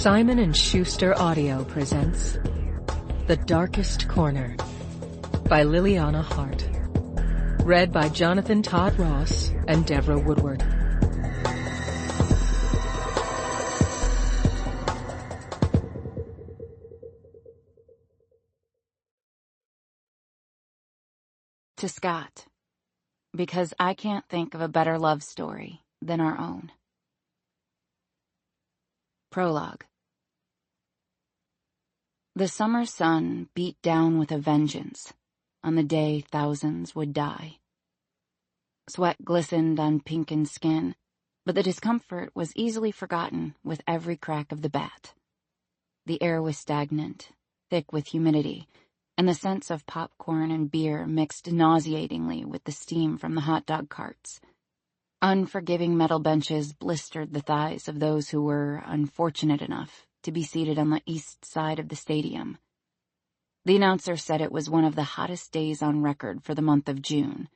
Simon & Schuster Audio presents The Darkest Corner by Liliana Hart. Read by Jonathan Todd Ross and Deborah Woodward. To Scott, because I can't think of a better love story than our own. Prologue. The summer sun beat down with a vengeance on the day thousands would die. Sweat glistened on pinkened skin, but the discomfort was easily forgotten with every crack of the bat. The air was stagnant, thick with humidity, and the scents of popcorn and beer mixed nauseatingly with the steam from the hot dog carts. Unforgiving metal benches blistered the thighs of those who were unfortunate enough to be seated on the east side of the stadium. The announcer said it was one of the hottest days on record for the month of June,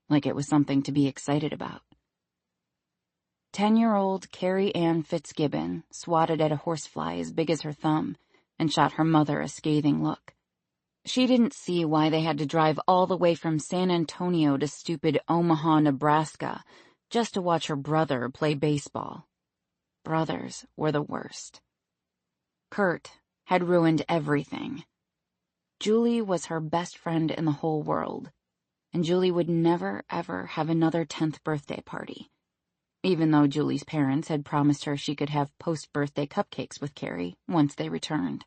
like it was something to be excited about. 10-year-old Carrie Ann Fitzgibbon swatted at a horsefly as big as her thumb and shot her mother a scathing look. She didn't see why they had to drive all the way from San Antonio to stupid Omaha, Nebraska, just to watch her brother play baseball. Brothers were the worst. Kurt had ruined everything. Julie was her best friend in the whole world, and Julie would never, ever have another 10th birthday party, even though Julie's parents had promised her she could have post-birthday cupcakes with Carrie once they returned.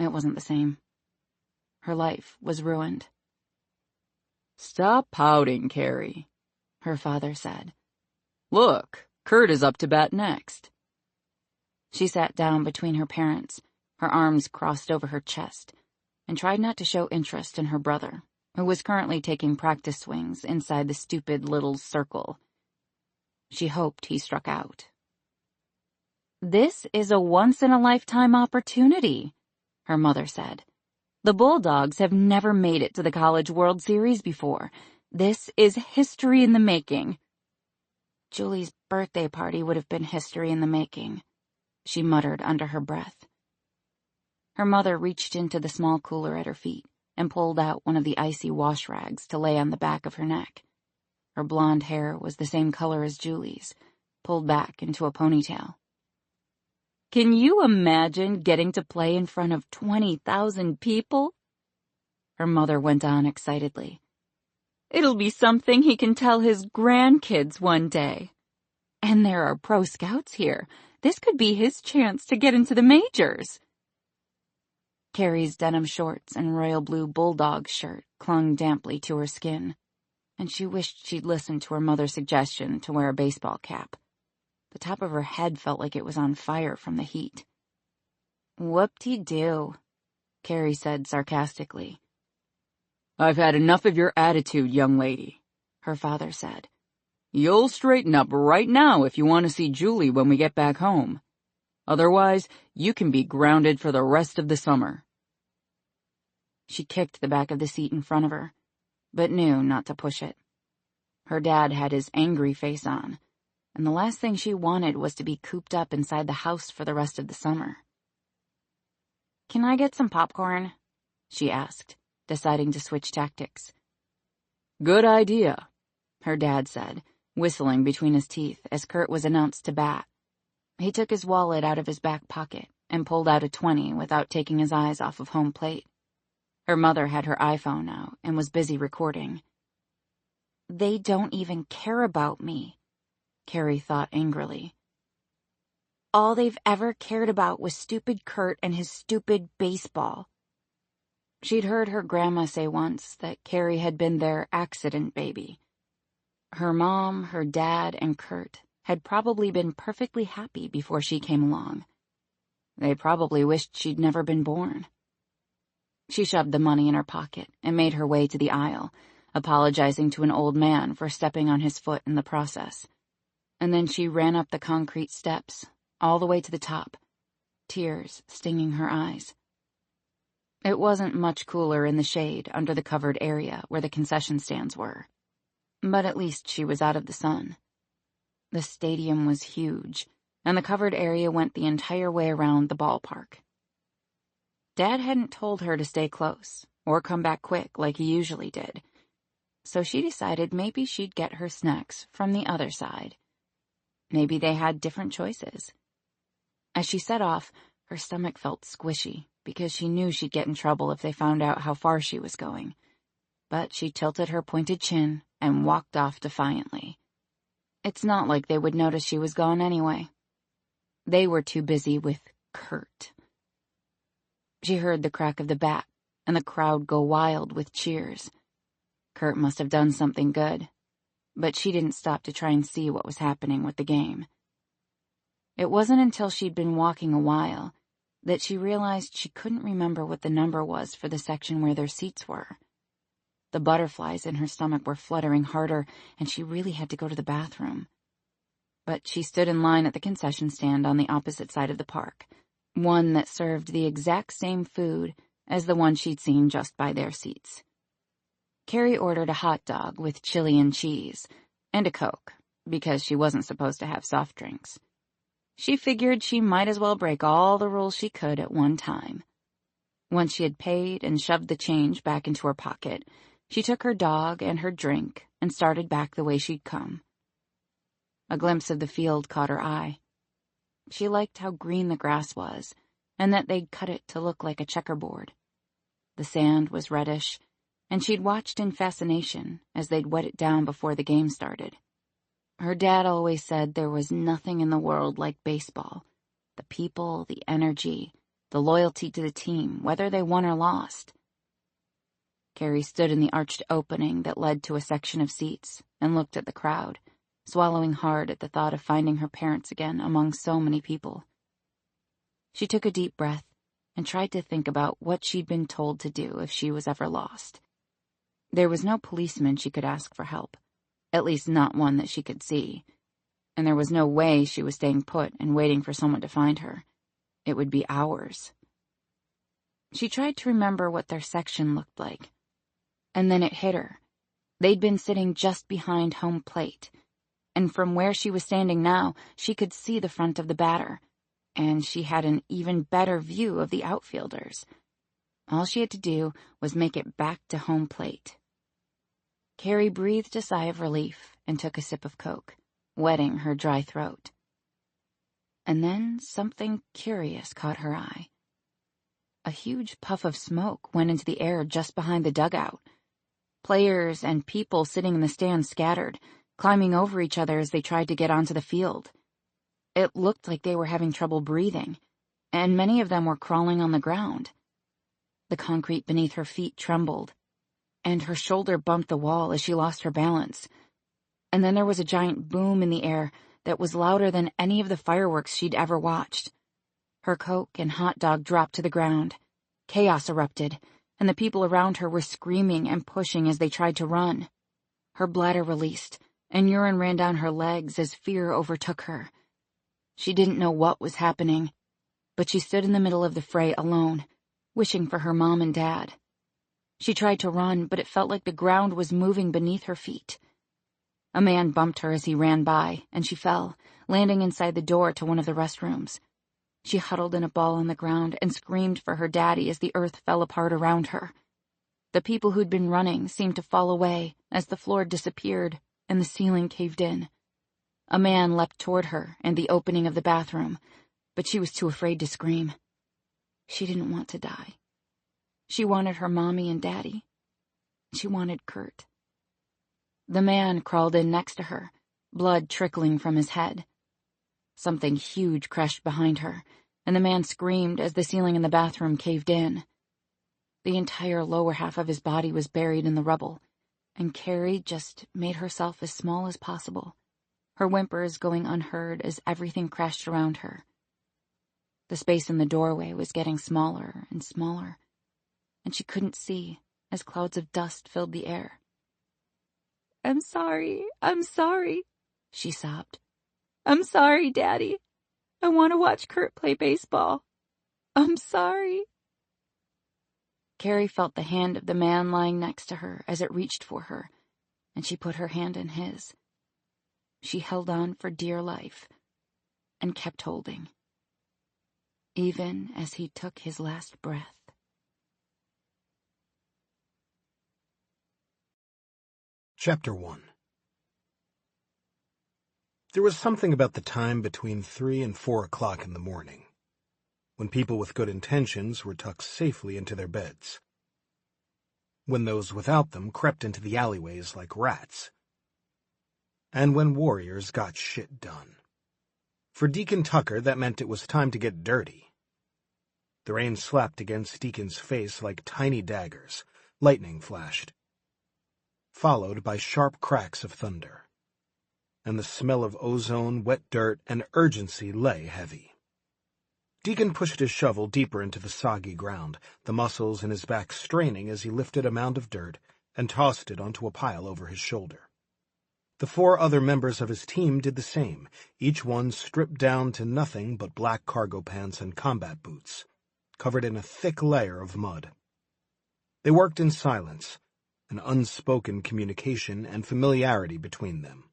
It wasn't the same. Her life was ruined. "Stop pouting, Carrie," her father said. "Look, Kurt is up to bat next." She sat down between her parents, her arms crossed over her chest, and tried not to show interest in her brother, who was currently taking practice swings inside the stupid little circle. She hoped he struck out. "This is a once-in-a-lifetime opportunity," her mother said. "The Bulldogs have never made it to the College World Series before. This is history in the making." Julie's birthday party would have been history in the making, she muttered under her breath. Her mother reached into the small cooler at her feet and pulled out one of the icy wash rags to lay on the back of her neck. Her blonde hair was the same color as Julie's, pulled back into a ponytail. "Can you imagine getting to play in front of 20,000 people?" Her mother went on excitedly. "It'll be something he can tell his grandkids one day. And there are pro scouts here. This could be his chance to get into the majors." Carrie's denim shorts and royal blue bulldog shirt clung damply to her skin, and she wished she'd listened to her mother's suggestion to wear a baseball cap. The top of her head felt like it was on fire from the heat. "Whoop-de-doo," Carrie said sarcastically. "I've had enough of your attitude, young lady," her father said. "You'll straighten up right now if you want to see Julie when we get back home. Otherwise, you can be grounded for the rest of the summer." She kicked the back of the seat in front of her, but knew not to push it. Her dad had his angry face on, and the last thing she wanted was to be cooped up inside the house for the rest of the summer. "Can I get some popcorn?" she asked, deciding to switch tactics. "Good idea," her dad said, whistling between his teeth as Kurt was announced to bat. He took his wallet out of his back pocket and pulled out a 20 without taking his eyes off of home plate. Her mother had her iPhone out and was busy recording. "They don't even care about me," Carrie thought angrily. All they've ever cared about was stupid Kurt and his stupid baseball. She'd heard her grandma say once that Carrie had been their accident baby. Her mom, her dad, and Kurt had probably been perfectly happy before she came along. They probably wished she'd never been born. She shoved the money in her pocket and made her way to the aisle, apologizing to an old man for stepping on his foot in the process. And then she ran up the concrete steps, all the way to the top, tears stinging her eyes. It wasn't much cooler in the shade under the covered area where the concession stands were, but at least she was out of the sun. The stadium was huge, and the covered area went the entire way around the ballpark. Dad hadn't told her to stay close, or come back quick like he usually did, so she decided maybe she'd get her snacks from the other side. Maybe they had different choices. As she set off, her stomach felt squishy because she knew she'd get in trouble if they found out how far she was going. But she tilted her pointed chin and walked off defiantly. It's not like they would notice she was gone anyway. They were too busy with Kurt. She heard the crack of the bat and the crowd go wild with cheers. Kurt must have done something good, but she didn't stop to try and see what was happening with the game. It wasn't until she'd been walking a while that she realized she couldn't remember what the number was for the section where their seats were. The butterflies in her stomach were fluttering harder, and she really had to go to the bathroom. But she stood in line at the concession stand on the opposite side of the park, one that served the exact same food as the one she'd seen just by their seats. Carrie ordered a hot dog with chili and cheese, and a Coke, because she wasn't supposed to have soft drinks. She figured she might as well break all the rules she could at one time. Once she had paid and shoved the change back into her pocket, she took her dog and her drink and started back the way she'd come. A glimpse of the field caught her eye. She liked how green the grass was, and that they'd cut it to look like a checkerboard. The sand was reddish, and she'd watched in fascination as they'd wet it down before the game started. Her dad always said there was nothing in the world like baseball. The people, the energy, the loyalty to the team, whether they won or lost. Carrie stood in the arched opening that led to a section of seats and looked at the crowd, swallowing hard at the thought of finding her parents again among so many people. She took a deep breath and tried to think about what she'd been told to do if she was ever lost. There was no policeman she could ask for help, at least not one that she could see, and there was no way she was staying put and waiting for someone to find her. It would be hours. She tried to remember what their section looked like, and then it hit her. They'd been sitting just behind home plate, and from where she was standing now, she could see the front of the batter, and she had an even better view of the outfielders. All she had to do was make it back to home plate. Carrie breathed a sigh of relief and took a sip of Coke, wetting her dry throat. And then something curious caught her eye. A huge puff of smoke went into the air just behind the dugout. Players and people sitting in the stands scattered, climbing over each other as they tried to get onto the field. It looked like they were having trouble breathing, and many of them were crawling on the ground. The concrete beneath her feet trembled, and her shoulder bumped the wall as she lost her balance. And then there was a giant boom in the air that was louder than any of the fireworks she'd ever watched. Her Coke and hot dog dropped to the ground. Chaos erupted, and the people around her were screaming and pushing as they tried to run. Her bladder released, and urine ran down her legs as fear overtook her. She didn't know what was happening, but she stood in the middle of the fray alone, wishing for her mom and dad. She tried to run, but it felt like the ground was moving beneath her feet. A man bumped her as he ran by, and she fell, landing inside the door to one of the restrooms. She huddled in a ball on the ground and screamed for her daddy as the earth fell apart around her. The people who'd been running seemed to fall away as the floor disappeared and the ceiling caved in. A man leapt toward her in the opening of the bathroom, but she was too afraid to scream. She didn't want to die. She wanted her mommy and daddy. She wanted Kurt. The man crawled in next to her, blood trickling from his head. Something huge crashed behind her, and the man screamed as the ceiling in the bathroom caved in. The entire lower half of his body was buried in the rubble, and Carrie just made herself as small as possible, her whimpers going unheard as everything crashed around her. The space in the doorway was getting smaller and smaller, and she couldn't see as clouds of dust filled the air. I'm sorry, she sobbed. I'm sorry, Daddy. I want to watch Kurt play baseball. I'm sorry. Carrie felt the hand of the man lying next to her as it reached for her, and she put her hand in his. She held on for dear life. and kept holding, even as he took his last breath. Chapter 1. There was something about the time between 3 and 4 o'clock in the morning, when people with good intentions were tucked safely into their beds, when those without them crept into the alleyways like rats, and when warriors got shit done. For Deacon Tucker, that meant it was time to get dirty. The rain slapped against Deacon's face like tiny daggers. Lightning flashed, followed by sharp cracks of thunder, and the smell of ozone, wet dirt, and urgency lay heavy. Deacon pushed his shovel deeper into the soggy ground, the muscles in his back straining as he lifted a mound of dirt and tossed it onto a pile over his shoulder. The 4 other members of his team did the same, each one stripped down to nothing but black cargo pants and combat boots, covered in a thick layer of mud. They worked in silence, an unspoken communication and familiarity between them.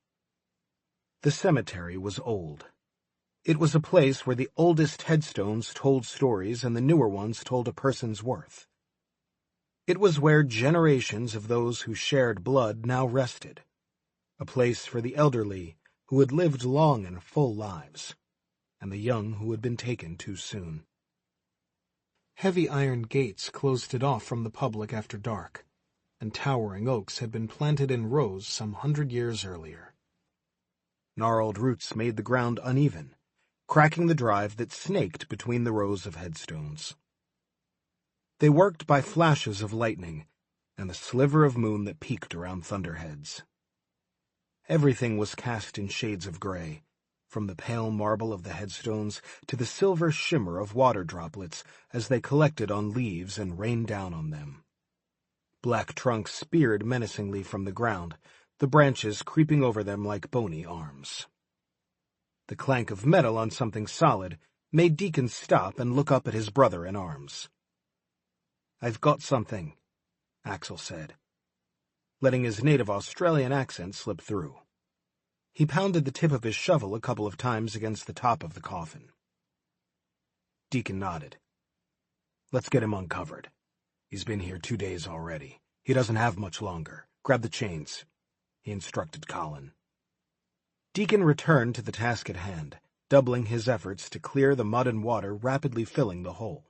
The cemetery was old. It was a place where the oldest headstones told stories and the newer ones told a person's worth. It was where generations of those who shared blood now rested, a place for the elderly who had lived long and full lives, and the young who had been taken too soon. Heavy iron gates closed it off from the public after dark, and towering oaks had been planted in rows some 100 years earlier. Gnarled roots made the ground uneven, cracking the drive that snaked between the rows of headstones. They worked by flashes of lightning and the sliver of moon that peeked around thunderheads. Everything was cast in shades of gray, from the pale marble of the headstones to the silver shimmer of water droplets as they collected on leaves and rained down on them. Black trunks speared menacingly from the ground, the branches creeping over them like bony arms. The clank of metal on something solid made Deacon stop and look up at his brother in arms. "I've got something," Axel said, letting his native Australian accent slip through. He pounded the tip of his shovel a couple of times against the top of the coffin. Deacon nodded. "Let's get him uncovered. He's been here 2 days already. He doesn't have much longer. Grab the chains," he instructed Colin. Deacon returned to the task at hand, doubling his efforts to clear the mud and water rapidly filling the hole.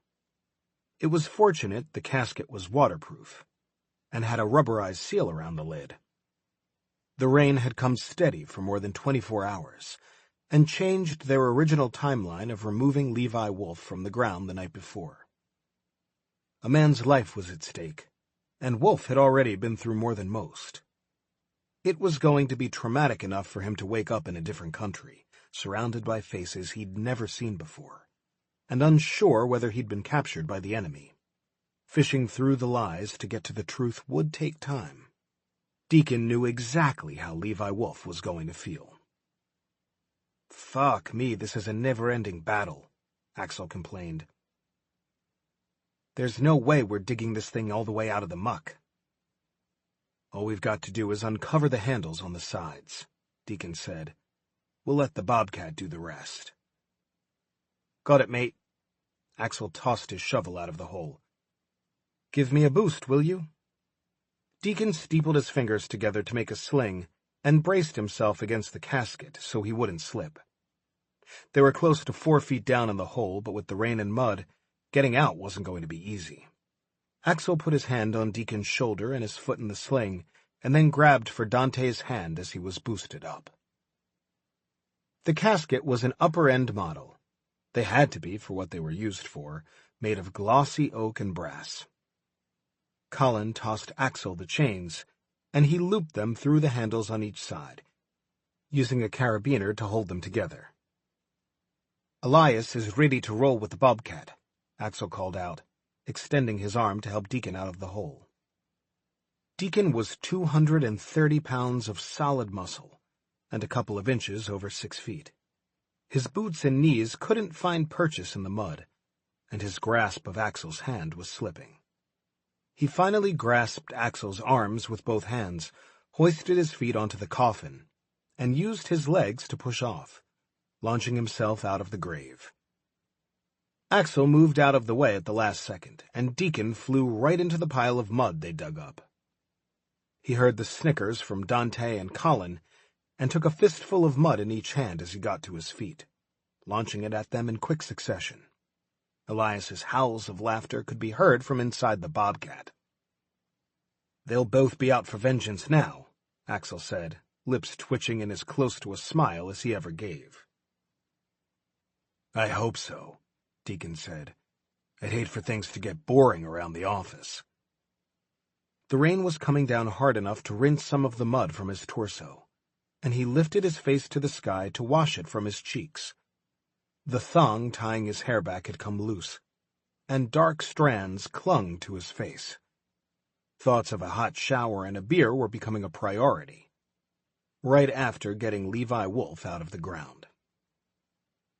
It was fortunate the casket was waterproof and had a rubberized seal around the lid. The rain had come steady for more than 24 hours and changed their original timeline of removing Levi Wolf from the ground the night before. A man's life was at stake, and Wolf had already been through more than most. It was going to be traumatic enough for him to wake up in a different country, surrounded by faces he'd never seen before, and unsure whether he'd been captured by the enemy. Fishing through the lies to get to the truth would take time. Deacon knew exactly how Levi Wolf was going to feel. "Fuck me, this is a never-ending battle," Axel complained. "There's no way we're digging this thing all the way out of the muck." "All we've got to do is uncover the handles on the sides," Deacon said. "We'll let the Bobcat do the rest." "Got it, mate." Axel tossed his shovel out of the hole. "Give me a boost, will you?" Deacon steepled his fingers together to make a sling and braced himself against the casket so he wouldn't slip. They were close to 4 feet down in the hole, but with the rain and mud, getting out wasn't going to be easy. Axel put his hand on Deacon's shoulder and his foot in the sling, and then grabbed for Dante's hand as he was boosted up. The casket was an upper-end model. They had to be for what they were used for, made of glossy oak and brass. Colin tossed Axel the chains, and he looped them through the handles on each side, using a carabiner to hold them together. "Elias is ready to roll with the Bobcat," Axel called out, extending his arm to help Deacon out of the hole. Deacon was 230 pounds of solid muscle, and a couple of inches over 6 feet. His boots and knees couldn't find purchase in the mud, and his grasp of Axel's hand was slipping. He finally grasped Axel's arms with both hands, hoisted his feet onto the coffin, and used his legs to push off, launching himself out of the grave. Axel moved out of the way at the last second, and Deacon flew right into the pile of mud they dug up. He heard the snickers from Dante and Colin, and took a fistful of mud in each hand as he got to his feet, launching it at them in quick succession. Elias's howls of laughter could be heard from inside the bobcat. "They'll both be out for vengeance now," Axel said, lips twitching in as close to a smile as he ever gave. "I hope so," Deacon said. "I'd hate for things to get boring around the office." The rain was coming down hard enough to rinse some of the mud from his torso, and he lifted his face to the sky to wash it from his cheeks. The thong tying his hair back had come loose, and dark strands clung to his face. Thoughts of a hot shower and a beer were becoming a priority, right after getting Levi Wolf out of the ground.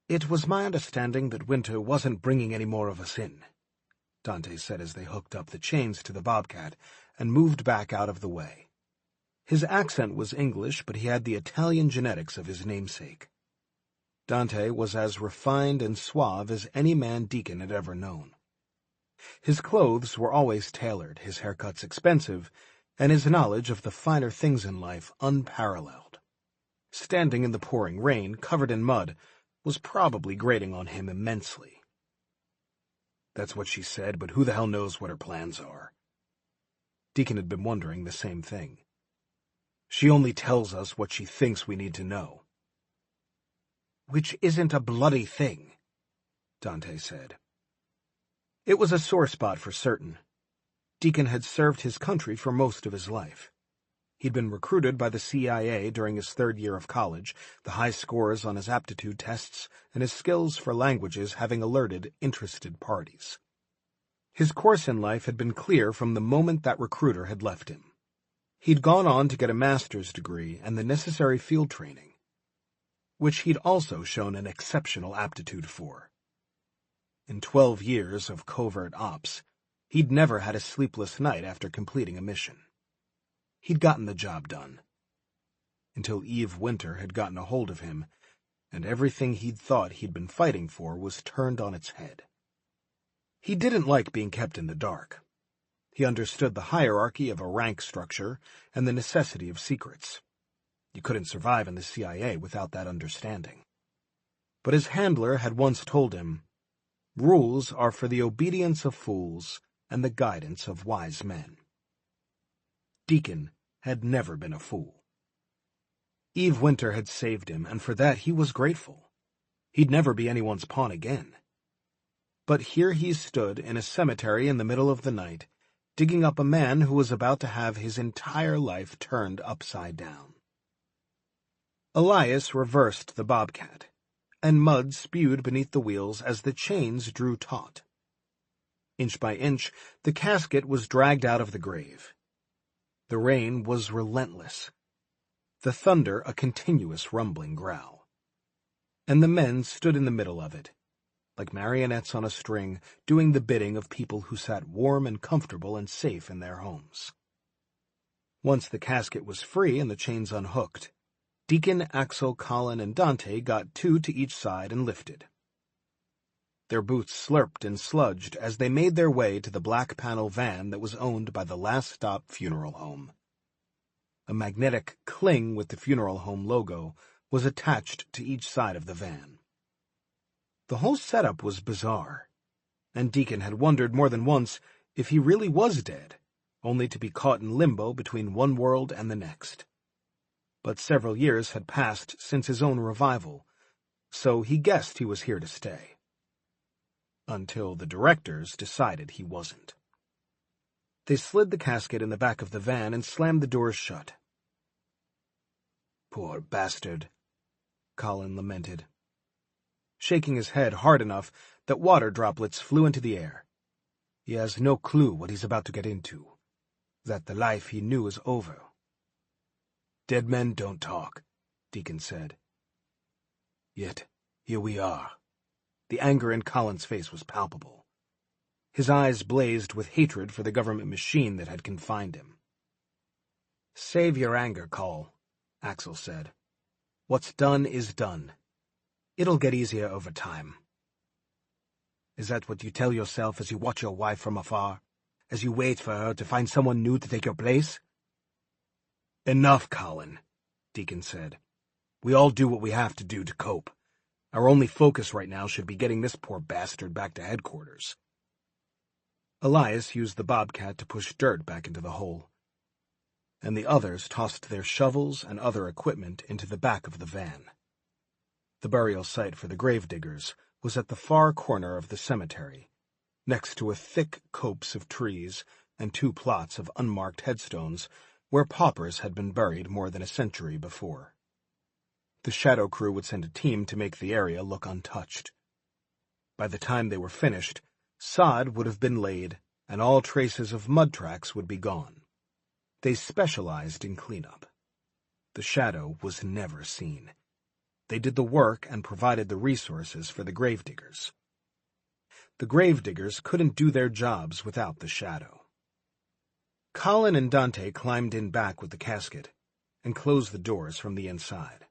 "It was my understanding that winter wasn't bringing any more of us in," Dante said as they hooked up the chains to the bobcat and moved back out of the way. His accent was English, but he had the Italian genetics of his namesake. Dante was as refined and suave as any man Deacon had ever known. His clothes were always tailored, his haircuts expensive, and his knowledge of the finer things in life unparalleled. Standing in the pouring rain, covered in mud, was probably grating on him immensely. "That's what she said, but who the hell knows what her plans are?" Deacon had been wondering the same thing. "She only tells us what she thinks we need to know." "Which isn't a bloody thing," Dante said. It was a sore spot for certain. Deacon had served his country for most of his life. He'd been recruited by the CIA during his third year of college, the high scores on his aptitude tests and his skills for languages having alerted interested parties. His course in life had been clear from the moment that recruiter had left him. He'd gone on to get a master's degree and the necessary field training, which he'd also shown an exceptional aptitude for. In 12 years of covert ops, he'd never had a sleepless night after completing a mission. He'd gotten the job done. Until Eve Winter had gotten a hold of him, and everything he'd thought he'd been fighting for was turned on its head. He didn't like being kept in the dark. He understood the hierarchy of a rank structure and the necessity of secrets. You couldn't survive in the CIA without that understanding. But his handler had once told him, "Rules are for the obedience of fools and the guidance of wise men." Deacon had never been a fool. Eve Winter had saved him, and for that he was grateful. He'd never be anyone's pawn again. But here he stood in a cemetery in the middle of the night, digging up a man who was about to have his entire life turned upside down. Elias reversed the bobcat, and mud spewed beneath the wheels as the chains drew taut. Inch by inch, the casket was dragged out of the grave. The rain was relentless, the thunder a continuous rumbling growl. And the men stood in the middle of it, like marionettes on a string, doing the bidding of people who sat warm and comfortable and safe in their homes. Once the casket was free and the chains unhooked, Deacon, Axel, Colin, and Dante got 2 to each side and lifted. Their boots slurped and sludged as they made their way to the black panel van that was owned by the Last Stop Funeral Home. A magnetic cling with the funeral home logo was attached to each side of the van. The whole setup was bizarre, and Deacon had wondered more than once if he really was dead, only to be caught in limbo between one world and the next. But several years had passed since his own revival, so he guessed he was here to stay. Until the directors decided he wasn't. They slid the casket in the back of the van and slammed the doors shut. "Poor bastard," Colin lamented, shaking his head hard enough that water droplets flew into the air. "He has no clue what he's about to get into, that the life he knew is over." "Dead men don't talk," Deacon said. "Yet here we are." The anger in Colin's face was palpable. His eyes blazed with hatred for the government machine that had confined him. "Save your anger, Col," Axel said. "What's done is done. It'll get easier over time. Is that what you tell yourself as you watch your wife from afar? As you wait for her to find someone new to take your place? Enough, Colin, Deacon said. We all do what we have to do to cope. Our only focus right now should be getting this poor bastard back to headquarters. Elias used the bobcat to push dirt back into the hole, and the others tossed their shovels and other equipment into the back of the van. The burial site for the Gravediggers was at the far corner of the cemetery, next to a thick copse of trees and 2 plots of unmarked headstones where paupers had been buried more than a century before. The Shadow crew would send a team to make the area look untouched. By the time they were finished, sod would have been laid, and all traces of mud tracks would be gone. They specialized in cleanup. The Shadow was never seen. They did the work and provided the resources for the Gravediggers. The Gravediggers couldn't do their jobs without the Shadow. Colin and Dante climbed in back with the casket and closed the doors from the inside.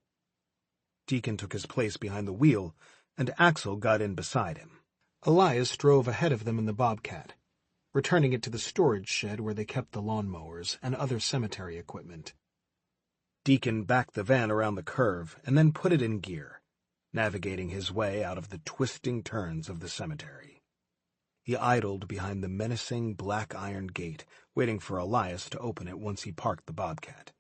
Deacon took his place behind the wheel, and Axel got in beside him. Elias drove ahead of them in the bobcat, returning it to the storage shed where they kept the lawnmowers and other cemetery equipment. Deacon backed the van around the curve and then put it in gear, navigating his way out of the twisting turns of the cemetery. He idled behind the menacing black iron gate, waiting for Elias to open it once he parked the bobcat.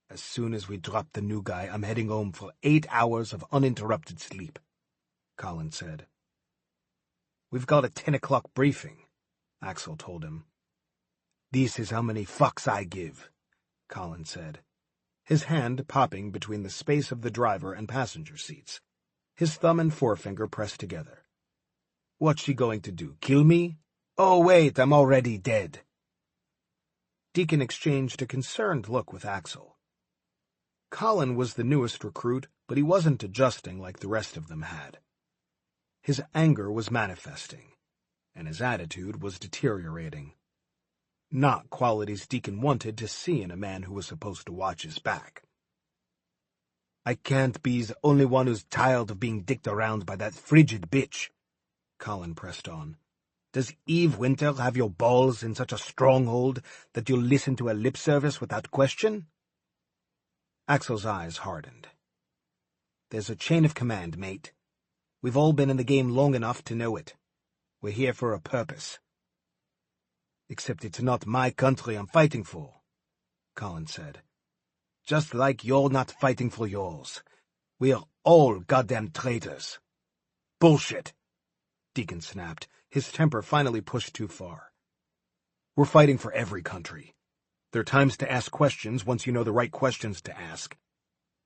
As soon as we drop the new guy, I'm heading home for 8 hours of uninterrupted sleep, Colin said. We've got a 10 o'clock briefing, Axel told him. This is how many fucks I give, Colin said, his hand popping between the space of the driver and passenger seats, his thumb and forefinger pressed together. What's she going to do, kill me? Oh, wait, I'm already dead. Deacon exchanged a concerned look with Axel. Colin was the newest recruit, but he wasn't adjusting like the rest of them had. His anger was manifesting, and his attitude was deteriorating. Not qualities Deacon wanted to see in a man who was supposed to watch his back. I can't be the only one who's tired of being dicked around by that frigid bitch, Colin pressed on. Does Eve Winter have your balls in such a stronghold that you'll listen to her lip service without question? Axel's eyes hardened. There's a chain of command, mate. We've all been in the game long enough to know it. We're here for a purpose. Except it's not my country I'm fighting for, Colin said. Just like you're not fighting for yours. We're all goddamn traitors. Bullshit, Deacon snapped, his temper finally pushed too far. We're fighting for every country. There are times to ask questions once you know the right questions to ask.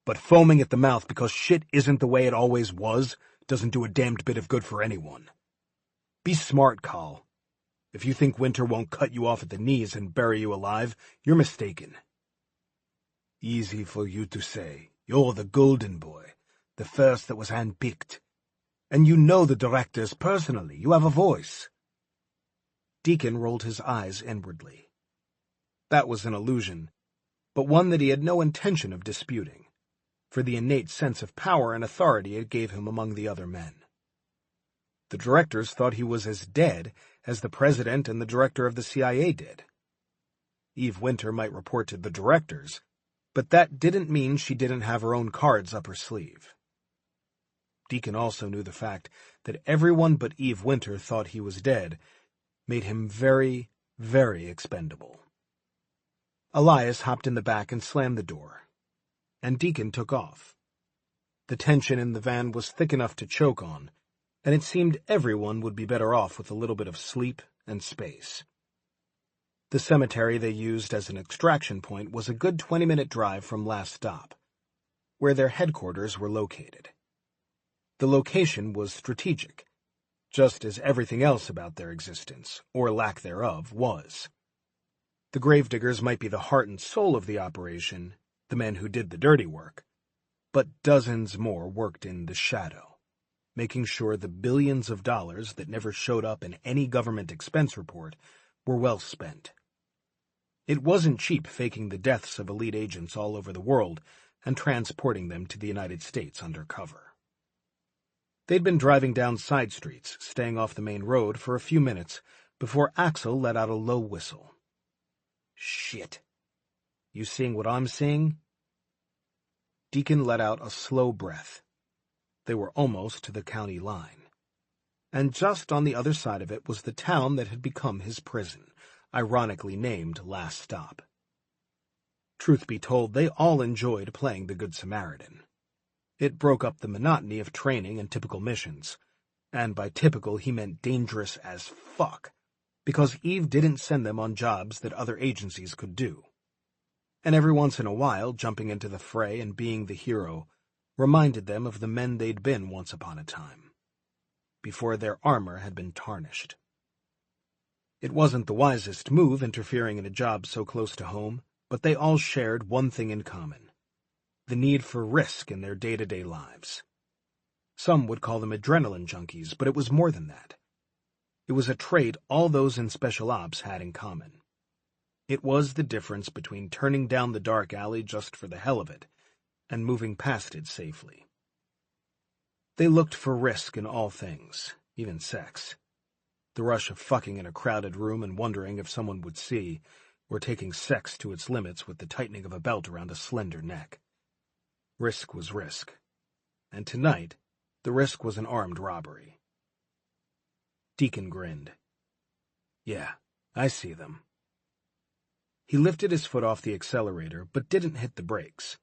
But foaming at the mouth because shit isn't the way it always was doesn't do a damned bit of good for anyone. Be smart, Carl. If you think Winter won't cut you off at the knees and bury you alive, you're mistaken. Easy for you to say. You're the golden boy, the first that was handpicked. And you know the directors personally. You have a voice. Deacon rolled his eyes inwardly. That was an illusion, but one that he had no intention of disputing, for the innate sense of power and authority it gave him among the other men. The directors thought he was as dead as the president and the director of the CIA did. Eve Winter might report to the directors, but that didn't mean she didn't have her own cards up her sleeve. Deacon also knew the fact that everyone but Eve Winter thought he was dead made him very, very expendable. Elias hopped in the back and slammed the door, and Deacon took off. The tension in the van was thick enough to choke on, and it seemed everyone would be better off with a little bit of sleep and space. The cemetery they used as an extraction point was a good 20-minute drive from last stop, where their headquarters were located. The location was strategic, just as everything else about their existence, or lack thereof, was. The Gravediggers might be the heart and soul of the operation, the men who did the dirty work, but dozens more worked in the shadow, making sure the billions of dollars that never showed up in any government expense report were well spent. It wasn't cheap faking the deaths of elite agents all over the world and transporting them to the United States undercover. They'd been driving down side streets, staying off the main road for a few minutes before Axel let out a low whistle. Shit. You seeing what I'm seeing? Deacon let out a slow breath. They were almost to the county line. And just on the other side of it was the town that had become his prison, ironically named Last Stop. Truth be told, they all enjoyed playing the Good Samaritan. It broke up the monotony of training and typical missions, and by typical he meant dangerous as fuck, because Eve didn't send them on jobs that other agencies could do. And every once in a while, jumping into the fray and being the hero reminded them of the men they'd been once upon a time, before their armor had been tarnished. It wasn't the wisest move interfering in a job so close to home, but they all shared one thing in common: the need for risk in their day-to-day lives. Some would call them adrenaline junkies, but it was more than that. It was a trait all those in special ops had in common. It was the difference between turning down the dark alley just for the hell of it and moving past it safely. They looked for risk in all things, even sex. The rush of fucking in a crowded room and wondering if someone would see, or taking sex to its limits with the tightening of a belt around a slender neck. Risk was risk. And tonight, the risk was an armed robbery. Deacon grinned. Yeah, I see them. He lifted his foot off the accelerator, but didn't hit the brakes.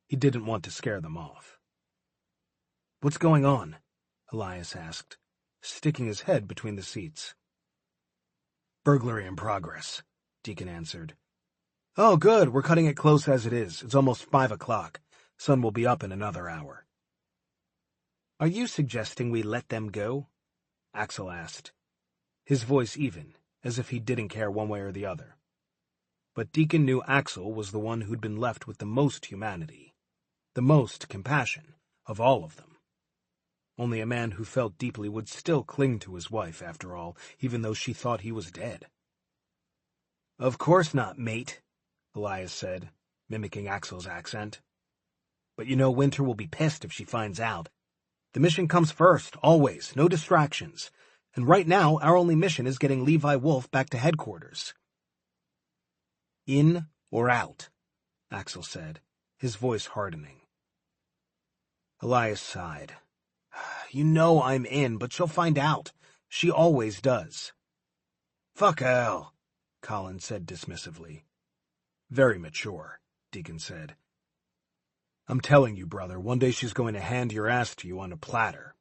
He didn't want to scare them off. What's going on? Elias asked, sticking his head between the seats. Burglary in progress, Deacon answered. Oh, good, we're cutting it close as it is. It's almost 5 o'clock. Sun will be up in another hour. Are you suggesting we let them go? Axel asked, his voice even, as if he didn't care one way or the other. But Deacon knew Axel was the one who'd been left with the most humanity, the most compassion of all of them. Only a man who felt deeply would still cling to his wife, after all, even though she thought he was dead. Of course not, mate, Elias said, mimicking Axel's accent. But you know Winter will be pissed if she finds out. The mission comes first, always, no distractions. And right now, our only mission is getting Levi Wolf back to headquarters. In or out? Axel said, his voice hardening. Elias sighed. You know I'm in, but she'll find out. She always does. Fuck hell, Colin said dismissively. Very mature, Deacon said. I'm telling you, brother, one day she's going to hand your ass to you on a platter.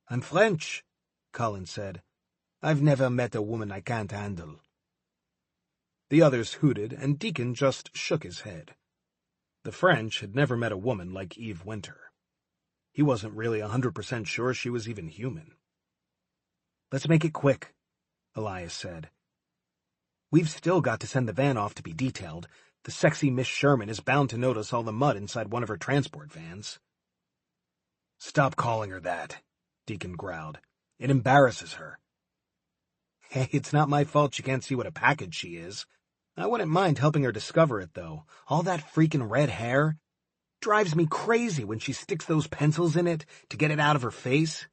I'm French, Colin said. I've never met a woman I can't handle. The others hooted, and Deacon just shook his head. The French had never met a woman like Eve Winter. He wasn't really 100% sure she was even human. Let's make it quick, Elias said. We've still got to send the van off to be detailed. The sexy Miss Sherman is bound to notice all the mud inside one of her transport vans. Stop calling her that, Deacon growled. It embarrasses her. Hey, it's not my fault she can't see what a package she is. I wouldn't mind helping her discover it, though. All that freaking red hair drives me crazy when she sticks those pencils in it to get it out of her face.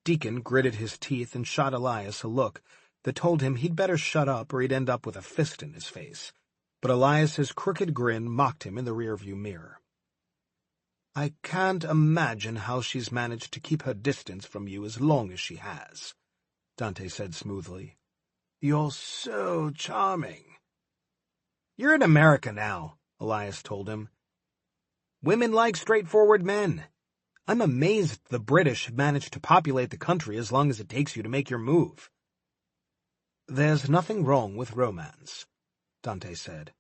Deacon gritted his teeth and shot Elias a look that told him he'd better shut up or he'd end up with a fist in his face. But Elias's crooked grin mocked him in the rearview mirror. I can't imagine how she's managed to keep her distance from you as long as she has, Dante said smoothly. You're so charming. You're in America now, Elias told him. Women like straightforward men. I'm amazed the British have managed to populate the country as long as it takes you to make your move. There's nothing wrong with romance, Dante said.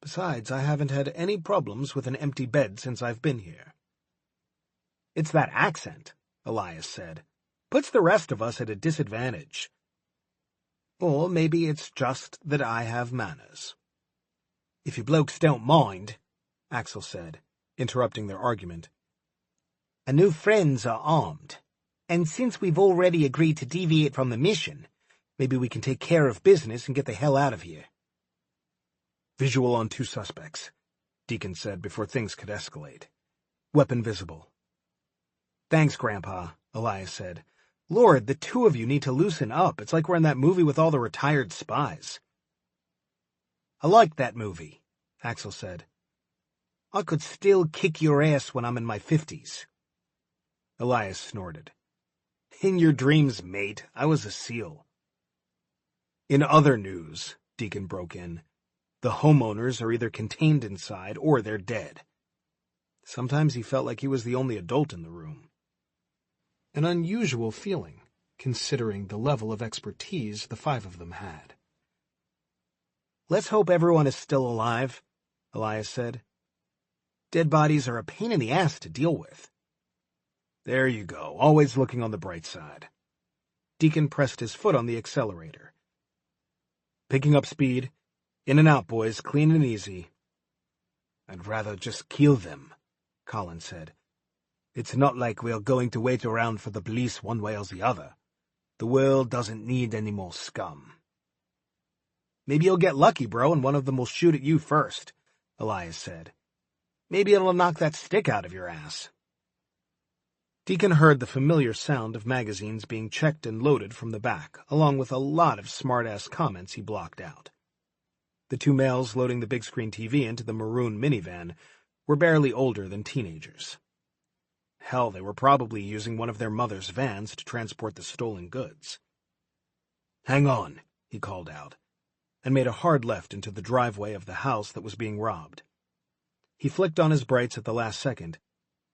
Besides, I haven't had any problems with an empty bed since I've been here. It's that accent, Elias said. Puts the rest of us at a disadvantage. Or maybe it's just that I have manners. If you blokes don't mind, Axel said, interrupting their argument. Our new friends are armed, and since we've already agreed to deviate from the mission, maybe we can take care of business and get the hell out of here. Visual on 2 suspects, Deacon said before things could escalate. Weapon visible. Thanks, Grandpa, Elias said. Lord, the two of you need to loosen up. It's like we're in that movie with all the retired spies. I liked that movie, Axel said. I could still kick your ass when I'm in my 50s. Elias snorted. In your dreams, mate, I was a SEAL. In other news, Deacon broke in, the homeowners are either contained inside or they're dead. Sometimes he felt like he was the only adult in the room. An unusual feeling, considering the level of expertise the five of them had. Let's hope everyone is still alive, Elias said. Dead bodies are a pain in the ass to deal with. There you go, always looking on the bright side. Deacon pressed his foot on the accelerator. Picking up speed. In and out, boys, clean and easy. I'd rather just kill them, Colin said. It's not like we're going to wait around for the police one way or the other. The world doesn't need any more scum. Maybe you'll get lucky, bro, and one of them will shoot at you first, Elias said. Maybe it'll knock that stick out of your ass. Deacon heard the familiar sound of magazines being checked and loaded from the back, along with a lot of smart-ass comments he blocked out. The two males loading the big-screen TV into the maroon minivan were barely older than teenagers. Hell, they were probably using one of their mother's vans to transport the stolen goods. Hang on, he called out, and made a hard left into the driveway of the house that was being robbed. He flicked on his brights at the last second,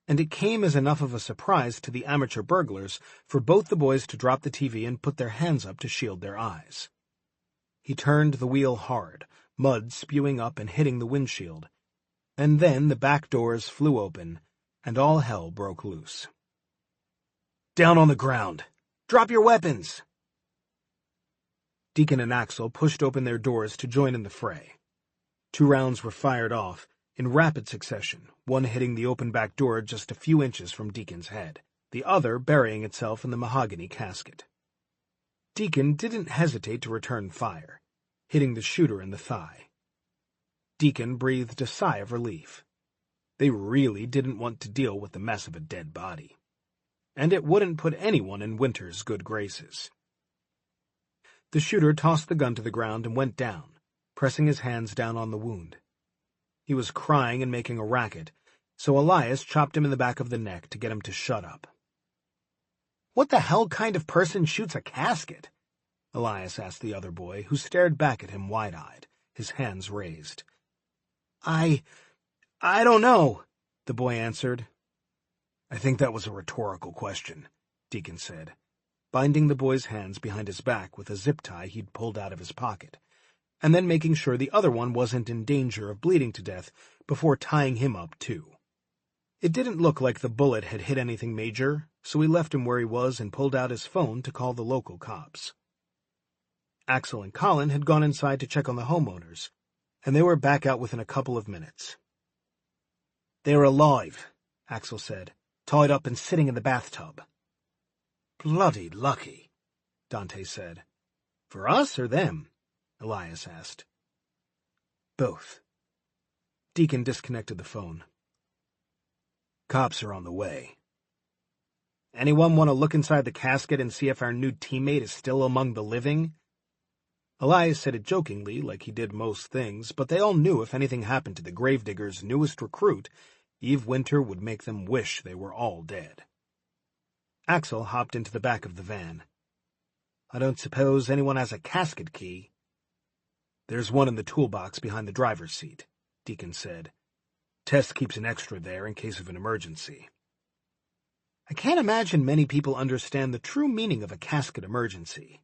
and it came as enough of a surprise to the amateur burglars for both the boys to drop the TV and put their hands up to shield their eyes. He turned the wheel hard, mud spewing up and hitting the windshield, and then the back doors flew open, and all hell broke loose. Down on the ground! Drop your weapons! Deacon and Axel pushed open their doors to join in the fray. 2 rounds were fired off, in rapid succession, one hitting the open back door just a few inches from Deacon's head, the other burying itself in the mahogany casket. Deacon didn't hesitate to return fire, hitting the shooter in the thigh. Deacon breathed a sigh of relief. They really didn't want to deal with the mess of a dead body. And it wouldn't put anyone in Winter's good graces. The shooter tossed the gun to the ground and went down, pressing his hands down on the wound. He was crying and making a racket, so Elias chopped him in the back of the neck to get him to shut up. What the hell kind of person shoots a casket? Elias asked the other boy, who stared back at him wide-eyed, his hands raised. I don't know, the boy answered. I think that was a rhetorical question, Deacon said, binding the boy's hands behind his back with a zip tie he'd pulled out of his pocket, and then making sure the other one wasn't in danger of bleeding to death before tying him up, too. It didn't look like the bullet had hit anything major, so he left him where he was and pulled out his phone to call the local cops. Axel and Colin had gone inside to check on the homeowners, and they were back out within a couple of minutes. They're alive, Axel said, tied up and sitting in the bathtub. Bloody lucky, Dante said. For us or them? Elias asked. Both. Deacon disconnected the phone. Cops are on the way. Anyone want to look inside the casket and see if our new teammate is still among the living? Elias said it jokingly, like he did most things, but they all knew if anything happened to the Gravediggers' newest recruit, Eve Winter would make them wish they were all dead. Axel hopped into the back of the van. I don't suppose anyone has a casket key. There's one in the toolbox behind the driver's seat, Deacon said. Tess keeps an extra there in case of an emergency. I can't imagine many people understand the true meaning of a casket emergency,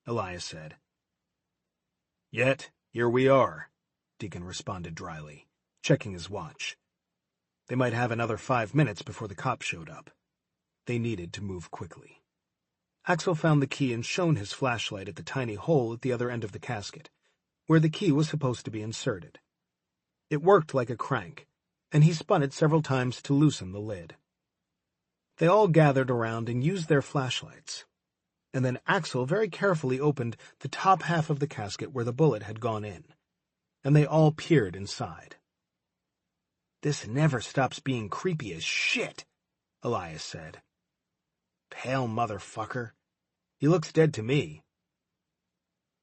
Elias said. Yet, here we are, Deacon responded dryly, checking his watch. They might have another 5 minutes before the cops showed up. They needed to move quickly. Axel found the key and shone his flashlight at the tiny hole at the other end of the casket, where the key was supposed to be inserted. It worked like a crank, and he spun it several times to loosen the lid. They all gathered around and used their flashlights, and then Axel very carefully opened the top half of the casket where the bullet had gone in, and they all peered inside. This never stops being creepy as shit, Elias said, Pale motherfucker. He looks dead to me.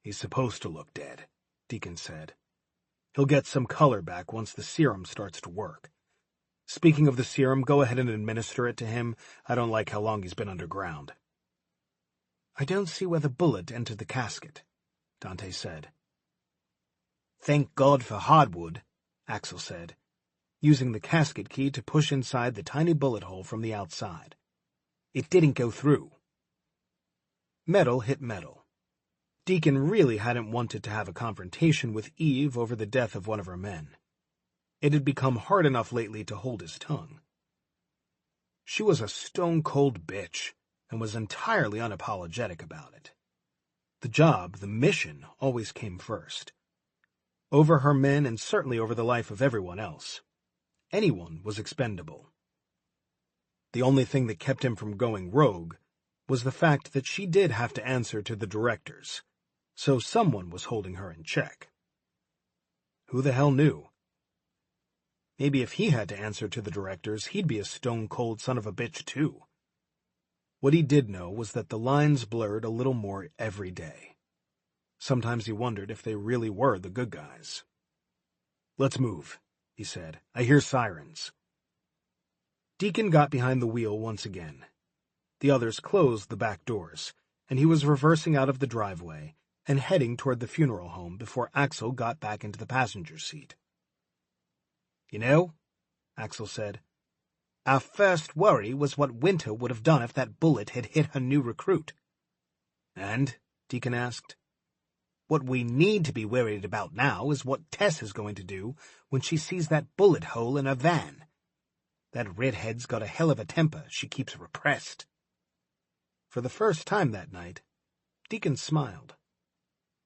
He's supposed to look dead, Deacon said. He'll get some color back once the serum starts to work. Speaking of the serum, go ahead and administer it to him. I don't like how long he's been underground. I don't see where the bullet entered the casket, Dante said. Thank God for hardwood, Axel said, using the casket key to push inside the tiny bullet hole from the outside. It didn't go through. Metal hit metal. Deacon really hadn't wanted to have a confrontation with Eve over the death of one of her men. It had become hard enough lately to hold his tongue. She was a stone-cold bitch, and was entirely unapologetic about it. The job, the mission, always came first. Over her men and certainly over the life of everyone else. Anyone was expendable. The only thing that kept him from going rogue was the fact that she did have to answer to the directors, so someone was holding her in check. Who the hell knew? Maybe if he had to answer to the directors, he'd be a stone-cold son of a bitch too. What he did know was that the lines blurred a little more every day. Sometimes he wondered if they really were the good guys. Let's move, he said. I hear sirens. Deacon got behind the wheel once again. The others closed the back doors, and he was reversing out of the driveway and heading toward the funeral home before Axel got back into the passenger seat. You know, Axel said, our first worry was what Winter would have done if that bullet had hit her new recruit. And? Deacon asked. What we need to be worried about now is what Tess is going to do when she sees that bullet hole in her van. That redhead's got a hell of a temper she keeps repressed. For the first time that night, Deacon smiled.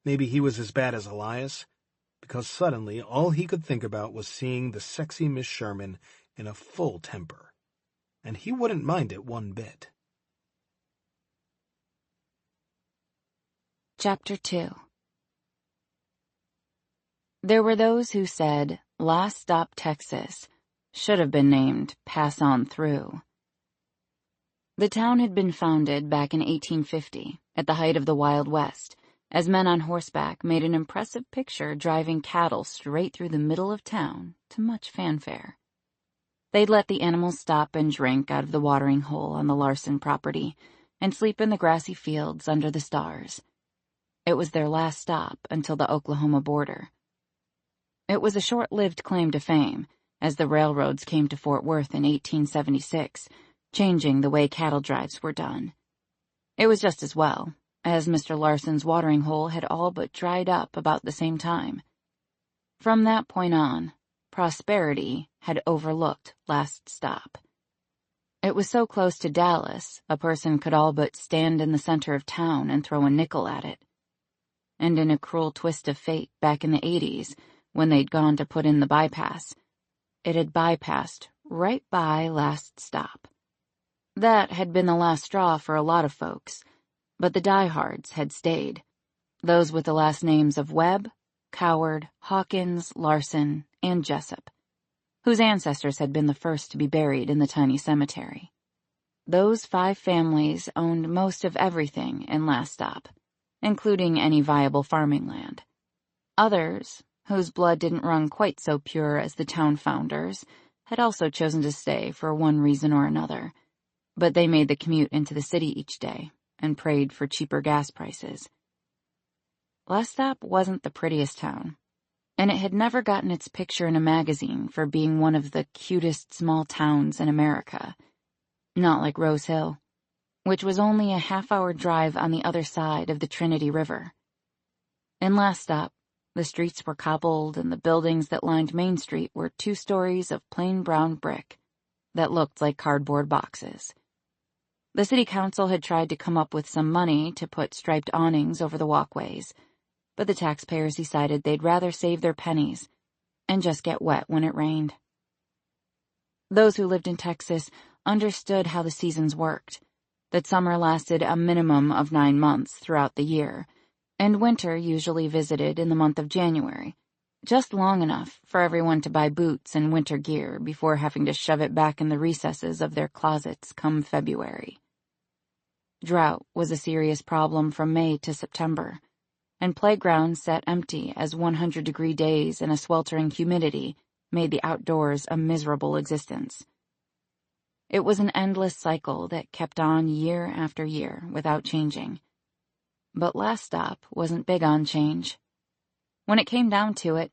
Maybe he was as bad as Elias, because suddenly all he could think about was seeing the sexy Miss Sherman in a full temper, and he wouldn't mind it one bit. Chapter 2. There were those who said Last Stop Texas should have been named Pass On Through. The town had been founded back in 1850, at the height of the Wild West, as men on horseback made an impressive picture driving cattle straight through the middle of town to much fanfare. They'd let the animals stop and drink out of the watering hole on the Larson property and sleep in the grassy fields under the stars. It was their last stop until the Oklahoma border. It was a short-lived claim to fame, as the railroads came to Fort Worth in 1876, changing the way cattle drives were done. It was just as well, as Mr. Larson's watering hole had all but dried up about the same time. From that point on, prosperity had overlooked Last Stop. It was so close to Dallas, a person could all but stand in the center of town and throw a nickel at it. And in a cruel twist of fate back in the 80s, when they'd gone to put in the bypass, it had bypassed right by Last Stop. That had been the last straw for a lot of folks, but the diehards had stayed, those with the last names of Webb, Coward, Hawkins, Larson, and Jessup, whose ancestors had been the first to be buried in the tiny cemetery. Those 5 families owned most of everything in Last Stop, including any viable farming land. Others, whose blood didn't run quite so pure as the town founders, had also chosen to stay for one reason or another, but they made the commute into the city each day and prayed for cheaper gas prices. Last Stop wasn't the prettiest town, and it had never gotten its picture in a magazine for being one of the cutest small towns in America. Not like Rose Hill, which was only a half-hour drive on the other side of the Trinity River. In Last Stop, the streets were cobbled and the buildings that lined Main Street were 2 stories of plain brown brick that looked like cardboard boxes. The city council had tried to come up with some money to put striped awnings over the walkways, but the taxpayers decided they'd rather save their pennies and just get wet when it rained. Those who lived in Texas understood how the seasons worked, that summer lasted a minimum of 9 months throughout the year, and winter usually visited in the month of January, just long enough for everyone to buy boots and winter gear before having to shove it back in the recesses of their closets come February. Drought was a serious problem from May to September, and playgrounds sat empty as 100-degree days and a sweltering humidity made the outdoors a miserable existence. It was an endless cycle that kept on year after year without changing. But Last Stop wasn't big on change. When it came down to it,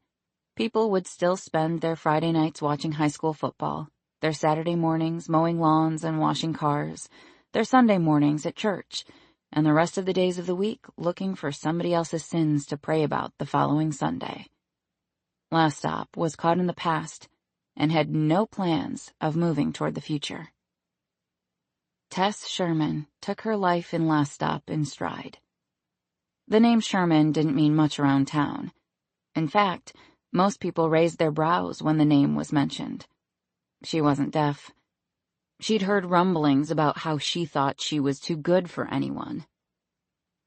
people would still spend their Friday nights watching high school football, their Saturday mornings mowing lawns and washing cars, their Sunday mornings at church, and the rest of the days of the week looking for somebody else's sins to pray about the following Sunday. Last Stop was caught in the past and had no plans of moving toward the future. Tess Sherman took her life in Last Stop in stride. The name Sherman didn't mean much around town. In fact, most people raised their brows when the name was mentioned. She wasn't deaf. She'd heard rumblings about how she thought she was too good for anyone.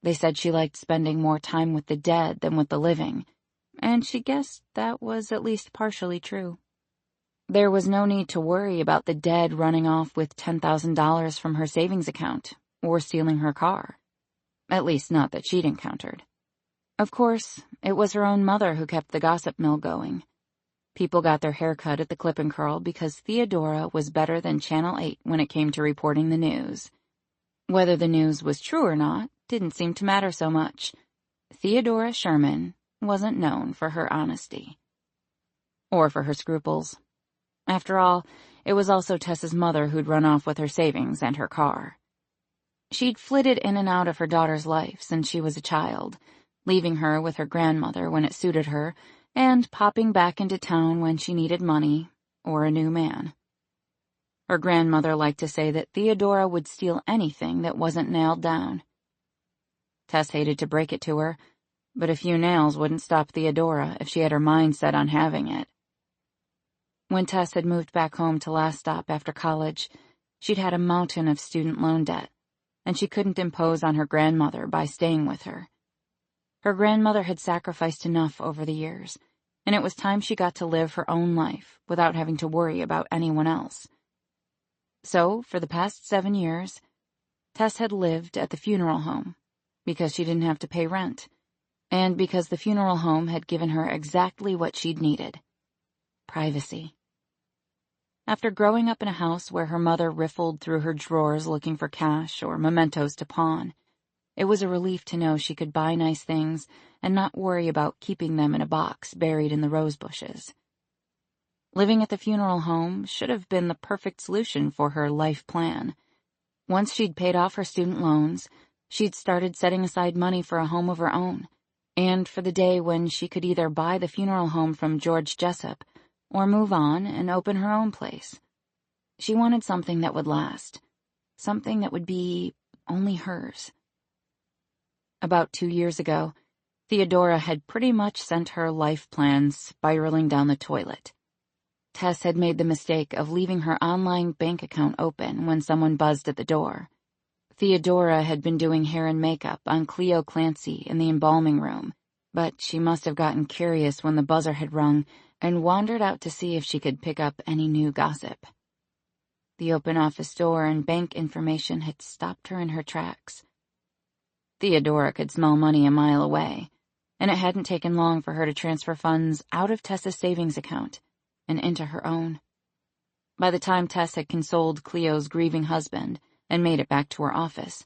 They said she liked spending more time with the dead than with the living, and she guessed that was at least partially true. There was no need to worry about the dead running off with $10,000 from her savings account or stealing her car. At least not that she'd encountered. Of course, it was her own mother who kept the gossip mill going. People got their hair cut at the Clip and Curl because Theodora was better than Channel 8 when it came to reporting the news. Whether the news was true or not didn't seem to matter so much. Theodora Sherman wasn't known for her honesty. Or for her scruples. After all, it was also Tess's mother who'd run off with her savings and her car. She'd flitted in and out of her daughter's life since she was a child, leaving her with her grandmother when it suited her, and popping back into town when she needed money or a new man. Her grandmother liked to say that Theodora would steal anything that wasn't nailed down. Tess hated to break it to her, but a few nails wouldn't stop Theodora if she had her mind set on having it. When Tess had moved back home to Last Stop after college, she'd had a mountain of student loan debt, and she couldn't impose on her grandmother by staying with her. Her grandmother had sacrificed enough over the years, and it was time she got to live her own life without having to worry about anyone else. So, for the past 7 years, Tess had lived at the funeral home because she didn't have to pay rent, and because the funeral home had given her exactly what she'd needed: privacy. After growing up in a house where her mother riffled through her drawers looking for cash or mementos to pawn, it was a relief to know she could buy nice things and not worry about keeping them in a box buried in the rose bushes. Living at the funeral home should have been the perfect solution for her life plan. Once she'd paid off her student loans, she'd started setting aside money for a home of her own, and for the day when she could either buy the funeral home from George Jessup or move on and open her own place. She wanted something that would last, something that would be only hers. About 2 years ago, Theodora had pretty much sent her life plans spiraling down the toilet. Tess had made the mistake of leaving her online bank account open when someone buzzed at the door. Theodora had been doing hair and makeup on Cleo Clancy in the embalming room, but she must have gotten curious when the buzzer had rung and wandered out to see if she could pick up any new gossip. The open office door and bank information had stopped her in her tracks. Theodora could smell money a mile away, and it hadn't taken long for her to transfer funds out of Tess's savings account and into her own. By the time Tess had consoled Cleo's grieving husband and made it back to her office,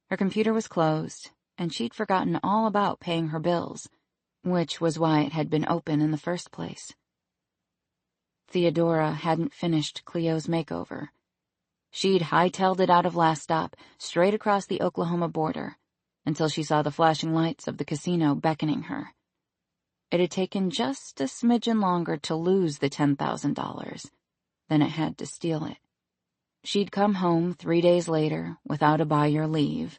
her computer was closed, and she'd forgotten all about paying her bills, which was why it had been open in the first place. Theodora hadn't finished Cleo's makeover. She'd hightailed it out of Last Stop, straight across the Oklahoma border, until she saw the flashing lights of the casino beckoning her. It had taken just a smidgen longer to lose the $10,000 than it had to steal it. She'd come home 3 days later without a buyer leave,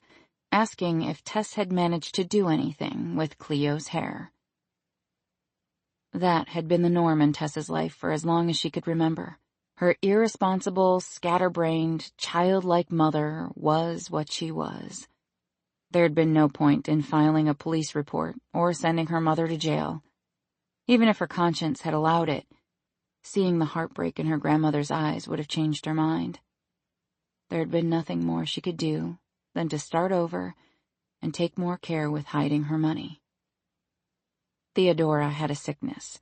asking if Tess had managed to do anything with Cleo's hair. That had been the norm in Tess's life for as long as she could remember. Her irresponsible, scatterbrained, childlike mother was what she was. There'd been no point in filing a police report or sending her mother to jail. Even if her conscience had allowed it, seeing the heartbreak in her grandmother's eyes would have changed her mind. There'd been nothing more she could do than to start over and take more care with hiding her money. Theodora had a sickness.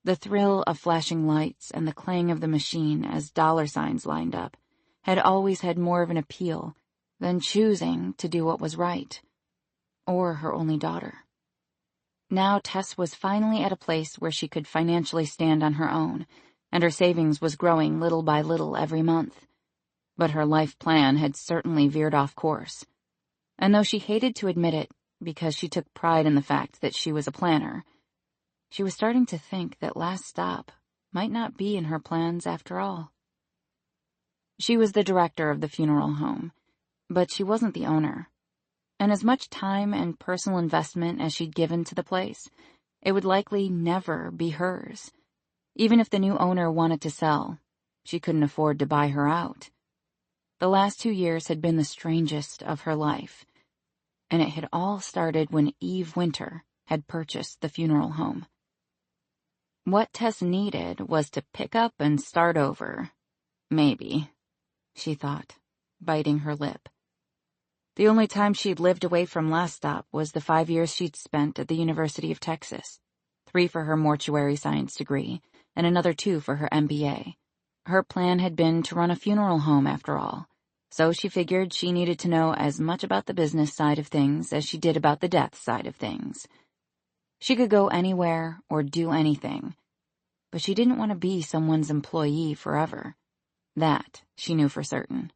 The thrill of flashing lights and the clang of the machine as dollar signs lined up had always had more of an appeal than choosing to do what was right, or her only daughter. Now Tess was finally at a place where she could financially stand on her own, and her savings was growing little by little every month. But her life plan had certainly veered off course. And though she hated to admit it, because she took pride in the fact that she was a planner, she was starting to think that Last Stop might not be in her plans after all. She was the director of the funeral home, but she wasn't the owner. And as much time and personal investment as she'd given to the place, it would likely never be hers. Even if the new owner wanted to sell, she couldn't afford to buy her out. The last 2 years had been the strangest of her life, and it had all started when Eve Winter had purchased the funeral home. What Tess needed was to pick up and start over. Maybe, she thought, biting her lip. The only time she'd lived away from Last Stop was the 5 years she'd spent at the University of Texas, 3 for her mortuary science degree, and another 2 for her MBA. Her plan had been to run a funeral home after all, so she figured she needed to know as much about the business side of things as she did about the death side of things. She could go anywhere or do anything, but she didn't want to be someone's employee forever. That she knew for certain.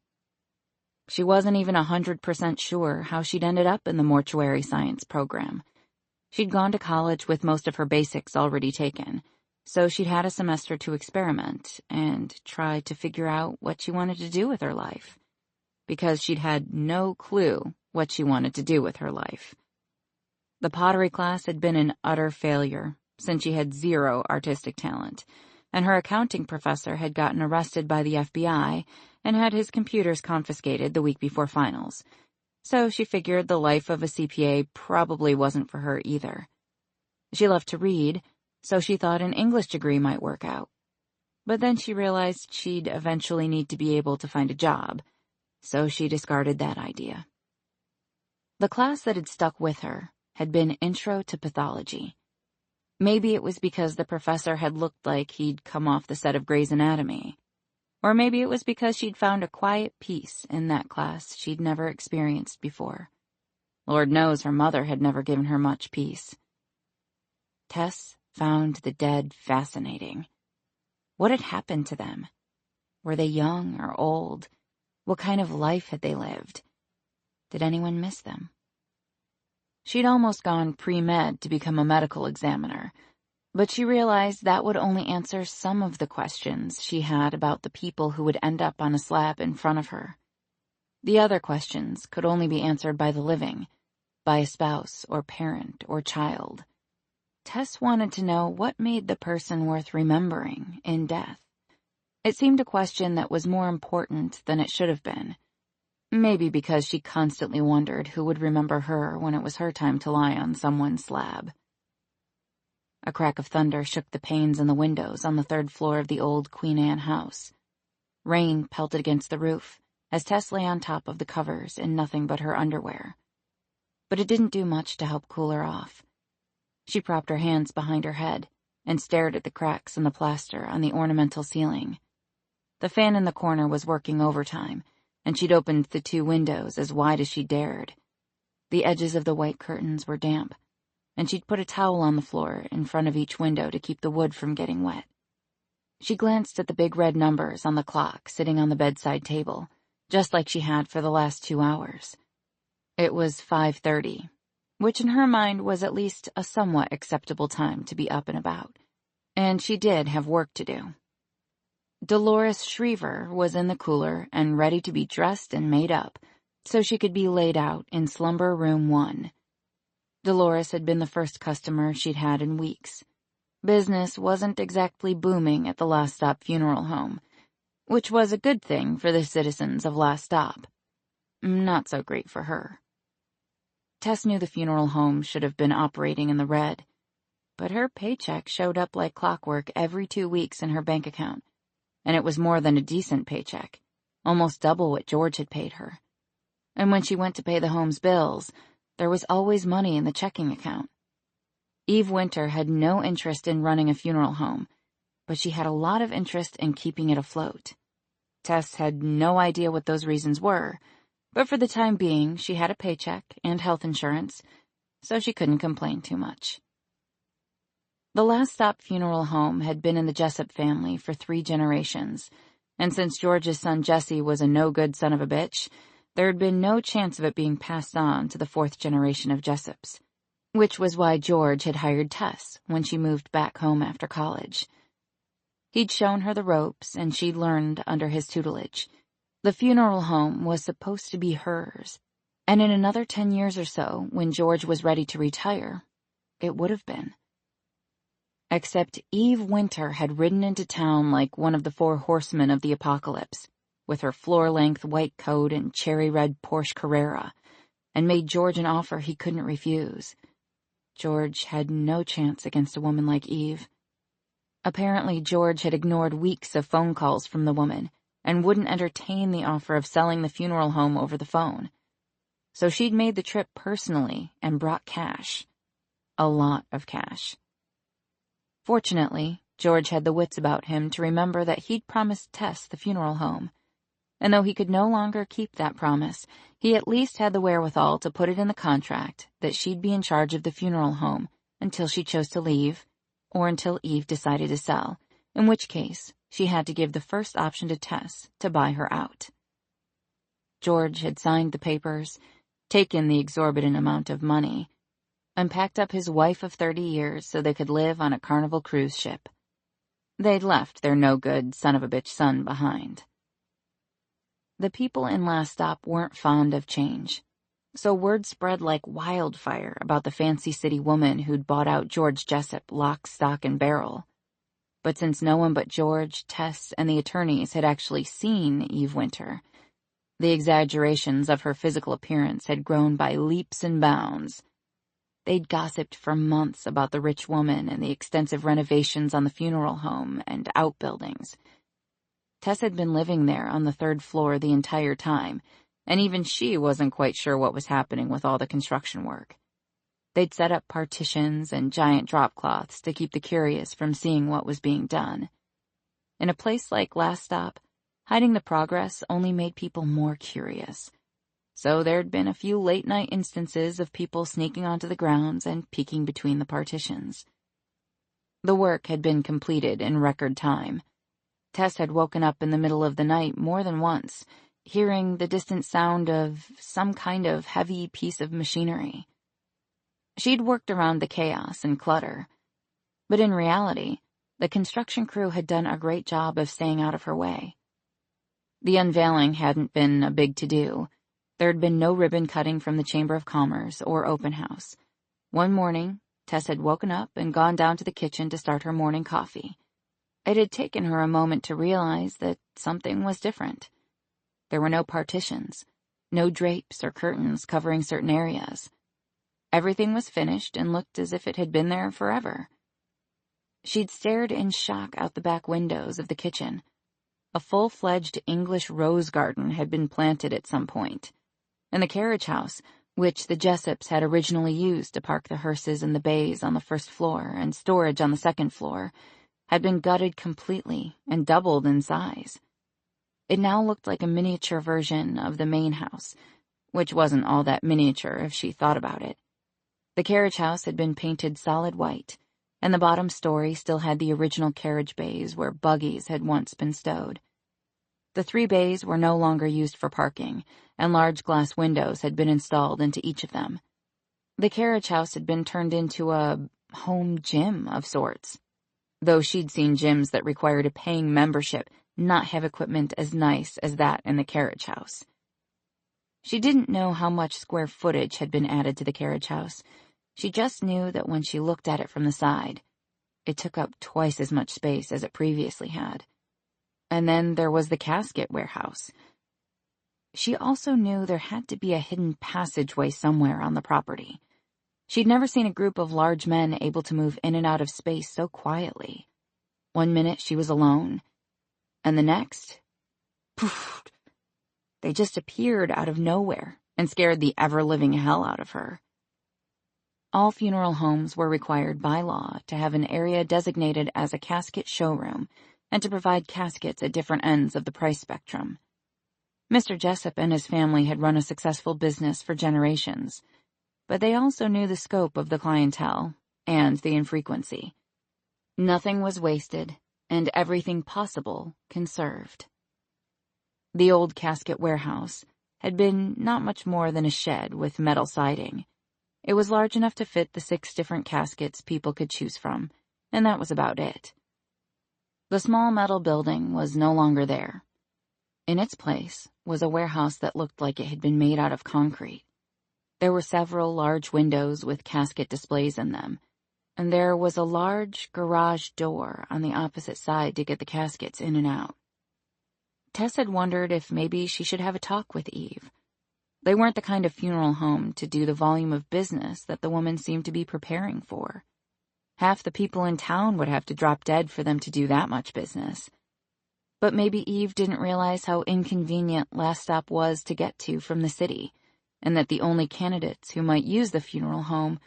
She wasn't even 100% sure how she'd ended up in the mortuary science program. She'd gone to college with most of her basics already taken, so she'd had a semester to experiment and try to figure out what she wanted to do with her life, because she'd had no clue what she wanted to do with her life. The pottery class had been an utter failure, since she had 0 artistic talent, and her accounting professor had gotten arrested by the FBI and had his computers confiscated the week before finals, so she figured the life of a CPA probably wasn't for her either. She loved to read, so she thought an English degree might work out. But then she realized she'd eventually need to be able to find a job, so she discarded that idea. The class that had stuck with her had been Intro to Pathology. Maybe it was because the professor had looked like he'd come off the set of Grey's Anatomy. Or maybe it was because she'd found a quiet peace in that class she'd never experienced before. Lord knows her mother had never given her much peace. Tess found the dead fascinating. What had happened to them? Were they young or old? What kind of life had they lived? Did anyone miss them? She'd almost gone pre-med to become a medical examiner, but she realized that would only answer some of the questions she had about the people who would end up on a slab in front of her. The other questions could only be answered by the living, by a spouse or parent or child. Tess wanted to know what made the person worth remembering in death. It seemed a question that was more important than it should have been. Maybe because she constantly wondered who would remember her when it was her time to lie on someone's slab. A crack of thunder shook the panes in the windows on the 3rd floor of the old Queen Anne house. Rain pelted against the roof as Tess lay on top of the covers in nothing but her underwear. But it didn't do much to help cool her off. She propped her hands behind her head and stared at the cracks in the plaster on the ornamental ceiling. The fan in the corner was working overtime, and she'd opened the 2 windows as wide as she dared. The edges of the white curtains were damp, and she'd put a towel on the floor in front of each window to keep the wood from getting wet. She glanced at the big red numbers on the clock sitting on the bedside table, just like she had for the last 2 hours. It was 5:30, which in her mind was at least a somewhat acceptable time to be up and about, and she did have work to do. Dolores Shriver was in the cooler and ready to be dressed and made up, so she could be laid out in slumber room 1. Dolores had been the first customer she'd had in weeks. Business wasn't exactly booming at the Last Stop funeral home, which was a good thing for the citizens of Last Stop. Not so great for her. Tess knew the funeral home should have been operating in the red, but her paycheck showed up like clockwork every 2 weeks in her bank account, and it was more than a decent paycheck, almost double what George had paid her. And when she went to pay the home's bills, there was always money in the checking account. Eve Winter had no interest in running a funeral home, but she had a lot of interest in keeping it afloat. Tess had no idea what those reasons were, but for the time being, she had a paycheck and health insurance, so she couldn't complain too much. The Last Stop Funeral Home had been in the Jessup family for 3 generations, and since George's son Jesse was a no-good son of a bitch, there had been no chance of it being passed on to the 4th generation of Jessups, which was why George had hired Tess when she moved back home after college. He'd shown her the ropes, and she'd learned under his tutelage. The funeral home was supposed to be hers, and in another 10 years or so, when George was ready to retire, it would have been. Except Eve Winter had ridden into town like one of the 4 horsemen of the apocalypse, with her floor-length white coat and cherry-red Porsche Carrera, and made George an offer he couldn't refuse. George had no chance against a woman like Eve. Apparently, George had ignored weeks of phone calls from the woman and wouldn't entertain the offer of selling the funeral home over the phone. So she'd made the trip personally and brought cash. A lot of cash. Fortunately, George had the wits about him to remember that he'd promised Tess the funeral home, and though he could no longer keep that promise, he at least had the wherewithal to put it in the contract that she'd be in charge of the funeral home until she chose to leave, or until Eve decided to sell, in which case she had to give the first option to Tess to buy her out. George had signed the papers, taken the exorbitant amount of money, and packed up his wife of 30 years so they could live on a Carnival cruise ship. They'd left their no-good son-of-a-bitch son behind. The people in Last Stop weren't fond of change, so word spread like wildfire about the fancy city woman who'd bought out George Jessup lock, stock, and barrel. But since no one but George, Tess, and the attorneys had actually seen Eve Winter, the exaggerations of her physical appearance had grown by leaps and bounds. They'd gossiped for months about the rich woman and the extensive renovations on the funeral home and outbuildings. Tess had been living there on the 3rd floor the entire time, and even she wasn't quite sure what was happening with all the construction work. They'd set up partitions and giant drop cloths to keep the curious from seeing what was being done. In a place like Last Stop, hiding the progress only made people more curious. So there'd been a few late-night instances of people sneaking onto the grounds and peeking between the partitions. The work had been completed in record time. Tess had woken up in the middle of the night more than once, hearing the distant sound of some kind of heavy piece of machinery. She'd worked around the chaos and clutter, but in reality, the construction crew had done a great job of staying out of her way. The unveiling hadn't been a big to-do. There had been no ribbon cutting from the Chamber of Commerce or open house. One morning, Tess had woken up and gone down to the kitchen to start her morning coffee. It had taken her a moment to realize that something was different. There were no partitions, no drapes or curtains covering certain areas. Everything was finished and looked as if it had been there forever. She'd stared in shock out the back windows of the kitchen. A full-fledged English rose garden had been planted at some point, and the carriage house, which the Jessups had originally used to park the hearses and the bays on the 1st floor and storage on the 2nd floor, had been gutted completely and doubled in size. It now looked like a miniature version of the main house, which wasn't all that miniature if she thought about it. The carriage house had been painted solid white, and the bottom story still had the original carriage bays where buggies had once been stowed. The 3 bays were no longer used for parking, and large glass windows had been installed into each of them. The carriage house had been turned into a home gym of sorts, though she'd seen gyms that required a paying membership not have equipment as nice as that in the carriage house. She didn't know how much square footage had been added to the carriage house. She just knew that when she looked at it from the side, it took up twice as much space as it previously had. And then there was the casket warehouse. She also knew there had to be a hidden passageway somewhere on the property. She'd never seen a group of large men able to move in and out of space so quietly. One minute she was alone, and the next, poof, they just appeared out of nowhere, and scared the ever-living hell out of her. All funeral homes were required by law to have an area designated as a casket showroom and to provide caskets at different ends of the price spectrum. Mr. Jessup and his family had run a successful business for generations, but they also knew the scope of the clientele and the infrequency. Nothing was wasted, and everything possible conserved. The old casket warehouse had been not much more than a shed with metal siding. It was large enough to fit the 6 different caskets people could choose from, and that was about it. The small metal building was no longer there. In its place was a warehouse that looked like it had been made out of concrete. There were several large windows with casket displays in them, and there was a large garage door on the opposite side to get the caskets in and out. Tess had wondered if maybe she should have a talk with Eve. They weren't the kind of funeral home to do the volume of business that the woman seemed to be preparing for. Half the people in town would have to drop dead for them to do that much business. But maybe Eve didn't realize how inconvenient Last Stop was to get to from the city, and that the only candidates who might use the funeral home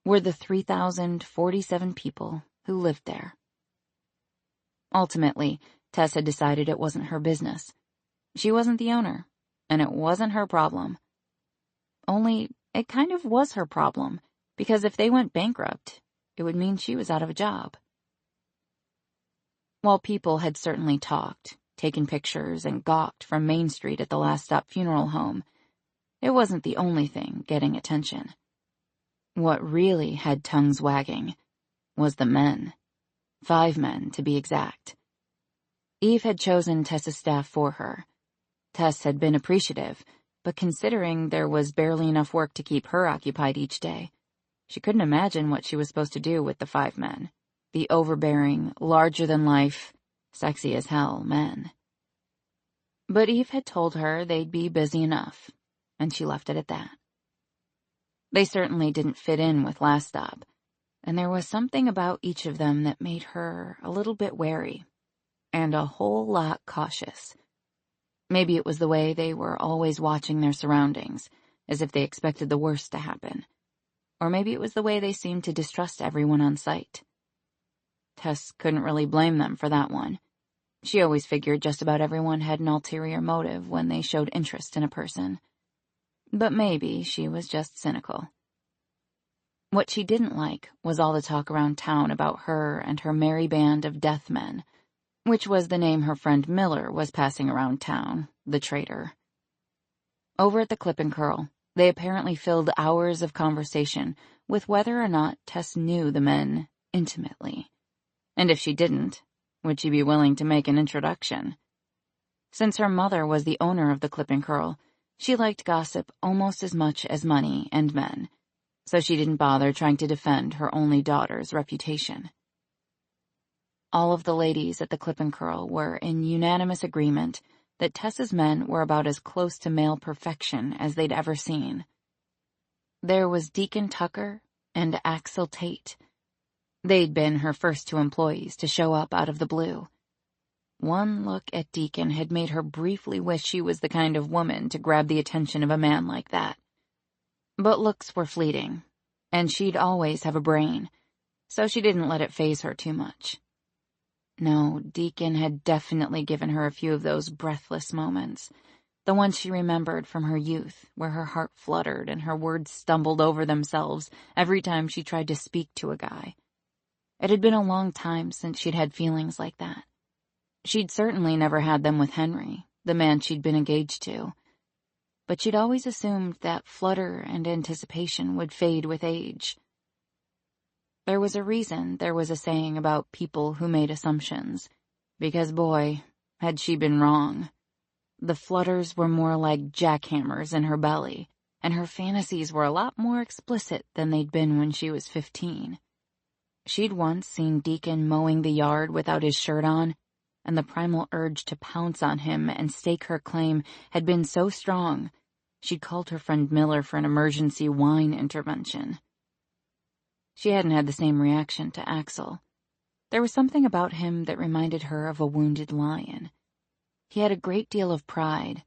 were the 3,047 people who lived there. Ultimately, Tess had decided it wasn't her business. She wasn't the owner, and it wasn't her problem. Only, it kind of was her problem, because if they went bankrupt, it would mean she was out of a job. While people had certainly talked, taken pictures, and gawked from Main Street at the Last Stop funeral home, it wasn't the only thing getting attention. What really had tongues wagging was the men. 5 men, to be exact. Eve had chosen Tess's staff for her. Tess had been appreciative, but considering there was barely enough work to keep her occupied each day, she couldn't imagine what she was supposed to do with the 5 men. The overbearing, larger-than-life, sexy-as-hell men. But Eve had told her they'd be busy enough, and she left it at that. They certainly didn't fit in with Last Stop, and there was something about each of them that made her a little bit wary, and a whole lot cautious. Maybe it was the way they were always watching their surroundings, as if they expected the worst to happen. Or maybe it was the way they seemed to distrust everyone on sight. Tess couldn't really blame them for that one. She always figured just about everyone had an ulterior motive when they showed interest in a person. But maybe she was just cynical. What she didn't like was all the talk around town about her and her merry band of death men, which was the name her friend Miller was passing around town, the traitor. Over at the Clip and Curl, they apparently filled hours of conversation with whether or not Tess knew the men intimately. And if she didn't, would she be willing to make an introduction? Since her mother was the owner of the Clip and Curl, she liked gossip almost as much as money and men, so she didn't bother trying to defend her only daughter's reputation. All of the ladies at the Clip and Curl were in unanimous agreement that Tess's men were about as close to male perfection as they'd ever seen. There was Deacon Tucker and Axel Tate. They'd been her first 2 employees to show up out of the blue. One look at Deacon had made her briefly wish she was the kind of woman to grab the attention of a man like that. But looks were fleeting, and she'd always have a brain, so she didn't let it faze her too much. No, Deacon had definitely given her a few of those breathless moments, the ones she remembered from her youth, where her heart fluttered and her words stumbled over themselves every time she tried to speak to a guy. It had been a long time since she'd had feelings like that. She'd certainly never had them with Henry, the man she'd been engaged to, but she'd always assumed that flutter and anticipation would fade with age. There was a reason there was a saying about people who made assumptions, because boy, had she been wrong. The flutters were more like jackhammers in her belly, and her fantasies were a lot more explicit than they'd been when she was 15. She'd once seen Deacon mowing the yard without his shirt on, and the primal urge to pounce on him and stake her claim had been so strong, she'd called her friend Miller for an emergency wine intervention. She hadn't had the same reaction to Axel. There was something about him that reminded her of a wounded lion. He had a great deal of pride,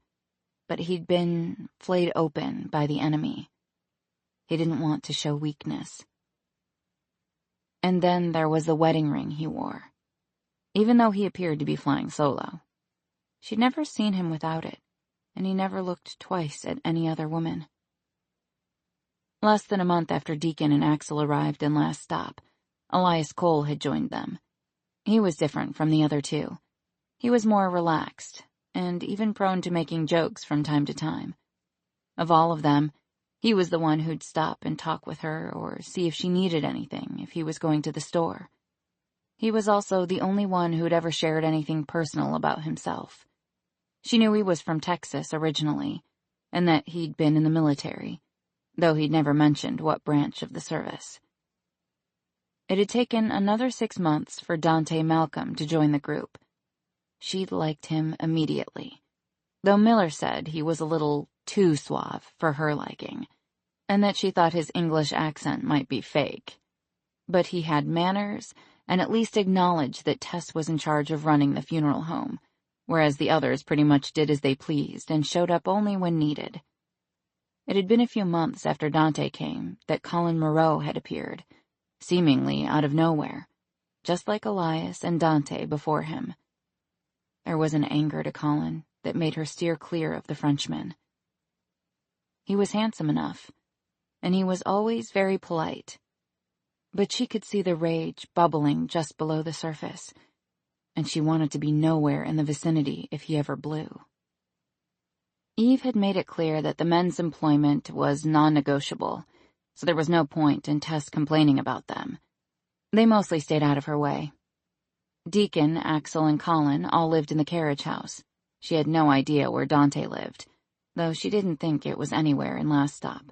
but he'd been flayed open by the enemy. He didn't want to show weakness. And then there was the wedding ring he wore. Even though he appeared to be flying solo, she'd never seen him without it, and he never looked twice at any other woman. Less than a month after Deacon and Axel arrived in Last Stop, Elias Cole had joined them. He was different from the other two. He was more relaxed, and even prone to making jokes from time to time. Of all of them, he was the one who'd stop and talk with her or see if she needed anything if he was going to the store. He was also the only one who'd ever shared anything personal about himself. She knew he was from Texas originally, and that he'd been in the military, though he'd never mentioned what branch of the service. It had taken another 6 months for Dante Malcolm to join the group. She'd liked him immediately, though Miller said he was a little too suave for her liking, and that she thought his English accent might be fake. But he had manners, and at least acknowledged that Tess was in charge of running the funeral home, whereas the others pretty much did as they pleased and showed up only when needed. It had been a few months after Dante came that Colin Moreau had appeared, seemingly out of nowhere, just like Elias and Dante before him. There was an anger to Colin that made her steer clear of the Frenchman. He was handsome enough, and he was always very polite, but she could see the rage bubbling just below the surface, and she wanted to be nowhere in the vicinity if he ever blew. Eve had made it clear that the men's employment was non-negotiable, so there was no point in Tess complaining about them. They mostly stayed out of her way. Deacon, Axel, and Colin all lived in the carriage house. She had no idea where Dante lived, though she didn't think it was anywhere in Last Stop.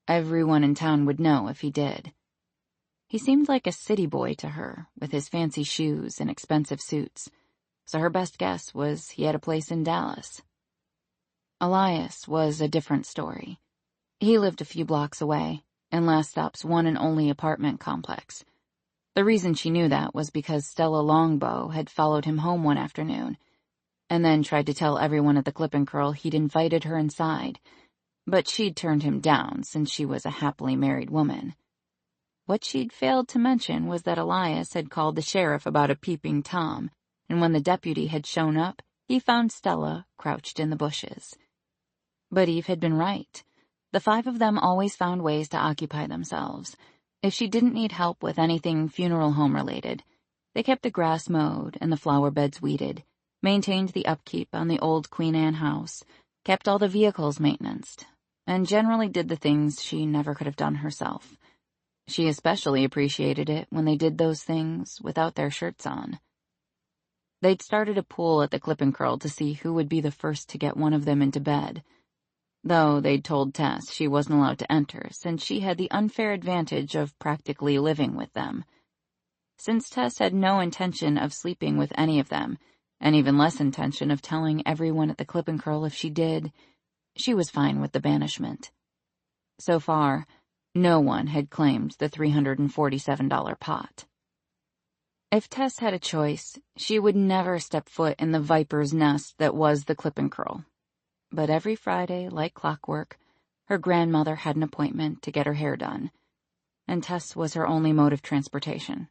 Everyone in town would know if he did. He seemed like a city boy to her, with his fancy shoes and expensive suits, so her best guess was he had a place in Dallas. Elias was a different story. He lived a few blocks away, in Last Stop's one and only apartment complex. The reason she knew that was because Stella Longbow had followed him home one afternoon, and then tried to tell everyone at the Clip and Curl he'd invited her inside, but she'd turned him down since she was a happily married woman. What she'd failed to mention was that Elias had called the sheriff about a peeping Tom, and when the deputy had shown up, he found Stella crouched in the bushes. But Eve had been right. The 5 of them always found ways to occupy themselves. If she didn't need help with anything funeral home related, they kept the grass mowed and the flower beds weeded, maintained the upkeep on the old Queen Anne house, kept all the vehicles maintained, and generally did the things she never could have done herself. She especially appreciated it when they did those things without their shirts on. They'd started a pool at the Clip and Curl to see who would be the first to get one of them into bed, though they'd told Tess she wasn't allowed to enter since she had the unfair advantage of practically living with them. Since Tess had no intention of sleeping with any of them, and even less intention of telling everyone at the Clip and Curl if she did, she was fine with the banishment. So far, no one had claimed the $347 pot. If Tess had a choice, she would never step foot in the viper's nest that was the Clip and Curl. But every Friday, like clockwork, her grandmother had an appointment to get her hair done, and Tess was her only mode of transportation.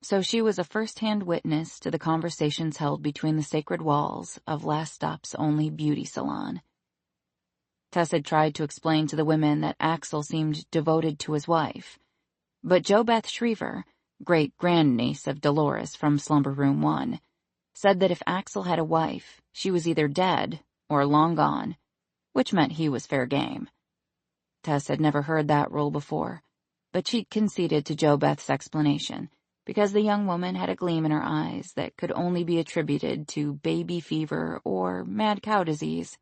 So she was a first-hand witness to the conversations held between the sacred walls of Last Stop's only beauty salon. Tess had tried to explain to the women that Axel seemed devoted to his wife, but JoBeth Shriver, great-grandniece of Dolores from Slumber Room 1, said that if Axel had a wife, she was either dead or long gone, which meant he was fair game. Tess had never heard that rule before, but she'd conceded to JoBeth's explanation, because the young woman had a gleam in her eyes that could only be attributed to baby fever or mad cow disease.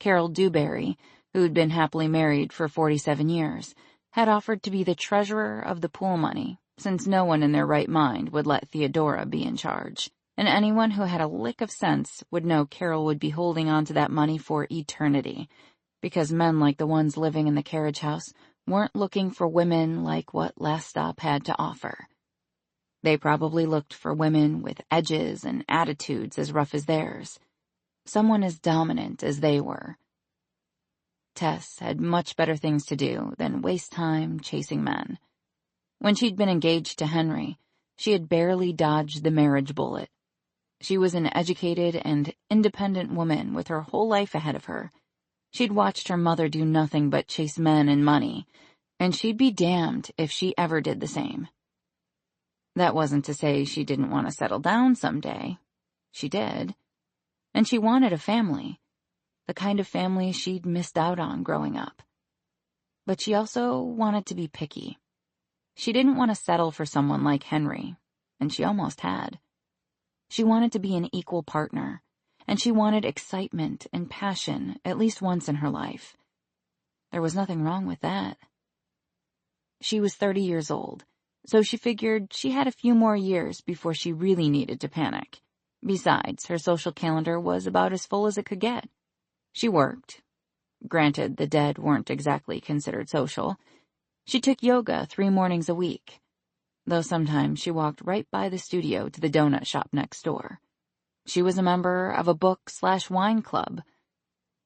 Carol Dewberry, who'd been happily married for 47 years, had offered to be the treasurer of the pool money, since no one in their right mind would let Theodora be in charge, and anyone who had a lick of sense would know Carol would be holding on to that money for eternity, because men like the ones living in the carriage house weren't looking for women like what Last Stop had to offer. They probably looked for women with edges and attitudes as rough as theirs. Someone as dominant as they were. Tess had much better things to do than waste time chasing men. When she'd been engaged to Henry, she had barely dodged the marriage bullet. She was an educated and independent woman with her whole life ahead of her. She'd watched her mother do nothing but chase men and money, and she'd be damned if she ever did the same. That wasn't to say she didn't want to settle down someday. She did. And she wanted a family, the kind of family she'd missed out on growing up. But she also wanted to be picky. She didn't want to settle for someone like Henry, and she almost had. She wanted to be an equal partner, and she wanted excitement and passion at least once in her life. There was nothing wrong with that. She was 30 years old, so she figured she had a few more years before she really needed to panic. Besides, her social calendar was about as full as it could get. She worked. Granted, the dead weren't exactly considered social. She took yoga 3 mornings a week, though sometimes she walked right by the studio to the donut shop next door. She was a member of a book/wine club,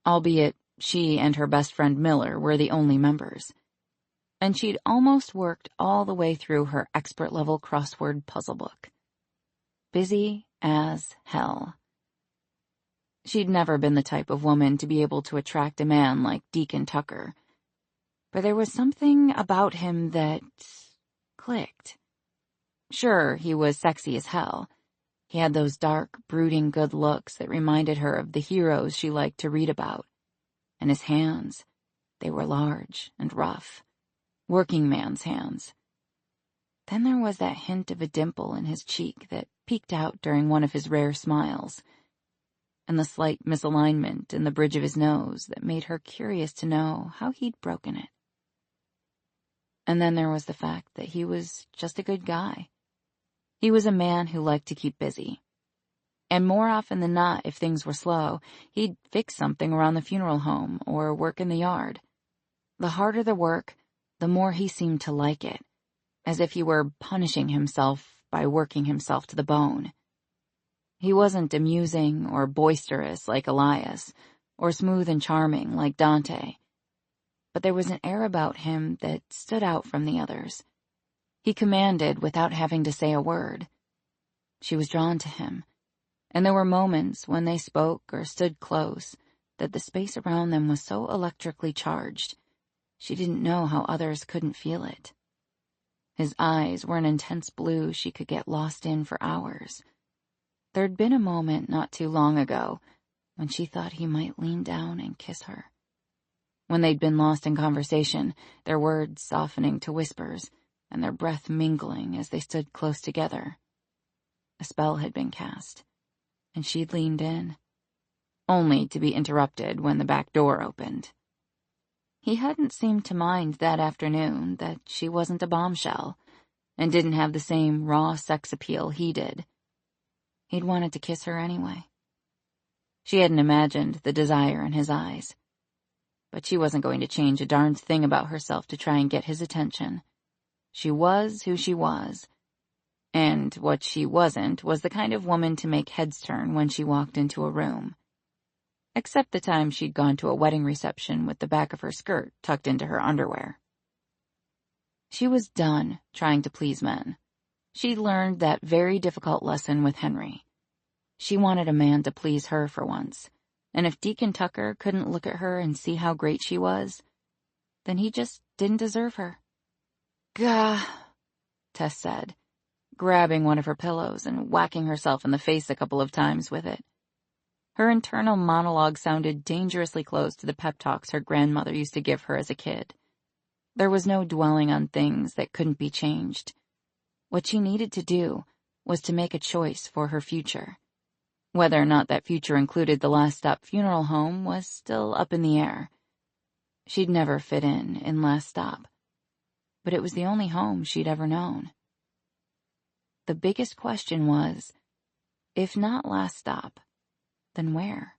albeit she and her best friend Miller were the only members. And she'd almost worked all the way through her expert-level crossword puzzle book. Busy as hell. She'd never been the type of woman to be able to attract a man like Deacon Tucker, but there was something about him that clicked. Sure, he was sexy as hell. He had those dark, brooding good looks that reminded her of the heroes she liked to read about. And his hands, they were large and rough. Working man's hands. Then there was that hint of a dimple in his cheek that peeked out during one of his rare smiles, and the slight misalignment in the bridge of his nose that made her curious to know how he'd broken it. And then there was the fact that he was just a good guy. He was a man who liked to keep busy. And more often than not, if things were slow, he'd fix something around the funeral home or work in the yard. The harder the work, the more he seemed to like it, as if he were punishing himself by working himself to the bone. He wasn't amusing or boisterous like Elias, or smooth and charming like Dante, but there was an air about him that stood out from the others. He commanded without having to say a word. She was drawn to him, and there were moments when they spoke or stood close that the space around them was so electrically charged, she didn't know how others couldn't feel it. His eyes were an intense blue she could get lost in for hours. There'd been a moment not too long ago when she thought he might lean down and kiss her. When they'd been lost in conversation, their words softening to whispers, and their breath mingling as they stood close together. A spell had been cast, and she'd leaned in, only to be interrupted when the back door opened. He hadn't seemed to mind that afternoon that she wasn't a bombshell, and didn't have the same raw sex appeal he did. He'd wanted to kiss her anyway. She hadn't imagined the desire in his eyes, but she wasn't going to change a darned thing about herself to try and get his attention. She was who she was, and what she wasn't was the kind of woman to make heads turn when she walked into a room. Except the time she'd gone to a wedding reception with the back of her skirt tucked into her underwear. She was done trying to please men. She'd learned that very difficult lesson with Henry. She wanted a man to please her for once, and if Deacon Tucker couldn't look at her and see how great she was, then he just didn't deserve her. "Gah," Tess said, grabbing one of her pillows and whacking herself in the face a couple of times with it. Her internal monologue sounded dangerously close to the pep talks her grandmother used to give her as a kid. There was no dwelling on things that couldn't be changed. What she needed to do was to make a choice for her future. Whether or not that future included the Last Stop funeral home was still up in the air. She'd never fit in Last Stop, but it was the only home she'd ever known. The biggest question was, if not Last Stop, then where?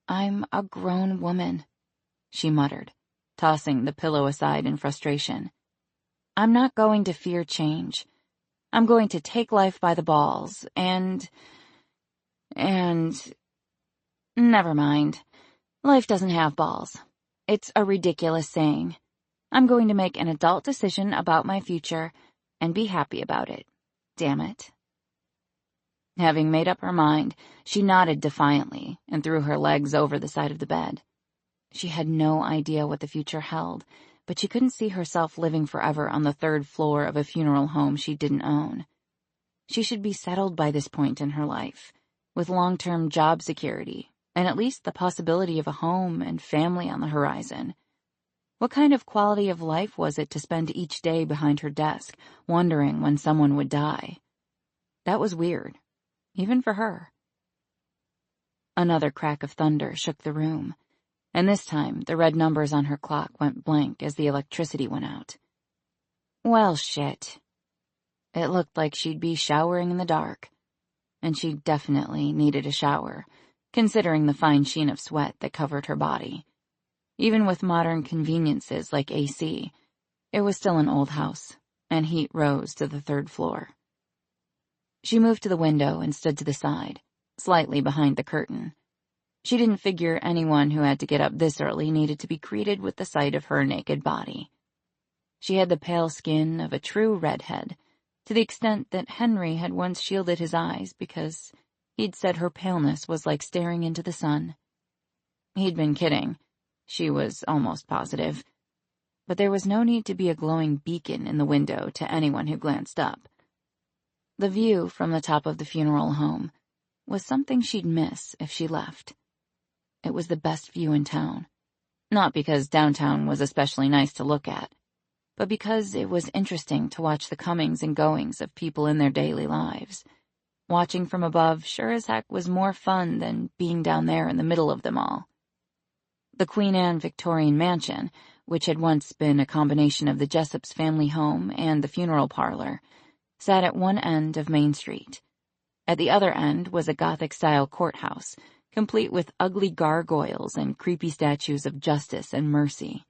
"I'm a grown woman," she muttered, tossing the pillow aside in frustration. "I'm not going to fear change. I'm going to take life by the balls, and Never mind. Life doesn't have balls. It's a ridiculous saying. I'm going to make an adult decision about my future and be happy about it. Damn it. Having made up her mind, she nodded defiantly and threw her legs over the side of the bed. She had no idea what the future held, but she couldn't see herself living forever on the 3rd floor of a funeral home she didn't own. She should be settled by this point in her life, with long-term job security, and at least the possibility of a home and family on the horizon. What kind of quality of life was it to spend each day behind her desk, wondering when someone would die? That was weird, even for her. Another crack of thunder shook the room, and this time the red numbers on her clock went blank as the electricity went out. Well, shit. It looked like she'd be showering in the dark, and she definitely needed a shower, considering the fine sheen of sweat that covered her body. Even with modern conveniences like AC, it was still an old house, and heat rose to the 3rd floor. She moved to the window and stood to the side, slightly behind the curtain. She didn't figure anyone who had to get up this early needed to be greeted with the sight of her naked body. She had the pale skin of a true redhead, to the extent that Henry had once shielded his eyes because he'd said her paleness was like staring into the sun. He'd been kidding. She was almost positive. But there was no need to be a glowing beacon in the window to anyone who glanced up. The view from the top of the funeral home was something she'd miss if she left. It was the best view in town. Not because downtown was especially nice to look at, but because it was interesting to watch the comings and goings of people in their daily lives. Watching from above sure as heck was more fun than being down there in the middle of them all. The Queen Anne Victorian mansion, which had once been a combination of the Jessup's family home and the funeral parlor, sat at one end of Main Street. At the other end was a Gothic-style courthouse, complete with ugly gargoyles and creepy statues of justice and mercy.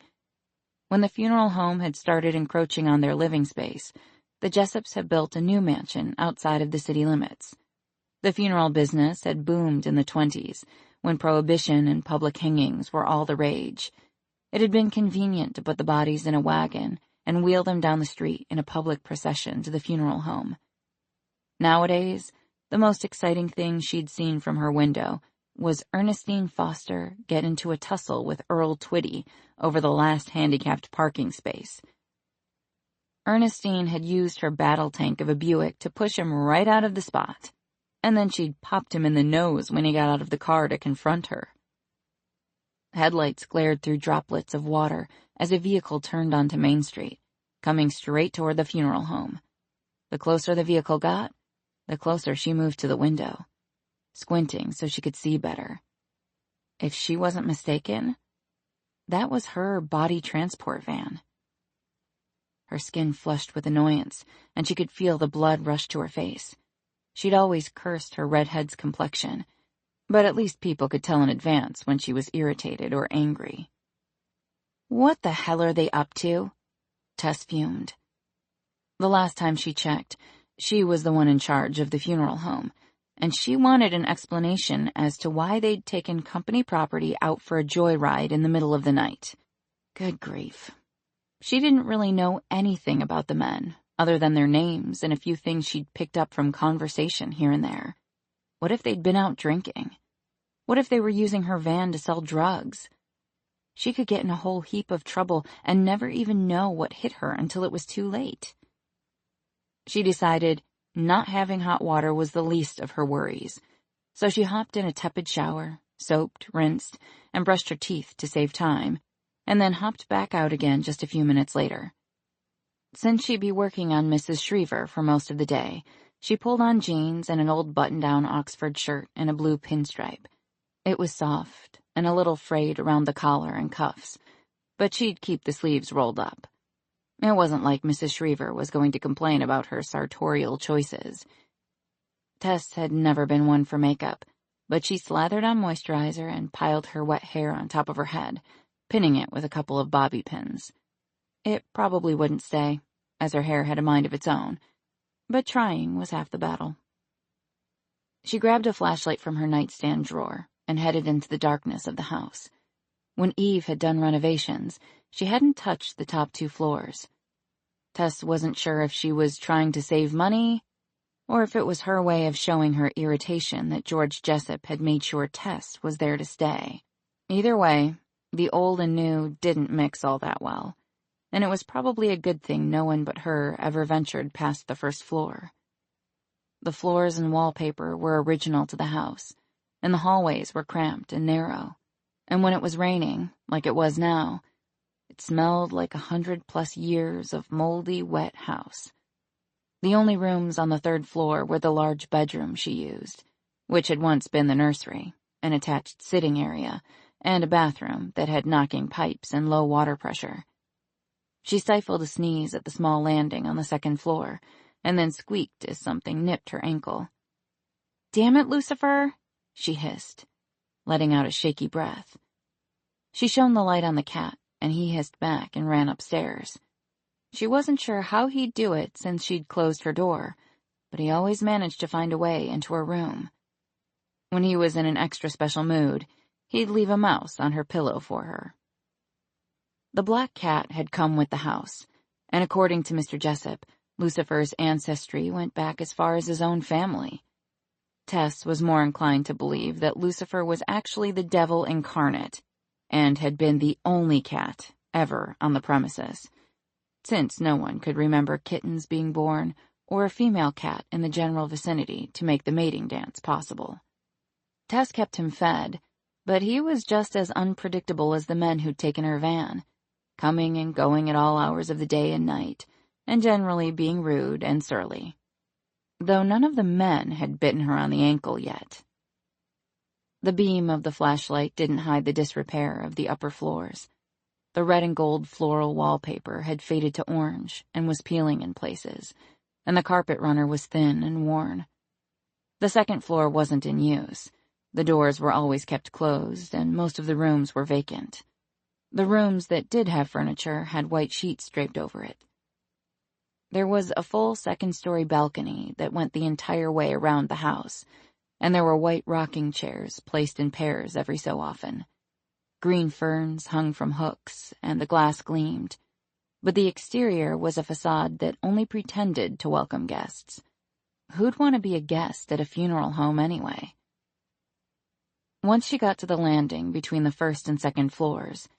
When the funeral home had started encroaching on their living space, the Jessups had built a new mansion outside of the city limits. The funeral business had boomed in the 1920s, when prohibition and public hangings were all the rage. It had been convenient to put the bodies in a wagon and wheel them down the street in a public procession to the funeral home. Nowadays, the most exciting thing she'd seen from her window was Ernestine Foster get into a tussle with Earl Twitty over the last handicapped parking space. Ernestine had used her battle tank of a Buick to push him right out of the spot, and then she'd popped him in the nose when he got out of the car to confront her. Headlights glared through droplets of water as a vehicle turned onto Main Street, coming straight toward the funeral home. The closer the vehicle got, the closer she moved to the window, squinting so she could see better. If she wasn't mistaken, that was her body transport van. Her skin flushed with annoyance, and she could feel the blood rush to her face. She'd always cursed her redhead's complexion, but at least people could tell in advance when she was irritated or angry. What the hell are they up to? Tess fumed. The last time she checked, she was the one in charge of the funeral home, and she wanted an explanation as to why they'd taken company property out for a joyride in the middle of the night. Good grief. She didn't really know anything about the men, other than their names and a few things she'd picked up from conversation here and there. What if they'd been out drinking? What if they were using her van to sell drugs? She could get in a whole heap of trouble and never even know what hit her until it was too late. She decided not having hot water was the least of her worries, so she hopped in a tepid shower, soaped, rinsed, and brushed her teeth to save time, and then hopped back out again just a few minutes later. Since she'd be working on Mrs. Shriver for most of the day, she pulled on jeans and an old button-down Oxford shirt and a blue pinstripe. It was soft and a little frayed around the collar and cuffs, but she'd keep the sleeves rolled up. It wasn't like Mrs. Shriver was going to complain about her sartorial choices. Tess had never been one for makeup, but she slathered on moisturizer and piled her wet hair on top of her head, pinning it with a couple of bobby pins. It probably wouldn't stay, as her hair had a mind of its own, but trying was half the battle. She grabbed a flashlight from her nightstand drawer, and headed into the darkness of the house. When Eve had done renovations, she hadn't touched the top 2 floors. Tess wasn't sure if she was trying to save money or if it was her way of showing her irritation that George Jessup had made sure Tess was there to stay. Either way, the old and new didn't mix all that well, and it was probably a good thing no one but her ever ventured past the first floor. The floors and wallpaper were original to the house, and the hallways were cramped and narrow, and when it was raining, like it was now, it smelled like 100+ years of moldy, wet house. The only rooms on the 3rd floor were the large bedroom she used, which had once been the nursery, an attached sitting area, and a bathroom that had knocking pipes and low water pressure. She stifled a sneeze at the small landing on the 2nd floor, and then squeaked as something nipped her ankle. "Damn it, Lucifer," she hissed, letting out a shaky breath. She shone the light on the cat, and he hissed back and ran upstairs. She wasn't sure how he'd do it since she'd closed her door, but he always managed to find a way into her room. When he was in an extra special mood, he'd leave a mouse on her pillow for her. The black cat had come with the house, and according to Mr. Jessup, Lucifer's ancestry went back as far as his own family. Tess was more inclined to believe that Lucifer was actually the devil incarnate, and had been the only cat ever on the premises, since no one could remember kittens being born or a female cat in the general vicinity to make the mating dance possible. Tess kept him fed, but he was just as unpredictable as the men who'd taken her van, coming and going at all hours of the day and night, and generally being rude and surly. Though none of the men had bitten her on the ankle yet. The beam of the flashlight didn't hide the disrepair of the upper floors. The red and gold floral wallpaper had faded to orange and was peeling in places, and the carpet runner was thin and worn. The 2nd floor wasn't in use. The doors were always kept closed, and most of the rooms were vacant. The rooms that did have furniture had white sheets draped over it. There was a full 2nd-story balcony that went the entire way around the house, and there were white rocking chairs placed in pairs every so often. Green ferns hung from hooks, and the glass gleamed, but the exterior was a facade that only pretended to welcome guests. Who'd want to be a guest at a funeral home anyway? Once she got to the landing between the 1st and 2nd floors,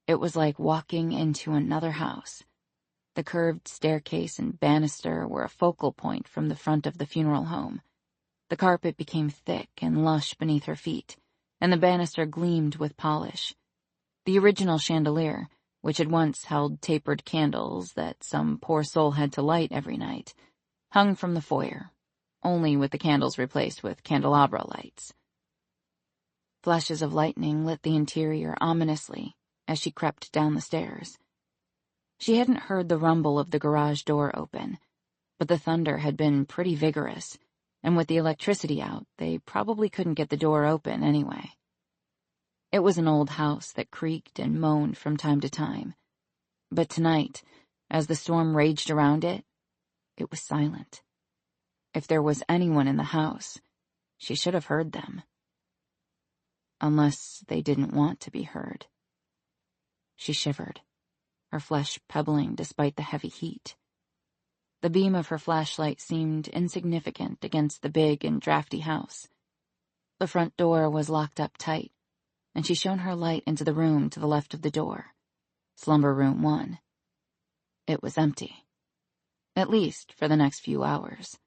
it was like walking into another house. The curved staircase and banister were a focal point from the front of the funeral home. The carpet became thick and lush beneath her feet, and the banister gleamed with polish. The original chandelier, which had once held tapered candles that some poor soul had to light every night, hung from the foyer, only with the candles replaced with candelabra lights. Flashes of lightning lit the interior ominously as she crept down the stairs. She hadn't heard the rumble of the garage door open, but the thunder had been pretty vigorous, and with the electricity out, they probably couldn't get the door open anyway. It was an old house that creaked and moaned from time to time, but tonight, as the storm raged around it, it was silent. If there was anyone in the house, she should have heard them. Unless they didn't want to be heard. She shivered, her flesh pebbling despite the heavy heat. The beam of her flashlight seemed insignificant against the big and drafty house. The front door was locked up tight, and she shone her light into the room to the left of the door, Slumber Room 1. It was empty, at least for the next few hours.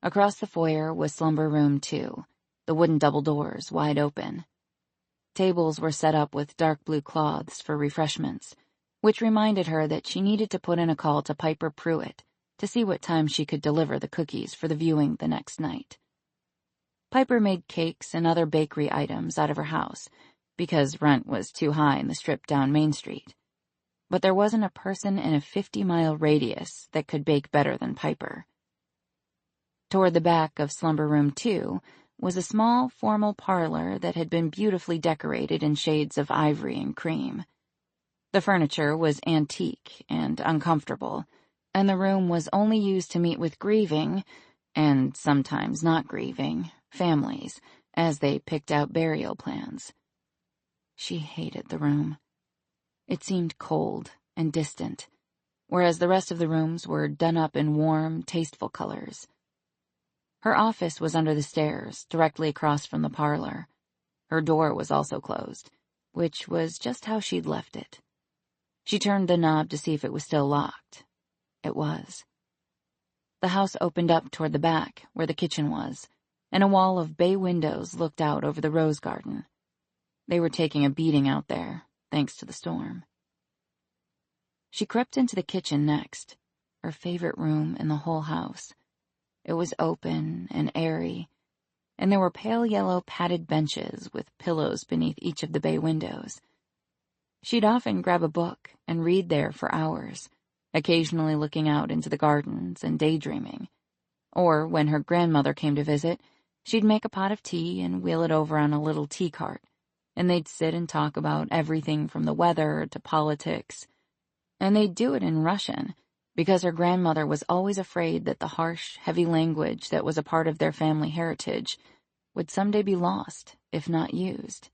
Across the foyer was Slumber Room 2, the wooden double doors wide open. Tables were set up with dark blue cloths for refreshments, which reminded her that she needed to put in a call to Piper Pruitt to see what time she could deliver the cookies for the viewing the next night. Piper made cakes and other bakery items out of her house, because rent was too high in the strip down Main Street. But there wasn't a person in a 50-mile radius that could bake better than Piper. Toward the back of Slumber Room 2 was a small, formal parlor that had been beautifully decorated in shades of ivory and cream. The furniture was antique and uncomfortable, and the room was only used to meet with grieving, and sometimes not grieving, families, as they picked out burial plans. She hated the room. It seemed cold and distant, whereas the rest of the rooms were done up in warm, tasteful colors. Her office was under the stairs, directly across from the parlor. Her door was also closed, which was just how she'd left it. She turned the knob to see if it was still locked. It was. The house opened up toward the back, where the kitchen was, and a wall of bay windows looked out over the rose garden. They were taking a beating out there, thanks to the storm. She crept into the kitchen next, her favorite room in the whole house. It was open and airy, and there were pale yellow padded benches with pillows beneath each of the bay windows. She'd often grab a book and read there for hours, occasionally looking out into the gardens and daydreaming. Or, when her grandmother came to visit, she'd make a pot of tea and wheel it over on a little tea cart, and they'd sit and talk about everything from the weather to politics. And they'd do it in Russian, because her grandmother was always afraid that the harsh, heavy language that was a part of their family heritage would someday be lost, if not used.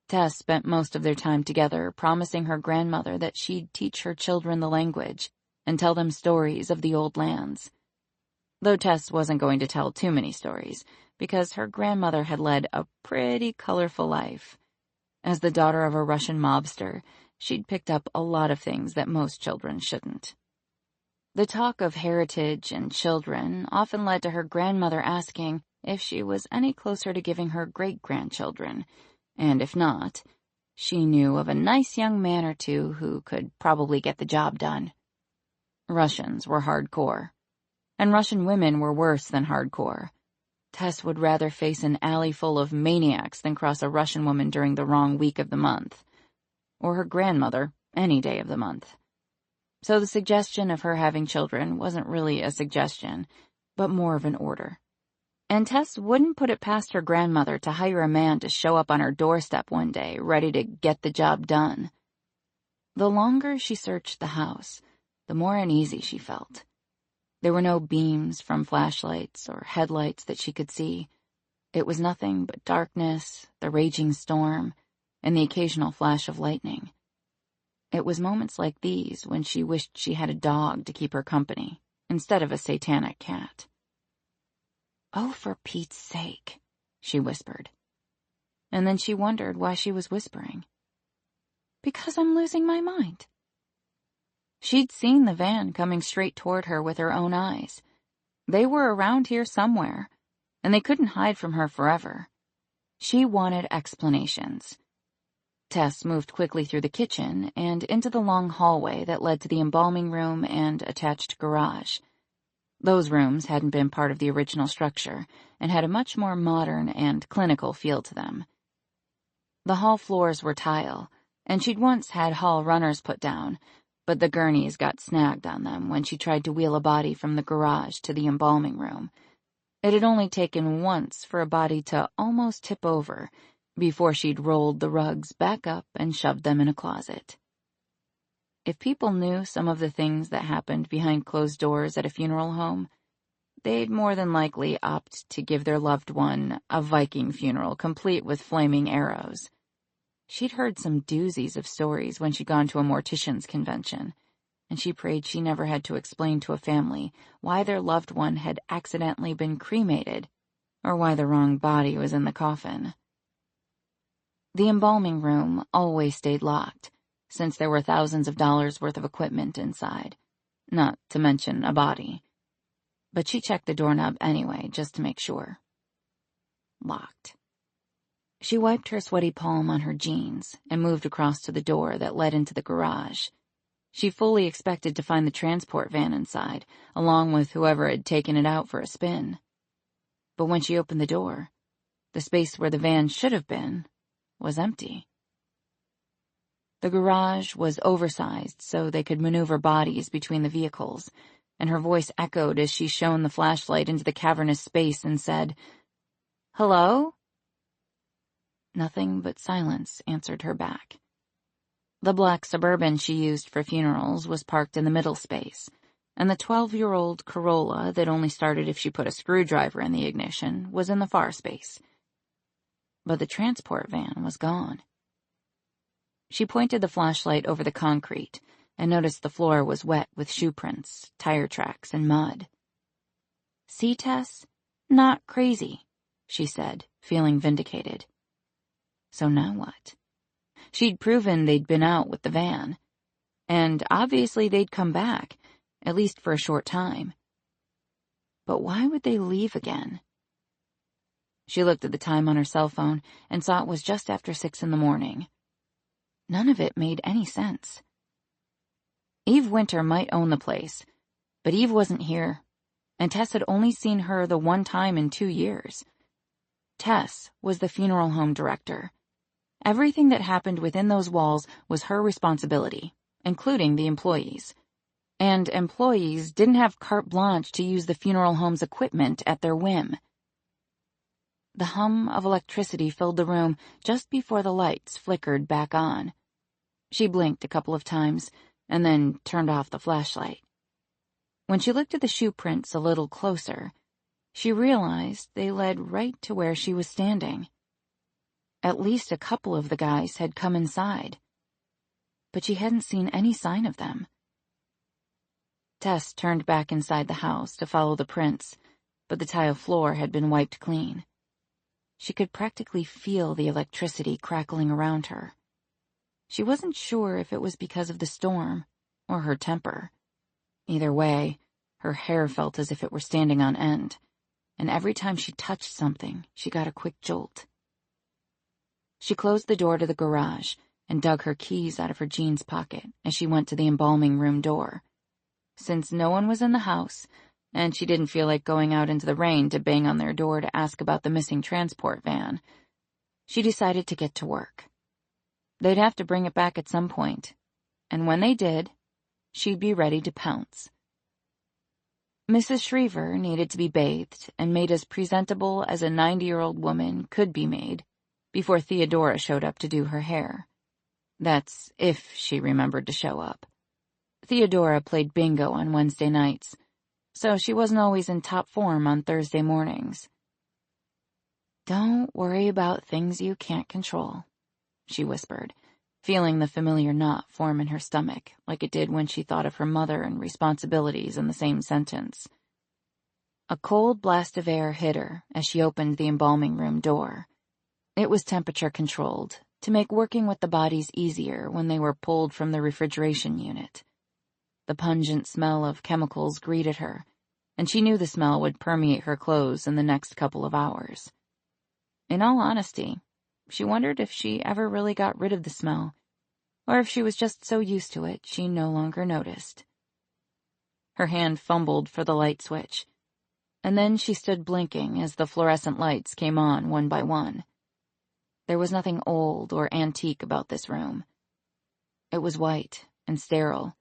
Tess spent most of their time together, promising her grandmother that she'd teach her children the language and tell them stories of the old lands. Though Tess wasn't going to tell too many stories, because her grandmother had led a pretty colorful life. As the daughter of a Russian mobster, she'd picked up a lot of things that most children shouldn't. The talk of heritage and children often led to her grandmother asking if she was any closer to giving her great-grandchildren, and if not, she knew of a nice young man or two who could probably get the job done. Russians were hardcore, and Russian women were worse than hardcore. Tess would rather face an alley full of maniacs than cross a Russian woman during the wrong week of the month, or her grandmother any day of the month. So the suggestion of her having children wasn't really a suggestion, but more of an order. And Tess wouldn't put it past her grandmother to hire a man to show up on her doorstep one day, ready to get the job done. The longer she searched the house, the more uneasy she felt. There were no beams from flashlights or headlights that she could see. It was nothing but darkness, the raging storm, and the occasional flash of lightning. It was moments like these when she wished she had a dog to keep her company, instead of a satanic cat. "Oh, for Pete's sake," she whispered. And then she wondered why she was whispering. "Because I'm losing my mind." She'd seen the van coming straight toward her with her own eyes. They were around here somewhere, and they couldn't hide from her forever. She wanted explanations. Tess moved quickly through the kitchen and into the long hallway that led to the embalming room and attached garage. Those rooms hadn't been part of the original structure and had a much more modern and clinical feel to them. The hall floors were tile, and she'd once had hall runners put down, but the gurneys got snagged on them when she tried to wheel a body from the garage to the embalming room. It had only taken once for a body to almost tip over before she'd rolled the rugs back up and shoved them in a closet. If people knew some of the things that happened behind closed doors at a funeral home, they'd more than likely opt to give their loved one a Viking funeral complete with flaming arrows. She'd heard some doozies of stories when she'd gone to a mortician's convention, and she prayed she never had to explain to a family why their loved one had accidentally been cremated or why the wrong body was in the coffin. The embalming room always stayed locked, since there were thousands of dollars worth of equipment inside, not to mention a body. But she checked the doorknob anyway, just to make sure. Locked. She wiped her sweaty palm on her jeans and moved across to the door that led into the garage. She fully expected to find the transport van inside, along with whoever had taken it out for a spin. But when she opened the door, the space where the van should have been was empty. The garage was oversized so they could maneuver bodies between the vehicles, and her voice echoed as she shone the flashlight into the cavernous space and said, "Hello?" Nothing but silence answered her back. The black Suburban she used for funerals was parked in the middle space, and the 12-year-old Corolla that only started if she put a screwdriver in the ignition was in the far space. But the transport van was gone. She pointed the flashlight over the concrete and noticed the floor was wet with shoe prints, tire tracks, and mud. "See, Tess? Not crazy," she said, feeling vindicated. So now what? She'd proven they'd been out with the van, and obviously they'd come back, at least for a short time. But why would they leave again? She looked at the time on her cell phone and saw it was just after 6 a.m. None of it made any sense. Eve Winter might own the place, but Eve wasn't here, and Tess had only seen her the one time in 2 years. Tess was the funeral home director. Everything that happened within those walls was her responsibility, including the employees. And employees didn't have carte blanche to use the funeral home's equipment at their whim. The hum of electricity filled the room just before the lights flickered back on. She blinked a couple of times and then turned off the flashlight. When she looked at the shoe prints a little closer, she realized they led right to where she was standing. At least a couple of the guys had come inside, but she hadn't seen any sign of them. Tess turned back inside the house to follow the prints, but the tile floor had been wiped clean. She could practically feel the electricity crackling around her. She wasn't sure if it was because of the storm or her temper. Either way, her hair felt as if it were standing on end, and every time she touched something, she got a quick jolt. She closed the door to the garage and dug her keys out of her jeans pocket as she went to the embalming room door. Since no one was in the house, and she didn't feel like going out into the rain to bang on their door to ask about the missing transport van, she decided to get to work. They'd have to bring it back at some point, and when they did, she'd be ready to pounce. Mrs. Shriver needed to be bathed and made as presentable as a 90-year-old woman could be made before Theodora showed up to do her hair. That's if she remembered to show up. Theodora played bingo on Wednesday nights, so she wasn't always in top form on Thursday mornings. "Don't worry about things you can't control," she whispered, feeling the familiar knot form in her stomach like it did when she thought of her mother and responsibilities in the same sentence. A cold blast of air hit her as she opened the embalming room door. It was temperature-controlled to make working with the bodies easier when they were pulled from the refrigeration unit. The pungent smell of chemicals greeted her, and she knew the smell would permeate her clothes in the next couple of hours. In all honesty, she wondered if she ever really got rid of the smell, or if she was just so used to it she no longer noticed. Her hand fumbled for the light switch, and then she stood blinking as the fluorescent lights came on one by one. There was nothing old or antique about this room. It was white and sterile,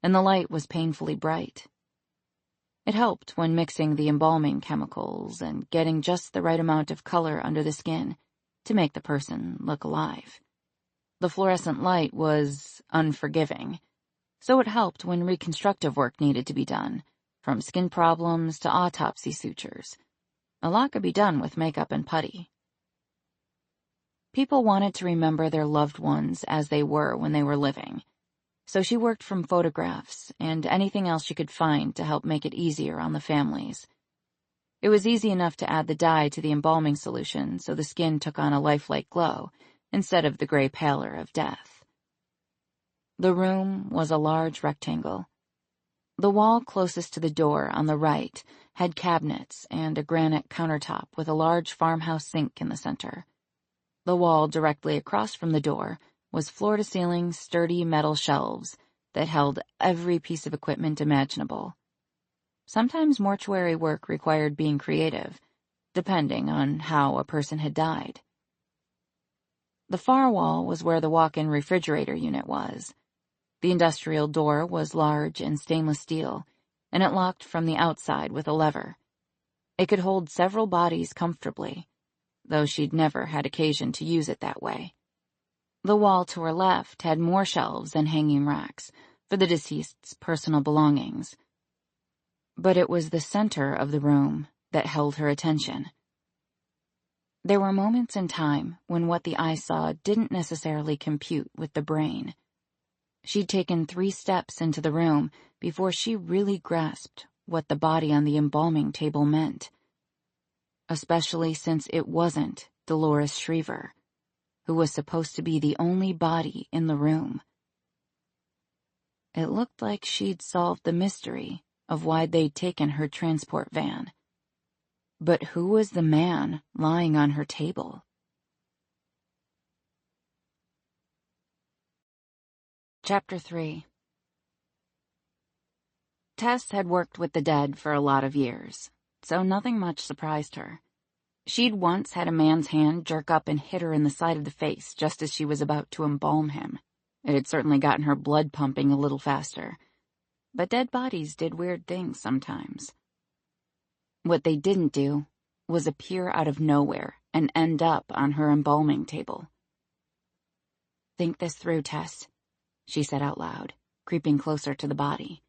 and the light was painfully bright. It helped when mixing the embalming chemicals and getting just the right amount of color under the skin to make the person look alive. The fluorescent light was unforgiving, so it helped when reconstructive work needed to be done, from skin problems to autopsy sutures. A lot could be done with makeup and putty. People wanted to remember their loved ones as they were when they were living, so she worked from photographs and anything else she could find to help make it easier on the families. It was easy enough to add the dye to the embalming solution so the skin took on a lifelike glow instead of the gray pallor of death. The room was a large rectangle. The wall closest to the door on the right had cabinets and a granite countertop with a large farmhouse sink in the center. The wall directly across from the door was floor-to-ceiling sturdy metal shelves that held every piece of equipment imaginable. Sometimes mortuary work required being creative, depending on how a person had died. The far wall was where the walk-in refrigerator unit was. The industrial door was large and stainless steel, and it locked from the outside with a lever. It could hold several bodies comfortably, though she'd never had occasion to use it that way. The wall to her left had more shelves and hanging racks for the deceased's personal belongings, but it was the center of the room that held her attention. There were moments in time when what the eye saw didn't necessarily compute with the brain. She'd taken 3 steps into the room before she really grasped what the body on the embalming table meant, especially since it wasn't Dolores Shriver, who was supposed to be the only body in the room. It looked like she'd solved the mystery of why they'd taken her transport van. But who was the man lying on her table? Chapter 3. Tess had worked with the dead for a lot of years, so nothing much surprised her. She'd once had a man's hand jerk up and hit her in the side of the face just as she was about to embalm him. It had certainly gotten her blood pumping a little faster. But dead bodies did weird things sometimes. What they didn't do was appear out of nowhere and end up on her embalming table. "Think this through, Tess," she said out loud, creeping closer to the body.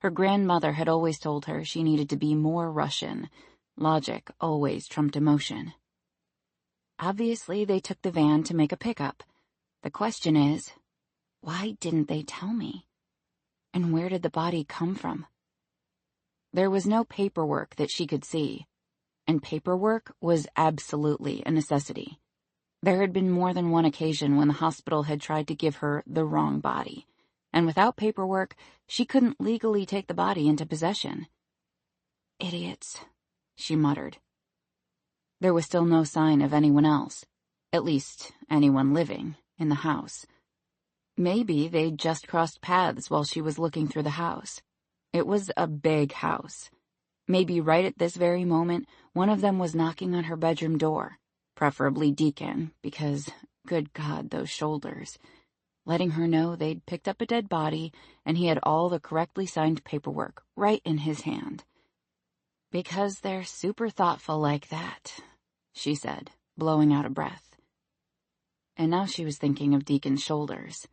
Her grandmother had always told her she needed to be more Russian. Logic always trumped emotion. Obviously, they took the van to make a pickup. The question is, why didn't they tell me? And where did the body come from? There was no paperwork that she could see, and paperwork was absolutely a necessity. There had been more than one occasion when the hospital had tried to give her the wrong body, and without paperwork, she couldn't legally take the body into possession. "Idiots," she muttered. There was still no sign of anyone else, at least anyone living, in the house. Maybe they'd just crossed paths while she was looking through the house. It was a big house. Maybe right at this very moment, one of them was knocking on her bedroom door, preferably Deacon, because, good God, those shoulders, letting her know they'd picked up a dead body and he had all the correctly signed paperwork right in his hand. "Because they're super thoughtful like that," she said, blowing out a breath. And now she was thinking of Deacon's shoulders,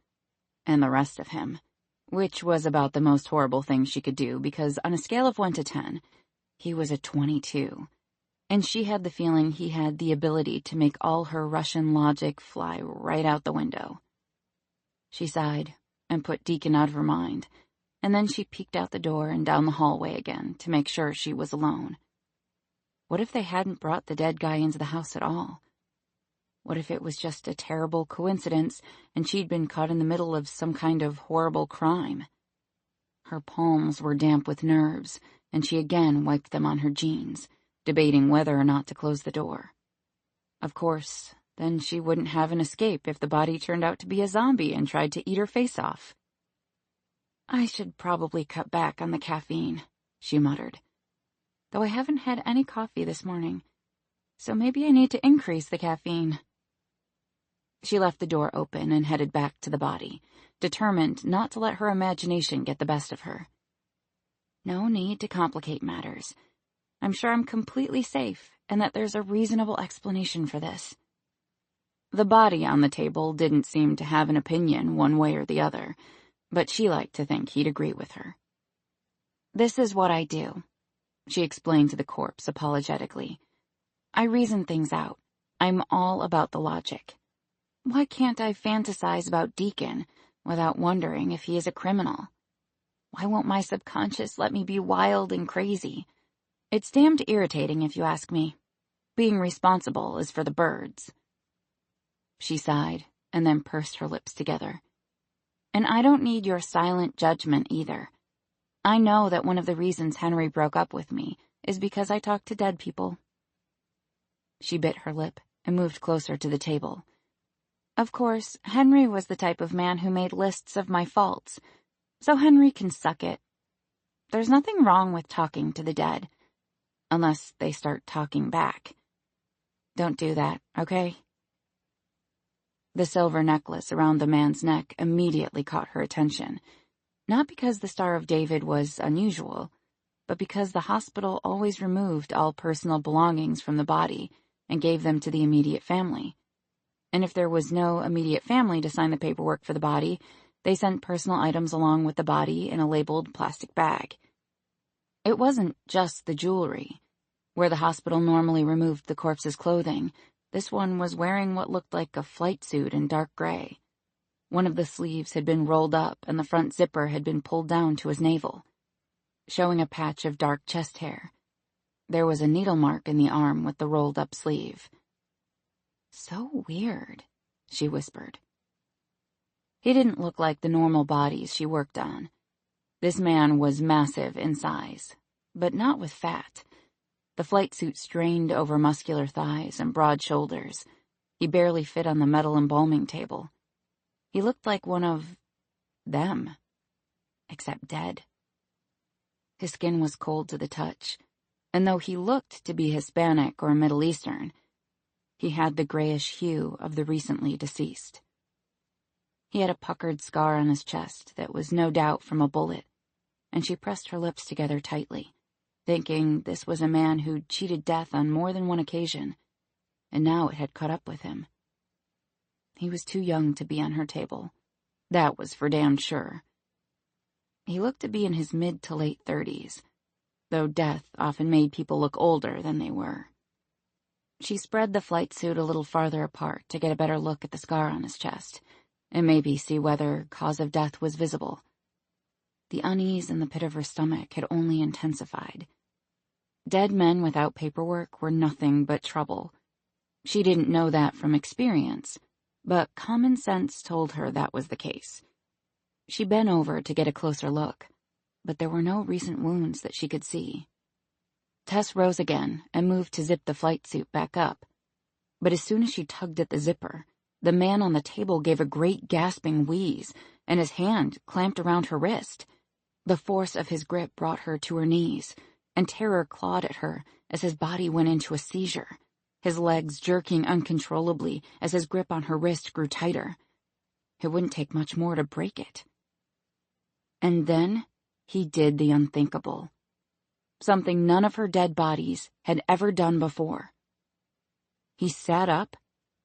and the rest of him, which was about the most horrible thing she could do because on a scale of 1 to 10, he was a 22, and she had the feeling he had the ability to make all her Russian logic fly right out the window. She sighed and put Deacon out of her mind, and then she peeked out the door and down the hallway again to make sure she was alone. What if they hadn't brought the dead guy into the house at all? What if it was just a terrible coincidence and she'd been caught in the middle of some kind of horrible crime? Her palms were damp with nerves, and she again wiped them on her jeans, debating whether or not to close the door. Of course, then she wouldn't have an escape if the body turned out to be a zombie and tried to eat her face off. "I should probably cut back on the caffeine," she muttered. "Though I haven't had any coffee this morning, so maybe I need to increase the caffeine." She left the door open and headed back to the body, determined not to let her imagination get the best of her. No need to complicate matters. I'm sure I'm completely safe and that there's a reasonable explanation for this. The body on the table didn't seem to have an opinion one way or the other, but she liked to think he'd agree with her. "This is what I do," she explained to the corpse apologetically. "I reason things out. I'm all about the logic. Why can't I fantasize about Deacon without wondering if he is a criminal? Why won't my subconscious let me be wild and crazy? It's damned irritating if you ask me. Being responsible is for the birds." She sighed and then pursed her lips together. "And I don't need your silent judgment either. I know that one of the reasons Henry broke up with me is because I talk to dead people." She bit her lip and moved closer to the table. "Of course, Henry was the type of man who made lists of my faults, so Henry can suck it. There's nothing wrong with talking to the dead, unless they start talking back. Don't do that, okay?" The silver necklace around the man's neck immediately caught her attention, not because the Star of David was unusual, but because the hospital always removed all personal belongings from the body and gave them to the immediate family. And if there was no immediate family to sign the paperwork for the body, they sent personal items along with the body in a labeled plastic bag. It wasn't just the jewelry. Where the hospital normally removed the corpse's clothing, this one was wearing what looked like a flight suit in dark gray. One of the sleeves had been rolled up and the front zipper had been pulled down to his navel, showing a patch of dark chest hair. There was a needle mark in the arm with the rolled-up sleeve. "So weird," she whispered. He didn't look like the normal bodies she worked on. This man was massive in size, but not with fat. The flight suit strained over muscular thighs and broad shoulders. He barely fit on the metal embalming table. He looked like one of them, except dead. His skin was cold to the touch, and though he looked to be Hispanic or Middle Eastern, he had the grayish hue of the recently deceased. He had a puckered scar on his chest that was no doubt from a bullet, and she pressed her lips together tightly, thinking this was a man who'd cheated death on more than one occasion, and now it had caught up with him. He was too young to be on her table. That was for damn sure. He looked to be in his mid to late 30s, though death often made people look older than they were. She spread the flight suit a little farther apart to get a better look at the scar on his chest, and maybe see whether cause of death was visible. The unease in the pit of her stomach had only intensified. Dead men without paperwork were nothing but trouble. She didn't know that from experience, but common sense told her that was the case. She bent over to get a closer look, but there were no recent wounds that she could see. Tess rose again and moved to zip the flight suit back up. But as soon as she tugged at the zipper, the man on the table gave a great gasping wheeze, and his hand clamped around her wrist. The force of his grip brought her to her knees, and terror clawed at her as his body went into a seizure, his legs jerking uncontrollably as his grip on her wrist grew tighter. It wouldn't take much more to break it. And then he did the unthinkable. Something none of her dead bodies had ever done before. He sat up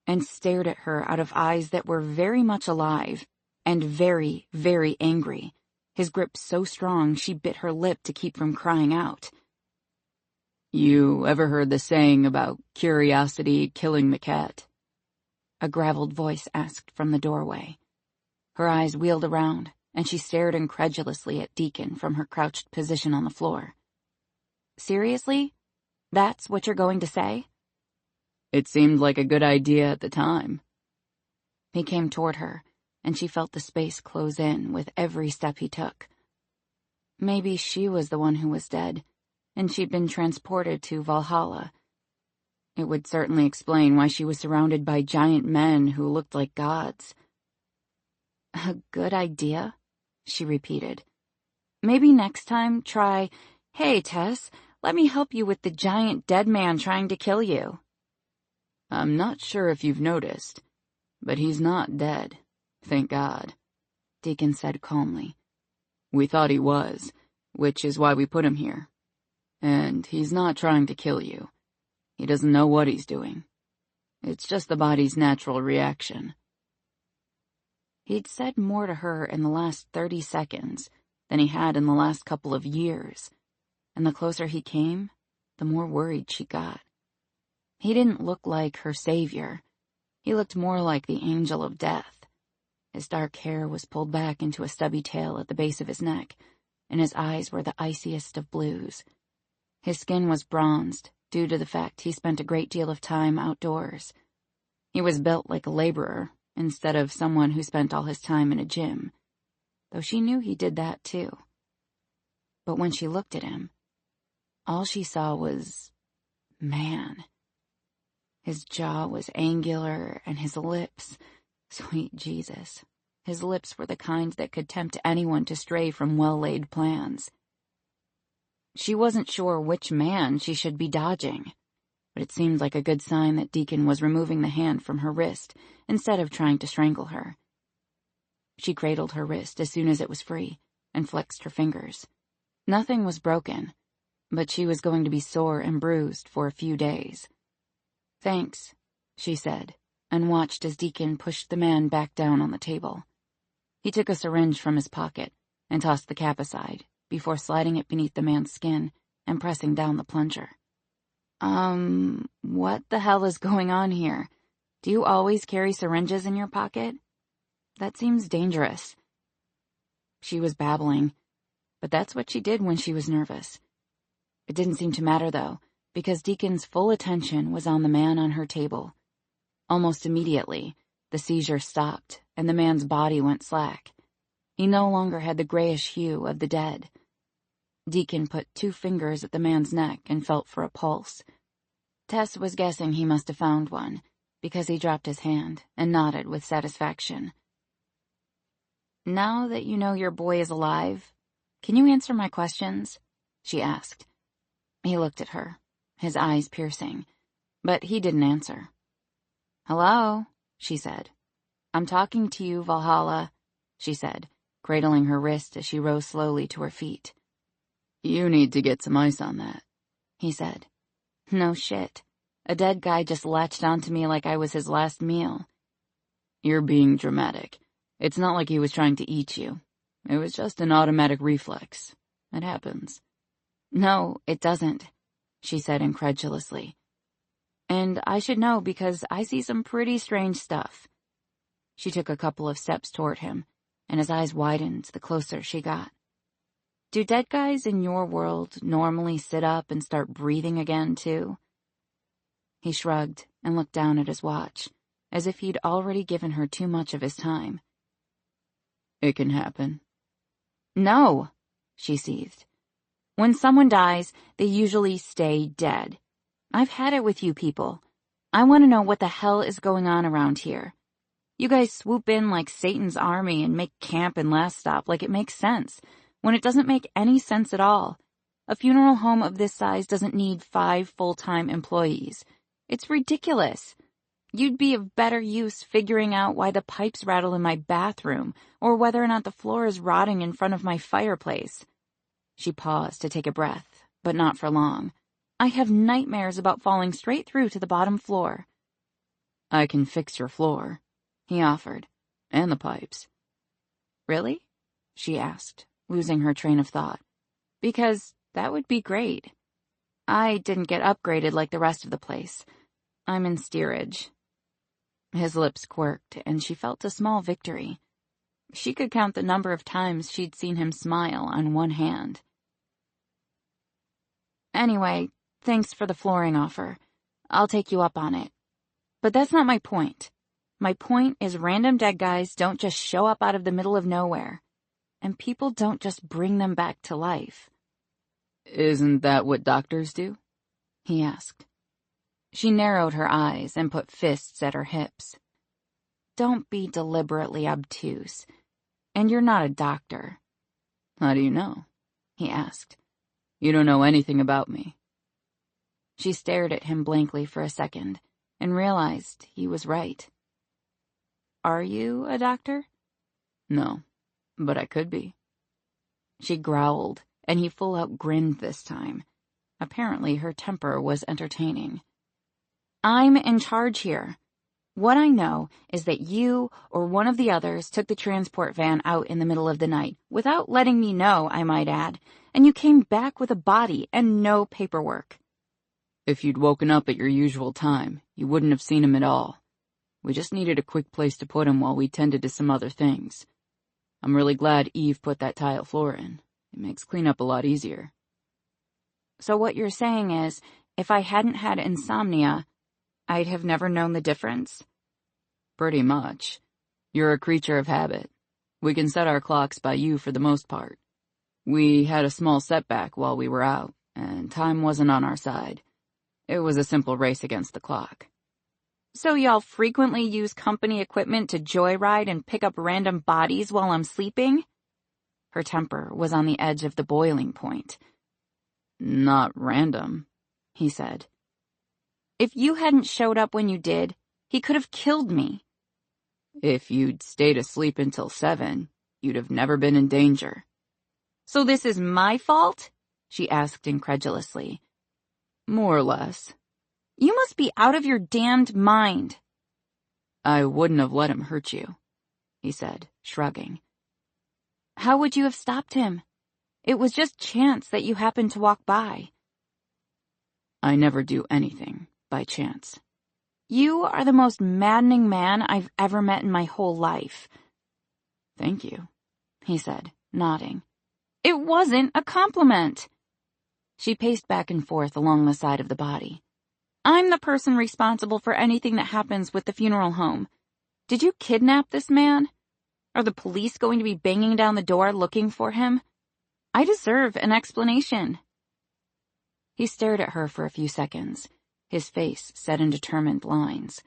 and stared at her out of eyes that were very much alive and very, very angry, his grip so strong she bit her lip to keep from crying out. "You ever heard the saying about curiosity killing the cat?" A graveled voice asked from the doorway. Her eyes wheeled around, and she stared incredulously at Deacon from her crouched position on the floor. "Seriously? That's what you're going to say?" It seemed like a good idea at the time. He came toward her, and she felt the space close in with every step he took. Maybe she was the one who was dead, and she'd been transported to Valhalla. It would certainly explain why she was surrounded by giant men who looked like gods. "A good idea?" she repeated. "Maybe next time try, 'Hey, Tess, let me help you with the giant dead man trying to kill you.'" "I'm not sure if you've noticed, but he's not dead, thank God," Deacon said calmly. "We thought he was, which is why we put him here. And he's not trying to kill you. He doesn't know what he's doing. It's just the body's natural reaction." He'd said more to her in the last 30 seconds than he had in the last couple of years, and the closer he came, the more worried she got. He didn't look like her savior. He looked more like the angel of death. His dark hair was pulled back into a stubby tail at the base of his neck, and his eyes were the iciest of blues. His skin was bronzed due to the fact he spent a great deal of time outdoors. He was built like a laborer instead of someone who spent all his time in a gym, though she knew he did that too. But when she looked at him, all she saw was man. His jaw was angular, and his lips, sweet Jesus, his lips were the kind that could tempt anyone to stray from well-laid plans. She wasn't sure which man she should be dodging, but it seemed like a good sign that Deacon was removing the hand from her wrist instead of trying to strangle her. She cradled her wrist as soon as it was free and flexed her fingers. Nothing was broken, but she was going to be sore and bruised for a few days. "Thanks," she said, and watched as Deacon pushed the man back down on the table. He took a syringe from his pocket and tossed the cap aside, before sliding it beneath the man's skin and pressing down the plunger. What the hell is going on here? Do you always carry syringes in your pocket? That seems dangerous. She was babbling, but that's what she did when she was nervous. It didn't seem to matter, though, because Deacon's full attention was on the man on her table. Almost immediately, the seizure stopped, and the man's body went slack. He no longer had the grayish hue of the dead. Deacon put 2 fingers at the man's neck and felt for a pulse. Tess was guessing he must have found one, because he dropped his hand and nodded with satisfaction. "Now that you know your boy is alive, can you answer my questions?" she asked. He looked at her, his eyes piercing, but he didn't answer. "Hello," she said. "I'm talking to you, Valhalla," she said, cradling her wrist as she rose slowly to her feet. "You need to get some ice on that," he said. "No shit. A dead guy just latched onto me like I was his last meal." "You're being dramatic. It's not like he was trying to eat you. It was just an automatic reflex. It happens." "No, it doesn't," she said incredulously. "And I should know because I see some pretty strange stuff." She took a couple of steps toward him, and his eyes widened the closer she got. "Do dead guys in your world normally sit up and start breathing again, too?" He shrugged and looked down at his watch, as if he'd already given her too much of his time. "It can happen." "No," she seethed. "When someone dies, they usually stay dead. I've had it with you people. I want to know what the hell is going on around here. You guys swoop in like Satan's army and make camp and last stop like it makes sense, when it doesn't make any sense at all. A funeral home of this size doesn't need 5 full-time employees. It's ridiculous. You'd be of better use figuring out why the pipes rattle in my bathroom or whether or not the floor is rotting in front of my fireplace." She paused to take a breath, but not for long. "I have nightmares about falling straight through to the bottom floor." "I can fix your floor," he offered, "and the pipes." "Really?" she asked, losing her train of thought. "Because that would be great. I didn't get upgraded like the rest of the place. I'm in steerage." His lips quirked, and she felt a small victory. She could count the number of times she'd seen him smile on one hand. "Anyway, thanks for the flooring offer. I'll take you up on it. But that's not my point. My point is random dead guys don't just show up out of the middle of nowhere. And people don't just bring them back to life." "Isn't that what doctors do?" he asked. She narrowed her eyes and put fists at her hips. "Don't be deliberately obtuse. And you're not a doctor." "How do you know?" he asked. "You don't know anything about me." She stared at him blankly for a second and realized he was right. "Are you a doctor?" "No, but I could be." She growled, and he full out grinned this time. Apparently her temper was entertaining. "I'm in charge here. What I know is that you or one of the others took the transport van out in the middle of the night, without letting me know, I might add, and you came back with a body and no paperwork." "If you'd woken up at your usual time, you wouldn't have seen him at all. We just needed a quick place to put him while we tended to some other things. I'm really glad Eve put that tile floor in. It makes cleanup a lot easier." "So what you're saying is, if I hadn't had insomnia, I'd have never known the difference?" "Pretty much. You're a creature of habit. We can set our clocks by you for the most part. We had a small setback while we were out, and time wasn't on our side. It was a simple race against the clock." "So y'all frequently use company equipment to joyride and pick up random bodies while I'm sleeping?" Her temper was on the edge of the boiling point. "Not random," he said. "If you hadn't showed up when you did, he could have killed me." "If you'd stayed asleep until 7, you'd have never been in danger." "So this is my fault?" she asked incredulously. "More or less." "You must be out of your damned mind." "I wouldn't have let him hurt you," he said, shrugging. "How would you have stopped him?" It was just chance that you happened to walk by. I never do anything by chance. You are the most maddening man I've ever met in my whole life. Thank you, he said, nodding. It wasn't a compliment. She paced back and forth along the side of the body. I'm the person responsible for anything that happens with the funeral home. Did you kidnap this man? Are the police going to be banging down the door looking for him? I deserve an explanation. He stared at her for a few seconds, his face set in determined lines.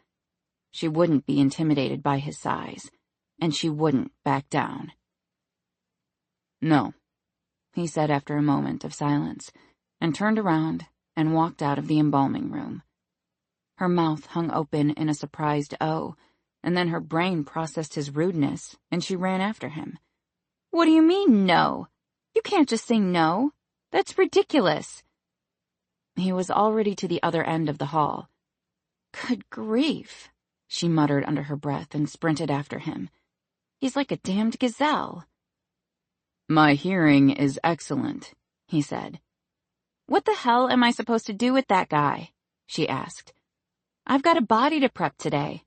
She wouldn't be intimidated by his size, and she wouldn't back down. No, he said after a moment of silence, and turned around and walked out of the embalming room. Her mouth hung open in a surprised O, and then her brain processed his rudeness, and she ran after him. What do you mean, no? You can't just say no. That's ridiculous. He was already to the other end of the hall. Good grief, she muttered under her breath and sprinted after him. He's like a damned gazelle. My hearing is excellent, he said. What the hell am I supposed to do with that guy? She asked. I've got a body to prep today.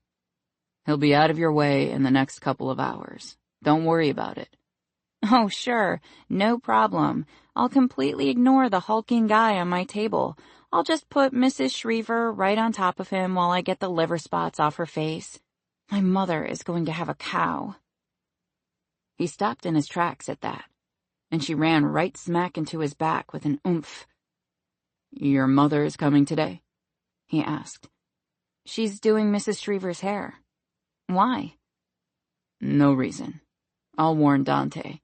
He'll be out of your way in the next couple of hours. Don't worry about it. Oh, sure, no problem. I'll completely ignore the hulking guy on my table. I'll just put Mrs. Shriver right on top of him while I get the liver spots off her face. My mother is going to have a cow. He stopped in his tracks at that, and she ran right smack into his back with an oomph. Your mother is coming today? He asked. She's doing Mrs. Shriver's hair. Why? No reason. I'll warn Dante.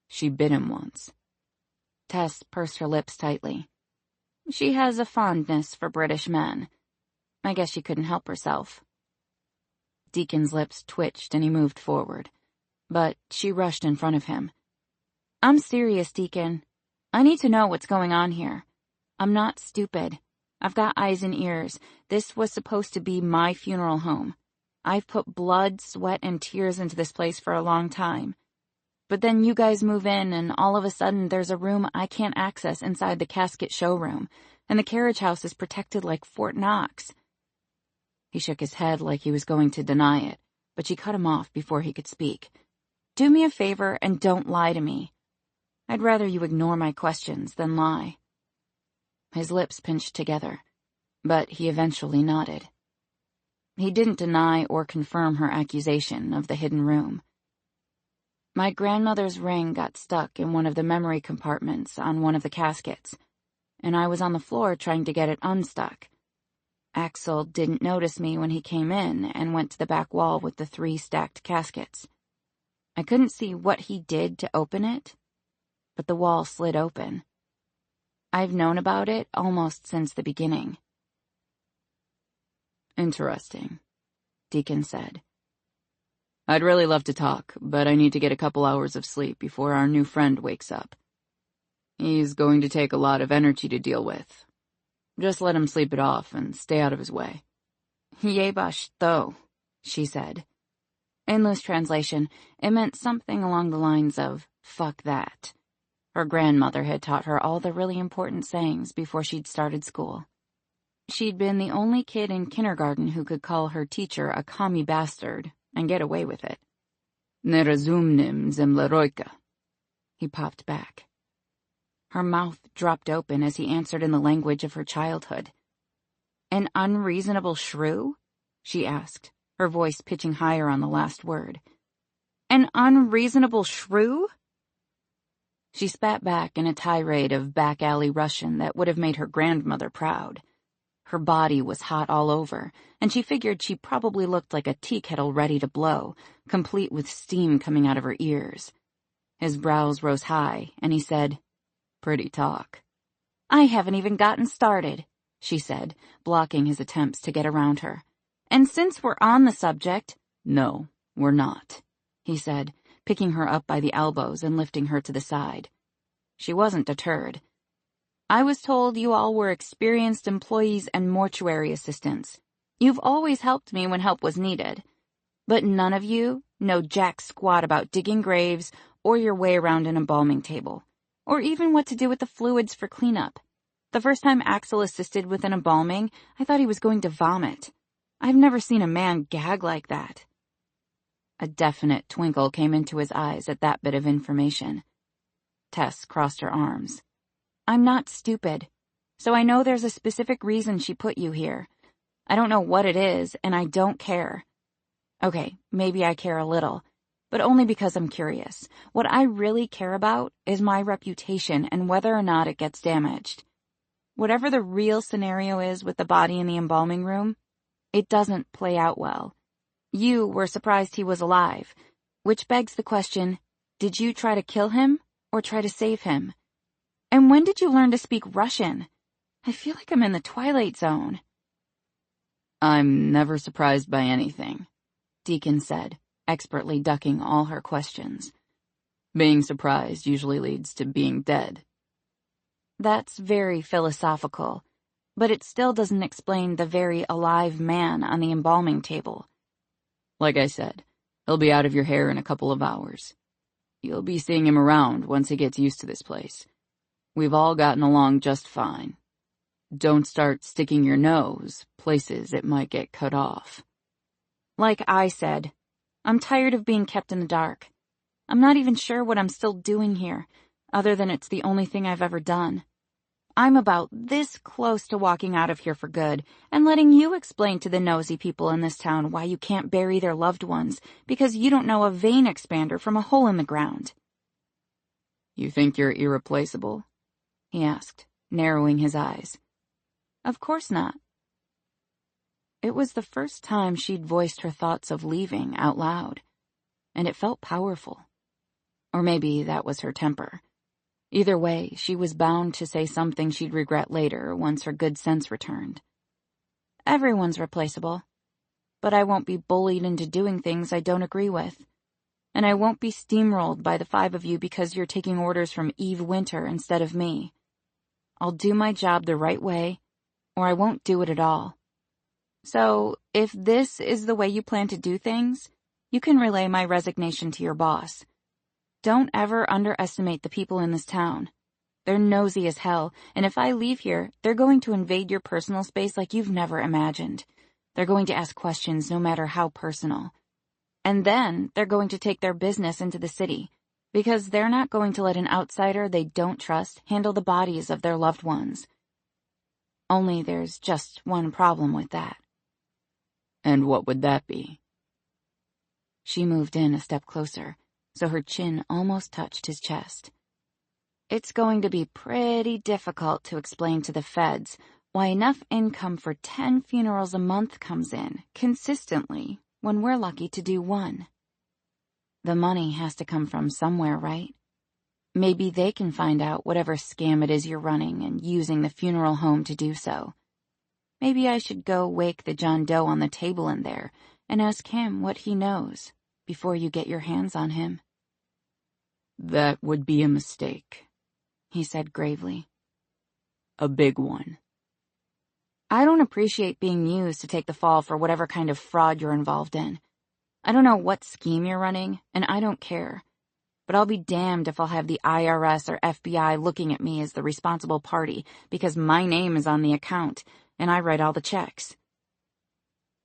She bit him once. Tess pursed her lips tightly. She has a fondness for British men. I guess she couldn't help herself. Deacon's lips twitched and he moved forward, but she rushed in front of him. I'm serious, Deacon. I need to know what's going on here. I'm not stupid. I've got eyes and ears. This was supposed to be my funeral home. I've put blood, sweat, and tears into this place for a long time. But then you guys move in, and all of a sudden there's a room I can't access inside the casket showroom, and the carriage house is protected like Fort Knox. He shook his head like he was going to deny it, but she cut him off before he could speak. Do me a favor and don't lie to me. I'd rather you ignore my questions than lie. His lips pinched together, but he eventually nodded. He didn't deny or confirm her accusation of the hidden room. My grandmother's ring got stuck in one of the memory compartments on one of the caskets, and I was on the floor trying to get it unstuck. Axel didn't notice me when he came in and went to the back wall with the 3 stacked caskets. I couldn't see what he did to open it, but the wall slid open. I've known about it almost since the beginning. Interesting, Deacon said. I'd really love to talk, but I need to get a couple hours of sleep before our new friend wakes up. He's going to take a lot of energy to deal with. Just let him sleep it off and stay out of his way. Yebash though, she said. In loose translation, it meant something along the lines of, fuck that. Her grandmother had taught her all the really important sayings before she'd started school. She'd been the only kid in kindergarten who could call her teacher a commie bastard and get away with it. Nerozumnim zemleroika. He popped back. Her mouth dropped open as he answered in the language of her childhood. An unreasonable shrew? She asked, her voice pitching higher on the last word. An unreasonable shrew? She spat back in a tirade of back-alley Russian that would have made her grandmother proud. Her body was hot all over, and she figured she probably looked like a tea kettle ready to blow, complete with steam coming out of her ears. His brows rose high, and he said, "Pretty talk." "I haven't even gotten started," she said, blocking his attempts to get around her. "And since we're on the subject—" "No, we're not," he said, picking her up by the elbows and lifting her to the side. She wasn't deterred. "I was told you all were experienced employees and mortuary assistants. You've always helped me when help was needed. But none of you know jack squat about digging graves or your way around an embalming table. or even what to do with the fluids for cleanup. The first time Axel assisted with an embalming, I thought he was going to vomit. I've never seen a man gag like that. A definite twinkle came into his eyes at that bit of information. Tess crossed her arms. I'm not stupid, so I know there's a specific reason she put you here. I don't know what it is, and I don't care. Okay, maybe I care a little, but only because I'm curious. What I really care about is my reputation and whether or not it gets damaged. Whatever the real scenario is with the body in the embalming room, it doesn't play out well. You were surprised he was alive, which begs the question, did you try to kill him or try to save him? And when did you learn to speak Russian? I feel like I'm in the Twilight Zone. I'm never surprised by anything, Deacon said, expertly ducking all her questions. Being surprised usually leads to being dead. That's very philosophical, but it still doesn't explain the very alive man on the embalming table. Like I said, he'll be out of your hair in a couple of hours. You'll be seeing him around once he gets used to this place. We've all gotten along just fine. Don't start sticking your nose places it might get cut off. Like I said, I'm tired of being kept in the dark. I'm not even sure what I'm still doing here, other than it's the only thing I've ever done. I'm about this close to walking out of here for good and letting you explain to the nosy people in this town why you can't bury their loved ones because you don't know a vein expander from a hole in the ground. You think you're irreplaceable? He asked, narrowing his eyes. Of course not. It was the first time she'd voiced her thoughts of leaving out loud, and it felt powerful. Or maybe that was her temper. Either way, she was bound to say something she'd regret later once her good sense returned. Everyone's replaceable, but I won't be bullied into doing things I don't agree with. And I won't be steamrolled by the 5 of you because you're taking orders from Eve Winter instead of me. I'll do my job the right way, or I won't do it at all. So, if this is the way you plan to do things, you can relay my resignation to your boss. Don't ever underestimate the people in this town. They're nosy as hell, and if I leave here, they're going to invade your personal space like you've never imagined. They're going to ask questions no matter how personal. And then they're going to take their business into the city, because they're not going to let an outsider they don't trust handle the bodies of their loved ones. Only there's just one problem with that. And what would that be? She moved in a step closer, so her chin almost touched his chest. It's going to be pretty difficult to explain to the feds why enough income for 10 funerals a month comes in, consistently, when we're lucky to do 1. The money has to come from somewhere, right? Maybe they can find out whatever scam it is you're running and using the funeral home to do so. Maybe I should go wake the John Doe on the table in there and ask him what he knows before you get your hands on him. That would be a mistake, he said gravely. A big one. I don't appreciate being used to take the fall for whatever kind of fraud you're involved in. I don't know what scheme you're running, and I don't care. But I'll be damned if I'll have the IRS or FBI looking at me as the responsible party because my name is on the account, and I write all the checks.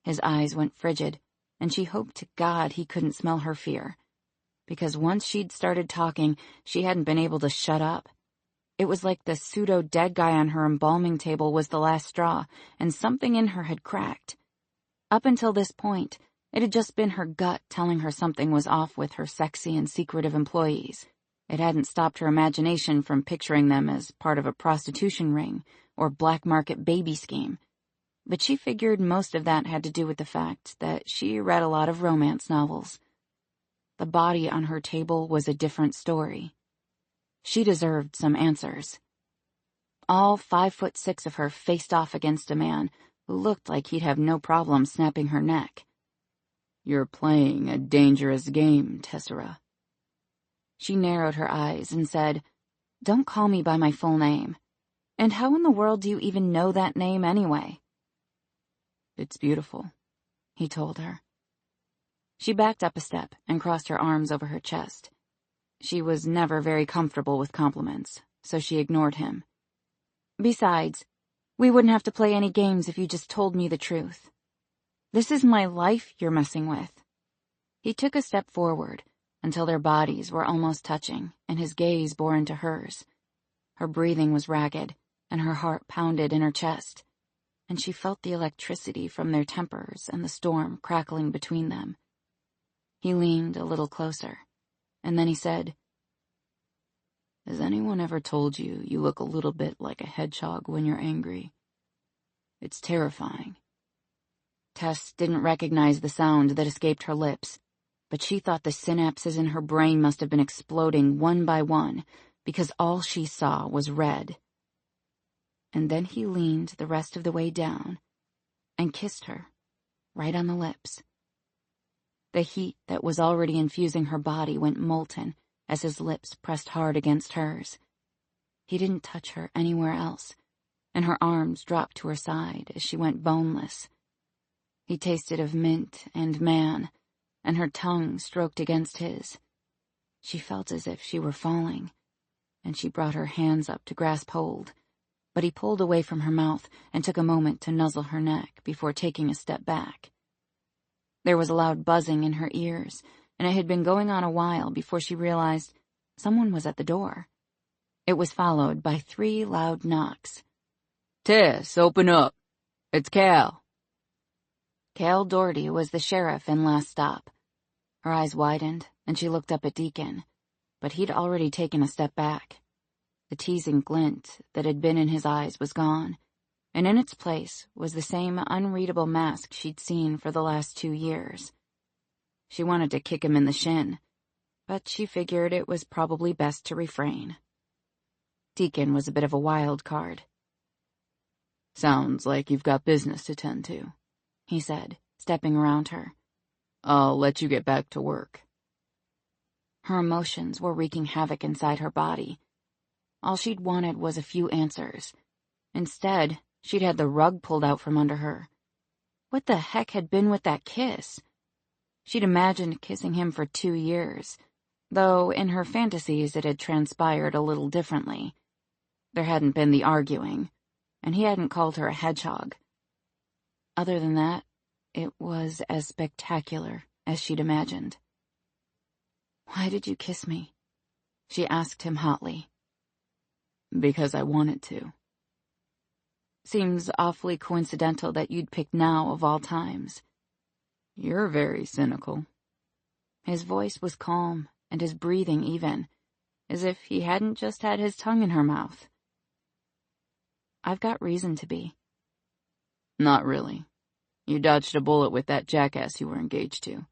His eyes went frigid, and she hoped to God he couldn't smell her fear. Because once she'd started talking, she hadn't been able to shut up. It was like the pseudo-dead guy on her embalming table was the last straw, and something in her had cracked. Up until this point, it had just been her gut telling her something was off with her sexy and secretive employees. It hadn't stopped her imagination from picturing them as part of a prostitution ring or black market baby scheme. But she figured most of that had to do with the fact that she read a lot of romance novels. The body on her table was a different story. She deserved some answers. All 5'6" of her faced off against a man who looked like he'd have no problem snapping her neck. You're playing a dangerous game, Tessera. She narrowed her eyes and said, Don't call me by my full name. And how in the world do you even know that name anyway? It's beautiful, he told her. She backed up a step and crossed her arms over her chest. She was never very comfortable with compliments, so she ignored him. Besides, we wouldn't have to play any games if you just told me the truth. This is my life you're messing with. He took a step forward until their bodies were almost touching, and his gaze bore into hers. Her breathing was ragged, and her heart pounded in her chest, and she felt the electricity from their tempers and the storm crackling between them. He leaned a little closer, and then he said, "Has anyone ever told you you look a little bit like a hedgehog when you're angry? It's terrifying." Tess didn't recognize the sound that escaped her lips, but she thought the synapses in her brain must have been exploding one by one, because all she saw was red. And then he leaned the rest of the way down and kissed her, right on the lips. The heat that was already infusing her body went molten as his lips pressed hard against hers. He didn't touch her anywhere else, and her arms dropped to her side as she went boneless. He tasted of mint and man, and her tongue stroked against his. She felt as if she were falling, and she brought her hands up to grasp hold, but he pulled away from her mouth and took a moment to nuzzle her neck before taking a step back. There was a loud buzzing in her ears, and it had been going on a while before she realized someone was at the door. It was followed by 3 loud knocks. "Tess, open up. It's Cal." Cal Doherty was the sheriff in Last Stop. Her eyes widened, and she looked up at Deacon, but he'd already taken a step back. The teasing glint that had been in his eyes was gone, and in its place was the same unreadable mask she'd seen for the last 2 years. She wanted to kick him in the shin, but she figured it was probably best to refrain. Deacon was a bit of a wild card. "Sounds like you've got business to tend to," he said, stepping around her. "I'll let you get back to work." Her emotions were wreaking havoc inside her body. All she'd wanted was a few answers. Instead, she'd had the rug pulled out from under her. What the heck had been with that kiss? She'd imagined kissing him for 2 years, though in her fantasies it had transpired a little differently. There hadn't been the arguing, and he hadn't called her a hedgehog. Other than that, it was as spectacular as she'd imagined. "Why did you kiss me?" she asked him hotly. "Because I wanted to." "Seems awfully coincidental that you'd pick now of all times." "You're very cynical." His voice was calm, and his breathing even, as if he hadn't just had his tongue in her mouth. "I've got reason to be." "Not really. You dodged a bullet with that jackass you were engaged to.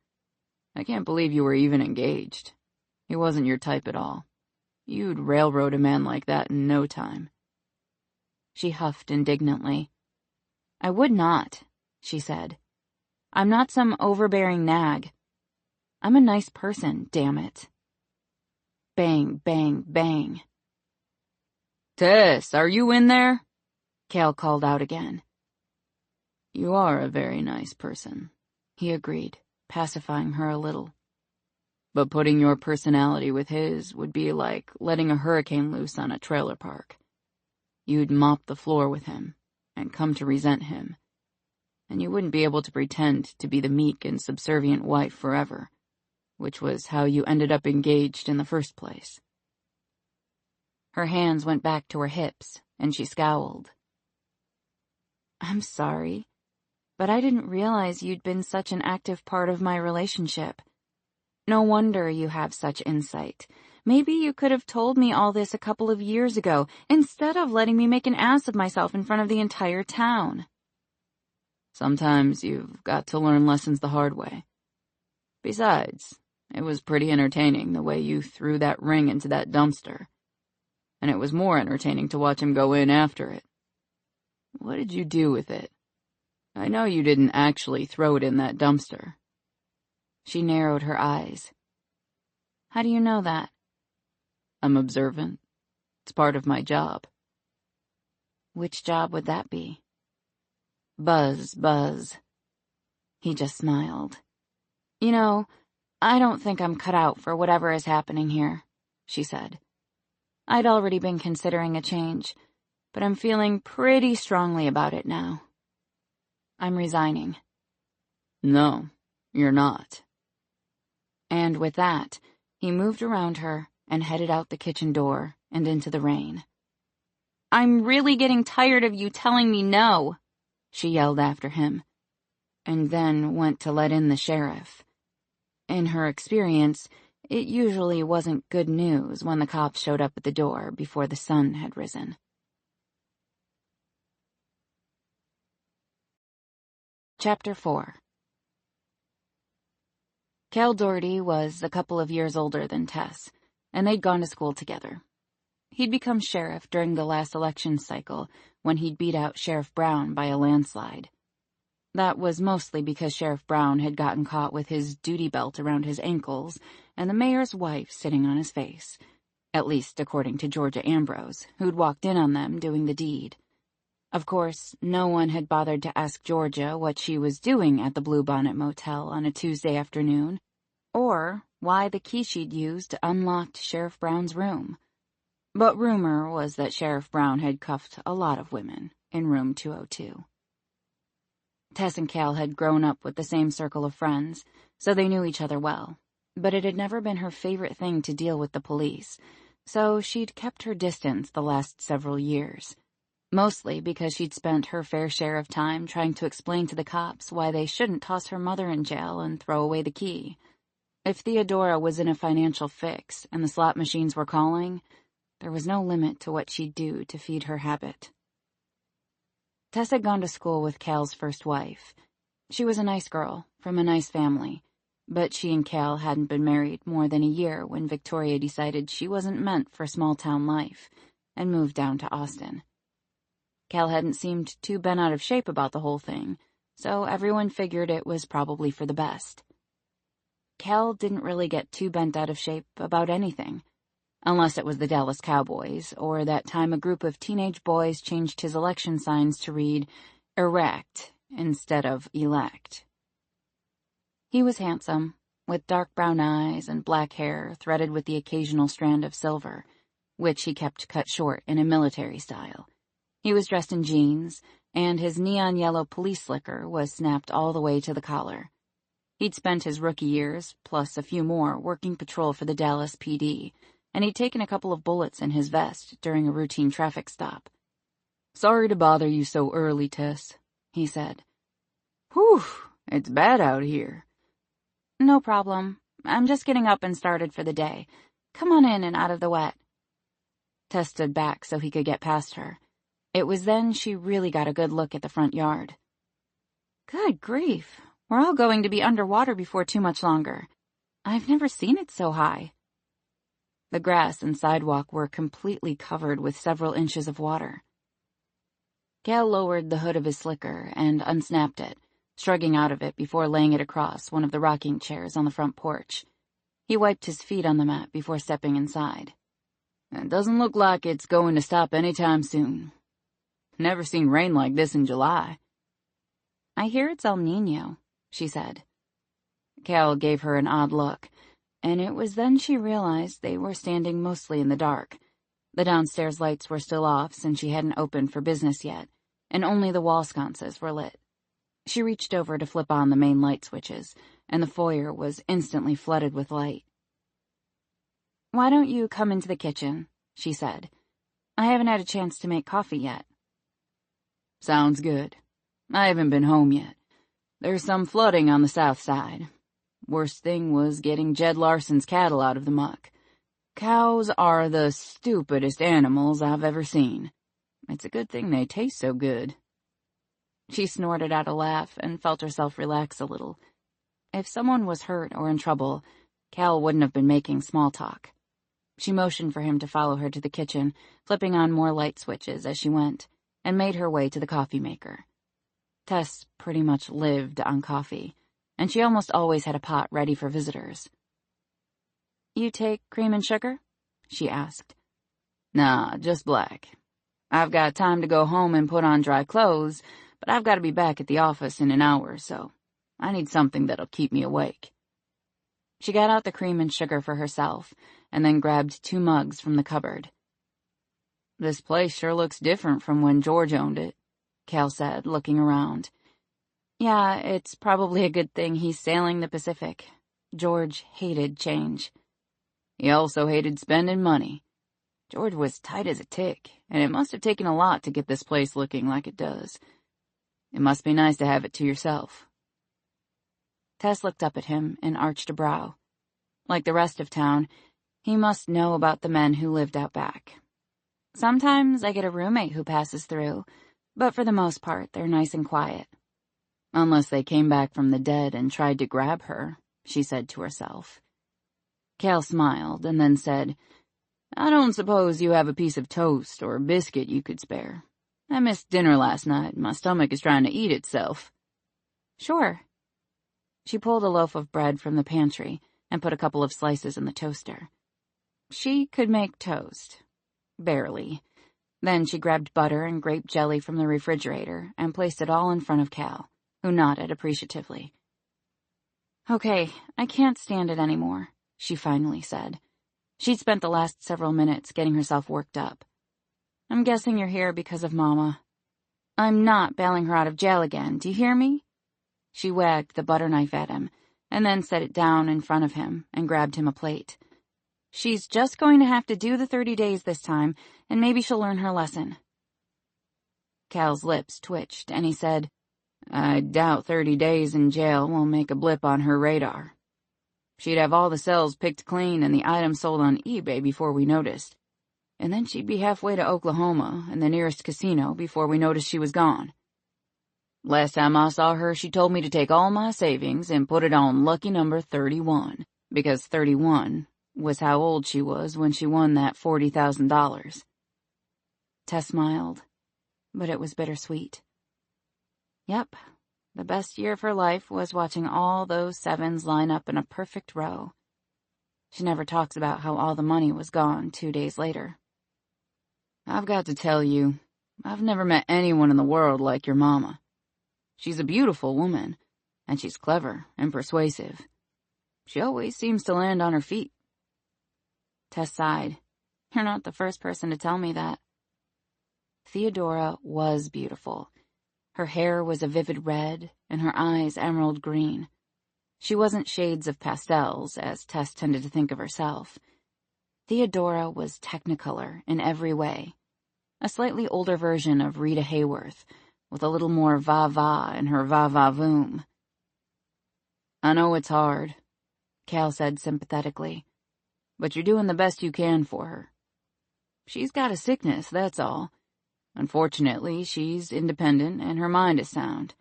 I can't believe you were even engaged. He wasn't your type at all. You'd railroad a man like that in no time." She huffed indignantly. "I would not," she said. "I'm not some overbearing nag. I'm a nice person, damn it." Bang, bang, bang. "Tess, are you in there?" Cal called out again. "You are a very nice person," he agreed, pacifying her a little. "But putting your personality with his would be like letting a hurricane loose on a trailer park. You'd mop the floor with him, and come to resent him, and you wouldn't be able to pretend to be the meek and subservient wife forever, which was how you ended up engaged in the first place." Her hands went back to her hips, and she scowled. "I'm sorry, but I didn't realize you'd been such an active part of my relationship. No wonder you have such insight. Maybe you could have told me all this a couple of years ago, instead of letting me make an ass of myself in front of the entire town." "Sometimes you've got to learn lessons the hard way. Besides, it was pretty entertaining the way you threw that ring into that dumpster. And it was more entertaining to watch him go in after it. What did you do with it? I know you didn't actually throw it in that dumpster." She narrowed her eyes. "How do you know that?" "I'm observant. It's part of my job." "Which job would that be?" "Buzz, buzz." He just smiled. "You know, I don't think I'm cut out for whatever is happening here. she said. I'd already been considering a change, but I'm feeling pretty strongly about it now. I'm resigning. No, you're not. And with that, he moved around her and headed out the kitchen door and into the rain. I'm really getting tired of you telling me no, she yelled after him, and then went to let in the sheriff. In her experience, it usually wasn't good news when the cops showed up at the door before the sun had risen. Chapter 4. Cal Doherty was a couple of years older than Tess, and they'd gone to school together. He'd become sheriff during the last election cycle when he'd beat out Sheriff Brown by a landslide. That was mostly because Sheriff Brown had gotten caught with his duty belt around his ankles and the mayor's wife sitting on his face, at least according to Georgia Ambrose, who'd walked in on them doing the deed. Of course, no one had bothered to ask Georgia what she was doing at the Bluebonnet Motel on a Tuesday afternoon, or why the key she'd used unlocked Sheriff Brown's room. But rumor was that Sheriff Brown had cuffed a lot of women in room 202. Tess and Cal had grown up with the same circle of friends, so they knew each other well, but it had never been her favorite thing to deal with the police, so she'd kept her distance the last several years. Mostly because she'd spent her fair share of time trying to explain to the cops why they shouldn't toss her mother in jail and throw away the key. If Theodora was in a financial fix and the slot machines were calling, there was no limit to what she'd do to feed her habit. Tess had gone to school with Cal's first wife. She was a nice girl, from a nice family, but she and Cal hadn't been married more than a year when Victoria decided she wasn't meant for small-town life and moved down to Austin. Cal hadn't seemed too bent out of shape about the whole thing, so everyone figured it was probably for the best. Cal didn't really get too bent out of shape about anything, unless it was the Dallas Cowboys, or that time a group of teenage boys changed his election signs to read erect instead of elect. He was handsome, with dark brown eyes and black hair threaded with the occasional strand of silver, which he kept cut short in a military style. He was dressed in jeans, and his neon yellow police slicker was snapped all the way to the collar. He'd spent his rookie years, plus a few more, working patrol for the Dallas PD, and he'd taken a couple of bullets in his vest during a routine traffic stop. Sorry to bother you so early, Tess, he said. Whew, it's bad out here. No problem. I'm just getting up and started for the day. Come on in and out of the wet. Tess stood back so he could get past her. It was then she really got a good look at the front yard. Good grief, we're all going to be underwater before too much longer. I've never seen it so high. The grass and sidewalk were completely covered with several inches of water. Cal lowered the hood of his slicker and unsnapped it, shrugging out of it before laying it across one of the rocking chairs on the front porch. He wiped his feet on the mat before stepping inside. It doesn't look like it's going to stop anytime soon. Never seen rain like this in July. I hear it's El Niño, she said. Cal gave her an odd look, and it was then she realized they were standing mostly in the dark. The downstairs lights were still off since she hadn't opened for business yet, and only the wall sconces were lit. She reached over to flip on the main light switches, and the foyer was instantly flooded with light. Why don't you come into the kitchen, she said. I haven't had a chance to make coffee yet. Sounds good. I haven't been home yet. There's some flooding on the south side. Worst thing was getting Jed Larson's cattle out of the muck. Cows are the stupidest animals I've ever seen. It's a good thing they taste so good. She snorted out a laugh and felt herself relax a little. If someone was hurt or in trouble, Cal wouldn't have been making small talk. She motioned for him to follow her to the kitchen, flipping on more light switches as she went, and made her way to the coffee maker. Tess pretty much lived on coffee, and she almost always had a pot ready for visitors. You take cream and sugar? She asked. Nah, just black. I've got time to go home and put on dry clothes, but I've got to be back at the office in an hour or so. I need something that'll keep me awake. She got out the cream and sugar for herself, and then grabbed 2 mugs from the cupboard. "This place sure looks different from when George owned it," Cal said, looking around. Yeah, it's probably a good thing he's sailing the Pacific. George hated change. He also hated spending money. George was tight as a tick, and it must have taken a lot to get this place looking like it does. It must be nice to have it to yourself. Tess looked up at him and arched a brow. Like the rest of town, he must know about the men who lived out back. Sometimes I get a roommate who passes through, but for the most part, they're nice and quiet. Unless they came back from the dead and tried to grab her, she said to herself. Cal smiled and then said, "I don't suppose you have a piece of toast or biscuit you could spare. I missed dinner last night and my stomach is trying to eat itself." "Sure." She pulled a loaf of bread from the pantry and put a couple of slices in the toaster. She could make toast. Barely. Then she grabbed butter and grape jelly from the refrigerator and placed it all in front of Cal, who nodded appreciatively. "Okay, I can't stand it anymore," she finally said. She'd spent the last several minutes getting herself worked up. "I'm guessing you're here because of Mama. I'm not bailing her out of jail again, do you hear me?" She wagged the butter knife at him, and then set it down in front of him and grabbed him a plate. "She's just going to have to do the 30 days this time, and maybe she'll learn her lesson." Cal's lips twitched, and he said, "I doubt 30 days in jail will make a blip on her radar. She'd have all the cells picked clean and the items sold on eBay before we noticed. And then she'd be halfway to Oklahoma and the nearest casino before we noticed she was gone. Last time I saw her, she told me to take all my savings and put it on lucky number 31, because 31 was how old she was when she won that $40,000. Tess smiled, but it was bittersweet. Yep, the best year of her life was watching all those sevens line up in a perfect row. She never talks about how all the money was gone 2 days later. I've got to tell you, I've never met anyone in the world like your mama. She's a beautiful woman, and she's clever and persuasive. She always seems to land on her feet." Tess sighed. "You're not the first person to tell me that." Theodora was beautiful. Her hair was a vivid red, and her eyes emerald green. She wasn't shades of pastels, as Tess tended to think of herself. Theodora was Technicolor in every way. A slightly older version of Rita Hayworth, with a little more va-va in her va-va-voom. "I know it's hard," Cal said sympathetically, "but you're doing the best you can for her. She's got a sickness, that's all. Unfortunately, she's independent and her mind is sound.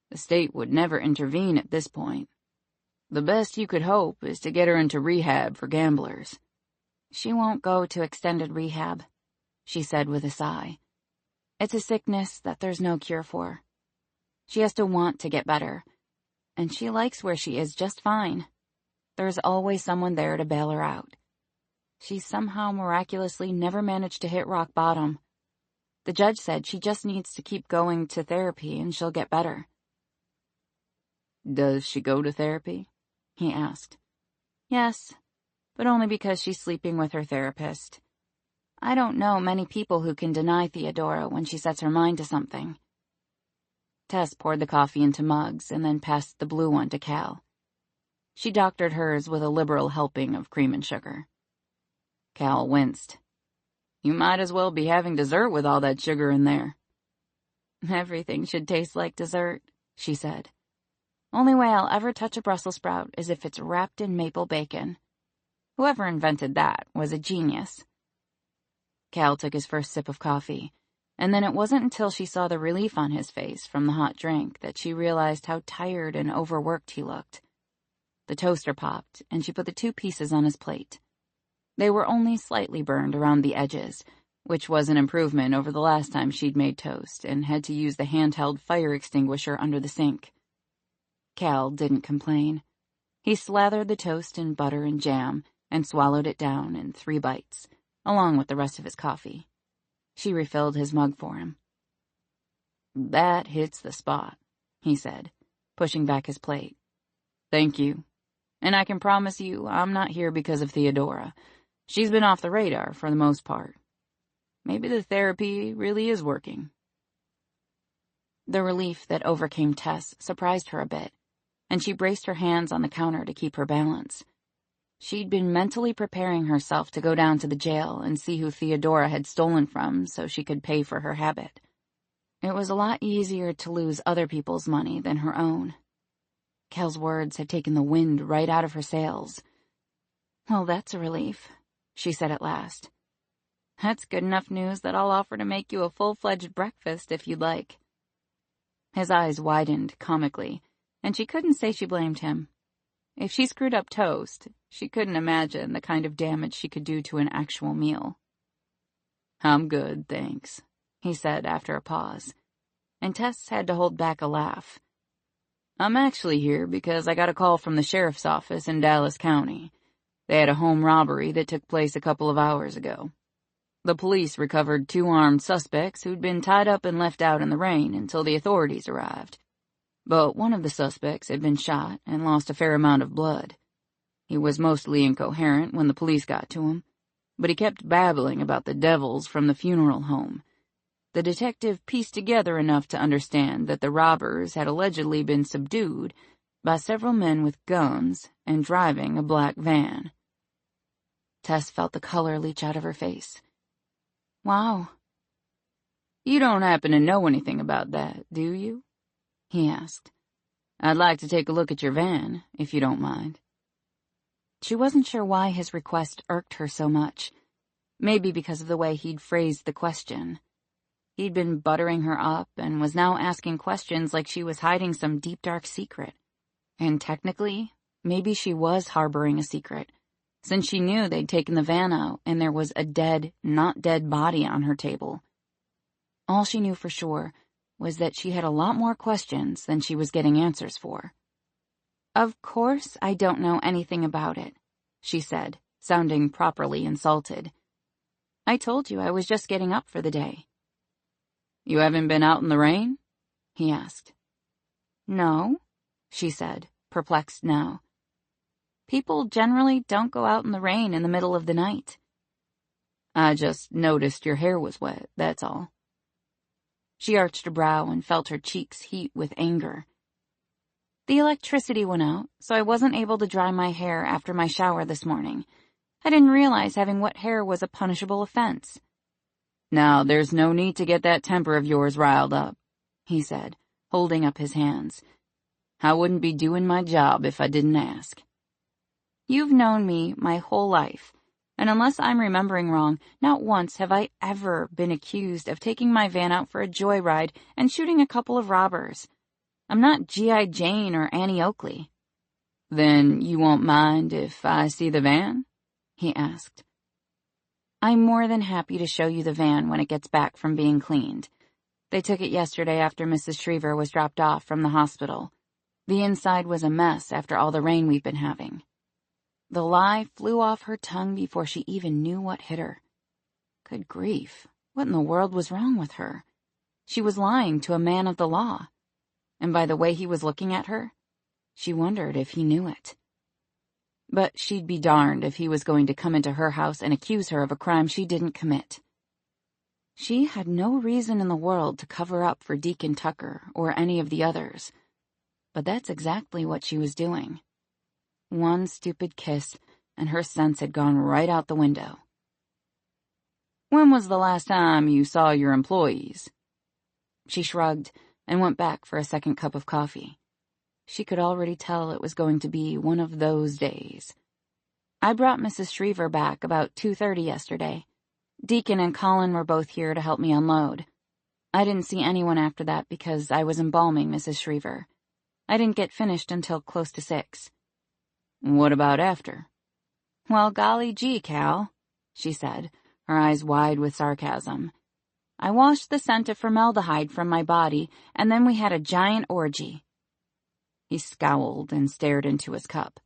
The state would never intervene at this point. The best you could hope is to get her into rehab for gamblers." "She won't go to extended rehab," she said with a sigh. "It's a sickness that there's no cure for. She has to want to get better, and she likes where she is just fine. There's always someone there to bail her out. She's somehow miraculously never managed to hit rock bottom. The judge said she just needs to keep going to therapy and she'll get better." "Does she go to therapy?" he asked. "Yes, but only because she's sleeping with her therapist. I don't know many people who can deny Theodora when she sets her mind to something." Tess poured the coffee into mugs and then passed the blue one to Cal. She doctored hers with a liberal helping of cream and sugar. Cal winced. "You might as well be having dessert with all that sugar in there." "Everything should taste like dessert," she said. "Only way I'll ever touch a Brussels sprout is if it's wrapped in maple bacon. Whoever invented that was a genius." Cal took his first sip of coffee, and then it wasn't until she saw the relief on his face from the hot drink that she realized how tired and overworked he looked. The toaster popped, and she put the 2 pieces on his plate. They were only slightly burned around the edges, which was an improvement over the last time she'd made toast and had to use the handheld fire extinguisher under the sink. Cal didn't complain. He slathered the toast in butter and jam and swallowed it down in 3 bites, along with the rest of his coffee. She refilled his mug for him. "That hits the spot," he said, pushing back his plate. "Thank you. And I can promise you I'm not here because of Theodora. She's been off the radar for the most part. Maybe the therapy really is working. The relief that overcame Tess surprised her a bit, and she braced her hands on the counter to keep her balance. She'd been mentally preparing herself to go down to the jail and see who Theodora had stolen from so she could pay for her habit. It was a lot easier to lose other people's money than her own. Cal's words had taken the wind right out of her sails. "Well, that's a relief," she said at last. "That's good enough news that I'll offer to make you a full-fledged breakfast if you'd like." His eyes widened comically, and she couldn't say she blamed him. If she screwed up toast, she couldn't imagine the kind of damage she could do to an actual meal. "I'm good, thanks," he said after a pause, and Tess had to hold back a laugh. "I'm actually here because I got a call from the sheriff's office in Dallas County. They had a home robbery that took place a couple of hours ago. The police recovered 2 armed suspects who'd been tied up and left out in the rain until the authorities arrived. But one of the suspects had been shot and lost a fair amount of blood. He was mostly incoherent when the police got to him, but he kept babbling about the devils from the funeral home. The detective pieced together enough to understand that the robbers had allegedly been subdued by several men with guns and driving a black van." Tess felt the color leach out of her face. "Wow." "You don't happen to know anything about that, do you?" he asked. "I'd like to take a look at your van, if you don't mind." She wasn't sure why his request irked her so much. Maybe because of the way he'd phrased the question. He'd been buttering her up and was now asking questions like she was hiding some deep, dark secret. And technically, maybe she was harboring a secret, since she knew they'd taken the van out and there was a dead, not dead body on her table. All she knew for sure was that she had a lot more questions than she was getting answers for. "Of course I don't know anything about it," she said, sounding properly insulted. "I told you I was just getting up for the day." "You haven't been out in the rain?" he asked. "No," she said, perplexed now. "People generally don't go out in the rain in the middle of the night." "I just noticed your hair was wet, that's all." She arched a brow and felt her cheeks heat with anger. "The electricity went out, so I wasn't able to dry my hair after my shower this morning. I didn't realize having wet hair was a punishable offense." "Now, there's no need to get that temper of yours riled up," he said, holding up his hands. "I wouldn't be doing my job if I didn't ask." "You've known me my whole life, and unless I'm remembering wrong, not once have I ever been accused of taking my van out for a joyride and shooting a couple of robbers. I'm not G.I. Jane or Annie Oakley." "Then you won't mind if I see the van?" he asked. "I'm more than happy to show you the van when it gets back from being cleaned. They took it yesterday after Mrs. Shriver was dropped off from the hospital. The inside was a mess after all the rain we've been having." The lie flew off her tongue before she even knew what hit her. Good grief, what in the world was wrong with her? She was lying to a man of the law. And by the way he was looking at her, she wondered if he knew it. But she'd be darned if he was going to come into her house and accuse her of a crime she didn't commit. She had no reason in the world to cover up for Deacon Tucker or any of the others. But that's exactly what she was doing. One stupid kiss, and her sense had gone right out the window. "When was the last time you saw your employees?" She shrugged and went back for a second cup of coffee. She could already tell it was going to be one of those days. "I brought Mrs. Shriver back about 2:30 yesterday. Deacon and Colin were both here to help me unload. I didn't see anyone after that because I was embalming Mrs. Shriver. I didn't get finished until close to 6. "What about after?" "Well, golly gee, Cal," she said, her eyes wide with sarcasm. "I washed the scent of formaldehyde from my body, and then we had a giant orgy." He scowled and stared into his cup.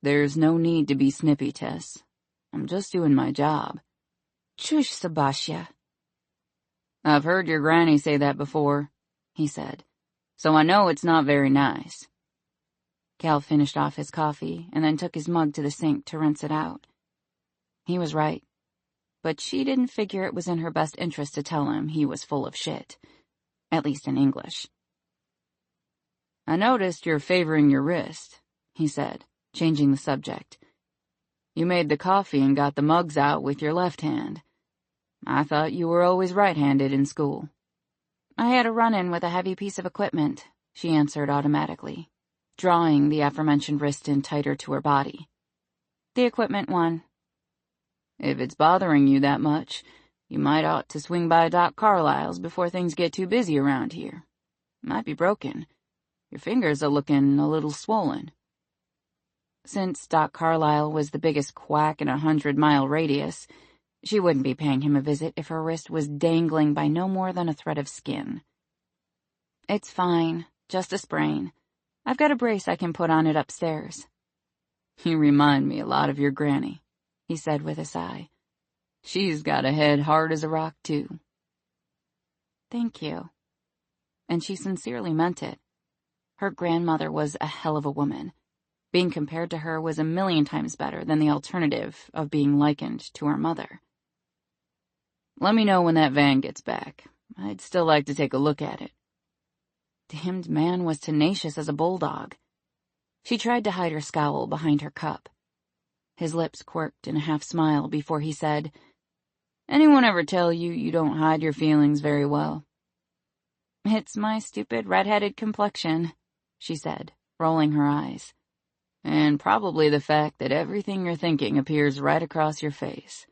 "There's no need to be snippy, Tess. I'm just doing my job." "Shush, Sebastian." "I've heard your granny say that before," he said, "so I know it's not very nice." Cal finished off his coffee and then took his mug to the sink to rinse it out. He was right. But she didn't figure it was in her best interest to tell him he was full of shit. At least in English. I noticed you're favoring your wrist, he said, changing the subject. You made the coffee and got the mugs out with your left hand. I thought you were always right-handed in school. I had a run-in with a heavy piece of equipment, she answered automatically, drawing the aforementioned wrist in tighter to her body. The equipment won. If it's bothering you that much, you might ought to swing by Doc Carlisle's before things get too busy around here. Might be broken. Your fingers are looking a little swollen. Since Doc Carlisle was the biggest quack in a 100-mile radius, she wouldn't be paying him a visit if her wrist was dangling by no more than a thread of skin. It's fine, just a sprain. I've got a brace I can put on it upstairs. You remind me a lot of your granny, he said with a sigh. She's got a head hard as a rock, too. Thank you. And she sincerely meant it. Her grandmother was a hell of a woman. Being compared to her was a million times better than the alternative of being likened to her mother. Let me know when that van gets back. I'd still like to take a look at it. Damned man was tenacious as a bulldog. She tried to hide her scowl behind her cup. His lips quirked in a half-smile before he said, Anyone ever tell you you don't hide your feelings very well? It's my stupid red-headed complexion, she said, rolling her eyes. And probably the fact that everything you're thinking appears right across your face.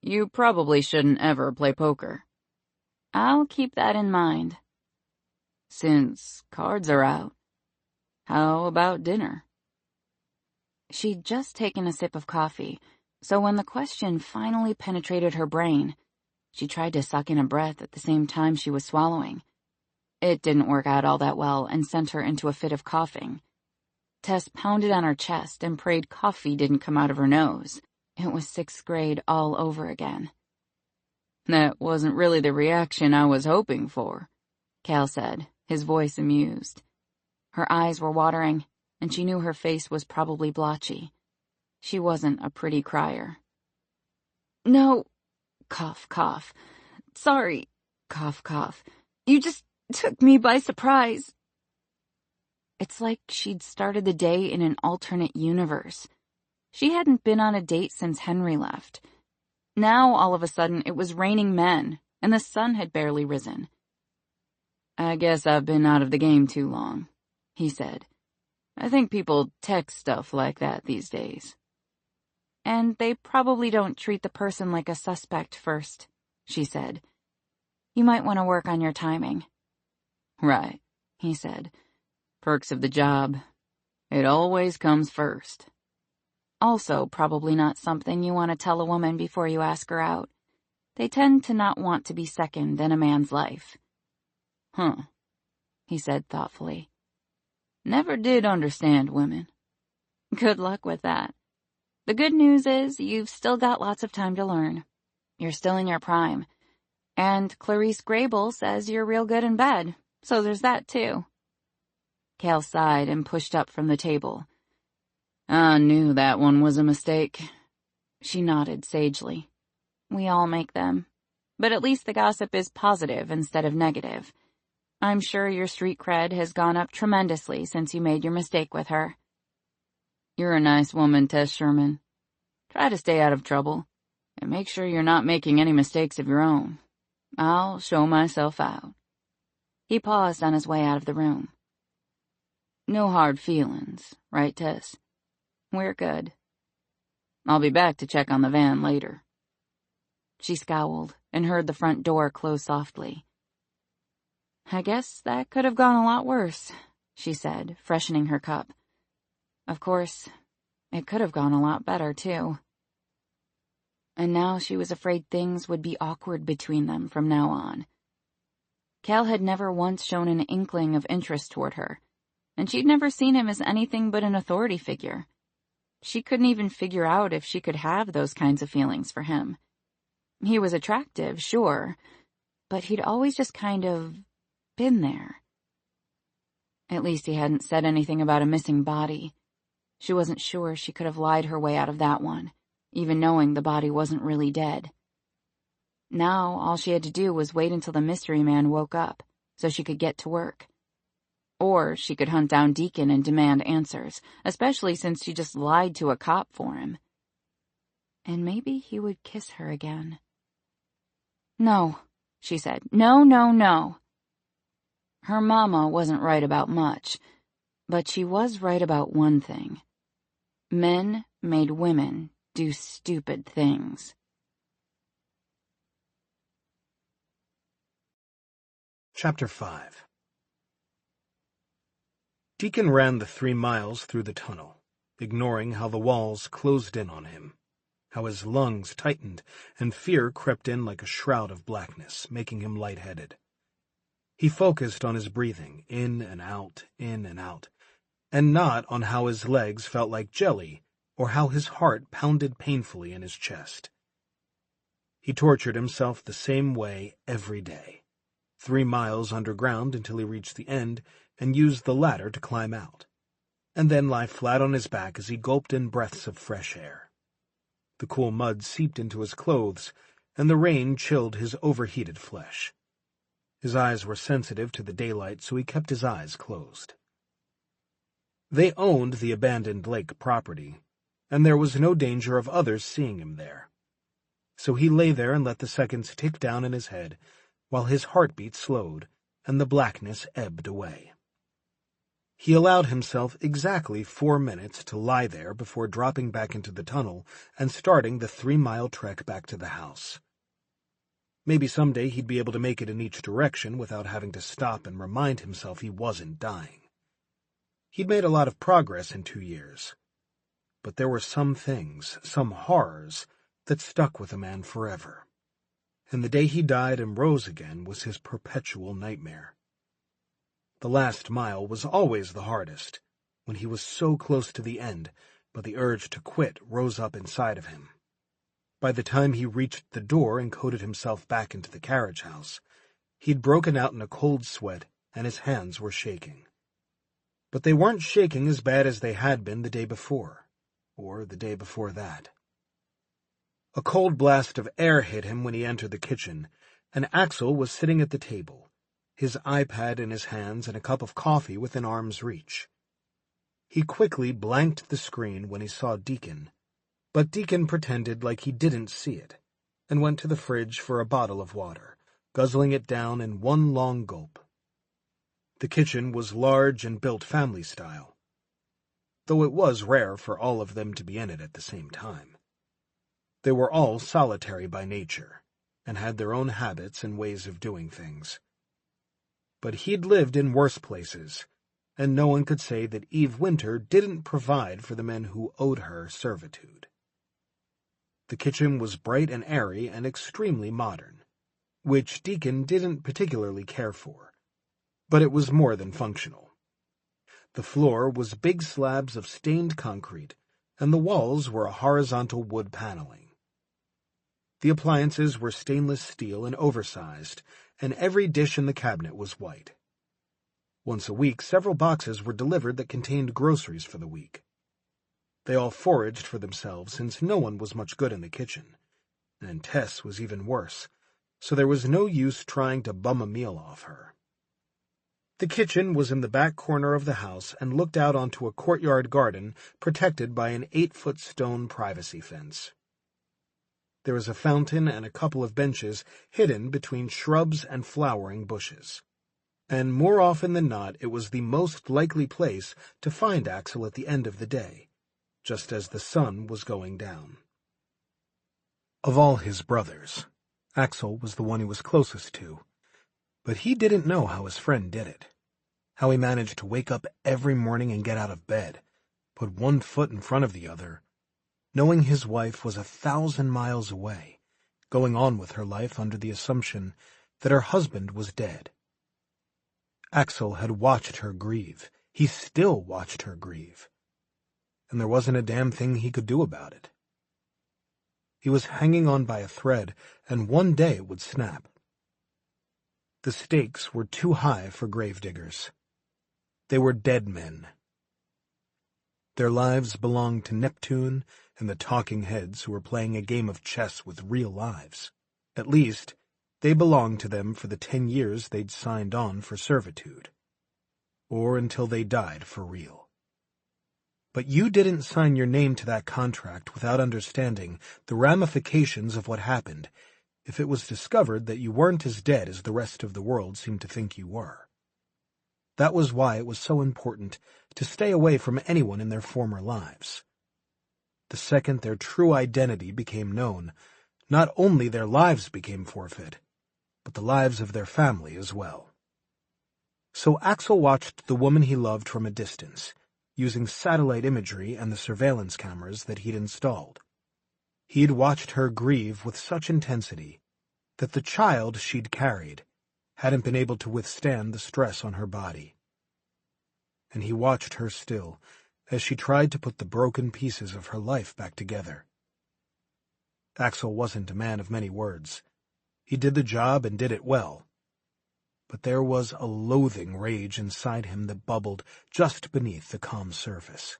You probably shouldn't ever play poker. I'll keep that in mind. Since cards are out, how about dinner? She'd just taken a sip of coffee, so when the question finally penetrated her brain, she tried to suck in a breath at the same time she was swallowing. It didn't work out all that well and sent her into a fit of coughing. Tess pounded on her chest and prayed coffee didn't come out of her nose. It was 6th grade all over again. That wasn't really the reaction I was hoping for, Cal said, his voice amused. Her eyes were watering, and she knew her face was probably blotchy. She wasn't a pretty crier. No, cough, cough. Sorry, cough, cough. You just took me by surprise. It's like she'd started the day in an alternate universe. She hadn't been on a date since Henry left. Now, all of a sudden, it was raining men, and the sun had barely risen. I guess I've been out of the game too long, he said. I think people text stuff like that these days. And they probably don't treat the person like a suspect first, she said. You might want to work on your timing. Right, he said. Perks of the job. It always comes first. Also, probably not something you want to tell a woman before you ask her out. They tend to not want to be second in a man's life. Huh, he said thoughtfully. Never did understand women. Good luck with that. The good news is you've still got lots of time to learn. You're still in your prime. And Clarice Grable says you're real good in bed, so there's that too. Cal sighed and pushed up from the table. I knew that one was a mistake. She nodded sagely. We all make them. But at least the gossip is positive instead of negative. I'm sure your street cred has gone up tremendously since you made your mistake with her. You're a nice woman, Tess Sherman. Try to stay out of trouble, and make sure you're not making any mistakes of your own. I'll show myself out. He paused on his way out of the room. No hard feelings, right, Tess? We're good. I'll be back to check on the van later. She scowled and heard the front door close softly. I guess that could have gone a lot worse, she said, freshening her cup. Of course, it could have gone a lot better, too. And now she was afraid things would be awkward between them from now on. Cal had never once shown an inkling of interest toward her, and she'd never seen him as anything but an authority figure. She couldn't even figure out if she could have those kinds of feelings for him. He was attractive, sure, but he'd always just kind of been there. At least he hadn't said anything about a missing body. She wasn't sure she could have lied her way out of that one, even knowing the body wasn't really dead. Now, all she had to do was wait until the mystery man woke up, so she could get to work. Or she could hunt down Deacon and demand answers, especially since she just lied to a cop for him. And maybe he would kiss her again. "No," she said. "No, no, no." Her mama wasn't right about much, but she was right about one thing. Men made women do stupid things. Chapter 5. Deacon ran the 3 miles through the tunnel, ignoring how the walls closed in on him, how his lungs tightened and fear crept in like a shroud of blackness, making him lightheaded. He focused on his breathing, in and out, and not on how his legs felt like jelly or how his heart pounded painfully in his chest. He tortured himself the same way every day, 3 miles underground until he reached the end and used the ladder to climb out, and then lie flat on his back as he gulped in breaths of fresh air. The cool mud seeped into his clothes, and the rain chilled his overheated flesh. His eyes were sensitive to the daylight, so he kept his eyes closed. They owned the abandoned lake property, and there was no danger of others seeing him there. So he lay there and let the seconds tick down in his head, while his heartbeat slowed and the blackness ebbed away. He allowed himself exactly 4 minutes to lie there before dropping back into the tunnel and starting the 3-mile trek back to the house. Maybe someday he'd be able to make it in each direction without having to stop and remind himself he wasn't dying. He'd made a lot of progress in 2 years. But there were some things, some horrors, that stuck with a man forever. And the day he died and rose again was his perpetual nightmare. The last mile was always the hardest, when he was so close to the end, but the urge to quit rose up inside of him. By the time he reached the door and coated himself back into the carriage house, he'd broken out in a cold sweat and his hands were shaking. But they weren't shaking as bad as they had been the day before, or the day before that. A cold blast of air hit him when he entered the kitchen, and Axel was sitting at the table, his iPad in his hands and a cup of coffee within arm's reach. He quickly blanked the screen when he saw Deacon, but Deacon pretended like he didn't see it, and went to the fridge for a bottle of water, guzzling it down in one long gulp. The kitchen was large and built family style, though it was rare for all of them to be in it at the same time. They were all solitary by nature, and had their own habits and ways of doing things. But he'd lived in worse places, and no one could say that Eve Winter didn't provide for the men who owed her servitude. The kitchen was bright and airy and extremely modern, which Deacon didn't particularly care for, but it was more than functional. The floor was big slabs of stained concrete, and the walls were a horizontal wood paneling. The appliances were stainless steel and oversized, and every dish in the cabinet was white. Once a week, several boxes were delivered that contained groceries for the week. They all foraged for themselves, since no one was much good in the kitchen, and Tess was even worse, so there was no use trying to bum a meal off her. The kitchen was in the back corner of the house and looked out onto a courtyard garden protected by an 8-foot stone privacy fence. There was a fountain and a couple of benches hidden between shrubs and flowering bushes. And more often than not, it was the most likely place to find Axel at the end of the day, just as the sun was going down. Of all his brothers, Axel was the one he was closest to, but he didn't know how his friend did it, how he managed to wake up every morning and get out of bed, put one foot in front of the other, knowing his wife was 1,000 miles away, going on with her life under the assumption that her husband was dead. Axel had watched her grieve. He still watched her grieve. And there wasn't a damn thing he could do about it. He was hanging on by a thread, and one day it would snap. The stakes were too high for gravediggers. They were dead men. Their lives belonged to Neptune and the talking heads who were playing a game of chess with real lives. At least, they belonged to them for the 10 years they'd signed on for servitude. Or until they died for real. But you didn't sign your name to that contract without understanding the ramifications of what happened if it was discovered that you weren't as dead as the rest of the world seemed to think you were. That was why it was so important to stay away from anyone in their former lives. The second their true identity became known, not only their lives became forfeit, but the lives of their family as well. So Axel watched the woman he loved from a distance, using satellite imagery and the surveillance cameras that he'd installed. He'd watched her grieve with such intensity that the child she'd carried hadn't been able to withstand the stress on her body. And he watched her still, as she tried to put the broken pieces of her life back together. Axel wasn't a man of many words. He did the job and did it well. But there was a loathing rage inside him that bubbled just beneath the calm surface.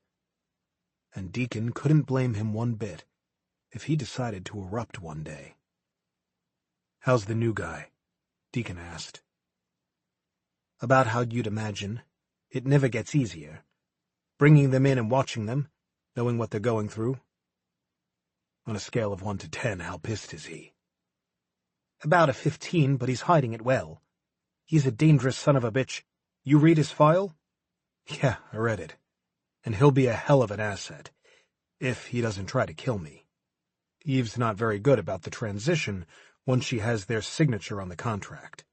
And Deacon couldn't blame him one bit if he decided to erupt one day. "How's the new guy?" Deacon asked. "About how you'd imagine. It never gets easier. Bringing them in and watching them, knowing what they're going through." "On a scale of 1 to 10, how pissed is he?" "About a 15, but he's hiding it well. He's a dangerous son of a bitch. You read his file?" "Yeah, I read it. And he'll be a hell of an asset, if he doesn't try to kill me. Eve's not very good about the transition once she has their signature on the contract.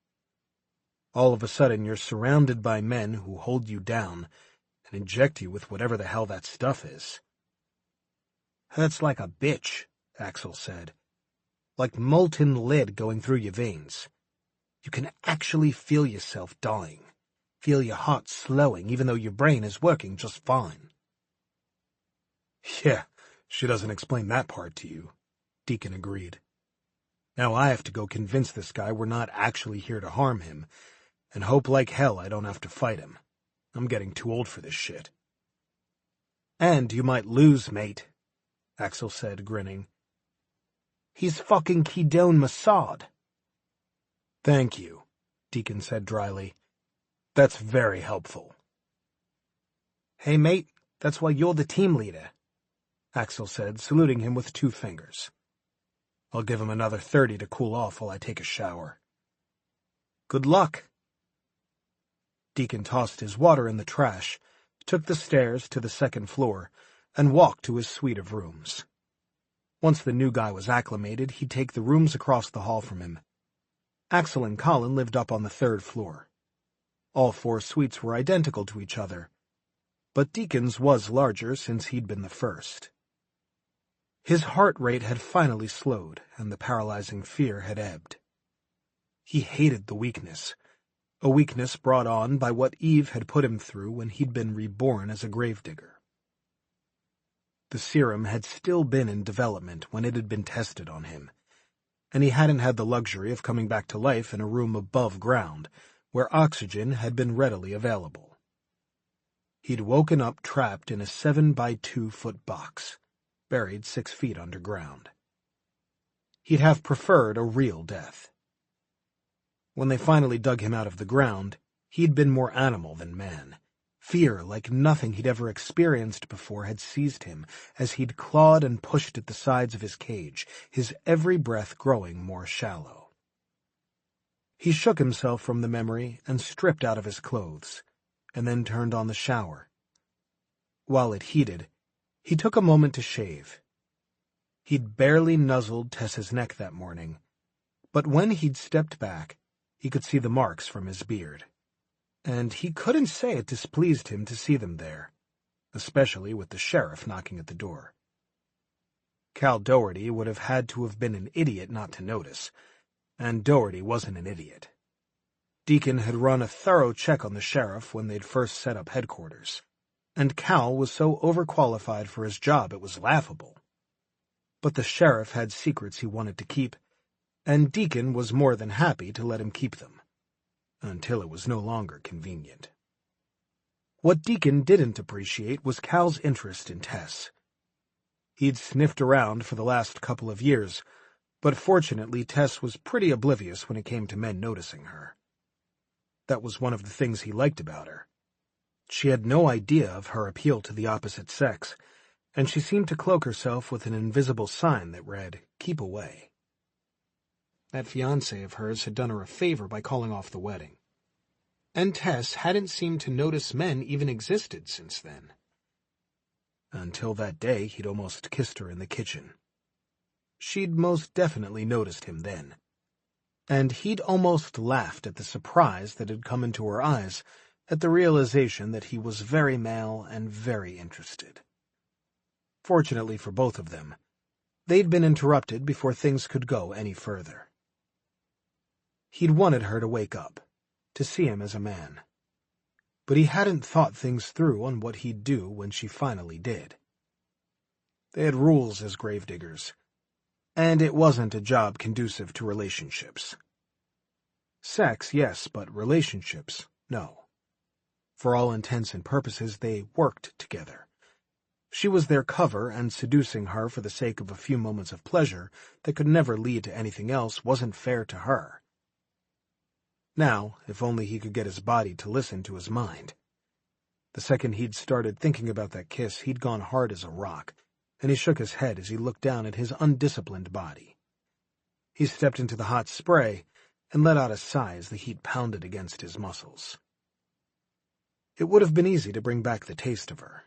All of a sudden you're surrounded by men who hold you down and inject you with whatever the hell that stuff is." "Hurts like a bitch," Axel said. "Like molten lead going through your veins. You can actually feel yourself dying. Feel your heart slowing even though your brain is working just fine." "Yeah, she doesn't explain that part to you," Deacon agreed. "Now I have to go convince this guy we're not actually here to harm him, and hope like hell I don't have to fight him. I'm getting too old for this shit." "And you might lose, mate," Axel said, grinning. "He's fucking Kidon Mossad." "Thank you," Deacon said dryly. "That's very helpful." "Hey, mate, that's why you're the team leader," Axel said, saluting him with 2 fingers. "I'll give him another 30 to cool off while I take a shower." "Good luck." Deacon tossed his water in the trash, took the stairs to the 2nd floor, and walked to his suite of rooms. Once the new guy was acclimated, he'd take the rooms across the hall from him. Axel and Colin lived up on the 3rd floor. All 4 suites were identical to each other, but Deacon's was larger since he'd been the first. His heart rate had finally slowed, and the paralyzing fear had ebbed. He hated the weakness, a weakness brought on by what Eve had put him through when he'd been reborn as a gravedigger. The serum had still been in development when it had been tested on him, and he hadn't had the luxury of coming back to life in a room above ground, where oxygen had been readily available. He'd woken up trapped in a 7-by-2-foot box, buried 6 feet underground. He'd have preferred a real death. When they finally dug him out of the ground, he'd been more animal than man. Fear like nothing he'd ever experienced before had seized him as he'd clawed and pushed at the sides of his cage, his every breath growing more shallow. He shook himself from the memory and stripped out of his clothes, and then turned on the shower. While it heated, he took a moment to shave. He'd barely nuzzled Tessa's neck that morning, but when he'd stepped back, he could see the marks from his beard. And he couldn't say it displeased him to see them there, especially with the sheriff knocking at the door. Cal Doherty would have had to have been an idiot not to notice, and Doherty wasn't an idiot. Deacon had run a thorough check on the sheriff when they'd first set up headquarters, and Cal was so overqualified for his job it was laughable. But the sheriff had secrets he wanted to keep, and Deacon was more than happy to let him keep them, until it was no longer convenient. What Deacon didn't appreciate was Cal's interest in Tess. He'd sniffed around for the last couple of years, but fortunately Tess was pretty oblivious when it came to men noticing her. That was one of the things he liked about her. She had no idea of her appeal to the opposite sex, and she seemed to cloak herself with an invisible sign that read, "Keep away." That fiancé of hers had done her a favor by calling off the wedding. And Tess hadn't seemed to notice men even existed since then. Until that day he'd almost kissed her in the kitchen. She'd most definitely noticed him then. And he'd almost laughed at the surprise that had come into her eyes at the realization that he was very male and very interested. Fortunately for both of them, they'd been interrupted before things could go any further. He'd wanted her to wake up, to see him as a man. But he hadn't thought things through on what he'd do when she finally did. They had rules as gravediggers, and it wasn't a job conducive to relationships. Sex, yes, but relationships, no. For all intents and purposes, they worked together. She was their cover, and seducing her for the sake of a few moments of pleasure that could never lead to anything else wasn't fair to her. Now, if only he could get his body to listen to his mind. The second he'd started thinking about that kiss, he'd gone hard as a rock, and he shook his head as he looked down at his undisciplined body. He stepped into the hot spray and let out a sigh as the heat pounded against his muscles. It would have been easy to bring back the taste of her,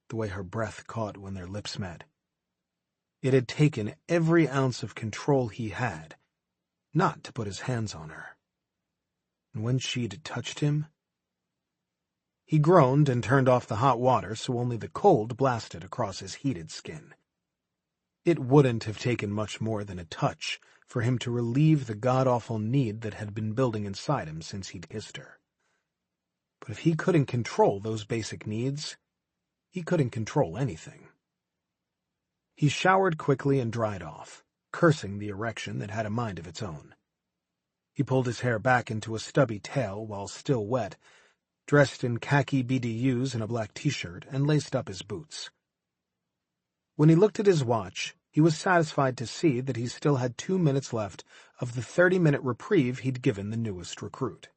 the way her breath caught when their lips met. It had taken every ounce of control he had, not to put his hands on her. And when she'd touched him... He groaned and turned off the hot water so only the cold blasted across his heated skin. It wouldn't have taken much more than a touch for him to relieve the god-awful need that had been building inside him since he'd kissed her. But if he couldn't control those basic needs, he couldn't control anything. He showered quickly and dried off, cursing the erection that had a mind of its own. He pulled his hair back into a stubby tail while still wet, dressed in khaki BDUs and a black t-shirt, and laced up his boots. When he looked at his watch, he was satisfied to see that he still had 2 minutes left of the 30-minute reprieve he'd given the newest recruit.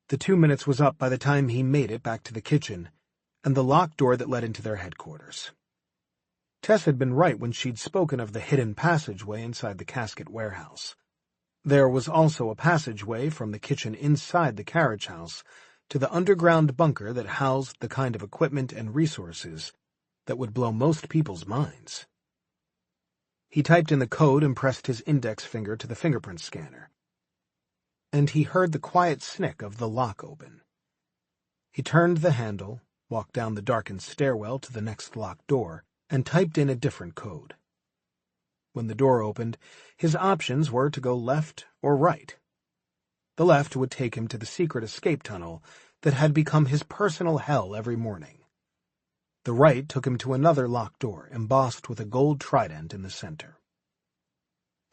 The 2 minutes was up by the time he made it back to the kitchen and the locked door that led into their headquarters. Tess had been right when she'd spoken of the hidden passageway inside the casket warehouse. There was also a passageway from the kitchen inside the carriage house to the underground bunker that housed the kind of equipment and resources that would blow most people's minds. He typed in the code and pressed his index finger to the fingerprint scanner, and he heard the quiet snick of the lock open. He turned the handle, walked down the darkened stairwell to the next locked door, and typed in a different code. When the door opened, his options were to go left or right. The left would take him to the secret escape tunnel that had become his personal hell every morning. The right took him to another locked door, embossed with a gold trident in the center.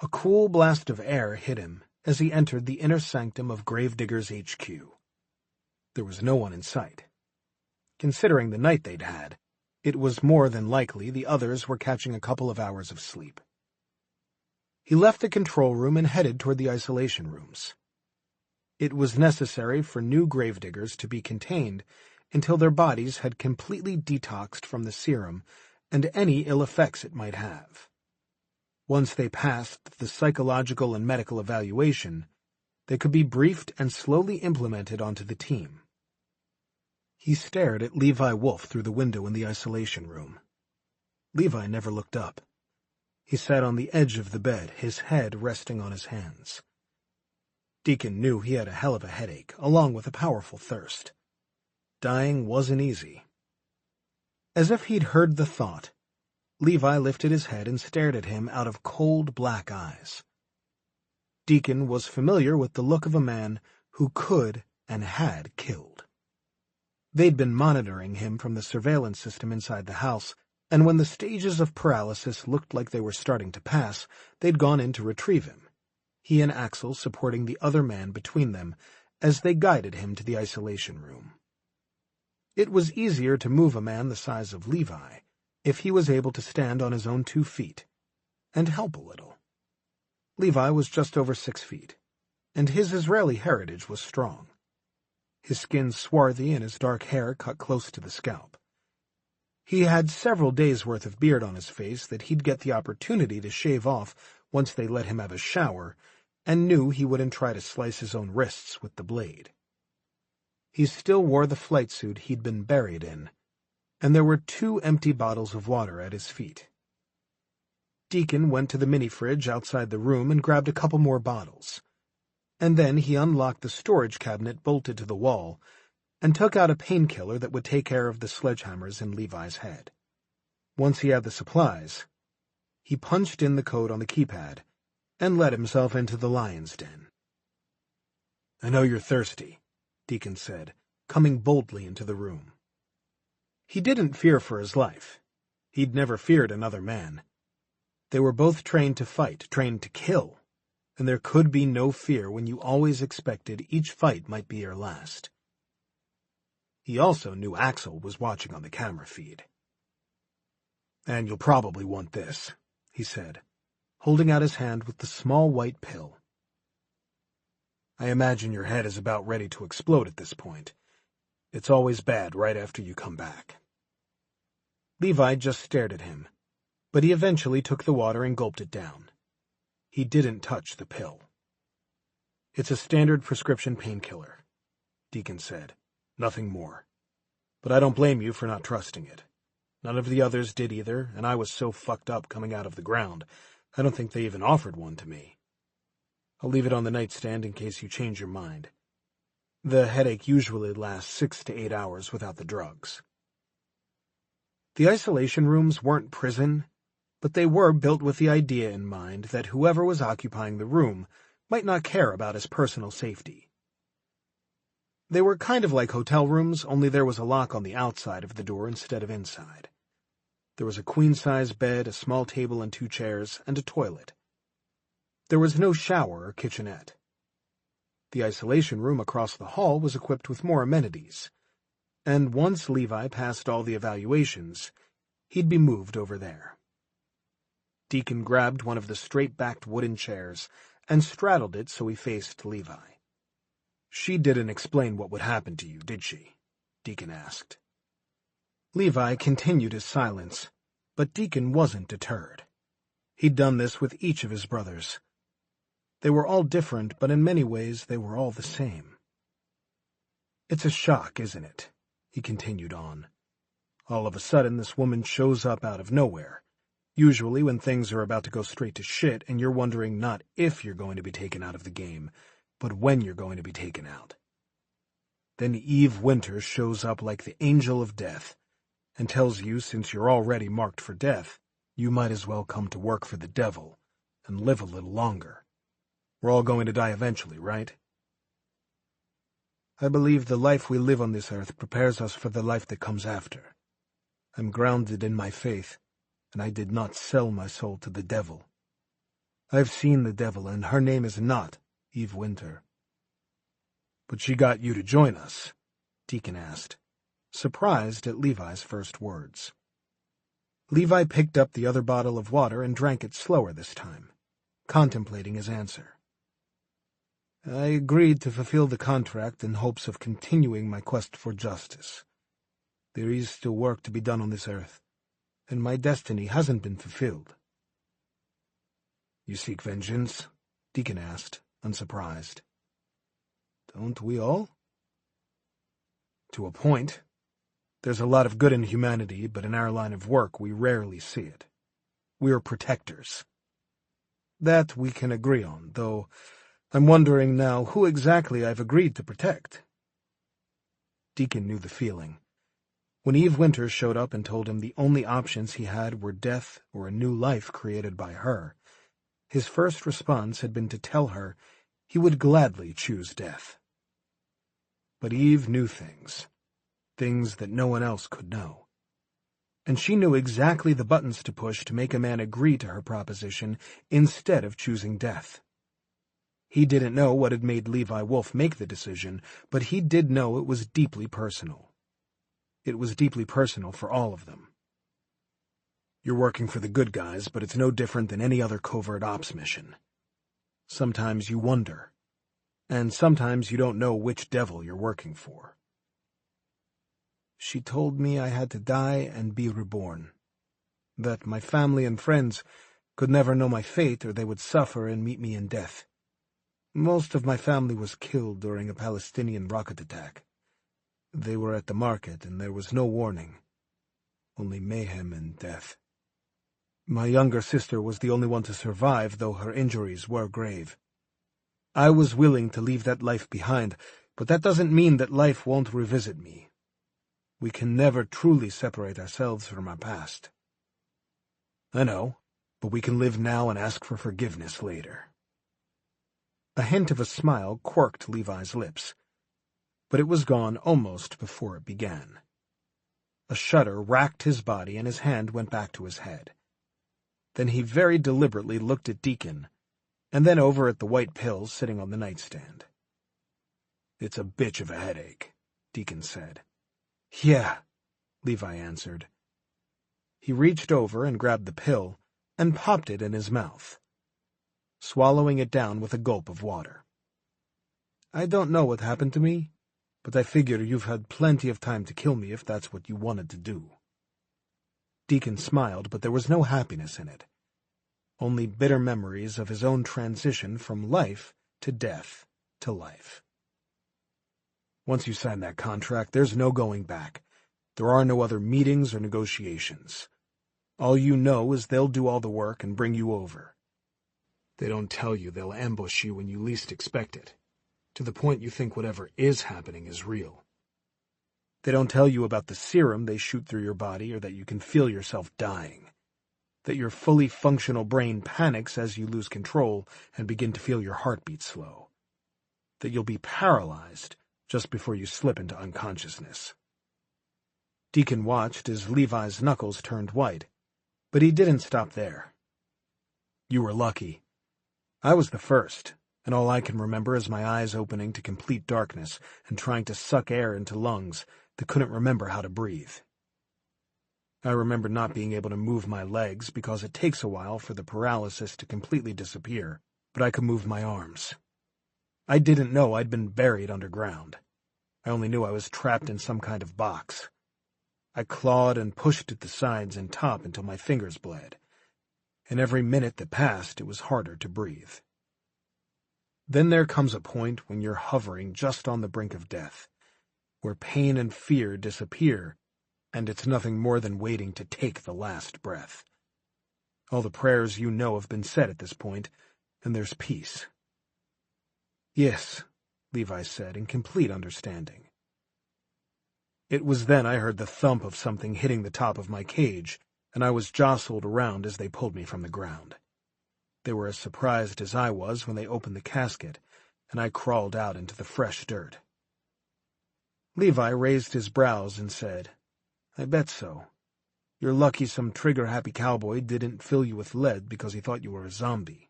A cool blast of air hit him as he entered the inner sanctum of Gravediggers HQ. There was no one in sight. Considering the night they'd had, it was more than likely the others were catching a couple of hours of sleep. He left the control room and headed toward the isolation rooms. It was necessary for new gravediggers to be contained until their bodies had completely detoxed from the serum and any ill effects it might have. Once they passed the psychological and medical evaluation, they could be briefed and slowly implemented onto the team. He stared at Levi Wolf through the window in the isolation room. Levi never looked up. He sat on the edge of the bed, his head resting on his hands. Deacon knew he had a hell of a headache, along with a powerful thirst. Dying wasn't easy. As if he'd heard the thought, Levi lifted his head and stared at him out of cold black eyes. Deacon was familiar with the look of a man who could and had killed. They'd been monitoring him from the surveillance system inside the house, and when the stages of paralysis looked like they were starting to pass, they'd gone in to retrieve him, he and Axel supporting the other man between them as they guided him to the isolation room. It was easier to move a man the size of Levi, if he was able to stand on his own 2 feet and help a little. Levi was just over 6 feet, and his Israeli heritage was strong. His skin swarthy and his dark hair cut close to the scalp. He had several days' worth of beard on his face that he'd get the opportunity to shave off once they let him have a shower, and knew he wouldn't try to slice his own wrists with the blade. He still wore the flight suit he'd been buried in, and there were 2 empty bottles of water at his feet. Deacon went to the mini-fridge outside the room and grabbed a couple more bottles, and then he unlocked the storage cabinet bolted to the wall and took out a painkiller that would take care of the sledgehammers in Levi's head. Once he had the supplies, he punched in the code on the keypad and let himself into the lion's den. "I know you're thirsty," Deacon said, coming boldly into the room. He didn't fear for his life. He'd never feared another man. They were both trained to fight, trained to kill, and there could be no fear when you always expected each fight might be your last. He also knew Axel was watching on the camera feed. "And you'll probably want this," he said, holding out his hand with the small white pill. "I imagine your head is about ready to explode at this point. It's always bad right after you come back." Levi just stared at him, but he eventually took the water and gulped it down. He didn't touch the pill. "It's a standard prescription painkiller," Deacon said. "Nothing more. But I don't blame you for not trusting it. None of the others did either, and I was so fucked up coming out of the ground, I don't think they even offered one to me. I'll leave it on the nightstand in case you change your mind. The headache usually lasts 6 to 8 hours without the drugs." The isolation rooms weren't prison, but they were built with the idea in mind that whoever was occupying the room might not care about his personal safety. They were kind of like hotel rooms, only there was a lock on the outside of the door instead of inside. There was a queen-size bed, a small table and 2 chairs, and a toilet. There was no shower or kitchenette. The isolation room across the hall was equipped with more amenities, and once Levi passed all the evaluations, he'd be moved over there. Deacon grabbed one of the straight-backed wooden chairs and straddled it so he faced Levi. "She didn't explain what would happen to you, did she?" Deacon asked. Levi continued his silence, but Deacon wasn't deterred. He'd done this with each of his brothers. They were all different, but in many ways they were all the same. "It's a shock, isn't it?" he continued on. "All of a sudden this woman shows up out of nowhere, usually when things are about to go straight to shit and you're wondering not if you're going to be taken out of the game, but when you're going to be taken out. Then Eve Winter shows up like the angel of death and tells you since you're already marked for death, you might as well come to work for the devil and live a little longer. We're all going to die eventually, right? I believe the life we live on this earth prepares us for the life that comes after. I'm grounded in my faith, and I did not sell my soul to the devil. I've seen the devil, and her name is not Eve Winter." "But she got you to join us?" Deacon asked, surprised at Levi's first words. Levi picked up the other bottle of water and drank it slower this time, contemplating his answer. "I agreed to fulfill the contract in hopes of continuing my quest for justice. There is still work to be done on this earth, and my destiny hasn't been fulfilled." "You seek vengeance?" Deacon asked, unsurprised. "Don't we all?" "To a point. There's a lot of good in humanity, but in our line of work we rarely see it. We're protectors. That we can agree on, though I'm wondering now who exactly I've agreed to protect." Deacon knew the feeling. When Eve Winter showed up and told him the only options he had were death or a new life created by her, his first response had been to tell her he would gladly choose death. But Eve knew things that no one else could know. And she knew exactly the buttons to push to make a man agree to her proposition instead of choosing death. He didn't know what had made Levi Wolf make the decision, but he did know it was deeply personal. It was deeply personal for all of them. You're working for the good guys, but it's no different than any other covert ops mission. Sometimes you wonder, and sometimes you don't know which devil you're working for. She told me I had to die and be reborn, that my family and friends could never know my fate or they would suffer and meet me in death. Most of my family was killed during a Palestinian rocket attack. They were at the market and there was no warning, only mayhem and death. My younger sister was the only one to survive, though her injuries were grave. I was willing to leave that life behind, but that doesn't mean that life won't revisit me. We can never truly separate ourselves from our past. I know, but we can live now and ask for forgiveness later. A hint of a smile quirked Levi's lips, but it was gone almost before it began. A shudder racked his body and his hand went back to his head. Then he very deliberately looked at Deacon, and then over at the white pills sitting on the nightstand. "It's a bitch of a headache," Deacon said. "Yeah," Levi answered. He reached over and grabbed the pill and popped it in his mouth, swallowing it down with a gulp of water. "I don't know what happened to me, but I figure you've had plenty of time to kill me if that's what you wanted to do." Deacon smiled, but there was no happiness in it, only bitter memories of his own transition from life to death to life. "Once you sign that contract, there's no going back. There are no other meetings or negotiations. All you know is they'll do all the work and bring you over. They don't tell you they'll ambush you when you least expect it, to the point you think whatever is happening is real. They don't tell you about the serum they shoot through your body or that you can feel yourself dying, that your fully functional brain panics as you lose control and begin to feel your heartbeat slow, that you'll be paralyzed just before you slip into unconsciousness." Deacon watched as Levi's knuckles turned white, but he didn't stop there. "You were lucky. I was the first, and all I can remember is my eyes opening to complete darkness and trying to suck air into lungs that couldn't remember how to breathe. I remember not being able to move my legs because it takes a while for the paralysis to completely disappear, but I could move my arms. I didn't know I'd been buried underground. I only knew I was trapped in some kind of box. I clawed and pushed at the sides and top until my fingers bled, and every minute that passed it was harder to breathe. Then there comes a point when you're hovering just on the brink of death, where pain and fear disappear, and it's nothing more than waiting to take the last breath. All the prayers you know have been said at this point, and there's peace." "Yes," Levi said in complete understanding. "It was then I heard the thump of something hitting the top of my cage, and I was jostled around as they pulled me from the ground. They were as surprised as I was when they opened the casket, and I crawled out into the fresh dirt." Levi raised his brows and said, "I bet so. You're lucky some trigger-happy cowboy didn't fill you with lead because he thought you were a zombie."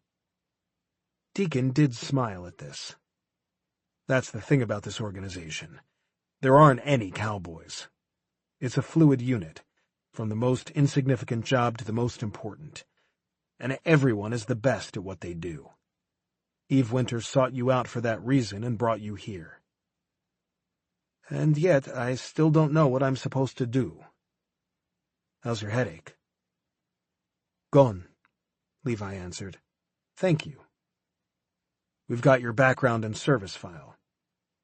Deacon did smile at this. "That's the thing about this organization. There aren't any cowboys. It's a fluid unit, from the most insignificant job to the most important, and everyone is the best at what they do. Eve Winter sought you out for that reason and brought you here. And yet I still don't know what I'm supposed to do. How's your headache?" "Gone," Levi answered. "Thank you. We've got your background and service file.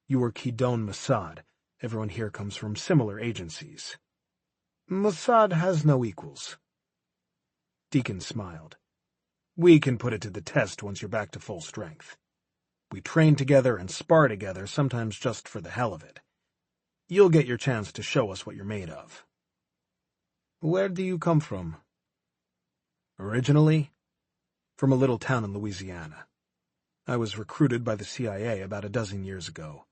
You were Kidon Mossad. Everyone here comes from similar agencies. Mossad has no equals." Deacon smiled. "We can put it to the test once you're back to full strength. We train together and spar together, sometimes just for the hell of it. You'll get your chance to show us what you're made of." "Where do you come from?" "Originally, from a little town in Louisiana. I was recruited by the CIA about a dozen years ago.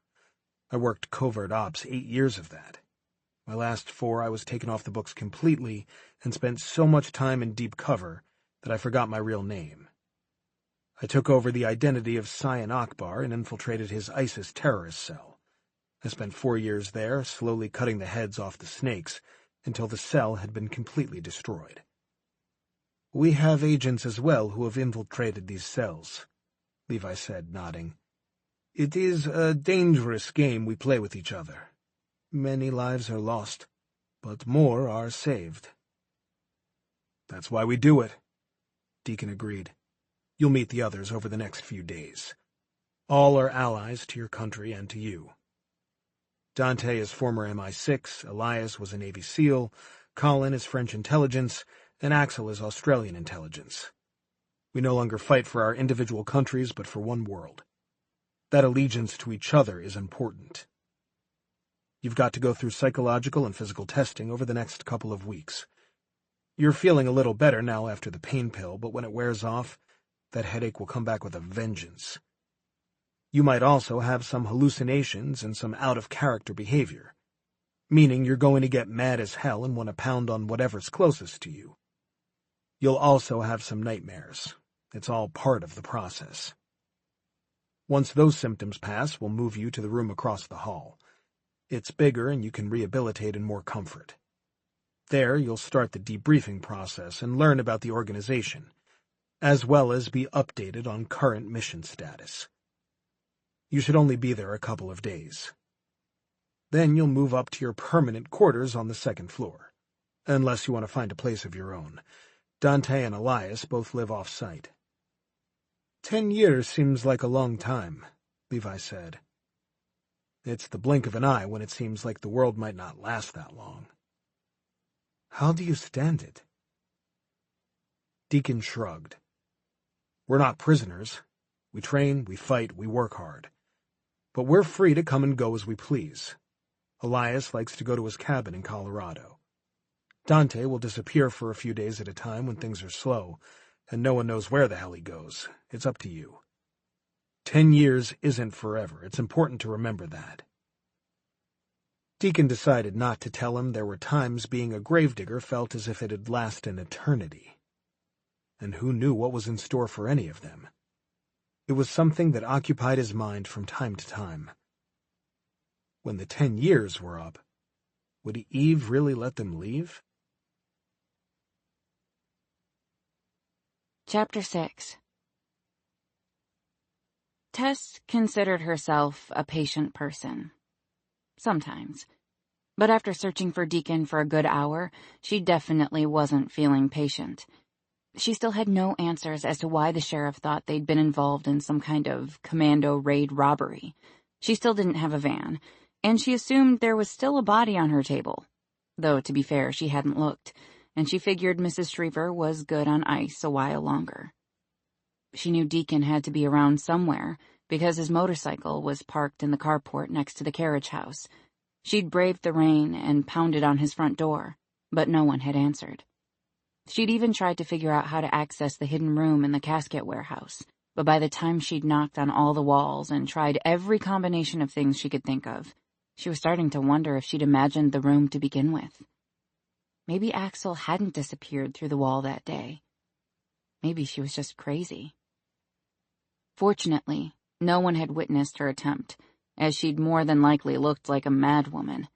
I worked covert ops 8 years of that. My last 4 I was taken off the books completely and spent so much time in deep cover that I forgot my real name. I took over the identity of Cyan Akbar and infiltrated his ISIS terrorist cell. I spent 4 years there, slowly cutting the heads off the snakes, until the cell had been completely destroyed. We have agents as well who have infiltrated these cells, Levi said, nodding. It is a dangerous game we play with each other. Many lives are lost, but more are saved. That's why we do it, Deacon agreed. You'll meet the others over the next few days. All are allies to your country and to you. Dante is former MI6, Elias was a Navy SEAL, Colin is French intelligence, and Axel is Australian intelligence. We no longer fight for our individual countries, but for one world. That allegiance to each other is important. You've got to go through psychological and physical testing over the next couple of weeks. You're feeling a little better now after the pain pill, but when it wears off, that headache will come back with a vengeance. You might also have some hallucinations and some out-of-character behavior, meaning you're going to get mad as hell and want to pound on whatever's closest to you. You'll also have some nightmares. It's all part of the process. Once those symptoms pass, we'll move you to the room across the hall. It's bigger and you can rehabilitate in more comfort. There, you'll start the debriefing process and learn about the organization, as well as be updated on current mission status. You should only be there a couple of days. Then you'll move up to your permanent quarters on the second floor, unless you want to find a place of your own. Dante and Elias both live off-site. 10 years seems like a long time, Levi said. It's the blink of an eye when it seems like the world might not last that long. How do you stand it? Deacon shrugged. We're not prisoners. We train, we fight, we work hard. But we're free to come and go as we please. Elias likes to go to his cabin in Colorado. Dante will disappear for a few days at a time when things are slow, and no one knows where the hell he goes. It's up to you. 10 years isn't forever. It's important to remember that. Deacon decided not to tell him there were times being a gravedigger felt as if it had lasted an eternity. And who knew what was in store for any of them? It was something that occupied his mind from time to time. When the 10 years were up, would Eve really let them leave? Chapter 6. Tess considered herself a patient person. Sometimes. But after searching for Deacon for a good hour, she definitely wasn't feeling patient. She still had no answers as to why the sheriff thought they'd been involved in some kind of commando raid robbery. She still didn't have a van, and she assumed there was still a body on her table. Though, to be fair, she hadn't looked, and she figured Mrs. Shriver was good on ice a while longer. She knew Deacon had to be around somewhere, because his motorcycle was parked in the carport next to the carriage house. She'd braved the rain and pounded on his front door, but no one had answered. She'd even tried to figure out how to access the hidden room in the casket warehouse, but by the time she'd knocked on all the walls and tried every combination of things she could think of, she was starting to wonder if she'd imagined the room to begin with. Maybe Axel hadn't disappeared through the wall that day. Maybe she was just crazy. Fortunately, no one had witnessed her attempt, as she'd more than likely looked like a madwoman.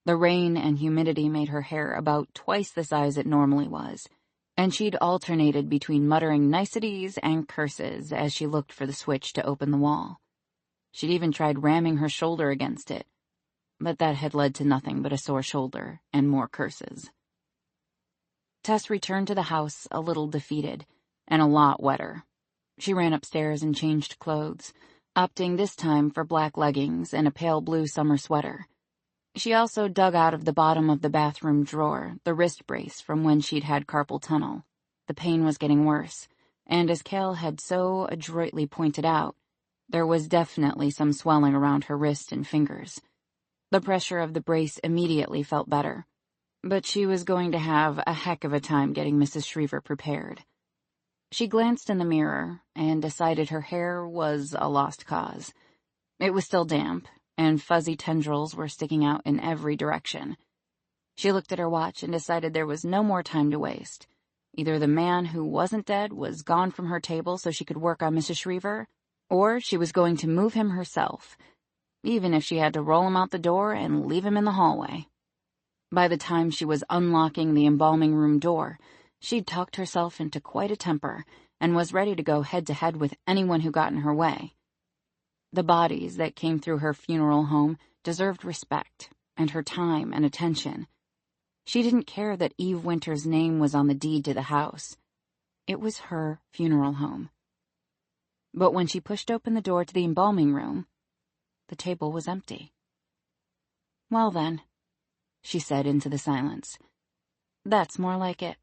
The rain and humidity made her hair about twice the size it normally was, and she'd alternated between muttering niceties and curses as she looked for the switch to open the wall. She'd even tried ramming her shoulder against it, but that had led to nothing but a sore shoulder and more curses. Tess returned to the house a little defeated, and a lot wetter. She ran upstairs and changed clothes, opting this time for black leggings and a pale blue summer sweater. She also dug out of the bottom of the bathroom drawer the wrist brace from when she'd had carpal tunnel. The pain was getting worse, and as Cal had so adroitly pointed out, there was definitely some swelling around her wrist and fingers. The pressure of the brace immediately felt better, but she was going to have a heck of a time getting Mrs. Shriver prepared. She glanced in the mirror and decided her hair was a lost cause. It was still damp, and fuzzy tendrils were sticking out in every direction. She looked at her watch and decided there was no more time to waste. Either the man who wasn't dead was gone from her table so she could work on Mrs. Shriver, or she was going to move him herself, even if she had to roll him out the door and leave him in the hallway. By the time she was unlocking the embalming room door, she'd talked herself into quite a temper and was ready to go head-to-head with anyone who got in her way. The bodies that came through her funeral home deserved respect and her time and attention. She didn't care that Eve Winter's name was on the deed to the house. It was her funeral home. But when she pushed open the door to the embalming room, the table was empty. "Well then," she said into the silence, "that's more like it."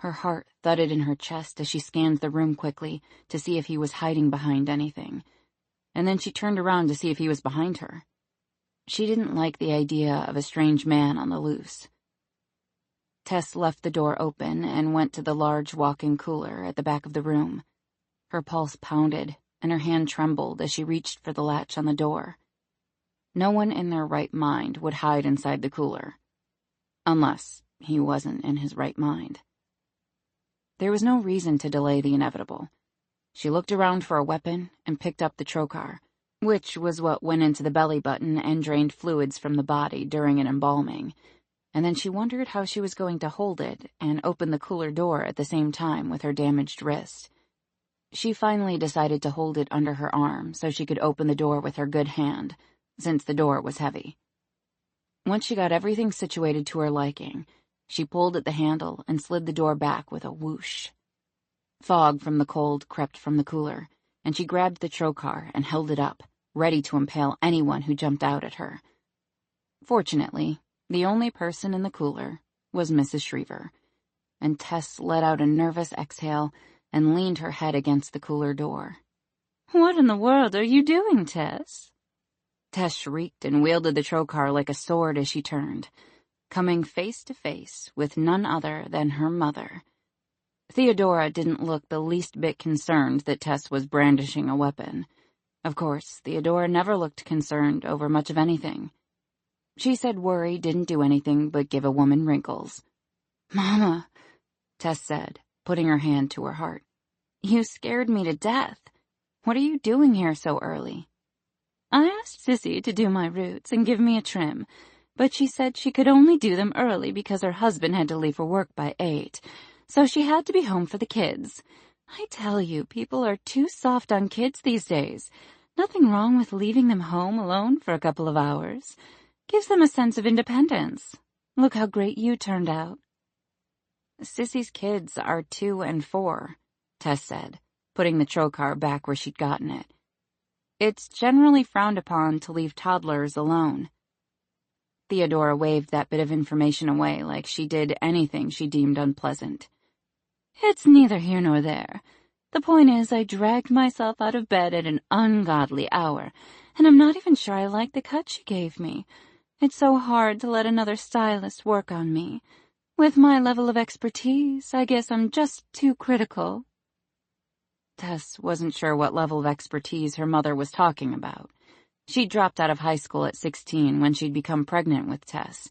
Her heart thudded in her chest as she scanned the room quickly to see if he was hiding behind anything, and then she turned around to see if he was behind her. She didn't like the idea of a strange man on the loose. Tess left the door open and went to the large walk-in cooler at the back of the room. Her pulse pounded, and her hand trembled as she reached for the latch on the door. No one in their right mind would hide inside the cooler. Unless he wasn't in his right mind. There was no reason to delay the inevitable. She looked around for a weapon and picked up the trocar, which was what went into the belly button and drained fluids from the body during an embalming, and then she wondered how she was going to hold it and open the cooler door at the same time with her damaged wrist. She finally decided to hold it under her arm so she could open the door with her good hand, since the door was heavy. Once she got everything situated to her liking, she pulled at the handle and slid the door back with a whoosh. Fog from the cold crept from the cooler, and she grabbed the trocar and held it up, ready to impale anyone who jumped out at her. Fortunately, the only person in the cooler was Mrs. Shriver, and Tess let out a nervous exhale and leaned her head against the cooler door. "What in the world are you doing, Tess?" Tess shrieked and wielded the trocar like a sword as she turned, coming face to face with none other than her mother. Theodora didn't look the least bit concerned that Tess was brandishing a weapon. Of course, Theodora never looked concerned over much of anything. She said worry didn't do anything but give a woman wrinkles. "Mama," Tess said, putting her hand to her heart, "you scared me to death. What are you doing here so early?" "I asked Sissy to do my roots and give me a trim, but she said she could only do them early because her husband had to leave for work by 8, so she had to be home for the kids. I tell you, people are too soft on kids these days. Nothing wrong with leaving them home alone for a couple of hours. Gives them a sense of independence. Look how great you turned out." "Sissy's kids are 2 and 4, Tess said, putting the trocar back where she'd gotten it. "It's generally frowned upon to leave toddlers alone." Theodora waved that bit of information away like she did anything she deemed unpleasant. "It's neither here nor there. The point is, I dragged myself out of bed at an ungodly hour, and I'm not even sure I like the cut she gave me. It's so hard to let another stylist work on me. With my level of expertise, I guess I'm just too critical." Tess wasn't sure what level of expertise her mother was talking about. She'd dropped out of high school at 16 when she'd become pregnant with Tess,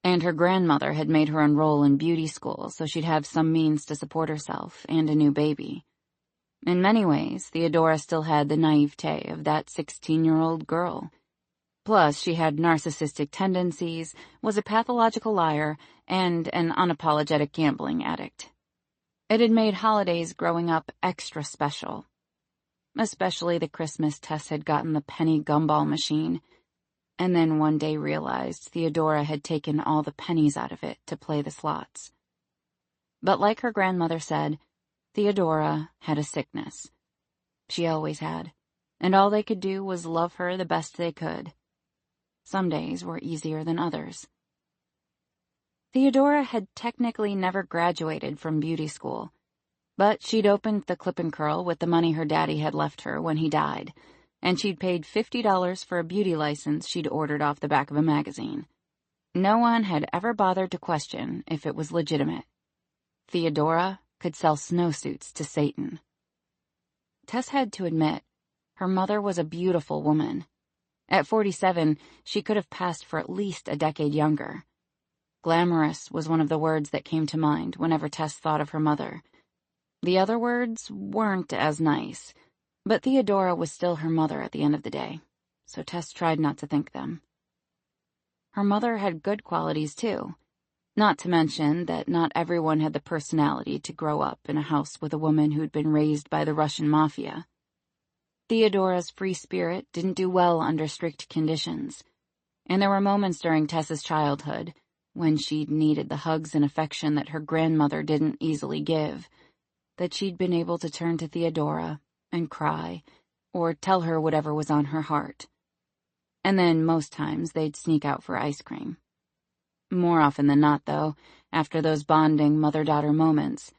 and her grandmother had made her enroll in beauty school so she'd have some means to support herself and a new baby. In many ways, Theodora still had the naivete of that 16-year-old girl. Plus, she had narcissistic tendencies, was a pathological liar, and an unapologetic gambling addict. It had made holidays growing up extra special. Especially the Christmas Tess had gotten the penny gumball machine, and then one day realized Theodora had taken all the pennies out of it to play the slots. But like her grandmother said, Theodora had a sickness. She always had, and all they could do was love her the best they could. Some days were easier than others. Theodora had technically never graduated from beauty school, but she'd opened the Clip and Curl with the money her daddy had left her when he died, and she'd paid $50 for a beauty license she'd ordered off the back of a magazine. No one had ever bothered to question if it was legitimate. Theodora could sell snowsuits to Satan. Tess had to admit, her mother was a beautiful woman. At 47, she could have passed for at least a decade younger. Glamorous was one of the words that came to mind whenever Tess thought of her mother. The other words weren't as nice, but Theodora was still her mother at the end of the day, so Tess tried not to think them. Her mother had good qualities, too. Not to mention that not everyone had the personality to grow up in a house with a woman who'd been raised by the Russian mafia. Theodora's free spirit didn't do well under strict conditions, and there were moments during Tess's childhood when she'd needed the hugs and affection that her grandmother didn't easily give, that she'd been able to turn to Theodora and cry, or tell her whatever was on her heart. And then, most times, they'd sneak out for ice cream. More often than not, though, after those bonding mother-daughter moments,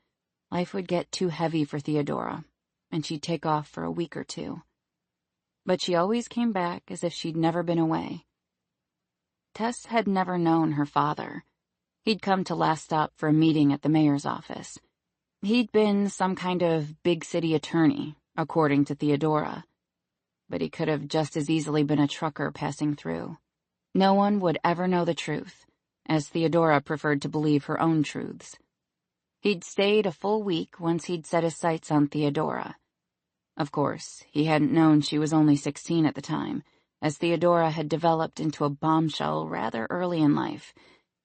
life would get too heavy for Theodora, and she'd take off for a week or two. But she always came back as if she'd never been away. Tess had never known her father. He'd come to Last Stop for a meeting at the mayor's office. He'd been some kind of big city attorney, according to Theodora, but he could have just as easily been a trucker passing through. No one would ever know the truth, as Theodora preferred to believe her own truths. He'd stayed a full week once he'd set his sights on Theodora. Of course, he hadn't known she was only 16 at the time, as Theodora had developed into a bombshell rather early in life,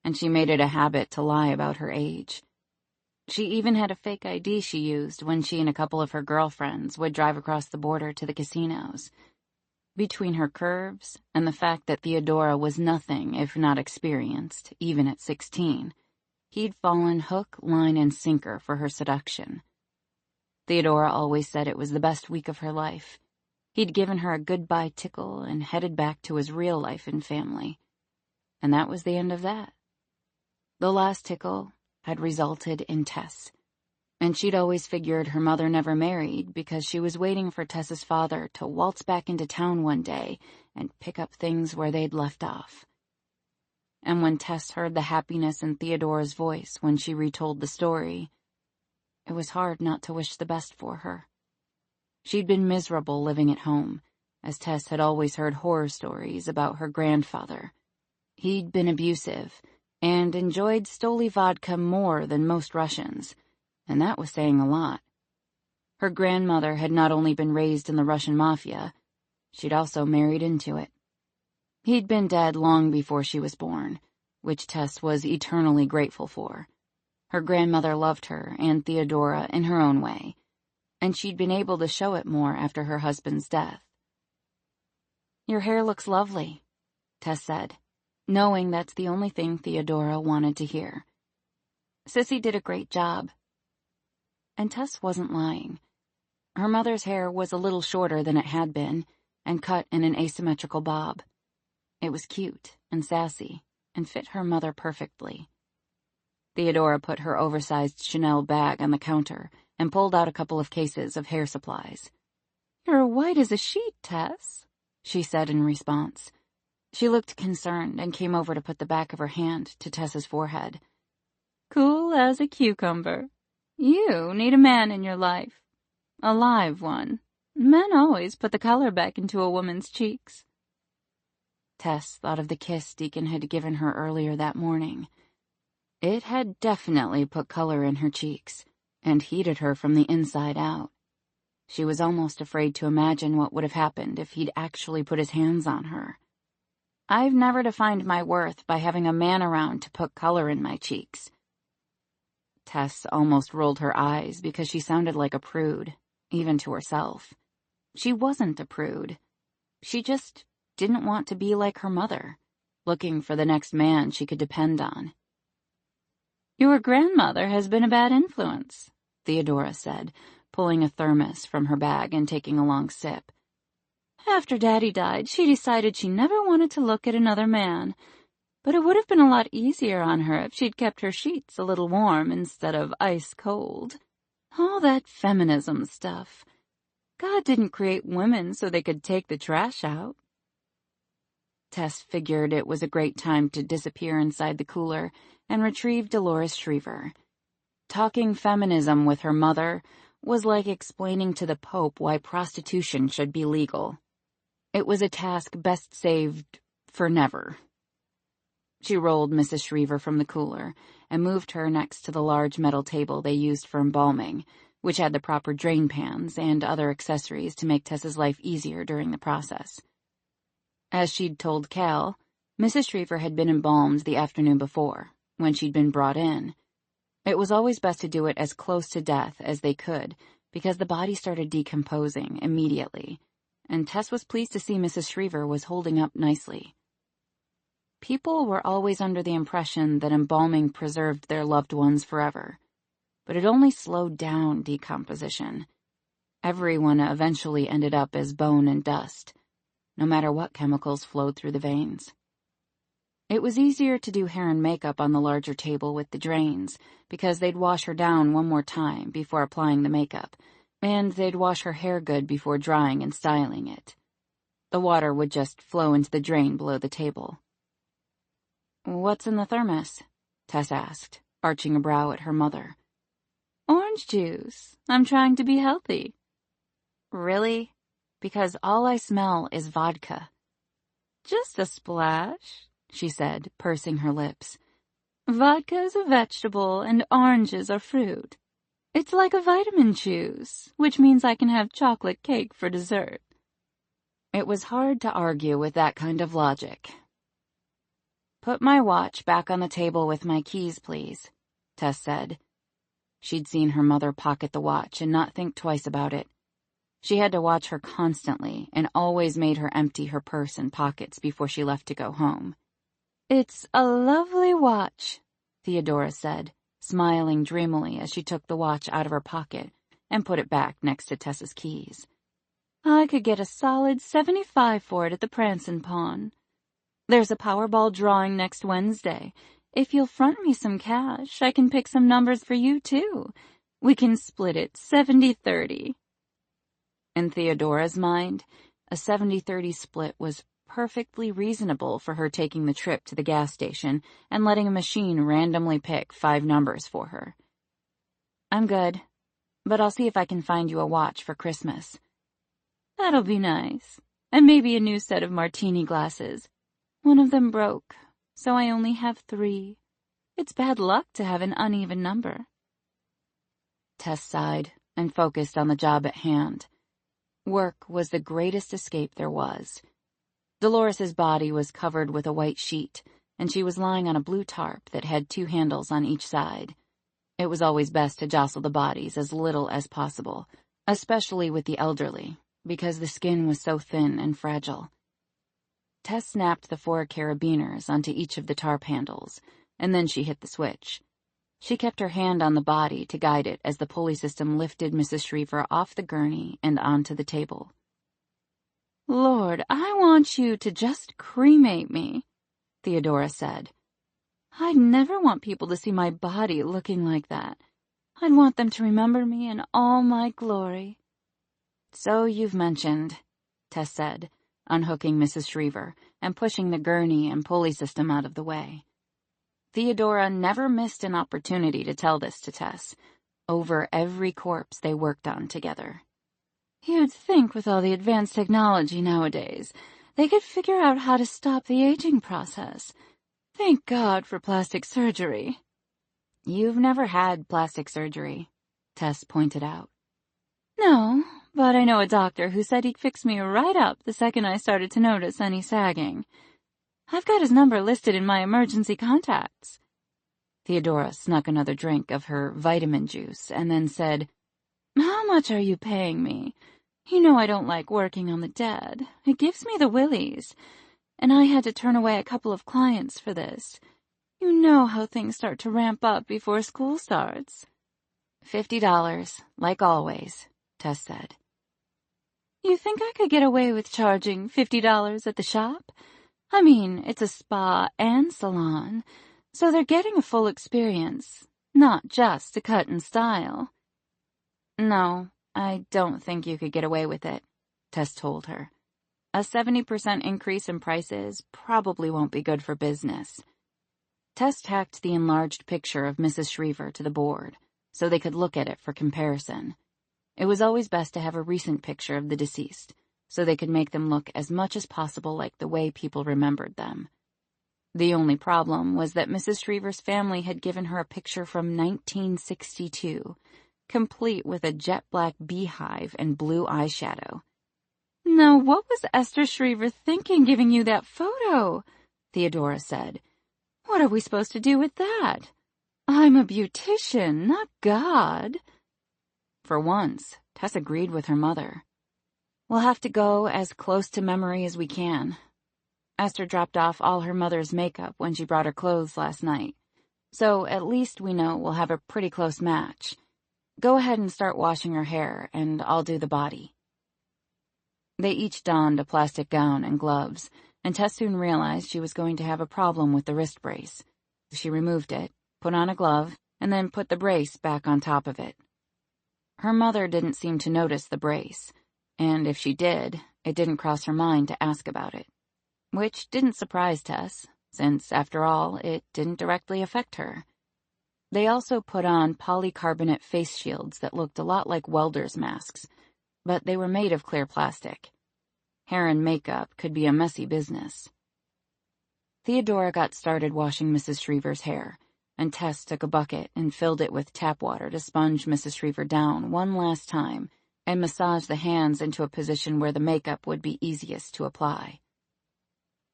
and she made it a habit to lie about her age. She even had a fake ID she used when she and a couple of her girlfriends would drive across the border to the casinos. Between her curves and the fact that Theodora was nothing if not experienced, even at 16, he'd fallen hook, line, and sinker for her seduction. Theodora always said it was the best week of her life. He'd given her a goodbye tickle and headed back to his real life and family. And that was the end of that. The last tickle had resulted in Tess, and she'd always figured her mother never married because she was waiting for Tess's father to waltz back into town one day and pick up things where they'd left off. And when Tess heard the happiness in Theodora's voice when she retold the story, it was hard not to wish the best for her. She'd been miserable living at home, as Tess had always heard horror stories about her grandfather. He'd been abusive and enjoyed Stoli vodka more than most Russians, and that was saying a lot. Her grandmother had not only been raised in the Russian mafia, she'd also married into it. He'd been dead long before she was born, which Tess was eternally grateful for. Her grandmother loved her and Theodora in her own way, and she'd been able to show it more after her husband's death. "Your hair looks lovely," Tess said, knowing that's the only thing Theodora wanted to hear. "Sissy did a great job." And Tess wasn't lying. Her mother's hair was a little shorter than it had been, and cut in an asymmetrical bob. It was cute and sassy, and fit her mother perfectly. Theodora put her oversized Chanel bag on the counter and pulled out a couple of cases of hair supplies. "You're white as a sheet, Tess," she said in response. She looked concerned and came over to put the back of her hand to Tess's forehead. "Cool as a cucumber. You need a man in your life. A live one. Men always put the color back into a woman's cheeks." Tess thought of the kiss Deacon had given her earlier that morning. It had definitely put color in her cheeks and heated her from the inside out. She was almost afraid to imagine what would have happened if he'd actually put his hands on her. "I've never defined my worth by having a man around to put color in my cheeks." Tess almost rolled her eyes because she sounded like a prude, even to herself. She wasn't a prude. She just didn't want to be like her mother, looking for the next man she could depend on. "Your grandmother has been a bad influence," Theodora said, pulling a thermos from her bag and taking a long sip. "After Daddy died, she decided she never wanted to look at another man, but it would have been a lot easier on her if she'd kept her sheets a little warm instead of ice cold. All that feminism stuff. God didn't create women so they could take the trash out." Tess figured it was a great time to disappear inside the cooler and retrieve Dolores Shriver. Talking feminism with her mother was like explaining to the Pope why prostitution should be legal. It was a task best saved for never. She rolled Mrs. Shriver from the cooler and moved her next to the large metal table they used for embalming, which had the proper drain pans and other accessories to make Tess's life easier during the process. As she'd told Cal, Mrs. Shriver had been embalmed the afternoon before, when she'd been brought in. It was always best to do it as close to death as they could, because the body started decomposing immediately, and Tess was pleased to see Mrs. Shriver was holding up nicely. People were always under the impression that embalming preserved their loved ones forever, but it only slowed down decomposition. Everyone eventually ended up as bone and dust, no matter what chemicals flowed through the veins. It was easier to do hair and makeup on the larger table with the drains, because they'd wash her down one more time before applying the makeup, and they'd wash her hair good before drying and styling it. The water would just flow into the drain below the table. "What's in the thermos?" Tess asked, arching a brow at her mother. "Orange juice. I'm trying to be healthy." "Really? Because all I smell is vodka." "Just a splash," she said, pursing her lips. "Vodka is a vegetable and oranges are fruit. It's like a vitamin juice, which means I can have chocolate cake for dessert." It was hard to argue with that kind of logic. "Put my watch back on the table with my keys, please," Tess said. She'd seen her mother pocket the watch and not think twice about it. She had to watch her constantly and always made her empty her purse and pockets before she left to go home. "It's a lovely watch," Theodora said, smiling dreamily as she took the watch out of her pocket and put it back next to Tess's keys. "I could get a solid 75 for it at the Prancin' Pawn. There's a Powerball drawing next Wednesday. If you'll front me some cash, I can pick some numbers for you, too. We can split it 70-30. In Theodora's mind, a 70-30 split was perfectly reasonable for her taking the trip to the gas station and letting a machine randomly pick 5 numbers for her. "I'm good, but I'll see if I can find you a watch for Christmas." "That'll be nice. And maybe a new set of martini glasses. One of them broke, so I only have 3. It's bad luck to have an uneven number." Tess sighed and focused on the job at hand. Work was the greatest escape there was. Dolores's body was covered with a white sheet, and she was lying on a blue tarp that had 2 handles on each side. It was always best to jostle the bodies as little as possible, especially with the elderly, because the skin was so thin and fragile. Tess snapped the 4 carabiners onto each of the tarp handles, and then she hit the switch. She kept her hand on the body to guide it as the pulley system lifted Mrs. Shriver off the gurney and onto the table. "Lord, I want you to just cremate me," Theodora said. "I'd never want people to see my body looking like that. I'd want them to remember me in all my glory." "So you've mentioned," Tess said, unhooking Mrs. Shriver and pushing the gurney and pulley system out of the way. Theodora never missed an opportunity to tell this to Tess, over every corpse they worked on together. "You'd think with all the advanced technology nowadays, they could figure out how to stop the aging process. Thank God for plastic surgery." "You've never had plastic surgery," Tess pointed out. "No, but I know a doctor who said he'd fix me right up the second I started to notice any sagging. I've got his number listed in my emergency contacts." Theodora snuck another drink of her vitamin juice and then said, "How much are you paying me? You know I don't like working on the dead. It gives me the willies. And I had to turn away a couple of clients for this. You know how things start to ramp up before school starts." $50, like always," Tess said. "You think I could get away with charging $50 at the shop? I mean, it's a spa and salon, so they're getting a full experience, not just a cut and style." "No, I don't think you could get away with it," Tess told her. "A 70% increase in prices probably won't be good for business." Tess tacked the enlarged picture of Mrs. Shriver to the board, so they could look at it for comparison. It was always best to have a recent picture of the deceased, so they could make them look as much as possible like the way people remembered them. The only problem was that Mrs. Shriver's family had given her a picture from 1962, complete with a jet-black beehive and blue eyeshadow. "Now what was Esther Shriver thinking giving you that photo?" Theodora said. What are we supposed to do with that? I'm a beautician, not God. For once, Tess agreed with her mother. We'll have to go as close to memory as we can. Esther dropped off all her mother's makeup when she brought her clothes last night, so at least we know we'll have a pretty close match. Go ahead and start washing her hair, and I'll do the body. They each donned a plastic gown and gloves, and Tess soon realized she was going to have a problem with the wrist brace. She removed it, put on a glove, and then put the brace back on top of it. Her mother didn't seem to notice the brace, and if she did, it didn't cross her mind to ask about it, which didn't surprise Tess, since, after all, it didn't directly affect her. They also put on polycarbonate face shields that looked a lot like welders' masks, but they were made of clear plastic. Hair and makeup could be a messy business. Theodora got started washing Mrs. Shriver's hair, and Tess took a bucket and filled it with tap water to sponge Mrs. Shriver down one last time and massage the hands into a position where the makeup would be easiest to apply.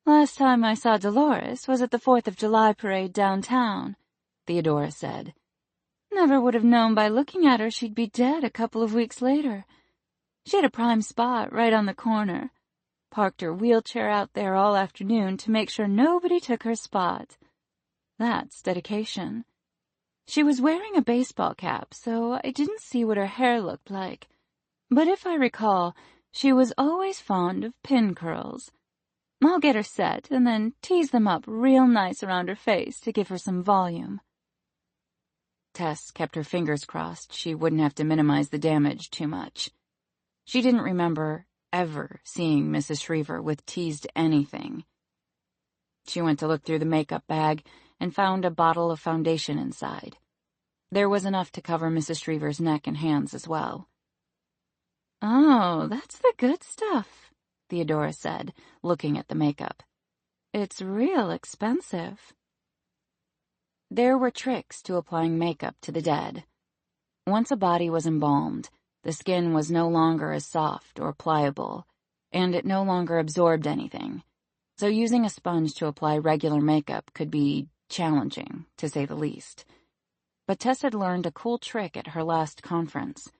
Last time I saw Dolores was at the 4th of July parade downtown, Theodora said. Never would have known by looking at her she'd be dead a couple of weeks later. She had a prime spot right on the corner. Parked her wheelchair out there all afternoon to make sure nobody took her spot. That's dedication. She was wearing a baseball cap, so I didn't see what her hair looked like. But if I recall, she was always fond of pin curls. I'll get her set and then tease them up real nice around her face to give her some volume. Tess kept her fingers crossed she wouldn't have to minimize the damage too much. She didn't remember ever seeing Mrs. Shriver with teased anything. She went to look through the makeup bag and found a bottle of foundation inside. There was enough to cover Mrs. Shriver's neck and hands as well. Oh, that's the good stuff, Theodora said, looking at the makeup. It's real expensive. There were tricks to applying makeup to the dead. Once a body was embalmed, the skin was no longer as soft or pliable, and it no longer absorbed anything, so using a sponge to apply regular makeup could be challenging, to say the least. But Tess had learned a cool trick at her last conference.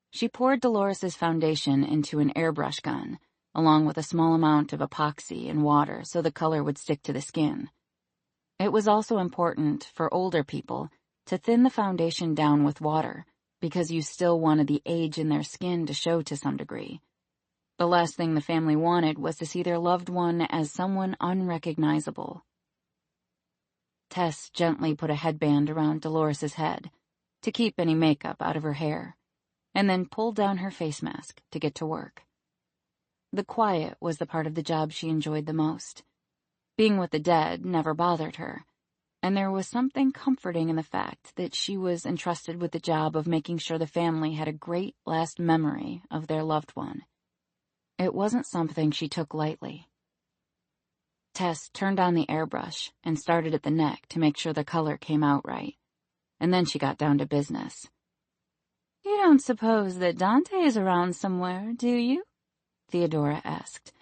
She poured Dolores's foundation into an airbrush gun, along with a small amount of epoxy and water so the color would stick to the skin. It was also important for older people to thin the foundation down with water, because you still wanted the age in their skin to show to some degree. The last thing the family wanted was to see their loved one as someone unrecognizable. Tess gently put a headband around Dolores's head to keep any makeup out of her hair, and then pulled down her face mask to get to work. The quiet was the part of the job she enjoyed the most. Being with the dead never bothered her, and there was something comforting in the fact that she was entrusted with the job of making sure the family had a great last memory of their loved one. It wasn't something she took lightly. Tess turned on the airbrush and started at the neck to make sure the color came out right, and then she got down to business. You don't suppose that Dante is around somewhere, do you? Theodora asked.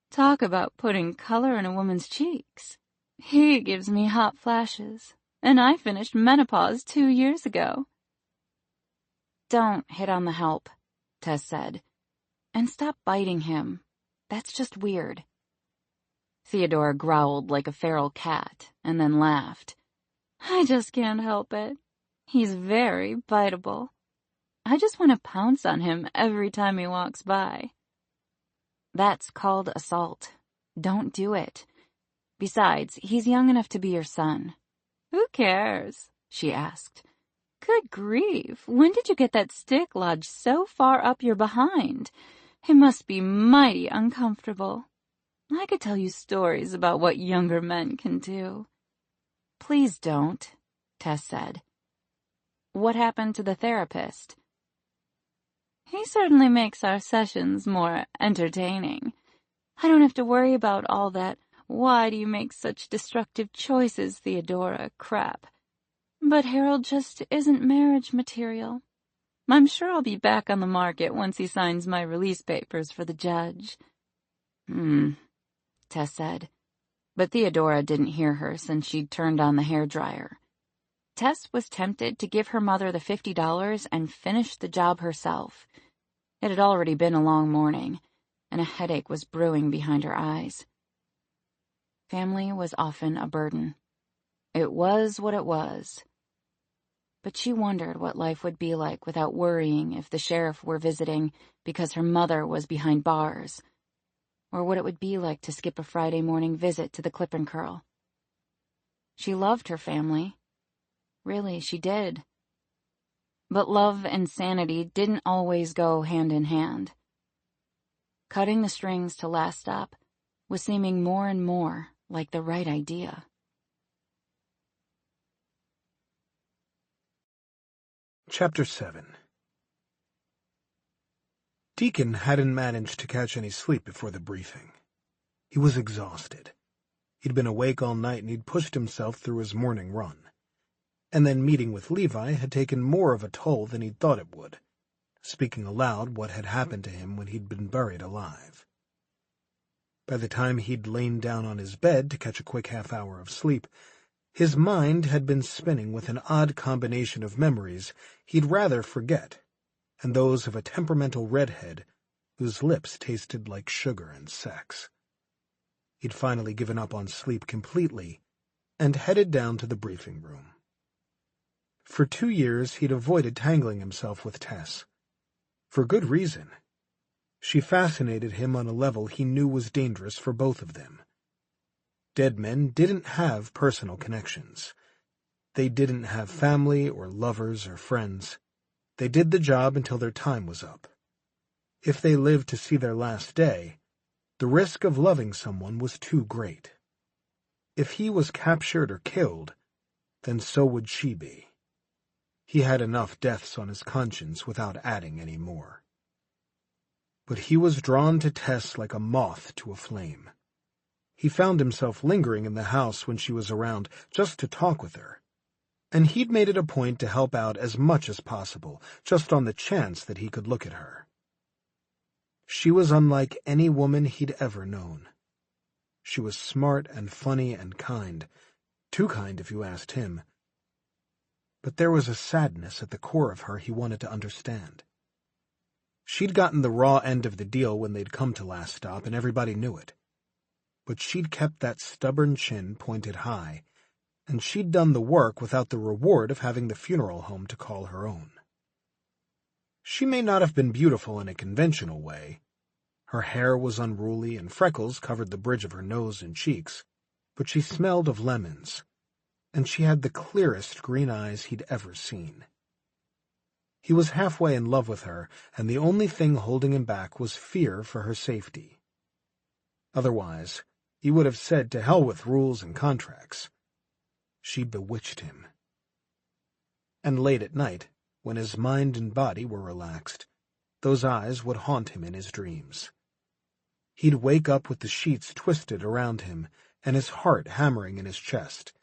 Talk about putting color in a woman's cheeks. He gives me hot flashes, and I finished menopause 2 years ago. Don't hit on the help, Tess said. And stop biting him. That's just weird. Theodora growled like a feral cat, and then laughed. I just can't help it. He's very biteable. I just want to pounce on him every time he walks by. That's called assault. Don't do it. Besides, he's young enough to be your son. Who cares? She asked. Good grief, when did you get that stick lodged so far up your behind? It must be mighty uncomfortable. I could tell you stories about what younger men can do. Please don't, Tess said. What happened to the therapist? He certainly makes our sessions more entertaining. I don't have to worry about all that "why do you make such destructive choices, Theodora" crap. But Harold just isn't marriage material. I'm sure I'll be back on the market once he signs my release papers for the judge. Tess said. But Theodora didn't hear her since she'd turned on the hairdryer. Tess was tempted to give her mother the $50 and finish the job herself. It had already been a long morning, and a headache was brewing behind her eyes. Family was often a burden. It was what it was. But she wondered what life would be like without worrying if the sheriff were visiting because her mother was behind bars, or what it would be like to skip a Friday morning visit to the Clip and Curl. She loved her family. Really, she did. But love and sanity didn't always go hand in hand. Cutting the strings to Last Stop was seeming more and more like the right idea. Chapter 7. Deacon hadn't managed to catch any sleep before the briefing. He was exhausted. He'd been awake all night and he'd pushed himself through his morning run. And then meeting with Levi had taken more of a toll than he'd thought it would, speaking aloud what had happened to him when he'd been buried alive. By the time he'd lain down on his bed to catch a quick half-hour of sleep, his mind had been spinning with an odd combination of memories he'd rather forget, and those of a temperamental redhead whose lips tasted like sugar and sex. He'd finally given up on sleep completely and headed down to the briefing room. For 2 years he'd avoided tangling himself with Tess. For good reason. She fascinated him on a level he knew was dangerous for both of them. Dead men didn't have personal connections. They didn't have family or lovers or friends. They did the job until their time was up. If they lived to see their last day, the risk of loving someone was too great. If he was captured or killed, then so would she be. He had enough deaths on his conscience without adding any more. But he was drawn to Tess like a moth to a flame. He found himself lingering in the house when she was around just to talk with her, and he'd made it a point to help out as much as possible, just on the chance that he could look at her. She was unlike any woman he'd ever known. She was smart and funny and kind, too kind if you asked him. But there was a sadness at the core of her he wanted to understand. She'd gotten the raw end of the deal when they'd come to Last Stop, and everybody knew it. But she'd kept that stubborn chin pointed high, and she'd done the work without the reward of having the funeral home to call her own. She may not have been beautiful in a conventional way. Her hair was unruly and freckles covered the bridge of her nose and cheeks, but she smelled of lemons, and she had the clearest green eyes he'd ever seen. He was halfway in love with her, and the only thing holding him back was fear for her safety. Otherwise, he would have said to hell with rules and contracts. She bewitched him. And late at night, when his mind and body were relaxed, those eyes would haunt him in his dreams. He'd wake up with the sheets twisted around him and his heart hammering in his chest,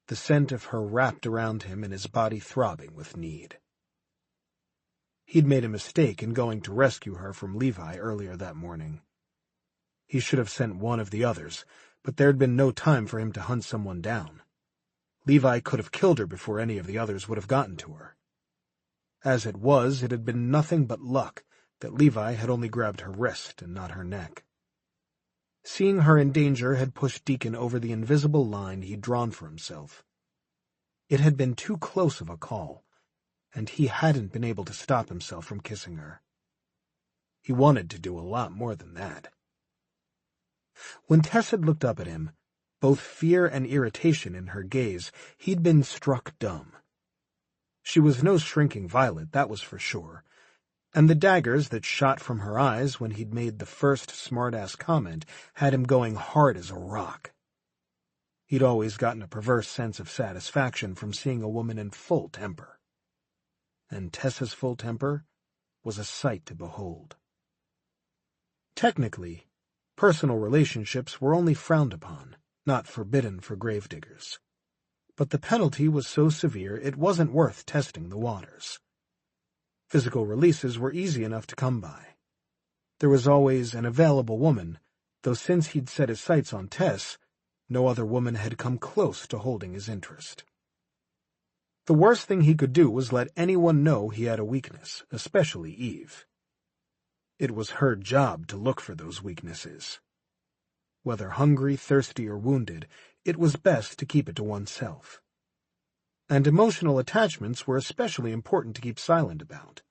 the scent of her wrapped around him and his body throbbing with need. He'd made a mistake in going to rescue her from Levi earlier that morning. He should have sent one of the others, but there'd been no time for him to hunt someone down. Levi could have killed her before any of the others would have gotten to her. As it was, it had been nothing but luck that Levi had only grabbed her wrist and not her neck. Seeing her in danger had pushed Deacon over the invisible line he'd drawn for himself. It had been too close of a call, and he hadn't been able to stop himself from kissing her. He wanted to do a lot more than that. When Tess had looked up at him, both fear and irritation in her gaze, he'd been struck dumb. She was no shrinking violet, that was for sure, and the daggers that shot from her eyes when he'd made the first smart-ass comment had him going hard as a rock. He'd always gotten a perverse sense of satisfaction from seeing a woman in full temper. And Tessa's full temper was a sight to behold. Technically, personal relationships were only frowned upon, not forbidden for gravediggers. But the penalty was so severe it wasn't worth testing the waters. Physical releases were easy enough to come by. There was always an available woman, though since he'd set his sights on Tess, No other woman had come close to holding his interest. The worst thing he could do was let anyone know he had a weakness, especially Eve. It was her job to look for those weaknesses. Whether hungry, thirsty, or wounded, it was best to keep it to oneself. And emotional attachments were especially important to keep silent about.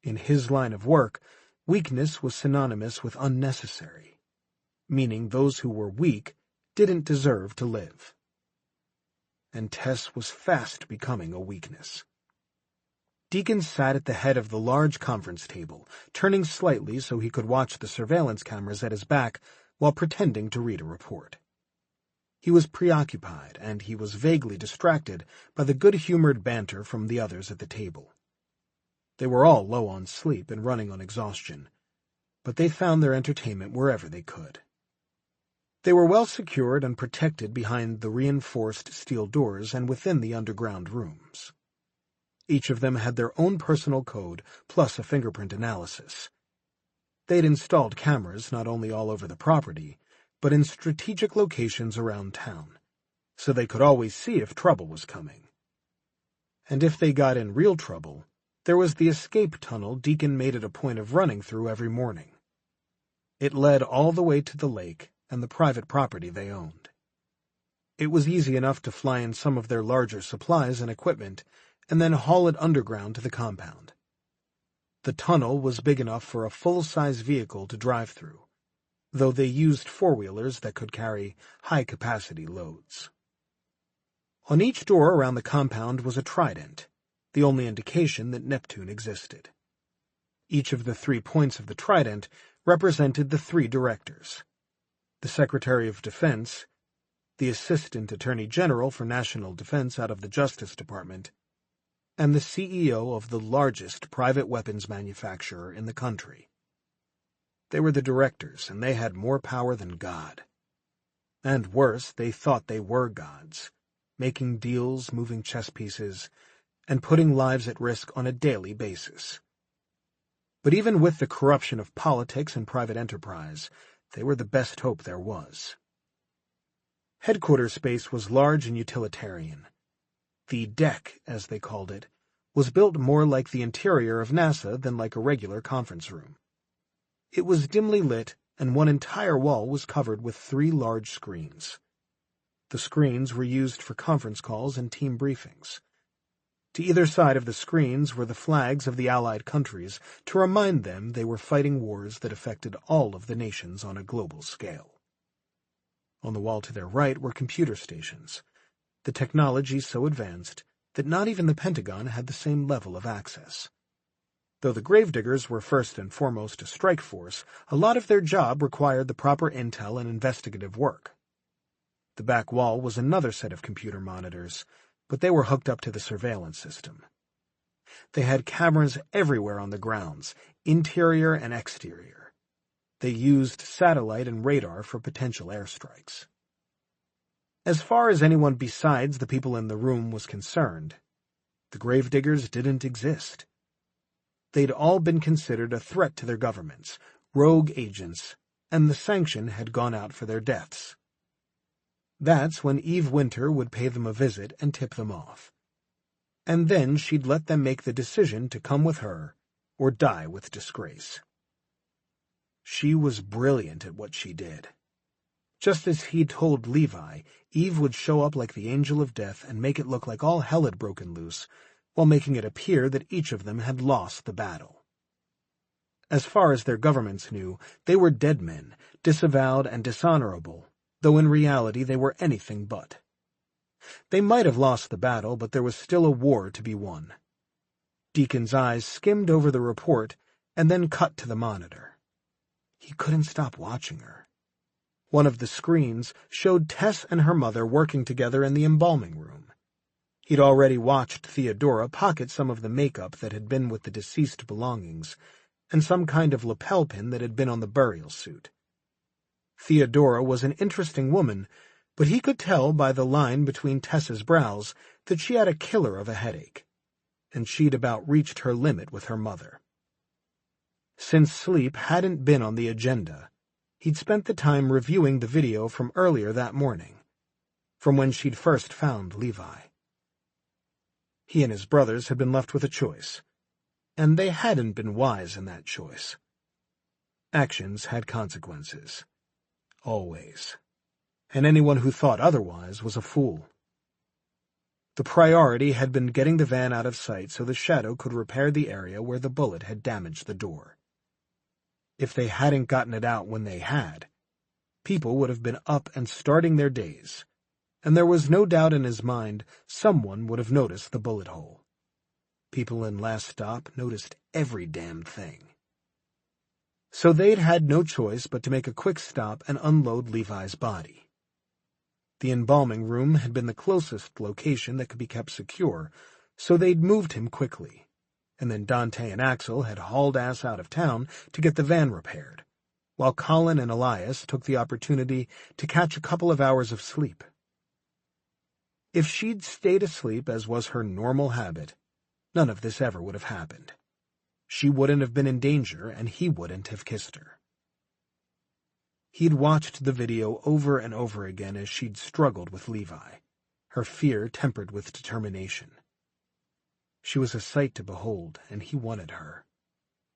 In his line of work, weakness was synonymous with unnecessary, meaning those who were weak didn't deserve to live. And Tess was fast becoming a weakness. Deacon sat at the head of the large conference table, turning slightly so he could watch the surveillance cameras at his back while pretending to read a report. He was preoccupied, and he was vaguely distracted by the good-humored banter from the others at the table. They were all low on sleep and running on exhaustion, but they found their entertainment wherever they could. They were well secured and protected behind the reinforced steel doors and within the underground rooms. Each of them had their own personal code, plus a fingerprint analysis. They'd installed cameras not only all over the property, but in strategic locations around town, so they could always see if trouble was coming. And if they got in real trouble, there was the escape tunnel Deacon made it a point of running through every morning. It led all the way to the lake and the private property they owned. It was easy enough to fly in some of their larger supplies and equipment and then haul it underground to the compound. The tunnel was big enough for a full-size vehicle to drive through, though they used four-wheelers that could carry high-capacity loads. On each door around the compound was a trident, the only indication that Neptune existed. Each of the 3 points of the trident represented the 3 directors: the Secretary of Defense, the Assistant Attorney General for National Defense out of the Justice Department, and the CEO of the largest private weapons manufacturer in the country. They were the directors, and they had more power than God. And worse, they thought they were gods, making deals, moving chess pieces, and putting lives at risk on a daily basis. But even with the corruption of politics and private enterprise, they were the best hope there was. Headquarters space was large and utilitarian. The deck, as they called it, was built more like the interior of NASA than like a regular conference room. It was dimly lit, and one entire wall was covered with 3 large screens. The screens were used for conference calls and team briefings. To either side of the screens were the flags of the Allied countries to remind them they were fighting wars that affected all of the nations on a global scale. On the wall to their right were computer stations, the technology so advanced that not even the Pentagon had the same level of access. Though the Gravediggers were first and foremost a strike force, a lot of their job required the proper intel and investigative work. The back wall was another set of computer monitors, but they were hooked up to the surveillance system. They had cameras everywhere on the grounds, interior and exterior. They used satellite and radar for potential airstrikes. As far as anyone besides the people in the room was concerned, the Gravediggers didn't exist. They'd all been considered a threat to their governments, rogue agents, and the sanction had gone out for their deaths. That's when Eve Winter would pay them a visit and tip them off. And then she'd let them make the decision to come with her or die with disgrace. She was brilliant at what she did. Just as he'd told Levi, Eve would show up like the angel of death and make it look like all hell had broken loose, while making it appear that each of them had lost the battle. As far as their governments knew, they were dead men, disavowed and dishonorable, though in reality they were anything but. They might have lost the battle, but there was still a war to be won. Deacon's eyes skimmed over the report and then cut to the monitor. He couldn't stop watching her. One of the screens showed Tess and her mother working together in the embalming room. He'd already watched Theodora pocket some of the makeup that had been with the deceased belongings, and some kind of lapel pin that had been on the burial suit. Theodora was an interesting woman, but he could tell by the line between Tess's brows that she had a killer of a headache, and she'd about reached her limit with her mother. Since sleep hadn't been on the agenda, He'd spent the time reviewing the video from earlier that morning, from when she'd first found Levi. He and his brothers had been left with a choice, and they hadn't been wise in that choice. Actions had consequences. Always. And anyone who thought otherwise was a fool. The priority had been getting the van out of sight so the Shadow could repair the area where the bullet had damaged the door. If they hadn't gotten it out when they had, people would have been up and starting their days, and there was no doubt in his mind someone would have noticed the bullet hole. People in Last Stop noticed every damn thing. So they'd had no choice but to make a quick stop and unload Levi's body. The embalming room had been the closest location that could be kept secure, so they'd moved him quickly, and then Dante and Axel had hauled ass out of town to get the van repaired, while Colin and Elias took the opportunity to catch a couple of hours of sleep. If she'd stayed asleep, as was her normal habit, none of this ever would have happened. She wouldn't have been in danger, and he wouldn't have kissed her. He'd watched the video over and over again as she'd struggled with Levi, her fear tempered with determination. She was a sight to behold, and he wanted her.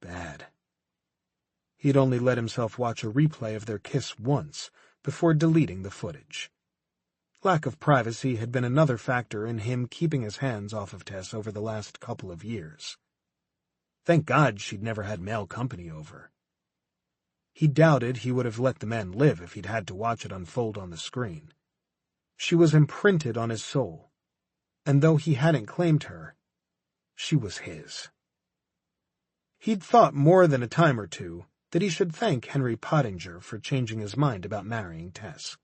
Bad. He'd only let himself watch a replay of their kiss once before deleting the footage. Lack of privacy had been another factor in him keeping his hands off of Tess over the last couple of years. Thank God she'd never had male company over. He doubted he would have let the man live if he'd had to watch it unfold on the screen. She was imprinted on his soul, and though he hadn't claimed her, she was his. He'd thought more than a time or two that he should thank Henry Pottinger for changing his mind about marrying Tess.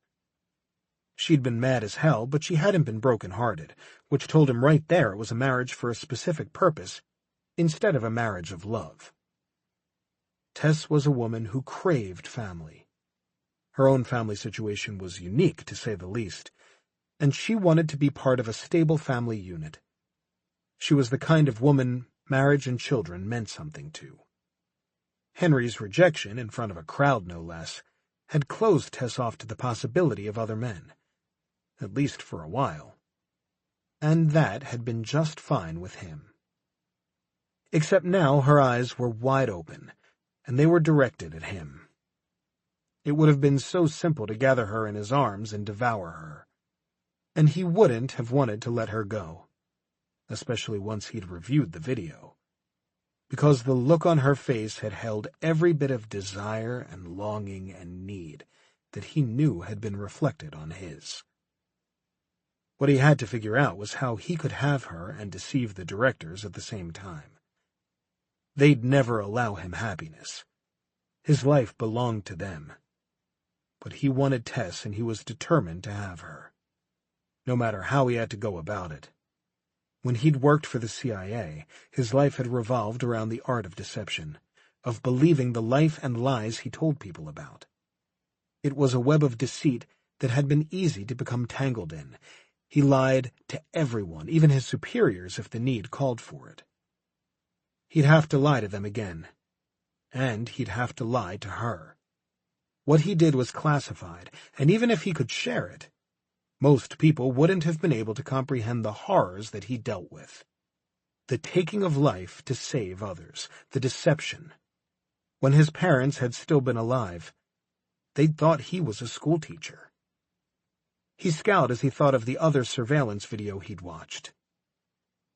She'd been mad as hell, but she hadn't been broken-hearted, which told him right there it was a marriage for a specific purpose, instead of a marriage of love. Tess was a woman who craved family. Her own family situation was unique, to say the least, and she wanted to be part of a stable family unit. She was the kind of woman marriage and children meant something to. Henry's rejection, in front of a crowd no less, had closed Tess off to the possibility of other men, at least for a while. And that had been just fine with him. Except now her eyes were wide open, and they were directed at him. It would have been so simple to gather her in his arms and devour her, and he wouldn't have wanted to let her go, especially once he'd reviewed the video, because the look on her face had held every bit of desire and longing and need that he knew had been reflected on his. What he had to figure out was how he could have her and deceive the directors at the same time. They'd never allow him happiness. His life belonged to them. But he wanted Tess, and he was determined to have her, no matter how he had to go about it. When he'd worked for the CIA, his life had revolved around the art of deception, of believing the life and lies he told people about. It was a web of deceit that had been easy to become tangled in. He lied to everyone, even his superiors, if the need called for it. He'd have to lie to them again, and he'd have to lie to her. What he did was classified, and even if he could share it, most people wouldn't have been able to comprehend the horrors that he dealt with. The taking of life to save others, the deception. When his parents had still been alive, they'd thought he was a schoolteacher. He scowled as he thought of the other surveillance video he'd watched.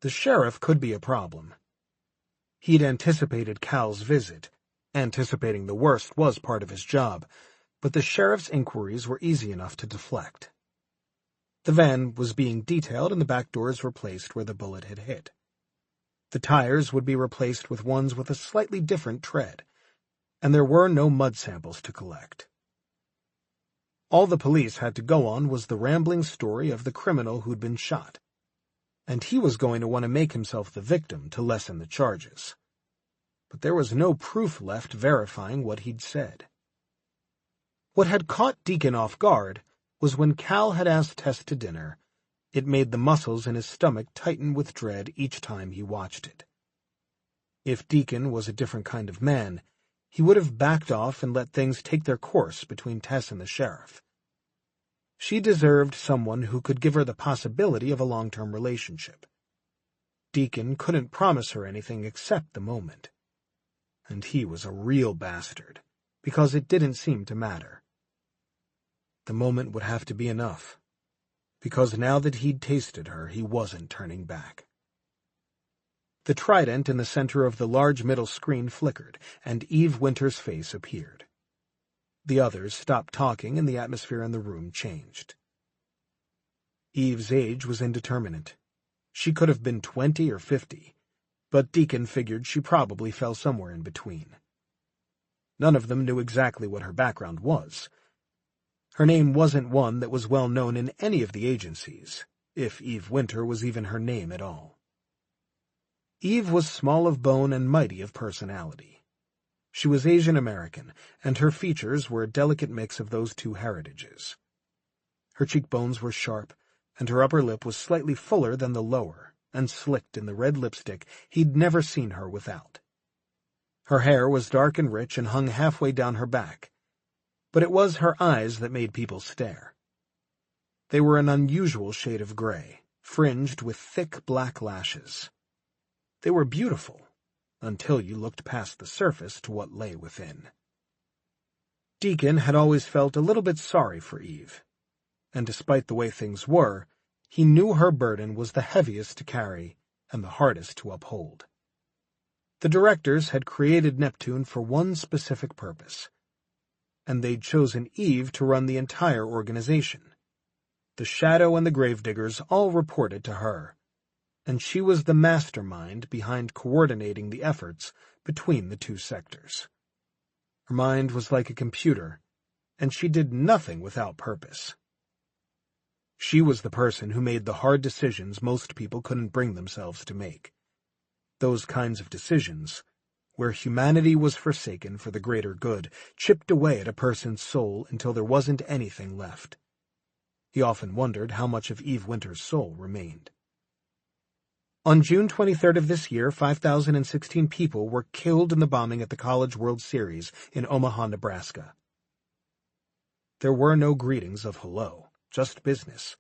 The sheriff could be a problem. He'd anticipated Cal's visit. Anticipating the worst was part of his job, but the sheriff's inquiries were easy enough to deflect. The van was being detailed and the back doors replaced where the bullet had hit. The tires would be replaced with ones with a slightly different tread, and there were no mud samples to collect. All the police had to go on was the rambling story of the criminal who'd been shot, and he was going to want to make himself the victim to lessen the charges. But there was no proof left verifying what he'd said. What had caught Deacon off guard was when Cal had asked Tess to dinner. It made the muscles in his stomach tighten with dread each time he watched it. If Deacon was a different kind of man, he would have backed off and let things take their course between Tess and the sheriff. She deserved someone who could give her the possibility of a long-term relationship. Deacon couldn't promise her anything except the moment. And he was a real bastard, because it didn't seem to matter. The moment would have to be enough, because now that he'd tasted her, he wasn't turning back. The trident in the center of the large middle screen flickered, and Eve Winter's face appeared. The others stopped talking, and the atmosphere in the room changed. Eve's age was indeterminate. She could have been 20 or 50, but Deacon figured she probably fell somewhere in between. None of them knew exactly what her background was. Her name wasn't one that was well known in any of the agencies, if Eve Winter was even her name at all. Eve was small of bone and mighty of personality. She was Asian American, and her features were a delicate mix of those two heritages. Her cheekbones were sharp, and her upper lip was slightly fuller than the lower, and slicked in the red lipstick he'd never seen her without. Her hair was dark and rich and hung halfway down her back, but it was her eyes that made people stare. They were an unusual shade of gray, fringed with thick black lashes. They were beautiful, until you looked past the surface to what lay within. Deacon had always felt a little bit sorry for Eve, and despite the way things were, he knew her burden was the heaviest to carry and the hardest to uphold. The directors had created Neptune for one specific purpose, and they'd chosen Eve to run the entire organization. The Shadow and the Gravediggers all reported to her, and she was the mastermind behind coordinating the efforts between the two sectors. Her mind was like a computer, and she did nothing without purpose. She was the person who made the hard decisions most people couldn't bring themselves to make. Those kinds of decisions, where humanity was forsaken for the greater good, chipped away at a person's soul until there wasn't anything left. He often wondered how much of Eve Winter's soul remained. On June 23rd of this year, 5,016 people were killed in the bombing at the College World Series in Omaha, Nebraska. There were no greetings of hello, just business,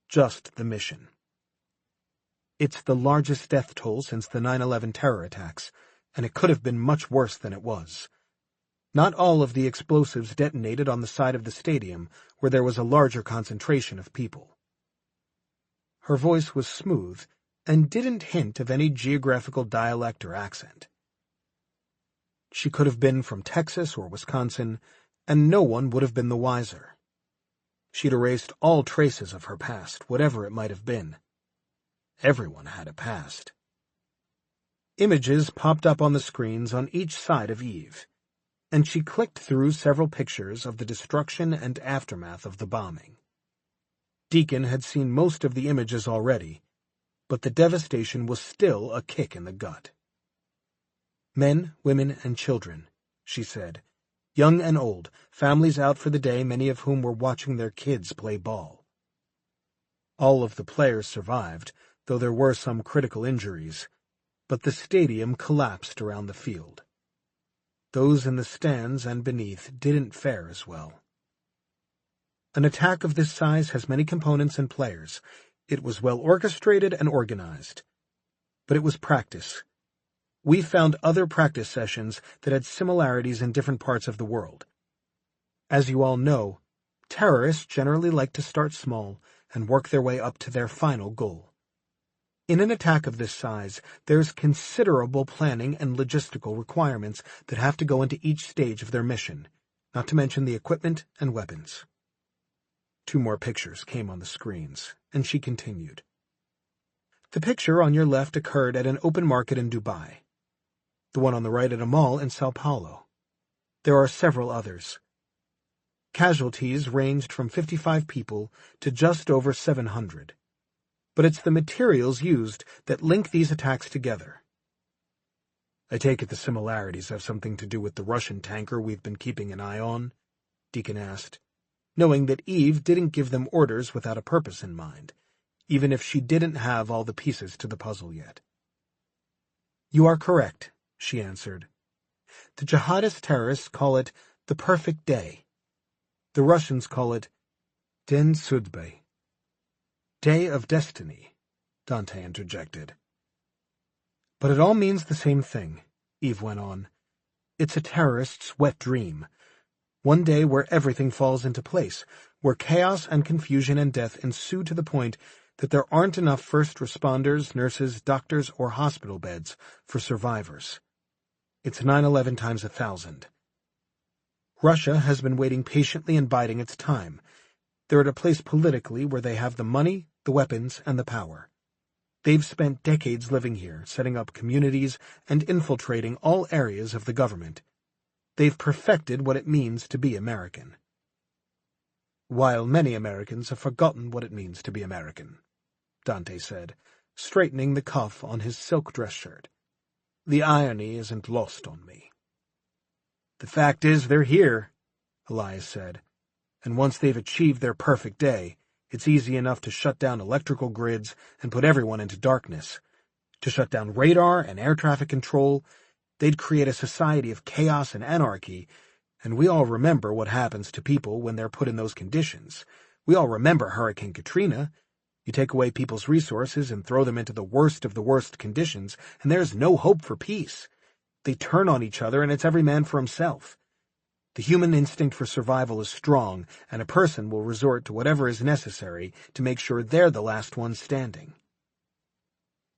just the mission. It's the largest death toll since the 9/11 terror attacks, and it could have been much worse than it was. Not all of the explosives detonated on the side of the stadium, where there was a larger concentration of people. Her voice was smooth, and didn't hint of any geographical dialect or accent. She could have been from Texas or Wisconsin, and no one would have been the wiser. She'd erased all traces of her past, whatever it might have been. Everyone had a past. Images popped up on the screens on each side of Eve, and she clicked through several pictures of the destruction and aftermath of the bombing. Deacon had seen most of the images already, but the devastation was still a kick in the gut. Men, women, and children, she said, young and old, families out for the day, many of whom were watching their kids play ball. All of the players survived, though there were some critical injuries, but the stadium collapsed around the field. Those in the stands and beneath didn't fare as well. An attack of this size has many components and players. It was well orchestrated and organized. But it was practice. We found other practice sessions that had similarities in different parts of the world. As you all know, terrorists generally like to start small and work their way up to their final goal. In an attack of this size, there's considerable planning and logistical requirements that have to go into each stage of their mission, not to mention the equipment and weapons. 2 more pictures came on the screens, and she continued. The picture on your left occurred at an open market in Dubai. The one on the right at a mall in Sao Paulo. There are several others. Casualties ranged from 55 people to just over 700. But it's the materials used that link these attacks together. I take it the similarities have something to do with the Russian tanker we've been keeping an eye on? Deacon asked, knowing that Eve didn't give them orders without a purpose in mind, even if she didn't have all the pieces to the puzzle yet. You are correct, she answered. The jihadist terrorists call it the perfect day. The Russians call it Den Sudbe. Day of Destiny, Dante interjected. But it all means the same thing, Eve went on. It's a terrorist's wet dream. One day where everything falls into place, where chaos and confusion and death ensue to the point that there aren't enough first responders, nurses, doctors, or hospital beds for survivors. It's 9/11 times 1,000. Russia has been waiting patiently and biding its time. They're at a place politically where they have the money, the weapons, and the power. They've spent decades living here, setting up communities and infiltrating all areas of the government. They've perfected what it means to be American. While many Americans have forgotten what it means to be American, Dante said, straightening the cuff on his silk dress shirt. The irony isn't lost on me. The fact is they're here, Elias said, and once they've achieved their perfect day, it's easy enough to shut down electrical grids and put everyone into darkness. To shut down radar and air traffic control, they'd create a society of chaos and anarchy, and we all remember what happens to people when they're put in those conditions. We all remember Hurricane Katrina. You take away people's resources and throw them into the worst of the worst conditions, and there's no hope for peace. They turn on each other, and it's every man for himself. The human instinct for survival is strong, and a person will resort to whatever is necessary to make sure they're the last one standing.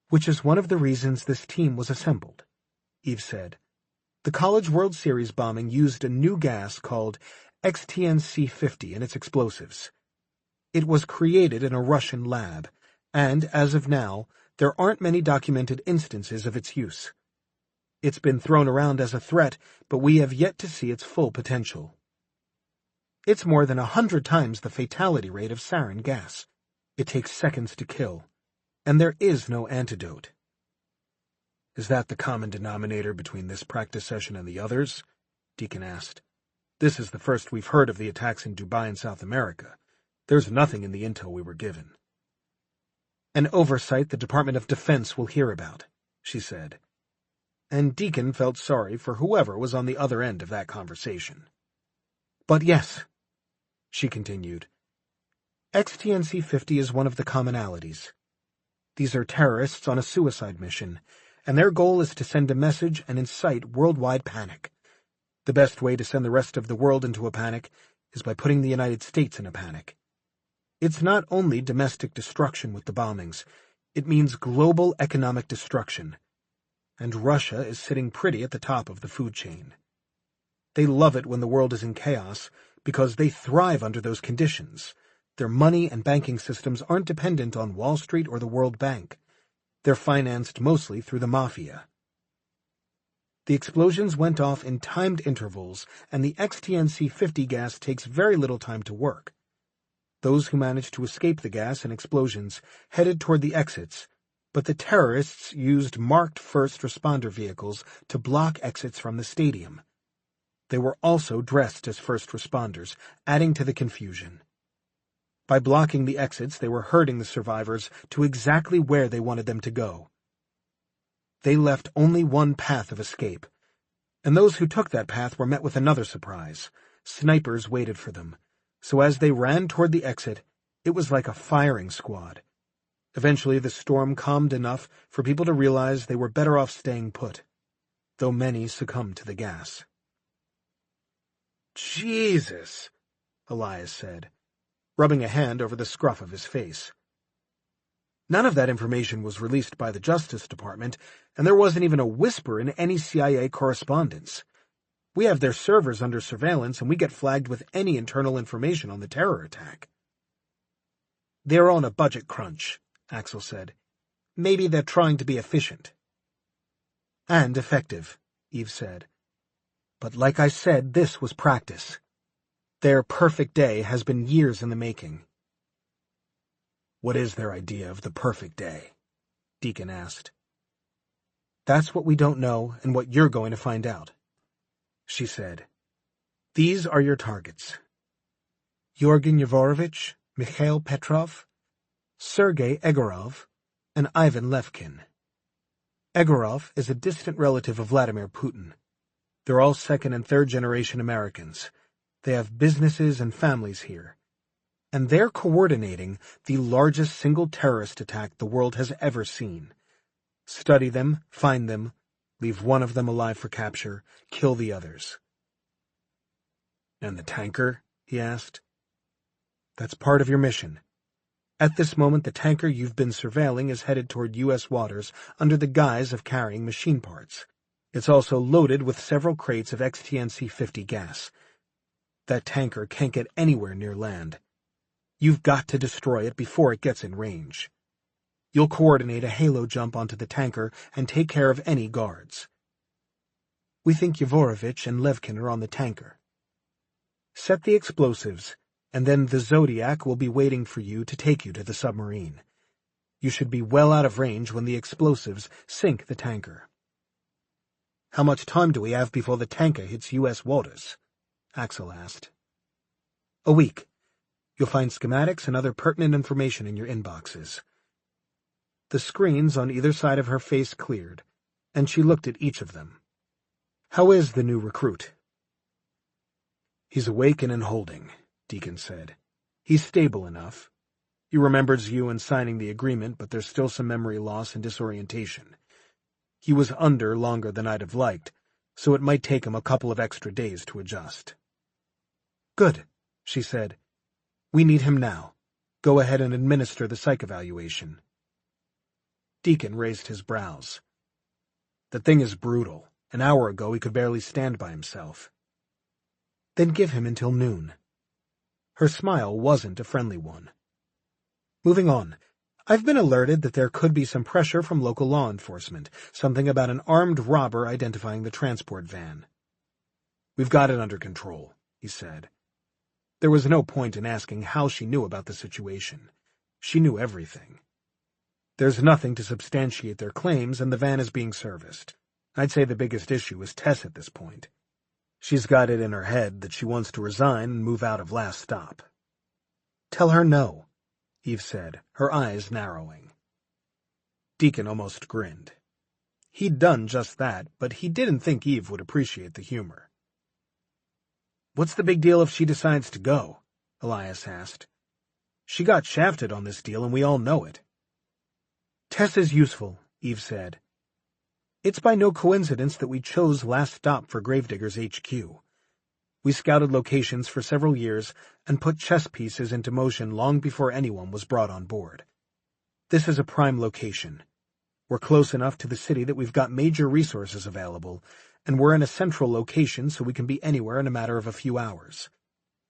Which is one of the reasons this team was assembled, Eve said. The College World Series bombing used a new gas called XTNC-50 in its explosives. It was created in a Russian lab, and, as of now, there aren't many documented instances of its use. It's been thrown around as a threat, but we have yet to see its full potential. It's more than 100 times the fatality rate of sarin gas. It takes seconds to kill, and there is no antidote. Is that the common denominator between this practice session and the others? Deacon asked. This is the first we've heard of the attacks in Dubai and South America. There's nothing in the intel we were given. An oversight the Department of Defense will hear about, she said. And Deacon felt sorry for whoever was on the other end of that conversation. But yes, she continued, XTNC-50 is one of the commonalities. These are terrorists on a suicide mission, and their goal is to send a message and incite worldwide panic. The best way to send the rest of the world into a panic is by putting the United States in a panic. It's not only domestic destruction with the bombings, it means global economic destruction. And Russia is sitting pretty at the top of the food chain. They love it when the world is in chaos because they thrive under those conditions. Their money and banking systems aren't dependent on Wall Street or the World Bank. They're financed mostly through the mafia. The explosions went off in timed intervals, and the XTNC-50 gas takes very little time to work. Those who managed to escape the gas and explosions headed toward the exits, but the terrorists used marked first responder vehicles to block exits from the stadium. They were also dressed as first responders, adding to the confusion. By blocking the exits, they were herding the survivors to exactly where they wanted them to go. They left only one path of escape, and those who took that path were met with another surprise. Snipers waited for them, so as they ran toward the exit, it was like a firing squad. Eventually the storm calmed enough for people to realize they were better off staying put, though many succumbed to the gas. Jesus, Elias said, rubbing a hand over the scruff of his face. None of that information was released by the Justice Department, and there wasn't even a whisper in any CIA correspondence. We have their servers under surveillance, and we get flagged with any internal information on the terror attack. They're on a budget crunch, Axel said. Maybe they're trying to be efficient. And effective, Eve said. But like I said, this was practice. Their perfect day has been years in the making. What is their idea of the perfect day? Deacon asked. That's what we don't know and what you're going to find out, she said. These are your targets. Yorgen Yevorovich, Mikhail Petrov, Sergei Egorov, and Ivan Levkin. Egorov is a distant relative of Vladimir Putin. They're all second- and third-generation Americans. They have businesses and families here. And they're coordinating the largest single terrorist attack the world has ever seen. Study them, find them, leave one of them alive for capture, kill the others. And the tanker? He asked. That's part of your mission. At this moment, the tanker you've been surveilling is headed toward U.S. waters under the guise of carrying machine parts. It's also loaded with several crates of XTNC-50 gas. That tanker can't get anywhere near land. You've got to destroy it before it gets in range. You'll coordinate a halo jump onto the tanker and take care of any guards. We think Yavorovich and Levkin are on the tanker. Set the explosives, and then the Zodiac will be waiting for you to take you to the submarine. You should be well out of range when the explosives sink the tanker. How much time do we have before the tanker hits U.S. waters? Axel asked. A week. You'll find schematics and other pertinent information in your inboxes. The screens on either side of her face cleared, and she looked at each of them. How is the new recruit? He's awake and in holding, Deacon said. He's stable enough. He remembers you and signing the agreement, but there's still some memory loss and disorientation. He was under longer than I'd have liked, so it might take him a couple of extra days to adjust. Good, she said. We need him now. Go ahead and administer the psych evaluation. Deacon raised his brows. The thing is brutal. An hour ago he could barely stand by himself. Then give him until noon. Her smile wasn't a friendly one. Moving on. I've been alerted that there could be some pressure from local law enforcement, something about an armed robber identifying the transport van. We've got it under control, he said. There was no point in asking how she knew about the situation. She knew everything. There's nothing to substantiate their claims, and the van is being serviced. I'd say the biggest issue is Tess at this point. She's got it in her head that she wants to resign and move out of Last Stop. Tell her no, Eve said, her eyes narrowing. Deacon almost grinned. He'd done just that, but he didn't think Eve would appreciate the humor. What's the big deal if she decides to go? Elias asked. She got shafted on this deal, and we all know it. Tess is useful, Eve said. It's by no coincidence that we chose Last Stop for Gravediggers HQ. We scouted locations for several years and put chess pieces into motion long before anyone was brought on board. This is a prime location. We're close enough to the city that we've got major resources available, and we're in a central location so we can be anywhere in a matter of a few hours.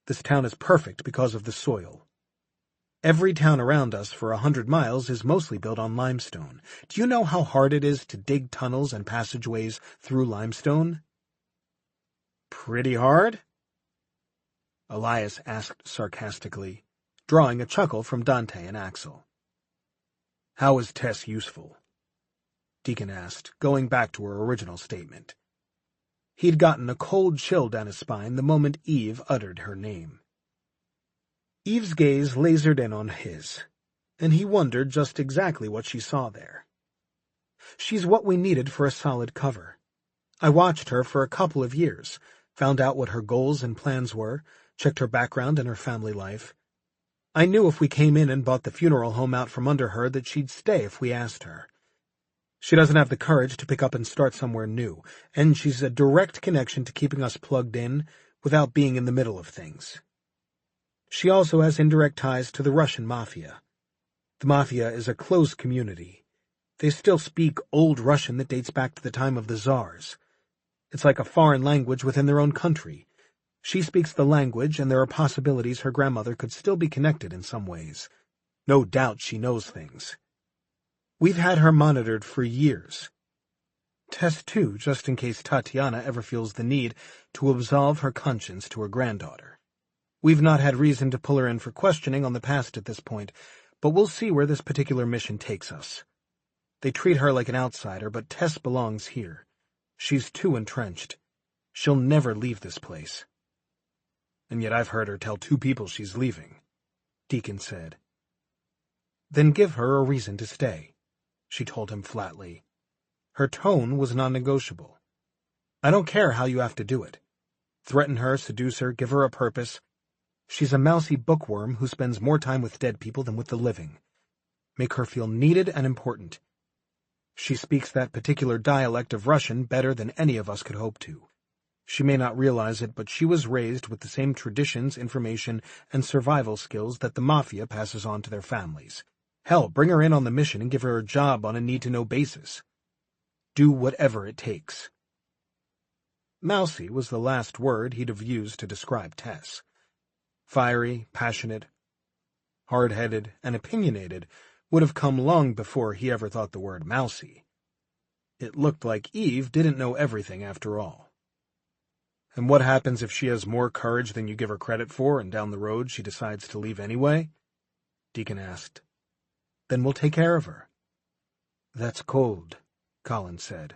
This town is perfect because of the soil. Every town around us for 100 miles is mostly built on limestone. Do you know how hard it is to dig tunnels and passageways through limestone? Pretty hard? Elias asked sarcastically, drawing a chuckle from Dante and Axel. How is Tess useful? Deacon asked, going back to her original statement. He'd gotten a cold chill down his spine the moment Eve uttered her name. Eve's gaze lasered in on his, and he wondered just exactly what she saw there. She's what we needed for a solid cover. I watched her for a couple of years, found out what her goals and plans were, checked her background and her family life. I knew if we came in and bought the funeral home out from under her that she'd stay if we asked her. She doesn't have the courage to pick up and start somewhere new, and she's a direct connection to keeping us plugged in without being in the middle of things. She also has indirect ties to the Russian mafia. The mafia is a closed community. They still speak old Russian that dates back to the time of the Tsars. It's like a foreign language within their own country. She speaks the language, and there are possibilities her grandmother could still be connected in some ways. No doubt she knows things. We've had her monitored for years. Tess, too, just in case Tatiana ever feels the need to absolve her conscience to her granddaughter. We've not had reason to pull her in for questioning on the past at this point, but we'll see where this particular mission takes us. They treat her like an outsider, but Tess belongs here. She's too entrenched. She'll never leave this place. And yet I've heard her tell 2 people she's leaving, Deacon said. Then give her a reason to stay, she told him flatly. Her tone was non-negotiable. I don't care how you have to do it. Threaten her, seduce her, give her a purpose. She's a mousy bookworm who spends more time with dead people than with the living. Make her feel needed and important. She speaks that particular dialect of Russian better than any of us could hope to. She may not realize it, but she was raised with the same traditions, information, and survival skills that the Mafia passes on to their families. Hell, bring her in on the mission and give her a job on a need-to-know basis. Do whatever it takes. Mousy was the last word he'd have used to describe Tess. Fiery, passionate, hard-headed, and opinionated would have come long before he ever thought the word mousy. It looked like Eve didn't know everything after all. And what happens if she has more courage than you give her credit for, and down the road she decides to leave anyway? Deacon asked. Then we'll take care of her. That's cold, Colin said.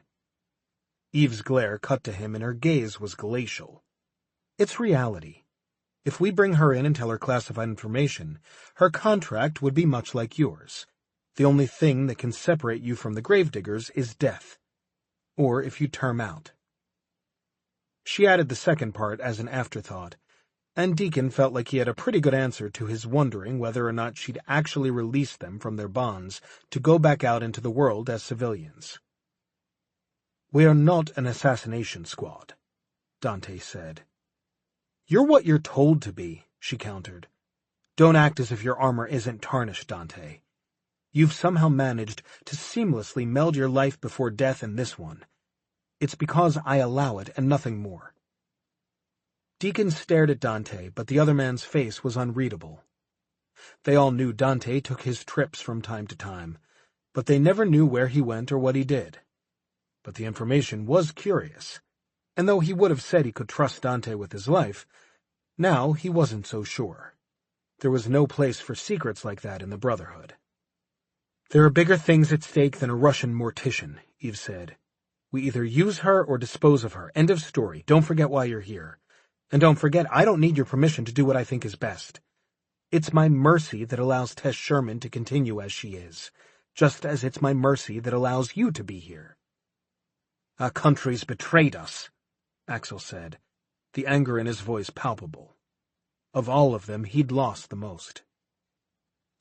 Eve's glare cut to him and her gaze was glacial. It's reality. If we bring her in and tell her classified information, her contract would be much like yours. The only thing that can separate you from the Gravediggers is death. Or if you term out. She added the second part as an afterthought, and Deacon felt like he had a pretty good answer to his wondering whether or not she'd actually release them from their bonds to go back out into the world as civilians. We are not an assassination squad, Dante said. You're what you're told to be, she countered. Don't act as if your armor isn't tarnished, Dante. You've somehow managed to seamlessly meld your life before death and this one. It's because I allow it and nothing more. Deacon stared at Dante, but the other man's face was unreadable. They all knew Dante took his trips from time to time, but they never knew where he went or what he did. But the information was curious, and though he would have said he could trust Dante with his life, now he wasn't so sure. There was no place for secrets like that in the Brotherhood. There are bigger things at stake than a Russian mortician, Eve said. We either use her or dispose of her. End of story. Don't forget why you're here. And don't forget, I don't need your permission to do what I think is best. It's my mercy that allows Tess Sherman to continue as she is, just as it's my mercy that allows you to be here. Our country's betrayed us, Axel said, the anger in his voice palpable. Of all of them, he'd lost the most.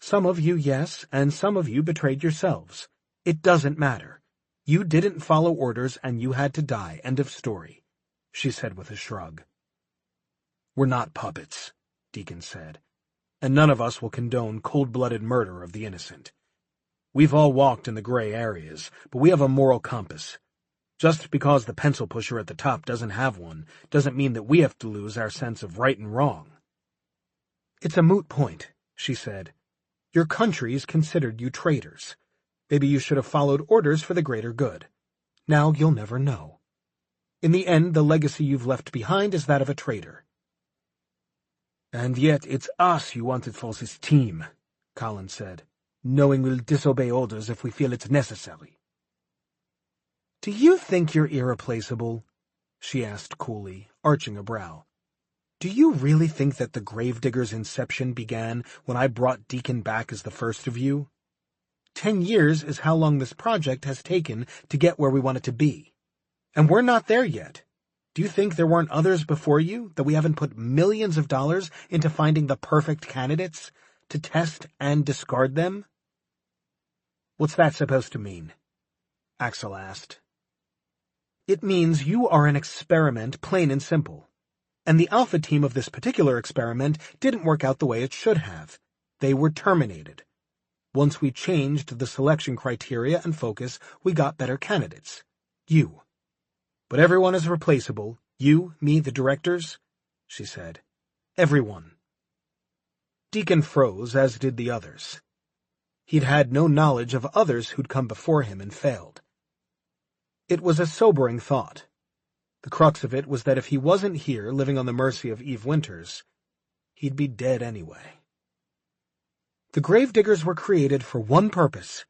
Some of you, yes, and some of you betrayed yourselves. It doesn't matter. You didn't follow orders and you had to die. End of story, she said with a shrug. We're not puppets, Deacon said, and none of us will condone cold-blooded murder of the innocent. We've all walked in the gray areas, but we have a moral compass. Just because the pencil pusher at the top doesn't have one, doesn't mean that we have to lose our sense of right and wrong. It's a moot point, she said. Your country's considered you traitors. Maybe you should have followed orders for the greater good. Now you'll never know. In the end, the legacy you've left behind is that of a traitor. And yet it's us you wanted for this team, Colin said, knowing we'll disobey orders if we feel it's necessary. Do you think you're irreplaceable? She asked coolly, arching a brow. Do you really think that the Gravediggers' inception began when I brought Deacon back as the first of you? 10 years is how long this project has taken to get where we want it to be. And we're not there yet. Do you think there weren't others before you, that we haven't put millions of dollars into finding the perfect candidates, to test and discard them? What's that supposed to mean? Axel asked. It means you are an experiment, plain and simple. And the alpha team of this particular experiment didn't work out the way it should have. They were terminated. Once we changed the selection criteria and focus, we got better candidates. You. But everyone is replaceable. You, me, the directors, she said. Everyone. Deacon froze, as did the others. He'd had no knowledge of others who'd come before him and failed. It was a sobering thought. The crux of it was that if he wasn't here, living on the mercy of Eve Winters, he'd be dead anyway. The Gravediggers were created for one purpose.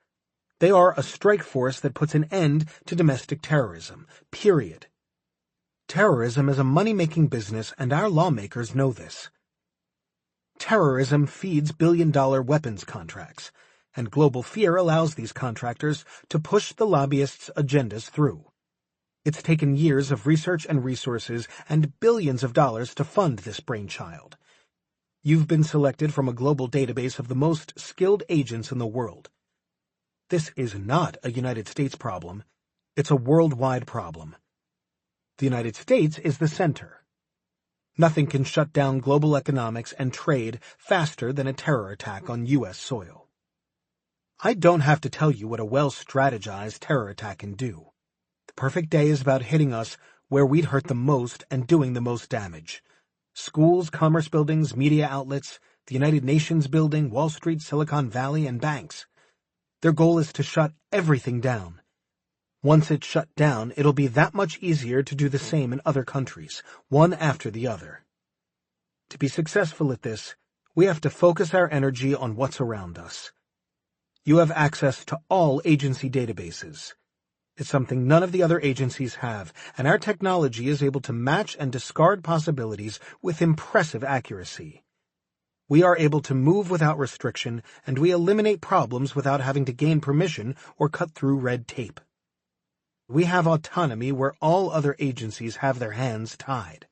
They are a strike force that puts an end to domestic terrorism, period. Terrorism is a money-making business, and our lawmakers know this. Terrorism feeds billion-dollar weapons contracts, and global fear allows these contractors to push the lobbyists' agendas through. It's taken years of research and resources and billions of dollars to fund this brainchild. You've been selected from a global database of the most skilled agents in the world. This is not a United States problem. It's a worldwide problem. The United States is the center. Nothing can shut down global economics and trade faster than a terror attack on U.S. soil. I don't have to tell you what a well-strategized terror attack can do. The perfect day is about hitting us where we'd hurt the most and doing the most damage. Schools, commerce buildings, media outlets, the United Nations building, Wall Street, Silicon Valley, and banks. Their goal is to shut everything down. Once it's shut down, it'll be that much easier to do the same in other countries, one after the other. To be successful at this, we have to focus our energy on what's around us. You have access to all agency databases. It's something none of the other agencies have, and our technology is able to match and discard possibilities with impressive accuracy. We are able to move without restriction, and we eliminate problems without having to gain permission or cut through red tape. We have autonomy where all other agencies have their hands tied.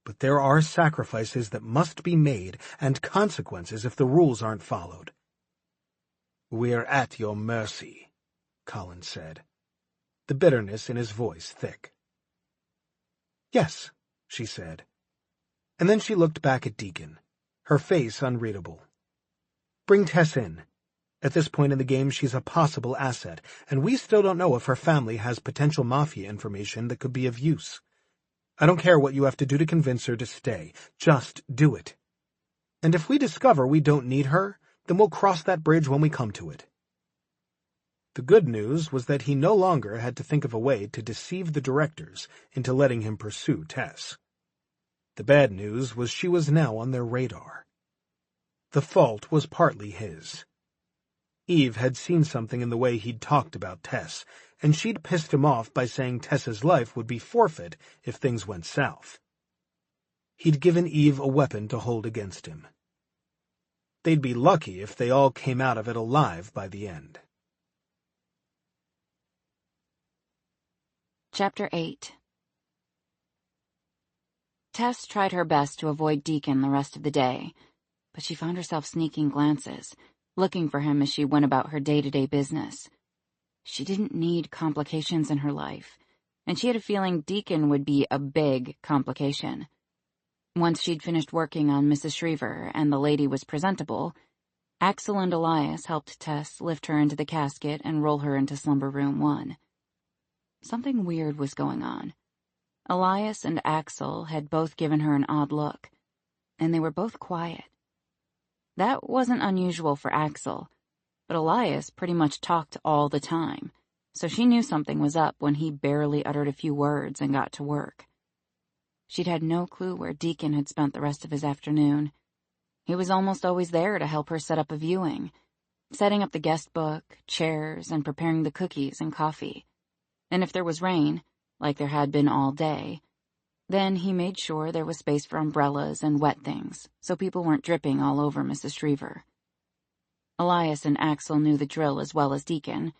But there are sacrifices that must be made and consequences if the rules aren't followed. "We're at your mercy," Collins said, the bitterness in his voice thick. "Yes," she said. And then she looked back at Deacon, her face unreadable. "Bring Tess in. At this point in the game, she's a possible asset, and we still don't know if her family has potential mafia information that could be of use. I don't care what you have to do to convince her to stay. Just do it. And if we discover we don't need her, then we'll cross that bridge when we come to it." The good news was that he no longer had to think of a way to deceive the directors into letting him pursue Tess. The bad news was she was now on their radar. The fault was partly his. Eve had seen something in the way he'd talked about Tess, and she'd pissed him off by saying Tess's life would be forfeit if things went south. He'd given Eve a weapon to hold against him. They'd be lucky if they all came out of it alive by the end. Chapter 8. Tess tried her best to avoid Deacon the rest of the day, but she found herself sneaking glances, looking for him as she went about her day-to-day business. She didn't need complications in her life, and she had a feeling Deacon would be a big complication. Once she'd finished working on Mrs. Shriver and the lady was presentable, Axel and Elias helped Tess lift her into the casket and roll her into slumber room 1. Something weird was going on. Elias and Axel had both given her an odd look, and they were both quiet. That wasn't unusual for Axel, but Elias pretty much talked all the time, so she knew something was up when he barely uttered a few words and got to work. She'd had no clue where Deacon had spent the rest of his afternoon. He was almost always there to help her set up a viewing, setting up the guest book, chairs, and preparing the cookies and coffee. And if there was rain, like there had been all day, then he made sure there was space for umbrellas and wet things, so people weren't dripping all over Mrs. Shriver. Elias and Axel knew the drill as well as Deacon,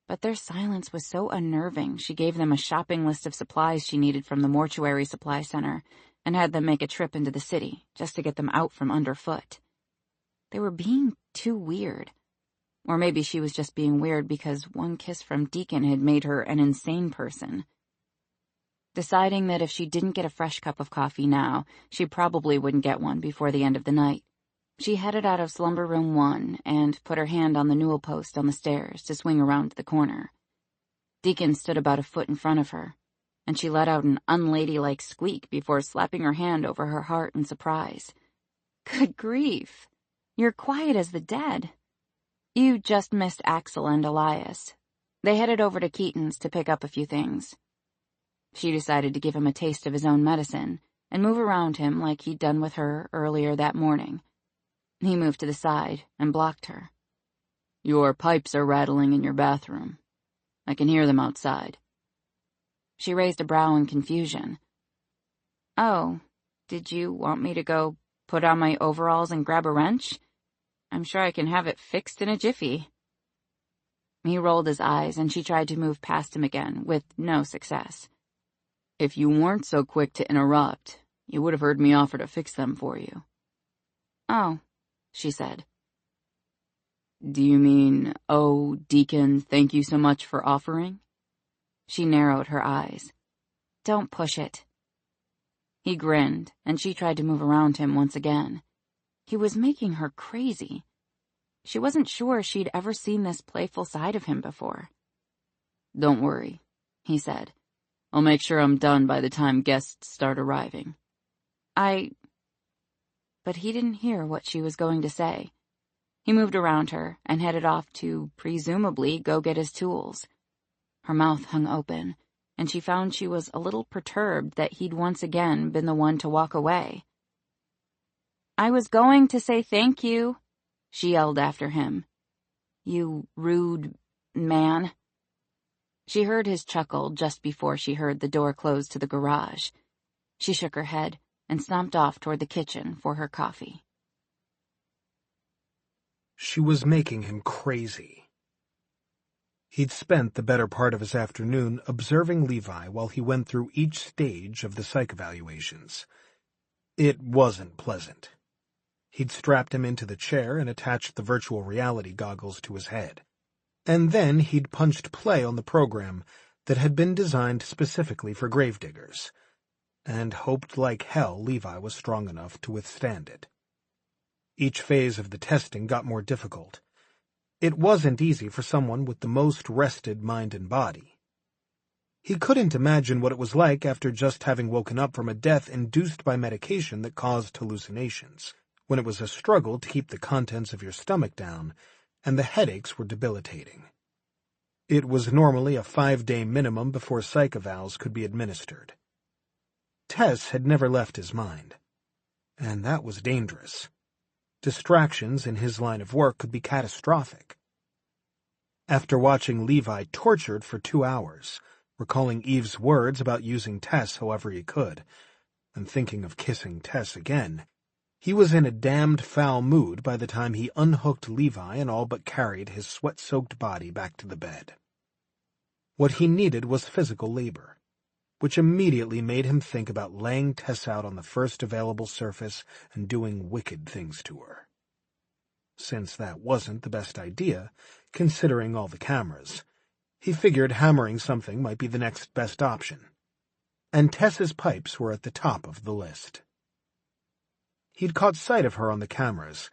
but their silence was so unnerving she gave them a shopping list of supplies she needed from the mortuary supply center and had them make a trip into the city just to get them out from underfoot. They were being too weird. Or maybe she was just being weird because one kiss from Deacon had made her an insane person. Deciding that if she didn't get a fresh cup of coffee now, she probably wouldn't get one before the end of the night, she headed out of slumber room 1 and put her hand on the newel post on the stairs to swing around the corner. Deacon stood about a foot in front of her, and she let out an unladylike squeak before slapping her hand over her heart in surprise. "Good grief! You're quiet as the dead." "You just missed Axel and Elias. They headed over to Keaton's to pick up a few things." She decided to give him a taste of his own medicine and move around him like he'd done with her earlier that morning. He moved to the side and blocked her. "Your pipes are rattling in your bathroom. I can hear them outside." She raised a brow in confusion. "Oh, did you want me to go put on my overalls and grab a wrench? I'm sure I can have it fixed in a jiffy." He rolled his eyes, and she tried to move past him again, with no success. If you weren't so quick to interrupt, you would have heard me offer to fix them for you. Oh, she said. Do you mean, oh, Deacon, thank you so much for offering? She narrowed her eyes. Don't push it. He grinned, and she tried to move around him once again. He was making her crazy. She wasn't sure she'd ever seen this playful side of him before. Don't worry, he said. I'll make sure I'm done by the time guests start arriving. But he didn't hear what she was going to say. He moved around her and headed off to, presumably, go get his tools. Her mouth hung open, and she found she was a little perturbed that he'd once again been the one to walk away. I was going to say thank you, she yelled after him. You rude man. She heard his chuckle just before she heard the door close to the garage. She shook her head and stomped off toward the kitchen for her coffee. She was making him crazy. He'd spent the better part of his afternoon observing Levi while he went through each stage of the psych evaluations. It wasn't pleasant. He'd strapped him into the chair and attached the virtual reality goggles to his head. And then he'd punched play on the program that had been designed specifically for Gravediggers, and hoped like hell Levi was strong enough to withstand it. Each phase of the testing got more difficult. It wasn't easy for someone with the most rested mind and body. He couldn't imagine what it was like after just having woken up from a death induced by medication that caused hallucinations, when it was a struggle to keep the contents of your stomach down, and the headaches were debilitating. It was normally a 5-day minimum before psych evals could be administered. Tess had never left his mind, and that was dangerous. Distractions in his line of work could be catastrophic. After watching Levi tortured for 2 hours, recalling Eve's words about using Tess however he could, and thinking of kissing Tess again, he was in a damned foul mood by the time he unhooked Levi and all but carried his sweat-soaked body back to the bed. What he needed was physical labor, which immediately made him think about laying Tess out on the first available surface and doing wicked things to her. Since that wasn't the best idea, considering all the cameras, he figured hammering something might be the next best option, and Tess's pipes were at the top of the list. He'd caught sight of her on the cameras,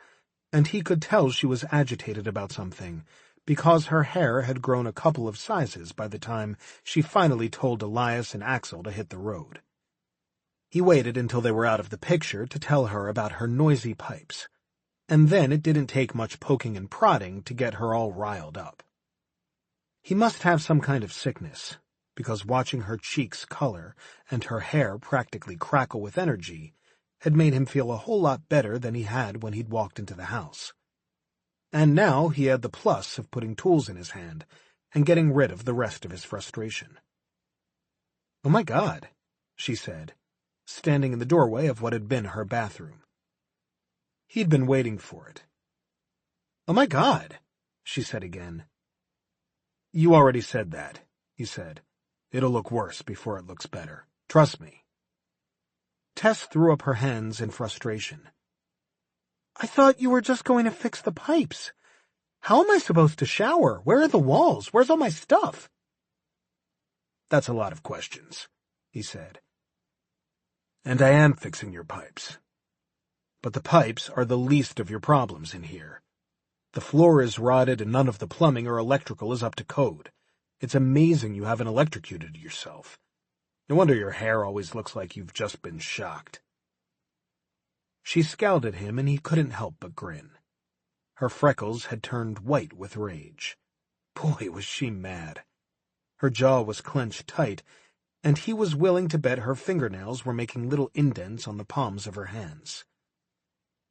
and he could tell she was agitated about something, because her hair had grown a couple of sizes by the time she finally told Elias and Axel to hit the road. He waited until they were out of the picture to tell her about her noisy pipes, and then it didn't take much poking and prodding to get her all riled up. He must have some kind of sickness, because watching her cheeks color and her hair practically crackle with energy had made him feel a whole lot better than he had when he'd walked into the house. And now he had the plus of putting tools in his hand and getting rid of the rest of his frustration. "Oh my God," she said, standing in the doorway of what had been her bathroom. He'd been waiting for it. "Oh my God," she said again. "You already said that," he said. "It'll look worse before it looks better. Trust me." Tess threw up her hands in frustration. "I thought you were just going to fix the pipes. How am I supposed to shower? Where are the walls? Where's all my stuff?" "That's a lot of questions," he said. "And I am fixing your pipes. But the pipes are the least of your problems in here. The floor is rotted and none of the plumbing or electrical is up to code. It's amazing you haven't electrocuted yourself. No wonder your hair always looks like you've just been shocked." She scowled at him, and he couldn't help but grin. Her freckles had turned white with rage. Boy, was she mad. Her jaw was clenched tight, and he was willing to bet her fingernails were making little indents on the palms of her hands.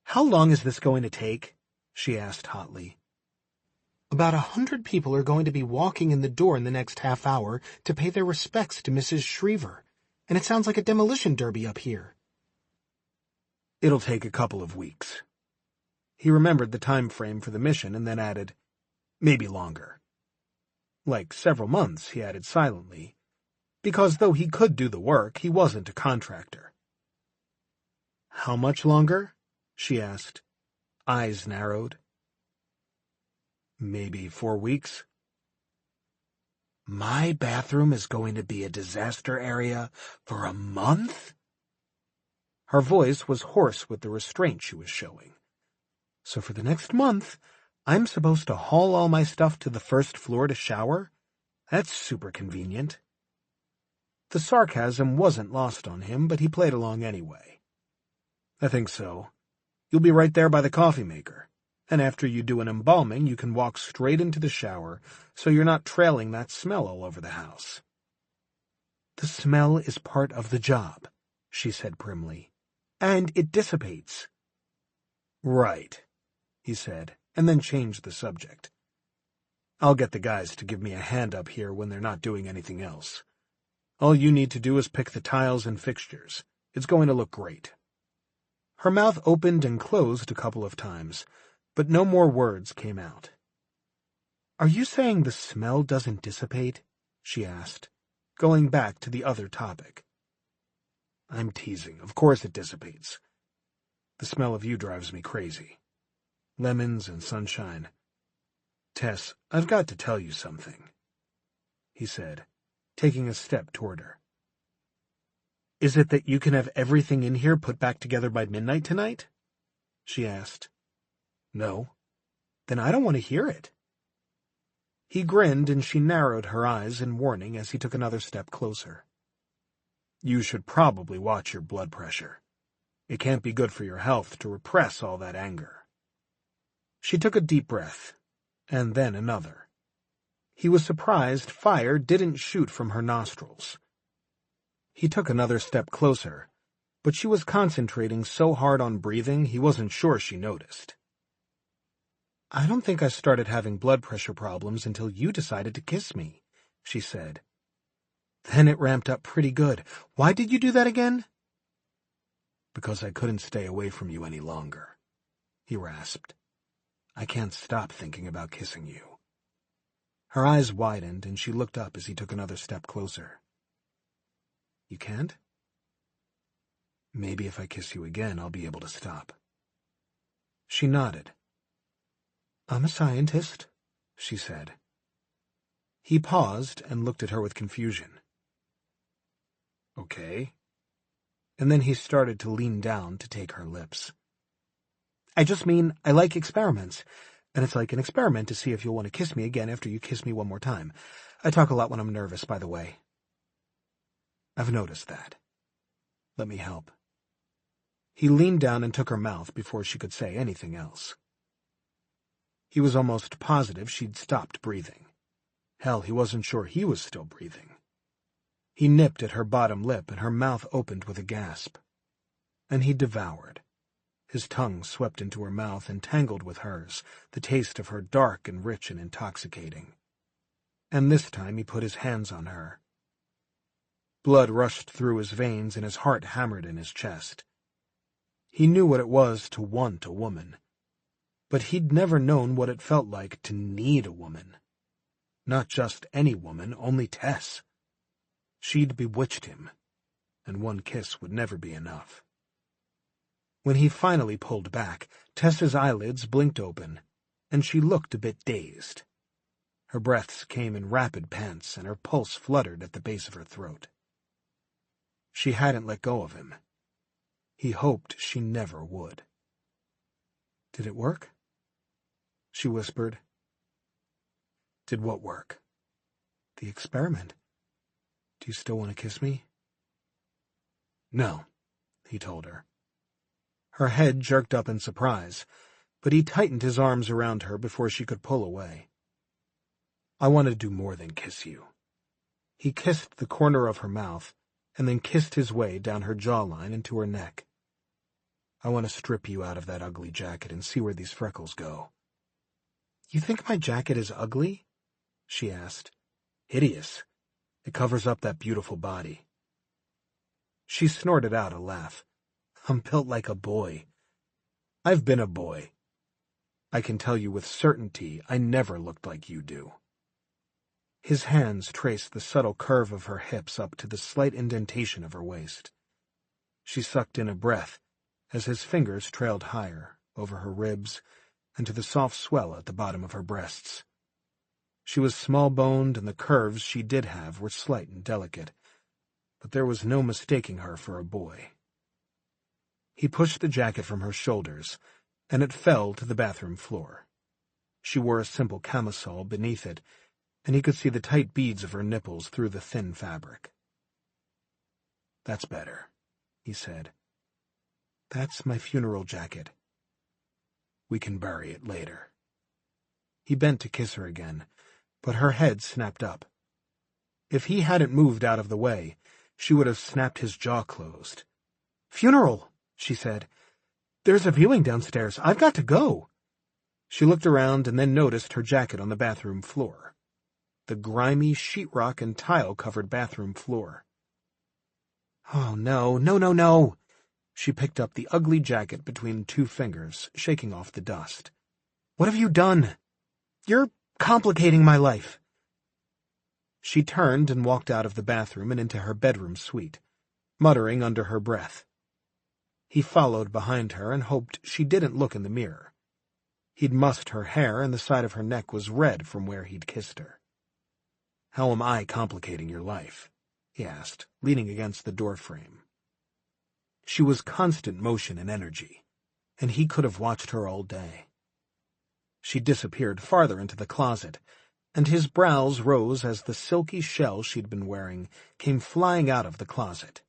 "How long is this going to take?" she asked hotly. "About 100 people are going to be walking in the door in the next half hour to pay their respects to Mrs. Shriver, and it sounds like a demolition derby up here." "It'll take a couple of weeks." He remembered the time frame for the mission and then added, "Maybe longer." Like several months, he added silently, because though he could do the work, he wasn't a contractor. "How much longer?" she asked, eyes narrowed. "Maybe 4 weeks." "My bathroom is going to be a disaster area for a month?" Her voice was hoarse with the restraint she was showing. "So for the next month, I'm supposed to haul all my stuff to the first floor to shower? That's super convenient." The sarcasm wasn't lost on him, but he played along anyway. "I think so. You'll be right there by the coffee maker. And after you do an embalming, you can walk straight into the shower, so you're not trailing that smell all over the house." "The smell is part of the job," she said primly. "And it dissipates." "Right," he said, and then changed the subject. "I'll get the guys to give me a hand up here when they're not doing anything else. All you need to do is pick the tiles and fixtures. It's going to look great." Her mouth opened and closed a couple of times, but no more words came out. "Are you saying the smell doesn't dissipate?" she asked, going back to the other topic. "I'm teasing. Of course it dissipates. The smell of you drives me crazy. Lemons and sunshine. Tess, I've got to tell you something," he said, taking a step toward her. "Is it that you can have everything in here put back together by midnight tonight?" she asked. "No." "Then I don't want to hear it." He grinned, and she narrowed her eyes in warning as he took another step closer. "You should probably watch your blood pressure. It can't be good for your health to repress all that anger." She took a deep breath, and then another. He was surprised fire didn't shoot from her nostrils. He took another step closer, but she was concentrating so hard on breathing he wasn't sure she noticed. "I don't think I started having blood pressure problems until you decided to kiss me," she said. "Then it ramped up pretty good. Why did you do that again?" "Because I couldn't stay away from you any longer," he rasped. "I can't stop thinking about kissing you." Her eyes widened, and she looked up as he took another step closer. "You can't?" "Maybe if I kiss you again, I'll be able to stop." She nodded. "I'm a scientist," she said. He paused and looked at her with confusion. "Okay." And then he started to lean down to take her lips. "I just mean, I like experiments, and it's like an experiment to see if you'll want to kiss me again after you kiss me one more time. I talk a lot when I'm nervous, by the way." "I've noticed that. Let me help." He leaned down and took her mouth before she could say anything else. He was almost positive she'd stopped breathing. Hell, he wasn't sure he was still breathing. He nipped at her bottom lip, and her mouth opened with a gasp. And he devoured. His tongue swept into her mouth and tangled with hers, the taste of her dark and rich and intoxicating. And this time he put his hands on her. Blood rushed through his veins and his heart hammered in his chest. He knew what it was to want a woman, but he'd never known what it felt like to need a woman. Not just any woman, only Tess. She'd bewitched him, and one kiss would never be enough. When he finally pulled back, Tess's eyelids blinked open, and she looked a bit dazed. Her breaths came in rapid pants, and her pulse fluttered at the base of her throat. She hadn't let go of him. He hoped she never would. "Did it work?" she whispered. "Did what work?" "The experiment. Do you still want to kiss me?" "No," he told her. Her head jerked up in surprise, but he tightened his arms around her before she could pull away. "I want to do more than kiss you." He kissed the corner of her mouth, and then kissed his way down her jawline and to her neck. "I want to strip you out of that ugly jacket and see where these freckles go." "You think my jacket is ugly?" she asked. "Hideous. It covers up that beautiful body." She snorted out a laugh. "I'm built like a boy. I've been a boy. I can tell you with certainty I never looked like you do." His hands traced the subtle curve of her hips up to the slight indentation of her waist. She sucked in a breath as his fingers trailed higher, over her ribs, and to the soft swell at the bottom of her breasts. She was small-boned, and the curves she did have were slight and delicate, but there was no mistaking her for a boy. He pushed the jacket from her shoulders, and it fell to the bathroom floor. She wore a simple camisole beneath it, and he could see the tight beads of her nipples through the thin fabric. "That's better," he said. "That's my funeral jacket. We can bury it later." He bent to kiss her again, but her head snapped up. If he hadn't moved out of the way, she would have snapped his jaw closed. "Funeral," she said. "There's a viewing downstairs. I've got to go." She looked around and then noticed her jacket on the bathroom floor. The grimy sheetrock and tile-covered bathroom floor. "Oh, no, no, no, no!" She picked up the ugly jacket between 2 fingers, shaking off the dust. "What have you done? You're complicating my life." She turned and walked out of the bathroom and into her bedroom suite, muttering under her breath. He followed behind her and hoped she didn't look in the mirror. He'd mussed her hair, and the side of her neck was red from where he'd kissed her. "How am I complicating your life?" he asked, leaning against the doorframe. She was constant motion and energy, and he could have watched her all day. She disappeared farther into the closet, and his brows rose as the silky shell she'd been wearing came flying out of the closet.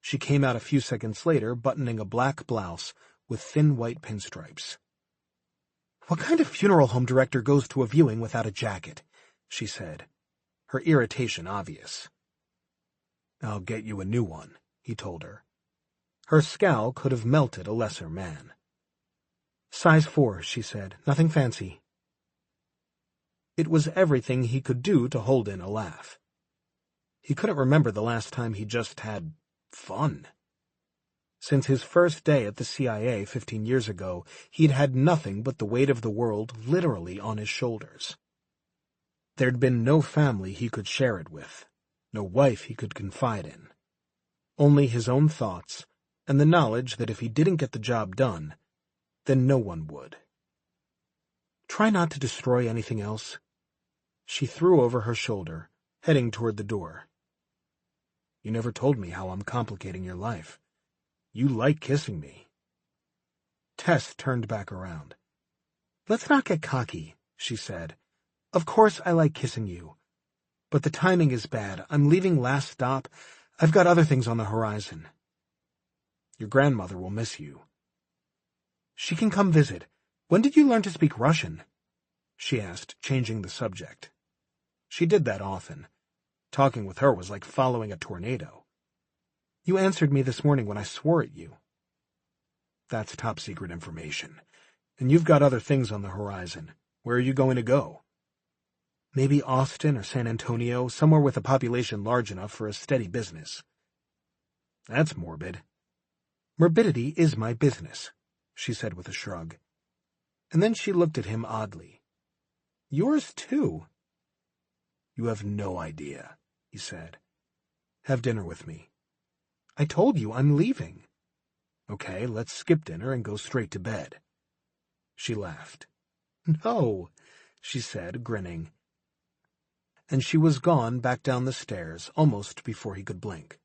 She came out a few seconds later, buttoning a black blouse with thin white pinstripes. "What kind of funeral home director goes to a viewing without a jacket?" she said, her irritation obvious. "I'll get you a new one," he told her. Her scowl could have melted a lesser man. "Size 4, she said. "Nothing fancy." It was everything he could do to hold in a laugh. He couldn't remember the last time he just had fun. Since his first day at the CIA 15 years ago, he'd had nothing but the weight of the world literally on his shoulders. There'd been no family he could share it with, no wife he could confide in. Only his own thoughts, and the knowledge that if he didn't get the job done, then no one would. "Try not to destroy anything else." She threw over her shoulder, heading toward the door. "You never told me how I'm complicating your life. You like kissing me." Tess turned back around. "Let's not get cocky," she said. "Of course I like kissing you. But the timing is bad. I'm leaving last stop. I've got other things on the horizon." "Your grandmother will miss you." "She can come visit. When did you learn to speak Russian?" she asked, changing the subject. She did that often. Talking with her was like following a tornado. "You answered me this morning when I swore at you." "That's top-secret information. And you've got other things on the horizon. Where are you going to go?" "Maybe Austin or San Antonio, somewhere with a population large enough for a steady business." "That's morbid." "Morbidity is my business," she said with a shrug. And then she looked at him oddly. "Yours, too." "You have no idea," he said. "Have dinner with me." "I told you I'm leaving." "Okay, let's skip dinner and go straight to bed." She laughed. "No," she said, grinning. And she was gone back down the stairs almost before he could blink.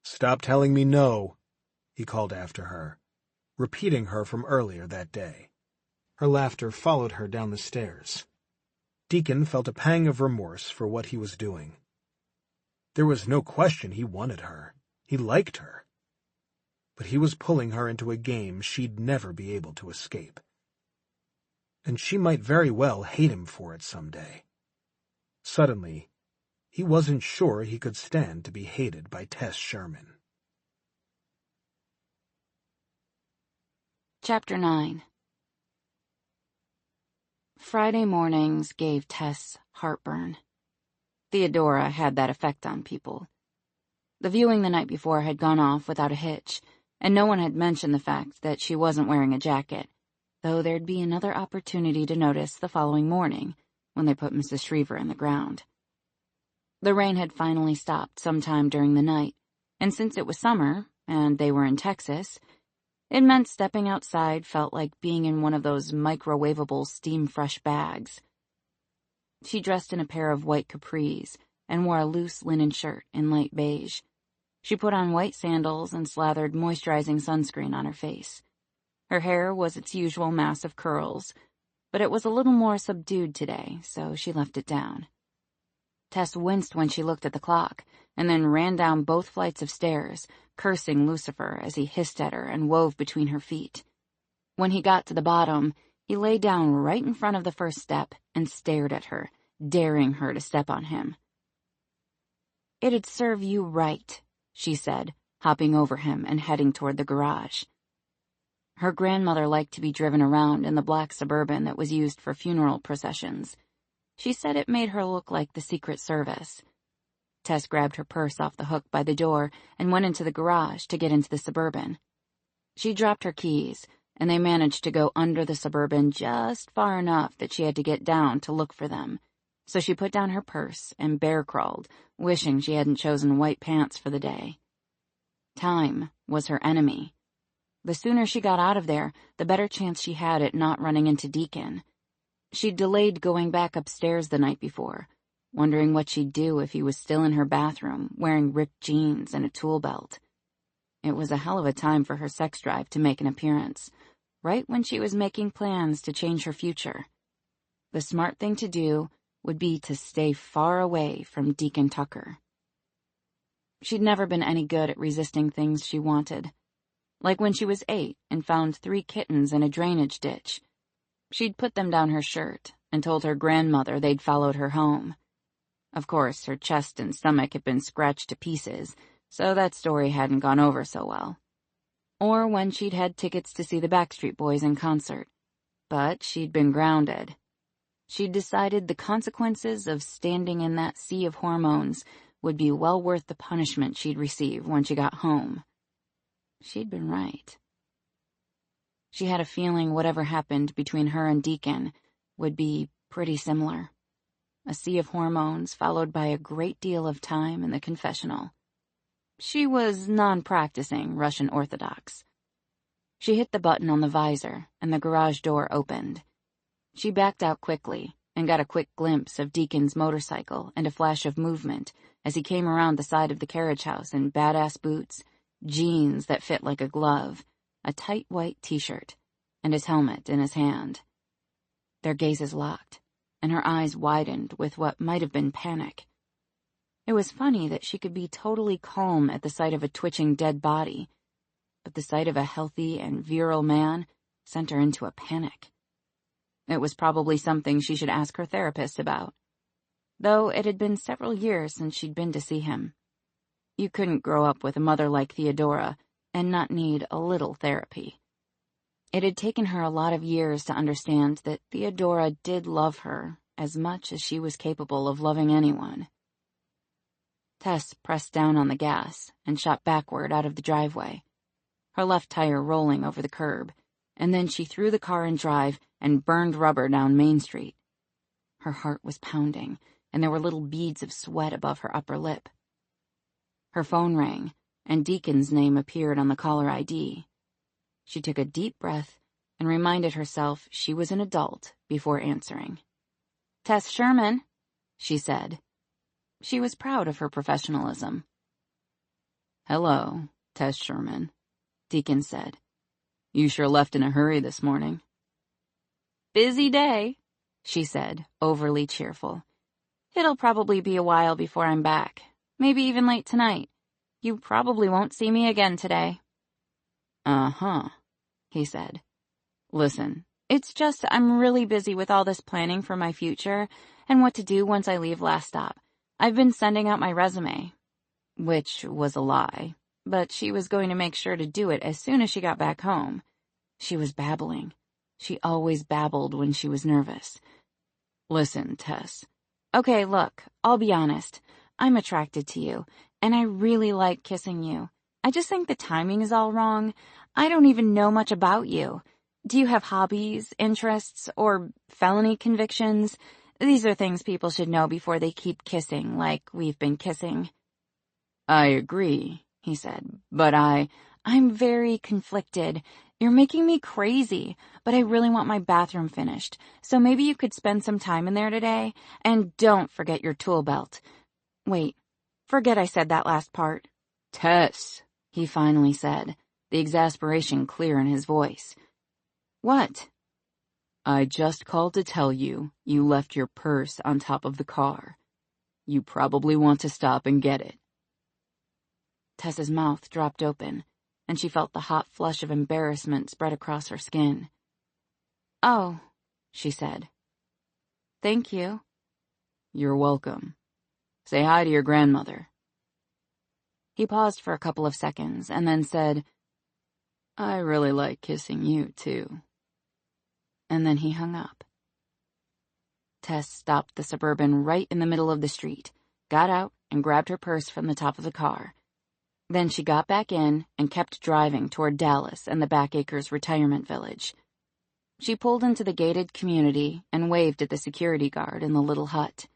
"Stop telling me no," he called after her, repeating her from earlier that day. Her laughter followed her down the stairs. Deacon felt a pang of remorse for what he was doing. There was no question he wanted her. He liked her. But he was pulling her into a game she'd never be able to escape. And she might very well hate him for it someday. Suddenly, he wasn't sure he could stand to be hated by Tess Sherman. Chapter 9. Friday mornings gave Tess heartburn. Theodora had that effect on people. The viewing the night before had gone off without a hitch, and no one had mentioned the fact that she wasn't wearing a jacket, though there'd be another opportunity to notice the following morning, when they put Mrs. Shriver in the ground. The rain had finally stopped sometime during the night, and since it was summer, and they were in Texas, it meant stepping outside felt like being in one of those microwavable steam-fresh bags. She dressed in a pair of white capris and wore a loose linen shirt in light beige. She put on white sandals and slathered moisturizing sunscreen on her face. Her hair was its usual mass of curls, but it was a little more subdued today, so she left it down. Tess winced when she looked at the clock, and then ran down both flights of stairs, cursing Lucifer as he hissed at her and wove between her feet. When he got to the bottom, he lay down right in front of the first step and stared at her, daring her to step on him. "It'd serve you right," she said, hopping over him and heading toward the garage. Her grandmother liked to be driven around in the black Suburban that was used for funeral processions. She said it made her look like the Secret Service. Tess grabbed her purse off the hook by the door and went into the garage to get into the Suburban. She dropped her keys, and they managed to go under the Suburban just far enough that she had to get down to look for them. So she put down her purse and bear-crawled, wishing she hadn't chosen white pants for the day. Time was her enemy. The sooner she got out of there, the better chance she had at not running into Deacon. She'd delayed going back upstairs the night before, wondering what she'd do if he was still in her bathroom, wearing ripped jeans and a tool belt. It was a hell of a time for her sex drive to make an appearance, right when she was making plans to change her future. The smart thing to do would be to stay far away from Deacon Tucker. She'd never been any good at resisting things she wanted. Like when she was 8 and found 3 kittens in a drainage ditch. She'd put them down her shirt and told her grandmother they'd followed her home. Of course, her chest and stomach had been scratched to pieces, so that story hadn't gone over so well. Or when she'd had tickets to see the Backstreet Boys in concert. But she'd been grounded. She'd decided the consequences of standing in that sea of hormones would be well worth the punishment she'd receive when she got home. She'd been right. She had a feeling whatever happened between her and Deacon would be pretty similar. A sea of hormones followed by a great deal of time in the confessional. She was non-practicing Russian Orthodox. She hit the button on the visor, and the garage door opened. She backed out quickly and got a quick glimpse of Deacon's motorcycle and a flash of movement as he came around the side of the carriage house in badass boots, jeans that fit like a glove, a tight white t-shirt, and his helmet in his hand. Their gazes locked, and her eyes widened with what might have been panic. It was funny that she could be totally calm at the sight of a twitching dead body, but the sight of a healthy and virile man sent her into a panic. It was probably something she should ask her therapist about, though it had been several years since she'd been to see him. You couldn't grow up with a mother like Theodora and not need a little therapy. It had taken her a lot of years to understand that Theodora did love her as much as she was capable of loving anyone. Tess pressed down on the gas and shot backward out of the driveway, her left tire rolling over the curb, and then she threw the car in drive and burned rubber down Main Street. Her heart was pounding, and there were little beads of sweat above her upper lip. Her phone rang, and Deacon's name appeared on the caller ID. She took a deep breath and reminded herself she was an adult before answering. "Tess Sherman," she said. She was proud of her professionalism. "Hello, Tess Sherman," Deacon said. "You sure left in a hurry this morning." "Busy day," she said, overly cheerful. "It'll probably be a while before I'm back, maybe even late tonight. You probably won't see me again today." "Uh-huh," he said. "Listen, it's just I'm really busy with all this planning for my future and what to do once I leave last stop. I've been sending out my resume," which was a lie, but she was going to make sure to do it as soon as she got back home. She was babbling. She always babbled when she was nervous. "Listen, Tess." "Okay, look, I'll be honest. I'm attracted to you, and I really like kissing you. I just think the timing is all wrong. I don't even know much about you. Do you have hobbies, interests, or felony convictions? These are things people should know before they keep kissing like we've been kissing." "I agree," he said, "but I'm very conflicted. You're making me crazy, but I really want my bathroom finished, so maybe you could spend some time in there today, and don't forget your tool belt. Wait, forget I said that last part." "Tess," he finally said, the exasperation clear in his voice. "What?" "I just called to tell you you left your purse on top of the car. You probably want to stop and get it." Tess's mouth dropped open, and she felt the hot flush of embarrassment spread across her skin. "Oh," she said. "Thank you." "You're welcome. Say hi to your grandmother." He paused for a couple of seconds and then said, "I really like kissing you, too." And then he hung up. Tess stopped the Suburban right in the middle of the street, got out, and grabbed her purse from the top of the car. Then she got back in and kept driving toward Dallas and the Backacres retirement village. She pulled into the gated community and waved at the security guard in the little hut.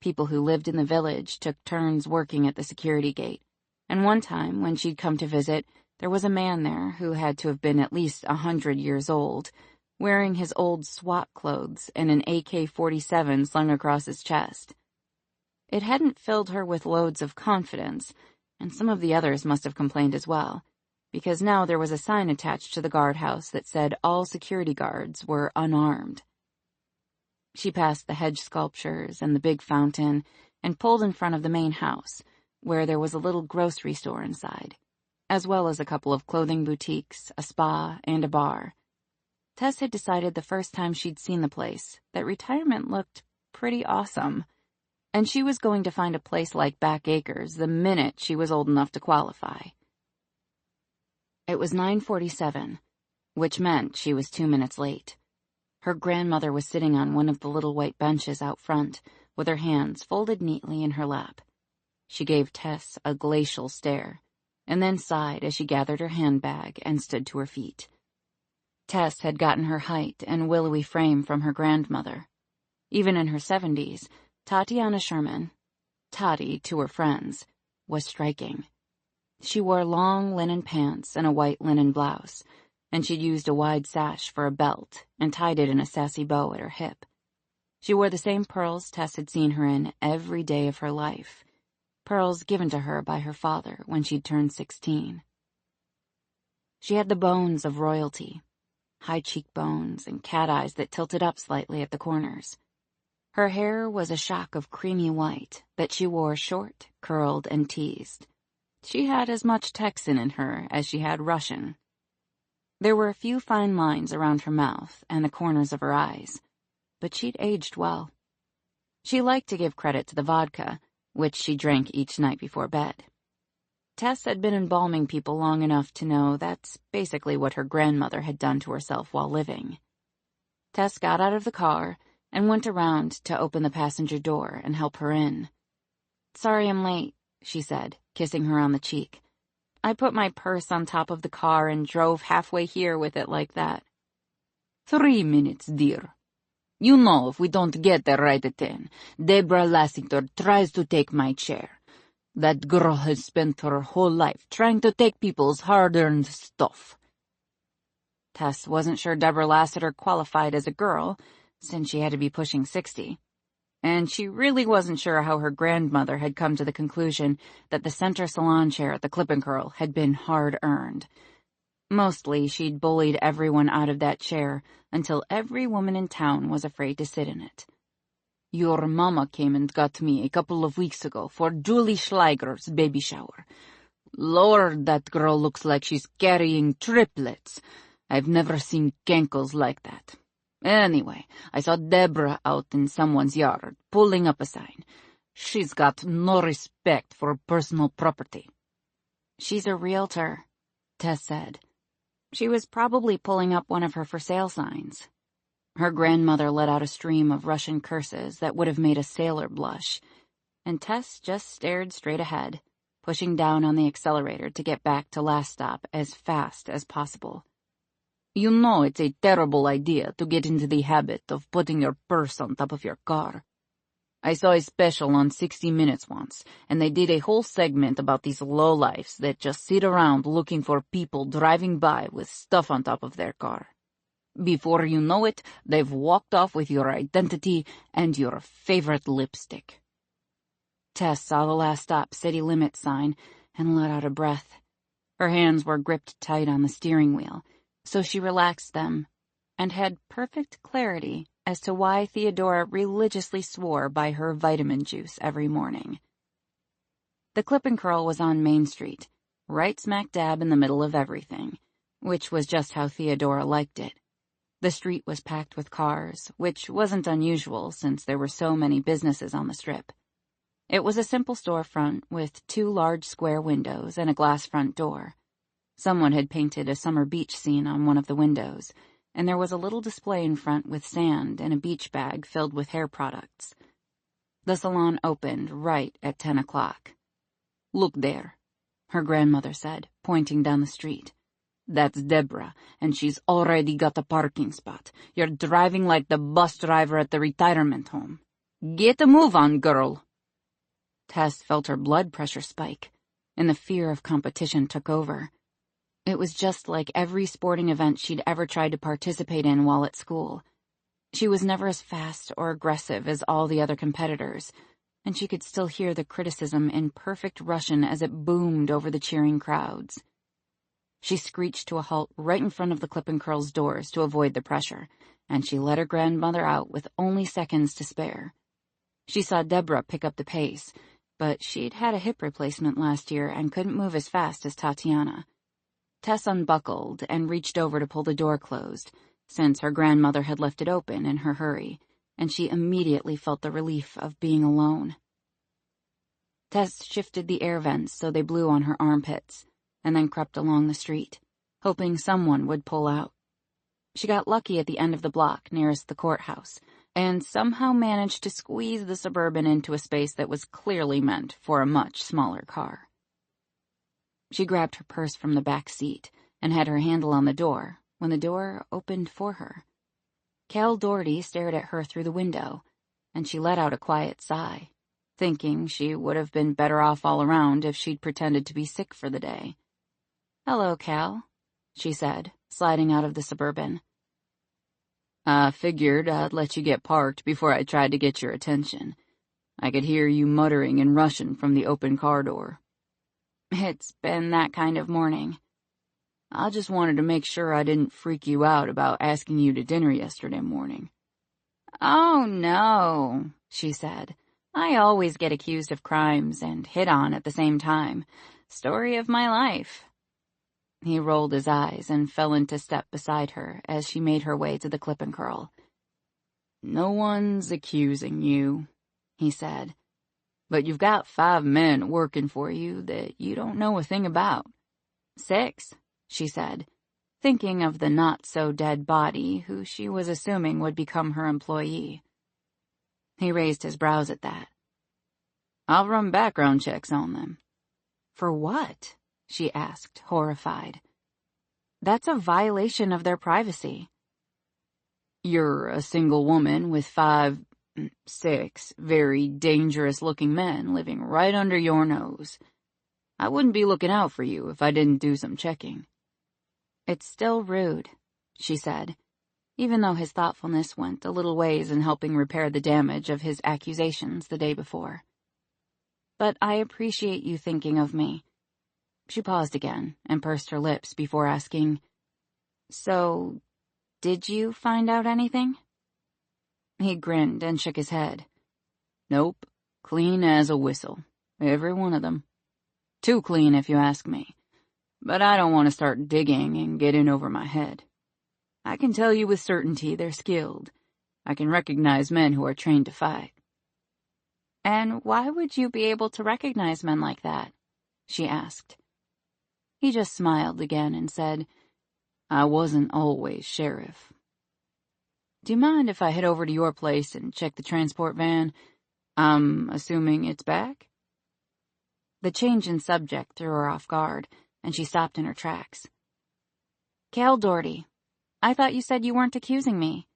People who lived in the village took turns working at the security gate, and one time when she'd come to visit, there was a man there who had to have been at least 100 years old, wearing his old SWAT clothes and an AK-47 slung across his chest. It hadn't filled her with loads of confidence, and some of the others must have complained as well, because now there was a sign attached to the guardhouse that said all security guards were unarmed. She passed the hedge sculptures and the big fountain and pulled in front of the main house, where there was a little grocery store inside, as well as a couple of clothing boutiques, a spa, and a bar. Tess had decided the first time she'd seen the place that retirement looked pretty awesome, and she was going to find a place like Backacres the minute she was old enough to qualify. It was 9:47, which meant she was 2 minutes late. Her grandmother was sitting on one of the little white benches out front, with her hands folded neatly in her lap. She gave Tess a glacial stare, and then sighed as she gathered her handbag and stood to her feet. Tess had gotten her height and willowy frame from her grandmother. Even in her 70s, Tatiana Sherman, Toddy to her friends, was striking. She wore long linen pants and a white linen blouse, and she'd used a wide sash for a belt and tied it in a sassy bow at her hip. She wore the same pearls Tess had seen her in every day of her life, pearls given to her by her father when she'd turned 16. She had the bones of royalty, high cheekbones and cat eyes that tilted up slightly at the corners. Her hair was a shock of creamy white that she wore short, curled, and teased. She had as much Texan in her as she had Russian. There were a few fine lines around her mouth and the corners of her eyes, but she'd aged well. She liked to give credit to the vodka, which she drank each night before bed. Tess had been embalming people long enough to know that's basically what her grandmother had done to herself while living. Tess got out of the car and went around to open the passenger door and help her in. "Sorry I'm late," she said, kissing her on the cheek. "I put my purse on top of the car and drove halfway here with it like that." 3 minutes, dear. You know if we don't get there right at 10, Deborah Lassiter tries to take my chair. That girl has spent her whole life trying to take people's hard-earned stuff." Tess wasn't sure Deborah Lassiter qualified as a girl, since she had to be pushing 60. And she really wasn't sure how her grandmother had come to the conclusion that the center salon chair at the Clip and Curl had been hard-earned. Mostly, she'd bullied everyone out of that chair until every woman in town was afraid to sit in it. "Your mama came and got me a couple of weeks ago for Julie Schleiger's baby shower. Lord, that girl looks like she's carrying triplets. I've never seen cankles like that. Anyway, I saw Deborah out in someone's yard, pulling up a sign. She's got no respect for personal property." "She's a realtor," Tess said. She was probably pulling up one of her for sale signs. Her grandmother let out a stream of Russian curses that would have made a sailor blush, and Tess just stared straight ahead, pushing down on the accelerator to get back to last stop as fast as possible. You know it's a terrible idea to get into the habit of putting your purse on top of your car. I saw a special on 60 Minutes once, and they did a whole segment about these lowlifes that just sit around looking for people driving by with stuff on top of their car. Before you know it, they've walked off with your identity and your favorite lipstick. Tess saw the last stop city limit sign and let out a breath. Her hands were gripped tight on the steering wheel, so she relaxed them and had perfect clarity as to why Theodora religiously swore by her vitamin juice every morning. The Clip and Curl was on Main Street, right smack dab in the middle of everything, which was just how Theodora liked it. The street was packed with cars, which wasn't unusual since there were so many businesses on the strip. It was a simple storefront with 2 large square windows and a glass front door. Someone had painted a summer beach scene on one of the windows, and there was a little display in front with sand and a beach bag filled with hair products. The salon opened right at 10 o'clock. "Look there," her grandmother said, pointing down the street. "That's Deborah, and she's already got a parking spot. You're driving like the bus driver at the retirement home. Get a move on, girl." Tess felt her blood pressure spike, and the fear of competition took over. It was just like every sporting event she'd ever tried to participate in while at school. She was never as fast or aggressive as all the other competitors, and she could still hear the criticism in perfect Russian as it boomed over the cheering crowds. She screeched to a halt right in front of the Clip and Curl's doors to avoid the pressure, and she let her grandmother out with only seconds to spare. She saw Deborah pick up the pace, but she'd had a hip replacement last year and couldn't move as fast as Tatiana. Tess unbuckled and reached over to pull the door closed, since her grandmother had left it open in her hurry, and she immediately felt the relief of being alone. Tess shifted the air vents so they blew on her armpits, and then crept along the street, hoping someone would pull out. She got lucky at the end of the block nearest the courthouse, and somehow managed to squeeze the Suburban into a space that was clearly meant for a much smaller car. She grabbed her purse from the back seat and had her handle on the door when the door opened for her. Cal Doherty stared at her through the window, and she let out a quiet sigh, thinking she would have been better off all around if she'd pretended to be sick for the day. "Hello, Cal," she said, sliding out of the Suburban. "I figured I'd let you get parked before I tried to get your attention. I could hear you muttering in Russian from the open car door." "It's been that kind of morning." "I just wanted to make sure I didn't freak you out about asking you to dinner yesterday morning." "Oh, no," she said. "I always get accused of crimes and hit on at the same time. Story of my life." He rolled his eyes and fell into step beside her as she made her way to the Clip and Curl. "No one's accusing you," he said. "But you've got 5 men working for you that you don't know a thing about." "6, she said, thinking of the not-so-dead body who she was assuming would become her employee. He raised his brows at that. "I'll run background checks on them." "For what?" she asked, horrified. "That's a violation of their privacy." "You're a single woman with 6 very dangerous-looking men living right under your nose. I wouldn't be looking out for you if I didn't do some checking." "It's still rude," she said, even though his thoughtfulness went a little ways in helping repair the damage of his accusations the day before. "But I appreciate you thinking of me." She paused again and pursed her lips before asking, "So, did you find out anything?" He grinned and shook his head. "Nope, clean as a whistle, every one of them. Too clean if you ask me, but I don't want to start digging and get in over my head. I can tell you with certainty they're skilled. I can recognize men who are trained to fight." "And why would you be able to recognize men like that?" she asked. He just smiled again and said, "I wasn't always sheriff." "Do you mind if I head over to your place and check the transport van? I'm assuming it's back?" The change in subject threw her off guard, and she stopped in her tracks. "Cal Doherty, I thought you said you weren't accusing me.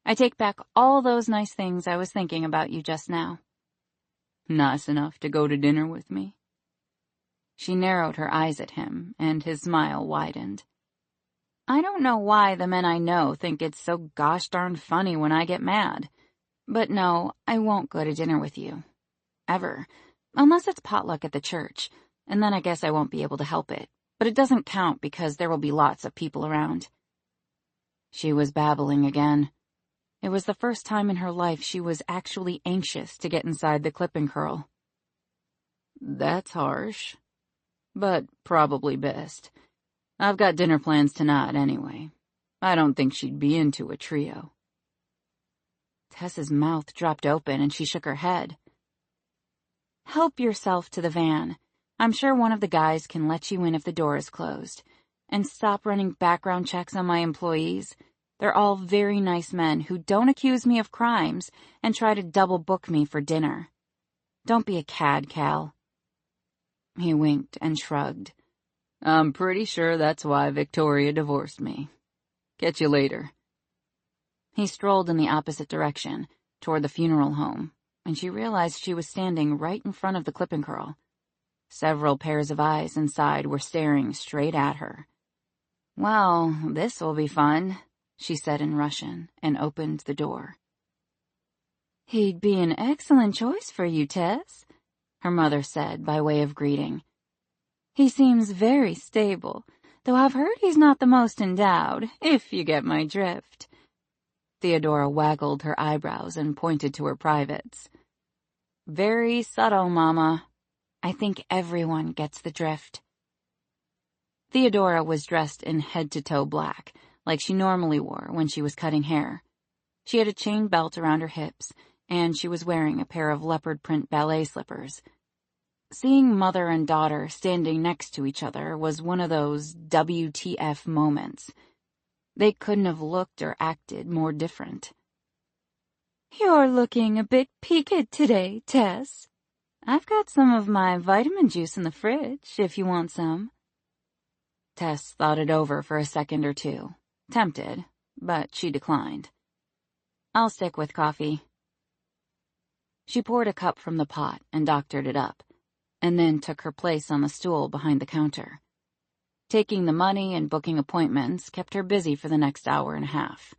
I take back all those nice things I was thinking about you just now. Nice enough to go to dinner with me? She narrowed her eyes at him, and his smile widened. I don't know why the men I know think it's so gosh darn funny when I get mad. But no, I won't go to dinner with you. Ever. Unless it's potluck at the church, and then I guess I won't be able to help it. But it doesn't count because there will be lots of people around. She was babbling again. It was the first time in her life she was actually anxious to get inside the clip and curl. That's harsh. But probably best. I've got dinner plans tonight anyway. I don't think she'd be into a trio. Tess's mouth dropped open and she shook her head. Help yourself to the van. I'm sure one of the guys can let you in if the door is closed. And stop running background checks on my employees. They're all very nice men who don't accuse me of crimes and try to double book me for dinner. Don't be a cad, Cal. He winked and shrugged. I'm pretty sure that's why Victoria divorced me. Catch you later. He strolled in the opposite direction, toward the funeral home, and she realized she was standing right in front of the clip and curl. Several pairs of eyes inside were staring straight at her. Well, this will be fun, she said in Russian, and opened the door. He'd be an excellent choice for you, Tess, her mother said by way of greeting. He seems very stable, though I've heard he's not the most endowed, if you get my drift. Theodora waggled her eyebrows and pointed to her privates. Very subtle, Mama. I think everyone gets the drift. Theodora was dressed in head-to-toe black, like she normally wore when she was cutting hair. She had a chain belt around her hips, and she was wearing a pair of leopard print ballet slippers. Seeing mother and daughter standing next to each other was one of those WTF moments. They couldn't have looked or acted more different. You're looking a bit peaked today, Tess. I've got some of my vitamin juice in the fridge, if you want some. Tess thought it over for a second or two, tempted, but she declined. I'll stick with coffee. She poured a cup from the pot and doctored it up, and then took her place on the stool behind the counter. Taking the money and booking appointments kept her busy for the next hour and a half.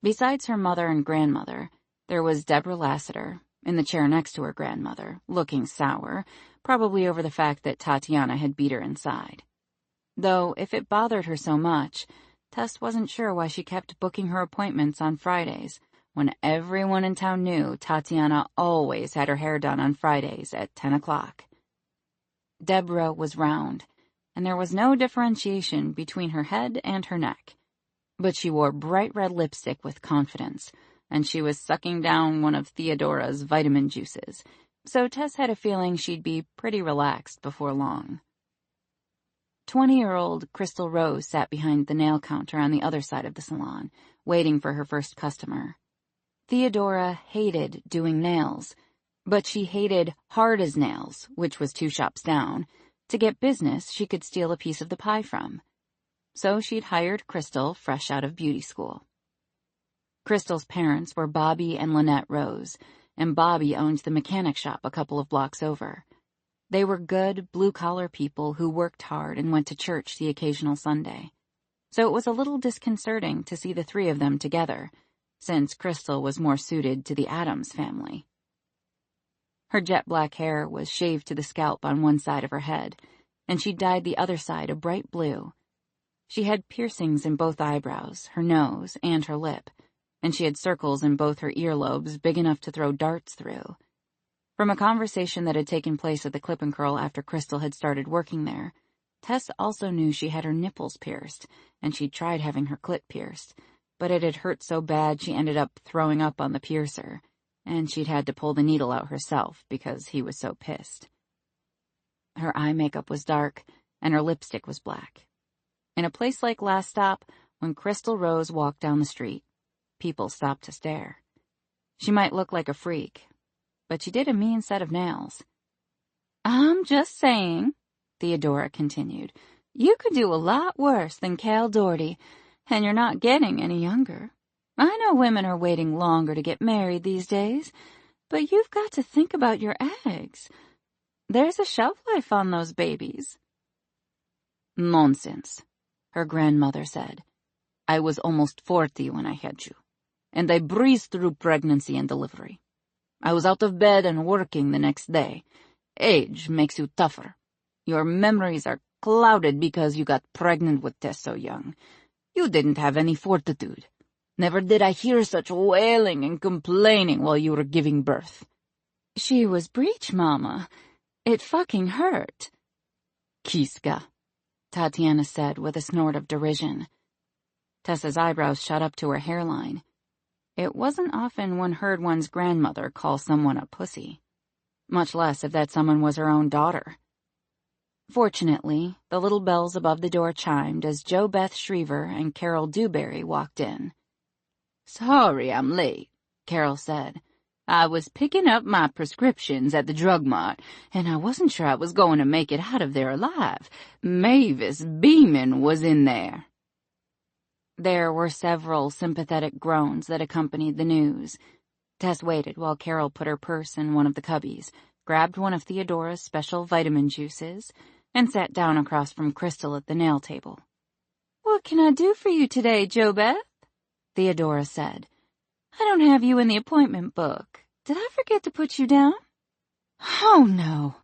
Besides her mother and grandmother, there was Deborah Lassiter, in the chair next to her grandmother, looking sour, probably over the fact that Tatiana had beat her inside. Though, if it bothered her so much, Tess wasn't sure why she kept booking her appointments on Fridays, when everyone in town knew Tatiana always had her hair done on Fridays at 10 o'clock. Deborah was round, and there was no differentiation between her head and her neck. But she wore bright red lipstick with confidence, and she was sucking down one of Theodora's vitamin juices, so Tess had a feeling she'd be pretty relaxed before long. 20-year-old Crystal Rose sat behind the nail counter on the other side of the salon, waiting for her first customer. Theodora hated doing nails, but she hated hard as nails, which was 2 shops down, to get business she could steal a piece of the pie from. So she'd hired Crystal fresh out of beauty school. Crystal's parents were Bobby and Lynette Rose, and Bobby owned the mechanic shop a couple of blocks over. They were good, blue-collar people who worked hard and went to church the occasional Sunday. So it was a little disconcerting to see the 3 of them together, since Crystal was more suited to the Addams family. Her jet-black hair was shaved to the scalp on one side of her head, and she dyed the other side a bright blue. She had piercings in both eyebrows, her nose, and her lip, and she had circles in both her earlobes big enough to throw darts through. From a conversation that had taken place at the Clip and Curl after Crystal had started working there, Tess also knew she had her nipples pierced, and she'd tried having her clit pierced, but it had hurt so bad she ended up throwing up on the piercer, and she'd had to pull the needle out herself because he was so pissed. Her eye makeup was dark, and her lipstick was black. In a place like Last Stop, when Crystal Rose walked down the street, people stopped to stare. She might look like a freak, but she did a mean set of nails. I'm just saying, Theodora continued, you could do a lot worse than Cal Doherty, And you're not getting any younger. I know women are waiting longer to get married these days, but you've got to think about your eggs. There's a shelf life on those babies." "Nonsense," her grandmother said. "I was almost 40 when I had you, and I breezed through pregnancy and delivery. I was out of bed and working the next day. Age makes you tougher. Your memories are clouded because you got pregnant with Tess so young. You didn't have any fortitude. Never did I hear such wailing and complaining while you were giving birth." "She was breech, Mama. It fucking hurt." "Kiska," Tatiana said with a snort of derision. Tessa's eyebrows shot up to her hairline. It wasn't often one heard one's grandmother call someone a pussy, much less if that someone was her own daughter. Fortunately, the little bells above the door chimed as Jo Beth Shriver and Carol Dewberry walked in. "Sorry I'm late," Carol said. "I was picking up my prescriptions at the drug mart, and I wasn't sure I was going to make it out of there alive. Mavis Beeman was in there." There were several sympathetic groans that accompanied the news. Tess waited while Carol put her purse in one of the cubbies, grabbed one of Theodora's special vitamin juices, and sat down across from Crystal at the nail table. "What can I do for you today, Jo Beth?" Theodora said. "I don't have you in the appointment book. Did I forget to put you down?" "Oh, no,"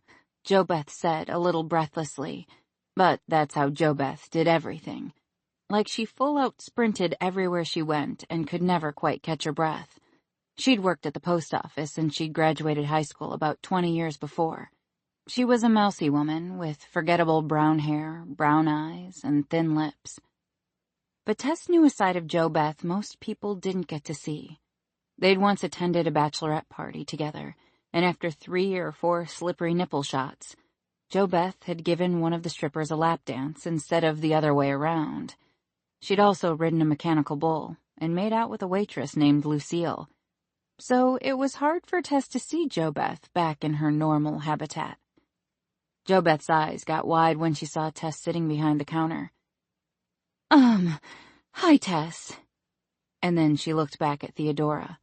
Jo Beth said a little breathlessly, but that's how Jo Beth did everything. Like she full-out sprinted everywhere she went and could never quite catch her breath. She'd worked at the post office since she'd graduated high school about 20 years before. She was a mousy woman with forgettable brown hair, brown eyes, and thin lips. But Tess knew a side of Jo Beth most people didn't get to see. They'd once attended a bachelorette party together, and after 3 or 4 slippery nipple shots, Jo Beth had given one of the strippers a lap dance instead of the other way around. She'd also ridden a mechanical bull and made out with a waitress named Lucille. So it was hard for Tess to see Jo Beth back in her normal habitat. Jo Beth's eyes got wide when she saw Tess sitting behind the counter. Hi, Tess." And then she looked back at Theodora.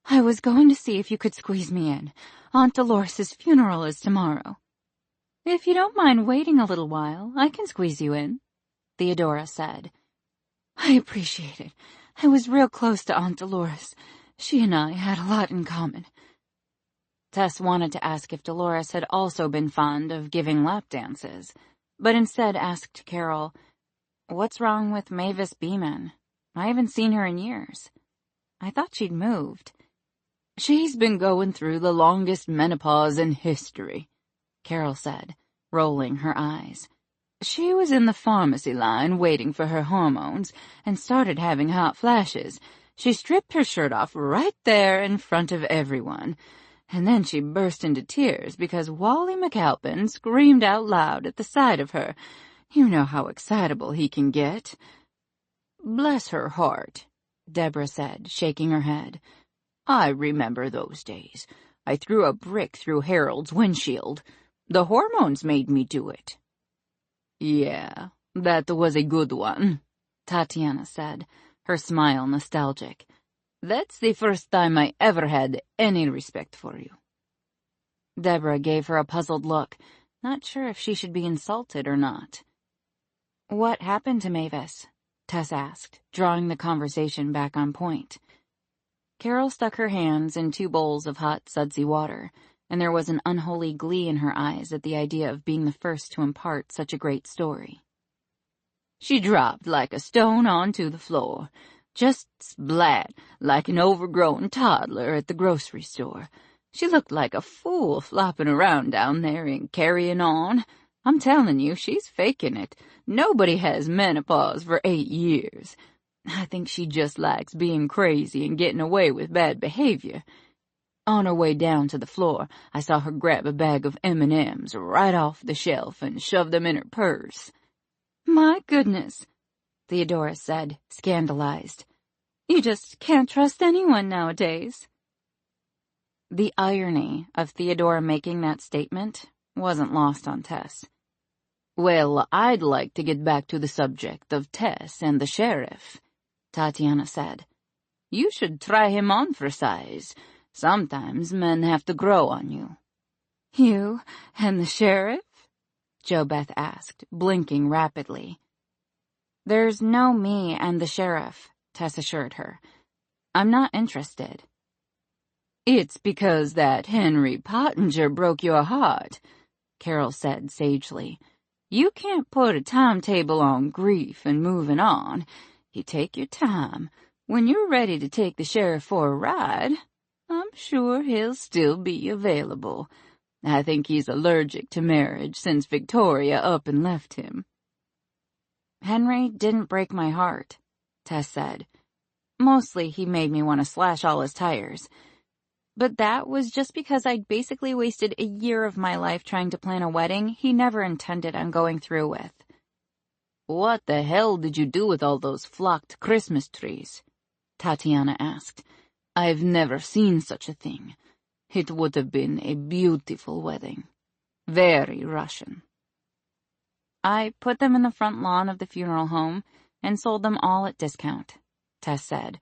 "I was going to see if you could squeeze me in. Aunt Dolores's funeral is tomorrow." "If you don't mind waiting a little while, I can squeeze you in," Theodora said. "I appreciate it. I was real close to Aunt Dolores. She and I had a lot in common." Tess wanted to ask if Dolores had also been fond of giving lap dances, but instead asked Carol, "What's wrong with Mavis Beeman? I haven't seen her in years. I thought she'd moved." "She's been going through the longest menopause in history," Carol said, rolling her eyes. "She was in the pharmacy line waiting for her hormones and started having hot flashes. She stripped her shirt off right there in front of everyone. And then she burst into tears because Wally McAlpin screamed out loud at the side of her. You know how excitable he can get." "Bless her heart," Deborah said, shaking her head. "I remember those days. I threw a brick through Harold's windshield. The hormones made me do it." "Yeah, that was a good one," Tatiana said, her smile nostalgic. "That's the first time I ever had any respect for you." Deborah gave her a puzzled look, not sure if she should be insulted or not. "What happened to Mavis?" Tess asked, drawing the conversation back on point. Carol stuck her hands in 2 bowls of hot, sudsy water, and there was an unholy glee in her eyes at the idea of being the first to impart such a great story. "She dropped like a stone onto the floor. Just splat, like an overgrown toddler at the grocery store. She looked like a fool flopping around down there and carrying on. I'm telling you, she's faking it. Nobody has menopause for 8 years. I think she just likes being crazy and getting away with bad behavior. On her way down to the floor, I saw her grab a bag of M&Ms right off the shelf and shove them in her purse." "My goodness," Theodora said, scandalized. "You just can't trust anyone nowadays." The irony of Theodora making that statement wasn't lost on Tess. "Well, I'd like to get back to the subject of Tess and the sheriff," Tatiana said. You should try him on for size. Sometimes men have to grow on you. You and the sheriff? JoBeth asked, blinking rapidly. There's no me and the sheriff, Tess assured her. I'm not interested. It's because that Henry Pottinger broke your heart, Carol said sagely. You can't put a timetable on grief and moving on. You take your time. When you're ready to take the sheriff for a ride, I'm sure he'll still be available. I think he's allergic to marriage since Victoria up and left him. Henry didn't break my heart, Tess said. Mostly he made me want to slash all his tires. But that was just because I'd basically wasted a year of my life trying to plan a wedding he never intended on going through with. What the hell did you do with all those flocked Christmas trees? Tatiana asked. I've never seen such a thing. It would have been a beautiful wedding. Very Russian. I put them in the front lawn of the funeral home and sold them all at discount, Tess said.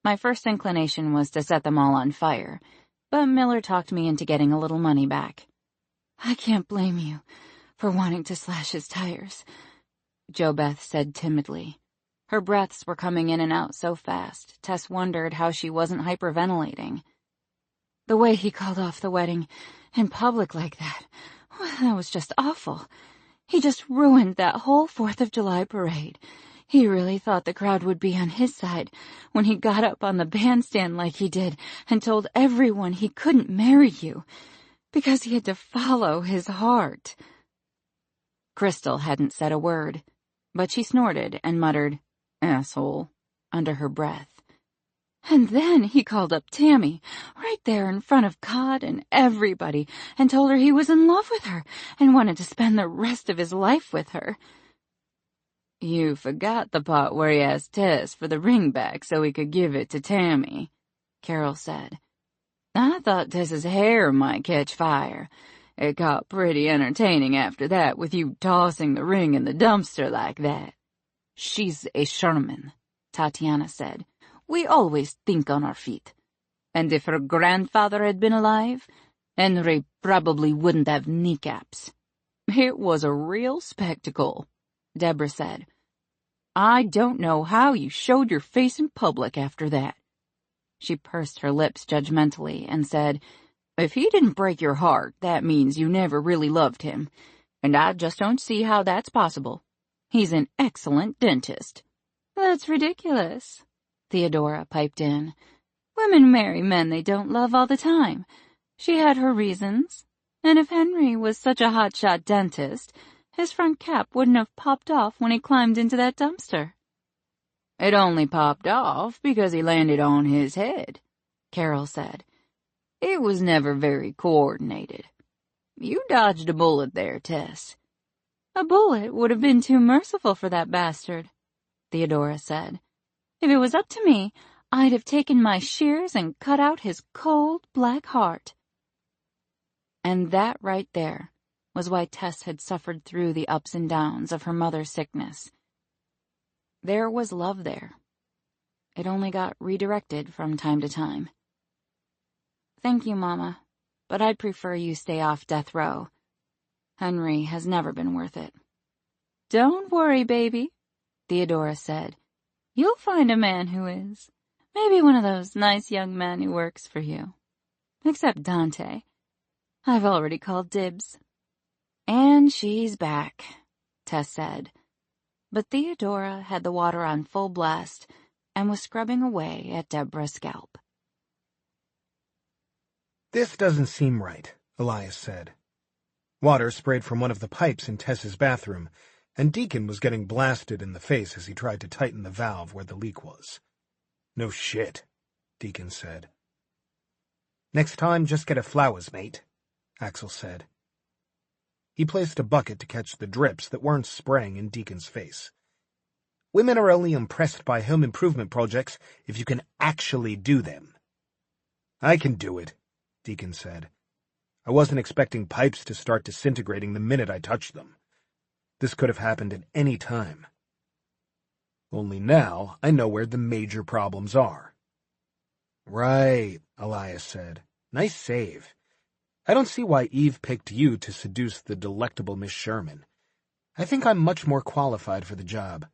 My first inclination was to set them all on fire, but Miller talked me into getting a little money back. I can't blame you for wanting to slash his tires, JoBeth said timidly. Her breaths were coming in and out so fast, Tess wondered how she wasn't hyperventilating. The way he called off the wedding in public like that, well, that was just awful. He just ruined that whole 4th of July parade. He really thought the crowd would be on his side when he got up on the bandstand like he did and told everyone he couldn't marry you because he had to follow his heart. Crystal hadn't said a word, but she snorted and muttered, "Asshole," under her breath. And then he called up Tammy, right there in front of God and everybody, and told her he was in love with her and wanted to spend the rest of his life with her. You forgot the part where he asked Tess for the ring back so he could give it to Tammy, Carol said. I thought Tess's hair might catch fire. It got pretty entertaining after that with you tossing the ring in the dumpster like that. She's a Sherman, Tatiana said. We always think on our feet. And if her grandfather had been alive, Henry probably wouldn't have kneecaps. It was a real spectacle, Deborah said. I don't know how you showed your face in public after that. She pursed her lips judgmentally and said, If he didn't break your heart, that means you never really loved him. And I just don't see how that's possible. He's an excellent dentist. That's ridiculous, Theodora piped in. Women marry men they don't love all the time. She had her reasons, and if Henry was such a hotshot dentist, his front cap wouldn't have popped off when he climbed into that dumpster. It only popped off because he landed on his head, Carol said. It was never very coordinated. You dodged a bullet there, Tess. A bullet would have been too merciful for that bastard, Theodora said. If it was up to me, I'd have taken my shears and cut out his cold, black heart. And that right there was why Tess had suffered through the ups and downs of her mother's sickness. There was love there. It only got redirected from time to time. Thank you, Mama, but I'd prefer you stay off death row. Henry has never been worth it. Don't worry, baby, Theodora said. You'll find a man who is. Maybe one of those nice young men who works for you. Except Dante. I've already called dibs. And she's back, Tess said. But Theodora had the water on full blast and was scrubbing away at Deborah's scalp. This doesn't seem right, Elias said. Water sprayed from one of the pipes in Tess's bathroom, and Deacon was getting blasted in the face as he tried to tighten the valve where the leak was. No shit, Deacon said. Next time, just get a flowers, mate, Axel said. He placed a bucket to catch the drips that weren't spraying in Deacon's face. Women are only impressed by home improvement projects if you can actually do them. I can do it, Deacon said. I wasn't expecting pipes to start disintegrating the minute I touched them. This could have happened at any time. Only now I know where the major problems are. Right, Elias said. Nice save. I don't see why Eve picked you to seduce the delectable Miss Sherman. I think I'm much more qualified for the job.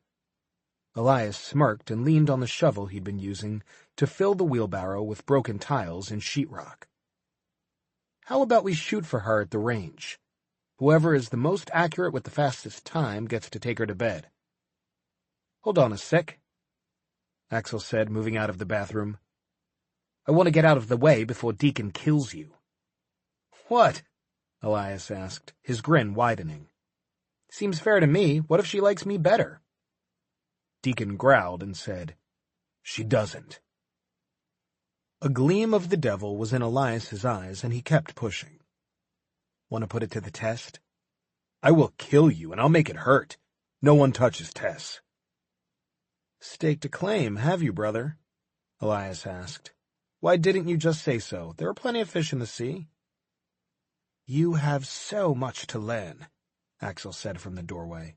Elias smirked and leaned on the shovel he'd been using to fill the wheelbarrow with broken tiles and sheetrock. How about we shoot for her at the range? Whoever is the most accurate with the fastest time gets to take her to bed. Hold on a sec, Axel said, moving out of the bathroom. I want to get out of the way before Deacon kills you. What? Elias asked, his grin widening. Seems fair to me. What if she likes me better? Deacon growled and said, She doesn't. A gleam of the devil was in Elias's eyes, and he kept pushing. Want to put it to the test? I will kill you, and I'll make it hurt. No one touches Tess. Staked a claim, have you, brother? Elias asked. Why didn't you just say so? There are plenty of fish in the sea. You have so much to learn, Axel said from the doorway.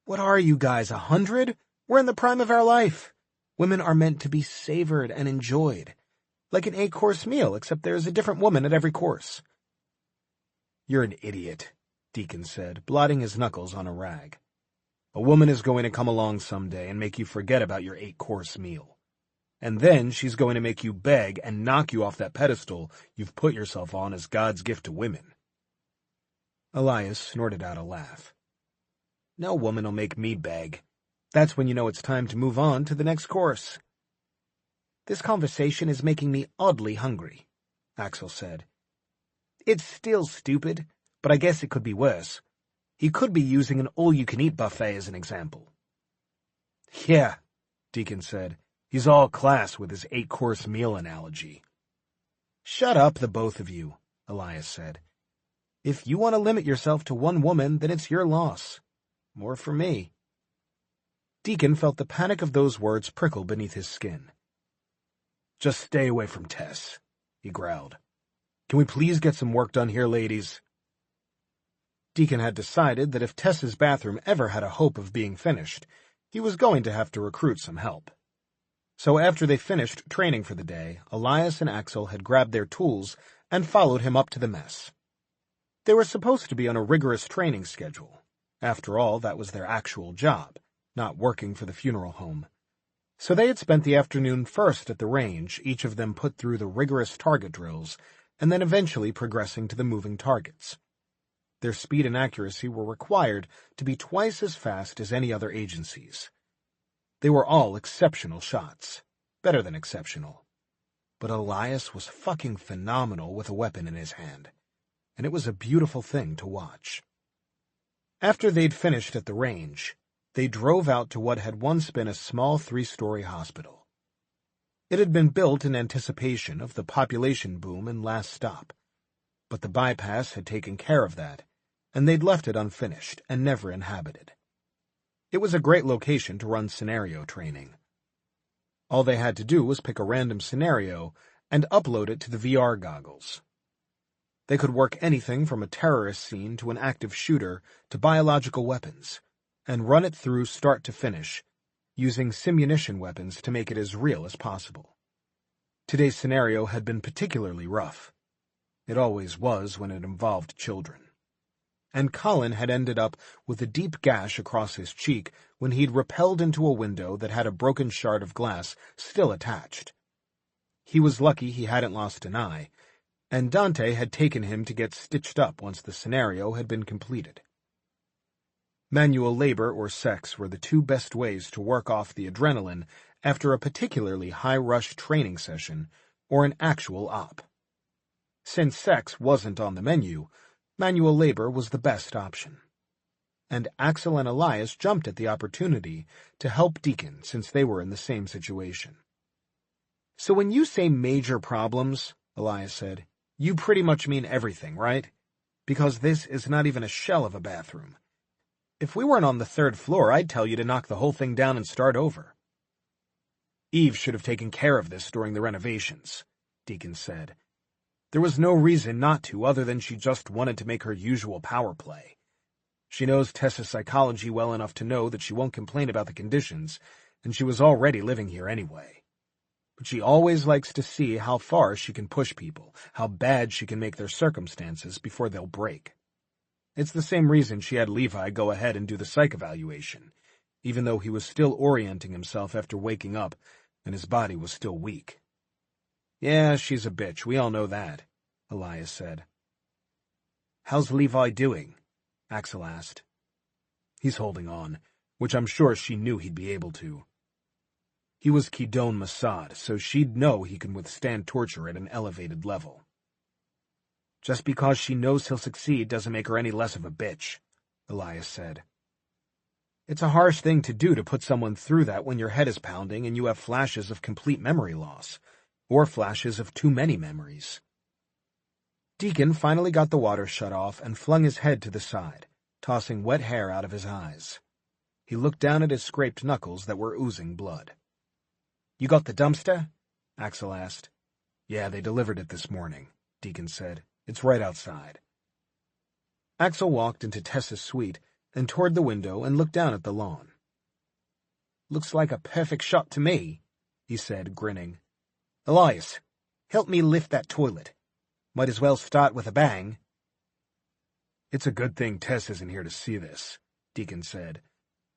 What are you guys, 100? We're in the prime of our life. Women are meant to be savored and enjoyed, like an 8-course meal, except there's a different woman at every course. You're an idiot, Deacon said, blotting his knuckles on a rag. A woman is going to come along someday and make you forget about your 8-course meal. And then she's going to make you beg and knock you off that pedestal you've put yourself on as God's gift to women. Elias snorted out a laugh. No woman will make me beg. That's when you know it's time to move on to the next course. This conversation is making me oddly hungry, Axel said. It's still stupid, but I guess it could be worse. He could be using an all-you-can-eat buffet as an example. Yeah, Deacon said. He's all class with his 8-course meal analogy. Shut up, the both of you, Elias said. If you want to limit yourself to one woman, then it's your loss. More for me. Deacon felt the panic of those words prickle beneath his skin. Just stay away from Tess, he growled. Can we please get some work done here, ladies? Deacon had decided that if Tess's bathroom ever had a hope of being finished, he was going to have to recruit some help. So after they finished training for the day, Elias and Axel had grabbed their tools and followed him up to the mess. They were supposed to be on a rigorous training schedule. After all, that was their actual job, not working for the funeral home. So they had spent the afternoon first at the range, each of them put through the rigorous target drills, and then eventually progressing to the moving targets. Their speed and accuracy were required to be twice as fast as any other agency's. They were all exceptional shots, better than exceptional. But Elias was fucking phenomenal with a weapon in his hand, and it was a beautiful thing to watch. After they'd finished at the range, they drove out to what had once been a small 3-story hospital. It had been built in anticipation of the population boom in Last Stop, but the bypass had taken care of that, and they'd left it unfinished and never inhabited. It was a great location to run scenario training. All they had to do was pick a random scenario and upload it to the VR goggles. They could work anything from a terrorist scene to an active shooter to biological weapons, and run it through start to finish, using simunition weapons to make it as real as possible. Today's scenario had been particularly rough. It always was when it involved children. And Colin had ended up with a deep gash across his cheek when he'd rappelled into a window that had a broken shard of glass still attached. He was lucky he hadn't lost an eye, and Dante had taken him to get stitched up once the scenario had been completed. Manual labor or sex were the two best ways to work off the adrenaline after a particularly high-rush training session or an actual op. Since sex wasn't on the menu, manual labor was the best option. And Axel and Elias jumped at the opportunity to help Deacon since they were in the same situation. So when you say major problems, Elias said, you pretty much mean everything, right? Because this is not even a shell of a bathroom. If we weren't on the 3rd floor, I'd tell you to knock the whole thing down and start over. Eve should have taken care of this during the renovations, Deacon said. There was no reason not to other than she just wanted to make her usual power play. She knows Tessa's psychology well enough to know that she won't complain about the conditions, and she was already living here anyway. But she always likes to see how far she can push people, how bad she can make their circumstances before they'll break. It's the same reason she had Levi go ahead and do the psych evaluation, even though he was still orienting himself after waking up, and his body was still weak. Yeah, she's a bitch, we all know that, Elias said. How's Levi doing? Axel asked. He's holding on, which I'm sure she knew he'd be able to. He was Kidon Masad, so she'd know he can withstand torture at an elevated level. Just because she knows he'll succeed doesn't make her any less of a bitch, Elias said. It's a harsh thing to do to put someone through that when your head is pounding and you have flashes of complete memory loss, or flashes of too many memories. Deacon finally got the water shut off and flung his head to the side, tossing wet hair out of his eyes. He looked down at his scraped knuckles that were oozing blood. You got the dumpster? Axel asked. Yeah, they delivered it this morning, Deacon said. It's right outside. Axel walked into Tessa's suite and toward the window and looked down at the lawn. Looks like a perfect shot to me, he said, grinning. Elias, help me lift that toilet. Might as well start with a bang. It's a good thing Tess isn't here to see this, Deacon said,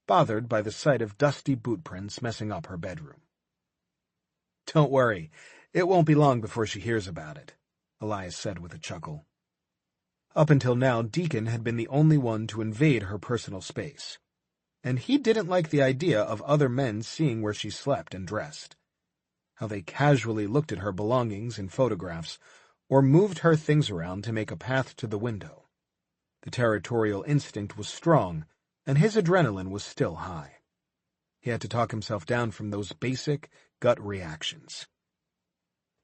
bothered by the sight of dusty boot prints messing up her bedroom. Don't worry, it won't be long before she hears about it, Elias said with a chuckle. Up until now, Deacon had been the only one to invade her personal space, and he didn't like the idea of other men seeing where she slept and dressed, how they casually looked at her belongings in photographs or moved her things around to make a path to the window. The territorial instinct was strong, and his adrenaline was still high. He had to talk himself down from those basic gut reactions.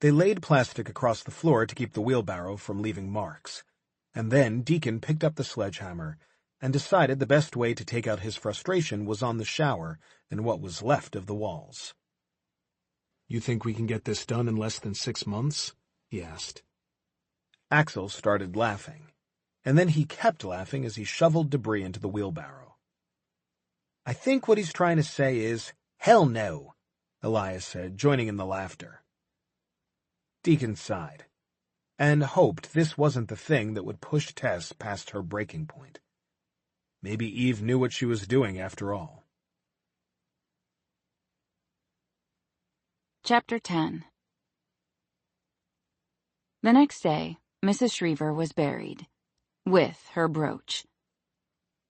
They laid plastic across the floor to keep the wheelbarrow from leaving marks, and then Deacon picked up the sledgehammer and decided the best way to take out his frustration was on the shower and what was left of the walls. You think we can get this done in less than 6 months? He asked. Axel started laughing, and then he kept laughing as he shoveled debris into the wheelbarrow. I think what he's trying to say is, hell no, Elias said, joining in the laughter. Deacon sighed, and hoped this wasn't the thing that would push Tess past her breaking point. Maybe Eve knew what she was doing after all. Chapter 10. The next day, Mrs. Shriver was buried, with her brooch.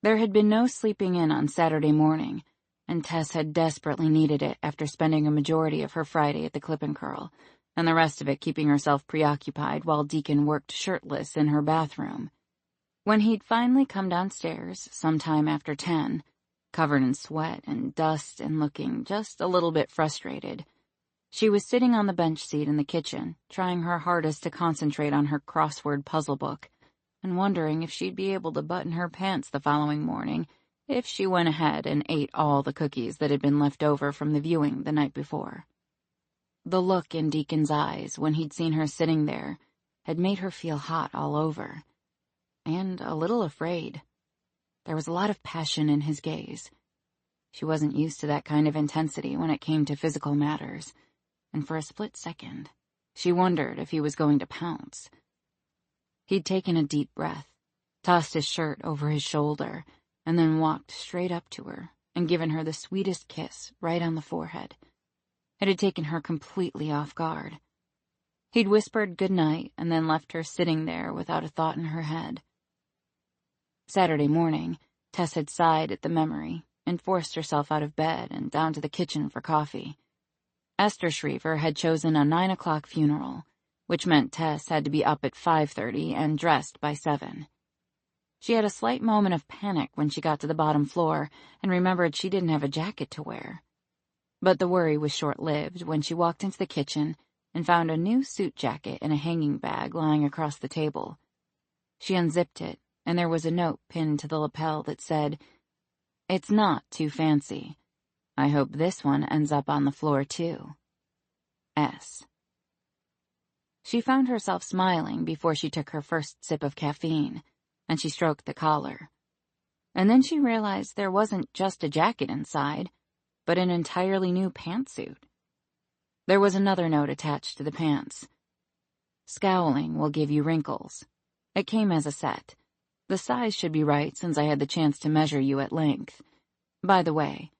There had been no sleeping in on Saturday morning, and Tess had desperately needed it after spending a majority of her Friday at the Clip and Curl, and the rest of it keeping herself preoccupied while Deacon worked shirtless in her bathroom. When he'd finally come downstairs, sometime after 10, covered in sweat and dust and looking just a little bit frustrated, she was sitting on the bench seat in the kitchen, trying her hardest to concentrate on her crossword puzzle book, and wondering if she'd be able to button her pants the following morning if she went ahead and ate all the cookies that had been left over from the viewing the night before. The look in Deacon's eyes when he'd seen her sitting there had made her feel hot all over, and a little afraid. There was a lot of passion in his gaze. She wasn't used to that kind of intensity when it came to physical matters, and for a split second, she wondered if he was going to pounce. He'd taken a deep breath, tossed his shirt over his shoulder, and then walked straight up to her and given her the sweetest kiss right on the forehead. It had taken her completely off guard. He'd whispered good night and then left her sitting there without a thought in her head. Saturday morning, Tess had sighed at the memory and forced herself out of bed and down to the kitchen for coffee. Esther Shriver had chosen a 9 o'clock funeral, which meant Tess had to be up at 5:30 and dressed by 7. She had a slight moment of panic when she got to the bottom floor and remembered she didn't have a jacket to wear. But the worry was short-lived when she walked into the kitchen and found a new suit jacket in a hanging bag lying across the table. She unzipped it, and there was a note pinned to the lapel that said, "It's not too fancy. I hope this one ends up on the floor, too. S." She found herself smiling before she took her first sip of caffeine, and she stroked the collar. And then she realized there wasn't just a jacket inside, but an entirely new pantsuit. There was another note attached to the pants. Scowling will give you wrinkles. It came as a set. The size should be right since I had the chance to measure you at length. By the way,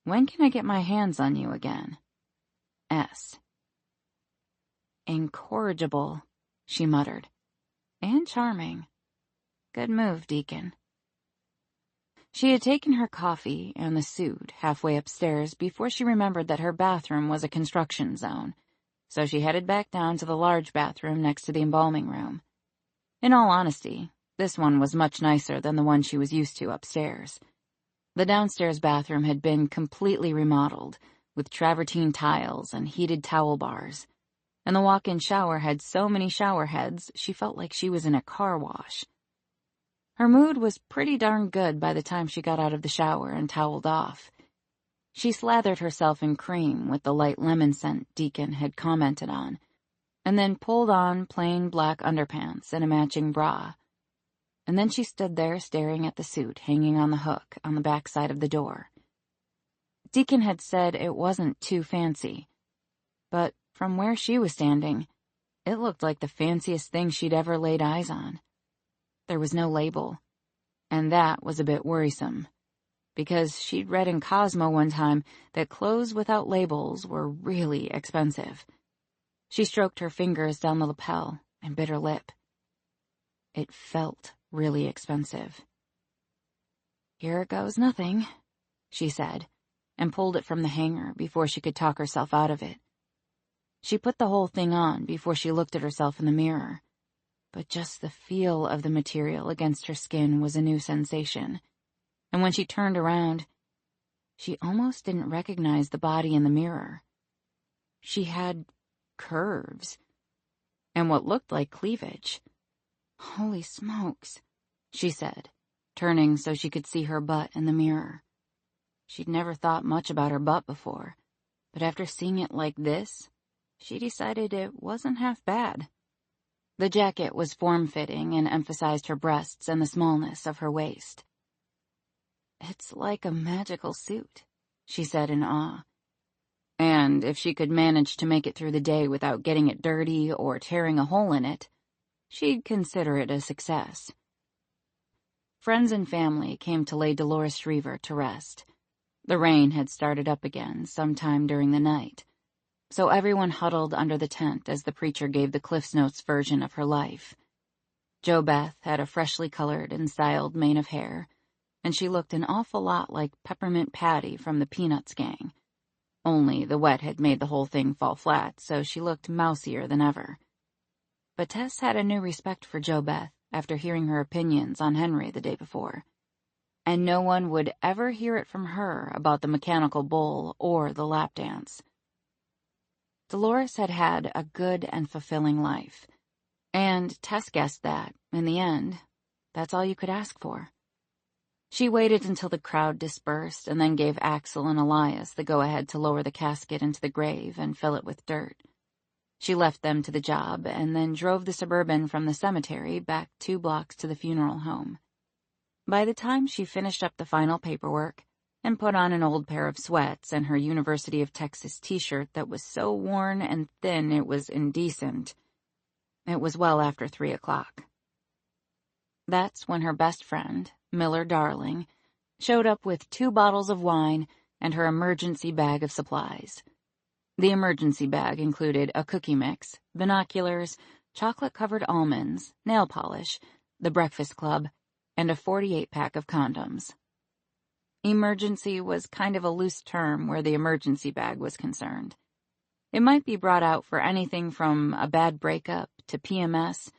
when can I get my hands on you again? S. Incorrigible, she muttered. And charming. Good move, Deacon. She had taken her coffee and the suit halfway upstairs before she remembered that her bathroom was a construction zone, so she headed back down to the large bathroom next to the embalming room. In all honesty, this one was much nicer than the one she was used to upstairs. The downstairs bathroom had been completely remodeled, with travertine tiles and heated towel bars, and the walk-in shower had so many shower heads she felt like she was in a car wash. Her mood was pretty darn good by the time she got out of the shower and toweled off. She slathered herself in cream with the light lemon scent Deacon had commented on, and then pulled on plain black underpants and a matching bra. And then she stood there staring at the suit hanging on the hook on the back side of the door. Deacon had said it wasn't too fancy, but from where she was standing, it looked like the fanciest thing she'd ever laid eyes on. There was no label, and that was a bit worrisome, because she'd read in Cosmo one time that clothes without labels were really expensive. She stroked her fingers down the lapel and bit her lip. It felt really expensive. Here goes nothing, she said, and pulled it from the hanger before she could talk herself out of it. She put the whole thing on before she looked at herself in the mirror. But just the feel of the material against her skin was a new sensation, and when she turned around, she almost didn't recognize the body in the mirror. She had curves, and what looked like cleavage. Holy smokes, she said, turning so she could see her butt in the mirror. She'd never thought much about her butt before, but after seeing it like this, she decided it wasn't half bad. The jacket was form-fitting and emphasized her breasts and the smallness of her waist. It's like a magical suit, she said in awe. And if she could manage to make it through the day without getting it dirty or tearing a hole in it, she'd consider it a success. Friends and family came to lay Dolores Shriver to rest. The rain had started up again sometime during the night, so everyone huddled under the tent as the preacher gave the Cliff's Notes version of her life. Jo Beth had a freshly colored and styled mane of hair, and she looked an awful lot like Peppermint Patty from the Peanuts gang. Only the wet had made the whole thing fall flat, so she looked mousier than ever. But Tess had a new respect for Jo Beth after hearing her opinions on Henry the day before, and no one would ever hear it from her about the mechanical bull or the lap dance. Dolores had had a good and fulfilling life, and Tess guessed that, in the end, that's all you could ask for. She waited until the crowd dispersed and then gave Axel and Elias the go-ahead to lower the casket into the grave and fill it with dirt. She left them to the job and then drove the Suburban from the cemetery back 2 blocks to the funeral home. By the time she finished up the final paperwork and put on an old pair of sweats and her University of Texas t-shirt that was so worn and thin it was indecent, it was well after 3 o'clock. That's when her best friend, Miller Darling, showed up with 2 bottles of wine and her emergency bag of supplies. The emergency bag included a cookie mix, binoculars, chocolate-covered almonds, nail polish, the Breakfast Club, and a 48-pack of condoms. Emergency was kind of a loose term where the emergency bag was concerned. It might be brought out for anything from a bad breakup to PMS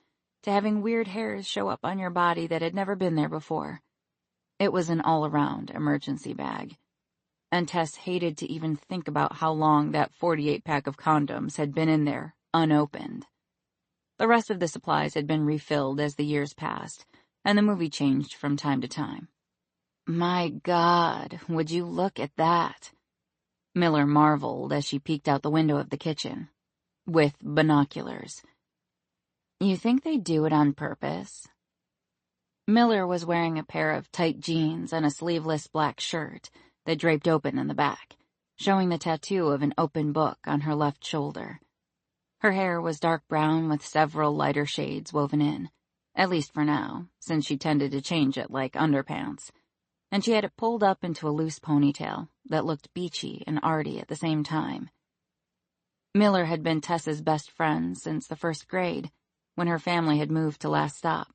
to having weird hairs show up on your body that had never been there before. It was an all-around emergency bag, and Tess hated to even think about how long that 48-pack of condoms had been in there, unopened. The rest of the supplies had been refilled as the years passed, and the movie changed from time to time. My God, would you look at that? Miller marveled as she peeked out the window of the kitchen, with binoculars. You think they do it on purpose? Miller was wearing a pair of tight jeans and a sleeveless black shirt that draped open in the back, showing the tattoo of an open book on her left shoulder. Her hair was dark brown with several lighter shades woven in, at least for now, since she tended to change it like underpants, and she had it pulled up into a loose ponytail that looked beachy and arty at the same time. Miller had been Tess's best friend since the 1st grade, when her family had moved to Last Stop.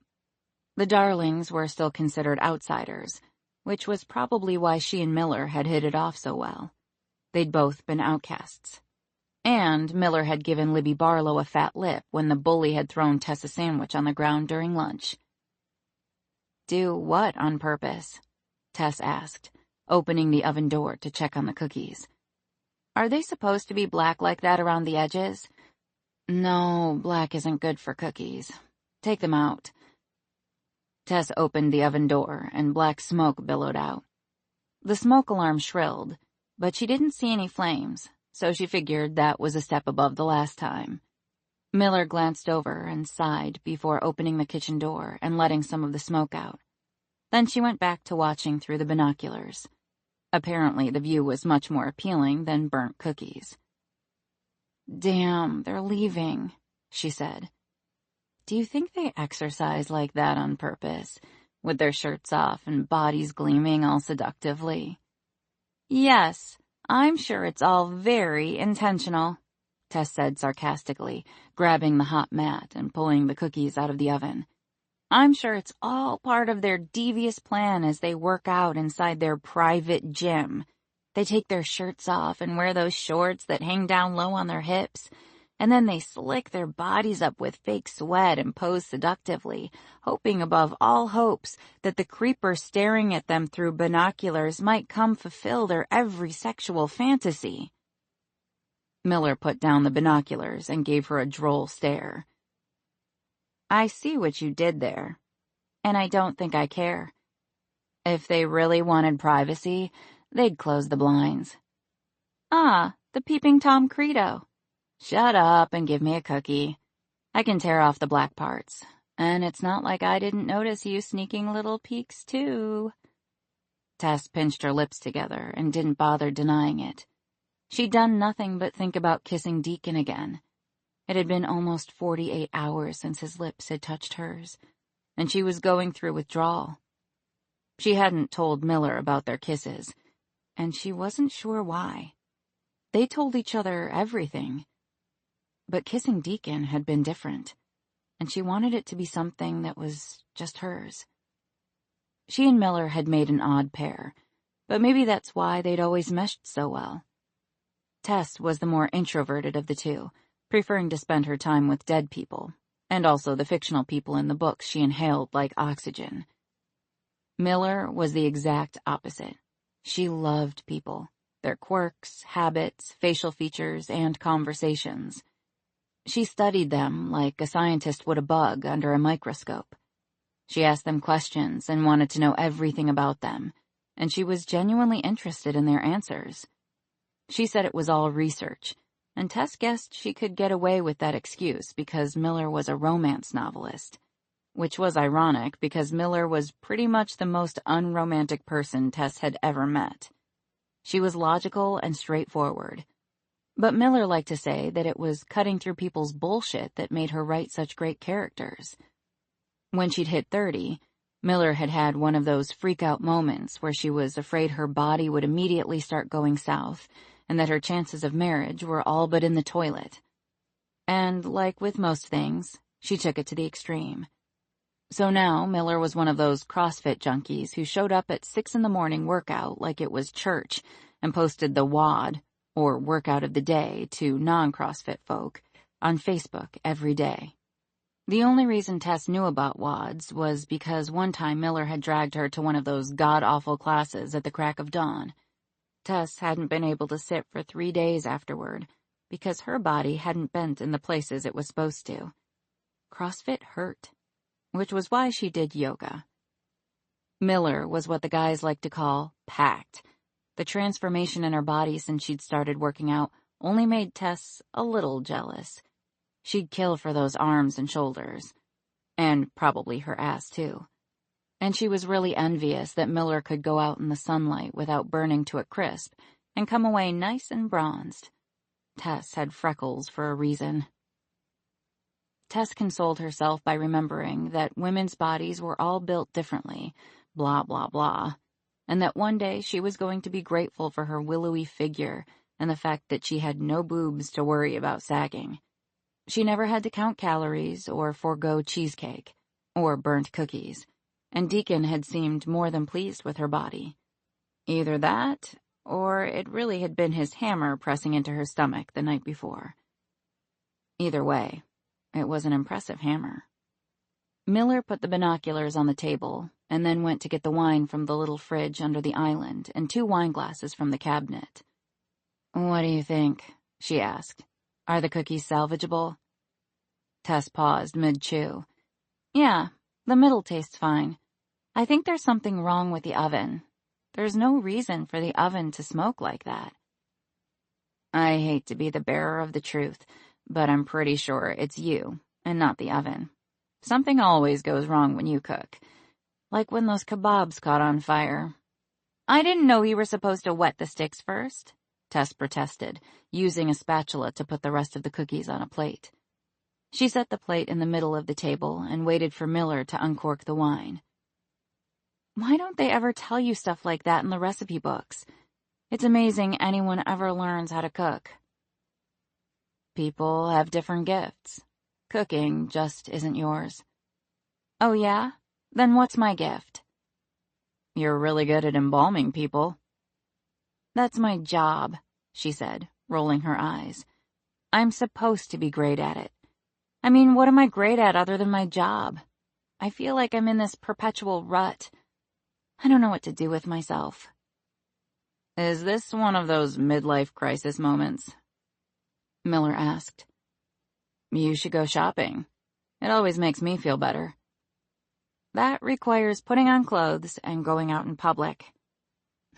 The Darlings were still considered outsiders, which was probably why she and Miller had hit it off so well. They'd both been outcasts. And Miller had given Libby Barlow a fat lip when the bully had thrown Tess a sandwich on the ground during lunch. "Do what on purpose?" Tess asked, opening the oven door to check on the cookies. "Are they supposed to be black like that around the edges?" "No, black isn't good for cookies. Take them out." Tess opened the oven door, and black smoke billowed out. The smoke alarm shrilled, but she didn't see any flames, so she figured that was a step above the last time. Miller glanced over and sighed before opening the kitchen door and letting some of the smoke out. Then she went back to watching through the binoculars. Apparently the view was much more appealing than burnt cookies. "Damn, they're leaving," she said. "Do you think they exercise like that on purpose, with their shirts off and bodies gleaming all seductively?" "Yes, I'm sure it's all very intentional," Tess said sarcastically, grabbing the hot mat and pulling the cookies out of the oven. "I'm sure it's all part of their devious plan as they work out inside their private gym. They take their shirts off and wear those shorts that hang down low on their hips, and then they slick their bodies up with fake sweat and pose seductively, hoping above all hopes that the creeper staring at them through binoculars might come fulfill their every sexual fantasy." Miller put down the binoculars and gave her a droll stare. "I see what you did there, and I don't think I care. If they really wanted privacy, they'd close the blinds." "Ah, the peeping Tom credo." "Shut up and give me a cookie. I can tear off the black parts, and it's not like I didn't notice you sneaking little peeks, too." Tess pinched her lips together and didn't bother denying it. She'd done nothing but think about kissing Deacon again. It had been almost 48 hours since his lips had touched hers, and she was going through withdrawal. She hadn't told Miller about their kisses, and she wasn't sure why. They told each other everything. But kissing Deacon had been different, and she wanted it to be something that was just hers. She and Miller had made an odd pair, but maybe that's why they'd always meshed so well. Tess was the more introverted of the two, preferring to spend her time with dead people, and also the fictional people in the books she inhaled like oxygen. Miller was the exact opposite. She loved people, their quirks, habits, facial features, and conversations. She studied them like a scientist would a bug under a microscope. She asked them questions and wanted to know everything about them, and she was genuinely interested in their answers. She said it was all research, and Tess guessed she could get away with that excuse because Miller was a romance novelist, which was ironic because Miller was pretty much the most unromantic person Tess had ever met. She was logical and straightforward. But Miller liked to say that it was cutting through people's bullshit that made her write such great characters. When she'd hit 30, Miller had had one of those freak-out moments where she was afraid her body would immediately start going south and that her chances of marriage were all but in the toilet. And, like with most things, she took it to the extreme. So now Miller was one of those CrossFit junkies who showed up at 6 a.m. workout like it was church and posted the WOD, or workout of the day, to non-CrossFit folk on Facebook every day. The only reason Tess knew about WODs was because one time Miller had dragged her to one of those god-awful classes at the crack of dawn. Tess hadn't been able to sit for 3 days afterward because her body hadn't bent in the places it was supposed to. CrossFit hurt, which was why she did yoga. Miller was what the guys like to call packed. The transformation in her body since she'd started working out only made Tess a little jealous. She'd kill for those arms and shoulders. And probably her ass, too. and she was really envious that Miller could go out in the sunlight without burning to a crisp and come away nice and bronzed. Tess had freckles for a reason. Tess consoled herself by remembering that women's bodies were all built differently, blah, blah, blah, and that one day she was going to be grateful for her willowy figure and the fact that she had no boobs to worry about sagging. She never had to count calories or forego cheesecake or burnt cookies, and Deacon had seemed more than pleased with her body. Either that, or it really had been his hammer pressing into her stomach the night before. Either way, it was an impressive hammer. Miller put the binoculars on the table and then went to get the wine from the little fridge under the island and 2 wine glasses from the cabinet. "What do you think?" she asked. "Are the cookies salvageable?" Tess paused mid-chew. "Yeah, the middle tastes fine. I think there's something wrong with the oven. There's no reason for the oven to smoke like that." "I hate to be the bearer of the truth, but I'm pretty sure it's you and not the oven. Something always goes wrong when you cook. Like when those kebabs caught on fire." "I didn't know you were supposed to wet the sticks first," Tess protested, using a spatula to put the rest of the cookies on a plate. She set the plate in the middle of the table and waited for Miller to uncork the wine. "Why don't they ever tell you stuff like that in the recipe books? It's amazing anyone ever learns how to cook." "People have different gifts. Cooking just isn't yours." "Oh yeah? Then what's my gift?" "You're really good at embalming people." "That's my job," she said, rolling her eyes. "I'm supposed to be great at it. I mean, what am I great at other than my job? I feel like I'm in this perpetual rut. I don't know what to do with myself." "Is this one of those midlife crisis moments?" Miller asked. "You should go shopping. It always makes me feel better." "That requires putting on clothes and going out in public."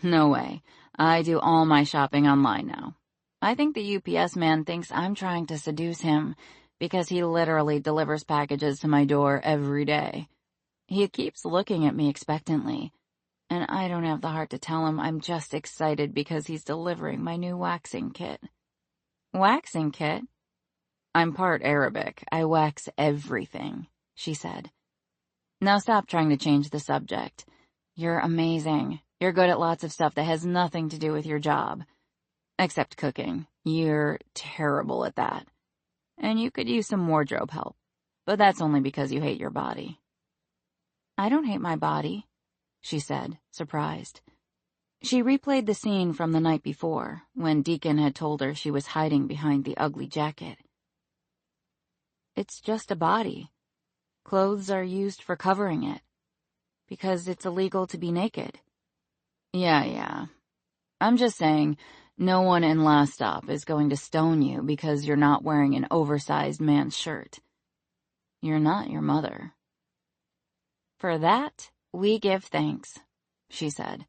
"No way. I do all my shopping online now. I think the UPS man thinks I'm trying to seduce him because he literally delivers packages to my door every day. He keeps looking at me expectantly, and I don't have the heart to tell him I'm just excited because he's delivering my new waxing kit." "Waxing kit?" "I'm part Arabic. I wax everything," she said. "Now stop trying to change the subject. You're amazing. You're good at lots of stuff that has nothing to do with your job. Except cooking. You're terrible at that. And you could use some wardrobe help, but that's only because you hate your body." "I don't hate my body," she said, surprised. She replayed the scene from the night before, when Deacon had told her she was hiding behind the ugly jacket. "It's just a body. Clothes are used for covering it, because it's illegal to be naked." Yeah. I'm just saying, no one in Last Stop is going to stone you because you're not wearing an oversized man's shirt. You're not your mother." "For that, we give thanks," she said.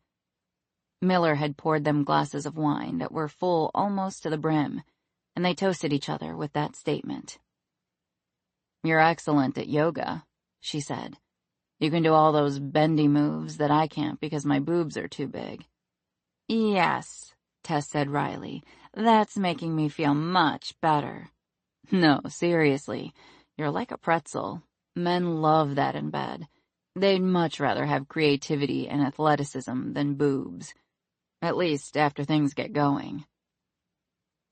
Miller had poured them glasses of wine that were full almost to the brim, and they toasted each other with that statement. "You're excellent at yoga," she said. "You can do all those bendy moves that I can't because my boobs are too big." "Yes," Tess said wryly. "That's making me feel much better." "No, seriously, you're like a pretzel. Men love that in bed. They'd much rather have creativity and athleticism than boobs. At least after things get going."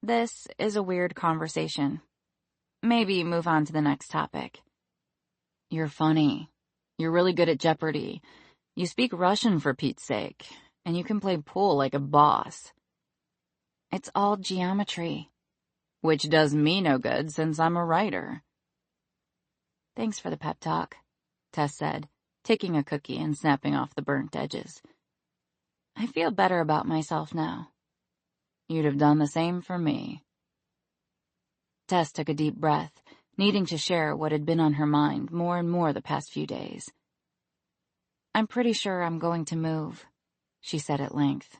"This is a weird conversation. Maybe move on to the next topic." "You're funny. You're really good at Jeopardy. You speak Russian for Pete's sake, and you can play pool like a boss." "It's all geometry." "Which does me no good since I'm a writer." "Thanks for the pep talk," Tess said, taking a cookie and snapping off the burnt edges. "I feel better about myself now." "You'd have done the same for me." Tess took a deep breath, needing to share what had been on her mind more and more the past few days. "I'm pretty sure I'm going to move," she said at length.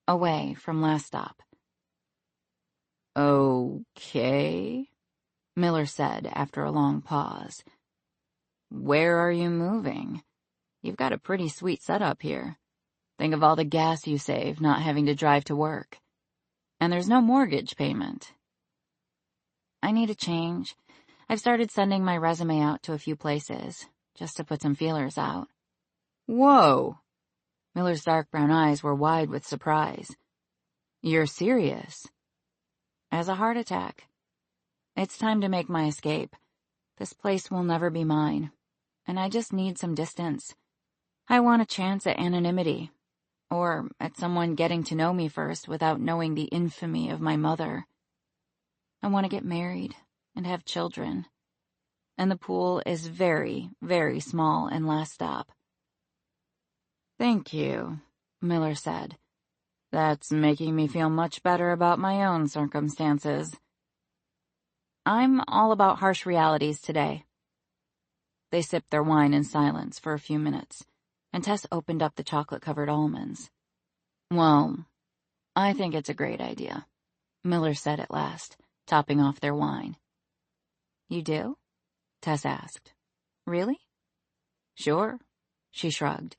"Away from Last Stop." "Okay," Miller said after a long pause. "Where are you moving? You've got a pretty sweet setup here. Think of all the gas you save not having to drive to work. And there's no mortgage payment. I need a change. I've started sending my resume out to a few places, just to put some feelers out. Whoa! Miller's dark brown eyes were wide with surprise. You're serious? As a heart attack. It's time to make my escape. This place will never be mine, and I just need some distance. I want a chance at anonymity, or at someone getting to know me first without knowing the infamy of my mother. I want to get married and have children, and the pool is very, very small and last stop. Thank you, Miller said. That's making me feel much better about my own circumstances. I'm all about harsh realities today. They sipped their wine in silence for a few minutes, and Tess opened up the chocolate-covered almonds. Well, I think it's a great idea, Miller said at last, topping off their wine. You do? Tess asked. Really? Sure, she shrugged.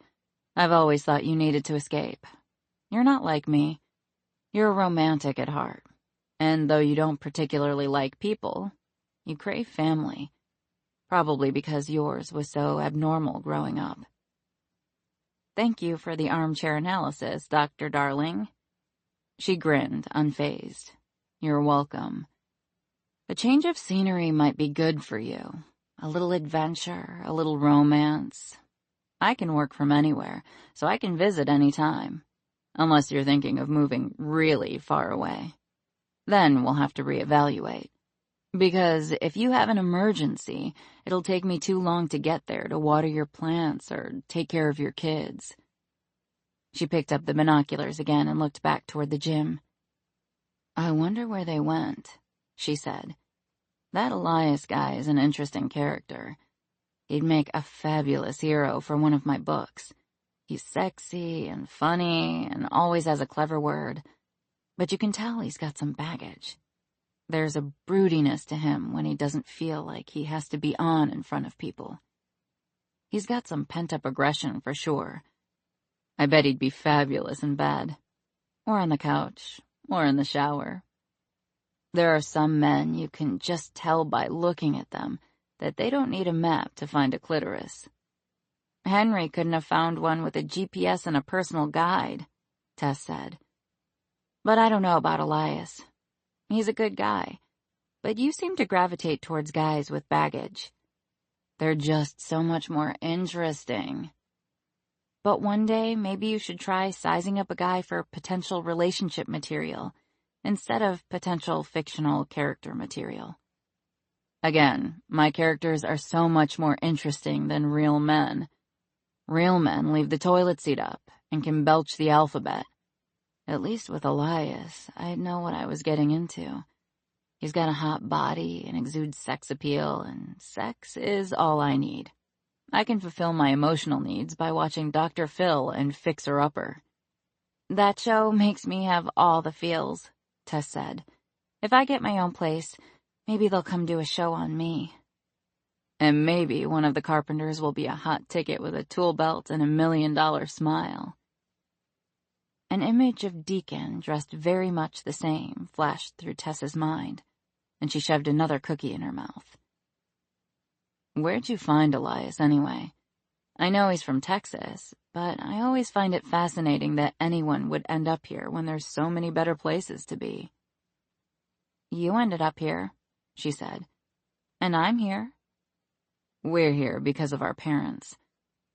I've always thought you needed to escape. You're not like me. You're a romantic at heart. And though you don't particularly like people, you crave family. Probably because yours was so abnormal growing up. Thank you for the armchair analysis, Dr. Darling. She grinned, unfazed. You're welcome. A change of scenery might be good for you. A little adventure, a little romance. I can work from anywhere, so I can visit any time. Unless you're thinking of moving really far away. Then we'll have to reevaluate. Because if you have an emergency, it'll take me too long to get there to water your plants or take care of your kids. She picked up the binoculars again and looked back toward the gym. I wonder where they went, she said. That Elias guy is an interesting character. He'd make a fabulous hero for one of my books. He's sexy and funny and always has a clever word. But you can tell he's got some baggage. There's a broodiness to him when he doesn't feel like he has to be on in front of people. He's got some pent-up aggression for sure. I bet he'd be fabulous in bed. Or on the couch. Or in the shower. There are some men you can just tell by looking at them that they don't need a map to find a clitoris. Henry couldn't have found one with a GPS and a personal guide, Tess said. But I don't know about Elias. He's a good guy, but you seem to gravitate towards guys with baggage. They're just so much more interesting. But one day, maybe you should try sizing up a guy for potential relationship material, instead of potential fictional character material. Again, my characters are so much more interesting than real men. Real men leave the toilet seat up and can belch the alphabet. At least with Elias, I'd know what I was getting into. He's got a hot body and exudes sex appeal, and sex is all I need. I can fulfill my emotional needs by watching Dr. Phil and Fixer Upper. That show makes me have all the feels, Tess said. If I get my own place, maybe they'll come do a show on me. And maybe one of the carpenters will be a hot ticket with a tool belt and $1 million smile. An image of Deacon, dressed very much the same, flashed through Tess's mind, and she shoved another cookie in her mouth. Where'd you find Elias, anyway? I know he's from Texas, but I always find it fascinating that anyone would end up here when there's so many better places to be. You ended up here, she said. And I'm here. We're here because of our parents.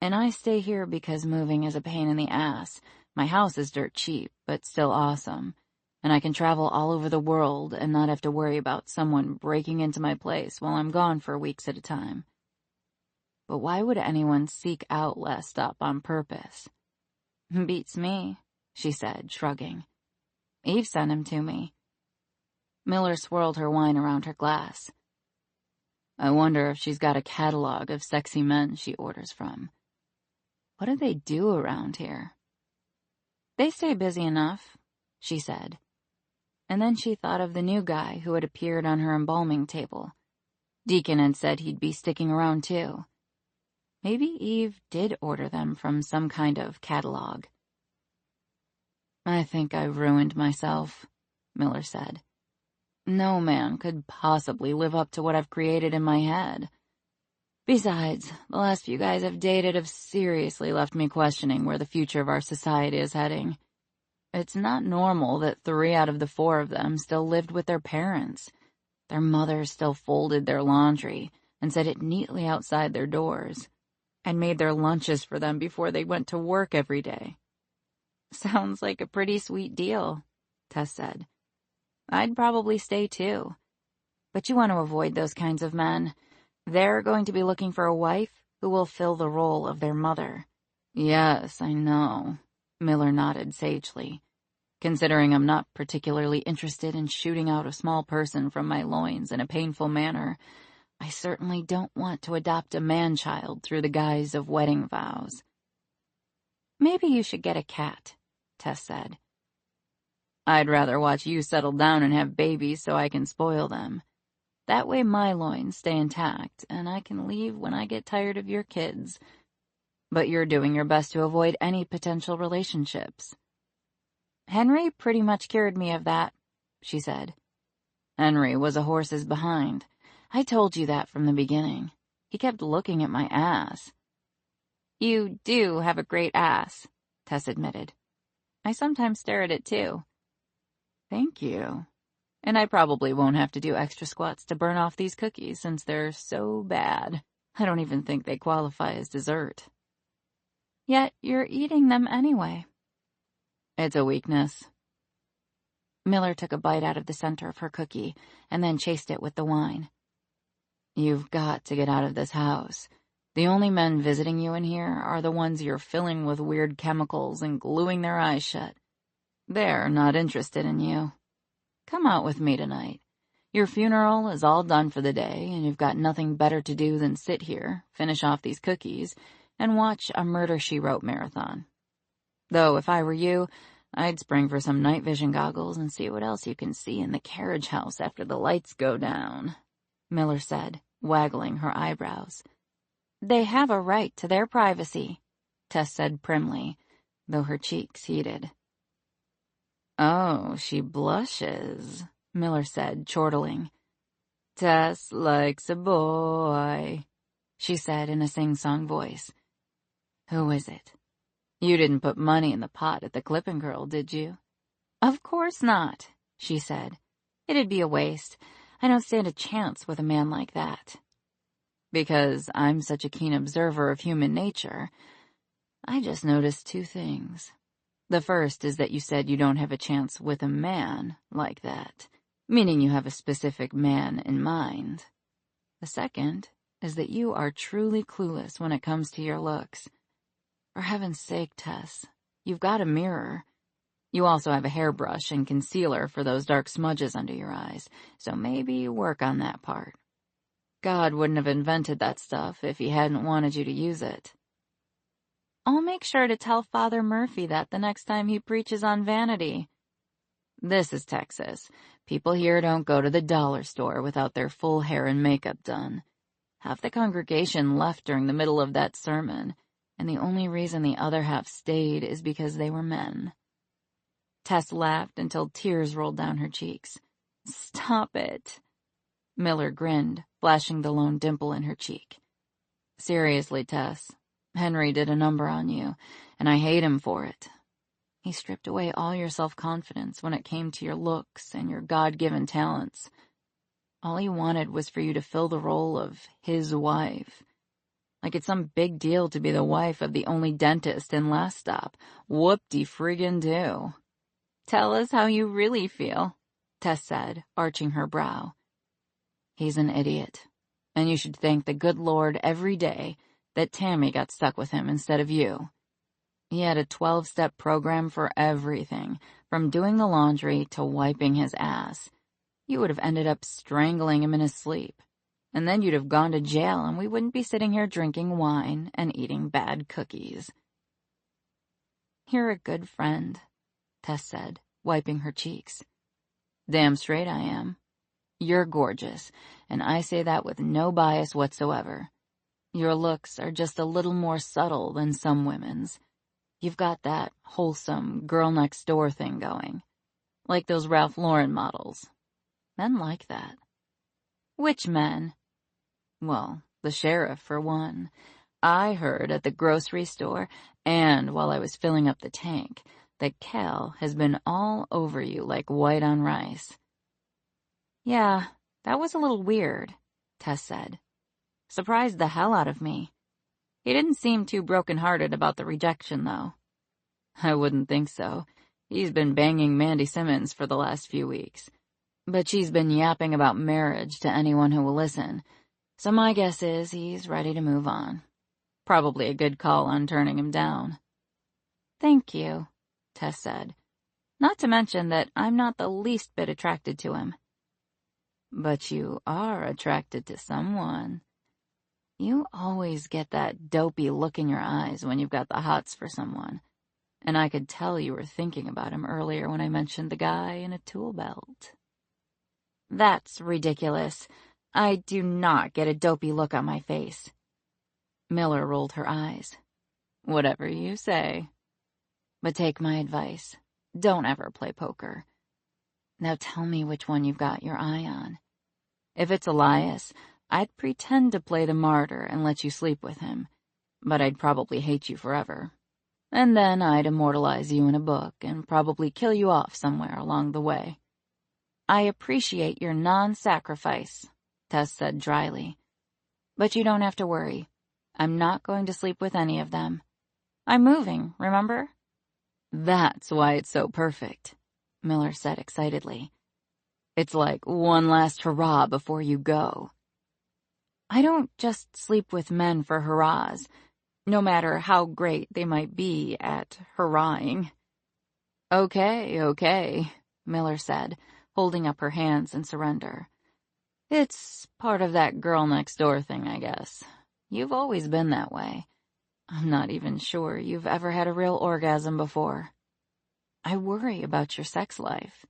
And I stay here because moving is a pain in the ass. My house is dirt cheap, but still awesome. And I can travel all over the world and not have to worry about someone breaking into my place while I'm gone for weeks at a time. But why would anyone seek out Last Stop on purpose? Beats me, she said, shrugging. Eve sent him to me. Miller swirled her wine around her glass. I wonder if she's got a catalog of sexy men she orders from. What do they do around here? They stay busy enough, she said. And then she thought of the new guy who had appeared on her embalming table. Deacon had said he'd be sticking around too. Maybe Eve did order them from some kind of catalog. "I think I've ruined myself," Miller said. "No man could possibly live up to what I've created in my head. Besides, the last few guys I've dated have seriously left me questioning where the future of our society is heading. It's not normal that 3 out of the 4 of them still lived with their parents. Their mothers still folded their laundry and set it neatly outside their doors, and made their lunches for them before they went to work every day." "Sounds like a pretty sweet deal," Tess said. "I'd probably stay too. But you want to avoid those kinds of men. They're going to be looking for a wife who will fill the role of their mother." "Yes, I know," Miller nodded sagely. "Considering I'm not particularly interested in shooting out a small person from my loins in a painful manner, I certainly don't want to adopt a man-child through the guise of wedding vows." "Maybe you should get a cat," Tess said. "I'd rather watch you settle down and have babies so I can spoil them. That way my loins stay intact, and I can leave when I get tired of your kids. But you're doing your best to avoid any potential relationships." "Henry pretty much cured me of that," she said. "Henry was a horse's behind. I told you that from the beginning. He kept looking at my ass." "You do have a great ass," Tess admitted. "I sometimes stare at it too." "Thank you. And I probably won't have to do extra squats to burn off these cookies since they're so bad. I don't even think they qualify as dessert." "Yet you're eating them anyway." "It's a weakness." Miller took a bite out of the center of her cookie and then chased it with the wine. "You've got to get out of this house. The only men visiting you in here are the ones you're filling with weird chemicals and gluing their eyes shut. They're not interested in you. Come out with me tonight. Your funeral is all done for the day, and you've got nothing better to do than sit here, finish off these cookies, and watch a Murder, She Wrote marathon. Though if I were you, I'd spring for some night vision goggles and see what else you can see in the carriage house after the lights go down," Miller said, waggling her eyebrows. "They have a right to their privacy," Tess said primly, though her cheeks heated. "Oh, she blushes," Miller said, chortling. "Tess likes a boy," she said in a sing-song voice. "Who is it? You didn't put money in the pot at the Clipping Girl, did you?" "Of course not," she said. "It'd be a waste. I don't stand a chance with a man like that." "Because I'm such a keen observer of human nature, I just noticed 2 things. The first is that you said you don't have a chance with a man like that, meaning you have a specific man in mind. The second is that you are truly clueless when it comes to your looks. For heaven's sake, Tess, you've got a mirror. You also have a hairbrush and concealer for those dark smudges under your eyes, so maybe work on that part. God wouldn't have invented that stuff if he hadn't wanted you to use it." "I'll make sure to tell Father Murphy that the next time he preaches on vanity." "This is Texas. People here don't go to the dollar store without their full hair and makeup done. Half the congregation left during the middle of that sermon, and the only reason the other half stayed is because they were men." Tess laughed until tears rolled down her cheeks. "Stop it." Miller grinned, flashing the lone dimple in her cheek. "Seriously, Tess, Henry did a number on you, and I hate him for it. He stripped away all your self-confidence when it came to your looks and your God-given talents. All he wanted was for you to fill the role of his wife. Like it's some big deal to be the wife of the only dentist in Last Stop. Whoop-de-friggin-do." "Tell us how you really feel," Tess said, arching her brow. "He's an idiot, and you should thank the good Lord every day that Tammy got stuck with him instead of you. He had a 12-step program for everything, from doing the laundry to wiping his ass. You would have ended up strangling him in his sleep, and then you'd have gone to jail and we wouldn't be sitting here drinking wine and eating bad cookies." "You're a good friend," Tess said, wiping her cheeks. "Damn straight I am. You're gorgeous, and I say that with no bias whatsoever. Your looks are just a little more subtle than some women's. You've got that wholesome girl-next-door thing going. Like those Ralph Lauren models. Men like that. Which men? Well, the sheriff, for one. I heard at the grocery store, and while I was filling up the tank, that Cal has been all over you like white on rice. Yeah, that was a little weird, Tess said. Surprised the hell out of me. He didn't seem too broken-hearted about the rejection, though. I wouldn't think so. He's been banging Mandy Simmons for the last few weeks. But she's been yapping about marriage to anyone who will listen, so my guess is he's ready to move on. Probably a good call on turning him down. Thank you, Tess said. Not to mention that I'm not the least bit attracted to him. But you are attracted to someone. You always get that dopey look in your eyes when you've got the hots for someone. And I could tell you were thinking about him earlier when I mentioned the guy in a tool belt. That's ridiculous. I do not get a dopey look on my face. Miller rolled her eyes. Whatever you say. But take my advice. Don't ever play poker. Now tell me which one you've got your eye on. If it's Elias, I'd pretend to play the martyr and let you sleep with him, but I'd probably hate you forever. And then I'd immortalize you in a book and probably kill you off somewhere along the way. I appreciate your non-sacrifice, Tess said dryly. But you don't have to worry. I'm not going to sleep with any of them. I'm moving, remember? That's why it's so perfect, Miller said excitedly. It's like one last hurrah before you go. I don't just sleep with men for hurrahs, no matter how great they might be at hurrahing. Okay, Miller said, holding up her hands in surrender. It's part of that girl-next-door thing, I guess. You've always been that way. I'm not even sure you've ever had a real orgasm before. I worry about your sex life.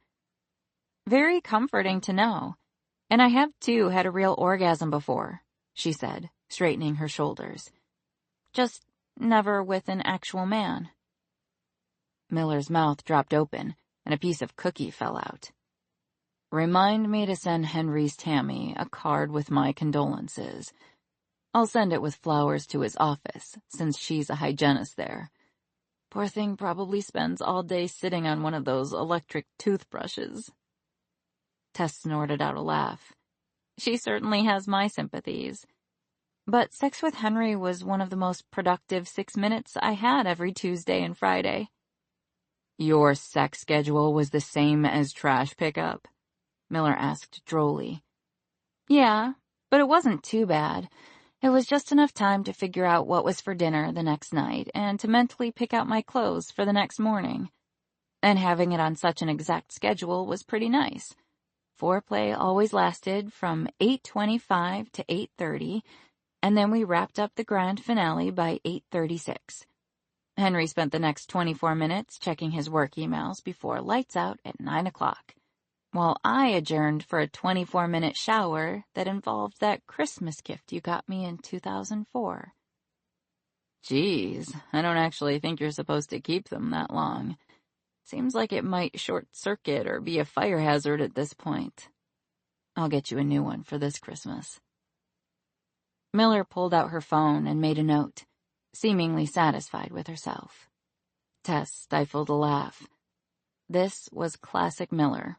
Very comforting to know. And I have, too, had a real orgasm before, she said, straightening her shoulders. Just never with an actual man. Miller's mouth dropped open, and a piece of cookie fell out. Remind me to send Henry's Tammy a card with my condolences. I'll send it with flowers to his office, since she's a hygienist there. Poor thing probably spends all day sitting on one of those electric toothbrushes. Tess snorted out a laugh. She certainly has my sympathies. But sex with Henry was one of the most productive 6 minutes I had every Tuesday and Friday. Your sex schedule was the same as trash pickup? Miller asked drolly. Yeah, but it wasn't too bad. It was just enough time to figure out what was for dinner the next night and to mentally pick out my clothes for the next morning. And having it on such an exact schedule was pretty nice. Foreplay always lasted from 8:25 to 8:30, and then we wrapped up the grand finale by 8:36. Henry spent the next 24 minutes checking his work emails before lights out at 9 o'clock, while I adjourned for a 24-minute shower that involved that Christmas gift you got me in 2004. Geez, I don't actually think you're supposed to keep them that long. Seems like it might short-circuit or be a fire hazard at this point. I'll get you a new one for this Christmas. Miller pulled out her phone and made a note, seemingly satisfied with herself. Tess stifled a laugh. This was classic Miller.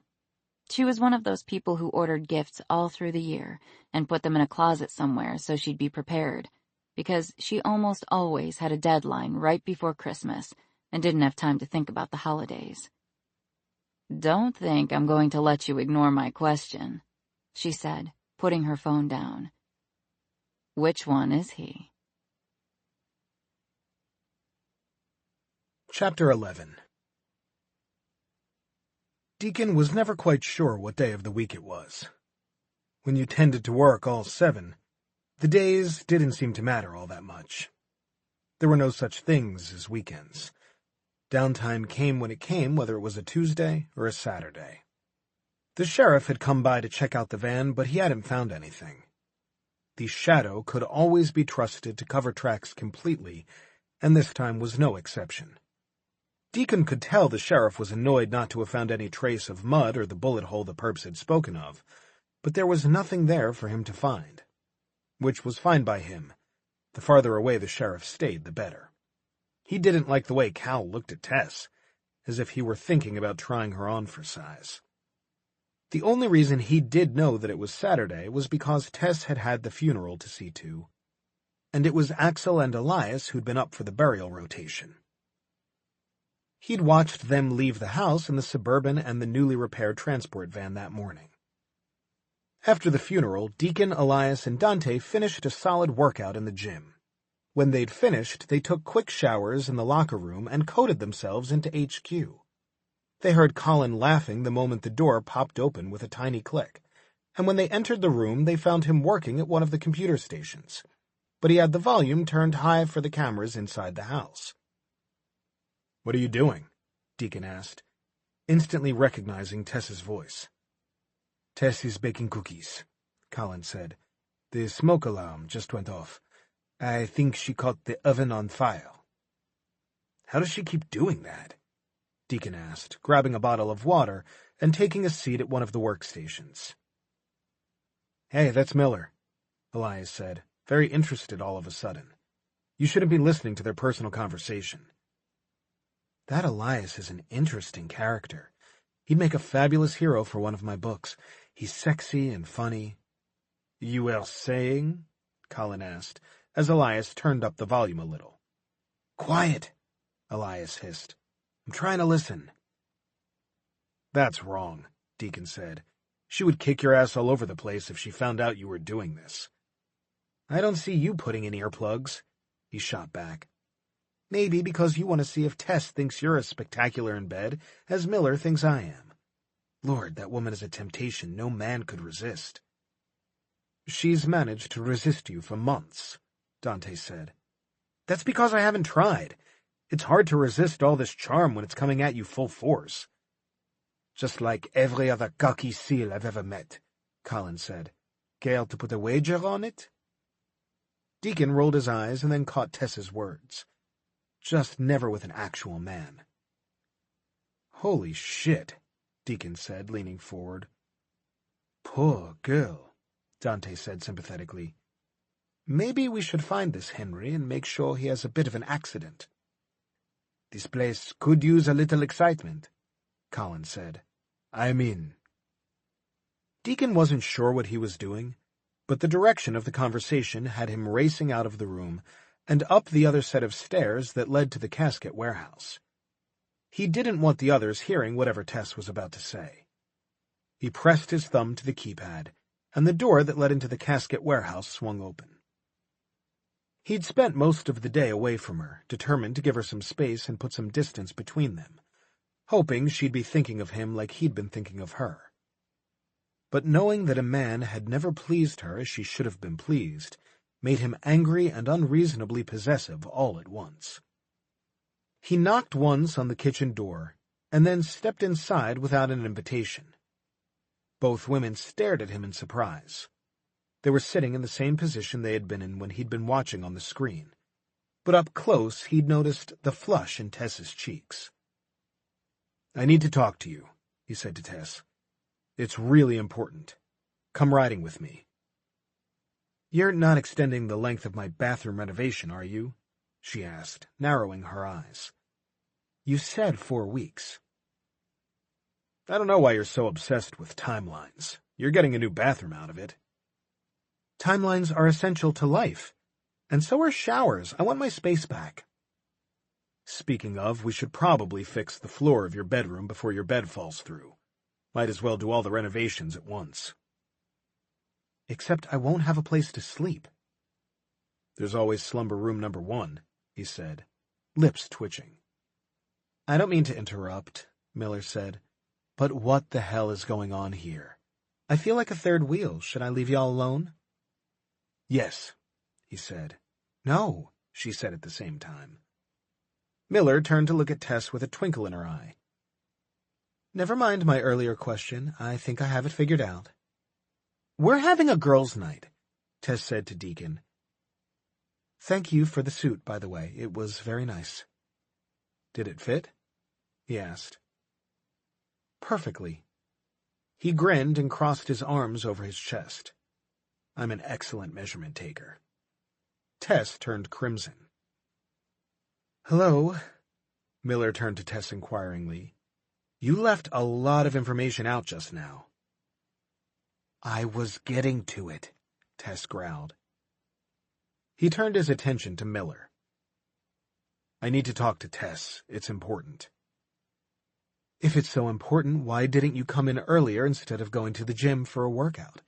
She was one of those people who ordered gifts all through the year and put them in a closet somewhere so she'd be prepared, because she almost always had a deadline right before Christmas and didn't have time to think about the holidays. Don't think I'm going to let you ignore my question, she said, putting her phone down. Which one is he? Chapter 11. Deacon was never quite sure what day of the week it was. When you tended to work all 7, the days didn't seem to matter all that much. There were no such things as weekends. Downtime came when it came, whether it was a Tuesday or a Saturday. The sheriff had come by to check out the van, but he hadn't found anything. The shadow could always be trusted to cover tracks completely, and this time was no exception. Deacon could tell the sheriff was annoyed not to have found any trace of mud or the bullet hole the perps had spoken of, but there was nothing there for him to find. Which was fine by him. The farther away the sheriff stayed, the better. He didn't like the way Cal looked at Tess, as if he were thinking about trying her on for size. The only reason he did know that it was Saturday was because Tess had had the funeral to see to, and it was Axel and Elias who'd been up for the burial rotation. He'd watched them leave the house in the Suburban and the newly repaired transport van that morning. After the funeral, Deacon, Elias, and Dante finished a solid workout in the gym. When they'd finished, they took quick showers in the locker room and coded themselves into HQ. They heard Colin laughing the moment the door popped open with a tiny click, and when they entered the room, they found him working at one of the computer stations, but he had the volume turned high for the cameras inside the house. "What are you doing?" Deacon asked, instantly recognizing Tess's voice. "Tess is baking cookies," Colin said. "The smoke alarm just went off. I think she caught the oven on fire." "How does she keep doing that?" Deacon asked, grabbing a bottle of water and taking a seat at one of the workstations. "Hey, that's Miller," Elias said, very interested all of a sudden. "You shouldn't be listening to their personal conversation." "That Elias is an interesting character. He'd make a fabulous hero for one of my books. He's sexy and funny." "You were saying?" Colin asked, as Elias turned up the volume a little. "Quiet," Elias hissed. "I'm trying to listen." "That's wrong," Deacon said. "She would kick your ass all over the place if she found out you were doing this." "I don't see you putting in earplugs," he shot back. "Maybe because you want to see if Tess thinks you're as spectacular in bed as Miller thinks I am. Lord, that woman is a temptation no man could resist." "She's managed to resist you for months," Dante said. "That's because I haven't tried. It's hard to resist all this charm when it's coming at you full force." "Just like every other cocky seal I've ever met," Colin said. "Care to put a wager on it?" Deacon rolled his eyes and then caught Tess's words. "Just never with an actual man." "Holy shit," Deacon said, leaning forward. "Poor girl," Dante said sympathetically. "Maybe we should find this Henry and make sure he has a bit of an accident." "This place could use a little excitement," Colin said. "I'm in." Deacon wasn't sure what he was doing, but the direction of the conversation had him racing out of the room and up the other set of stairs that led to the casket warehouse. He didn't want the others hearing whatever Tess was about to say. He pressed his thumb to the keypad, and the door that led into the casket warehouse swung open. He'd spent most of the day away from her, determined to give her some space and put some distance between them, hoping she'd be thinking of him like he'd been thinking of her. But knowing that a man had never pleased her as she should have been pleased made him angry and unreasonably possessive all at once. He knocked once on the kitchen door, and then stepped inside without an invitation. Both women stared at him in surprise. They were sitting in the same position they had been in when he'd been watching on the screen, but up close he'd noticed the flush in Tess's cheeks. "I need to talk to you," he said to Tess. "It's really important. Come riding with me." "You're not extending the length of my bathroom renovation, are you?" she asked, narrowing her eyes. "You said 4 weeks. "I don't know why you're so obsessed with timelines. You're getting a new bathroom out of it." "Timelines are essential to life. And so are showers. I want my space back." "Speaking of, we should probably fix the floor of your bedroom before your bed falls through. Might as well do all the renovations at once." "Except I won't have a place to sleep." "There's always slumber room number 1, he said, lips twitching. "I don't mean to interrupt," Miller said, "but what the hell is going on here? I feel like a third wheel. Should I leave y'all alone?" "Yes," he said. "No," she said at the same time. Miller turned to look at Tess with a twinkle in her eye. "Never mind my earlier question. I think I have it figured out. We're having a girls' night. Tess said to Deacon. "Thank you for the suit, by the way. It was very nice." "Did it fit?" he asked. "Perfectly." He grinned and crossed his arms over his chest. "I'm an excellent measurement taker." Tess turned crimson. "Hello?" Miller turned to Tess inquiringly. "You left a lot of information out just now." "I was getting to it," Tess growled. He turned his attention to Miller. "I need to talk to Tess. It's important." "If it's so important, why didn't you come in earlier instead of going to the gym for a workout?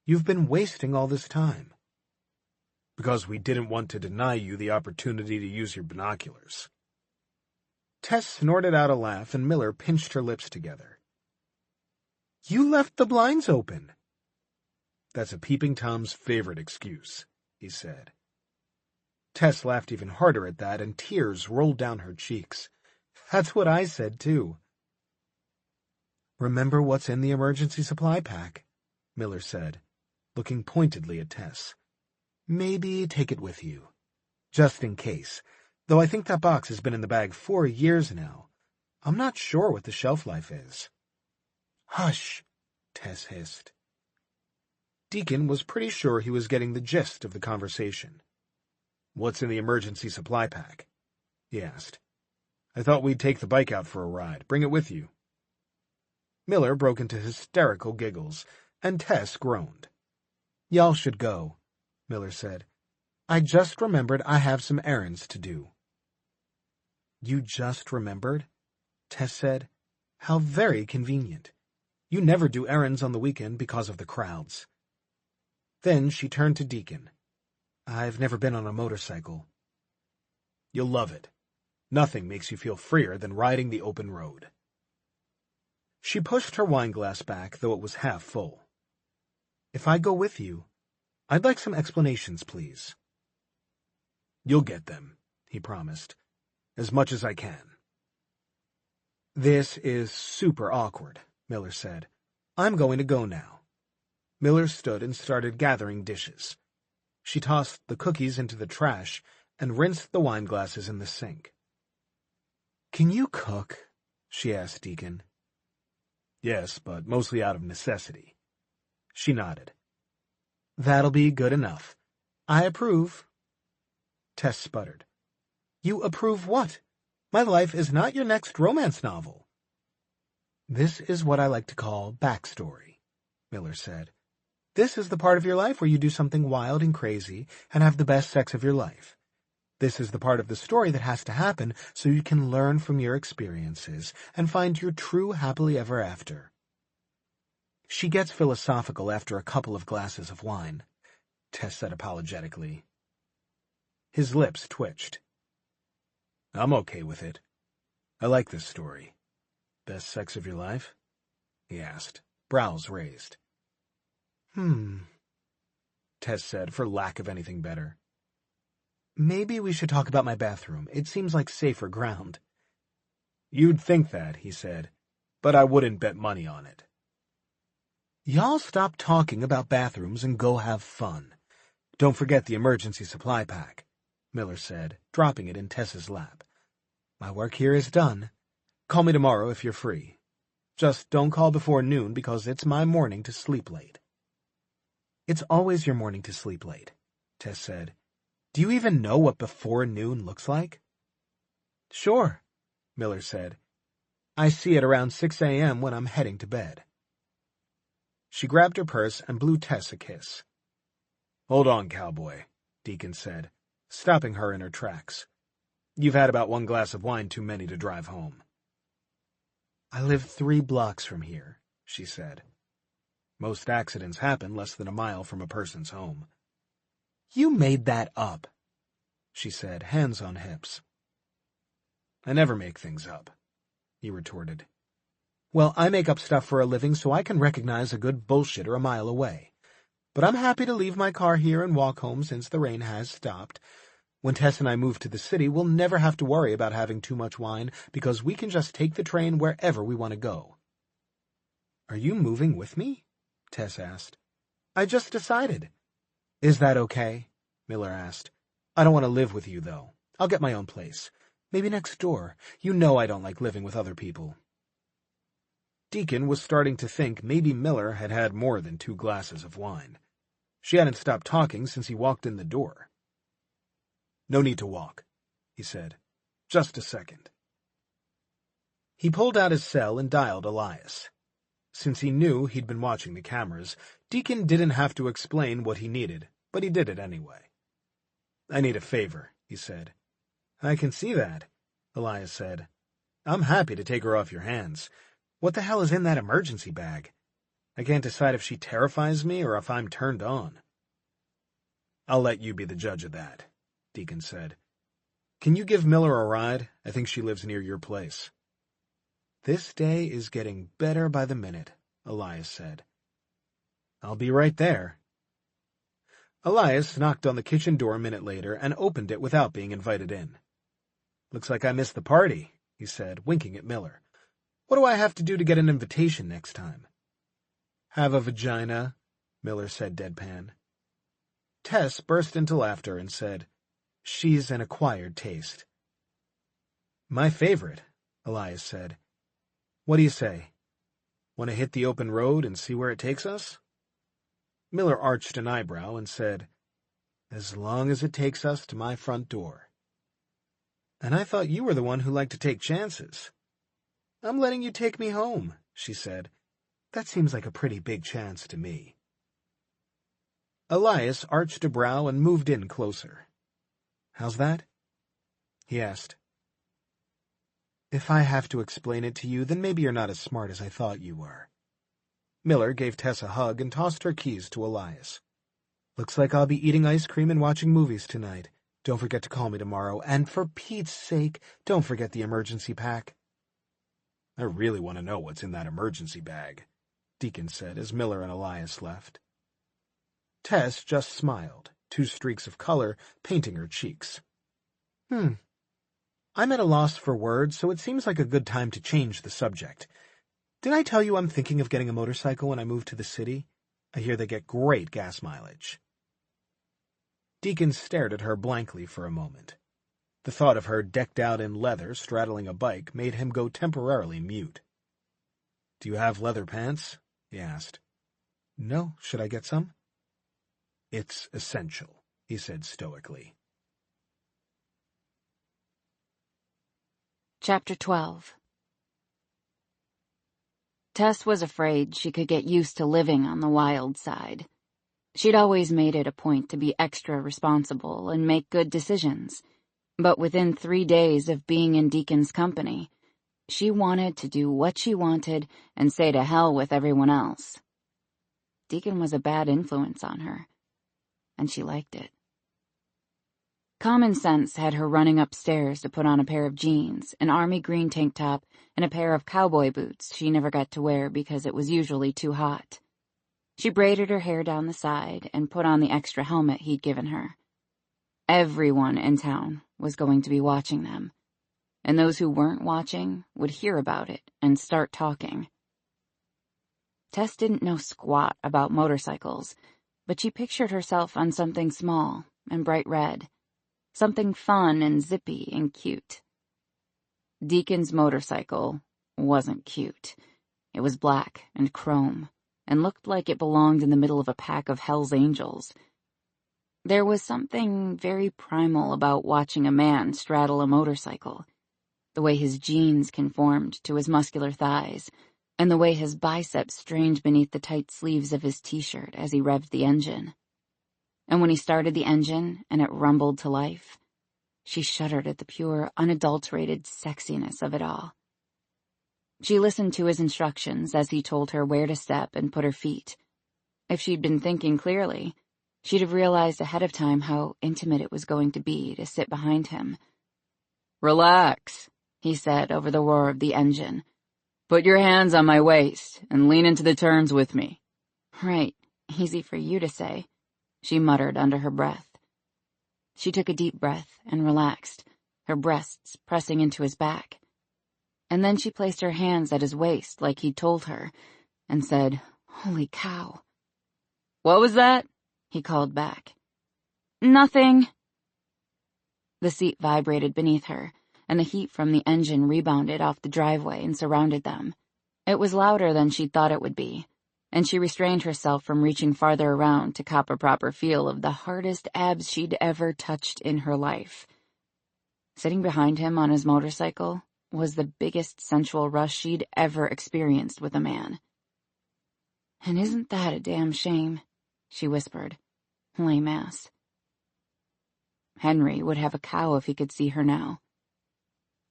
You've been wasting all this time." "Because we didn't want to deny you the opportunity to use your binoculars." Tess snorted out a laugh, and Miller pinched her lips together. "You left the blinds open." "That's a peeping Tom's favorite excuse," he said. Tess laughed even harder at that, and tears rolled down her cheeks. "That's what I said, too." "Remember what's in the emergency supply pack," Miller said, looking pointedly at Tess. "Maybe take it with you, just in case, though I think that box has been in the bag 4 years now. I'm not sure what the shelf life is." "Hush," Tess hissed. Deacon was pretty sure he was getting the gist of the conversation. "What's in the emergency supply pack?" he asked. "I thought we'd take the bike out for a ride. Bring it with you." Miller broke into hysterical giggles, and Tess groaned. "Y'all should go," Miller said. "I just remembered I have some errands to do." "You just remembered?" Tess said. "How very convenient. You never do errands on the weekend because of the crowds." Then she turned to Deacon. "I've never been on a motorcycle." "You'll love it. Nothing makes you feel freer than riding the open road." She pushed her wineglass back, though it was half full. "If I go with you, I'd like some explanations, please." "You'll get them," he promised. "As much as I can." "This is super awkward," Miller said. "I'm going to go now." Miller stood and started gathering dishes. She tossed the cookies into the trash and rinsed the wineglasses in the sink. "Can you cook?" she asked Deacon. "Yes, but mostly out of necessity." She nodded. "That'll be good enough. I approve." Tess sputtered. "You approve what? My life is not your next romance novel." "This is what I like to call backstory," Miller said. "This is the part of your life where you do something wild and crazy and have the best sex of your life. This is the part of the story that has to happen so you can learn from your experiences and find your true happily ever after." "She gets philosophical after a couple of glasses of wine," Tess said apologetically. His lips twitched. "I'm okay with it. I like this story." "Best sex of your life?" he asked, brows raised. Tess said, for lack of anything better. "Maybe we should talk about my bathroom. It seems like safer ground." "You'd think that," he said, "but I wouldn't bet money on it." "Y'all stop talking about bathrooms and go have fun. Don't forget the emergency supply pack," Miller said, dropping it in Tess's lap. "My work here is done. Call me tomorrow if you're free. Just don't call before noon because it's my morning to sleep late." "It's always your morning to sleep late," Tess said. "Do you even know what before noon looks like?" "Sure," Miller said. "I see it around 6 a.m. when I'm heading to bed." She grabbed her purse and blew Tess a kiss. "Hold on, cowboy," Deacon said, stopping her in her tracks. "You've had about 1 glass of wine too many to drive home." "I live 3 blocks from here," she said. "Most accidents happen less than a mile from a person's home." "You made that up," she said, hands on hips. "I never make things up," he retorted. "Well, I make up stuff for a living so I can recognize a good bullshitter a mile away. But I'm happy to leave my car here and walk home since the rain has stopped. When Tess and I move to the city, we'll never have to worry about having too much wine because we can just take the train wherever we want to go." "Are you moving with me?" Tess asked. "I just decided. "Is that okay?" Miller asked. "I don't want to live with you, though. I'll get my own place. Maybe next door. You know I don't like living with other people." Deacon was starting to think maybe Miller had had more than 2 glasses of wine. She hadn't stopped talking since he walked in the door. "No need to walk," he said. "Just a second." He pulled out his cell and dialed Elias. Since he knew he'd been watching the cameras, Deacon didn't have to explain what he needed, but he did it anyway. "I need a favor," he said. "I can see that," Elias said. "I'm happy to take her off your hands. What the hell is in that emergency bag? I can't decide if she terrifies me or if I'm turned on." "I'll let you be the judge of that," Deacon said. "Can you give Miller a ride? I think she lives near your place." "This day is getting better by the minute," Elias said. "I'll be right there." Elias knocked on the kitchen door a minute later and opened it without being invited in. "Looks like I missed the party," he said, winking at Miller. "What do I have to do to get an invitation next time?" "Have a vagina," Miller said deadpan. Tess burst into laughter and said, "She's an acquired taste." "My favorite," Elias said. "What do you say? Want to hit the open road and see where it takes us?" Miller arched an eyebrow and said, "As long as it takes us to my front door." "And I thought you were the one who liked to take chances." "I'm letting you take me home," she said. "That seems like a pretty big chance to me." Elias arched a brow and moved in closer. "How's that?" he asked. "If I have to explain it to you, then maybe you're not as smart as I thought you were." Miller gave Tess a hug and tossed her keys to Elias. "Looks like I'll be eating ice cream and watching movies tonight. Don't forget to call me tomorrow, and for Pete's sake, don't forget the emergency pack." "I really want to know what's in that emergency bag," Deacon said as Miller and Elias left. Tess just smiled, 2 streaks of color painting her cheeks. I'm at a loss for words, so it seems like a good time to change the subject. Did I tell you I'm thinking of getting a motorcycle when I move to the city? I hear they get great gas mileage." Deacon stared at her blankly for a moment. The thought of her decked out in leather straddling a bike made him go temporarily mute. "Do you have leather pants?" he asked. "No. Should I get some?" "It's essential," he said stoically. Chapter 12. Tess was afraid she could get used to living on the wild side. She'd always made it a point to be extra responsible and make good decisions, but within 3 days of being in Deacon's company, she wanted to do what she wanted and say to hell with everyone else. Deacon was a bad influence on her, and she liked it. Common sense had her running upstairs to put on a pair of jeans, an army green tank top, and a pair of cowboy boots she never got to wear because it was usually too hot. She braided her hair down the side and put on the extra helmet he'd given her. Everyone in town was going to be watching them, and those who weren't watching would hear about it and start talking. Tess didn't know squat about motorcycles, but she pictured herself on something small and bright red. Something fun and zippy and cute. Deacon's motorcycle wasn't cute. It was black and chrome, and looked like it belonged in the middle of a pack of Hell's Angels. There was something very primal about watching a man straddle a motorcycle, the way his jeans conformed to his muscular thighs, and the way his biceps strained beneath the tight sleeves of his t-shirt as he revved the engine. And when he started the engine and it rumbled to life, she shuddered at the pure, unadulterated sexiness of it all. She listened to his instructions as he told her where to step and put her feet. If she'd been thinking clearly, she'd have realized ahead of time how intimate it was going to be to sit behind him. "Relax," he said over the roar of the engine. "Put your hands on my waist and lean into the turns with me." "Right, easy for you to say," she muttered under her breath. She took a deep breath and relaxed, her breasts pressing into his back. And then she placed her hands at his waist like he'd told her, and said, "Holy cow." "What was that?" he called back. "Nothing." The seat vibrated beneath her, and the heat from the engine rebounded off the driveway and surrounded them. It was louder than she'd thought it would be, and she restrained herself from reaching farther around to cop a proper feel of the hardest abs she'd ever touched in her life. Sitting behind him on his motorcycle was the biggest sensual rush she'd ever experienced with a man. "And isn't that a damn shame?" she whispered. Lame ass. Henry would have a cow if he could see her now.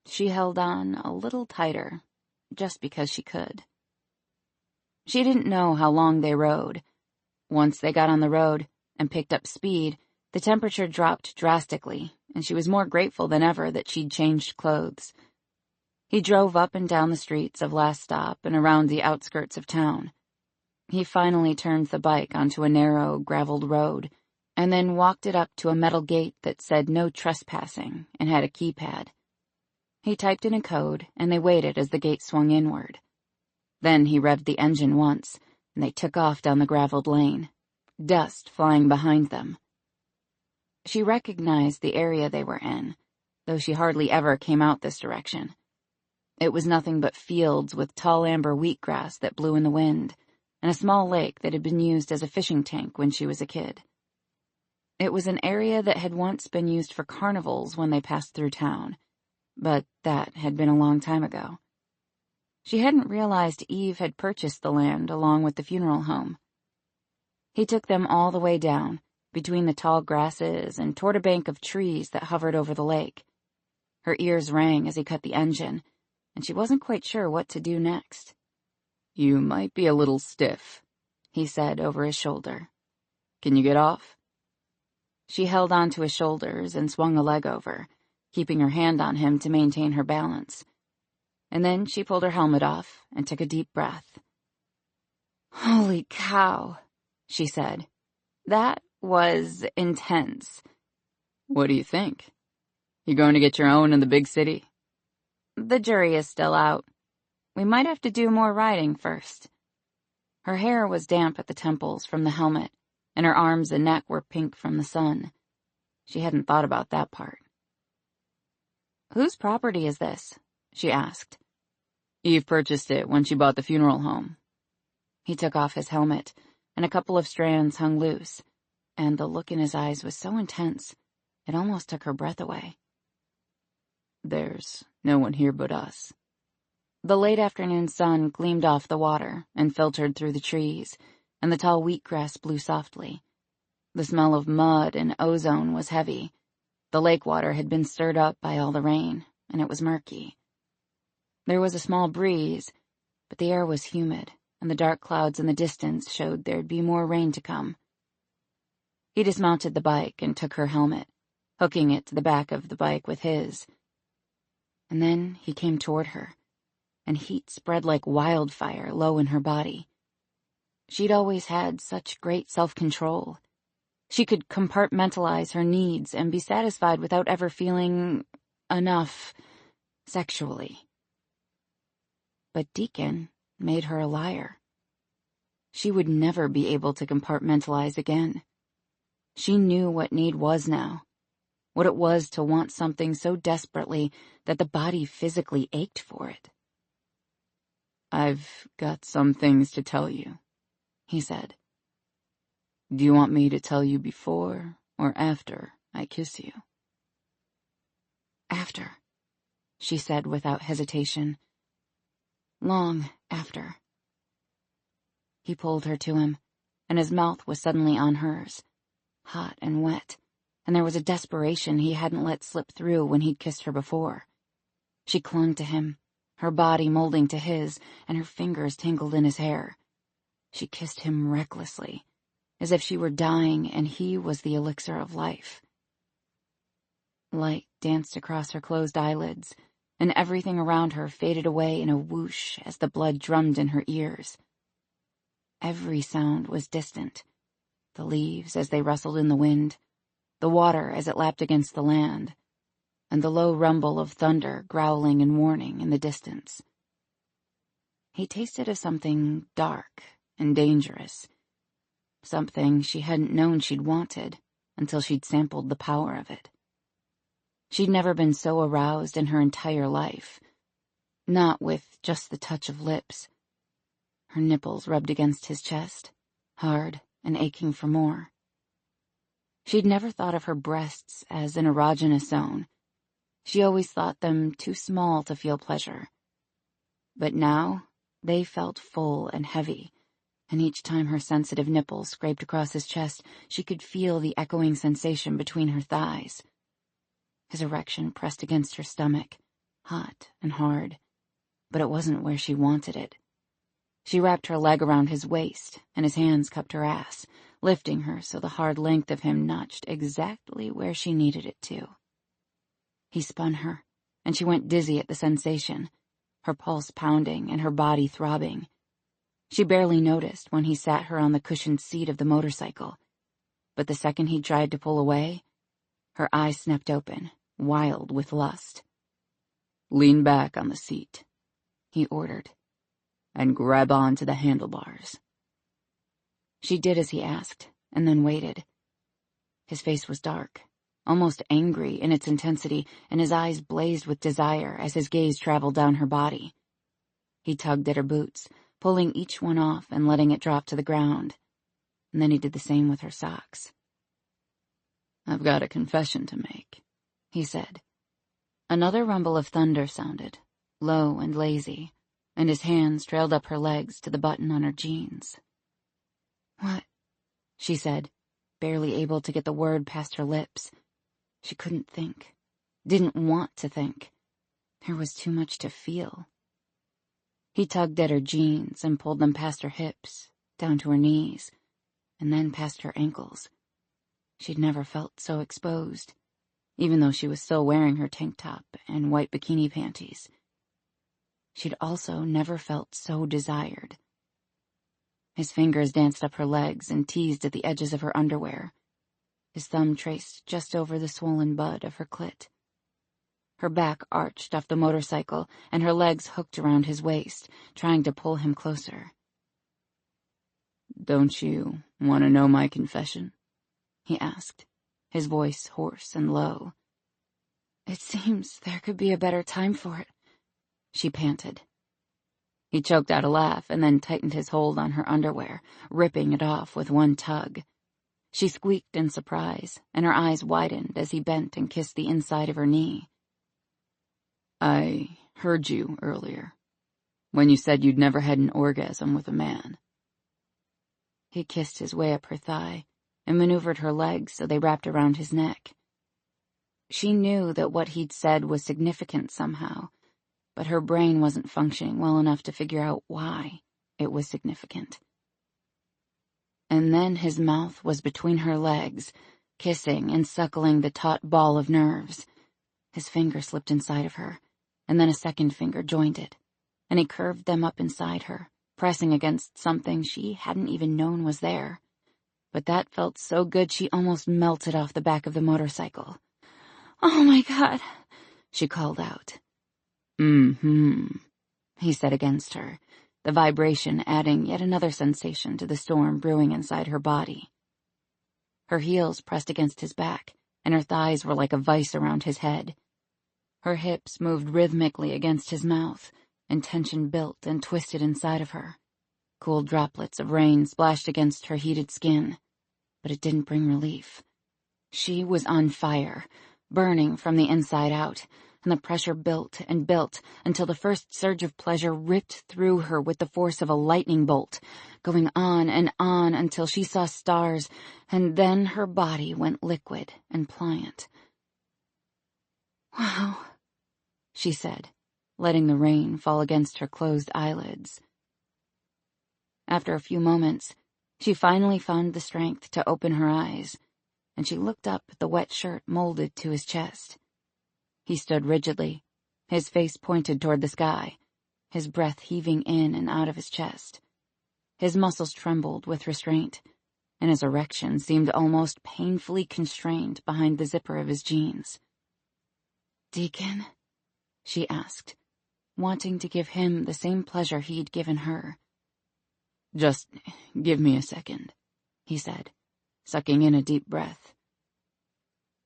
She held on a little tighter, just because she could. She didn't know how long they rode. Once they got on the road and picked up speed, the temperature dropped drastically, and she was more grateful than ever that she'd changed clothes. He drove up and down the streets of Last Stop and around the outskirts of town. He finally turned the bike onto a narrow, graveled road, and then walked it up to a metal gate that said no trespassing and had a keypad. He typed in a code, and they waited as the gate swung inward. Then he revved the engine once, and they took off down the graveled lane, dust flying behind them. She recognized the area they were in, though she hardly ever came out this direction. It was nothing but fields with tall amber wheatgrass that blew in the wind, and a small lake that had been used as a fishing tank when she was a kid. It was an area that had once been used for carnivals when they passed through town, but that had been a long time ago. She hadn't realized Eve had purchased the land along with the funeral home. He took them all the way down, between the tall grasses, and toward a bank of trees that hovered over the lake. Her ears rang as he cut the engine, and she wasn't quite sure what to do next. "You might be a little stiff," he said over his shoulder. "Can you get off?" She held on to his shoulders and swung a leg over, keeping her hand on him to maintain her balance. And then she pulled her helmet off and took a deep breath. "Holy cow," she said. "That was intense." "What do you think? You going to get your own in the big city?" "The jury is still out. We might have to do more riding first." Her hair was damp at the temples from the helmet, and her arms and neck were pink from the sun. She hadn't thought about that part. "Whose property is this?" she asked. "Eve purchased it when she bought the funeral home." He took off his helmet, and a couple of strands hung loose, and the look in his eyes was so intense, it almost took her breath away. "There's no one here but us." The late afternoon sun gleamed off the water and filtered through the trees, and the tall wheatgrass blew softly. The smell of mud and ozone was heavy. The lake water had been stirred up by all the rain, and it was murky. There was a small breeze, but the air was humid, and the dark clouds in the distance showed there'd be more rain to come. He dismounted the bike and took her helmet, hooking it to the back of the bike with his. And then he came toward her, and heat spread like wildfire low in her body. She'd always had such great self-control. She could compartmentalize her needs and be satisfied without ever feeling enough sexually. But Deacon made her a liar. She would never be able to compartmentalize again. She knew what need was now, what it was to want something so desperately that the body physically ached for it. "I've got some things to tell you," he said. "Do you want me to tell you before or after I kiss you?" "After," she said without hesitation. "Long after." He pulled her to him, and his mouth was suddenly on hers, hot and wet, and there was a desperation he hadn't let slip through when he'd kissed her before. She clung to him, her body molding to his, and her fingers tangled in his hair. She kissed him recklessly, as if she were dying and he was the elixir of life. Light danced across her closed eyelids, and everything around her faded away in a whoosh as the blood drummed in her ears. Every sound was distant, the leaves as they rustled in the wind, the water as it lapped against the land, and the low rumble of thunder growling in warning in the distance. He tasted of something dark and dangerous, something she hadn't known she'd wanted until she'd sampled the power of it. She'd never been so aroused in her entire life, not with just the touch of lips. Her nipples rubbed against his chest, hard and aching for more. She'd never thought of her breasts as an erogenous zone. She always thought them too small to feel pleasure. But now, they felt full and heavy, and each time her sensitive nipples scraped across his chest, she could feel the echoing sensation between her thighs. His erection pressed against her stomach, hot and hard, but it wasn't where she wanted it. She wrapped her leg around his waist, and his hands cupped her ass, lifting her so the hard length of him notched exactly where she needed it to. He spun her, and she went dizzy at the sensation, her pulse pounding and her body throbbing. She barely noticed when he sat her on the cushioned seat of the motorcycle, but the second he tried to pull away, her eyes snapped open, wild with lust. "Lean back on the seat," he ordered, "and grab on to the handlebars." She did as he asked, and then waited. His face was dark, almost angry in its intensity, and his eyes blazed with desire as his gaze traveled down her body. He tugged at her boots, pulling each one off and letting it drop to the ground, and then he did the same with her socks. "I've got a confession to make," he said. Another rumble of thunder sounded, low and lazy, and his hands trailed up her legs to the button on her jeans. "What?" she said, barely able to get the word past her lips. She couldn't think, didn't want to think. There was too much to feel. He tugged at her jeans and pulled them past her hips, down to her knees, and then past her ankles. She'd never felt so exposed, even though she was still wearing her tank top and white bikini panties. She'd also never felt so desired. His fingers danced up her legs and teased at the edges of her underwear. His thumb traced just over the swollen bud of her clit. Her back arched off the motorcycle, and her legs hooked around his waist, trying to pull him closer. "Don't you want to know my confession?" he asked, his voice hoarse and low. "It seems there could be a better time for it," she panted. He choked out a laugh and then tightened his hold on her underwear, ripping it off with one tug. She squeaked in surprise, and her eyes widened as he bent and kissed the inside of her knee. "I heard you earlier, when you said you'd never had an orgasm with a man." He kissed his way up her thigh and maneuvered her legs so they wrapped around his neck. She knew that what he'd said was significant somehow, but her brain wasn't functioning well enough to figure out why it was significant. And then his mouth was between her legs, kissing and suckling the taut ball of nerves. His finger slipped inside of her, and then a second finger joined it, and he curved them up inside her, pressing against something she hadn't even known was there. But that felt so good she almost melted off the back of the motorcycle. "Oh my God," she called out. "Mm-hmm," he said against her, the vibration adding yet another sensation to the storm brewing inside her body. Her heels pressed against his back, and her thighs were like a vice around his head. Her hips moved rhythmically against his mouth, and tension built and twisted inside of her. Cool droplets of rain splashed against her heated skin, but it didn't bring relief. She was on fire, burning from the inside out, and the pressure built and built until the first surge of pleasure ripped through her with the force of a lightning bolt, going on and on until she saw stars, and then her body went liquid and pliant. "Wow," she said, letting the rain fall against her closed eyelids. After a few moments, she finally found the strength to open her eyes, and she looked up at the wet shirt molded to his chest. He stood rigidly, his face pointed toward the sky, his breath heaving in and out of his chest. His muscles trembled with restraint, and his erection seemed almost painfully constrained behind the zipper of his jeans. "Deacon?" she asked, wanting to give him the same pleasure he'd given her. "Just give me a second," he said, sucking in a deep breath.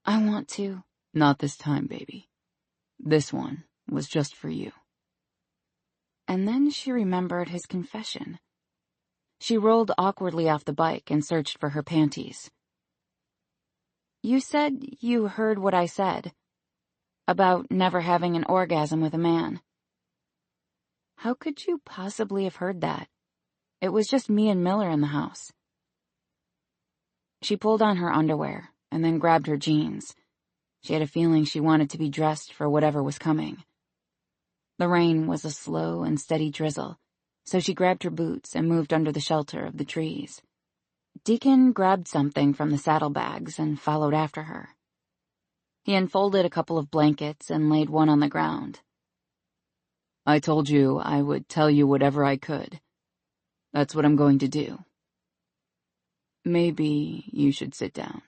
I want to. Not this time, baby. This one was just for you. And then she remembered his confession. She rolled awkwardly off the bike and searched for her panties. You said you heard what I said about never having an orgasm with a man. How could you possibly have heard that? It was just me and Miller in the house. She pulled on her underwear and then grabbed her jeans. She had a feeling she wanted to be dressed for whatever was coming. The rain was a slow and steady drizzle, so she grabbed her boots and moved under the shelter of the trees. Deacon grabbed something from the saddlebags and followed after her. He unfolded a couple of blankets and laid one on the ground. I told you I would tell you whatever I could. That's what I'm going to do. Maybe you should sit down.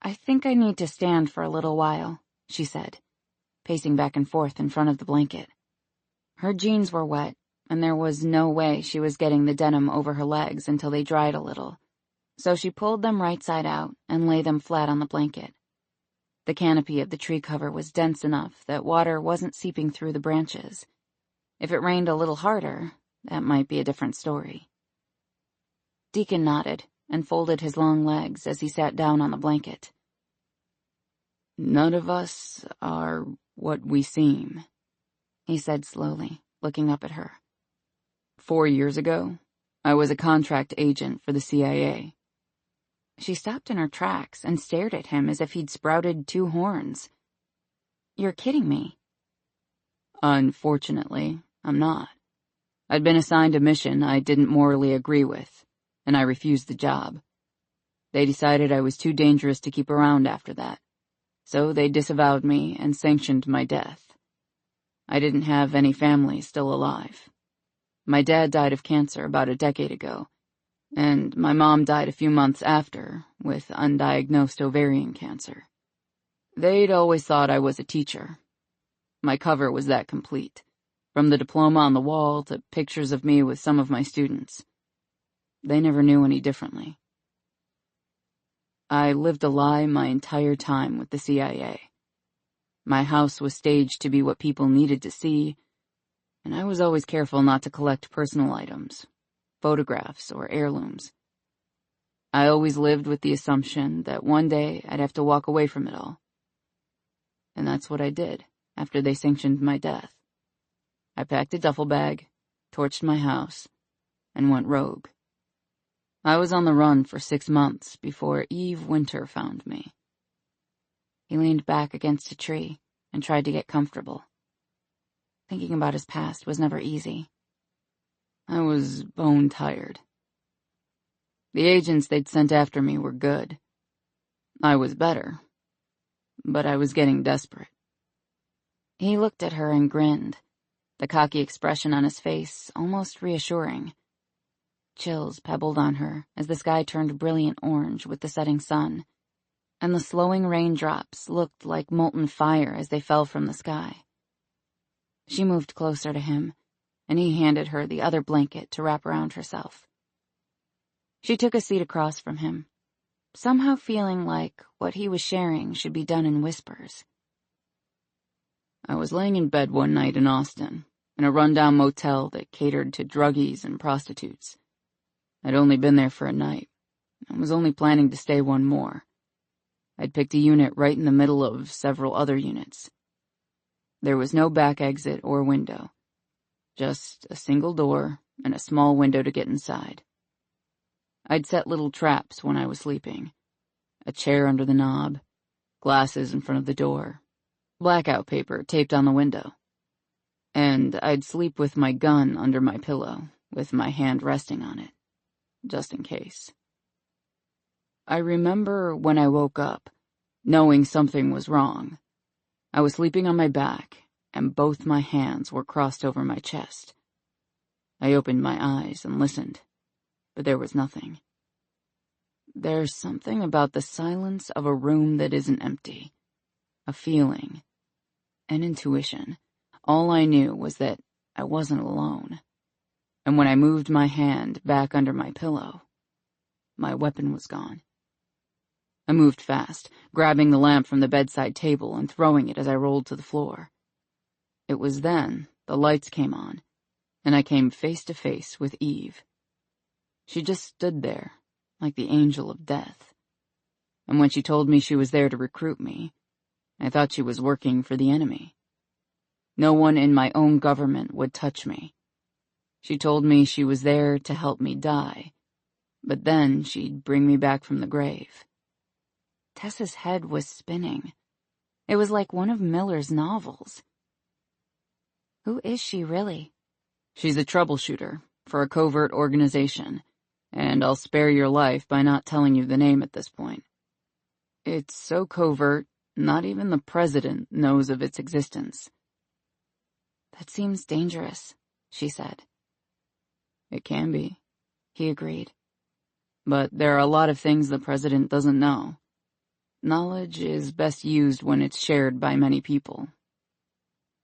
I think I need to stand for a little while, she said, pacing back and forth in front of the blanket. Her jeans were wet, and there was no way she was getting the denim over her legs until they dried a little, so she pulled them right side out and lay them flat on the blanket. The canopy of the tree cover was dense enough that water wasn't seeping through the branches. If it rained a little harder, that might be a different story. Deacon nodded and folded his long legs as he sat down on the blanket. None of us are what we seem, he said slowly, looking up at her. 4 years ago, I was a contract agent for the CIA. She stopped in her tracks and stared at him as if he'd sprouted 2 horns. You're kidding me. Unfortunately, I'm not. I'd been assigned a mission I didn't morally agree with, and I refused the job. They decided I was too dangerous to keep around after that, so they disavowed me and sanctioned my death. I didn't have any family still alive. My dad died of cancer about a decade ago, and my mom died a few months after with undiagnosed ovarian cancer. They'd always thought I was a teacher. My cover was that complete, from the diploma on the wall to pictures of me with some of my students. They never knew any differently. I lived a lie my entire time with the CIA. My house was staged to be what people needed to see, and I was always careful not to collect personal items, photographs, or heirlooms. I always lived with the assumption that one day I'd have to walk away from it all. And that's what I did after they sanctioned my death. I packed a duffel bag, torched my house, and went rogue. I was on the run for 6 months before Eve Winter found me. He leaned back against a tree and tried to get comfortable. Thinking about his past was never easy. I was bone tired. The agents they'd sent after me were good. I was better, but I was getting desperate. He looked at her and grinned, the cocky expression on his face almost reassuring. Chills pebbled on her as the sky turned brilliant orange with the setting sun, and the slowing raindrops looked like molten fire as they fell from the sky. She moved closer to him, and he handed her the other blanket to wrap around herself. She took a seat across from him, somehow feeling like what he was sharing should be done in whispers. I was laying in bed one night in Austin, in a rundown motel that catered to druggies and prostitutes. I'd only been there for a night, and was only planning to stay one more. I'd picked a unit right in the middle of several other units. There was no back exit or window, just a single door and a small window to get inside. I'd set little traps when I was sleeping. A chair under the knob, glasses in front of the door, blackout paper taped on the window. And I'd sleep with my gun under my pillow, with my hand resting on it, just in case. I remember when I woke up, knowing something was wrong. I was sleeping on my back, and both my hands were crossed over my chest. I opened my eyes and listened, but there was nothing. There's something about the silence of a room that isn't empty. A feeling. An intuition. All I knew was that I wasn't alone. And when I moved my hand back under my pillow, my weapon was gone. I moved fast, grabbing the lamp from the bedside table and throwing it as I rolled to the floor. It was then the lights came on, and I came face to face with Eve. She just stood there, like the angel of death. And when she told me she was there to recruit me, I thought she was working for the enemy. No one in my own government would touch me. She told me she was there to help me die, but then she'd bring me back from the grave. Tessa's head was spinning. It was like one of Miller's novels. Who is she really? She's a troubleshooter for a covert organization, and I'll spare your life by not telling you the name at this point. It's so covert, not even the president knows of its existence. That seems dangerous, she said. It can be, he agreed. But there are a lot of things the president doesn't know. Knowledge is best used when it's shared by many people.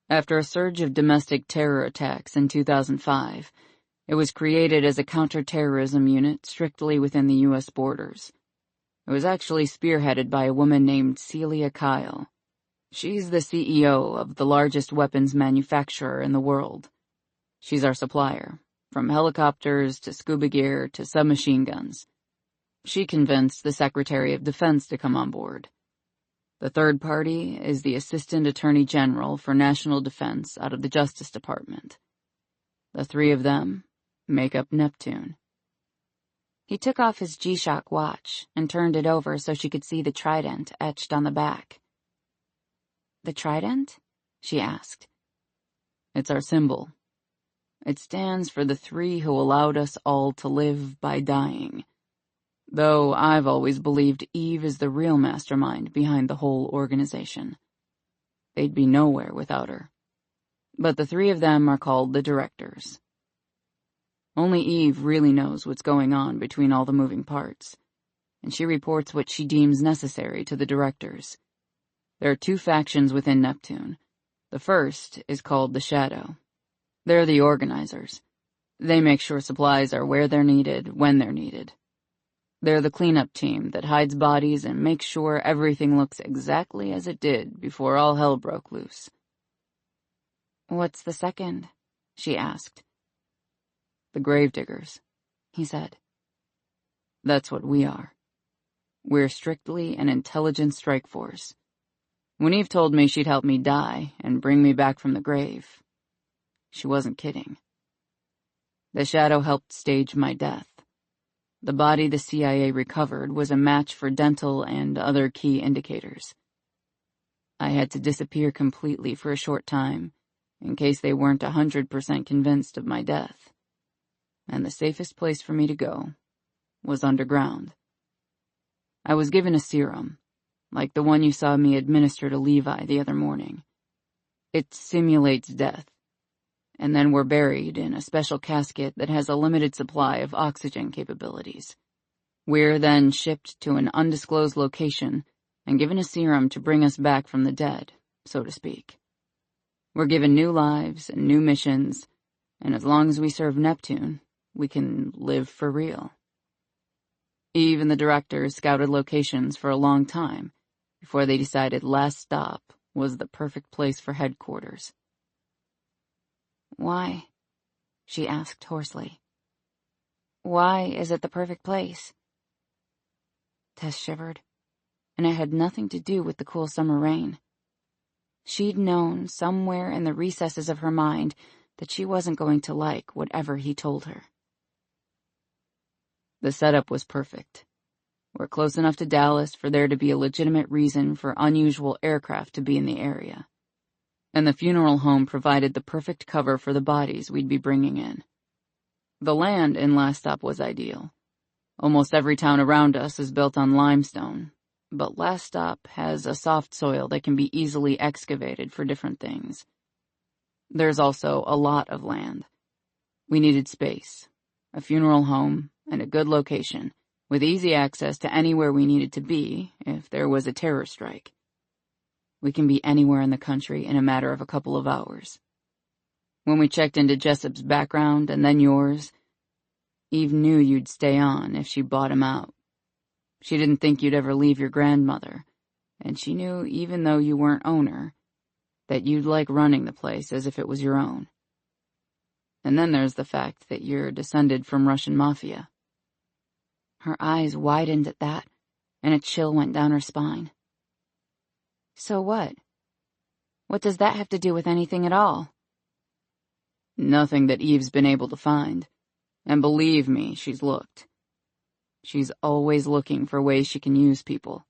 After a surge of domestic terror attacks in 2005, it was created as a counter-terrorism unit strictly within the U.S. borders. It was actually spearheaded by a woman named Celia Kyle. She's the CEO of the largest weapons manufacturer in the world. She's our supplier, from helicopters to scuba gear to submachine guns. She convinced the Secretary of Defense to come on board. The third party is the Assistant Attorney General for National Defense out of the Justice Department. The three of them make up Neptune. He took off his G-Shock watch and turned it over so she could see the trident etched on the back. The trident? She asked. It's our symbol. It stands for the three who allowed us all to live by dying. Though I've always believed Eve is the real mastermind behind the whole organization. They'd be nowhere without her. But the three of them are called the directors. Only Eve really knows what's going on between all the moving parts, and she reports what she deems necessary to the directors. There are two factions within Neptune. The first is called the Shadow. They're the organizers. They make sure supplies are where they're needed, when they're needed. They're the cleanup team that hides bodies and makes sure everything looks exactly as it did before all hell broke loose. What's the second? She asked. The Gravediggers, he said. That's what we are. We're strictly an intelligence strike force. When Eve told me she'd help me die and bring me back from the grave, she wasn't kidding. The Shadow helped stage my death. The body the CIA recovered was a match for dental and other key indicators. I had to disappear completely for a short time, in case they weren't 100% convinced of my death. And the safest place for me to go was underground. I was given a serum, like the one you saw me administer to Levi the other morning. It simulates death, and then we're buried in a special casket that has a limited supply of oxygen capabilities. We're then shipped to an undisclosed location and given a serum to bring us back from the dead, so to speak. We're given new lives and new missions, and as long as we serve Neptune, we can live for real. Eve and the directors scouted locations for a long time before they decided Last Stop was the perfect place for headquarters. Why? She asked hoarsely. Why is it the perfect place? Tess shivered, and it had nothing to do with the cool summer rain. She'd known somewhere in the recesses of her mind that she wasn't going to like whatever he told her. The setup was perfect. We're close enough to Dallas for there to be a legitimate reason for unusual aircraft to be in the area. And the funeral home provided the perfect cover for the bodies we'd be bringing in. The land in Last Stop was ideal. Almost every town around us is built on limestone, but Last Stop has a soft soil that can be easily excavated for different things. There's also a lot of land. We needed space, a funeral home, and a good location, with easy access to anywhere we needed to be if there was a terror strike. We can be anywhere in the country in a matter of a couple of hours. When we checked into Jessup's background and then yours, Eve knew you'd stay on if she bought him out. She didn't think you'd ever leave your grandmother, and she knew, even though you weren't owner, that you'd like running the place as if it was your own. And then there's the fact that you're descended from Russian mafia. Her eyes widened at that, and a chill went down her spine. So what? What does that have to do with anything at all? Nothing that Eve's been able to find. And believe me, she's looked. She's always looking for ways she can use people.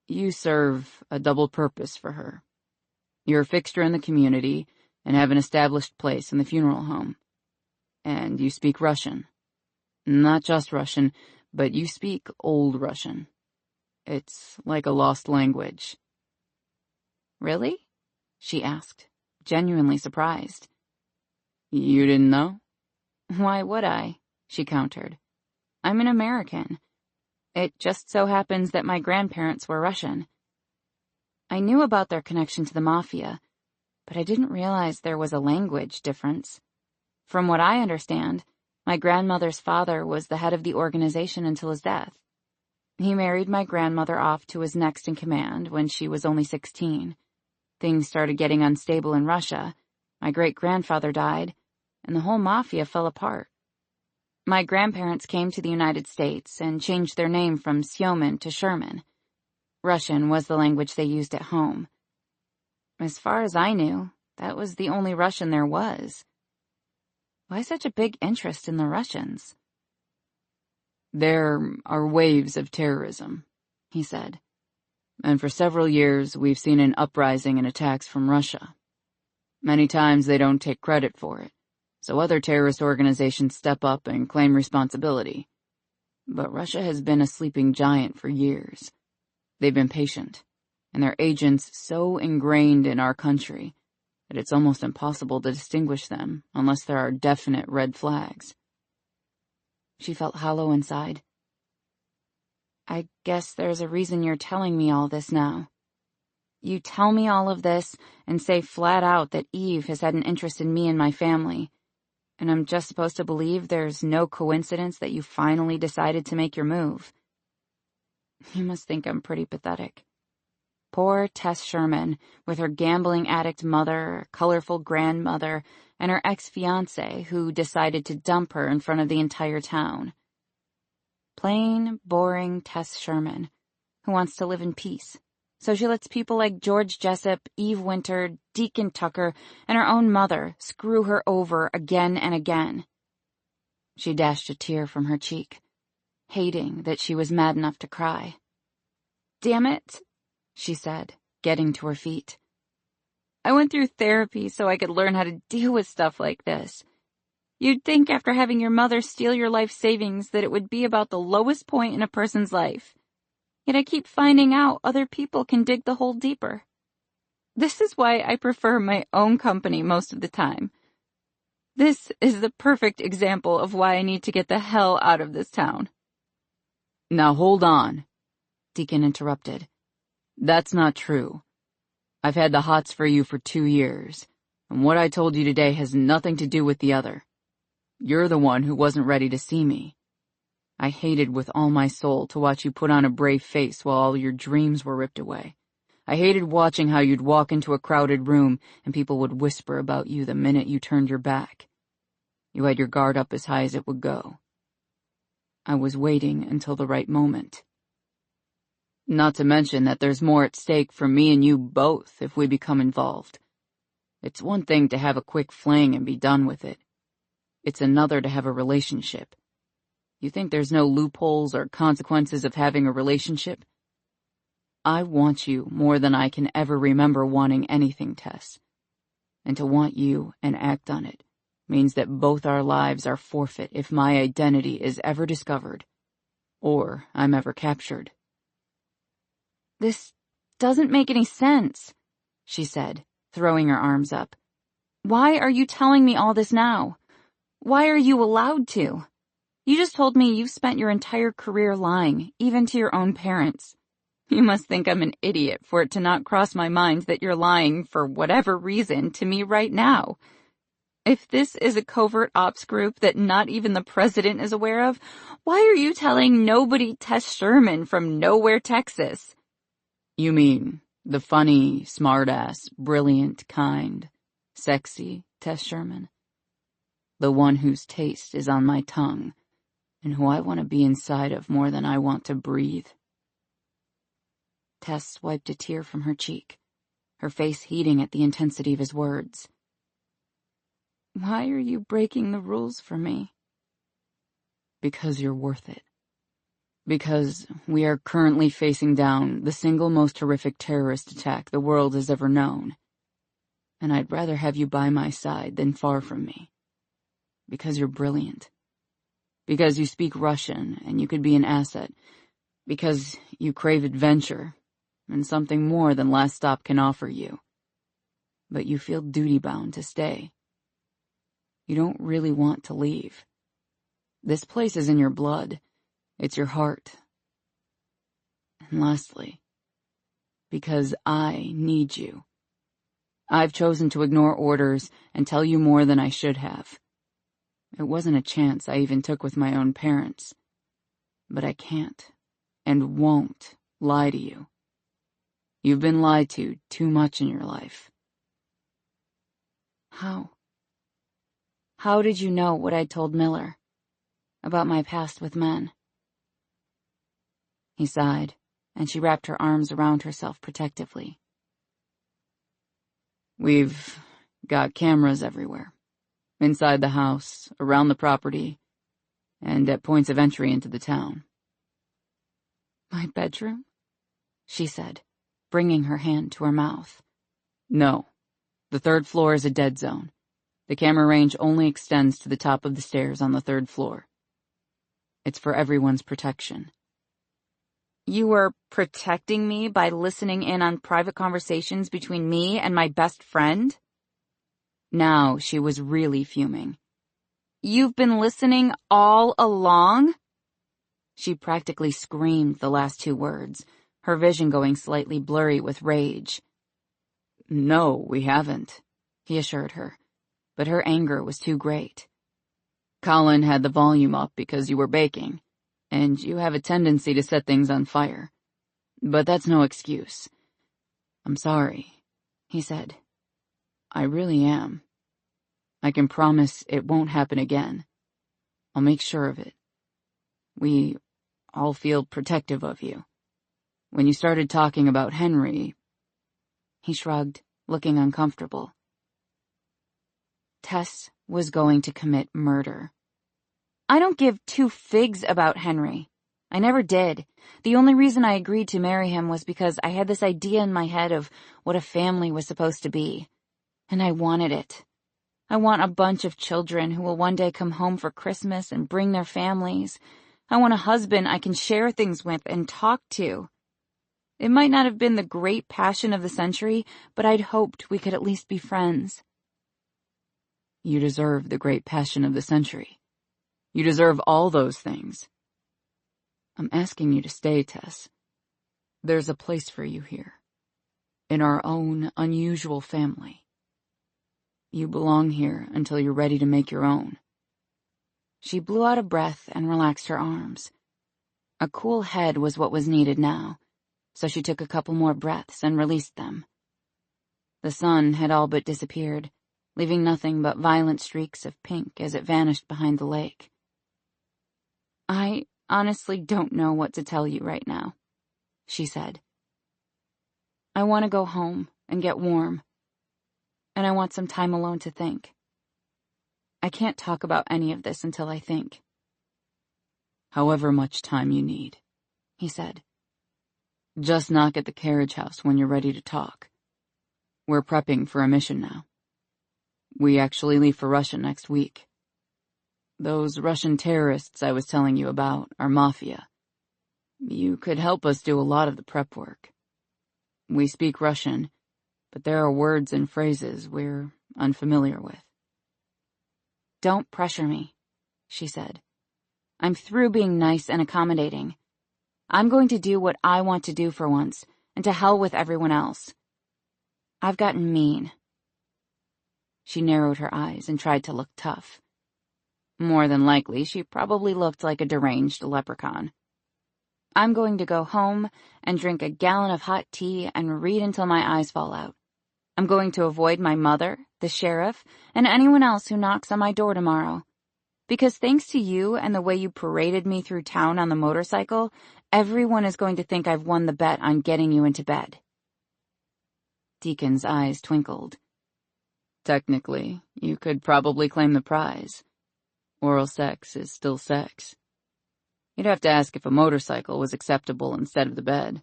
You serve a double purpose for her. You're a fixture in the community and have an established place in the funeral home. And you speak Russian. Not just Russian, but you speak Old Russian. It's like a lost language. Really? She asked, genuinely surprised. You didn't know? Why would I? She countered. I'm an American. It just so happens that my grandparents were Russian. I knew about their connection to the mafia, but I didn't realize there was a language difference. From what I understand, my grandmother's father was the head of the organization until his death. He married my grandmother off to his next in command when she was only 16. Things started getting unstable in Russia. My great-grandfather died, and the whole mafia fell apart. My grandparents came to the United States and changed their name from Syomin to Sherman. Russian was the language they used at home. As far as I knew, that was the only Russian there was. Why such a big interest in the Russians? There are waves of terrorism, he said. And for several years, we've seen an uprising and attacks from Russia. Many times they don't take credit for it, so other terrorist organizations step up and claim responsibility. But Russia has been a sleeping giant for years. They've been patient, and their agents so ingrained in our country that it's almost impossible to distinguish them unless there are definite red flags. She felt hollow inside. I guess there's a reason you're telling me all this now. You tell me all of this and say flat out that Eve has had an interest in me and my family, and I'm just supposed to believe there's no coincidence that you finally decided to make your move. You must think I'm pretty pathetic. Poor Tess Sherman, with her gambling addict mother, colorful grandmother, and her ex-fiancé who decided to dump her in front of the entire town. Plain, boring Tess Sherman, who wants to live in peace. So she lets people like George Jessup, Eve Winter, Deacon Tucker, and her own mother screw her over again and again. She dashed a tear from her cheek, hating that she was mad enough to cry. Damn it, she said, getting to her feet. I went through therapy so I could learn how to deal with stuff like this. You'd think after having your mother steal your life savings that it would be about the lowest point in a person's life. Yet I keep finding out other people can dig the hole deeper. This is why I prefer my own company most of the time. This is the perfect example of why I need to get the hell out of this town. Now hold on, Deacon interrupted. That's not true. I've had the hots for you for 2 years, and what I told you today has nothing to do with the other. You're the one who wasn't ready to see me. I hated with all my soul to watch you put on a brave face while all your dreams were ripped away. I hated watching how you'd walk into a crowded room and people would whisper about you the minute you turned your back. You had your guard up as high as it would go. I was waiting until the right moment. Not to mention that there's more at stake for me and you both if we become involved. It's one thing to have a quick fling and be done with it. It's another to have a relationship. You think there's no loopholes or consequences of having a relationship? I want you more than I can ever remember wanting anything, Tess. And to want you and act on it means that both our lives are forfeit if my identity is ever discovered, or I'm ever captured. This doesn't make any sense, she said, throwing her arms up. Why are you telling me all this now? Why are you allowed to? You just told me you've spent your entire career lying, even to your own parents. You must think I'm an idiot for it to not cross my mind that you're lying for whatever reason to me right now. If this is a covert ops group that not even the president is aware of, why are you telling nobody Tess Sherman from nowhere, Texas? You mean the funny, smart-ass, brilliant, kind, sexy Tess Sherman? The one whose taste is on my tongue, and who I want to be inside of more than I want to breathe. Tess wiped a tear from her cheek, her face heating at the intensity of his words. Why are you breaking the rules for me? Because you're worth it. Because we are currently facing down the single most horrific terrorist attack the world has ever known. And I'd rather have you by my side than far from me. Because you're brilliant. Because you speak Russian and you could be an asset. Because you crave adventure and something more than Last Stop can offer you. But you feel duty-bound to stay. You don't really want to leave. This place is in your blood. It's your heart. And lastly, because I need you. I've chosen to ignore orders and tell you more than I should have. It wasn't a chance I even took with my own parents. But I can't and won't lie to you. You've been lied to too much in your life. How? How did you know what I'd told Miller about my past with men? He sighed, and she wrapped her arms around herself protectively. We've got cameras everywhere. Inside the house, around the property, and at points of entry into the town. My bedroom? She said, bringing her hand to her mouth. No. The 3rd floor is a dead zone. The camera range only extends to the top of the stairs on the 3rd floor. It's for everyone's protection. You were protecting me by listening in on private conversations between me and my best friend? Now she was really fuming. You've been listening all along? She practically screamed the last 2 words, her vision going slightly blurry with rage. No, we haven't, he assured her, but her anger was too great. Colin had the volume up because you were baking, and you have a tendency to set things on fire. But that's no excuse. I'm sorry, he said. I really am. I can promise it won't happen again. I'll make sure of it. We all feel protective of you. When you started talking about Henry... He shrugged, looking uncomfortable. Tess was going to commit murder. I don't give 2 figs about Henry. I never did. The only reason I agreed to marry him was because I had this idea in my head of what a family was supposed to be. And I wanted it. I want a bunch of children who will one day come home for Christmas and bring their families. I want a husband I can share things with and talk to. It might not have been the great passion of the century, but I'd hoped we could at least be friends. You deserve the great passion of the century. You deserve all those things. I'm asking you to stay, Tess. There's a place for you here. In our own unusual family. You belong here until you're ready to make your own. She blew out a breath and relaxed her arms. A cool head was what was needed now, so she took a couple more breaths and released them. The sun had all but disappeared, leaving nothing but violent streaks of pink as it vanished behind the lake. I honestly don't know what to tell you right now, she said. I want to go home and get warm, and I want some time alone to think. I can't talk about any of this until I think. However much time you need, he said. Just knock at the carriage house when you're ready to talk. We're prepping for a mission now. We actually leave for Russia next week. Those Russian terrorists I was telling you about are mafia. You could help us do a lot of the prep work. We speak Russian, but there are words and phrases we're unfamiliar with. Don't pressure me, she said. I'm through being nice and accommodating. I'm going to do what I want to do for once, and to hell with everyone else. I've gotten mean. She narrowed her eyes and tried to look tough. More than likely, she probably looked like a deranged leprechaun. I'm going to go home and drink a gallon of hot tea and read until my eyes fall out. I'm going to avoid my mother, the sheriff, and anyone else who knocks on my door tomorrow. Because thanks to you and the way you paraded me through town on the motorcycle, everyone is going to think I've won the bet on getting you into bed. Deacon's eyes twinkled. Technically, you could probably claim the prize. Oral sex is still sex. You'd have to ask if a motorcycle was acceptable instead of the bed.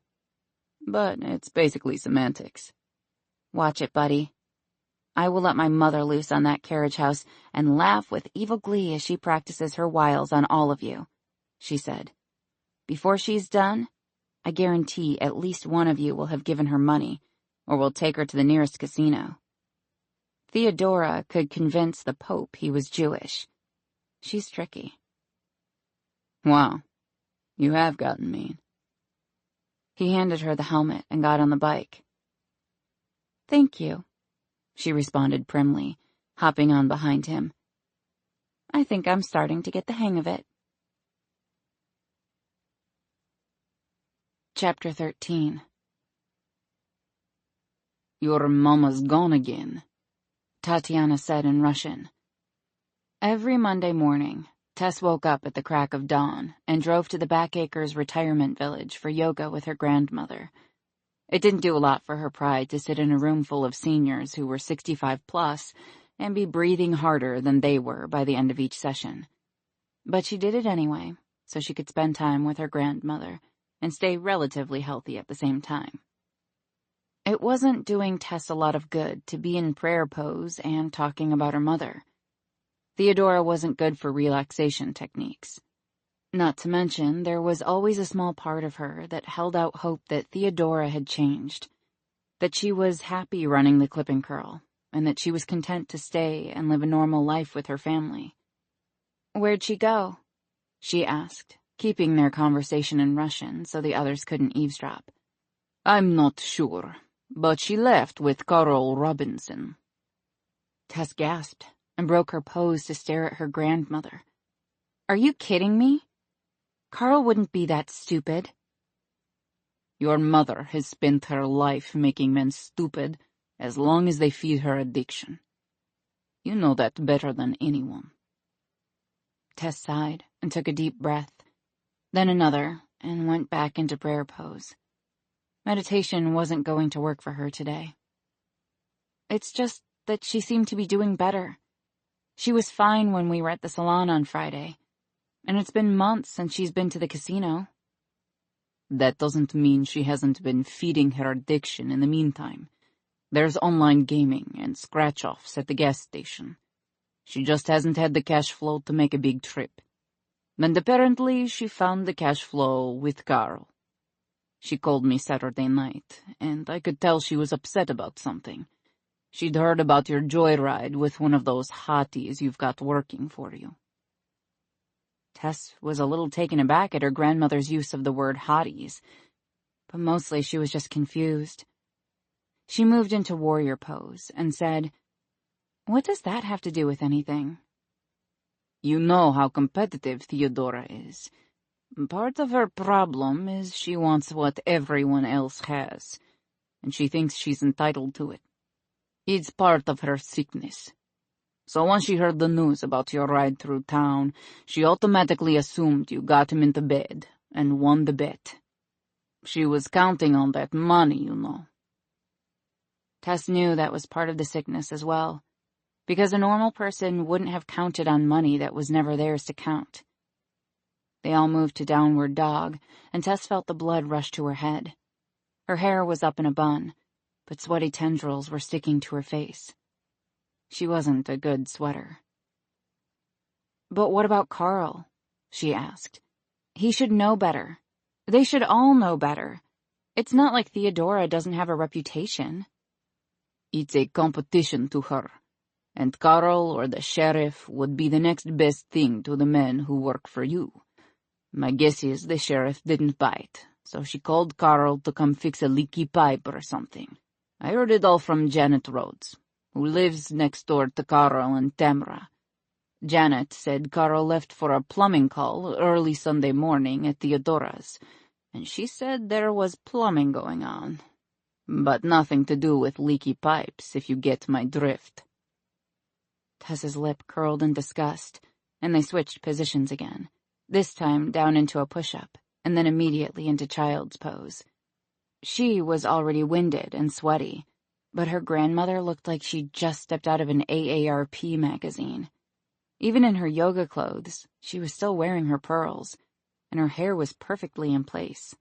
But it's basically semantics. Watch it, buddy. I will let my mother loose on that carriage house and laugh with evil glee as she practices her wiles on all of you, she said. Before she's done, I guarantee at least one of you will have given her money, or will take her to the nearest casino. Theodora could convince the Pope he was Jewish. She's tricky. Wow, you have gotten mean. He handed her the helmet and got on the bike. Thank you, she responded primly, hopping on behind him. I think I'm starting to get the hang of it. Chapter 13. Your mama's gone again, Tatiana said in Russian. Every Monday morning, Tess woke up at the crack of dawn and drove to the Backacres retirement village for yoga with her grandmother. It didn't do a lot for her pride to sit in a room full of seniors who were 65 plus and be breathing harder than they were by the end of each session. But she did it anyway, so she could spend time with her grandmother and stay relatively healthy at the same time. It wasn't doing Tess a lot of good to be in prayer pose and talking about her mother. Theodora wasn't good for relaxation techniques. Not to mention, there was always a small part of her that held out hope that Theodora had changed, that she was happy running the clip and curl, and that she was content to stay and live a normal life with her family. "Where'd she go?" she asked, keeping their conversation in Russian so the others couldn't eavesdrop. I'm not sure, but she left with Carl Robinson. Tess gasped and broke her pose to stare at her grandmother. Are you kidding me? Carl wouldn't be that stupid. Your mother has spent her life making men stupid as long as they feed her addiction. You know that better than anyone. Tess sighed and took a deep breath, then another, and went back into prayer pose. Meditation wasn't going to work for her today. It's just that she seemed to be doing better. She was fine when we were at the salon on Friday, and it's been months since she's been to the casino. That doesn't mean she hasn't been feeding her addiction in the meantime. There's online gaming and scratch-offs at the gas station. She just hasn't had the cash flow to make a big trip. And apparently she found the cash flow with Carl. She called me Saturday night, and I could tell she was upset about something. She'd heard about your joyride with one of those hotties you've got working for you. Tess was a little taken aback at her grandmother's use of the word hotties, but mostly she was just confused. She moved into warrior pose and said, "What does that have to do with anything?" You know how competitive Theodora is. Part of her problem is she wants what everyone else has, and she thinks she's entitled to it. It's part of her sickness. So once she heard the news about your ride through town, she automatically assumed you got him into bed and won the bet. She was counting on that money, you know. Tess knew that was part of the sickness as well, because a normal person wouldn't have counted on money that was never theirs to count. They all moved to downward dog, and Tess felt the blood rush to her head. Her hair was up in a bun, but sweaty tendrils were sticking to her face. She wasn't a good sweater. "But what about Carl?" she asked. "He should know better. They should all know better. It's not like Theodora doesn't have a reputation." It's a competition to her, and Carl or the sheriff would be the next best thing to the men who work for you. My guess is the sheriff didn't bite, so she called Carl to come fix a leaky pipe or something. I heard it all from Janet Rhodes. who lives next door to Carl and Tamra. Janet said Carl left for a plumbing call early Sunday morning at Theodora's, and she said there was plumbing going on. But nothing to do with leaky pipes, if you get my drift." Tess's lip curled in disgust, and they switched positions again, this time down into a push-up, and then immediately into child's pose. She was already winded and sweaty, but her grandmother looked like she'd just stepped out of an AARP magazine. Even in her yoga clothes, she was still wearing her pearls, and her hair was perfectly in place.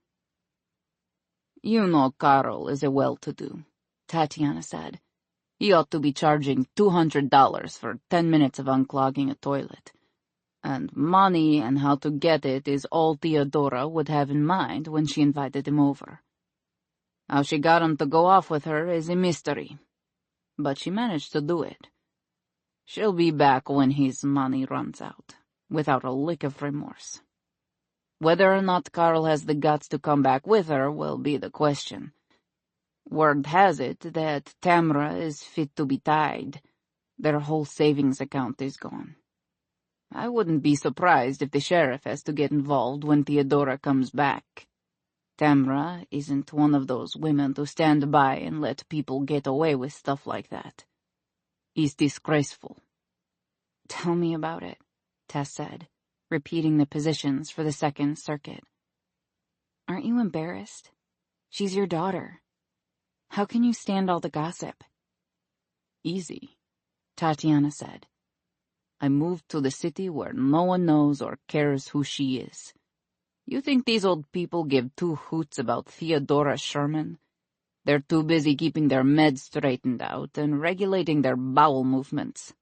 "You know Carl is a well-to-do," Tatiana said. "He ought to be charging $200 for 10 minutes of unclogging a toilet. And money and how to get it is all Theodora would have in mind when she invited him over. How she got him to go off with her is a mystery, but she managed to do it. She'll be back when his money runs out, without a lick of remorse. Whether or not Carl has the guts to come back with her will be the question. Word has it that Tamra is fit to be tied. Their whole savings account is gone. I wouldn't be surprised if the sheriff has to get involved when Theodora comes back. Tamra isn't one of those women to stand by and let people get away with stuff like that. It's disgraceful." "Tell me about it," Tess said, repeating the positions for the second circuit. "Aren't you embarrassed? She's your daughter. How can you stand all the gossip?" "Easy," Tatiana said. "I moved to the city where no one knows or cares who she is. You think these old people give two hoots about Theodora Sherman? They're too busy keeping their meds straightened out and regulating their bowel movements."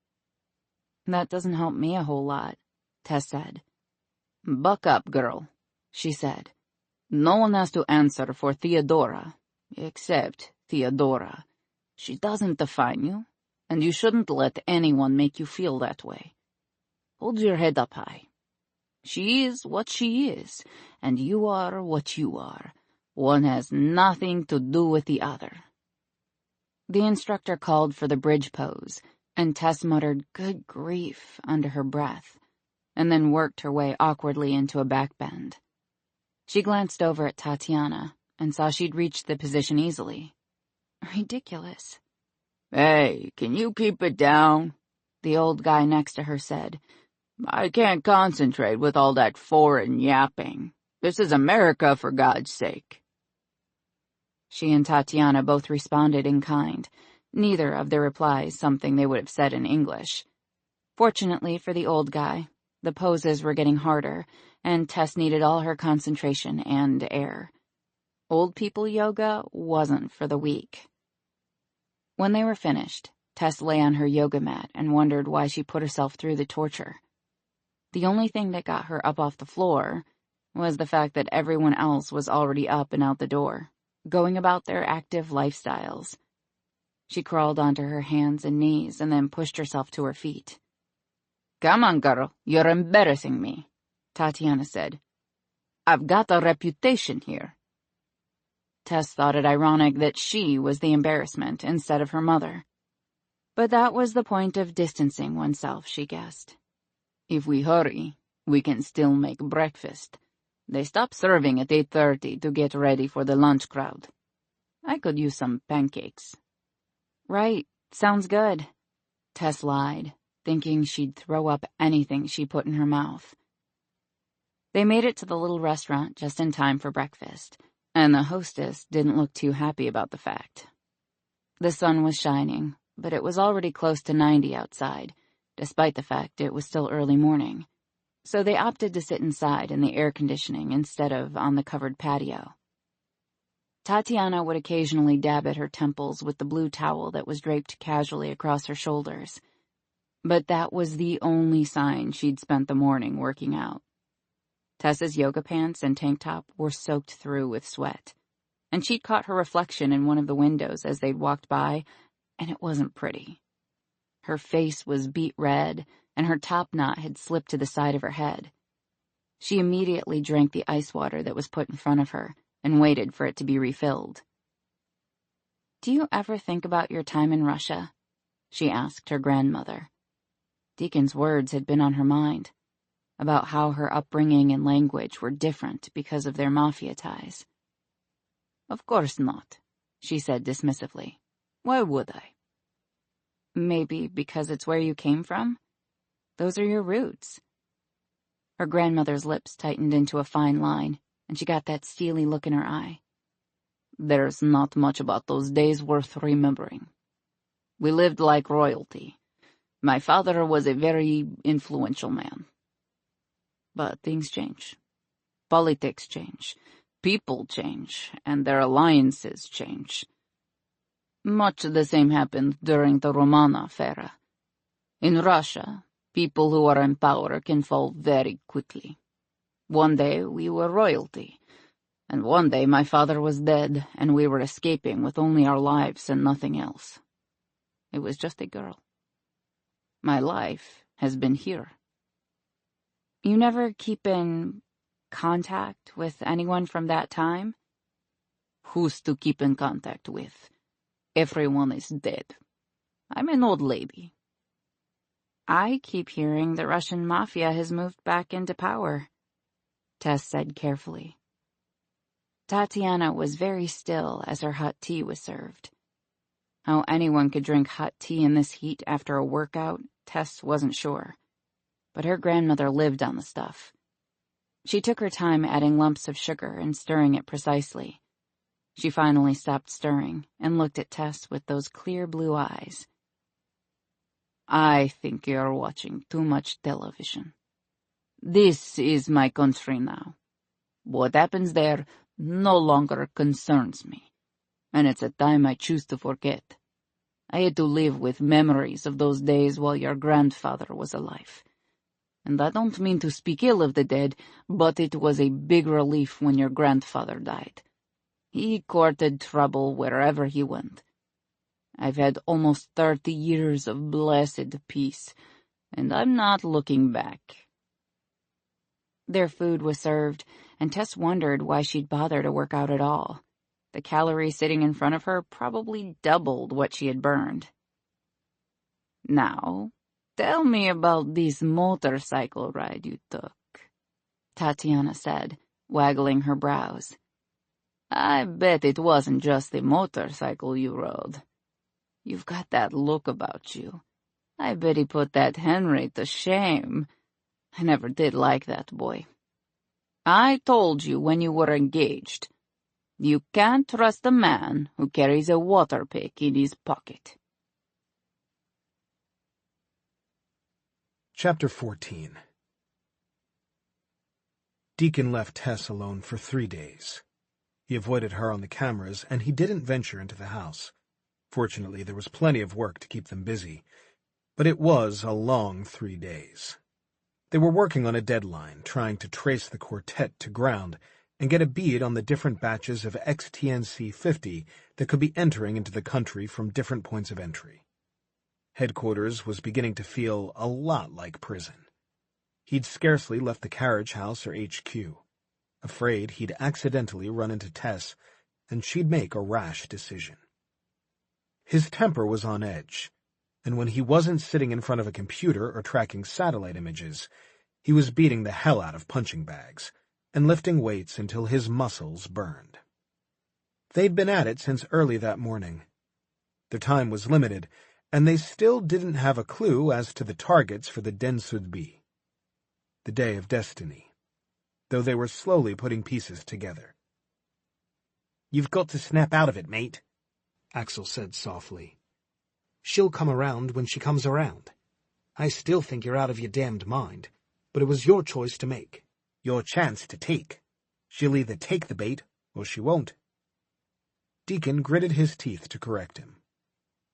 "That doesn't help me a whole lot," Tess said. "Buck up, girl," she said. "No one has to answer for Theodora, except Theodora. She doesn't define you, and you shouldn't let anyone make you feel that way. Hold your head up high. She is what she is, and you are what you are. One has nothing to do with the other." The instructor called for the bridge pose, and Tess muttered "good grief" under her breath, and then worked her way awkwardly into a back bend. She glanced over at Tatiana and saw she'd reached the position easily. Ridiculous. "Hey, can you keep it down?" the old guy next to her said. "I can't concentrate with all that foreign yapping. This is America, for God's sake." She and Tatiana both responded in kind, neither of their replies something they would have said in English. Fortunately for the old guy, the poses were getting harder, and Tess needed all her concentration and air. Old people yoga wasn't for the weak. When they were finished, Tess lay on her yoga mat and wondered why she put herself through the torture. The only thing that got her up off the floor was the fact that everyone else was already up and out the door, going about their active lifestyles. She crawled onto her hands and knees and then pushed herself to her feet. "Come on, girl, you're embarrassing me," Tatiana said. "I've got a reputation here." Tess thought it ironic that she was the embarrassment instead of her mother. But that was the point of distancing oneself, she guessed. "If we hurry, we can still make breakfast. They stop serving at 8:30 to get ready for the lunch crowd. I could use some pancakes." "Right, sounds good," Tess lied, thinking she'd throw up anything she put in her mouth. They made it to the little restaurant just in time for breakfast, and the hostess didn't look too happy about the fact. The sun was shining, but it was already close to 90 outside, despite the fact it was still early morning, so they opted to sit inside in the air conditioning instead of on the covered patio. Tatiana would occasionally dab at her temples with the blue towel that was draped casually across her shoulders, but that was the only sign she'd spent the morning working out. Tessa's yoga pants and tank top were soaked through with sweat, and she'd caught her reflection in one of the windows as they'd walked by, and it wasn't pretty. Her face was beet red, and her top knot had slipped to the side of her head. She immediately drank the ice water that was put in front of her and waited for it to be refilled. "Do you ever think about your time in Russia?" she asked her grandmother. Deacon's words had been on her mind, about how her upbringing and language were different because of their mafia ties. Of course not, she said dismissively. Why would I? Maybe because it's where you came from? Those are your roots. Her grandmother's lips tightened into a fine line, and she got that steely look in her eye. There's not much about those days worth remembering. We lived like royalty. My father was a very influential man. But things change. Politics change. People change, and their alliances change. Much the same happened during the Romana era. In Russia, people who are in power can fall very quickly. One day we were royalty, and one day my father was dead, and we were escaping with only our lives and nothing else. It was just a girl. My life has been here. You never keep in contact with anyone from that time? Who's to keep in contact with? Everyone is dead. I'm an old lady. I keep hearing the Russian mafia has moved back into power, Tess said carefully. Tatiana was very still as her hot tea was served. How anyone could drink hot tea in this heat after a workout, Tess wasn't sure. But her grandmother lived on the stuff. She took her time adding lumps of sugar and stirring it precisely. She finally stopped stirring and looked at Tess with those clear blue eyes. I think you're watching too much television. This is my country now. What happens there no longer concerns me, and it's a time I choose to forget. I had to live with memories of those days while your grandfather was alive. And I don't mean to speak ill of the dead, but it was a big relief when your grandfather died. He courted trouble wherever he went. I've had almost 30 years of blessed peace, and I'm not looking back. Their food was served, and Tess wondered why she'd bother to work out at all. The calories sitting in front of her probably doubled what she had burned. Now, tell me about this motorcycle ride you took, Tatiana said, waggling her brows. I bet it wasn't just the motorcycle you rode. You've got that look about you. I bet he put that Henry to shame. I never did like that boy. I told you when you were engaged. You can't trust a man who carries a water pick in his pocket. Chapter 14. Deacon left Tess alone for 3 days. He avoided her on the cameras, and he didn't venture into the house. Fortunately, there was plenty of work to keep them busy, but it was a long 3 days. They were working on a deadline, trying to trace the quartet to ground and get a bead on the different batches of XTNC-50 that could be entering into the country from different points of entry. Headquarters was beginning to feel a lot like prison. He'd scarcely left the carriage house or HQ, afraid he'd accidentally run into Tess and she'd make a rash decision. His temper was on edge, and when he wasn't sitting in front of a computer or tracking satellite images, he was beating the hell out of punching bags and lifting weights until his muscles burned. They'd been at it since early that morning. Their time was limited, and they still didn't have a clue as to the targets for the Den Sudbi, the Day of Destiny, though they were slowly putting pieces together. "You've got to snap out of it, mate," Axel said softly. "She'll come around when she comes around. I still think you're out of your damned mind, but it was your choice to make, your chance to take. She'll either take the bait or she won't." Deacon gritted his teeth to correct him.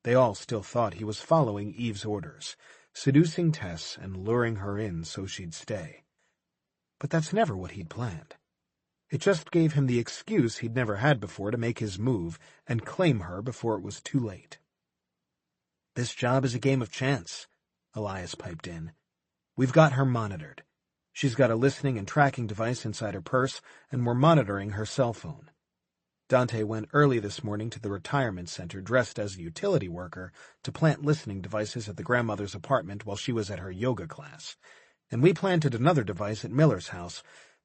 They all still thought he was following Eve's orders, seducing Tess and luring her in so she'd stay. But that's never what he'd planned. It just gave him the excuse he'd never had before to make his move and claim her before it was too late. "This job is a game of chance," Elias piped in. "We've got her monitored. She's got a listening and tracking device inside her purse, and we're monitoring her cell phone. Dante went early this morning to the retirement center dressed as a utility worker to plant listening devices at the grandmother's apartment while she was at her yoga class. And we planted another device at Miller's house,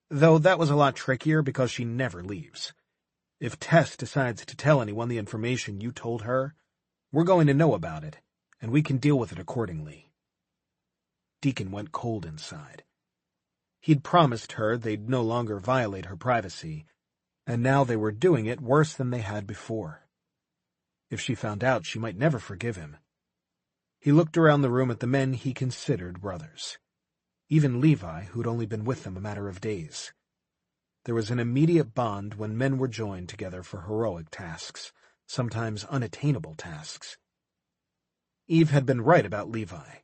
though that was a lot trickier because she never leaves. If Tess decides to tell anyone the information you told her, we're going to know about it, and we can deal with it accordingly. Deacon went cold inside. He'd promised her they'd no longer violate her privacy, and now they were doing it worse than they had before. If she found out, she might never forgive him. He looked around the room at the men he considered brothers. Even Levi, who'd only been with them a matter of days. There was an immediate bond when men were joined together for heroic tasks, sometimes unattainable tasks. Eve had been right about Levi.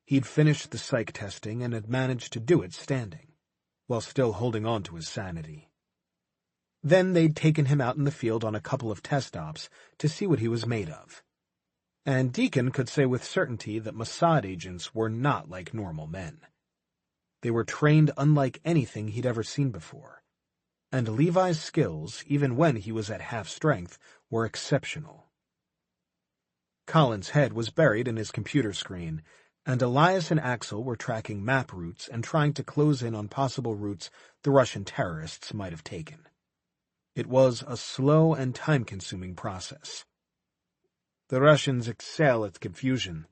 He'd finished the psych testing and had managed to do it standing, while still holding on to his sanity. Then they'd taken him out in the field on a couple of test ops to see what he was made of. And Deacon could say with certainty that Mossad agents were not like normal men. They were trained unlike anything he'd ever seen before, and Levi's skills, even when he was at half strength, were exceptional. Colin's head was buried in his computer screen, and Elias and Axel were tracking map routes and trying to close in on possible routes the Russian terrorists might have taken. It was a slow and time-consuming process. "The Russians excel at confusion,"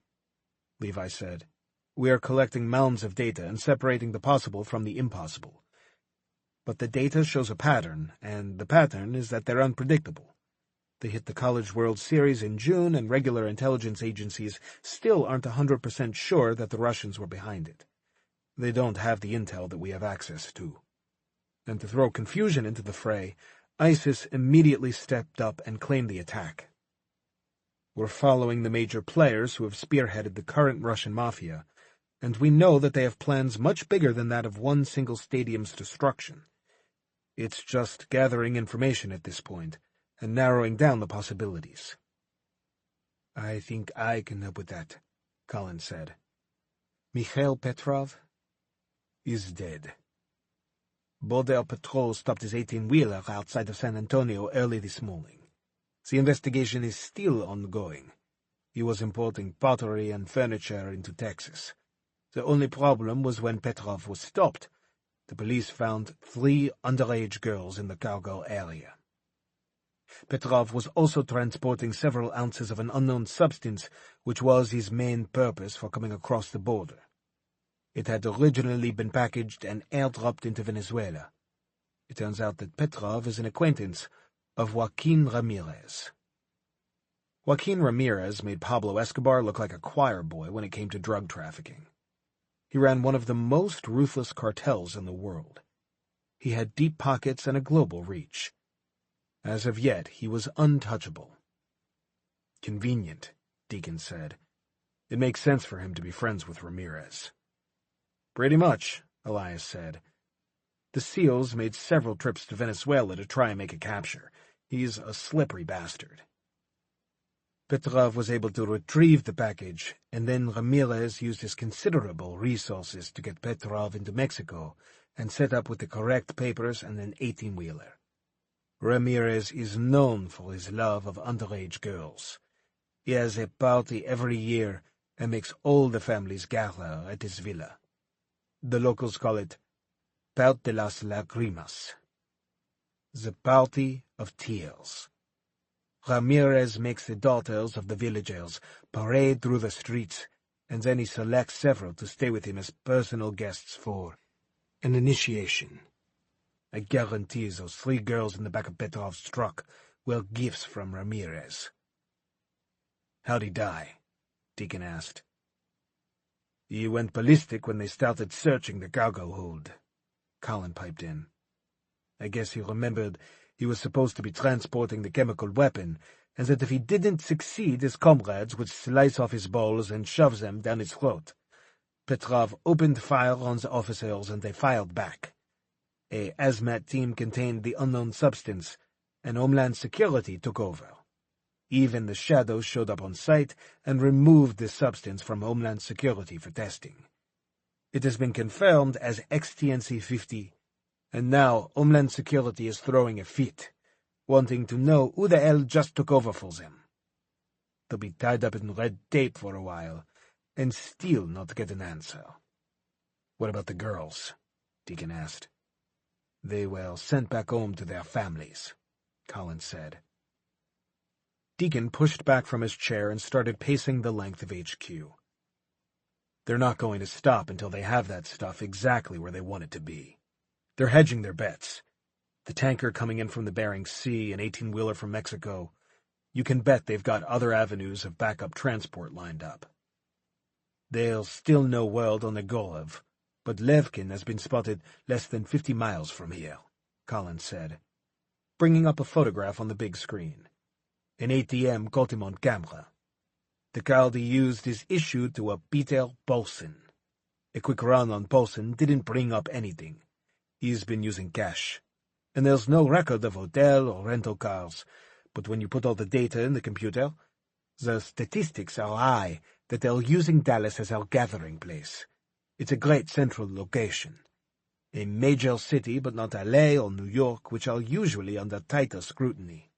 Levi said. "We are collecting mounds of data and separating the possible from the impossible. But the data shows a pattern, and the pattern is that they're unpredictable. They hit the College World Series in June, and regular intelligence agencies still aren't 100% sure that the Russians were behind it. They don't have the intel that we have access to. And to throw confusion into the fray, ISIS immediately stepped up and claimed the attack. We're following the major players who have spearheaded the current Russian mafia, and we know that they have plans much bigger than that of one single stadium's destruction. It's just gathering information at this point, and narrowing down the possibilities." "I think I can help with that," Colin said. "Mikhail Petrov is dead. Border Patrol stopped his 18-wheeler outside of San Antonio early this morning. The investigation is still ongoing. He was importing pottery and furniture into Texas. The only problem was when Petrov was stopped, the police found 3 underage girls in the cargo area. Petrov was also transporting several ounces of an unknown substance, which was his main purpose for coming across the border. It had originally been packaged and airdropped into Venezuela. It turns out that Petrov is an acquaintance of Joaquin Ramirez." Joaquin Ramirez made Pablo Escobar look like a choir boy when it came to drug trafficking. He ran one of the most ruthless cartels in the world. He had deep pockets and a global reach. As of yet, he was untouchable. "Convenient," Deacon said. "It makes sense for him to be friends with Ramirez." "Pretty much," Elias said. "The SEALs made several trips to Venezuela to try and make a capture. He's a slippery bastard." Petrov was able to retrieve the package, and then Ramirez used his considerable resources to get Petrov into Mexico and set up with the correct papers and an 18-wheeler. Ramirez is known for his love of underage girls. He has a party every year and makes all the families gather at his villa. The locals call it Part de las Lágrimas, the Party of Tears. Ramirez makes the daughters of the villagers parade through the streets, and then he selects several to stay with him as personal guests for an initiation. I guarantee those 3 girls in the back of Petrov's truck were gifts from Ramirez." "How'd he die?" Deacon asked. "He went ballistic when they started searching the cargo hold," Colin piped in. "I guess he remembered he was supposed to be transporting the chemical weapon, and that if he didn't succeed, his comrades would slice off his balls and shove them down his throat. Petrov opened fire on the officers, and they fired back. A hazmat team contained the unknown substance, and Homeland Security took over. Even the Shadows showed up on site and removed the substance from Homeland Security for testing. It has been confirmed as XTNC-50, and now Homeland Security is throwing a fit. wanting to know who the hell just took over for them. They'll be tied up in red tape for a while, and still not get an answer. What about the girls? Deacon asked. They were sent back home to their families, Colin said. Deacon pushed back from his chair and started pacing the length of HQ. They're not going to stop until they have that stuff exactly where they want it to be. They're hedging their bets. The tanker coming in from the Bering Sea, an 18-wheeler from Mexico. You can bet they've got other avenues of backup transport lined up. There's still no word on Egorov, but Levkin has been spotted less than 50 miles from here, Colin said, bringing up a photograph on the big screen. An ATM caught him on camera. The card he used is issued to a Peter Paulsen. A quick run on Paulsen didn't bring up anything. He's been using cash. And there's no record of hotel or rental cars, but when you put all the data in the computer, the statistics are high that they're using Dallas as our gathering place. It's a great central location. A major city, but not LA or New York, which are usually under tighter scrutiny.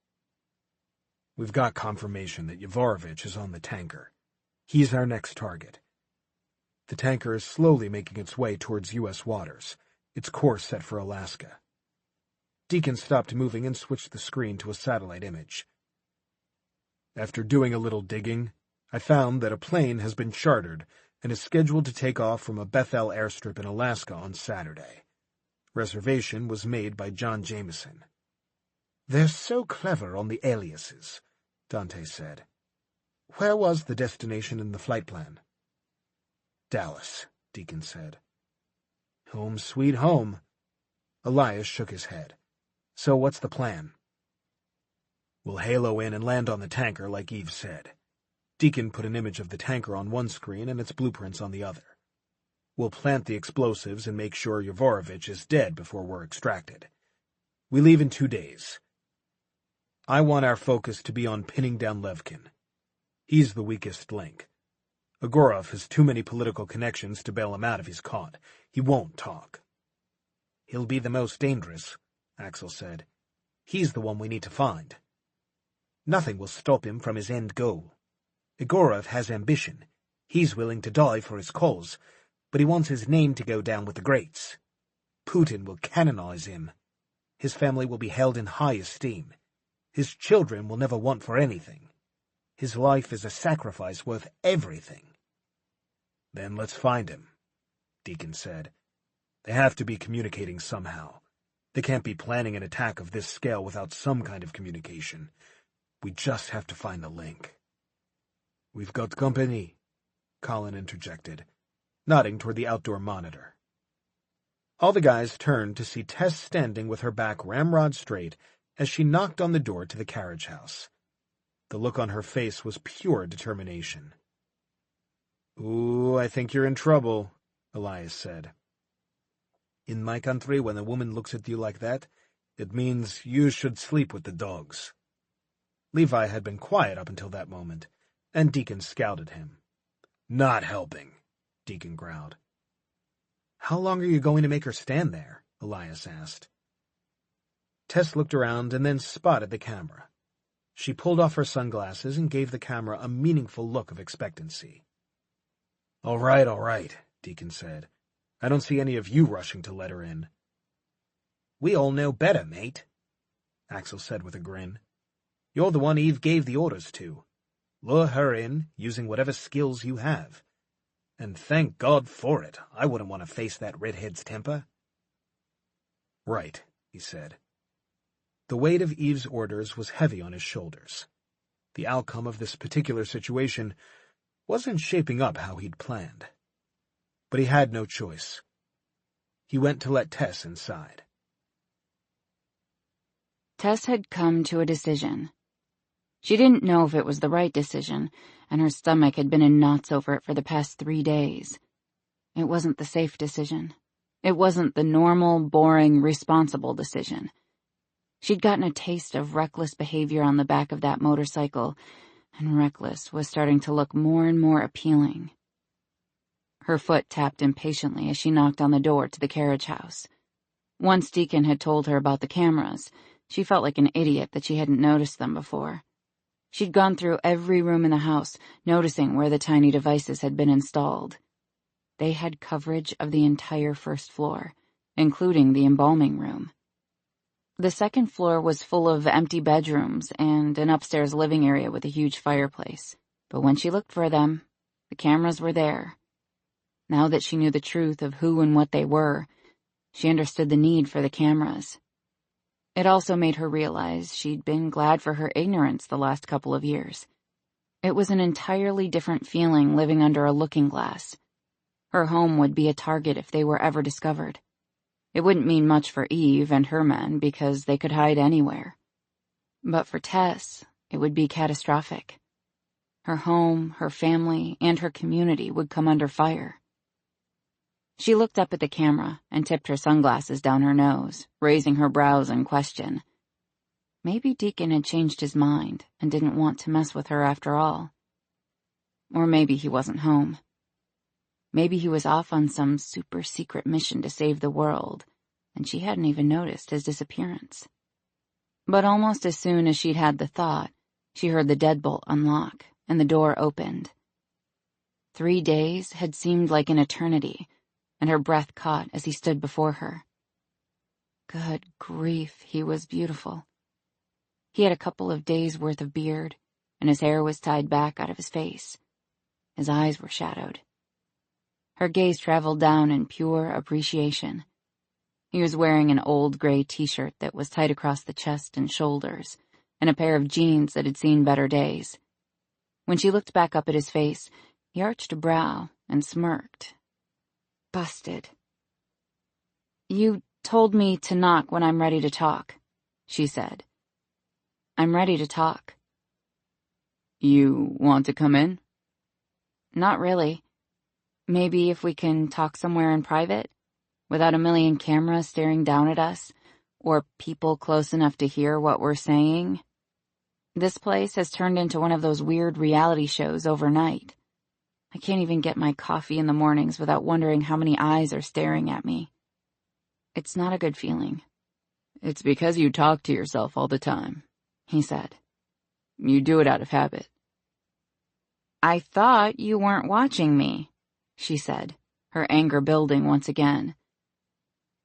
We've got confirmation that Yavorovich is on the tanker. He's our next target. The tanker is slowly making its way towards U.S. waters, its course set for Alaska. Deacon stopped moving and switched the screen to a satellite image. After doing a little digging, I found that a plane has been chartered and is scheduled to take off from a Bethel airstrip in Alaska on Saturday. Reservation was made by John Jameson. They're so clever on the aliases, Dante said. Where was the destination in the flight plan? Dallas, Deacon said. Home sweet home. Elias shook his head. So what's the plan? We'll halo in and land on the tanker like Eve said. Deacon put an image of the tanker on one screen and its blueprints on the other. We'll plant the explosives and make sure Yavorovich is dead before we're extracted. We leave in 2 days. I want our focus to be on pinning down Levkin. He's the weakest link. Egorov has too many political connections to bail him out if he's caught. He won't talk. He'll be the most dangerous, Axel said. He's the one we need to find. Nothing will stop him from his end goal. Egorov has ambition. He's willing to die for his cause, but he wants his name to go down with the greats. Putin will canonize him. His family will be held in high esteem. His children will never want for anything. His life is a sacrifice worth everything. Then let's find him, Deacon said. They have to be communicating somehow. They can't be planning an attack of this scale without some kind of communication. We just have to find the link. We've got company, Colin interjected, nodding toward the outdoor monitor. All the guys turned to see Tess standing with her back ramrod straight as she knocked on the door to the carriage house. The look on her face was pure determination. "Ooh, I think you're in trouble," Elias said. "In my country, when a woman looks at you like that, it means you should sleep with the dogs." Levi had been quiet up until that moment, and Deacon scowled at him. "Not helping," Deacon growled. "How long are you going to make her stand there?" Elias asked. Tess looked around and then spotted the camera. She pulled off her sunglasses and gave the camera a meaningful look of expectancy. All right, Deacon said. "I don't see any of you rushing to let her in." "We all know better, mate," Axel said with a grin. "You're the one Eve gave the orders to. Lure her in, using whatever skills you have. And thank God for it. I wouldn't want to face that redhead's temper." "Right," he said. The weight of Eve's orders was heavy on his shoulders. The outcome of this particular situation wasn't shaping up how he'd planned. But he had no choice. He went to let Tess inside. Tess had come to a decision. She didn't know if it was the right decision, and her stomach had been in knots over it for the past 3 days. It wasn't the safe decision. It wasn't the normal, boring, responsible decision. She'd gotten a taste of reckless behavior on the back of that motorcycle, and reckless was starting to look more and more appealing. Her foot tapped impatiently as she knocked on the door to the carriage house. Once Deacon had told her about the cameras, She felt like an idiot that she hadn't noticed them before. She'd gone through every room in the house, noticing where the tiny devices had been installed. They had coverage of the entire first floor, including the embalming room. The second floor was full of empty bedrooms and an upstairs living area with a huge fireplace. But when she looked for them, the cameras were there. Now that she knew the truth of who and what they were, she understood the need for the cameras. It also made her realize she'd been glad for her ignorance the last couple of years. It was an entirely different feeling living under a looking glass. Her home would be a target if they were ever discovered. It wouldn't mean much for Eve and her men because they could hide anywhere. But for Tess, it would be catastrophic. Her home, her family, and her community would come under fire. She looked up at the camera and tipped her sunglasses down her nose, raising her brows in question. Maybe Deacon had changed his mind and didn't want to mess with her after all. Or maybe he wasn't home. Maybe he was off on some super secret mission to save the world, and she hadn't even noticed his disappearance. But almost as soon as she'd had the thought, she heard the deadbolt unlock, and the door opened. 3 days had seemed like an eternity, and her breath caught as he stood before her. Good grief, he was beautiful. He had a couple of days' worth of beard, and his hair was tied back out of his face. His eyes were shadowed. Her gaze traveled down in pure appreciation. He was wearing an old gray t-shirt that was tight across the chest and shoulders, and a pair of jeans that had seen better days. When she looked back up at his face, he arched a brow and smirked. Busted. "You told me to knock when I'm ready to talk," she said. "I'm ready to talk." "You want to come in?" "Not really. Maybe if we can talk somewhere in private, without a million cameras staring down at us, or people close enough to hear what we're saying. This place has turned into one of those weird reality shows overnight. I can't even get my coffee in the mornings without wondering how many eyes are staring at me. It's not a good feeling." "It's because you talk to yourself all the time," he said. "You do it out of habit." "I thought you weren't watching me," she said, her anger building once again.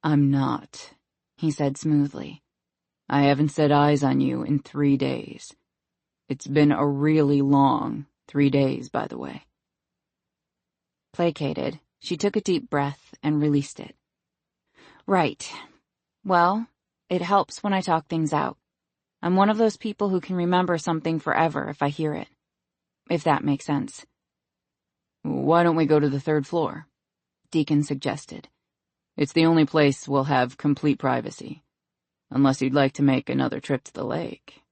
"I'm not," he said smoothly. "I haven't set eyes on you in 3 days. It's been a really long 3 days, by the way." Placated, she took a deep breath and released it. "Right. Well, it helps when I talk things out. I'm one of those people who can remember something forever if I hear it. If that makes sense." "Why don't we go to the 3rd floor?" Deacon suggested. "It's the only place we'll have complete privacy. Unless you'd like to make another trip to the lake."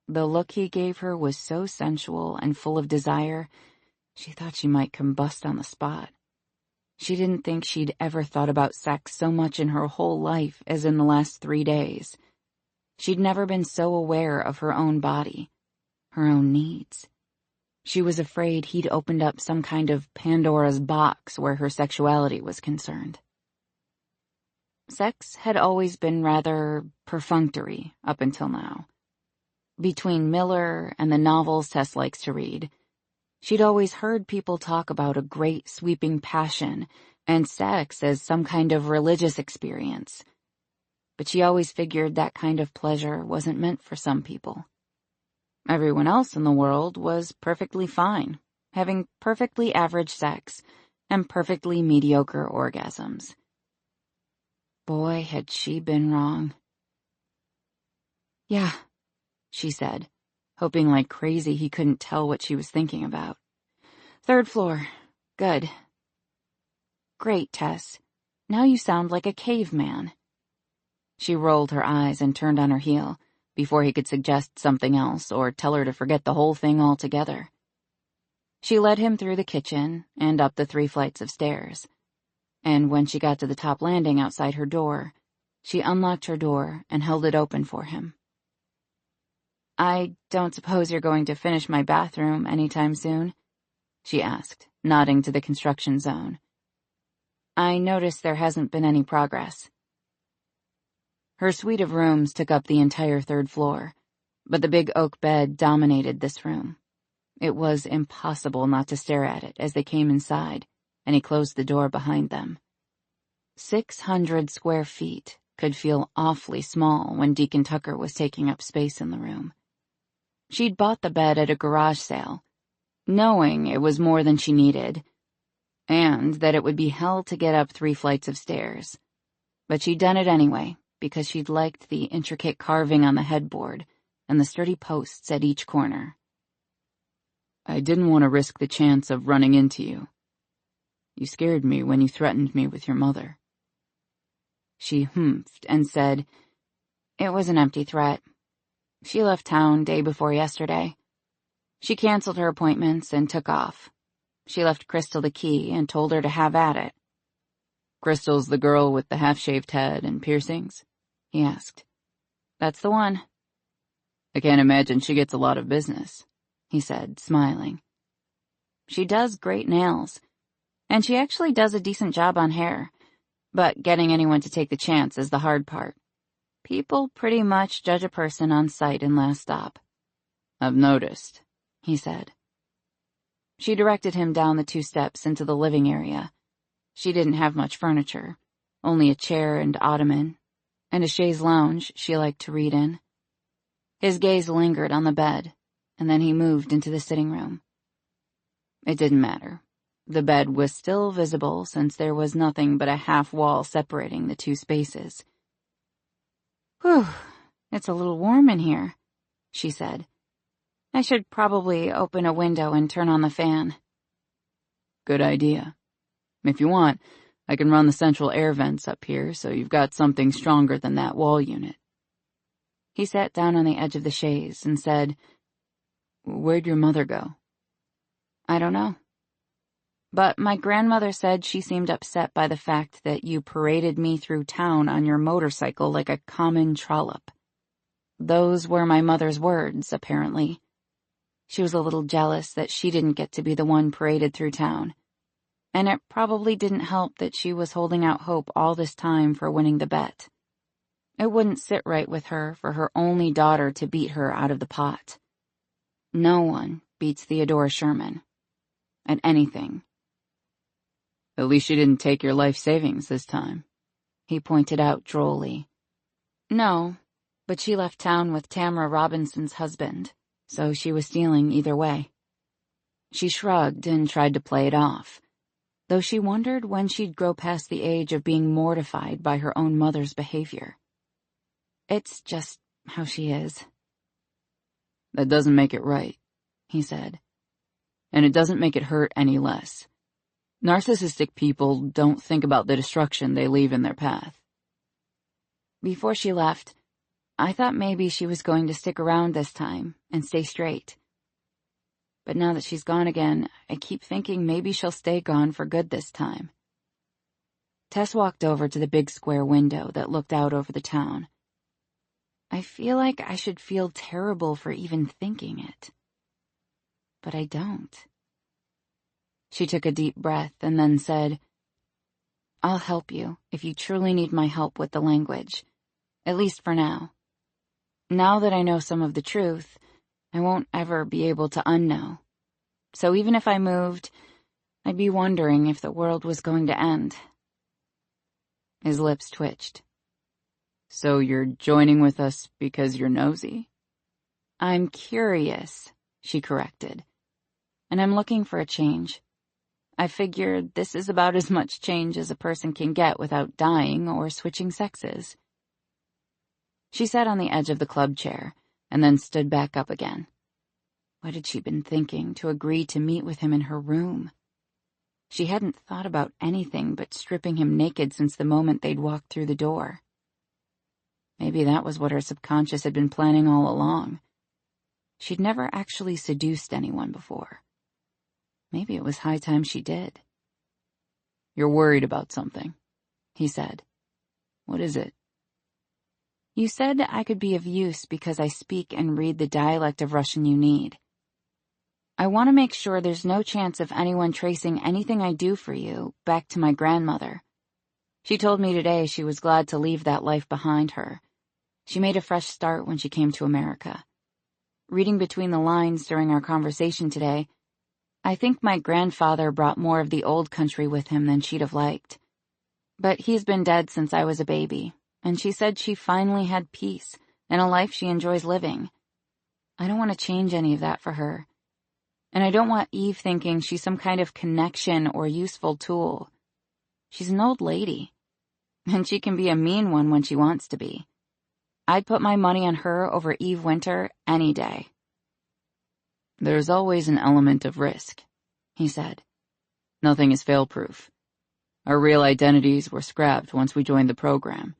The look he gave her was so sensual and full of desire, she thought she might combust on the spot. She didn't think she'd ever thought about sex so much in her whole life as in the last 3 days. She'd never been so aware of her own body, her own needs. She was afraid he'd opened up some kind of Pandora's box where her sexuality was concerned. Sex had always been rather perfunctory up until now. Between Miller and the novels Tess likes to read, she'd always heard people talk about a great sweeping passion and sex as some kind of religious experience. But she always figured that kind of pleasure wasn't meant for some people. Everyone else in the world was perfectly fine, having perfectly average sex and perfectly mediocre orgasms. Boy, had she been wrong. "Yeah," she said, hoping like crazy he couldn't tell what she was thinking about. "3rd floor. Good." "Great, Tess. Now you sound like a caveman." She rolled her eyes and turned on her heel, before he could suggest something else or tell her to forget the whole thing altogether. She led him through the kitchen and up the 3 flights of stairs, and when she got to the top landing outside her door, she unlocked her door and held it open for him. "I don't suppose you're going to finish my bathroom anytime soon?" she asked, nodding to the construction zone. "I noticed there hasn't been any progress." Her suite of rooms took up the entire third floor, but the big oak bed dominated this room. It was impossible not to stare at it as they came inside, and he closed the door behind them. 600 square feet could feel awfully small when Deacon Tucker was taking up space in the room. She'd bought the bed at a garage sale, knowing it was more than she needed, and that it would be hell to get up 3 flights of stairs. But she'd done it anyway, because she'd liked the intricate carving on the headboard and the sturdy posts at each corner. I didn't want to risk the chance of running into you. You scared me when you threatened me with your mother. She humphed and said, "It was an empty threat. She left town day before yesterday. She canceled her appointments and took off. She left Crystal the key and told her to have at it." Crystal's the girl with the half-shaved head and piercings? He asked. "That's the one." I can't imagine she gets a lot of business, he said, smiling. "She does great nails, and she actually does a decent job on hair, but getting anyone to take the chance is the hard part. People pretty much judge a person on sight and last stop." I've noticed, he said. She directed him down the 2 steps into the living area. She didn't have much furniture, only a chair and ottoman, and a chaise lounge she liked to read in. His gaze lingered on the bed, and then he moved into the sitting room. It didn't matter. The bed was still visible since there was nothing but a half wall separating the 2 spaces. "Whew, it's a little warm in here," she said. "I should probably open a window and turn on the fan." Good idea. If you want, I can run the central air vents up here so you've got something stronger than that wall unit. He sat down on the edge of the chaise and said, "Where'd your mother go?" "I don't know. But my grandmother said she seemed upset by the fact that you paraded me through town on your motorcycle like a common trollop. Those were my mother's words, apparently. She was a little jealous that she didn't get to be the one paraded through town. And it probably didn't help that she was holding out hope all this time for winning the bet. It wouldn't sit right with her for her only daughter to beat her out of the pot. No one beats Theodora Sherman. At anything." At least she didn't take your life savings this time, he pointed out drolly. "No, but she left town with Tamara Robinson's husband, so she was stealing either way." She shrugged and tried to play it off, though she wondered when she'd grow past the age of being mortified by her own mother's behavior. "It's just how she is." That doesn't make it right, he said. And it doesn't make it hurt any less. Narcissistic people don't think about the destruction they leave in their path. Before she left, I thought maybe she was going to stick around this time and stay straight. But now that she's gone again, I keep thinking maybe she'll stay gone for good this time. Tess walked over to the big square window that looked out over the town. I feel like I should feel terrible for even thinking it. But I don't. She took a deep breath and then said, "I'll help you if you truly need my help with the language, at least for now. Now that I know some of the truth, I won't ever be able to unknow. So even if I moved, I'd be wondering if the world was going to end." His lips twitched. "So you're joining with us because you're nosy?" "I'm curious," she corrected. "And I'm looking for a change. I figured this is about as much change as a person can get without dying or switching sexes." She sat on the edge of the club chair and then stood back up again. What had she been thinking to agree to meet with him in her room? She hadn't thought about anything but stripping him naked since the moment they'd walked through the door. Maybe that was what her subconscious had been planning all along. She'd never actually seduced anyone before. Maybe it was high time she did. "You're worried about something," he said. "What is it?" "You said I could be of use because I speak and read the dialect of Russian you need. I want to make sure there's no chance of anyone tracing anything I do for you back to my grandmother. She told me today she was glad to leave that life behind her, She made a fresh start when she came to America. Reading between the lines during our conversation today, I think my grandfather brought more of the old country with him than she'd have liked. But he's been dead since I was a baby, and she said she finally had peace and a life she enjoys living. I don't want to change any of that for her. And I don't want Eve thinking she's some kind of connection or useful tool. She's an old lady, and she can be a mean one when she wants to be. I'd put my money on her over Eve Winter any day. There's always an element of risk, he said. Nothing is fail-proof. Our real identities were scrapped once we joined the program.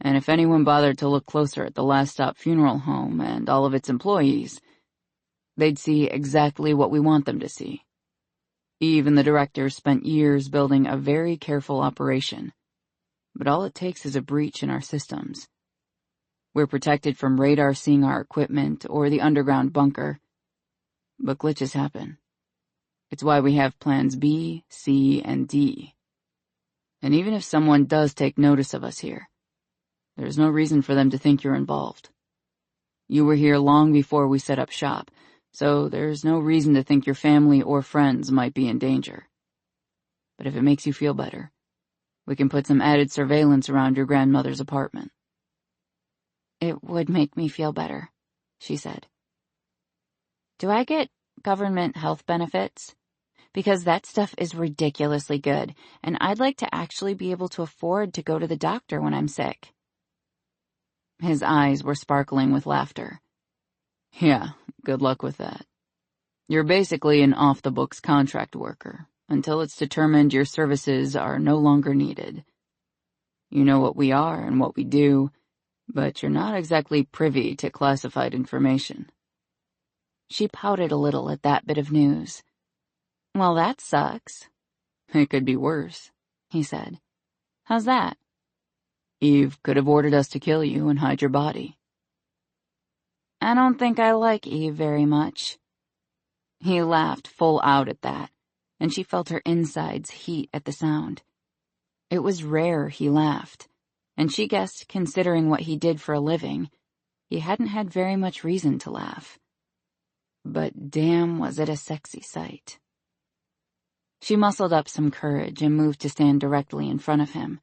And if anyone bothered to look closer at the Last Stop Funeral Home and all of its employees, they'd see exactly what we want them to see. Eve and the directors spent years building a very careful operation, but all it takes is a breach in our systems. We're protected from radar seeing our equipment or the underground bunker, but glitches happen. It's why we have plans B, C, and D. And even if someone does take notice of us here, there's no reason for them to think you're involved. You were here long before we set up shop, so there's no reason to think your family or friends might be in danger. But if it makes you feel better, we can put some added surveillance around your grandmother's apartment. It would make me feel better, she said. Do I get government health benefits? Because that stuff is ridiculously good, and I'd like to actually be able to afford to go to the doctor when I'm sick. His eyes were sparkling with laughter. Yeah, good luck with that. You're basically an off-the-books contract worker, until it's determined your services are no longer needed. You know what we are and what we do, but you're not exactly privy to classified information. She pouted a little at that bit of news. Well, that sucks. It could be worse, he said. How's that? Eve could have ordered us to kill you and hide your body. I don't think I like Eve very much. He laughed full out at that, and she felt her insides heat at the sound. It was rare he laughed, and she guessed, considering what he did for a living, he hadn't had very much reason to laugh. But damn, was it a sexy sight. She muscled up some courage and moved to stand directly in front of him.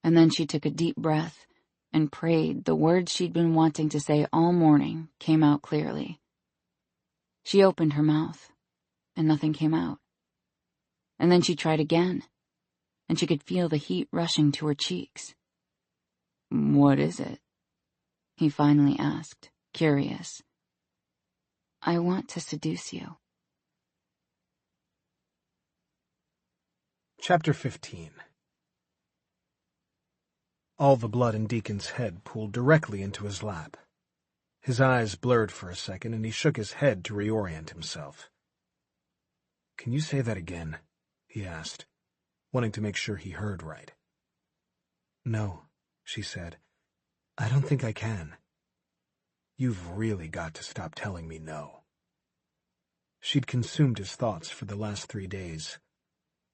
And then she took a deep breath and prayed the words she'd been wanting to say all morning came out clearly. She opened her mouth, and nothing came out. And then she tried again, and she could feel the heat rushing to her cheeks. What is it? He finally asked, curious. I want to seduce you. Chapter 15. All the blood in Deacon's head pooled directly into his lap. His eyes blurred for a second, and he shook his head to reorient himself. "Can you say that again?" he asked, wanting to make sure he heard right. "No," she said. "I don't think I can." "You've really got to stop telling me no." She'd consumed his thoughts for the last 3 days.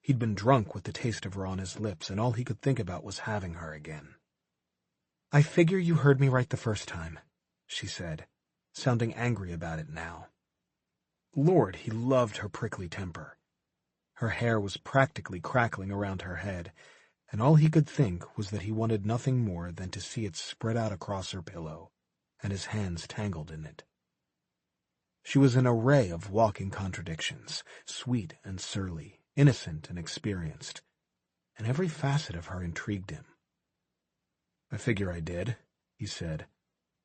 He'd been drunk with the taste of her on his lips, and all he could think about was having her again. "I figure you heard me right the first time," she said, sounding angry about it now. Lord, he loved her prickly temper. Her hair was practically crackling around her head, and all he could think was that he wanted nothing more than to see it spread out across her pillow, and his hands tangled in it. She was an array of walking contradictions, sweet and surly, innocent and experienced, and every facet of her intrigued him. "I figure I did," he said,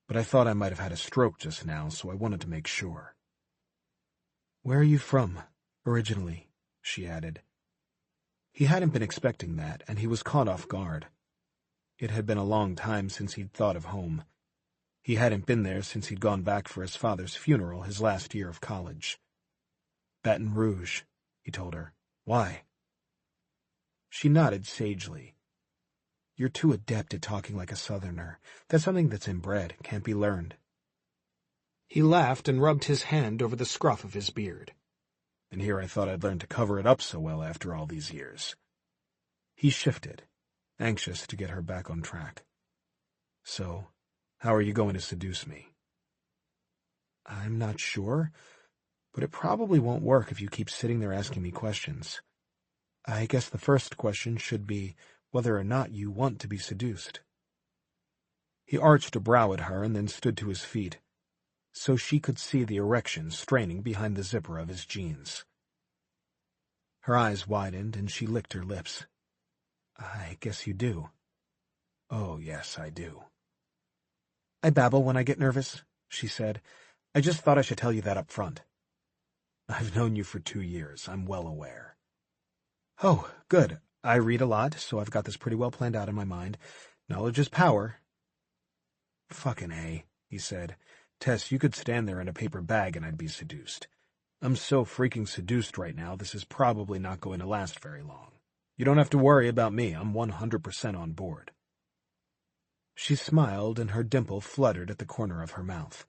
"but I thought I might have had a stroke just now, so I wanted to make sure." "Where are you from, originally?" she added. He hadn't been expecting that, and he was caught off guard. It had been a long time since he'd thought of home. He hadn't been there since he'd gone back for his father's funeral his last year of college. "Baton Rouge," he told her. "Why?" She nodded sagely. "You're too adept at talking like a Southerner. That's something that's inbred, can't be learned." He laughed and rubbed his hand over the scruff of his beard. "And here I thought I'd learn to cover it up so well after all these years." He shifted, anxious to get her back on track. "So, How are you going to seduce me? I'm not sure, but it probably won't work if you keep sitting there asking me questions. I guess the first question should be whether or not you want to be seduced. He arched a brow at her and then stood to his feet, so she could see the erection straining behind the zipper of his jeans. Her eyes widened and she licked her lips. I guess you do. Oh, yes, I do. I babble when I get nervous, she said. I just thought I should tell you that up front. I've known you for 2 years. I'm well aware. Oh, good. I read a lot, so I've got this pretty well planned out in my mind. Knowledge is power. Fucking A, he said. Tess, you could stand there in a paper bag and I'd be seduced. I'm so freaking seduced right now, this is probably not going to last very long. You don't have to worry about me. I'm 100% on board. She smiled and her dimple fluttered at the corner of her mouth.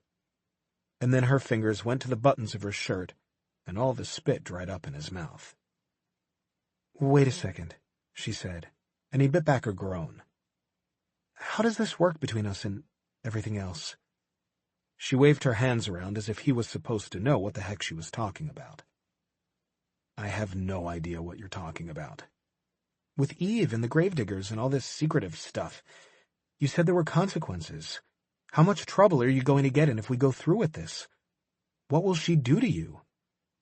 And then her fingers went to the buttons of her shirt, and all the spit dried up in his mouth. Wait a second, she said, and he bit back a groan. How does this work between us and everything else? She waved her hands around as if he was supposed to know what the heck she was talking about. I have no idea what you're talking about. With Eve and the Gravediggers and all this secretive stuff, you said there were consequences. How much trouble are you going to get in if we go through with this? What will she do to you?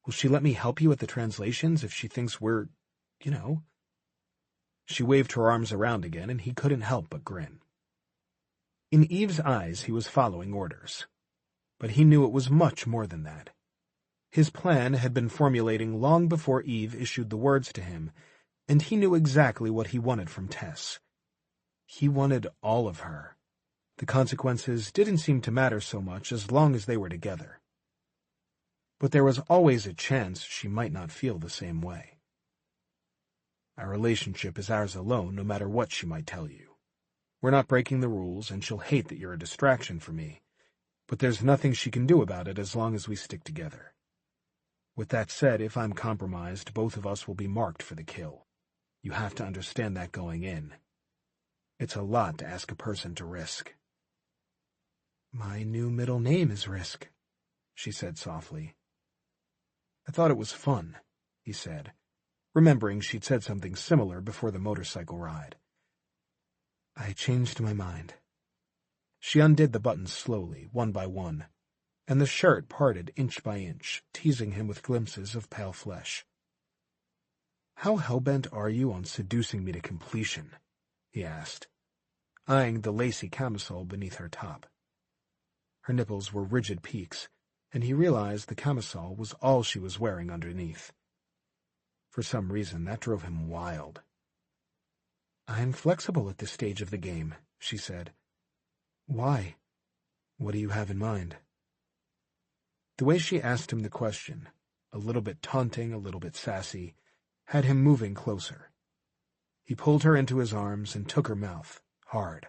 Will she let me help you with the translations if she thinks we're, She waved her arms around again, and he couldn't help but grin. In Eve's eyes, he was following orders. But he knew it was much more than that. His plan had been formulating long before Eve issued the words to him, and he knew exactly what he wanted from Tess. He wanted all of her. The consequences didn't seem to matter so much as long as they were together. But there was always a chance she might not feel the same way. Our relationship is ours alone, no matter what she might tell you. We're not breaking the rules, and she'll hate that you're a distraction for me, but there's nothing she can do about it as long as we stick together. With that said, if I'm compromised, both of us will be marked for the kill. You have to understand that going in. It's a lot to ask a person to risk. My new middle name is Risk, she said softly. I thought it was fun, he said, remembering she'd said something similar before the motorcycle ride. I changed my mind. She undid the buttons slowly, one by one, and the shirt parted inch by inch, teasing him with glimpses of pale flesh. How hell-bent are you on seducing me to completion? He asked, eyeing the lacy camisole beneath her top. Her nipples were rigid peaks, and he realized the camisole was all she was wearing underneath. For some reason, that drove him wild. I'm flexible at this stage of the game, she said. Why? What do you have in mind? The way she asked him the question, a little bit taunting, a little bit sassy, had him moving closer. He pulled her into his arms and took her mouth, hard.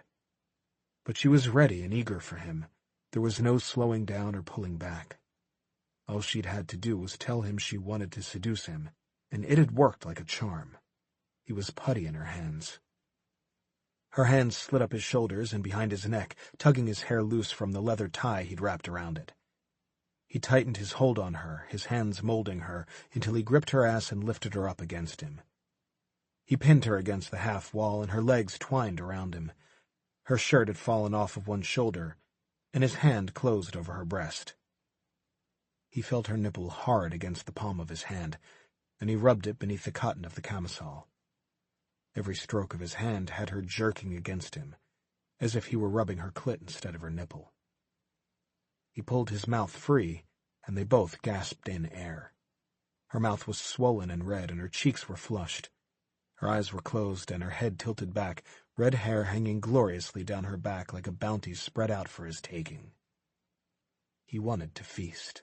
But she was ready and eager for him. There was no slowing down or pulling back. All she'd had to do was tell him she wanted to seduce him, and it had worked like a charm. He was putty in her hands. Her hands slid up his shoulders and behind his neck, tugging his hair loose from the leather tie he'd wrapped around it. He tightened his hold on her, his hands molding her, until he gripped her ass and lifted her up against him. He pinned her against the half wall, and her legs twined around him. Her shirt had fallen off of one shoulder, and his hand closed over her breast. He felt her nipple hard against the palm of his hand, and he rubbed it beneath the cotton of the camisole. Every stroke of his hand had her jerking against him, as if he were rubbing her clit instead of her nipple. He pulled his mouth free, and they both gasped in air. Her mouth was swollen and red, and her cheeks were flushed. Her eyes were closed, and her head tilted back, red hair hanging gloriously down her back like a bounty spread out for his taking. He wanted to feast.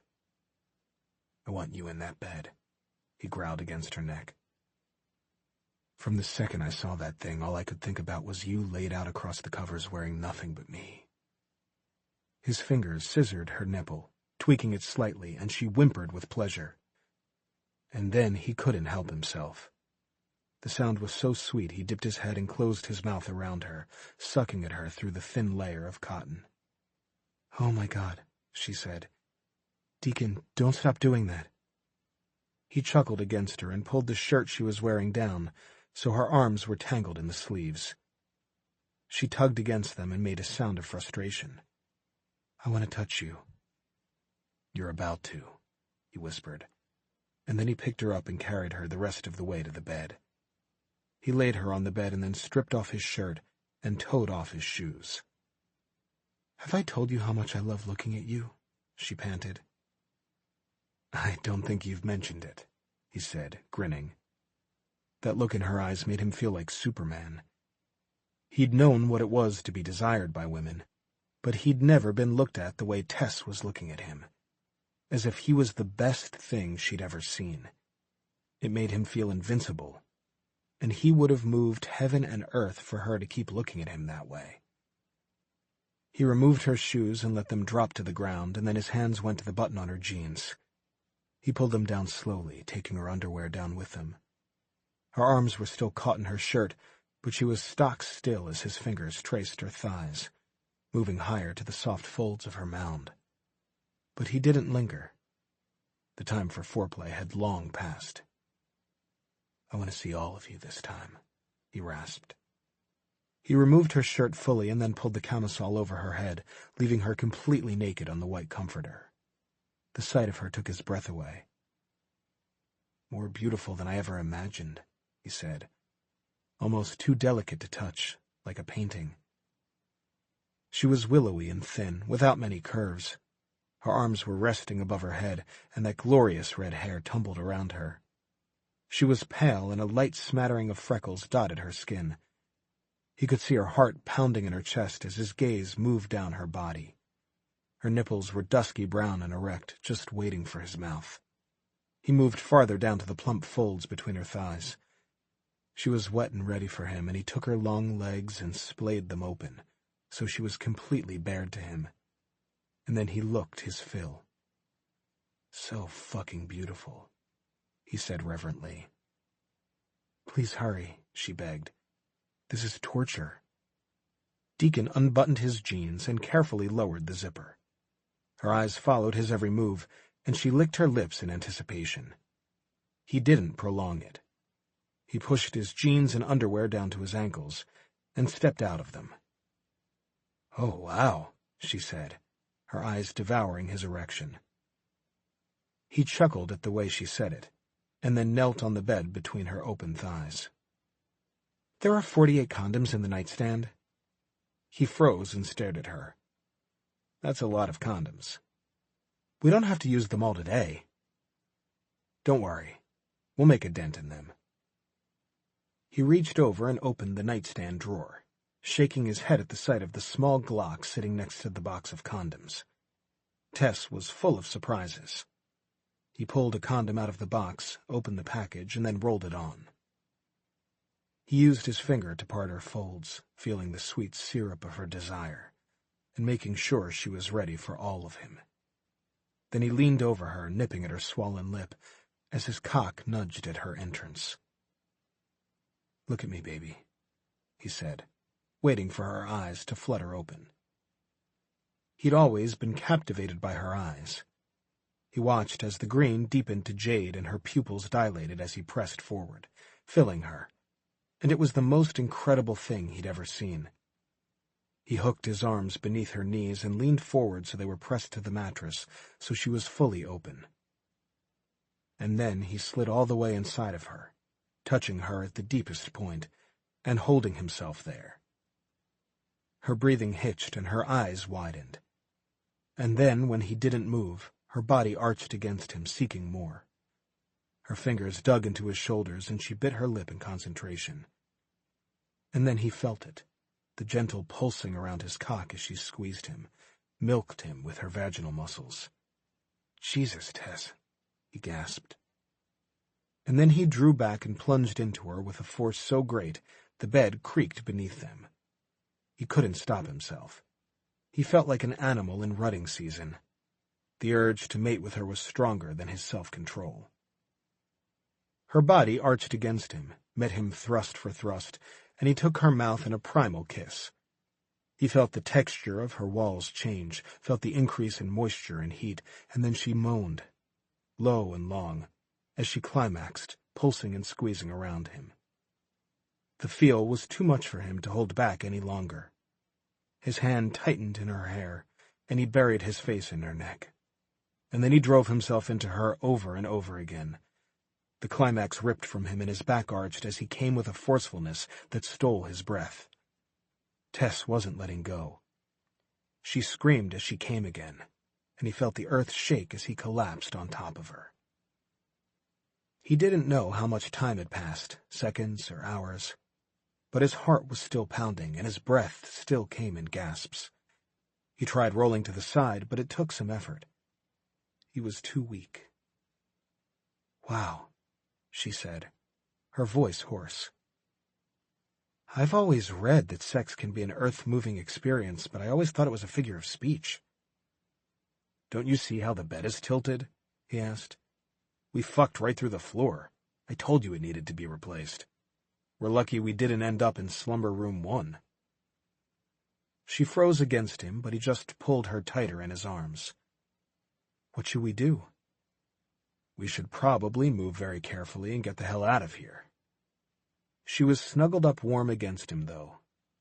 "I want you in that bed," he growled against her neck. "From the second I saw that thing, all I could think about was you laid out across the covers wearing nothing but me." His fingers scissored her nipple, tweaking it slightly, and she whimpered with pleasure. And then he couldn't help himself. The sound was so sweet he dipped his head and closed his mouth around her, sucking at her through the thin layer of cotton. "Oh my God," she said. "Deacon, don't stop doing that." He chuckled against her and pulled the shirt she was wearing down, so her arms were tangled in the sleeves. She tugged against them and made a sound of frustration. "I want to touch you." "You're about to," he whispered, and then he picked her up and carried her the rest of the way to the bed. He laid her on the bed and then stripped off his shirt and toed off his shoes. "Have I told you how much I love looking at you?" she panted. "I don't think you've mentioned it," he said, grinning. That look in her eyes made him feel like Superman. He'd known what it was to be desired by women, but he'd never been looked at the way Tess was looking at him, as if he was the best thing she'd ever seen. It made him feel invincible, and he would have moved heaven and earth for her to keep looking at him that way. He removed her shoes and let them drop to the ground, and then his hands went to the button on her jeans. He pulled them down slowly, taking her underwear down with him. Her arms were still caught in her shirt, but she was stock still as his fingers traced her thighs, moving higher to the soft folds of her mound. But he didn't linger. The time for foreplay had long passed. "I want to see all of you this time," he rasped. He removed her shirt fully and then pulled the camisole over her head, leaving her completely naked on the white comforter. The sight of her took his breath away. "More beautiful than I ever imagined," he said. "Almost too delicate to touch, like a painting." She was willowy and thin, without many curves. Her arms were resting above her head, and that glorious red hair tumbled around her. She was pale, and a light smattering of freckles dotted her skin. He could see her heart pounding in her chest as his gaze moved down her body. Her nipples were dusky brown and erect, just waiting for his mouth. He moved farther down to the plump folds between her thighs. She was wet and ready for him, and he took her long legs and splayed them open, so she was completely bared to him. And then he looked his fill. "So fucking beautiful," he said reverently. "Please hurry," she begged. "This is torture." Deacon unbuttoned his jeans and carefully lowered the zipper. Her eyes followed his every move, and she licked her lips in anticipation. He didn't prolong it. He pushed his jeans and underwear down to his ankles, and stepped out of them. "Oh, wow," she said, her eyes devouring his erection. He chuckled at the way she said it, and then knelt on the bed between her open thighs. "There are 48 condoms in the nightstand." He froze and stared at her. "That's a lot of condoms. We don't have to use them all today." "Don't worry. We'll make a dent in them." He reached over and opened the nightstand drawer, shaking his head at the sight of the small Glock sitting next to the box of condoms. Tess was full of surprises. He pulled a condom out of the box, opened the package, and then rolled it on. He used his finger to part her folds, feeling the sweet syrup of her desire, and making sure she was ready for all of him. Then he leaned over her, nipping at her swollen lip, as his cock nudged at her entrance. "Look at me, baby," he said, waiting for her eyes to flutter open. He'd always been captivated by her eyes. He watched as the green deepened to jade and her pupils dilated as he pressed forward, filling her, and it was the most incredible thing he'd ever seen. He hooked his arms beneath her knees and leaned forward so they were pressed to the mattress, so she was fully open. And then he slid all the way inside of her, touching her at the deepest point, and holding himself there. Her breathing hitched and her eyes widened. And then, when he didn't move, her body arched against him, seeking more. Her fingers dug into his shoulders, and she bit her lip in concentration. And then he felt it, the gentle pulsing around his cock as she squeezed him, milked him with her vaginal muscles. "Jesus, Tess," he gasped. And then he drew back and plunged into her with a force so great the bed creaked beneath them. He couldn't stop himself. He felt like an animal in rutting season. The urge to mate with her was stronger than his self-control. Her body arched against him, met him thrust for thrust, and he took her mouth in a primal kiss. He felt the texture of her walls change, felt the increase in moisture and heat, and then she moaned, low and long, as she climaxed, pulsing and squeezing around him. The feel was too much for him to hold back any longer. His hand tightened in her hair, and he buried his face in her neck. And then he drove himself into her over and over again. The climax ripped from him and his back arched as he came with a forcefulness that stole his breath. Tess wasn't letting go. She screamed as she came again, and he felt the earth shake as he collapsed on top of her. He didn't know how much time had passed, seconds or hours, but his heart was still pounding and his breath still came in gasps. He tried rolling to the side, but it took some effort. He was too weak. "Wow," she said, her voice hoarse. "I've always read that sex can be an earth-moving experience, but I always thought it was a figure of speech." "Don't you see how the bed is tilted?" he asked. "We fucked right through the floor. I told you it needed to be replaced. We're lucky we didn't end up in slumber room 1. She froze against him, but he just pulled her tighter in his arms. "What should we do?" "We should probably move very carefully and get the hell out of here." She was snuggled up warm against him, though,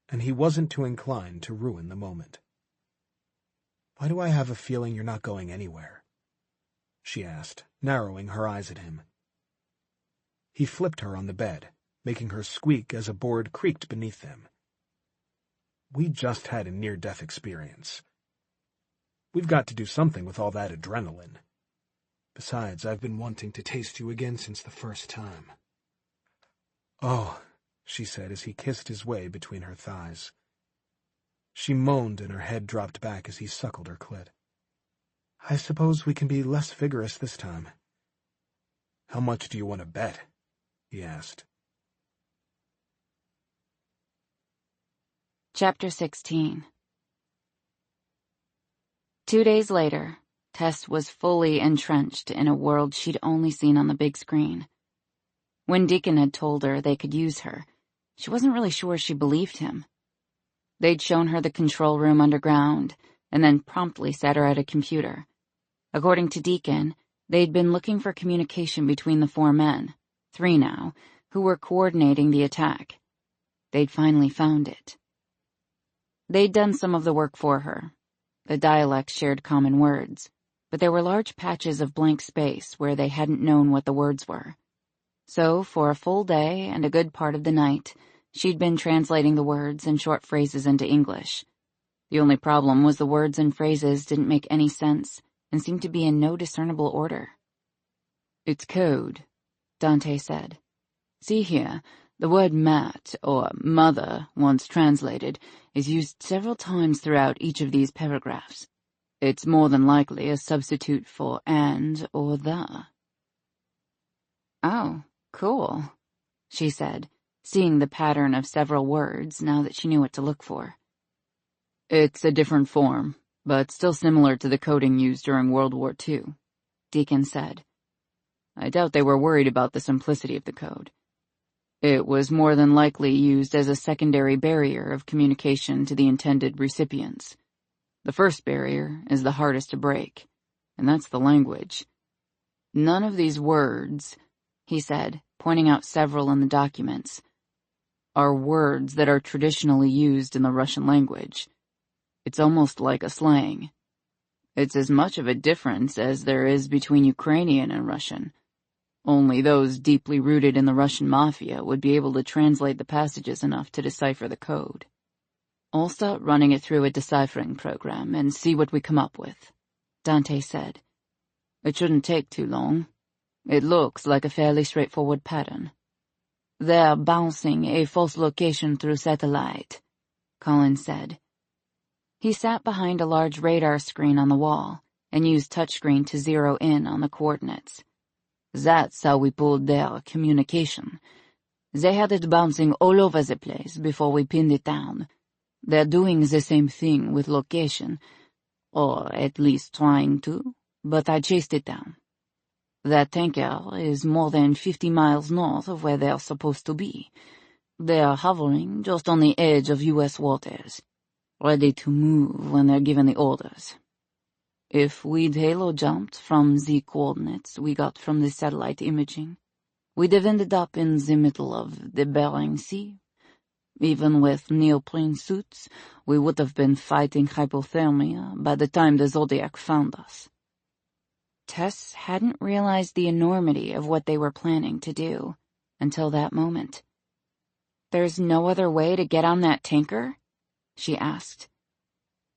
and he wasn't too inclined to ruin the moment. "Why do I have a feeling you're not going anywhere?" she asked, narrowing her eyes at him. He flipped her on the bed, making her squeak as a board creaked beneath them. "We just had a near-death experience. We've got to do something with all that adrenaline. Besides, I've been wanting to taste you again since the first time." "Oh," she said as he kissed his way between her thighs. She moaned and her head dropped back as he suckled her clit. "I suppose we can be less vigorous this time." "How much do you want to bet?" he asked. Chapter 16. 2 days later, Tess was fully entrenched in a world she'd only seen on the big screen. When Deacon had told her they could use her, she wasn't really sure she believed him. They'd shown her the control room underground, and then promptly sat her at a computer. According to Deacon, they'd been looking for communication between the 4 men, 3 now, who were coordinating the attack. They'd finally found it. They'd done some of the work for her. The dialects shared common words, but there were large patches of blank space where they hadn't known what the words were. So, for a full day and a good part of the night, she'd been translating the words and short phrases into English. The only problem was the words and phrases didn't make any sense and seemed to be in no discernible order. "It's code," Dante said. "See here, the word mat, or mother, once translated, is used several times throughout each of these paragraphs. It's more than likely a substitute for and or the." "Oh, cool," she said, seeing the pattern of several words now that she knew what to look for. "It's a different form, but still similar to the coding used during World War II, Deacon said. I doubt they were worried about the simplicity of the code. It was more than likely used as a secondary barrier of communication to the intended recipients. The first barrier is the hardest to break, and that's the language. None of these words," he said, pointing out several in the documents, "are words that are traditionally used in the Russian language. It's almost like a slang. It's as much of a difference as there is between Ukrainian and Russian. Only those deeply rooted in the Russian mafia would be able to translate the passages enough to decipher the code. I'll start running it through a deciphering program and see what we come up with," Dante said. "It shouldn't take too long. It looks like a fairly straightforward pattern." "They're bouncing a false location through satellite," Colin said. He sat behind a large radar screen on the wall and used touchscreen to zero in on the coordinates. "That's how we pulled their communication. They had it bouncing all over the place before we pinned it down. They're doing the same thing with location, or at least trying to, but I chased it down. That tanker is more than 50 miles north of where they're supposed to be. They're hovering just on the edge of U.S. waters. ready to move when they're given the orders. If we'd halo jumped from the coordinates we got from the satellite imaging, we'd have ended up in the middle of the Bering Sea. Even with neoprene suits, we would have been fighting hypothermia by the time the Zodiac found us. Tess hadn't realized the enormity of what they were planning to do until that moment. "There's no other way to get on that tanker?" she asked.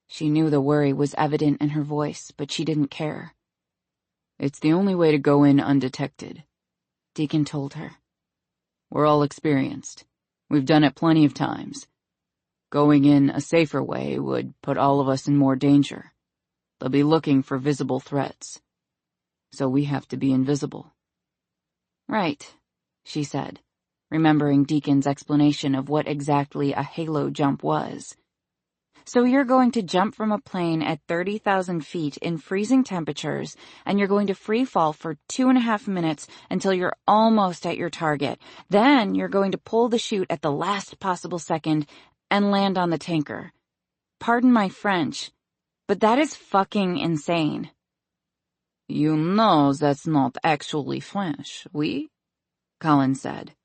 She knew the worry was evident in her voice, but she didn't care. "It's the only way to go in undetected," Deacon told her. "We're all experienced. We've done it plenty of times. Going in a safer way would put all of us in more danger. They'll be looking for visible threats. So we have to be invisible." "Right," she said, remembering Deacon's explanation of what exactly a halo jump was. "So you're going to jump from a plane at 30,000 feet in freezing temperatures, and you're going to free fall for 2.5 minutes until you're almost at your target. Then you're going to pull the chute at the last possible second and land on the tanker. Pardon my French, but that is fucking insane." "You know that's not actually French, oui?" Colin said.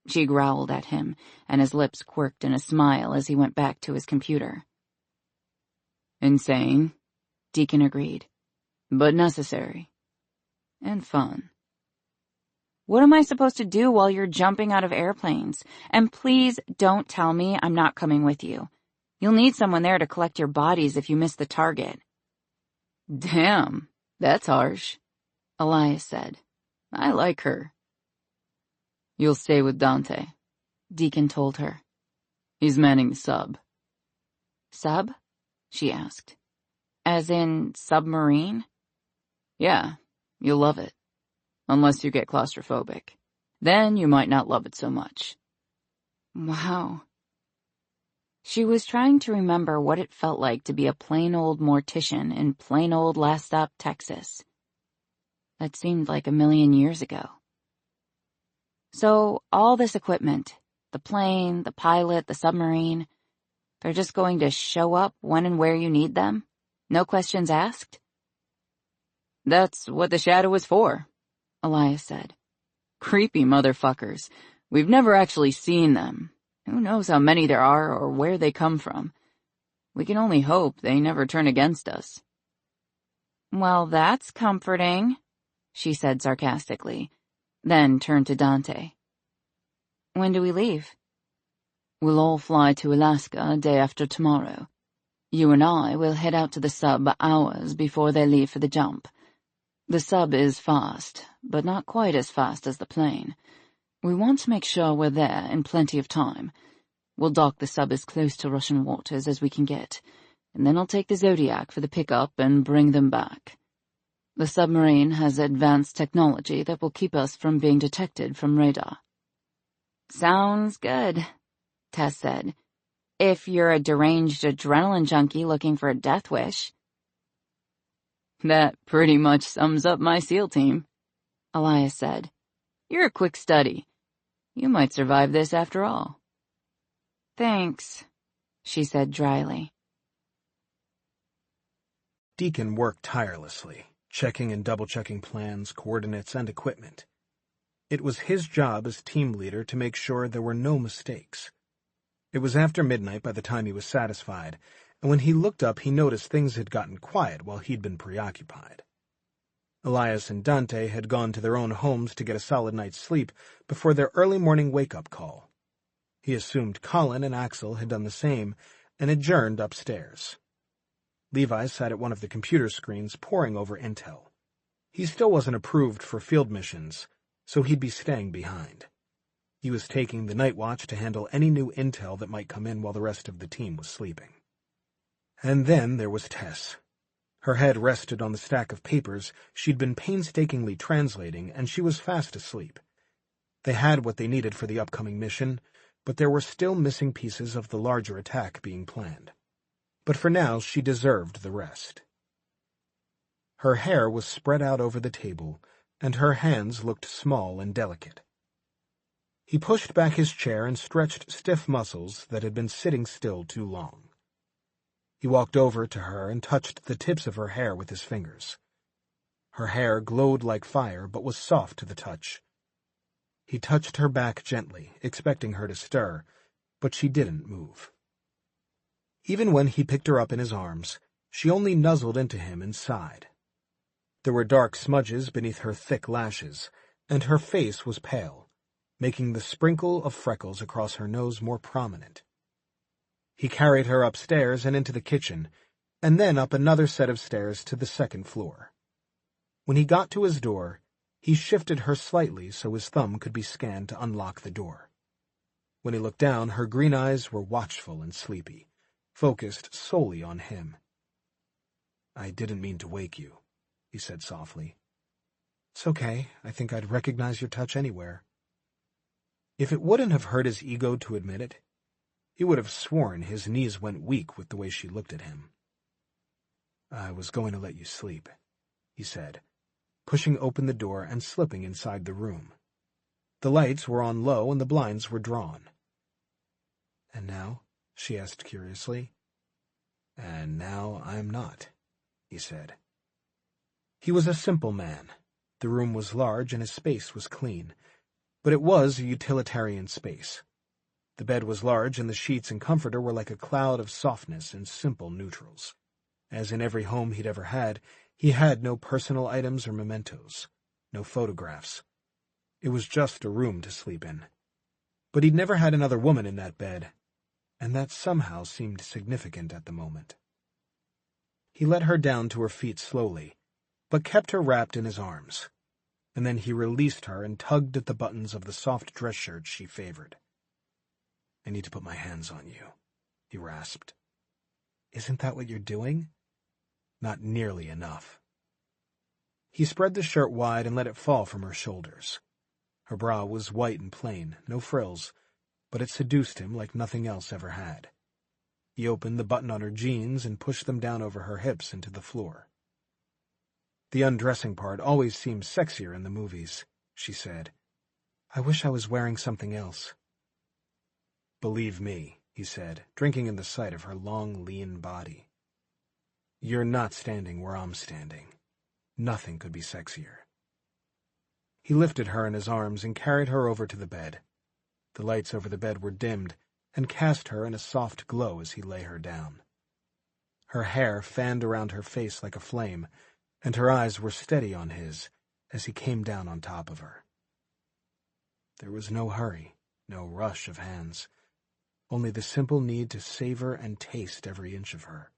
She growled at him, and his lips quirked in a smile as he went back to his computer. "Insane," Deacon agreed. "but necessary. And fun." "What am I supposed to do while you're jumping out of airplanes? And please don't tell me I'm not coming with you. You'll need someone there to collect your bodies if you miss the target." "Damn, that's harsh," Elias said. "I like her." "You'll stay with Dante," Deacon told her. "He's manning the sub." "Sub?" she asked. "As in submarine?" "Yeah, you'll love it. Unless you get claustrophobic. Then you might not love it so much." Wow. She was trying to remember what it felt like to be a plain old mortician in plain old Last Stop, Texas. That seemed like a million years ago. So all this equipment, the plane, the pilot, the submarine, they're just going to show up when and where you need them? No questions asked? "That's what the shadow is for," Elias said. "Creepy motherfuckers. We've never actually seen them. Who knows how many there are or where they come from. We can only hope they never turn against us." "Well, that's comforting," she said sarcastically, then turned to Dante. "When do we leave?" "We'll all fly to Alaska day after tomorrow. You and I will head out to the sub hours before they leave for the jump. The sub is fast, but not quite as fast as the plane. We want to make sure we're there in plenty of time. We'll dock the sub as close to Russian waters as we can get, and then I'll take the Zodiac for the pickup and bring them back. The submarine has advanced technology that will keep us from being detected from radar." "Sounds good," Tess said. "If you're a deranged adrenaline junkie looking for a death wish." "That pretty much sums up my SEAL team," Elias said. "You're a quick study. You might survive this after all." "Thanks," she said dryly. Deacon worked tirelessly, checking and double-checking plans, coordinates, and equipment. It was his job as team leader to make sure there were no mistakes. It was after midnight by the time he was satisfied, and when he looked up he noticed things had gotten quiet while he'd been preoccupied. Elias and Dante had gone to their own homes to get a solid night's sleep before their early morning wake-up call. He assumed Colin and Axel had done the same and adjourned upstairs. Levi sat at one of the computer screens poring over intel. He still wasn't approved for field missions, so he'd be staying behind. He was taking the night watch to handle any new intel that might come in while the rest of the team was sleeping. And then there was Tess. Her head rested on the stack of papers she'd been painstakingly translating, and she was fast asleep. They had what they needed for the upcoming mission, but there were still missing pieces of the larger attack being planned. But for now she deserved the rest. Her hair was spread out over the table, and her hands looked small and delicate. He pushed back his chair and stretched stiff muscles that had been sitting still too long. He walked over to her and touched the tips of her hair with his fingers. Her hair glowed like fire, but was soft to the touch. He touched her back gently, expecting her to stir, but she didn't move. Even when he picked her up in his arms, she only nuzzled into him and sighed. There were dark smudges beneath her thick lashes, and her face was pale, making the sprinkle of freckles across her nose more prominent. He carried her upstairs and into the kitchen, and then up another set of stairs to the second floor. When he got to his door, he shifted her slightly so his thumb could be scanned to unlock the door. When he looked down, her green eyes were watchful and sleepy, focused solely on him. "I didn't mean to wake you," he said softly. "It's okay. I think I'd recognize your touch anywhere." If it wouldn't have hurt his ego to admit it, he would have sworn his knees went weak with the way she looked at him. "I was going to let you sleep," he said, pushing open the door and slipping inside the room. The lights were on low and the blinds were drawn. "And now?" she asked curiously. "And now I'm not," he said. He was a simple man. The room was large and his space was clean, but it was a utilitarian space. The bed was large and the sheets and comforter were like a cloud of softness and simple neutrals. As in every home he'd ever had, he had no personal items or mementos, no photographs. It was just a room to sleep in. But he'd never had another woman in that bed, and that somehow seemed significant at the moment. He let her down to her feet slowly, but kept her wrapped in his arms, and then he released her and tugged at the buttons of the soft dress shirt she favored. "I need to put my hands on you," he rasped. "Isn't that what you're doing?" "Not nearly enough." He spread the shirt wide and let it fall from her shoulders. Her bra was white and plain, no frills, but it seduced him like nothing else ever had. He opened the button on her jeans and pushed them down over her hips into the floor. "The undressing part always seems sexier in the movies," she said. "I wish I was wearing something else." "Believe me," he said, drinking in the sight of her long, lean body. "You're not standing where I'm standing. Nothing could be sexier." He lifted her in his arms and carried her over to the bed. The lights over the bed were dimmed and cast her in a soft glow as he lay her down. Her hair fanned around her face like a flame, and her eyes were steady on his as he came down on top of her. There was no hurry, no rush of hands, only the simple need to savor and taste every inch of her.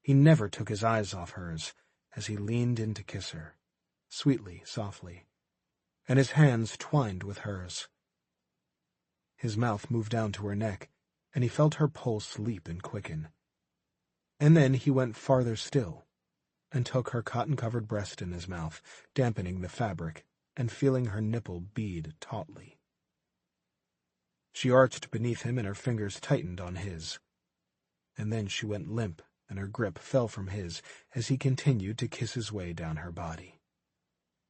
He never took his eyes off hers as he leaned in to kiss her, sweetly, softly, and his hands twined with hers. His mouth moved down to her neck, and he felt her pulse leap and quicken. And then he went farther still, and took her cotton-covered breast in his mouth, dampening the fabric and feeling her nipple bead tautly. She arched beneath him and her fingers tightened on his. And then she went limp and her grip fell from his as he continued to kiss his way down her body.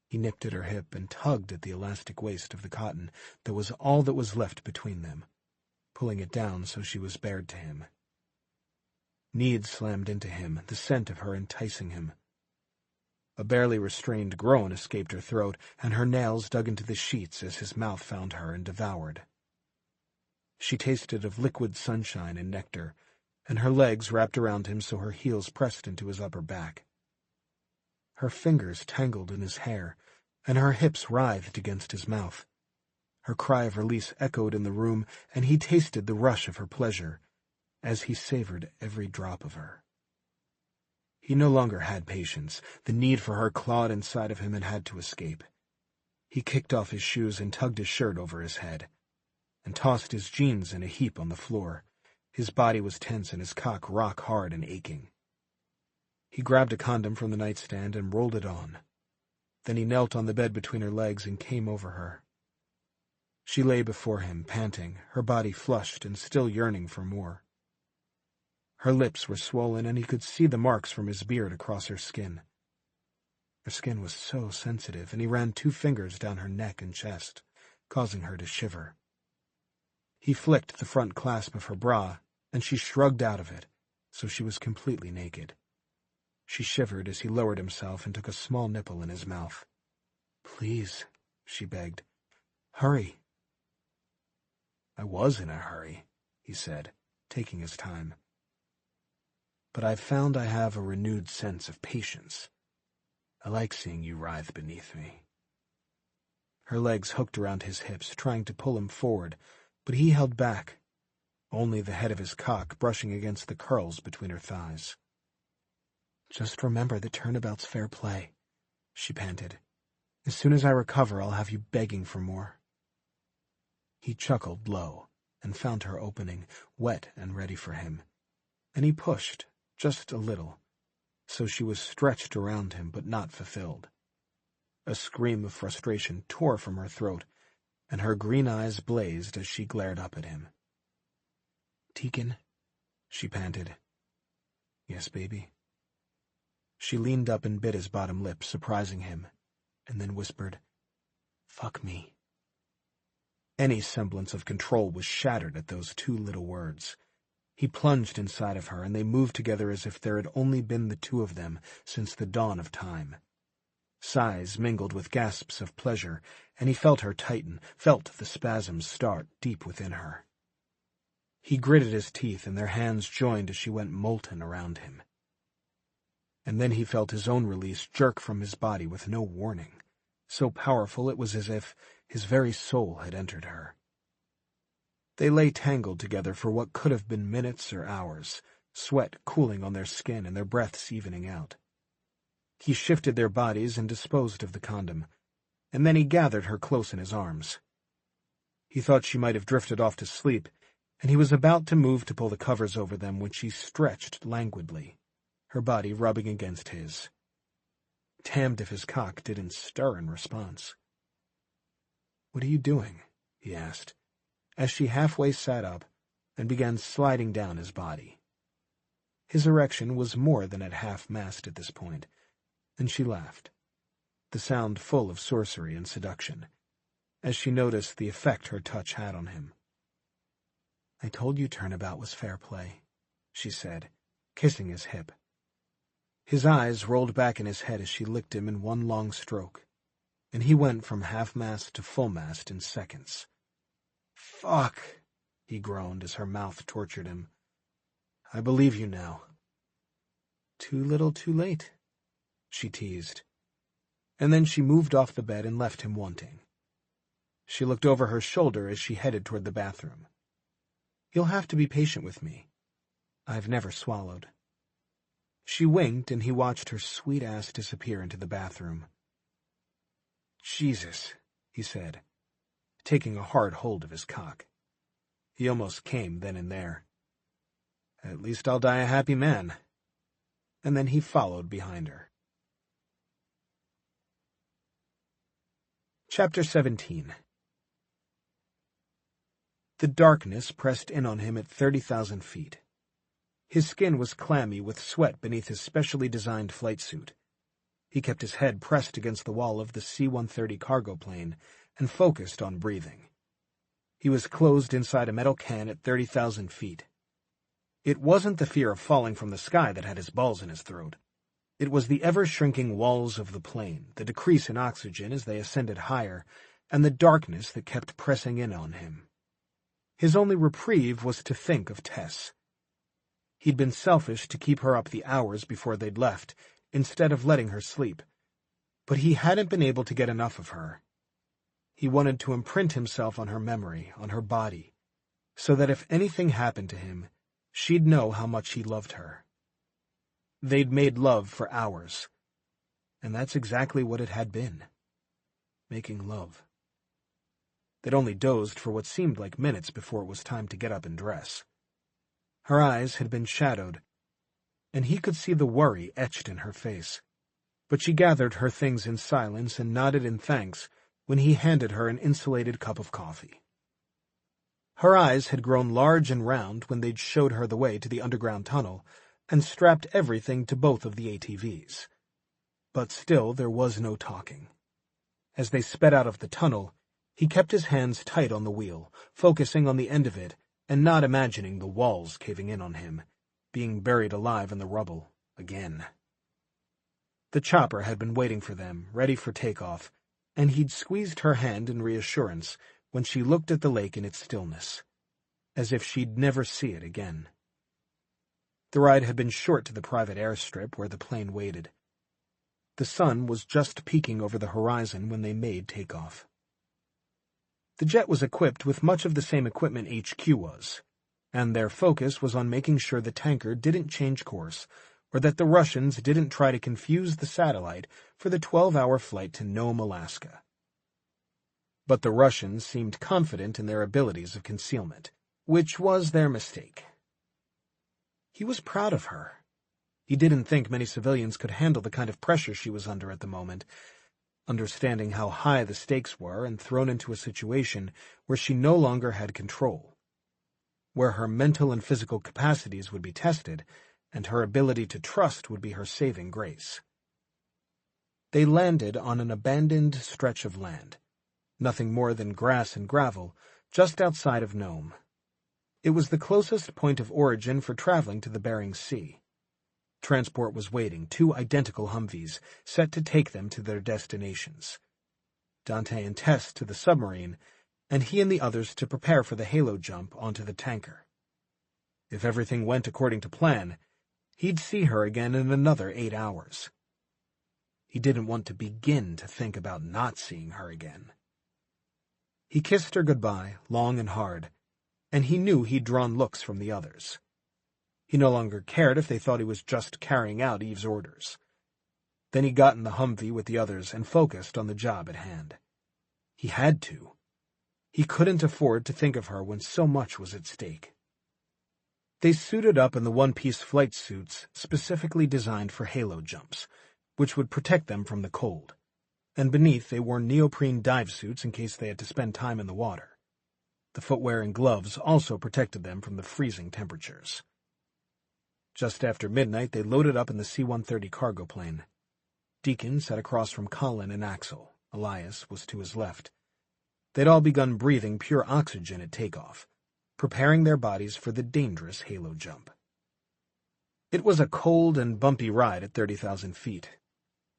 He nipped at her hip and tugged at the elastic waist of the cotton that was all that was left between them, pulling it down so she was bared to him. Need slammed into him, the scent of her enticing him. A barely restrained groan escaped her throat, and her nails dug into the sheets as his mouth found her and devoured. She tasted of liquid sunshine and nectar, and her legs wrapped around him so her heels pressed into his upper back. Her fingers tangled in his hair, and her hips writhed against his mouth. Her cry of release echoed in the room, and he tasted the rush of her pleasure, as he savored every drop of her. He no longer had patience. The need for her clawed inside of him and had to escape. He kicked off his shoes and tugged his shirt over his head, and tossed his jeans in a heap on the floor. His body was tense and his cock rock hard and aching. He grabbed a condom from the nightstand and rolled it on. Then he knelt on the bed between her legs and came over her. She lay before him, panting, her body flushed and still yearning for more. Her lips were swollen, and he could see the marks from his beard across her skin. Her skin was so sensitive, and he ran 2 fingers down her neck and chest, causing her to shiver. He flicked the front clasp of her bra, and she shrugged out of it, so she was completely naked. She shivered as he lowered himself and took a small nipple in his mouth. "Please," she begged. "Hurry." "I was in a hurry," he said, taking his time. "But I've found I have a renewed sense of patience. I like seeing you writhe beneath me." Her legs hooked around his hips, trying to pull him forward, but he held back, only the head of his cock brushing against the curls between her thighs. "Just remember that turnabout's fair play," she panted. "As soon as I recover, I'll have you begging for more." He chuckled low and found her opening, wet and ready for him, and he pushed, just a little, so she was stretched around him but not fulfilled. A scream of frustration tore from her throat, and her green eyes blazed as she glared up at him. "Tegan," she panted. "Yes, baby." She leaned up and bit his bottom lip, surprising him, and then whispered, "Fuck me." Any semblance of control was shattered at those two little words. He plunged inside of her, and they moved together as if there had only been the two of them since the dawn of time. Sighs mingled with gasps of pleasure, and he felt her tighten, felt the spasms start deep within her. He gritted his teeth, and their hands joined as she went molten around him. And then he felt his own release jerk from his body with no warning, so powerful it was as if his very soul had entered her. They lay tangled together for what could have been minutes or hours, sweat cooling on their skin and their breaths evening out. He shifted their bodies and disposed of the condom, and then he gathered her close in his arms. He thought she might have drifted off to sleep, and he was about to move to pull the covers over them when she stretched languidly, her body rubbing against his. Damned if his cock didn't stir in response. "What are you doing?" he asked, as she halfway sat up and began sliding down his body. His erection was more than at half-mast at this point, and she laughed, the sound full of sorcery and seduction, as she noticed the effect her touch had on him. "I told you turnabout was fair play," she said, kissing his hip. His eyes rolled back in his head as she licked him in one long stroke, and he went from half-mast to full-mast in seconds. "Fuck," he groaned as her mouth tortured him. "I believe you now." "Too little too late," she teased, and then she moved off the bed and left him wanting. She looked over her shoulder as she headed toward the bathroom. "You'll have to be patient with me. I've never swallowed." She winked, and he watched her sweet ass disappear into the bathroom. "Jesus," he said, taking a hard hold of his cock. He almost came then and there. "At least I'll die a happy man." And then he followed behind her. Chapter 17. The darkness pressed in on him at 30,000 feet. His skin was clammy with sweat beneath his specially designed flight suit. He kept his head pressed against the wall of the C-130 cargo plane and focused on breathing. He was closed inside a metal can at 30,000 feet. It wasn't the fear of falling from the sky that had his balls in his throat. It was the ever-shrinking walls of the plane, the decrease in oxygen as they ascended higher, and the darkness that kept pressing in on him. His only reprieve was to think of Tess. He'd been selfish to keep her up the hours before they'd left, instead of letting her sleep. But he hadn't been able to get enough of her. He wanted to imprint himself on her memory, on her body, so that if anything happened to him, she'd know how much he loved her. They'd made love for hours, and that's exactly what it had been. Making love. They'd only dozed for what seemed like minutes before it was time to get up and dress. Her eyes had been shadowed, and he could see the worry etched in her face. But she gathered her things in silence and nodded in thanks when he handed her an insulated cup of coffee. Her eyes had grown large and round when they'd showed her the way to the underground tunnel and strapped everything to both of the ATVs. But still there was no talking. As they sped out of the tunnel, he kept his hands tight on the wheel, focusing on the end of it and not imagining the walls caving in on him, being buried alive in the rubble, again. The chopper had been waiting for them, ready for takeoff, and he'd squeezed her hand in reassurance when she looked at the lake in its stillness, as if she'd never see it again. The ride had been short to the private airstrip where the plane waited. The sun was just peeking over the horizon when they made takeoff. The jet was equipped with much of the same equipment HQ was, and their focus was on making sure the tanker didn't change course or that the Russians didn't try to confuse the satellite for the 12-hour flight to Nome, Alaska. But the Russians seemed confident in their abilities of concealment, which was their mistake. He was proud of her. He didn't think many civilians could handle the kind of pressure she was under at the moment, understanding how high the stakes were and thrown into a situation where she no longer had control, where her mental and physical capacities would be tested, and her ability to trust would be her saving grace. They landed on an abandoned stretch of land, nothing more than grass and gravel, just outside of Nome. It was the closest point of origin for traveling to the Bering Sea. Transport was waiting, 2 identical Humvees, set to take them to their destinations. Dante and Tess to the submarine, and he and the others to prepare for the halo jump onto the tanker. If everything went according to plan, he'd see her again in another 8 hours. He didn't want to begin to think about not seeing her again. He kissed her goodbye, long and hard, and he knew he'd drawn looks from the others. He no longer cared if they thought he was just carrying out Eve's orders. Then he got in the Humvee with the others and focused on the job at hand. He had to. He couldn't afford to think of her when so much was at stake. They suited up in the one-piece flight suits specifically designed for halo jumps, which would protect them from the cold, and beneath they wore neoprene dive suits in case they had to spend time in the water. The footwear and gloves also protected them from the freezing temperatures. Just after midnight, they loaded up in the C-130 cargo plane. Deacon sat across from Colin and Axel. Elias was to his left. They'd all begun breathing pure oxygen at takeoff, preparing their bodies for the dangerous halo jump. It was a cold and bumpy ride at 30,000 feet,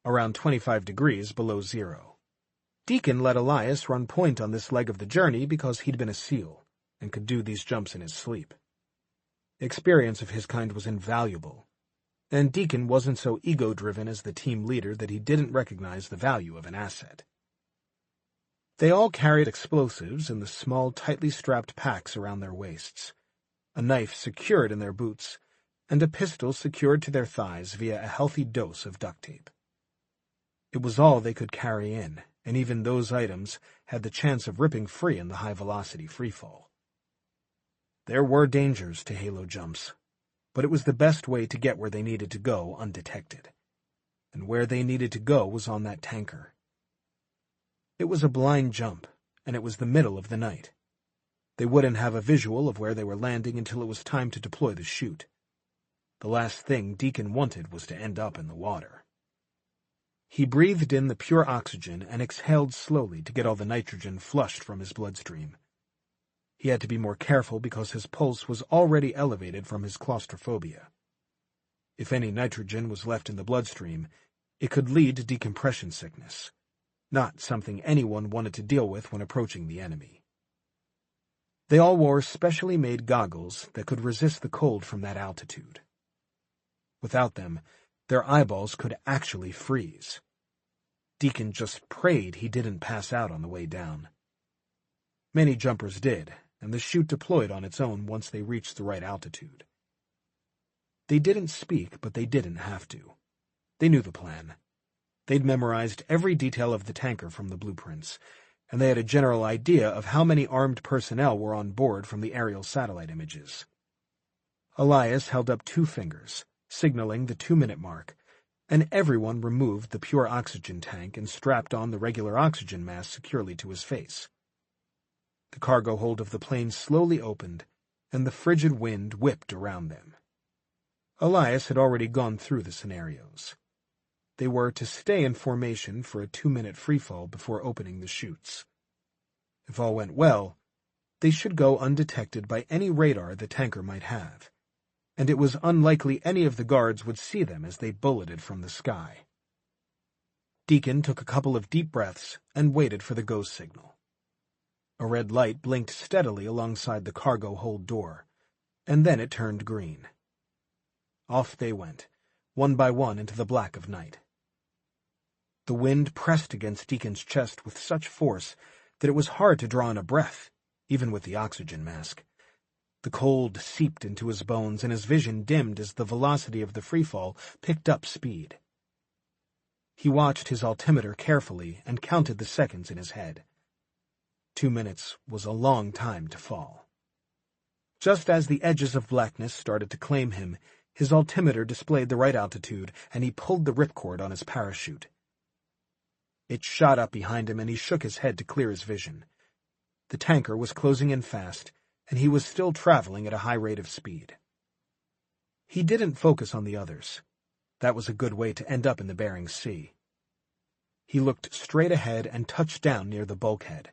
around 25 degrees below zero. Deacon let Elias run point on this leg of the journey because he'd been a SEAL and could do these jumps in his sleep. Experience of his kind was invaluable, and Deacon wasn't so ego-driven as the team leader that he didn't recognize the value of an asset. They all carried explosives in the small, tightly strapped packs around their waists, a knife secured in their boots, and a pistol secured to their thighs via a healthy dose of duct tape. It was all they could carry in, and even those items had the chance of ripping free in the high-velocity freefall. There were dangers to halo jumps, but it was the best way to get where they needed to go undetected. And where they needed to go was on that tanker. It was a blind jump, and it was the middle of the night. They wouldn't have a visual of where they were landing until it was time to deploy the chute. The last thing Deacon wanted was to end up in the water. He breathed in the pure oxygen and exhaled slowly to get all the nitrogen flushed from his bloodstream. He had to be more careful because his pulse was already elevated from his claustrophobia. If any nitrogen was left in the bloodstream, it could lead to decompression sickness, not something anyone wanted to deal with when approaching the enemy. They all wore specially made goggles that could resist the cold from that altitude. Without them, their eyeballs could actually freeze. Deacon just prayed he didn't pass out on the way down. Many jumpers did, and the chute deployed on its own once they reached the right altitude. They didn't speak, but they didn't have to. They knew the plan. They'd memorized every detail of the tanker from the blueprints, and they had a general idea of how many armed personnel were on board from the aerial satellite images. Elias held up 2 fingers, signaling the 2-minute mark, and everyone removed the pure oxygen tank and strapped on the regular oxygen mask securely to his face. The cargo hold of the plane slowly opened, and the frigid wind whipped around them. Elias had already gone through the scenarios. They were to stay in formation for a 2-minute freefall before opening the chutes. If all went well, they should go undetected by any radar the tanker might have, and it was unlikely any of the guards would see them as they bulleted from the sky. Deacon took a couple of deep breaths and waited for the go signal. A red light blinked steadily alongside the cargo hold door, and then it turned green. Off they went, one by one into the black of night. The wind pressed against Deacon's chest with such force that it was hard to draw in a breath, even with the oxygen mask. The cold seeped into his bones, and his vision dimmed as the velocity of the freefall picked up speed. He watched his altimeter carefully and counted the seconds in his head. 2 minutes was a long time to fall. Just as the edges of blackness started to claim him, his altimeter displayed the right altitude, and he pulled the ripcord on his parachute. It shot up behind him, and he shook his head to clear his vision. The tanker was closing in fast, and he was still traveling at a high rate of speed. He didn't focus on the others. That was a good way to end up in the Bering Sea. He looked straight ahead and touched down near the bulkhead.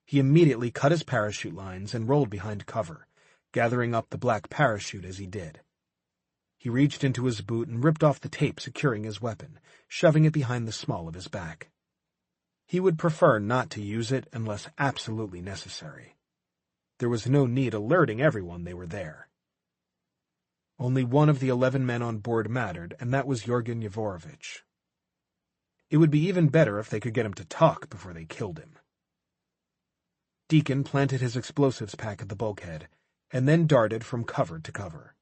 He immediately cut his parachute lines and rolled behind cover, gathering up the black parachute as he did. He reached into his boot and ripped off the tape securing his weapon, shoving it behind the small of his back. He would prefer not to use it unless absolutely necessary. There was no need alerting everyone they were there. Only one of the 11 men on board mattered, and that was Yorgen Yevorovich. It would be even better if they could get him to talk before they killed him. Deacon planted his explosives pack at the bulkhead, and then darted from cover to cover.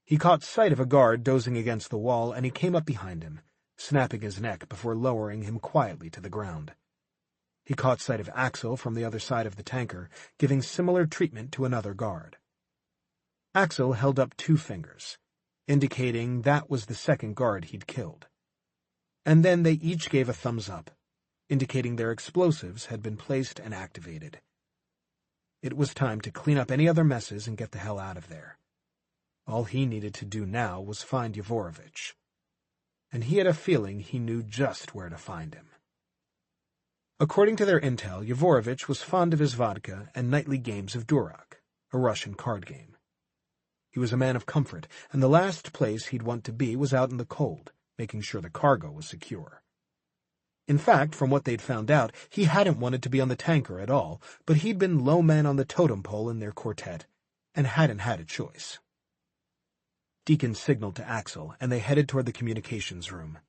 He caught sight of a guard dozing against the wall, and he came up behind him, snapping his neck before lowering him quietly to the ground. He caught sight of Axel from the other side of the tanker, giving similar treatment to another guard. Axel held up 2 fingers, indicating that was the second guard he'd killed. And then they each gave a thumbs up, indicating their explosives had been placed and activated. It was time to clean up any other messes and get the hell out of there. All he needed to do now was find Yevorovich. And he had a feeling he knew just where to find him. According to their intel, Yevorovich was fond of his vodka and nightly games of Durak, a Russian card game. He was a man of comfort, and the last place he'd want to be was out in the cold, making sure the cargo was secure. In fact, from what they'd found out, he hadn't wanted to be on the tanker at all, but he'd been low man on the totem pole in their quartet, and hadn't had a choice. Deacon signaled to Axel, and they headed toward the communications room.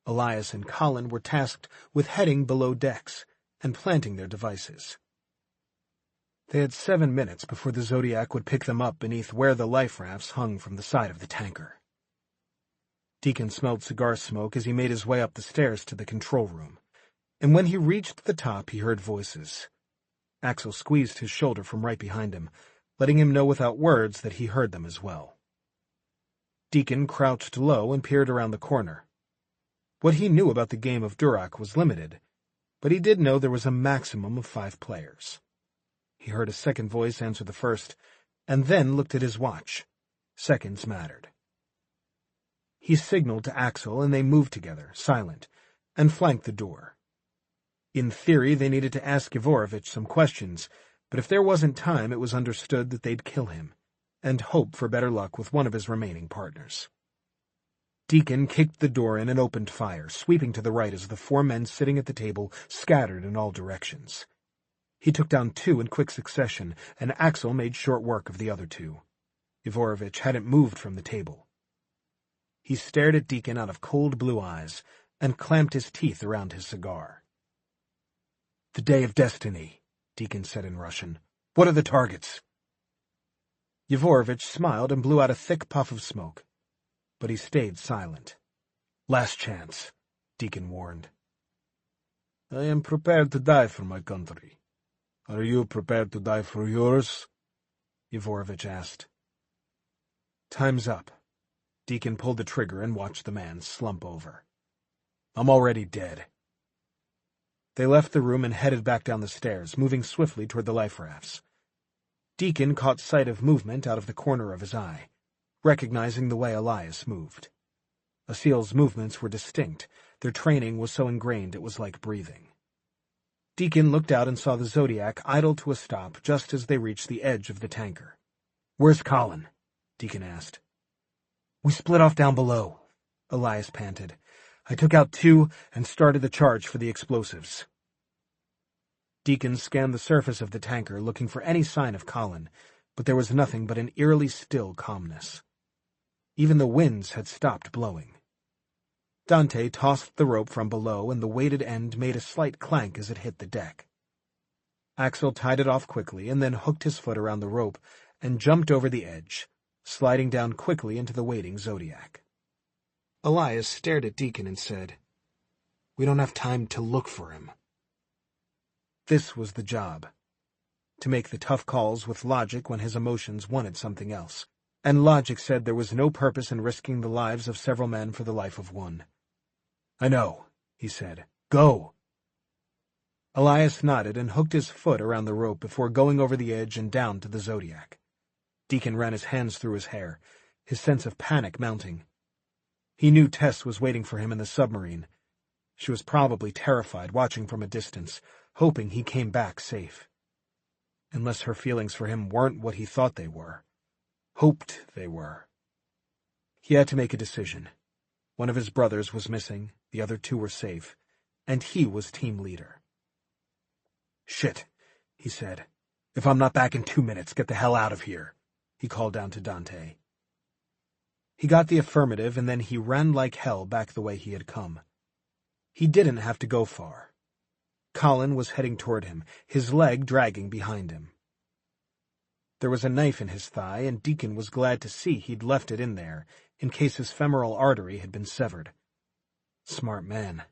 Elias and Colin were tasked with heading below decks and planting their devices. They had 7 minutes before the Zodiac would pick them up beneath where the life rafts hung from the side of the tanker. Deacon smelled cigar smoke as he made his way up the stairs to the control room, and when he reached the top he heard voices. Axel squeezed his shoulder from right behind him, letting him know without words that he heard them as well. Deacon crouched low and peered around the corner. What he knew about the game of Durak was limited, but he did know there was a maximum of 5 players. He heard a second voice answer the first, and then looked at his watch. Seconds mattered. He signaled to Axel, and they moved together, silent, and flanked the door. In theory, they needed to ask Yevorovich some questions, but if there wasn't time, it was understood that they'd kill him, and hope for better luck with one of his remaining partners. Deacon kicked the door in and opened fire, sweeping to the right as the 4 men sitting at the table scattered in all directions. He took down 2 in quick succession, and Axel made short work of the other 2. Yevorovich hadn't moved from the table. He stared at Deacon out of cold blue eyes and clamped his teeth around his cigar. "The Day of Destiny," Deacon said in Russian. "What are the targets?" Yevorovich smiled and blew out a thick puff of smoke, but he stayed silent. "Last chance," Deacon warned. "I am prepared to die for my country. Are you prepared to die for yours?" Yevorovich asked. "Time's up." Deacon pulled the trigger and watched the man slump over. "I'm already dead." They left the room and headed back down the stairs, moving swiftly toward the life rafts. Deacon caught sight of movement out of the corner of his eye, recognizing the way Elias moved. A SEAL's movements were distinct. Their training was so ingrained it was like breathing. Deacon looked out and saw the Zodiac idle to a stop just as they reached the edge of the tanker. "Where's Colin?" Deacon asked. "We split off down below," Elias panted. "I took out 2 and started the charge for the explosives." Deacon scanned the surface of the tanker, looking for any sign of Colin, but there was nothing but an eerily still calmness. Even the winds had stopped blowing. Dante tossed the rope from below, and the weighted end made a slight clank as it hit the deck. Axel tied it off quickly and then hooked his foot around the rope and jumped over the edge, sliding down quickly into the waiting Zodiac. Elias stared at Deacon and said, "We don't have time to look for him." This was the job. To make the tough calls with logic when his emotions wanted something else, and logic said there was no purpose in risking the lives of several men for the life of one. "I know," he said. "Go." Elias nodded and hooked his foot around the rope before going over the edge and down to the Zodiac. Deacon ran his hands through his hair, his sense of panic mounting. He knew Tess was waiting for him in the submarine. She was probably terrified, watching from a distance, hoping he came back safe. Unless her feelings for him weren't what he thought they were. Hoped they were. He had to make a decision. One of his brothers was missing, the other 2 were safe, and he was team leader. "Shit," he said. "If I'm not back in 2 minutes, get the hell out of here," he called down to Dante. He got the affirmative, and then he ran like hell back the way he had come. He didn't have to go far. Colin was heading toward him, his leg dragging behind him. There was a knife in his thigh, and Deacon was glad to see he'd left it in there, in case his femoral artery had been severed. Smart man.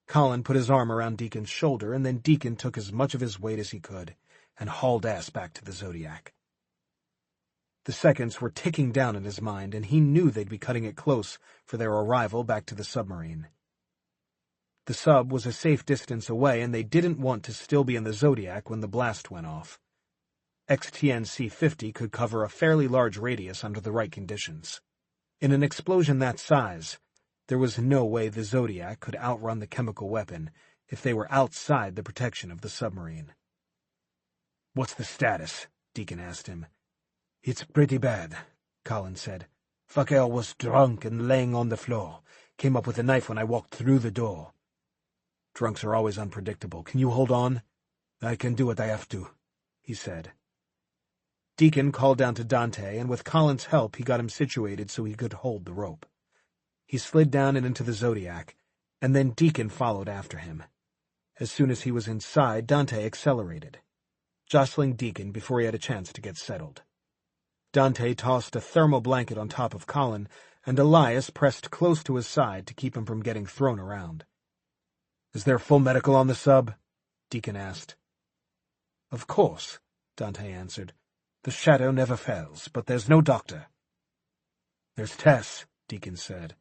Colin put his arm around Deacon's shoulder, and then Deacon took as much of his weight as he could, and hauled ass back to the Zodiac. The seconds were ticking down in his mind, and he knew they'd be cutting it close for their arrival back to the submarine. The sub was a safe distance away, and they didn't want to still be in the Zodiac when the blast went off. XTN-C-50 could cover a fairly large radius under the right conditions. In an explosion that size, there was no way the Zodiac could outrun the chemical weapon if they were outside the protection of the submarine. "What's the status?" Deacon asked him. "It's pretty bad," Colin said. "Fucker was drunk and laying on the floor. Came up with a knife when I walked through the door." "Drunks are always unpredictable. Can you hold on?" "I can do what I have to," he said. Deacon called down to Dante, and with Colin's help he got him situated so he could hold the rope. He slid down and into the Zodiac, and then Deacon followed after him. As soon as he was inside, Dante accelerated, jostling Deacon before he had a chance to get settled. Dante tossed a thermal blanket on top of Colin, and Elias pressed close to his side to keep him from getting thrown around. "Is there full medical on the sub?" Deacon asked. "Of course," Dante answered. "The shadow never fails, but there's no doctor." "There's Tess," Deacon said.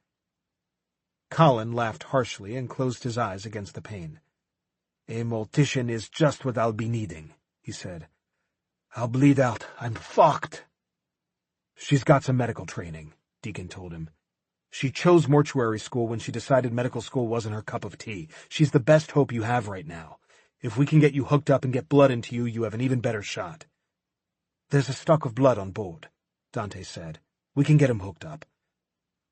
Colin laughed harshly and closed his eyes against the pain. "A mortician is just what I'll be needing," he said. "I'll bleed out. I'm fucked." "She's got some medical training," Deacon told him. "She chose mortuary school when she decided medical school wasn't her cup of tea. She's the best hope you have right now. If we can get you hooked up and get blood into you, you have an even better shot." "There's a stock of blood on board," Dante said. "We can get him hooked up.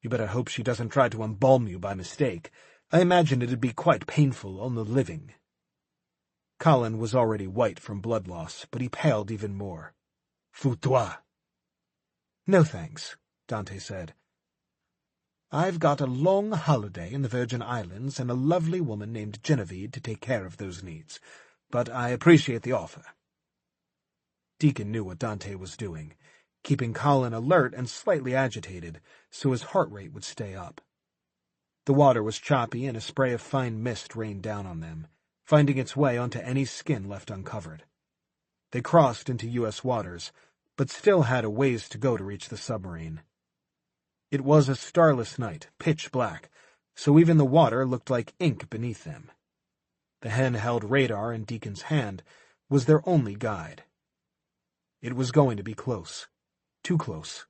You better hope she doesn't try to embalm you by mistake. I imagine it'd be quite painful on the living." Colin was already white from blood loss, but he paled even more. "Fous-toi." "No thanks," Dante said. "I've got a long holiday in the Virgin Islands and a lovely woman named Genevieve to take care of those needs, but I appreciate the offer." Deacon knew what Dante was doing, keeping Colin alert and slightly agitated so his heart rate would stay up. The water was choppy and a spray of fine mist rained down on them, finding its way onto any skin left uncovered. They crossed into U.S. waters, but still had a ways to go to reach the submarine. It was a starless night, pitch black, so even the water looked like ink beneath them. The handheld radar in Deacon's hand was their only guide. It was going to be close. Too close.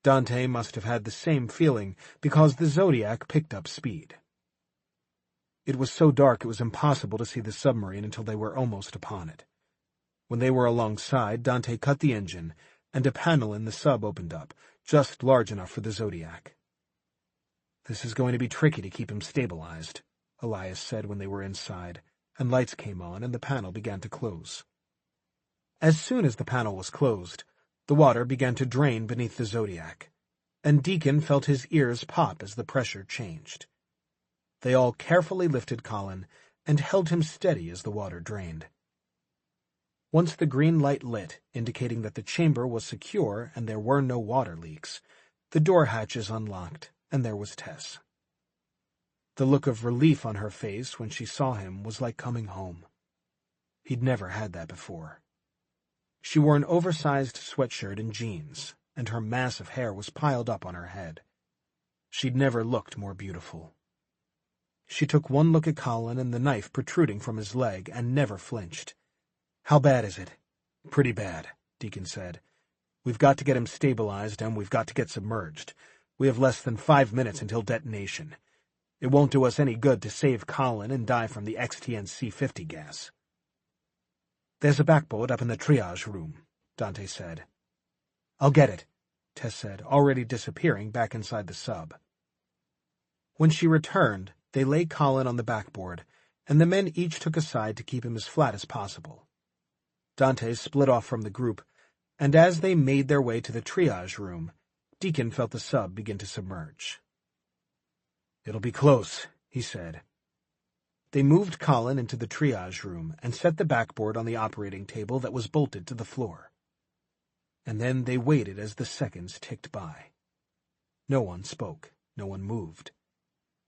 Dante must have had the same feeling because the Zodiac picked up speed. It was so dark it was impossible to see the submarine until they were almost upon it. When they were alongside, Dante cut the engine, and a panel in the sub opened up, just large enough for the Zodiac. "This is going to be tricky to keep him stabilized," Elias said when they were inside, and lights came on and the panel began to close. As soon as the panel was closed, the water began to drain beneath the Zodiac, and Deacon felt his ears pop as the pressure changed. They all carefully lifted Colin and held him steady as the water drained. Once the green light lit, indicating that the chamber was secure and there were no water leaks, the door hatches unlocked, and there was Tess. The look of relief on her face when she saw him was like coming home. He'd never had that before. She wore an oversized sweatshirt and jeans, and her mass of hair was piled up on her head. She'd never looked more beautiful. She took one look at Colin and the knife protruding from his leg and never flinched. "How bad is it?" "Pretty bad," Deacon said. "We've got to get him stabilized and we've got to get submerged. We have less than 5 minutes until detonation. It won't do us any good to save Colin and die from the XTNC-50 gas." "There's a backboard up in the triage room," Dante said. "I'll get it," Tess said, already disappearing back inside the sub. When she returned, they lay Colin on the backboard, and the men each took a side to keep him as flat as possible. Dante split off from the group, and as they made their way to the triage room, Deacon felt the sub begin to submerge. "It'll be close," he said. They moved Colin into the triage room and set the backboard on the operating table that was bolted to the floor. And then they waited as the seconds ticked by. No one spoke, no one moved.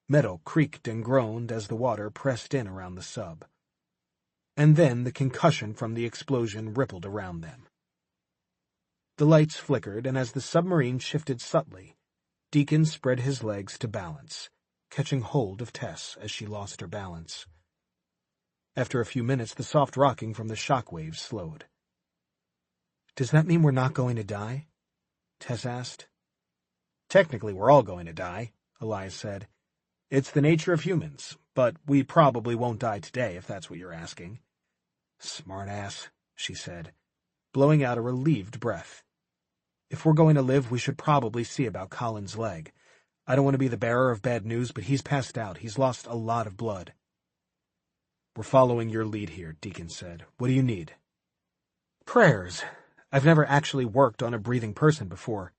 Metal creaked and groaned as the water pressed in around the sub. And then the concussion from the explosion rippled around them. The lights flickered, and as the submarine shifted subtly, Deacon spread his legs to balance, catching hold of Tess as she lost her balance. After a few minutes, the soft rocking from the shock waves slowed. "Does that mean we're not going to die?" Tess asked. "Technically, we're all going to die," Elias said. "It's the nature of humans, but we probably won't die today, if that's what you're asking." "Smart ass," she said, blowing out a relieved breath. "If we're going to live, we should probably see about Colin's leg. I don't want to be the bearer of bad news, but he's passed out. He's lost a lot of blood." "We're following your lead here," Deacon said. "What do you need?" "Prayers. I've never actually worked on a breathing person before.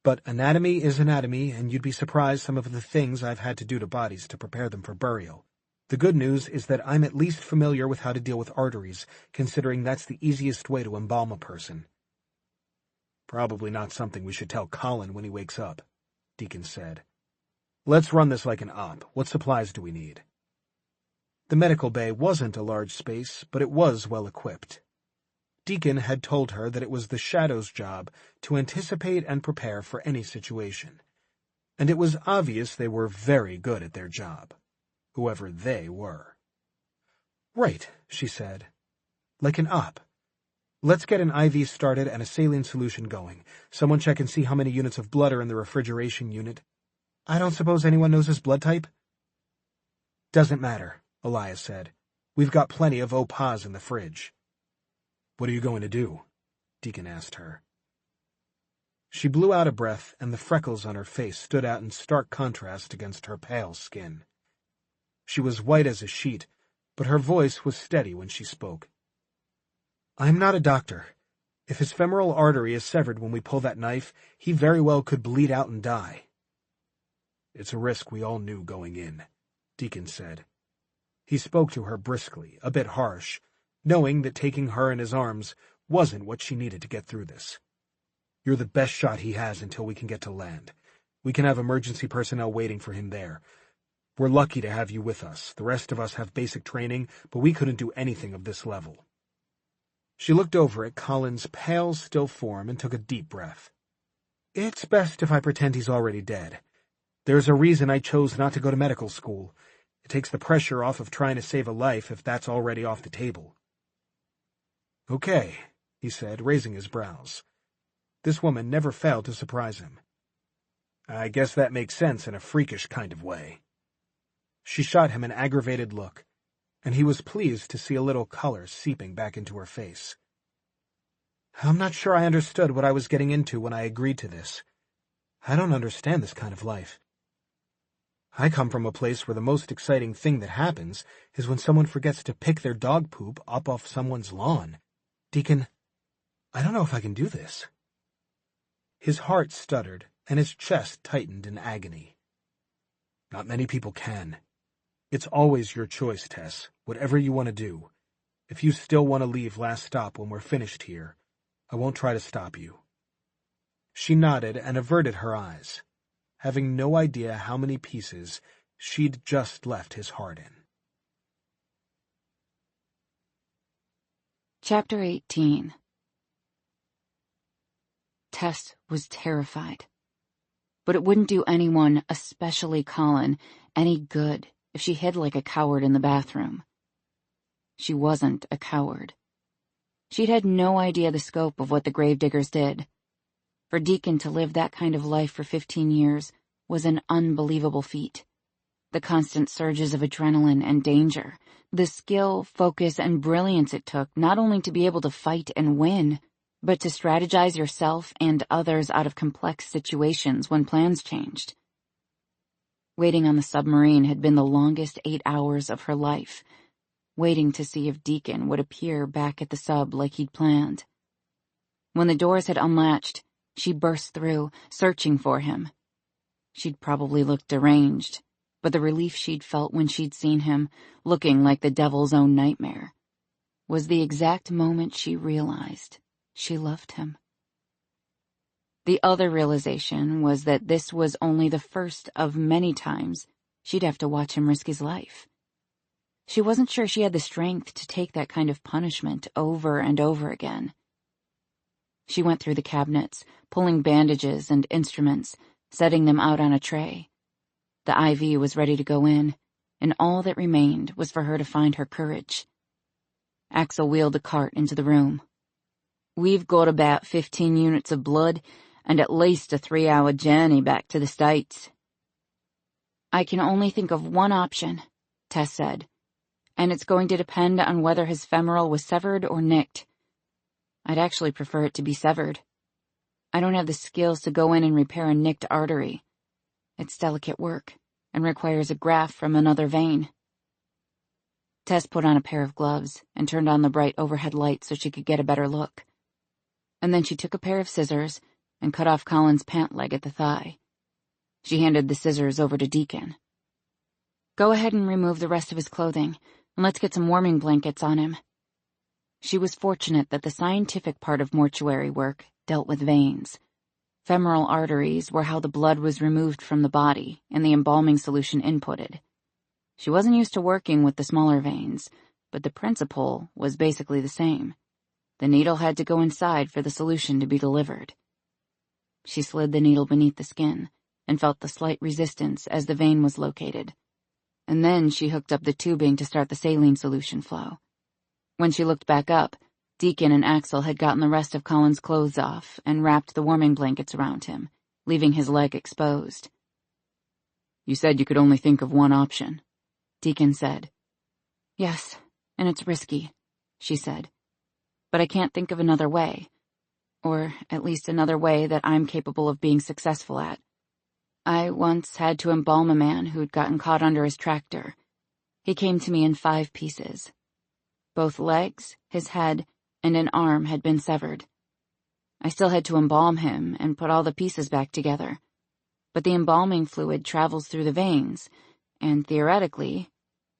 But anatomy is anatomy, and you'd be surprised some of the things I've had to do to bodies to prepare them for burial. The good news is that I'm at least familiar with how to deal with arteries, considering that's the easiest way to embalm a person." "Probably not something we should tell Colin when he wakes up," Deacon said. "Let's run this like an op. What supplies do we need?" The medical bay wasn't a large space, but it was well equipped. Deacon had told her that it was the Shadow's job to anticipate and prepare for any situation, and it was obvious they were very good at their job, whoever they were. "Right," she said. "Like an op. Let's get an IV started and a saline solution going. Someone check and see how many units of blood are in the refrigeration unit. I don't suppose anyone knows his blood type?" "Doesn't matter," Elias said. "We've got plenty of OPAs in the fridge." "What are you going to do?" Deacon asked her. She blew out a breath, and the freckles on her face stood out in stark contrast against her pale skin. She was white as a sheet, but her voice was steady when she spoke. "I'm not a doctor. If his femoral artery is severed when we pull that knife, he very well could bleed out and die." "It's a risk we all knew going in," Deacon said. He spoke to her briskly, a bit harsh, knowing that taking her in his arms wasn't what she needed to get through this. "You're the best shot he has until we can get to land. We can have emergency personnel waiting for him there. We're lucky to have you with us. The rest of us have basic training, but we couldn't do anything of this level." She looked over at Colin's pale, still form and took a deep breath. "It's best if I pretend he's already dead. There's a reason I chose not to go to medical school. It takes the pressure off of trying to save a life if that's already off the table." "Okay," he said, raising his brows. This woman never failed to surprise him. "I guess that makes sense in a freakish kind of way." She shot him an aggravated look, and he was pleased to see a little color seeping back into her face. I'm not sure I understood what I was getting into when I agreed to this. I don't understand this kind of life. I come from a place where the most exciting thing that happens is when someone forgets to pick their dog poop up off someone's lawn. Deacon, I don't know if I can do this. His heart stuttered, and his chest tightened in agony. Not many people can. It's always your choice, Tess, whatever you want to do. If you still want to leave Last Stop when we're finished here, I won't try to stop you. She nodded and averted her eyes, having no idea how many pieces she'd just left his heart in. Chapter 18. Tess was terrified. But it wouldn't do anyone, especially Colin, any good if she hid like a coward in the bathroom. She wasn't a coward. She'd had no idea the scope of what the Gravediggers did. For Deacon to live that kind of life for 15 years was an unbelievable feat. The constant surges of adrenaline and danger, the skill, focus, and brilliance it took not only to be able to fight and win, but to strategize yourself and others out of complex situations when plans changed. Waiting on the submarine had been the longest 8 hours of her life, waiting to see if Deacon would appear back at the sub like he'd planned. When the doors had unlatched, she burst through, searching for him. She'd probably looked deranged, but the relief she'd felt when she'd seen him, looking like the devil's own nightmare, was the exact moment she realized she loved him. The other realization was that this was only the first of many times she'd have to watch him risk his life. She wasn't sure she had the strength to take that kind of punishment over and over again. She went through the cabinets, pulling bandages and instruments, setting them out on a tray. The IV was ready to go in, and all that remained was for her to find her courage. Axel wheeled the cart into the room. "We've got about 15 units of blood and at least a 3-hour journey back to the States." "I can only think of one option," Tess said, "and it's going to depend on whether his femoral was severed or nicked. I'd actually prefer it to be severed. I don't have the skills to go in and repair a nicked artery. It's delicate work and requires a graft from another vein." Tess put on a pair of gloves and turned on the bright overhead light so she could get a better look. And then she took a pair of scissors and cut off Colin's pant leg at the thigh. She handed the scissors over to Deacon. "Go ahead and remove the rest of his clothing, and let's get some warming blankets on him." She was fortunate that the scientific part of mortuary work dealt with veins. Femoral arteries were how the blood was removed from the body and the embalming solution inputted. She wasn't used to working with the smaller veins, but the principle was basically the same. The needle had to go inside for the solution to be delivered. She slid the needle beneath the skin and felt the slight resistance as the vein was located. And then she hooked up the tubing to start the saline solution flow. When she looked back up, Deacon and Axel had gotten the rest of Colin's clothes off and wrapped the warming blankets around him, leaving his leg exposed. "You said you could only think of one option," Deacon said. "Yes, and it's risky," she said. "But I can't think of another way. Or at least another way that I'm capable of being successful at. I once had to embalm a man who'd gotten caught under his tractor. He came to me in 5 pieces. Both legs, his head, and an arm had been severed. I still had to embalm him and put all the pieces back together. But the embalming fluid travels through the veins, and theoretically,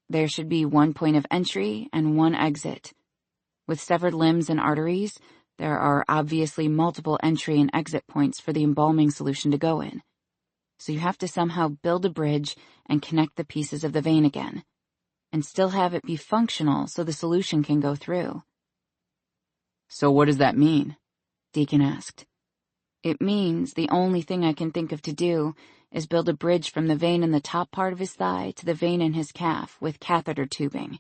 there should be one point of entry and one exit. With severed limbs and arteries, there are obviously multiple entry and exit points for the embalming solution to go in. So you have to somehow build a bridge and connect the pieces of the vein again, and still have it be functional so the solution can go through." "So what does that mean?" Deacon asked. "It means the only thing I can think of to do is build a bridge from the vein in the top part of his thigh to the vein in his calf with catheter tubing.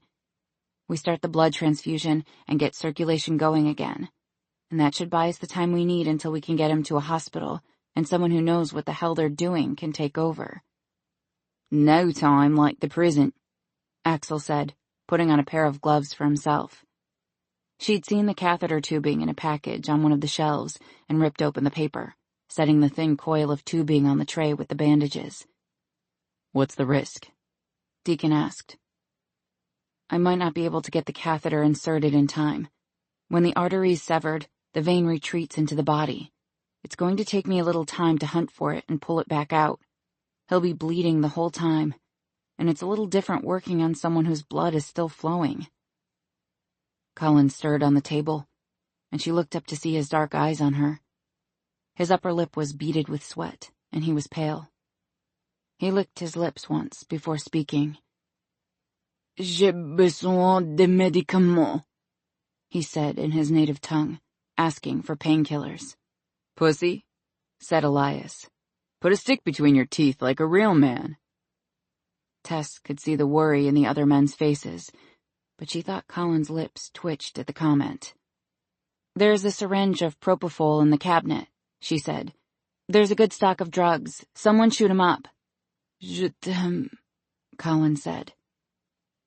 We start the blood transfusion and get circulation going again, and that should buy us the time we need until we can get him to a hospital and someone who knows what the hell they're doing can take over." "No time like the present," Axel said, putting on a pair of gloves for himself. She'd seen the catheter tubing in a package on one of the shelves and ripped open the paper, setting the thin coil of tubing on the tray with the bandages. "What's the risk?" Deacon asked. "I might not be able to get the catheter inserted in time. When the artery's severed, the vein retreats into the body. It's going to take me a little time to hunt for it and pull it back out. He'll be bleeding the whole time, and it's a little different working on someone whose blood is still flowing." Colin stirred on the table, and she looked up to see his dark eyes on her. His upper lip was beaded with sweat, and he was pale. He licked his lips once before speaking. "J'ai besoin de médicaments," he said in his native tongue, asking for painkillers. "Pussy," said Elias. "Put a stick between your teeth like a real man." Tess could see the worry in the other men's faces, but she thought Colin's lips twitched at the comment. "There's a syringe of propofol in the cabinet," she said. "There's a good stock of drugs. Someone shoot him up." "Je t'aime," Colin said.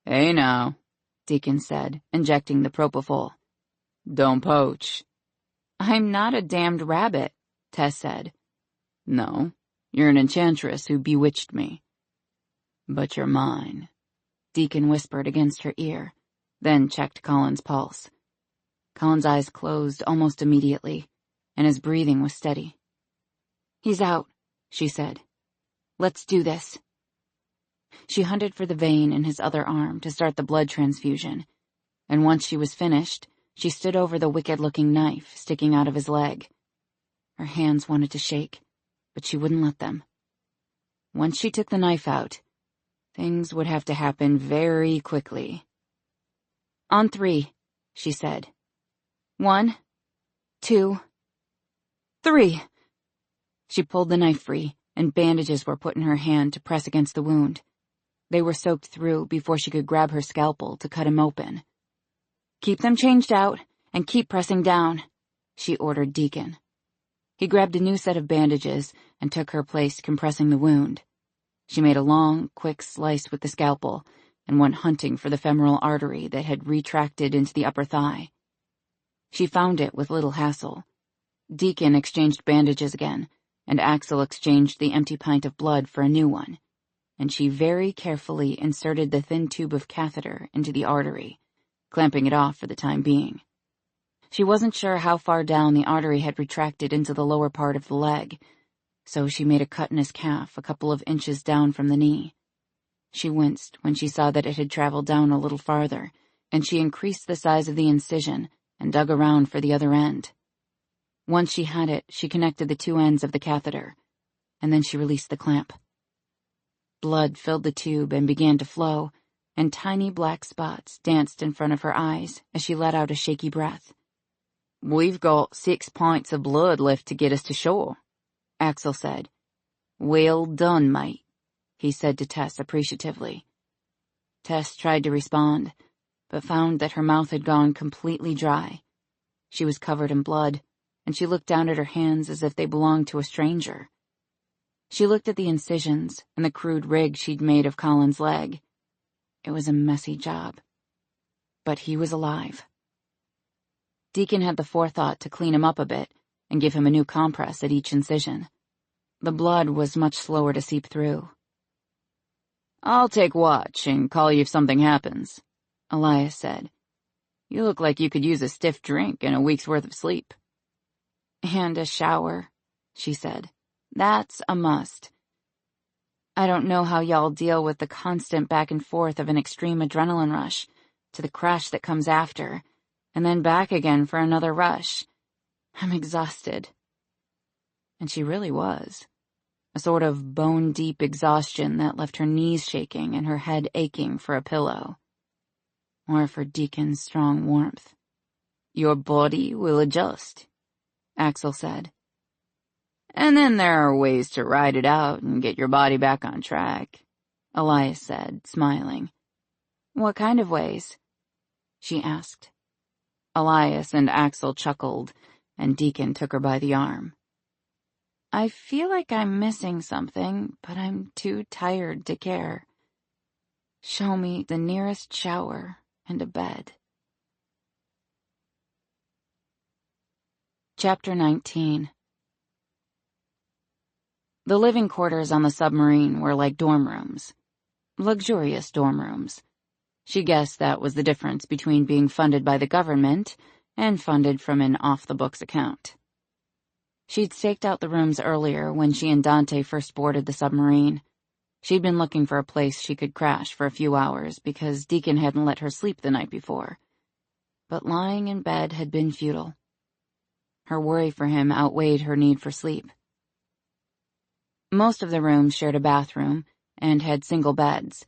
"Hey now," Deacon said, injecting the propofol. "Don't poach." "I'm not a damned rabbit," Tess said. "No, you're an enchantress who bewitched me. But you're mine," Deacon whispered against her ear, then checked Colin's pulse. Colin's eyes closed almost immediately, and his breathing was steady. "He's out," she said. "Let's do this." She hunted for the vein in his other arm to start the blood transfusion, and once she was finished, she stood over the wicked-looking knife sticking out of his leg. Her hands wanted to shake, but she wouldn't let them. Once she took the knife out, things would have to happen very quickly. "On 3, she said. 1, 2, 3. She pulled the knife free, and bandages were put in her hand to press against the wound. They were soaked through before she could grab her scalpel to cut him open. "Keep them changed out, and keep pressing down," she ordered Deacon. He grabbed a new set of bandages and took her place compressing the wound. She made a long, quick slice with the scalpel and went hunting for the femoral artery that had retracted into the upper thigh. She found it with little hassle. Deacon exchanged bandages again, and Axel exchanged the empty pint of blood for a new one, and she very carefully inserted the thin tube of catheter into the artery, clamping it off for the time being. She wasn't sure how far down the artery had retracted into the lower part of the leg, so she made a cut in his calf a couple of inches down from the knee. She winced when she saw that it had traveled down a little farther, and she increased the size of the incision and dug around for the other end. Once she had it, she connected the two ends of the catheter, and then she released the clamp. Blood filled the tube and began to flow, and tiny black spots danced in front of her eyes as she let out a shaky breath. "We've got 6 pints of blood left to get us to shore," Axel said. "Well done, mate," he said to Tess appreciatively. Tess tried to respond, but found that her mouth had gone completely dry. She was covered in blood, and she looked down at her hands as if they belonged to a stranger. She looked at the incisions and the crude rig she'd made of Colin's leg. It was a messy job. But he was alive. Deacon had the forethought to clean him up a bit and give him a new compress at each incision. The blood was much slower to seep through. "I'll take watch and call you if something happens," Elias said. "You look like you could use a stiff drink and a week's worth of sleep." "And a shower," she said. "That's a must. I don't know how y'all deal with the constant back and forth of an extreme adrenaline rush, to the crash that comes after, and then back again for another rush. I'm exhausted." And she really was. A sort of bone-deep exhaustion that left her knees shaking and her head aching for a pillow. Or for Deacon's strong warmth. "Your body will adjust," Axel said. "And then there are ways to ride it out and get your body back on track," Elias said, smiling. "What kind of ways?" she asked. Elias and Axel chuckled, and Deacon took her by the arm. "I feel like I'm missing something, but I'm too tired to care. Show me the nearest shower and a bed." Chapter 19. The living quarters on the submarine were like dorm rooms. Luxurious dorm rooms. She guessed that was the difference between being funded by the government and funded from an off-the-books account. She'd staked out the rooms earlier when she and Dante first boarded the submarine. She'd been looking for a place she could crash for a few hours because Deacon hadn't let her sleep the night before. But lying in bed had been futile. Her worry for him outweighed her need for sleep. Most of the rooms shared a bathroom and had single beds,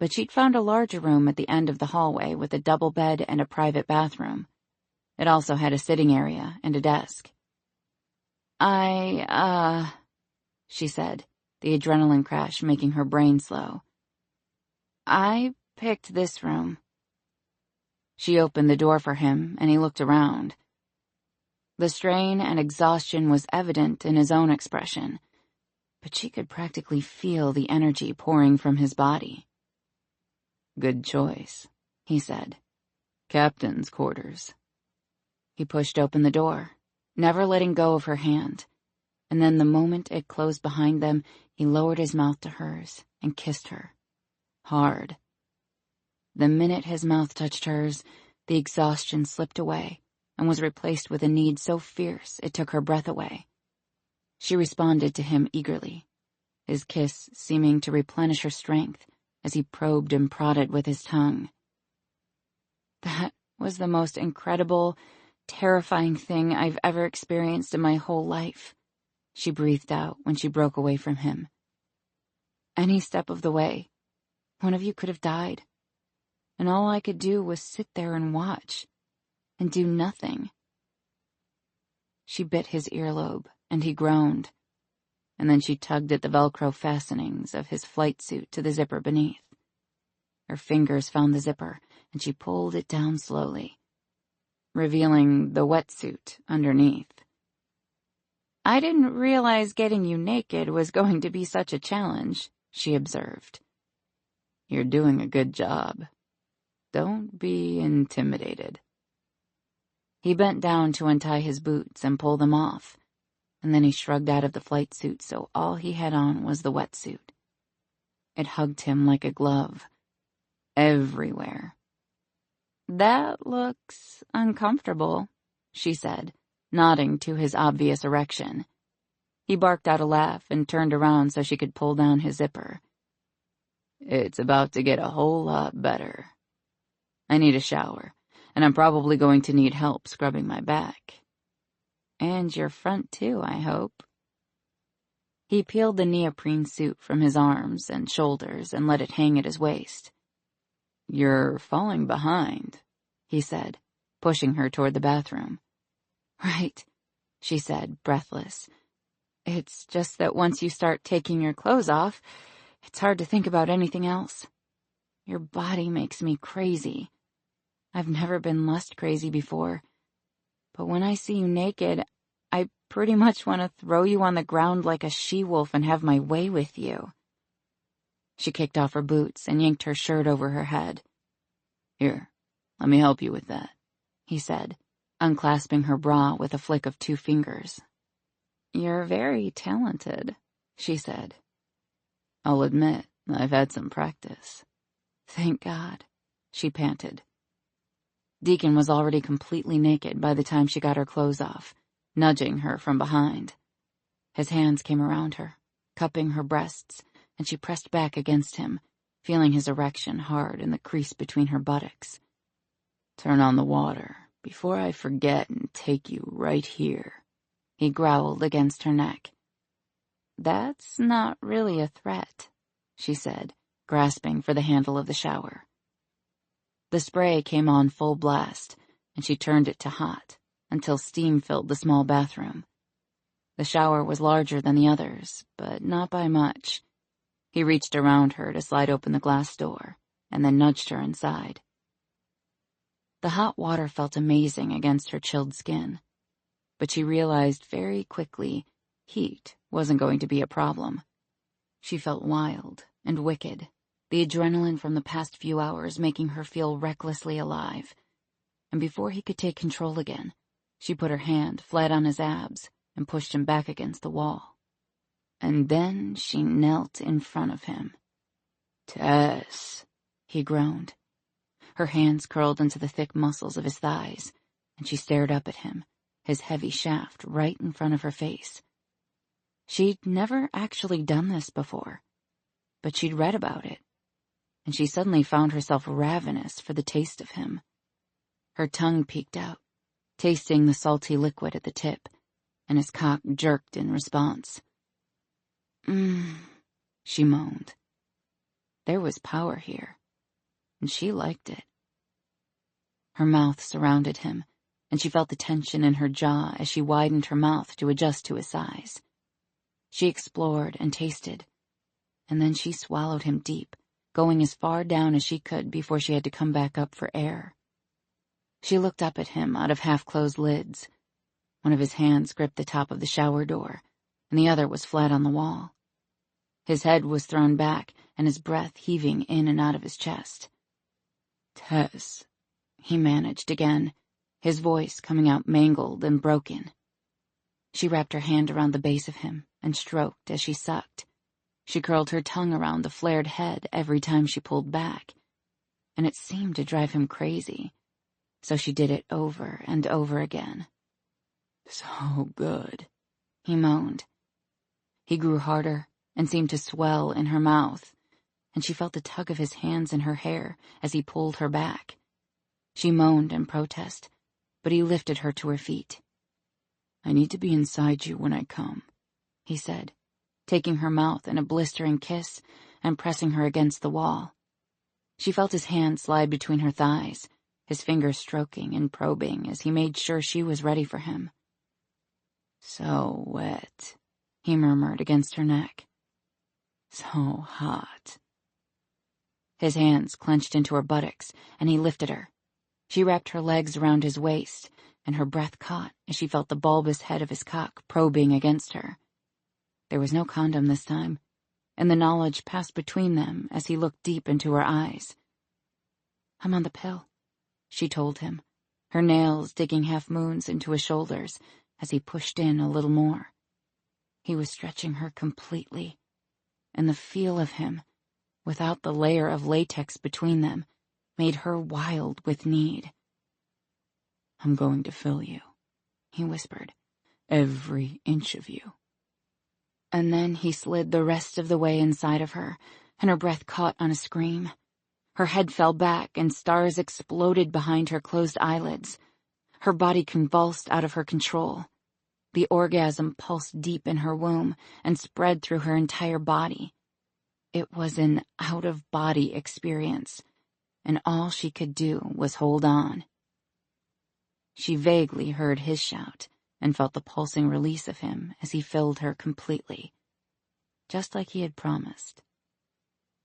but she'd found a larger room at the end of the hallway with a double bed and a private bathroom. It also had a sitting area and a desk. She said, the adrenaline crash making her brain slow. I picked this room. She opened the door for him, and he looked around. The strain and exhaustion was evident in his own expression, but she could practically feel the energy pouring from his body. Good choice, he said. Captain's quarters. He pushed open the door, never letting go of her hand, and then the moment it closed behind them, he lowered his mouth to hers and kissed her. Hard. The minute his mouth touched hers, the exhaustion slipped away and was replaced with a need so fierce it took her breath away. She responded to him eagerly, his kiss seeming to replenish her strength as he probed and prodded with his tongue. That was the most incredible, terrifying thing I've ever experienced in my whole life, she breathed out when she broke away from him. Any step of the way, one of you could have died, and all I could do was sit there and watch, and do nothing. She bit his earlobe, and he groaned, and then she tugged at the Velcro fastenings of his flight suit to the zipper beneath. Her fingers found the zipper, and she pulled it down slowly, revealing the wetsuit underneath. I didn't realize getting you naked was going to be such a challenge, she observed. You're doing a good job. Don't be intimidated. He bent down to untie his boots and pull them off, and then he shrugged out of the flight suit so all he had on was the wetsuit. It hugged him like a glove. Everywhere. That looks uncomfortable, she said, nodding to his obvious erection. He barked out a laugh and turned around so she could pull down his zipper. It's about to get a whole lot better. I need a shower, and I'm probably going to need help scrubbing my back. And your front too, I hope. He peeled the neoprene suit from his arms and shoulders and let it hang at his waist. You're falling behind, he said, pushing her toward the bathroom. Right, she said, breathless. It's just that once you start taking your clothes off, it's hard to think about anything else. Your body makes me crazy. I've never been lust crazy before, but when I see you naked, I pretty much want to throw you on the ground like a she-wolf and have my way with you. She kicked off her boots and yanked her shirt over her head. Here, let me help you with that, he said, unclasping her bra with a flick of 2 fingers. You're very talented, she said. I'll admit, I've had some practice. Thank God, she panted. Deacon was already completely naked by the time she got her clothes off, nudging her from behind. His hands came around her, cupping her breasts, and she pressed back against him, feeling his erection hard in the crease between her buttocks. Turn on the water before I forget and take you right here, he growled against her neck. That's not really a threat, she said, grasping for the handle of the shower. The spray came on full blast, and she turned it to hot, until steam filled the small bathroom. The shower was larger than the others, but not by much. He reached around her to slide open the glass door, and then nudged her inside. The hot water felt amazing against her chilled skin, but she realized very quickly heat wasn't going to be a problem. She felt wild and wicked, the adrenaline from the past few hours making her feel recklessly alive. And before he could take control again, She put her hand flat on his abs and pushed him back against the wall. And then she knelt in front of him. "Tess," he groaned. Her hands curled into the thick muscles of his thighs, and she stared up at him, his heavy shaft right in front of her face. She'd never actually done this before, but she'd read about it, and she suddenly found herself ravenous for the taste of him. Her tongue peeked out, tasting the salty liquid at the tip, and his cock jerked in response. She moaned. There was power here, and she liked it. Her mouth surrounded him, and she felt the tension in her jaw as she widened her mouth to adjust to his size. She explored and tasted, and then she swallowed him deep, going as far down as she could before she had to come back up for air. She looked up at him out of half-closed lids. One of his hands gripped the top of the shower door, and the other was flat on the wall. His head was thrown back, and his breath heaving in and out of his chest. "Tess," he managed again, his voice coming out mangled and broken. She wrapped her hand around the base of him and stroked as she sucked. She curled her tongue around the flared head every time she pulled back, and it seemed to drive him crazy, so she did it over and over again. "So good," he moaned. He grew harder and seemed to swell in her mouth, and she felt the tug of his hands in her hair as he pulled her back. She moaned in protest, but he lifted her to her feet. "I need to be inside you when I come," he said, taking her mouth in a blistering kiss and pressing her against the wall. She felt his hand slide between her thighs, his fingers stroking and probing as he made sure she was ready for him. "So wet," he murmured against her neck. "So hot." His hands clenched into her buttocks, and he lifted her. She wrapped her legs around his waist, and her breath caught as she felt the bulbous head of his cock probing against her. There was no condom this time, and the knowledge passed between them as he looked deep into her eyes. "I'm on the pill," she told him, her nails digging half-moons into his shoulders as he pushed in a little more. He was stretching her completely, and the feel of him, without the layer of latex between them, made her wild with need. "I'm going to fill you," he whispered, "every inch of you." And then he slid the rest of the way inside of her, and her breath caught on a scream. Her head fell back, and stars exploded behind her closed eyelids. Her body convulsed out of her control. The orgasm pulsed deep in her womb and spread through her entire body. It was an out-of-body experience, and all she could do was hold on. She vaguely heard his shout and felt the pulsing release of him as he filled her completely, just like he had promised.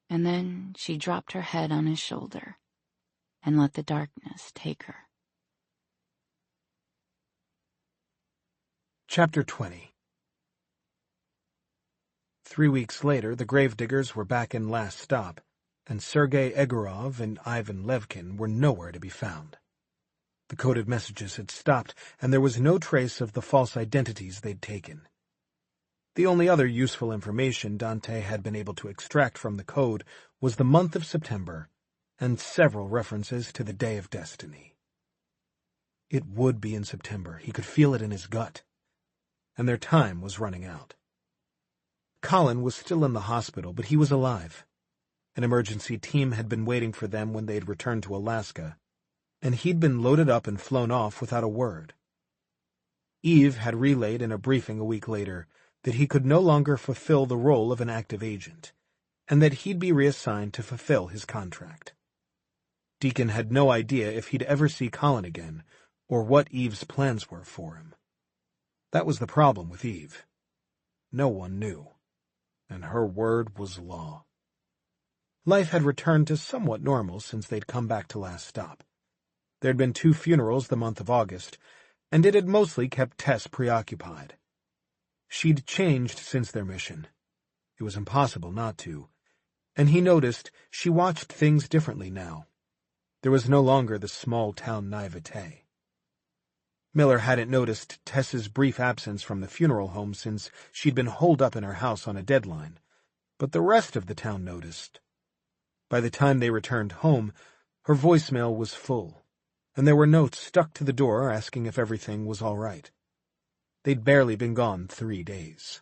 And then she dropped her head on his shoulder and let the darkness take her. Chapter 20. 3 weeks later, the Gravediggers were back in Last Stop, and Sergei Egorov and Ivan Levkin were nowhere to be found. The coded messages had stopped, and there was no trace of the false identities they'd taken. The only other useful information Dante had been able to extract from the code was the month of September, and several references to the Day of Destiny. It would be in September. He could feel it in his gut. And their time was running out. Colin was still in the hospital, but he was alive. An emergency team had been waiting for them when they'd returned to Alaska, and he'd been loaded up and flown off without a word. Eve had relayed in a briefing a week later that he could no longer fulfill the role of an active agent, and that he'd be reassigned to fulfill his contract. Deacon had no idea if he'd ever see Colin again, or what Eve's plans were for him. That was the problem with Eve. No one knew, and her word was law. Life had returned to somewhat normal since they'd come back to Last Stop. There'd been 2 funerals the month of August, and it had mostly kept Tess preoccupied. She'd changed since their mission. It was impossible not to, and he noticed she watched things differently now. There was no longer the small-town naivete. Miller hadn't noticed Tess's brief absence from the funeral home since she'd been holed up in her house on a deadline, but the rest of the town noticed. By the time they returned home, her voicemail was full, and there were notes stuck to the door asking if everything was all right. They'd barely been gone 3 days.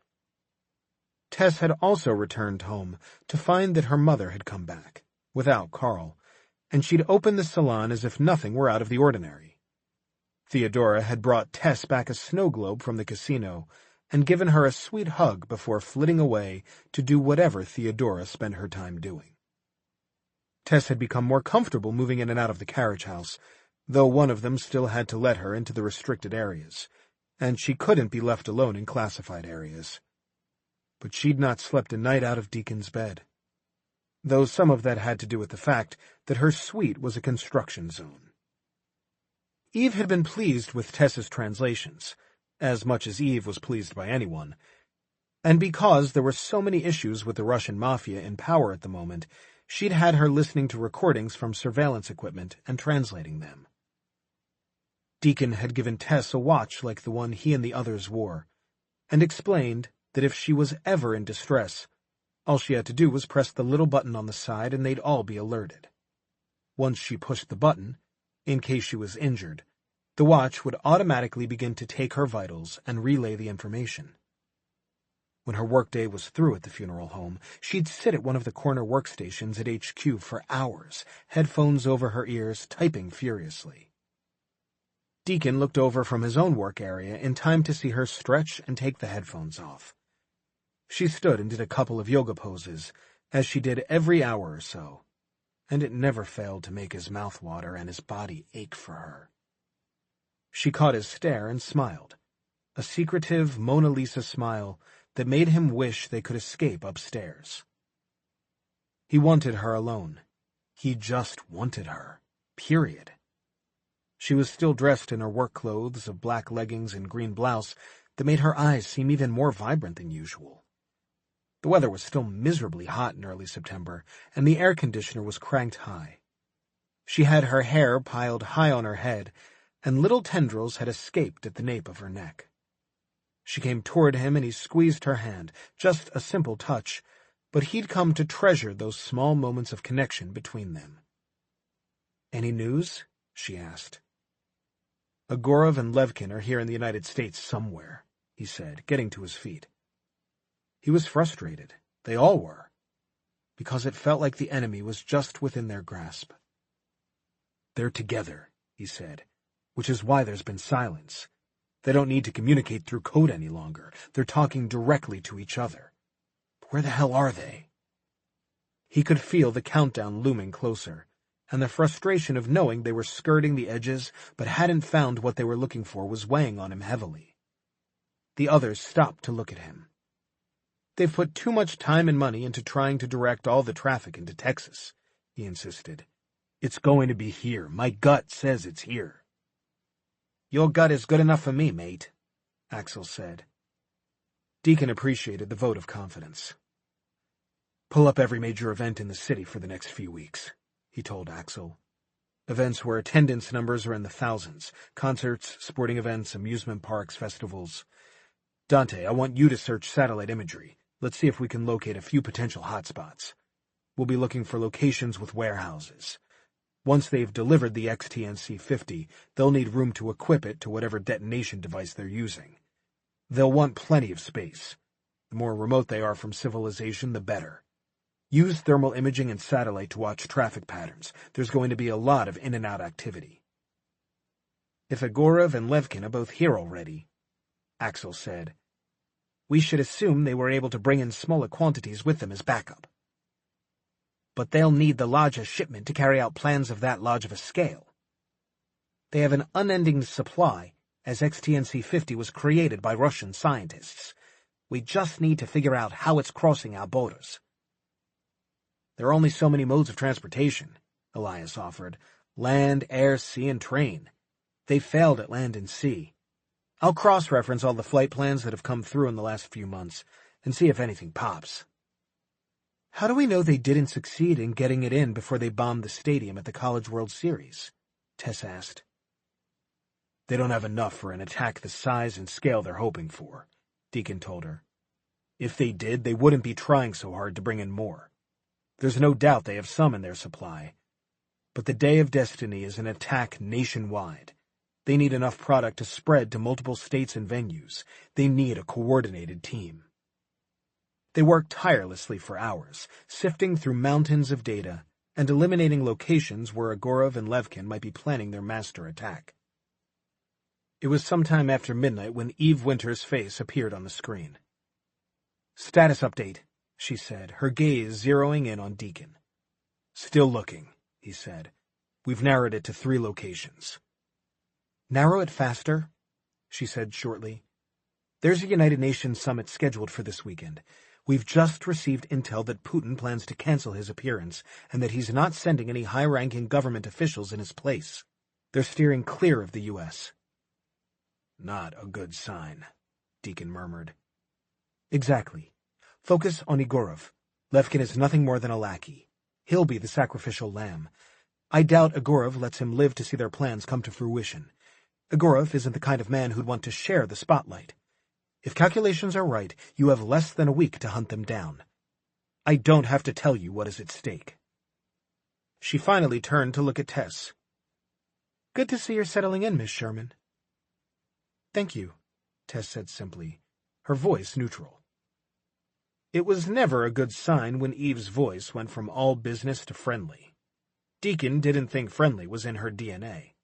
Tess had also returned home to find that her mother had come back, without Carl, and she'd opened the salon as if nothing were out of the ordinary. Theodora had brought Tess back a snow globe from the casino and given her a sweet hug before flitting away to do whatever Theodora spent her time doing. Tess had become more comfortable moving in and out of the carriage house, though one of them still had to let her into the restricted areas, and she couldn't be left alone in classified areas. But she'd not slept a night out of Deacon's bed, though some of that had to do with the fact that her suite was a construction zone. Eve had been pleased with Tess's translations, as much as Eve was pleased by anyone, and because there were so many issues with the Russian mafia in power at the moment, she'd had her listening to recordings from surveillance equipment and translating them. Deacon had given Tess a watch like the one he and the others wore, and explained that if she was ever in distress, all she had to do was press the little button on the side and they'd all be alerted. Once she pushed the button, in case she was injured, the watch would automatically begin to take her vitals and relay the information. When her workday was through at the funeral home, she'd sit at one of the corner workstations at HQ for hours, headphones over her ears, typing furiously. Deacon looked over from his own work area in time to see her stretch and take the headphones off. She stood and did a couple of yoga poses, as she did every hour or so, and it never failed to make his mouth water and his body ache for her. She caught his stare and smiled, a secretive Mona Lisa smile that made him wish they could escape upstairs. He wanted her alone. He just wanted her, period. She was still dressed in her work clothes of black leggings and green blouse that made her eyes seem even more vibrant than usual. The weather was still miserably hot in early September, and the air conditioner was cranked high. She had her hair piled high on her head, and little tendrils had escaped at the nape of her neck. She came toward him and he squeezed her hand, just a simple touch, but he'd come to treasure those small moments of connection between them. "Any news?" she asked. "Agorov and Levkin are here in the United States somewhere," he said, getting to his feet. He was frustrated. They all were, because it felt like the enemy was just within their grasp. "They're together," he said, "which is why there's been silence. They don't need to communicate through code any longer. They're talking directly to each other. But where the hell are they?" He could feel the countdown looming closer, and the frustration of knowing they were skirting the edges but hadn't found what they were looking for was weighing on him heavily. The others stopped to look at him. "They've put too much time and money into trying to direct all the traffic into Texas," he insisted. "It's going to be here. My gut says it's here." "Your gut is good enough for me, mate," Axel said. Deacon appreciated the vote of confidence. "Pull up every major event in the city for the next few weeks," he told Axel. "Events where attendance numbers are in the thousands. Concerts, sporting events, amusement parks, festivals. Dante, I want you to search satellite imagery. Let's see if we can locate a few potential hotspots. We'll be looking for locations with warehouses. Once they've delivered the XTNC-50, they'll need room to equip it to whatever detonation device they're using. They'll want plenty of space. The more remote they are from civilization, the better. Use thermal imaging and satellite to watch traffic patterns. There's going to be a lot of in-and-out activity." "If Agorov and Levkin are both here already," Axel said, "we should assume they were able to bring in smaller quantities with them as backup. But they'll need the larger shipment to carry out plans of that large of a scale. They have an unending supply, as XTNC-50 was created by Russian scientists. We just need to figure out how it's crossing our borders." "There are only so many modes of transportation," Elias offered. "Land, air, sea, and train. They failed at land and sea. I'll cross-reference all the flight plans that have come through in the last few months and see if anything pops." "How do we know they didn't succeed in getting it in before they bombed the stadium at the College World Series?" Tess asked. They don't have enough for an attack the size and scale they're hoping for, Deacon told her. If they did, they wouldn't be trying so hard to bring in more. There's no doubt they have some in their supply. But the Day of Destiny is an attack nationwide. They need enough product to spread to multiple states and venues. They need a coordinated team. They worked tirelessly for hours, sifting through mountains of data and eliminating locations where Agorov and Levkin might be planning their master attack. It was sometime after midnight when Eve Winter's face appeared on the screen. "Status update," she said, her gaze zeroing in on Deacon. "Still looking," he said. "We've narrowed it to 3 locations." "Narrow it faster," she said shortly. "There's a United Nations summit scheduled for this weekend. We've just received intel that Putin plans to cancel his appearance and that he's not sending any high-ranking government officials in his place. They're steering clear of the U.S. "Not a good sign," Deacon murmured. "Exactly. Focus on Egorov. Levkin is nothing more than a lackey. He'll be the sacrificial lamb. I doubt Egorov lets him live to see their plans come to fruition. Egorov isn't the kind of man who'd want to share the spotlight. If calculations are right, you have less than a week to hunt them down. I don't have to tell you what is at stake." She finally turned to look at Tess. "Good to see you're settling in, Miss Sherman." "Thank you," Tess said simply, her voice neutral. It was never a good sign when Eve's voice went from all business to friendly. Deacon didn't think friendly was in her DNA.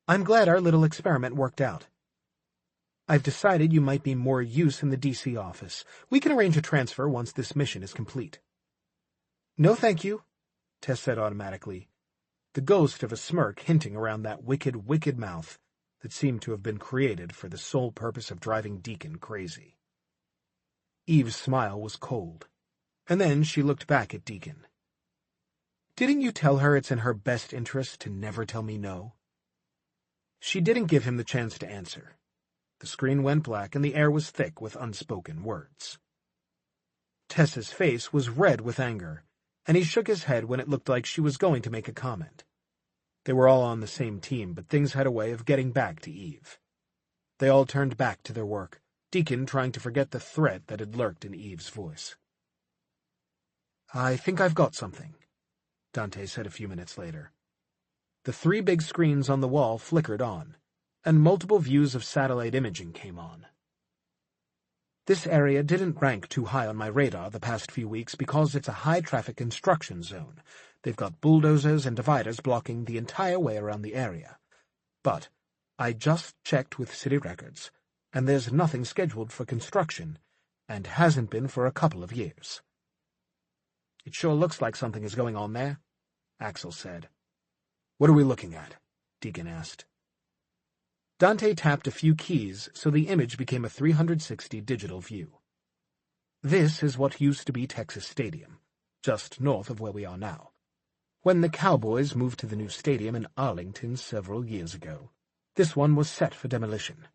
"I'm glad our little experiment worked out. I've decided you might be more use in the D.C. office. We can arrange a transfer once this mission is complete." "No, thank you," Tess said automatically, the ghost of a smirk hinting around that wicked, wicked mouth that seemed to have been created for the sole purpose of driving Deacon crazy. Eve's smile was cold, and then she looked back at Deacon. "Didn't you tell her it's in her best interest to never tell me no?" She didn't give him the chance to answer. The screen went black and the air was thick with unspoken words. Tessa's face was red with anger, and he shook his head when it looked like she was going to make a comment. They were all on the same team, but things had a way of getting back to Eve. They all turned back to their work, Deacon trying to forget the threat that had lurked in Eve's voice. "I think I've got something," Dante said a few minutes later. The 3 big screens on the wall flickered on, and multiple views of satellite imaging came on. "This area didn't rank too high on my radar the past few weeks because it's a high-traffic construction zone. They've got bulldozers and dividers blocking the entire way around the area. But I just checked with city records, and there's nothing scheduled for construction, and hasn't been for a couple of years." "It sure looks like something is going on there," Axel said. "What are we looking at?" Deacon asked. Dante tapped a few keys so the image became a 360 digital view. "This is what used to be Texas Stadium, just north of where we are now, when the Cowboys moved to the new stadium in Arlington several years ago. This one was set for demolition.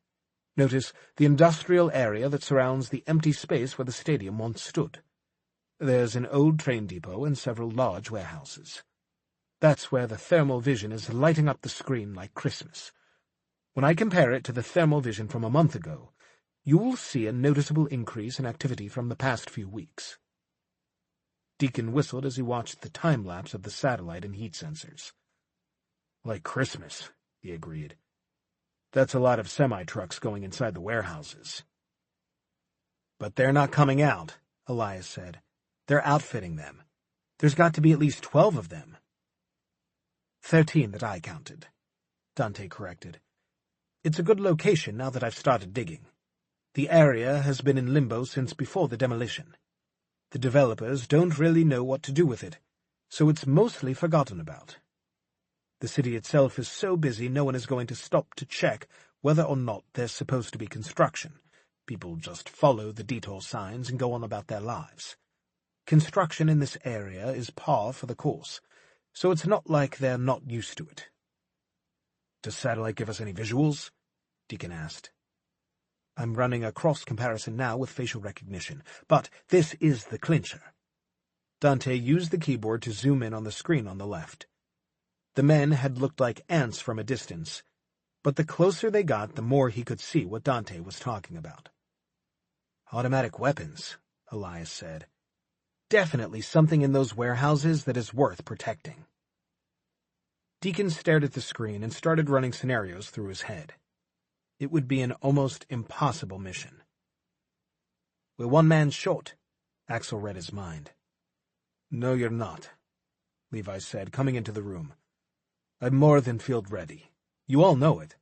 Notice the industrial area that surrounds the empty space where the stadium once stood. There's an old train depot and several large warehouses. That's where the thermal vision is lighting up the screen like Christmas. When I compare it to the thermal vision from a month ago, you'll see a noticeable increase in activity from the past few weeks." Deacon whistled as he watched the time-lapse of the satellite and heat sensors. "Like Christmas," he agreed. "That's a lot of semi-trucks going inside the warehouses." "But they're not coming out," Elias said. "They're outfitting them. There's got to be at least 12 of them." 13 that I counted, Dante corrected. "It's a good location now that I've started digging. The area has been in limbo since before the demolition. The developers don't really know what to do with it, so it's mostly forgotten about. The city itself is so busy no one is going to stop to check whether or not there's supposed to be construction. People just follow the detour signs and go on about their lives. Construction in this area is par for the course, so it's not like they're not used to it." "Does satellite give us any visuals?" Deacon asked. "I'm running a cross-comparison now with facial recognition, but this is the clincher." Dante used the keyboard to zoom in on the screen on the left. The men had looked like ants from a distance, but the closer they got, the more he could see what Dante was talking about. "Automatic weapons," Elias said. "Definitely something in those warehouses that is worth protecting." Deacon stared at the screen and started running scenarios through his head. It would be an almost impossible mission. "We're one man short," Axel read his mind. "No, you're not," Levi said, coming into the room. "I'm more than field ready. You all know it.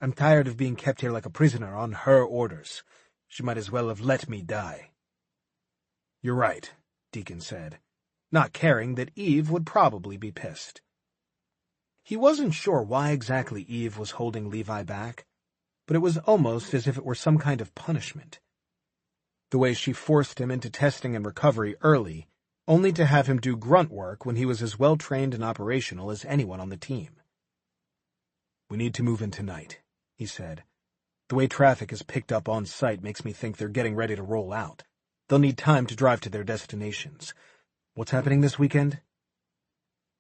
I'm tired of being kept here like a prisoner on her orders. She might as well have let me die." "You're right," Deacon said, not caring that Eve would probably be pissed. He wasn't sure why exactly Eve was holding Levi back, but it was almost as if it were some kind of punishment. The way she forced him into testing and recovery early, only to have him do grunt work when he was as well-trained and operational as anyone on the team. "We need to move in tonight," he said. "The way traffic is picked up on site makes me think they're getting ready to roll out. They'll need time to drive to their destinations. What's happening this weekend?"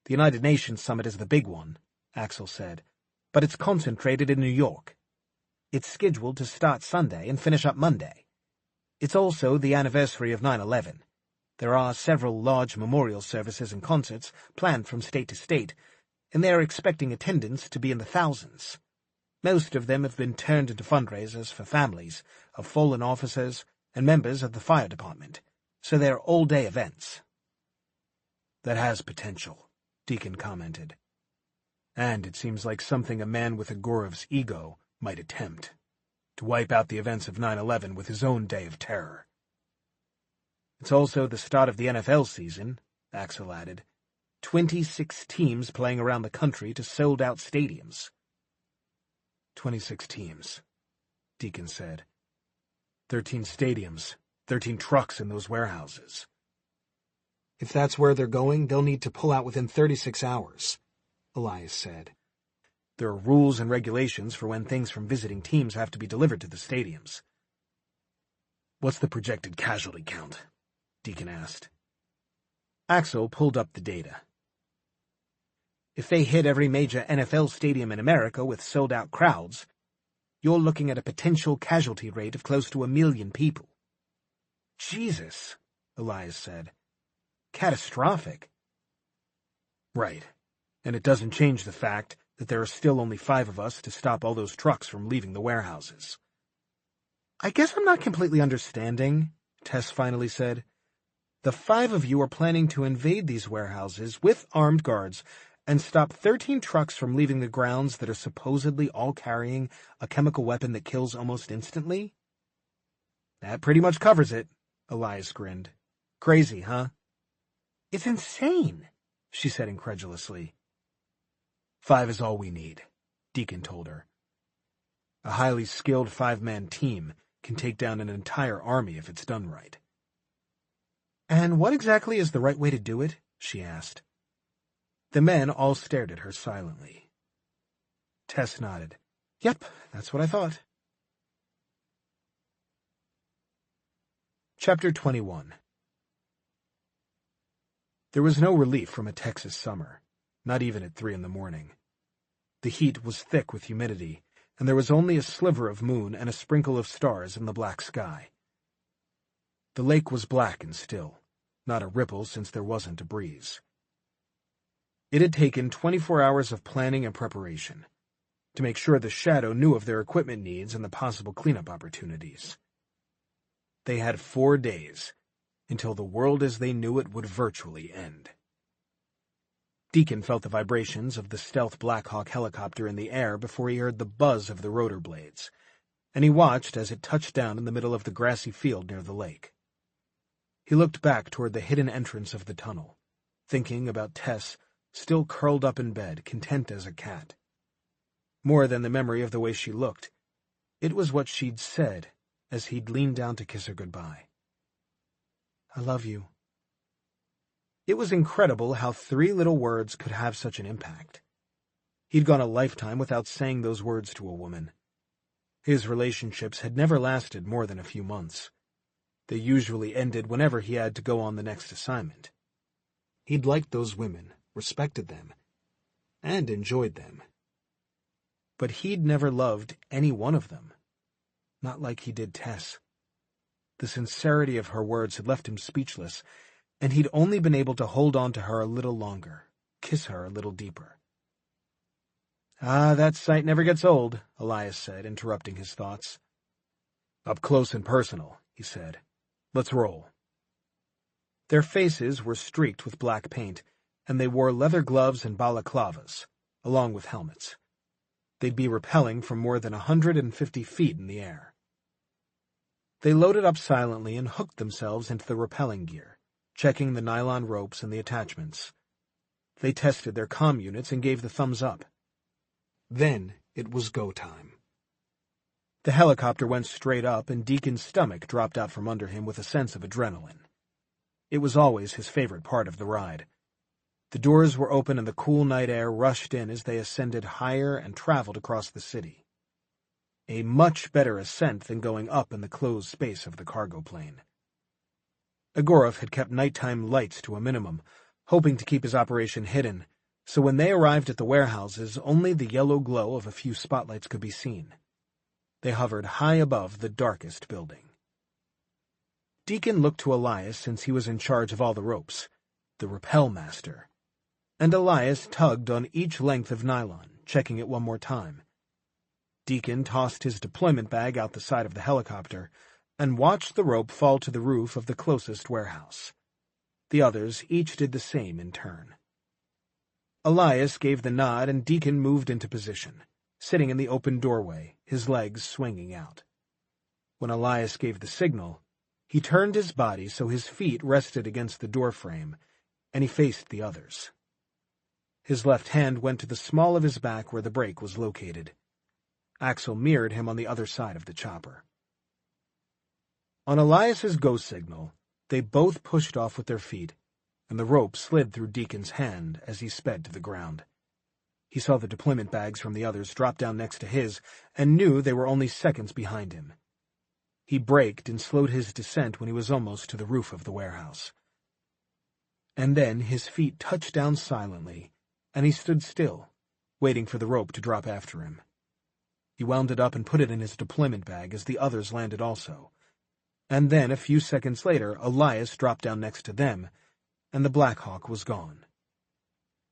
"The United Nations Summit is the big one," Axel said, "but it's concentrated in New York. It's scheduled to start Sunday and finish up Monday. It's also the anniversary of 9/11. There are several large memorial services and concerts planned from state to state, and they are expecting attendance to be in the thousands. Most of them have been turned into fundraisers for families of fallen officers and members of the fire department, so they're all-day events." "That has potential," Deacon commented. "And it seems like something a man with Agorov's ego might attempt, to wipe out the events of 9/11 with his own day of terror." "It's also the start of the NFL season," Axel added. 26 teams playing around the country to sold-out stadiums." 26 teams, Deacon said. 13 stadiums, 13 trucks in those warehouses. "If that's where they're going, they'll need to pull out within 36 hours, Elias said. "There are rules and regulations for when things from visiting teams have to be delivered to the stadiums." "What's the projected casualty count?" Deacon asked. Axel pulled up the data. "If they hit every major NFL stadium in America with sold-out crowds, you're looking at a potential casualty rate of close to 1 million people." "Jesus," Elias said. "Catastrophic." "Right, and it doesn't change the fact that there are still only 5 of us to stop all those trucks from leaving the warehouses." "I guess I'm not completely understanding," Tess finally said. "The 5 of you are planning to invade these warehouses with armed guards and stop 13 trucks from leaving the grounds that are supposedly all carrying a chemical weapon that kills almost instantly?" "That pretty much covers it," Elias grinned. "Crazy, huh?" "It's insane," she said incredulously. 5 is all we need," Deacon told her. "A highly skilled 5-man team can take down an entire army if it's done right." "And what exactly is the right way to do it?" she asked. The men all stared at her silently. Tess nodded. "Yep, that's what I thought." Chapter 21. There was no relief from a Texas summer, not even at 3 a.m. The heat was thick with humidity, and there was only a sliver of moon and a sprinkle of stars in the black sky. The lake was black and still, not a ripple since there wasn't a breeze. It had taken 24 hours of planning and preparation to make sure the Shadow knew of their equipment needs and the possible cleanup opportunities. They had 4 days until the world as they knew it would virtually end. Deacon felt the vibrations of the stealth Black Hawk helicopter in the air before he heard the buzz of the rotor blades, and he watched as it touched down in the middle of the grassy field near the lake. He looked back toward the hidden entrance of the tunnel, thinking about Tess still curled up in bed, content as a cat. More than the memory of the way she looked, it was what she'd said as he'd leaned down to kiss her goodbye. "I love you." It was incredible how 3 little words could have such an impact. He'd gone a lifetime without saying those words to a woman. His relationships had never lasted more than a few months. They usually ended whenever he had to go on the next assignment. He'd liked those women, respected them, and enjoyed them. but he'd never loved any one of them. Not like he did Tess. The sincerity of her words had left him speechless, and he'd only been able to hold on to her a little longer, kiss her a little deeper. "Ah, that sight never gets old," Elias said, interrupting his thoughts. "Up close and personal," he said. "Let's roll." Their faces were streaked with black paint, and they wore leather gloves and balaclavas, along with helmets. They'd be rappelling from more than 150 feet in the air. They loaded up silently and hooked themselves into the rappelling gear, checking the nylon ropes and the attachments. They tested their comm units and gave the thumbs up. Then it was go time. The helicopter went straight up, and Deacon's stomach dropped out from under him with a sense of adrenaline. It was always his favorite part of the ride. The doors were open and the cool night air rushed in as they ascended higher and traveled across the city. A much better ascent than going up in the closed space of the cargo plane. Agorov had kept nighttime lights to a minimum, hoping to keep his operation hidden, so when they arrived at the warehouses, only the yellow glow of a few spotlights could be seen. They hovered high above the darkest building. Deacon looked to Elias since he was in charge of all the ropes, the rappel master, and Elias tugged on each length of nylon, checking it one more time. Deacon tossed his deployment bag out the side of the helicopter and watched the rope fall to the roof of the closest warehouse. The others each did the same in turn. Elias gave the nod and Deacon moved into position, sitting in the open doorway, his legs swinging out. When Elias gave the signal, he turned his body so his feet rested against the doorframe, and he faced the others. His left hand went to the small of his back where the brake was located. Axel mirrored him on the other side of the chopper. On Elias's go signal, they both pushed off with their feet, and the rope slid through Deacon's hand as he sped to the ground. He saw the deployment bags from the others drop down next to his, and knew they were only seconds behind him. He braked and slowed his descent when he was almost to the roof of the warehouse. And then his feet touched down silently, and he stood still, waiting for the rope to drop after him. He wound it up and put it in his deployment bag as the others landed also. And then, a few seconds later, Elias dropped down next to them, and the Black Hawk was gone.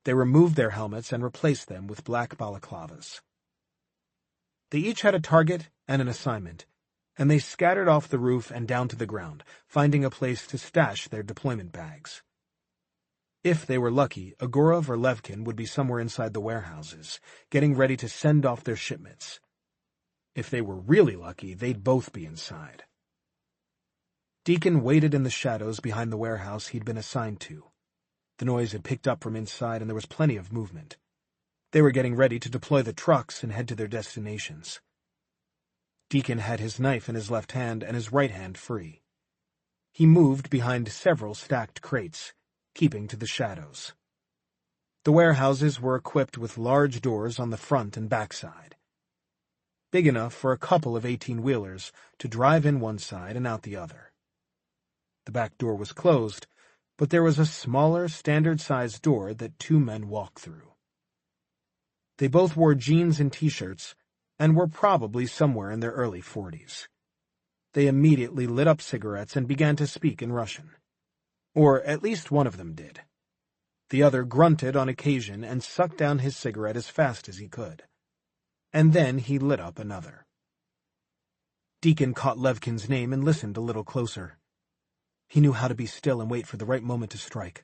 They removed their helmets and replaced them with black balaclavas. They each had a target and an assignment, and they scattered off the roof and down to the ground, finding a place to stash their deployment bags. If they were lucky, Agorov or Levkin would be somewhere inside the warehouses, getting ready to send off their shipments. If they were really lucky, they'd both be inside. Deacon waited in the shadows behind the warehouse he'd been assigned to. The noise had picked up from inside, and there was plenty of movement. They were getting ready to deploy the trucks and head to their destinations. Deacon had his knife in his left hand and his right hand free. He moved behind several stacked crates, keeping to the shadows. The warehouses were equipped with large doors on the front and back side, big enough for a couple of 18-wheelers to drive in one side and out the other. The back door was closed, but there was a smaller, standard-sized door that two men walked through. They both wore jeans and T-shirts, and were probably somewhere in their early 40s. They immediately lit up cigarettes and began to speak in Russian. Or at least one of them did. The other grunted on occasion and sucked down his cigarette as fast as he could. And then he lit up another. Deacon caught Levkin's name and listened a little closer. He knew how to be still and wait for the right moment to strike.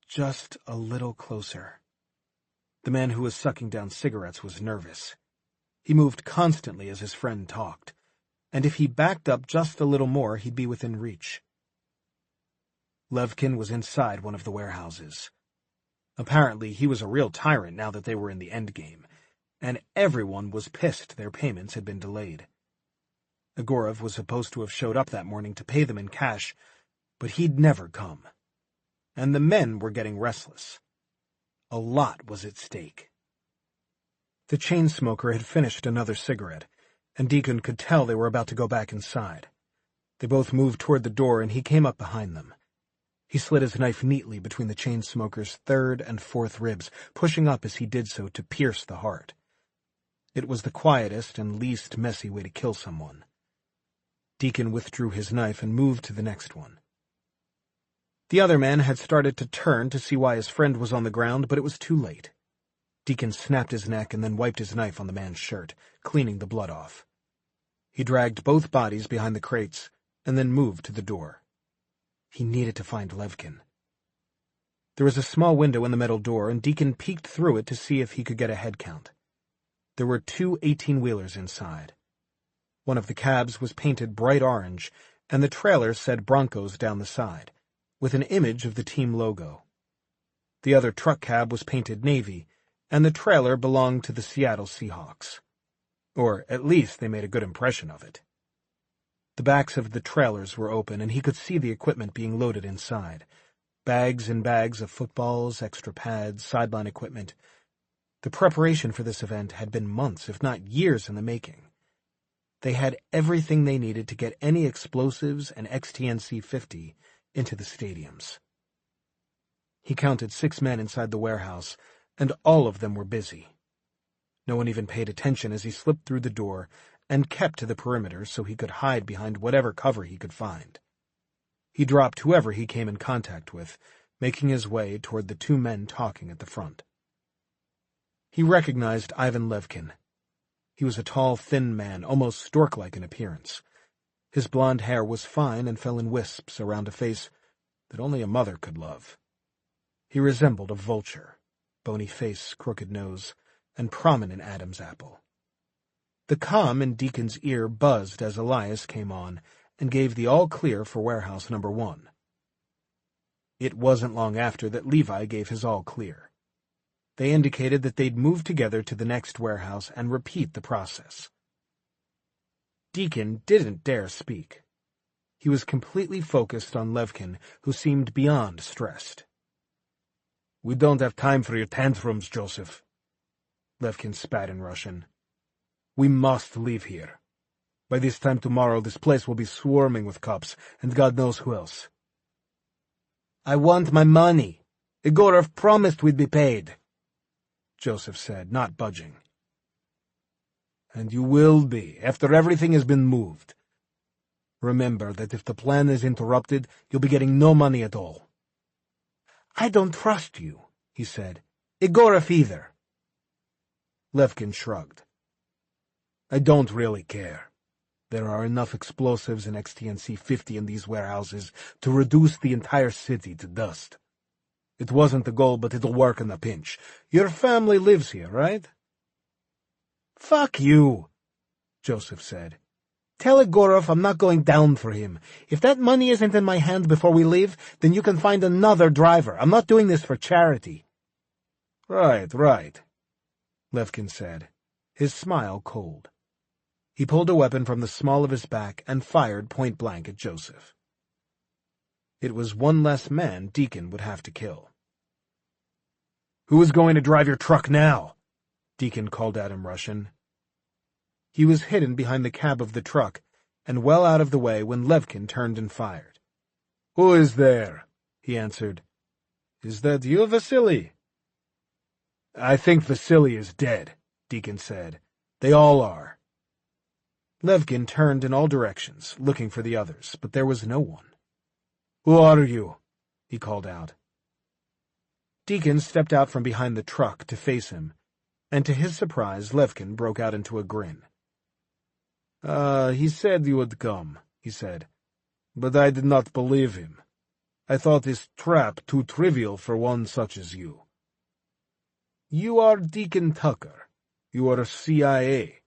Just a little closer. The man who was sucking down cigarettes was nervous. He moved constantly as his friend talked, and if he backed up just a little more, he'd be within reach. Levkin was inside one of the warehouses. Apparently, he was a real tyrant now that they were in the endgame, and everyone was pissed their payments had been delayed. Agorov was supposed to have showed up that morning to pay them in cash, but he'd never come. And the men were getting restless. A lot was at stake. The chain smoker had finished another cigarette, and Deacon could tell they were about to go back inside. They both moved toward the door, and he came up behind them. He slid his knife neatly between the chain smoker's third and fourth ribs, pushing up as he did so to pierce the heart. It was the quietest and least messy way to kill someone. Deacon withdrew his knife and moved to the next one. The other man had started to turn to see why his friend was on the ground, but it was too late. Deacon snapped his neck and then wiped his knife on the man's shirt, cleaning the blood off. He dragged both bodies behind the crates and then moved to the door. He needed to find Levkin. There was a small window in the metal door, and Deacon peeked through it to see if he could get a head count. There were 2 18-wheelers inside. One of the cabs was painted bright orange, and the trailer said Broncos down the side, with an image of the team logo. The other truck cab was painted navy, and the trailer belonged to the Seattle Seahawks. Or at least they made a good impression of it. The backs of the trailers were open, and he could see the equipment being loaded inside. Bags and bags of footballs, extra pads, sideline equipment. The preparation for this event had been months, if not years, in the making. They had everything they needed to get any explosives and XTNC-50 into the stadiums. He counted 6 men inside the warehouse, and all of them were busy. No one even paid attention as he slipped through the door and kept to the perimeter so he could hide behind whatever cover he could find. He dropped whoever he came in contact with, making his way toward the 2 men talking at the front. He recognized Ivan Levkin. He was a tall, thin man, almost stork-like in appearance. His blond hair was fine and fell in wisps around a face that only a mother could love. He resembled a vulture, bony face, crooked nose, and prominent Adam's apple. The comm in Deacon's ear buzzed as Elias came on and gave the all-clear for warehouse number 1. It wasn't long after that Levi gave his all-clear. They indicated that they'd move together to the next warehouse and repeat the process. Deacon didn't dare speak. He was completely focused on Levkin, who seemed beyond stressed. "We don't have time for your tantrums, Joseph." Levkin spat in Russian. "We must leave here. By this time tomorrow, this place will be swarming with cops, and God knows who else." "I want my money. Egorov promised we'd be paid," Joseph said, not budging. "And you will be, after everything has been moved. Remember that if the plan is interrupted, you'll be getting no money at all." "I don't trust you," he said. "Egorov either." Levkin shrugged. "I don't really care. There are enough explosives and XTNC-50 in these warehouses to reduce the entire city to dust. It wasn't the goal, but it'll work in a pinch. Your family lives here, right?" "Fuck you," Joseph said. "Tell Egorov I'm not going down for him. If that money isn't in my hand before we leave, then you can find another driver. I'm not doing this for charity." Right, Levkin said, his smile cold. He pulled a weapon from the small of his back and fired point-blank at Joseph. It was one less man Deacon would have to kill. "Who is going to drive your truck now?" Deacon called out in Russian. He was hidden behind the cab of the truck and well out of the way when Levkin turned and fired. "Who is there?" he answered. "Is that you, Vasily?" "I think Vasily is dead," Deacon said. "They all are." Levkin turned in all directions, looking for the others, but there was no one. "Who are you?" he called out. Deacon stepped out from behind the truck to face him, and to his surprise Levkin broke out into a grin. He said you would come," he said, "but I did not believe him. I thought his trap too trivial for one such as you." "You are Deacon Tucker. You are CIA.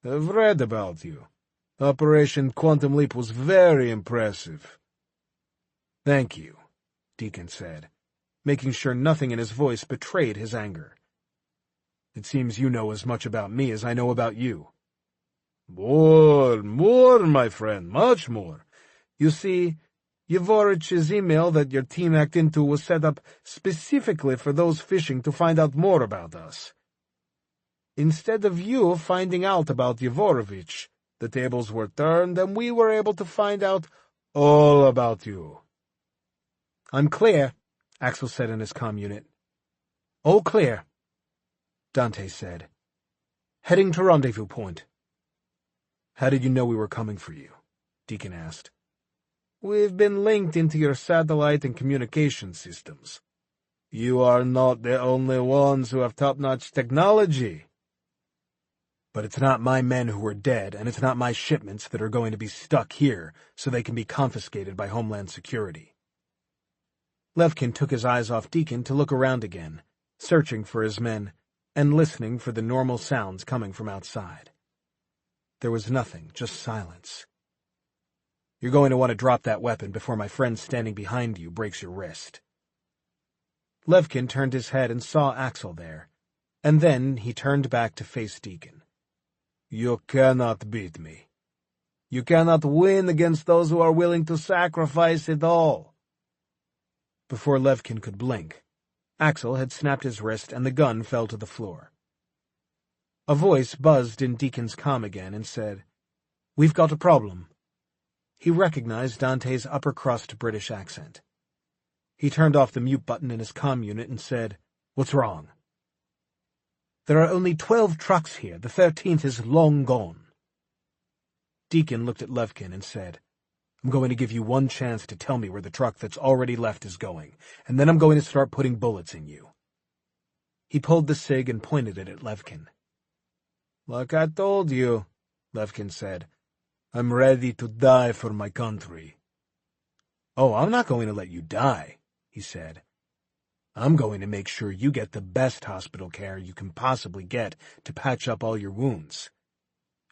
I've read about you. Operation Quantum Leap was very impressive." "Thank you," Deacon said, making sure nothing in his voice betrayed his anger. "It seems you know as much about me as I know about you." More, my friend, much more. You see, Yevorich's email that your team hacked into was set up specifically for those fishing to find out more about us. Instead of you finding out about Yevorovich, the tables were turned and we were able to find out all about you. "I'm clear," Axel said in his comm unit. "All clear," Dante said. Heading to rendezvous point. How did you know we were coming for you? Deacon asked. We've been linked into your satellite and communication systems. You are not the only ones who have top-notch technology. But it's not my men who are dead, and it's not my shipments that are going to be stuck here so they can be confiscated by Homeland Security. Levkin took his eyes off Deacon to look around again, searching for his men, and listening for the normal sounds coming from outside. There was nothing, just silence. You're going to want to drop that weapon before my friend standing behind you breaks your wrist. Levkin turned his head and saw Axel there, and then he turned back to face Deacon. You cannot beat me. You cannot win against those who are willing to sacrifice it all. Before Levkin could blink, Axel had snapped his wrist and the gun fell to the floor. A voice buzzed in Deacon's comm again and said, "We've got a problem." He recognized Dante's upper-crust British accent. He turned off the mute button in his comm unit and said, "What's wrong?" "There are only 12 trucks here. The 13th is long gone." Deacon looked at Levkin and said, "I'm going to give you one chance to tell me where the truck that's already left is going, and then I'm going to start putting bullets in you." He pulled the cig and pointed it at Levkin. "Like I told you," Levkin said, "I'm ready to die for my country." "Oh, I'm not going to let you die," he said. "I'm going to make sure you get the best hospital care you can possibly get to patch up all your wounds.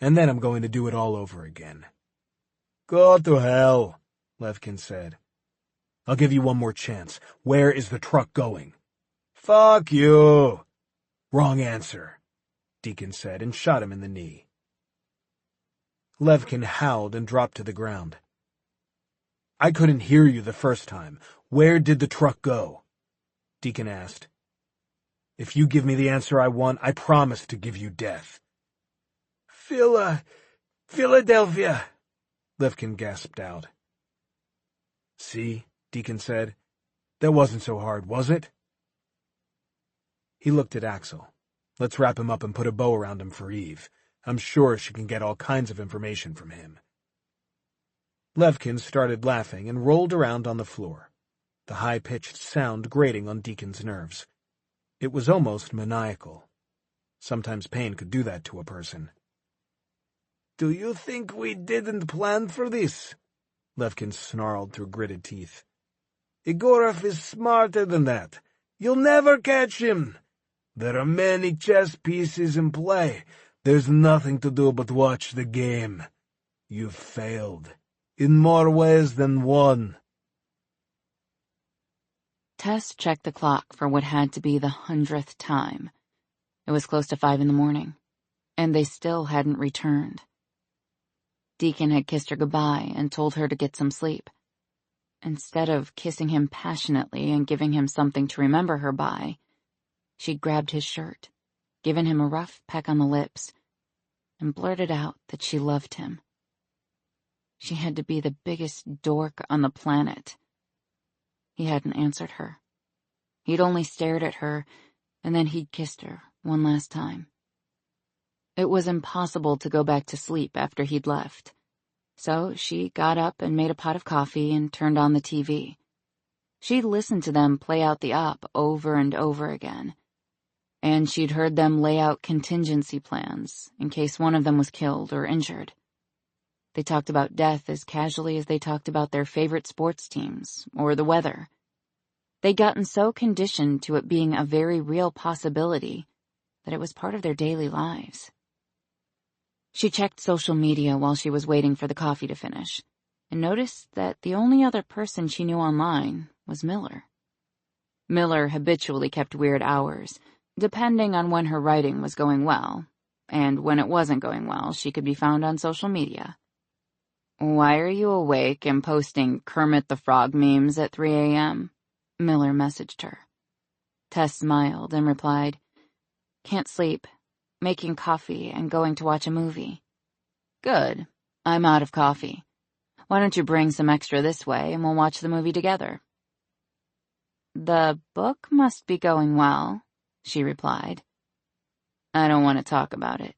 And then I'm going to do it all over again." "Go to hell," Levkin said. "I'll give you one more chance. Where is the truck going?" "Fuck you." "Wrong answer," Deacon said and shot him in the knee. Levkin howled and dropped to the ground. "I couldn't hear you the first time. Where did the truck go?" Deacon asked. "If you give me the answer I want, I promise to give you death." Philadelphia," Levkin gasped out. "See," Deacon said. "That wasn't so hard, was it?" He looked at Axel. "Let's wrap him up and put a bow around him for Eve. I'm sure she can get all kinds of information from him." Levkin started laughing and rolled around on the floor, the high-pitched sound grating on Deacon's nerves. It was almost maniacal. Sometimes pain could do that to a person. "Do you think we didn't plan for this?" Levkin snarled through gritted teeth. "Egorov is smarter than that. You'll never catch him. There are many chess pieces in play. There's nothing to do but watch the game. You've failed, in more ways than one." Tess checked the clock for what had to be the 100th time. It was close to 5 a.m, and they still hadn't returned. Deacon had kissed her goodbye and told her to get some sleep. Instead of kissing him passionately and giving him something to remember her by, she'd grabbed his shirt, given him a rough peck on the lips, and blurted out that she loved him. She had to be the biggest dork on the planet. He hadn't answered her. He'd only stared at her, and then he'd kissed her one last time. It was impossible to go back to sleep after he'd left, so she got up and made a pot of coffee and turned on the TV. She'd listened to them play out the op over and over again, and she'd heard them lay out contingency plans in case one of them was killed or injured. They talked about death as casually as they talked about their favorite sports teams or the weather. They'd gotten so conditioned to it being a very real possibility that it was part of their daily lives. She checked social media while she was waiting for the coffee to finish, and noticed that the only other person she knew online was Miller. Miller habitually kept weird hours, depending on when her writing was going well, and when it wasn't going well, she could be found on social media. "Why are you awake and posting Kermit the Frog memes at 3 a.m.? Miller messaged her. Tess smiled and replied, "Can't sleep. Making coffee and going to watch a movie." "Good. I'm out of coffee. Why don't you bring some extra this way and we'll watch the movie together?" "The book must be going well," she replied. "I don't want to talk about it,"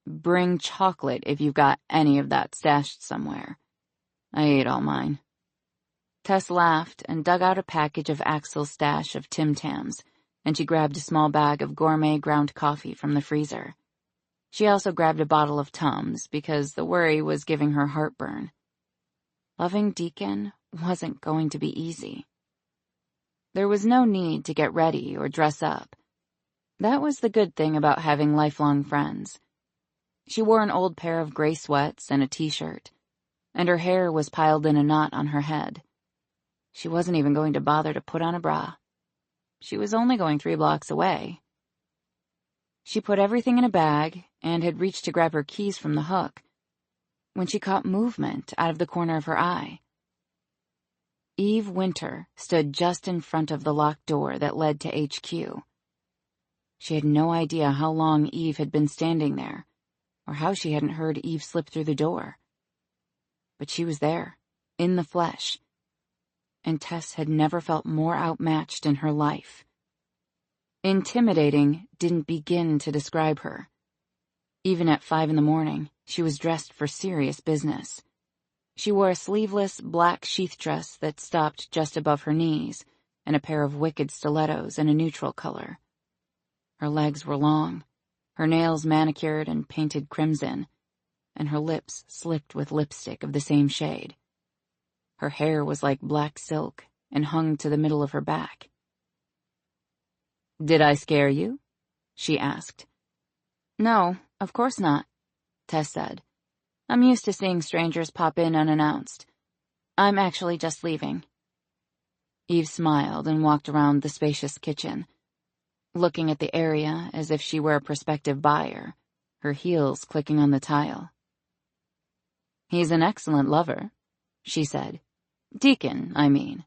Bring chocolate if you've got any of that stashed somewhere. I ate all mine. Tess laughed and dug out a package of Axel's stash of Tim Tams, and she grabbed a small bag of gourmet ground coffee from the freezer. She also grabbed a bottle of Tums because the worry was giving her heartburn. Loving Deacon wasn't going to be easy. There was no need to get ready or dress up. That was the good thing about having lifelong friends. She wore an old pair of gray sweats and a t-shirt, and her hair was piled in a knot on her head. She wasn't even going to bother to put on a bra. She was only going 3 blocks away. She put everything in a bag and had reached to grab her keys from the hook when she caught movement out of the corner of her eye. Eve Winter stood just in front of the locked door that led to HQ. She had no idea how long Eve had been standing there, or how she hadn't heard Eve slip through the door. But she was there, in the flesh, and Tess had never felt more outmatched in her life. Intimidating didn't begin to describe her. Even at 5 a.m, she was dressed for serious business. She wore a sleeveless black sheath dress that stopped just above her knees, and a pair of wicked stilettos in a neutral color. Her legs were long, her nails manicured and painted crimson, and her lips slipped with lipstick of the same shade. Her hair was like black silk and hung to the middle of her back. "Did I scare you?" she asked. "No, of course not," Tess said. "I'm used to seeing strangers pop in unannounced. I'm actually just leaving." Eve smiled and walked around the spacious kitchen, looking at the area as if she were a prospective buyer, her heels clicking on the tile. "He's an excellent lover," she said. "Deacon, I mean."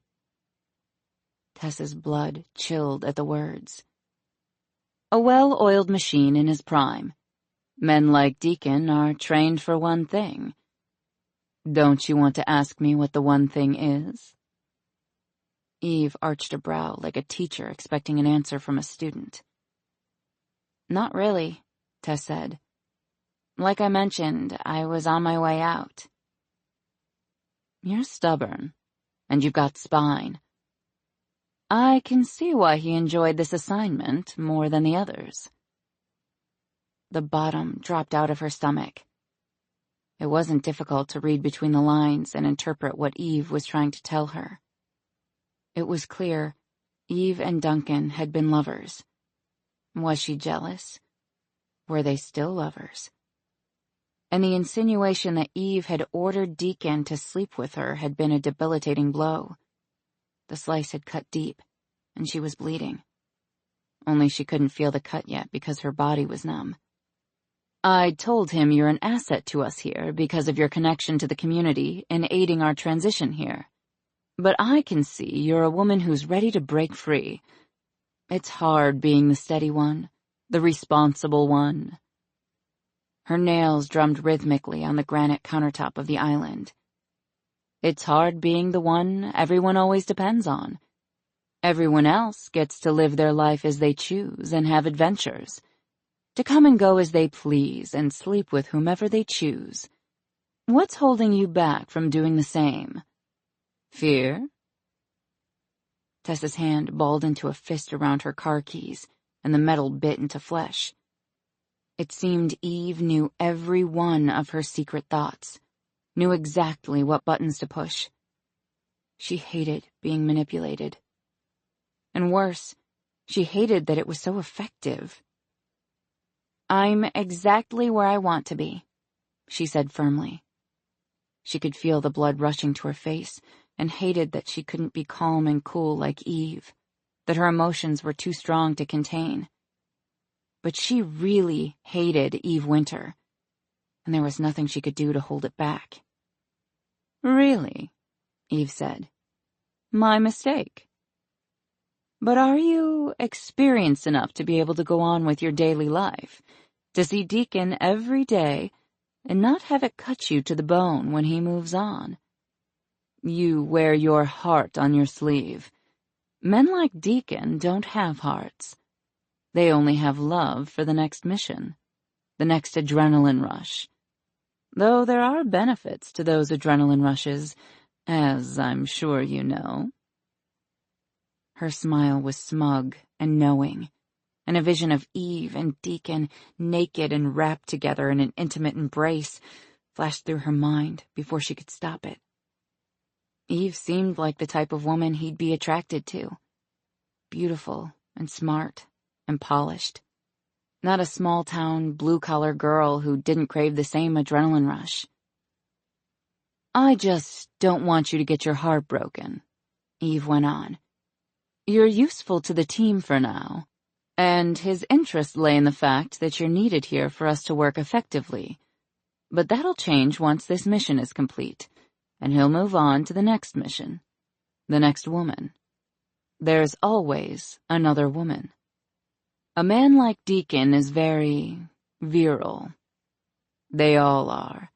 Tess's blood chilled at the words. "A well-oiled machine in his prime. Men like Deacon are trained for one thing. Don't you want to ask me what the one thing is?" Eve arched a brow like a teacher expecting an answer from a student. "Not really," Tess said. "Like I mentioned, I was on my way out." "You're stubborn, and you've got spine. I can see why he enjoyed this assignment more than the others." The bottom dropped out of her stomach. It wasn't difficult to read between the lines and interpret what Eve was trying to tell her. It was clear Eve and Duncan had been lovers. Was she jealous? Were they still lovers? And the insinuation that Eve had ordered Deacon to sleep with her had been a debilitating blow. The slice had cut deep, and she was bleeding. Only she couldn't feel the cut yet because her body was numb. "I told him you're an asset to us here because of your connection to the community in aiding our transition here. But I can see you're a woman who's ready to break free. It's hard being the steady one, the responsible one." Her nails drummed rhythmically on the granite countertop of the island. "It's hard being the one everyone always depends on. Everyone else gets to live their life as they choose and have adventures, to come and go as they please and sleep with whomever they choose. What's holding you back from doing the same? Fear?" Tessa's hand balled into a fist around her car keys, and the metal bit into flesh. It seemed Eve knew every one of her secret thoughts, knew exactly what buttons to push. She hated being manipulated. And worse, she hated that it was so effective. "I'm exactly where I want to be," she said firmly. She could feel the blood rushing to her face, and hated that she couldn't be calm and cool like Eve, that her emotions were too strong to contain. But she really hated Eve Winter, and there was nothing she could do to hold it back. "Really?" Eve said. "My mistake. But are you experienced enough to be able to go on with your daily life, to see Deacon every day and not have it cut you to the bone when he moves on? You wear your heart on your sleeve. Men like Deacon don't have hearts. They only have love for the next mission." the next adrenaline rush. Though there are benefits to those adrenaline rushes, as I'm sure you know. Her smile was smug and knowing, and a vision of Eve and Deacon, naked and wrapped together in an intimate embrace, flashed through her mind before she could stop it. Eve seemed like the type of woman he'd be attracted to. Beautiful and smart and polished. Not a small-town, blue-collar girl who didn't crave the same adrenaline rush. "I just don't want you to get your heart broken," Eve went on. "You're useful to the team for now, and his interests lay in the fact that you're needed here for us to work effectively. But that'll change once this mission is complete, and he'll move on to the next mission, the next woman. There's always another woman. A man like Deacon is very virile. They all are.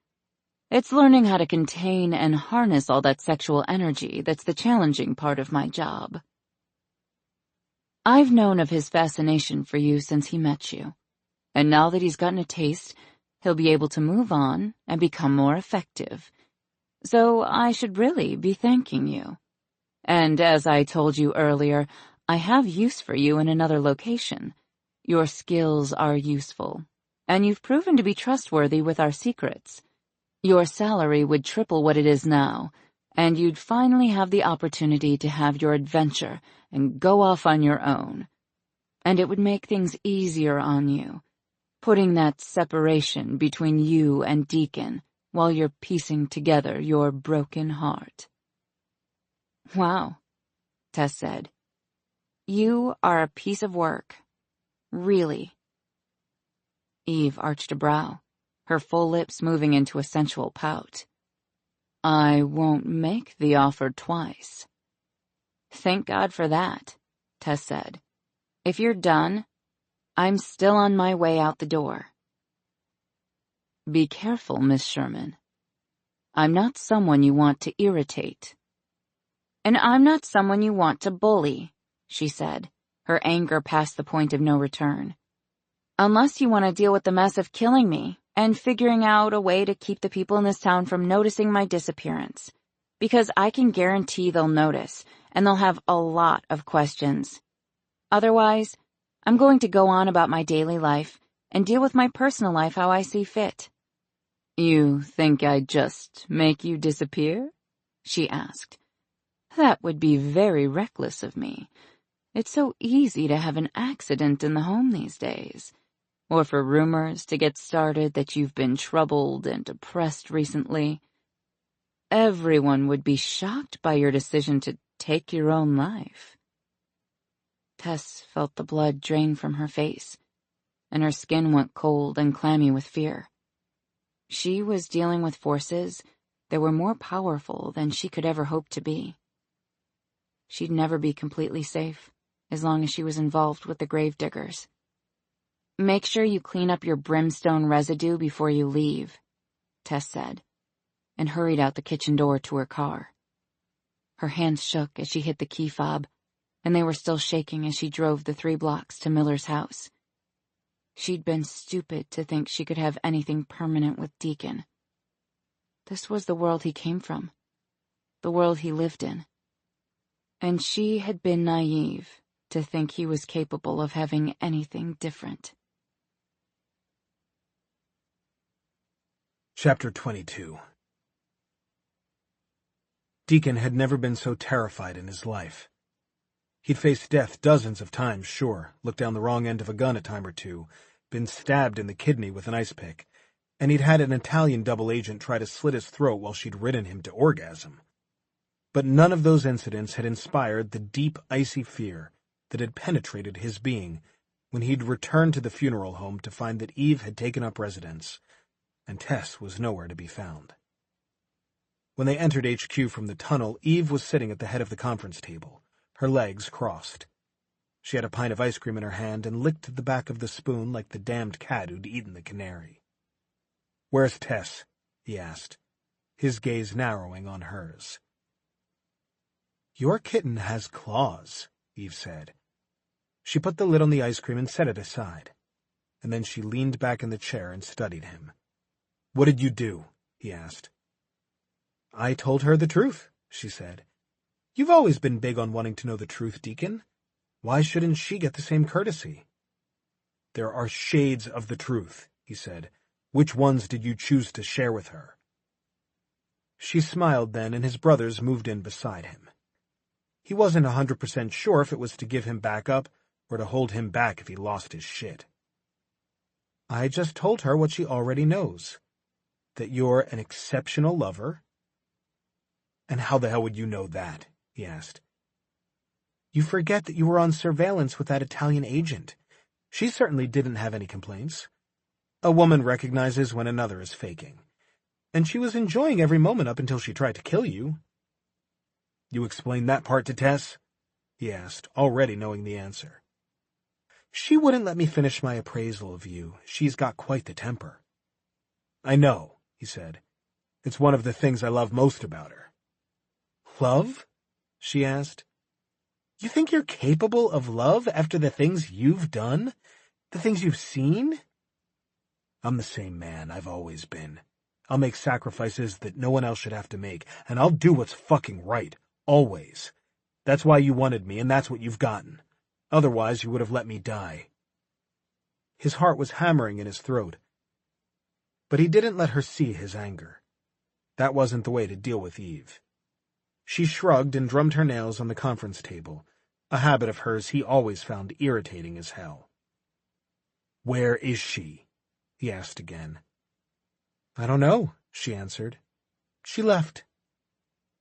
It's learning how to contain and harness all that sexual energy that's the challenging part of my job. I've known of his fascination for you since he met you, and now that he's gotten a taste, he'll be able to move on and become more effective. So I should really be thanking you. And as I told you earlier, I have use for you in another location. Your skills are useful, and you've proven to be trustworthy with our secrets. Your salary would triple what it is now, and you'd finally have the opportunity to have your adventure and go off on your own. And it would make things easier on you, putting that separation between you and Deacon while you're piecing together your broken heart." "Wow," Tess said. "You are a piece of work. Really." Eve arched a brow, her full lips moving into a sensual pout. "I won't make the offer twice." "Thank God for that," Tess said. "If you're done, I'm still on my way out the door." "Be careful, Miss Sherman. I'm not someone you want to irritate." "And I'm not someone you want to bully," she said, her anger past the point of no return. "Unless you want to deal with the mess of killing me and figuring out a way to keep the people in this town from noticing my disappearance. Because I can guarantee they'll notice, and they'll have a lot of questions. Otherwise, I'm going to go on about my daily life and deal with my personal life how I see fit." "You think I'd just make you disappear?" she asked. "That would be very reckless of me. It's so easy to have an accident in the home these days, or for rumors to get started that you've been troubled and depressed recently. Everyone would be shocked by your decision to take your own life." Tess felt the blood drain from her face, and her skin went cold and clammy with fear. She was dealing with forces that were more powerful than she could ever hope to be. She'd never be completely safe as long as she was involved with the Gravediggers. "Make sure you clean up your brimstone residue before you leave," Tess said, and hurried out the kitchen door to her car. Her hands shook as she hit the key fob, and they were still shaking as she drove the 3 blocks to Miller's house. She'd been stupid to think she could have anything permanent with Deacon. This was the world he came from, the world he lived in. And she had been naive to think he was capable of having anything different. Chapter 22. Deacon had never been so terrified in his life. He'd faced death dozens of times, sure, looked down the wrong end of a gun a time or two, been stabbed in the kidney with an ice pick, and he'd had an Italian double agent try to slit his throat while she'd ridden him to orgasm. But none of those incidents had inspired the deep, icy fear that had penetrated his being when he'd returned to the funeral home to find that Eve had taken up residence, and Tess was nowhere to be found. When they entered HQ from the tunnel, Eve was sitting at the head of the conference table, her legs crossed. She had a pint of ice cream in her hand and licked the back of the spoon like the damned cat who'd eaten the canary. "Where's Tess?" he asked, his gaze narrowing on hers. "Your kitten has claws," Eve said. She put the lid on the ice cream and set it aside. and then she leaned back in the chair and studied him. "What did you do?" he asked. "I told her the truth," she said. "You've always been big on wanting to know the truth, Deacon. Why shouldn't she get the same courtesy?" "There are shades of the truth," he said. "Which ones did you choose to share with her?" She smiled then, and his brothers moved in beside him. He wasn't 100% sure if it was to give him back up or to hold him back if he lost his shit. "I just told her what she already knows. That you're an exceptional lover." "And how the hell would you know that?" he asked. "You forget that you were on surveillance with that Italian agent. She certainly didn't have any complaints. A woman recognizes when another is faking. And she was enjoying every moment up until she tried to kill you." "You explained that part to Tess?" he asked, already knowing the answer. "She wouldn't let me finish my appraisal of you. She's got quite the temper." "I know," he said. "It's one of the things I love most about her." "Love?" she asked. "You think you're capable of love after the things you've done? The things you've seen?" "I'm the same man I've always been. I'll make sacrifices that no one else should have to make, and I'll do what's fucking right, always. That's why you wanted me, and that's what you've gotten. Otherwise, you would have let me die." His heart was hammering in his throat. But he didn't let her see his anger. That wasn't the way to deal with Eve. She shrugged and drummed her nails on the conference table, a habit of hers he always found irritating as hell. "Where is she?" he asked again. "I don't know," she answered. "She left."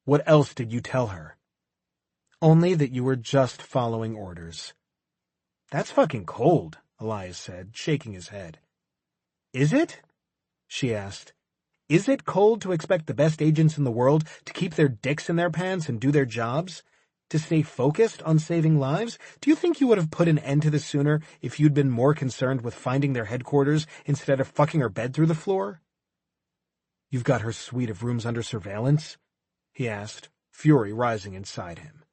"What else did you tell her?" "Only that you were just following orders." "That's fucking cold," Elias said, shaking his head. "Is it?" she asked. "Is it cold to expect the best agents in the world to keep their dicks in their pants and do their jobs? To stay focused on saving lives? Do you think you would have put an end to this sooner if you'd been more concerned with finding their headquarters instead of fucking her bed through the floor?" "You've got her suite of rooms under surveillance?" he asked, fury rising inside him.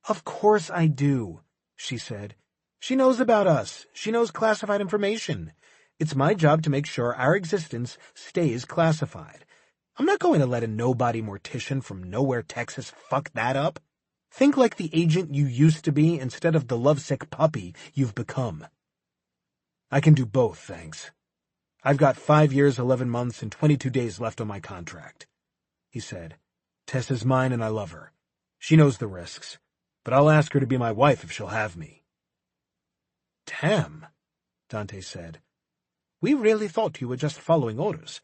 "Of course I do," she said. "She knows about us. She knows classified information. It's my job to make sure our existence stays classified. I'm not going to let a nobody mortician from nowhere, Texas, fuck that up. Think like the agent you used to be instead of the lovesick puppy you've become." "I can do both, thanks. I've got 5 years, 11 months, and 22 days left on my contract," he said. "Tess is mine and I love her. She knows the risks, but I'll ask her to be my wife if she'll have me." "Damn," Dante said. "We really thought you were just following orders.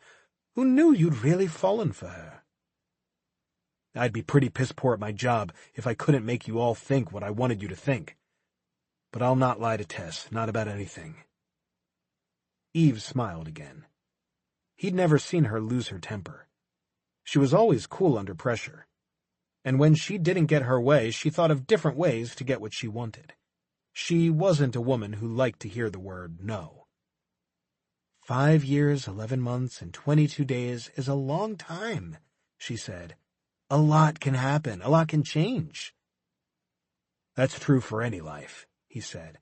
Who knew you'd really fallen for her?" "I'd be pretty piss-poor at my job if I couldn't make you all think what I wanted you to think. But I'll not lie to Tess, not about anything." Eve smiled again. He'd never seen her lose her temper. She was always cool under pressure. And when she didn't get her way, she thought of different ways to get what she wanted. She wasn't a woman who liked to hear the word no. 5 years, 11 months, and 22 days is a long time, she said. A lot can happen. A lot can change. "That's true for any life," he said.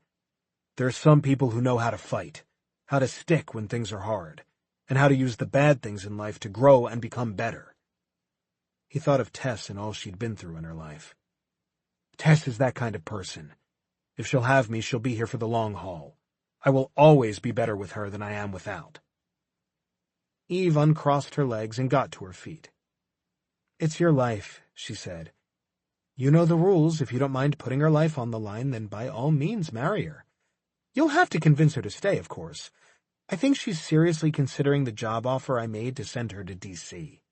"There are some people who know how to fight, how to stick when things are hard, and how to use the bad things in life to grow and become better." He thought of Tess and all she'd been through in her life. "Tess is that kind of person. If she'll have me, she'll be here for the long haul. I will always be better with her than I am without." Eve uncrossed her legs and got to her feet. "It's your life," she said. "You know the rules. If you don't mind putting her life on the line, then by all means marry her. You'll have to convince her to stay, of course. I think she's seriously considering the job offer I made to send her to D.C.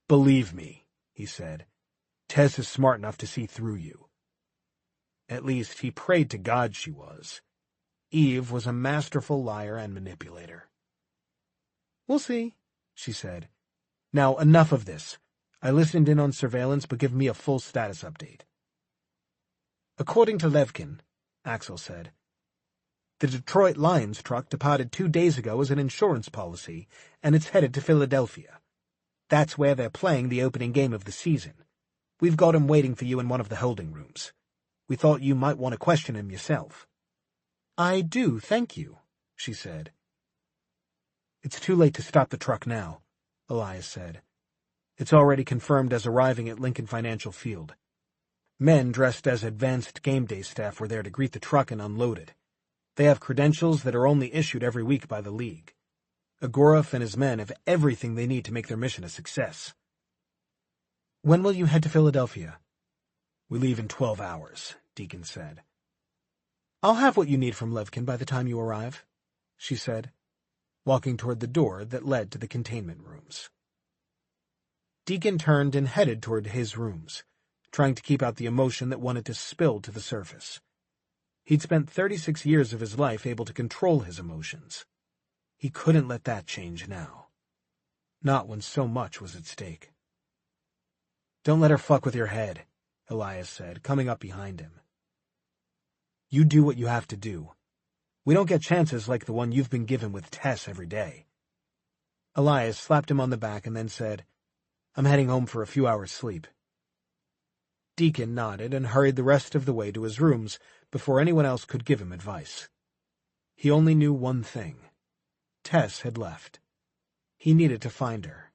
"Believe me," he said, "Tess is smart enough to see through you." At least he prayed to God she was. Eve was a masterful liar and manipulator. "We'll see," she said. "Now enough of this. I listened in on surveillance, but give me a full status update." "According to Levkin," Axel said, "the Detroit Lions truck departed 2 days ago as an insurance policy, and it's headed to Philadelphia. That's where they're playing the opening game of the season. We've got him waiting for you in one of the holding rooms. We thought you might want to question him yourself." "I do, thank you," she said. It's too late to stop the truck now, Elias said. It's already confirmed as arriving at Lincoln Financial Field. Men dressed as advanced game day staff were there to greet the truck and unload it. They have credentials that are only issued every week by the League. Agorov and his men have everything they need to make their mission a success. When will you head to Philadelphia? We leave in 12 hours, Deacon said. I'll have what you need from Levkin by the time you arrive, she said, walking toward the door that led to the containment rooms. Deacon turned and headed toward his rooms, trying to keep out the emotion that wanted to spill to the surface. He'd spent 36 years of his life able to control his emotions. He couldn't let that change now. Not when so much was at stake. Don't let her fuck with your head, Elias said, coming up behind him. You do what you have to do. We don't get chances like the one you've been given with Tess every day. Elias slapped him on the back and then said, I'm heading home for a few hours' sleep. Deacon nodded and hurried the rest of the way to his rooms before anyone else could give him advice. He only knew one thing. Tess had left. He needed to find her.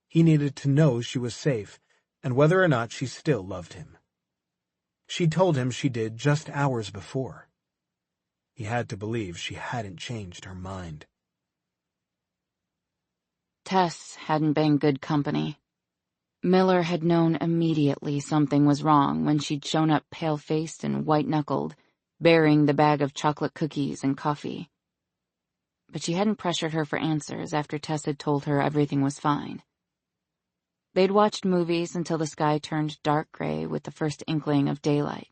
He needed to know she was safe, and whether or not she still loved him. She'd told him she did just hours before. He had to believe she hadn't changed her mind. Tess hadn't been good company. Miller had known immediately something was wrong when she'd shown up pale-faced and white-knuckled, bearing the bag of chocolate cookies and coffee. But she hadn't pressured her for answers after Tess had told her everything was fine. They'd watched movies until the sky turned dark gray with the first inkling of daylight.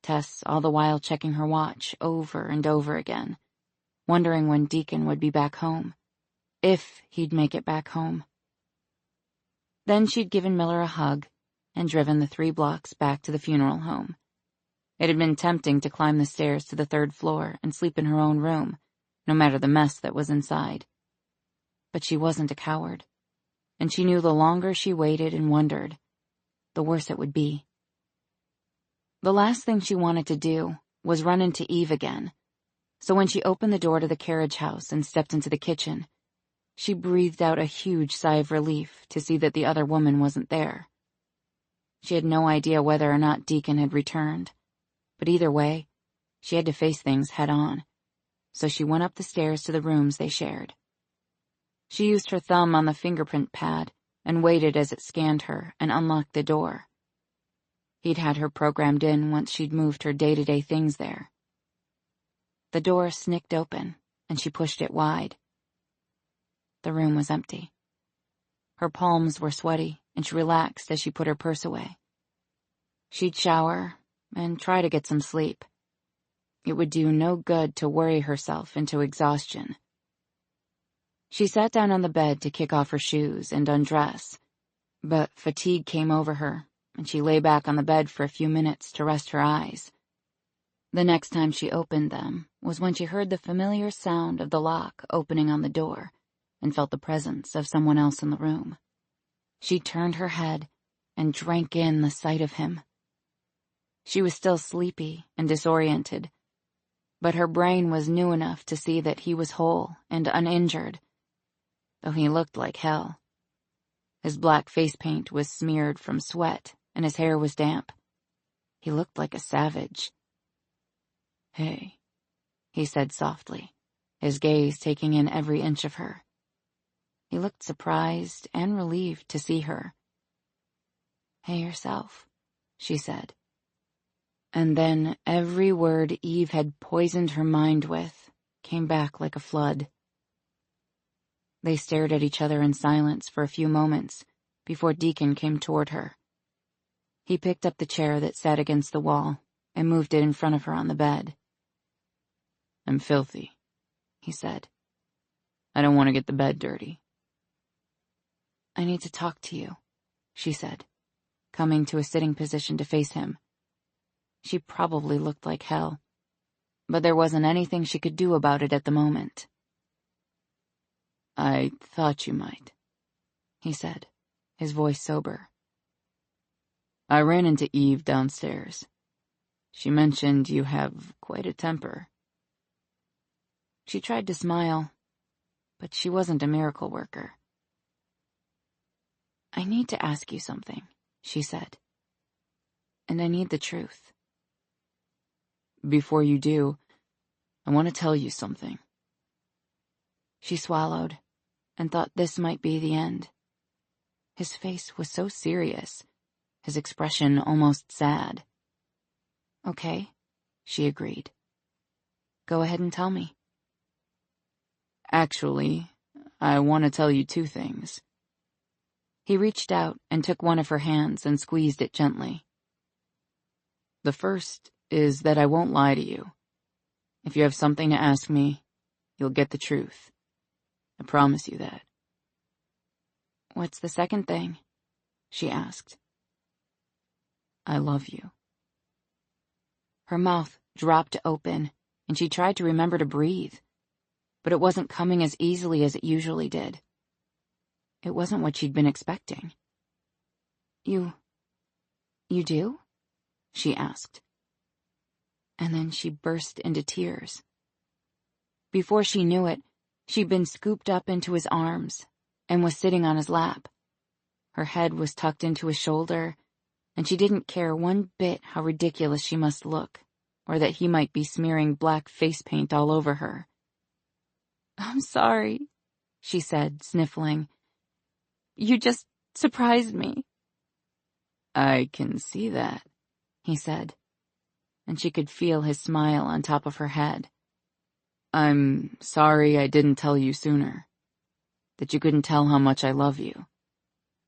Tess all the while checking her watch over and over again, wondering when Deacon would be back home, if he'd make it back home. Then she'd given Miller a hug and driven the 3 blocks back to the funeral home. It had been tempting to climb the stairs to the 3rd floor and sleep in her own room, no matter the mess that was inside. But she wasn't a coward, and she knew the longer she waited and wondered, the worse it would be. The last thing she wanted to do was run into Eve again, so when she opened the door to the carriage house and stepped into the kitchen, she breathed out a huge sigh of relief to see that the other woman wasn't there. She had no idea whether or not Deacon had returned, but either way, she had to face things head on, so she went up the stairs to the rooms they shared. She used her thumb on the fingerprint pad and waited as it scanned her and unlocked the door. He'd had her programmed in once she'd moved her day-to-day things there. The door snicked open, and she pushed it wide. The room was empty. Her palms were sweaty, and she relaxed as she put her purse away. She'd shower and try to get some sleep. It would do no good to worry herself into exhaustion. She sat down on the bed to kick off her shoes and undress, but fatigue came over her, and she lay back on the bed for a few minutes to rest her eyes. The next time she opened them was when she heard the familiar sound of the lock opening on the door and felt the presence of someone else in the room. She turned her head and drank in the sight of him. She was still sleepy and disoriented, but her brain was new enough to see that he was whole and uninjured, though he looked like hell. His black face paint was smeared from sweat, and his hair was damp. He looked like a savage. "Hey," he said softly, his gaze taking in every inch of her. He looked surprised and relieved to see her. "Hey yourself," she said. And then every word Eve had poisoned her mind with came back like a flood. They stared at each other in silence for a few moments before Deacon came toward her. He picked up the chair that sat against the wall and moved it in front of her on the bed. "I'm filthy," he said. "I don't want to get the bed dirty." "I need to talk to you," she said, coming to a sitting position to face him. She probably looked like hell, but there wasn't anything she could do about it at the moment. "I thought you might," he said, his voice sober. "I ran into Eve downstairs. She mentioned you have quite a temper." She tried to smile, but she wasn't a miracle worker. "I need to ask you something," she said. "And I need the truth." "Before you do, I want to tell you something." She swallowed and thought this might be the end. His face was so serious, his expression almost sad. "Okay," she agreed. "Go ahead and tell me." "Actually, I want to tell you two things." He reached out and took one of her hands and squeezed it gently. "The first is that I won't lie to you. If you have something to ask me, you'll get the truth. I promise you that." "What's the second thing?" she asked. "I love you." Her mouth dropped open, and she tried to remember to breathe, but it wasn't coming as easily as it usually did. It wasn't what she'd been expecting. You do?" she asked. And then she burst into tears. Before she knew it, she'd been scooped up into his arms and was sitting on his lap. Her head was tucked into his shoulder, and she didn't care one bit how ridiculous she must look, or that he might be smearing black face paint all over her. "I'm sorry," she said, sniffling. "You just surprised me." "I can see that," he said, and she could feel his smile on top of her head. "I'm sorry I didn't tell you sooner. That you couldn't tell how much I love you.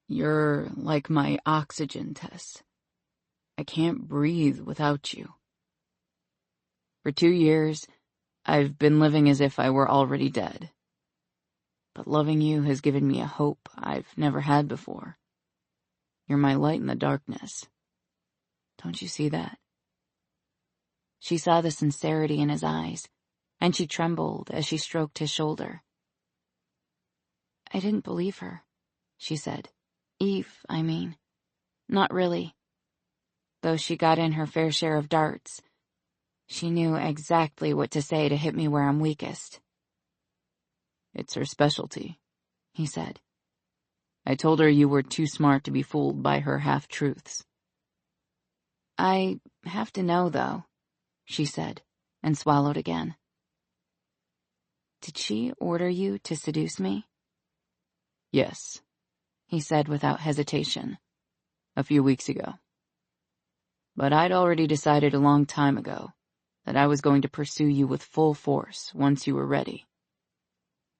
You're like my oxygen, Tess. I can't breathe without you. For 2 years, I've been living as if I were already dead. But loving you has given me a hope I've never had before. You're my light in the darkness. Don't you see that?" She saw the sincerity in his eyes, and she trembled as she stroked his shoulder. "I didn't believe her," she said. "Eve, I mean. Not really. Though she got in her fair share of darts, she knew exactly what to say to hit me where I'm weakest." "It's her specialty," he said. "I told her you were too smart to be fooled by her half-truths." "I have to know, though," she said, and swallowed again. "Did she order you to seduce me?" "Yes," he said without hesitation. "A few weeks ago. But I'd already decided a long time ago that I was going to pursue you with full force once you were ready.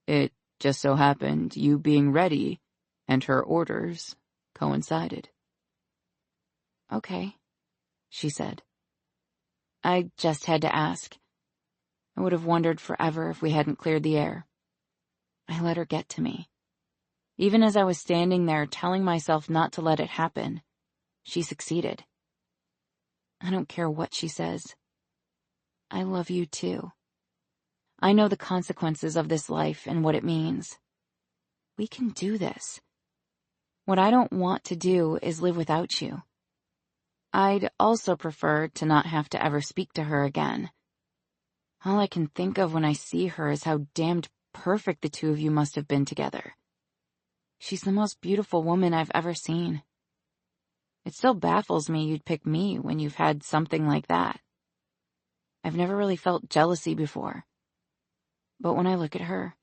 It just so happened you being ready and her orders coincided." "Okay," she said. "I just had to ask. I would have wondered forever if we hadn't cleared the air." I let her get to me. Even as I was standing there telling myself not to let it happen, she succeeded. I don't care what she says. I love you too. I know the consequences of this life and what it means. We can do this. What I don't want to do is live without you. I'd also prefer to not have to ever speak to her again. All I can think of when I see her is how damned perfect the two of you must have been together. She's the most beautiful woman I've ever seen. It still baffles me you'd pick me when you've had something like that. I've never really felt jealousy before. But when I look at her,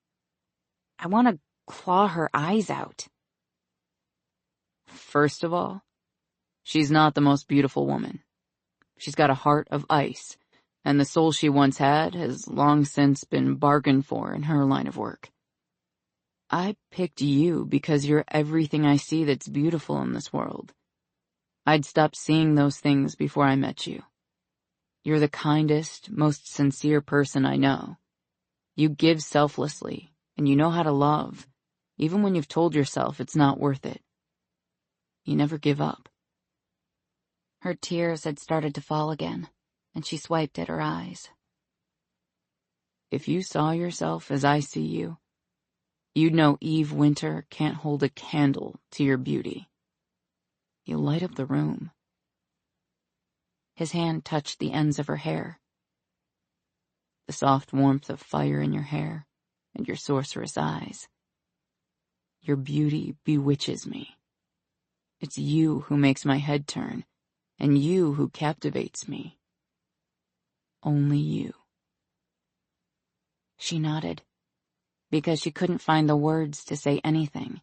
I want to claw her eyes out. First of all, she's not the most beautiful woman. She's got a heart of ice, and the soul she once had has long since been bargained for in her line of work. I picked you because you're everything I see that's beautiful in this world. I'd stopped seeing those things before I met you. You're the kindest, most sincere person I know. You give selflessly, and you know how to love, even when you've told yourself it's not worth it. You never give up. Her tears had started to fall again, and she swiped at her eyes. If you saw yourself as I see you, you'd know Eve Winter can't hold a candle to your beauty. You light up the room. His hand touched the ends of her hair. the soft warmth of fire in your hair, and your sorceress eyes. Your beauty bewitches me. It's you who makes my head turn, and you who captivates me. Only you. She nodded, because she couldn't find the words to say anything.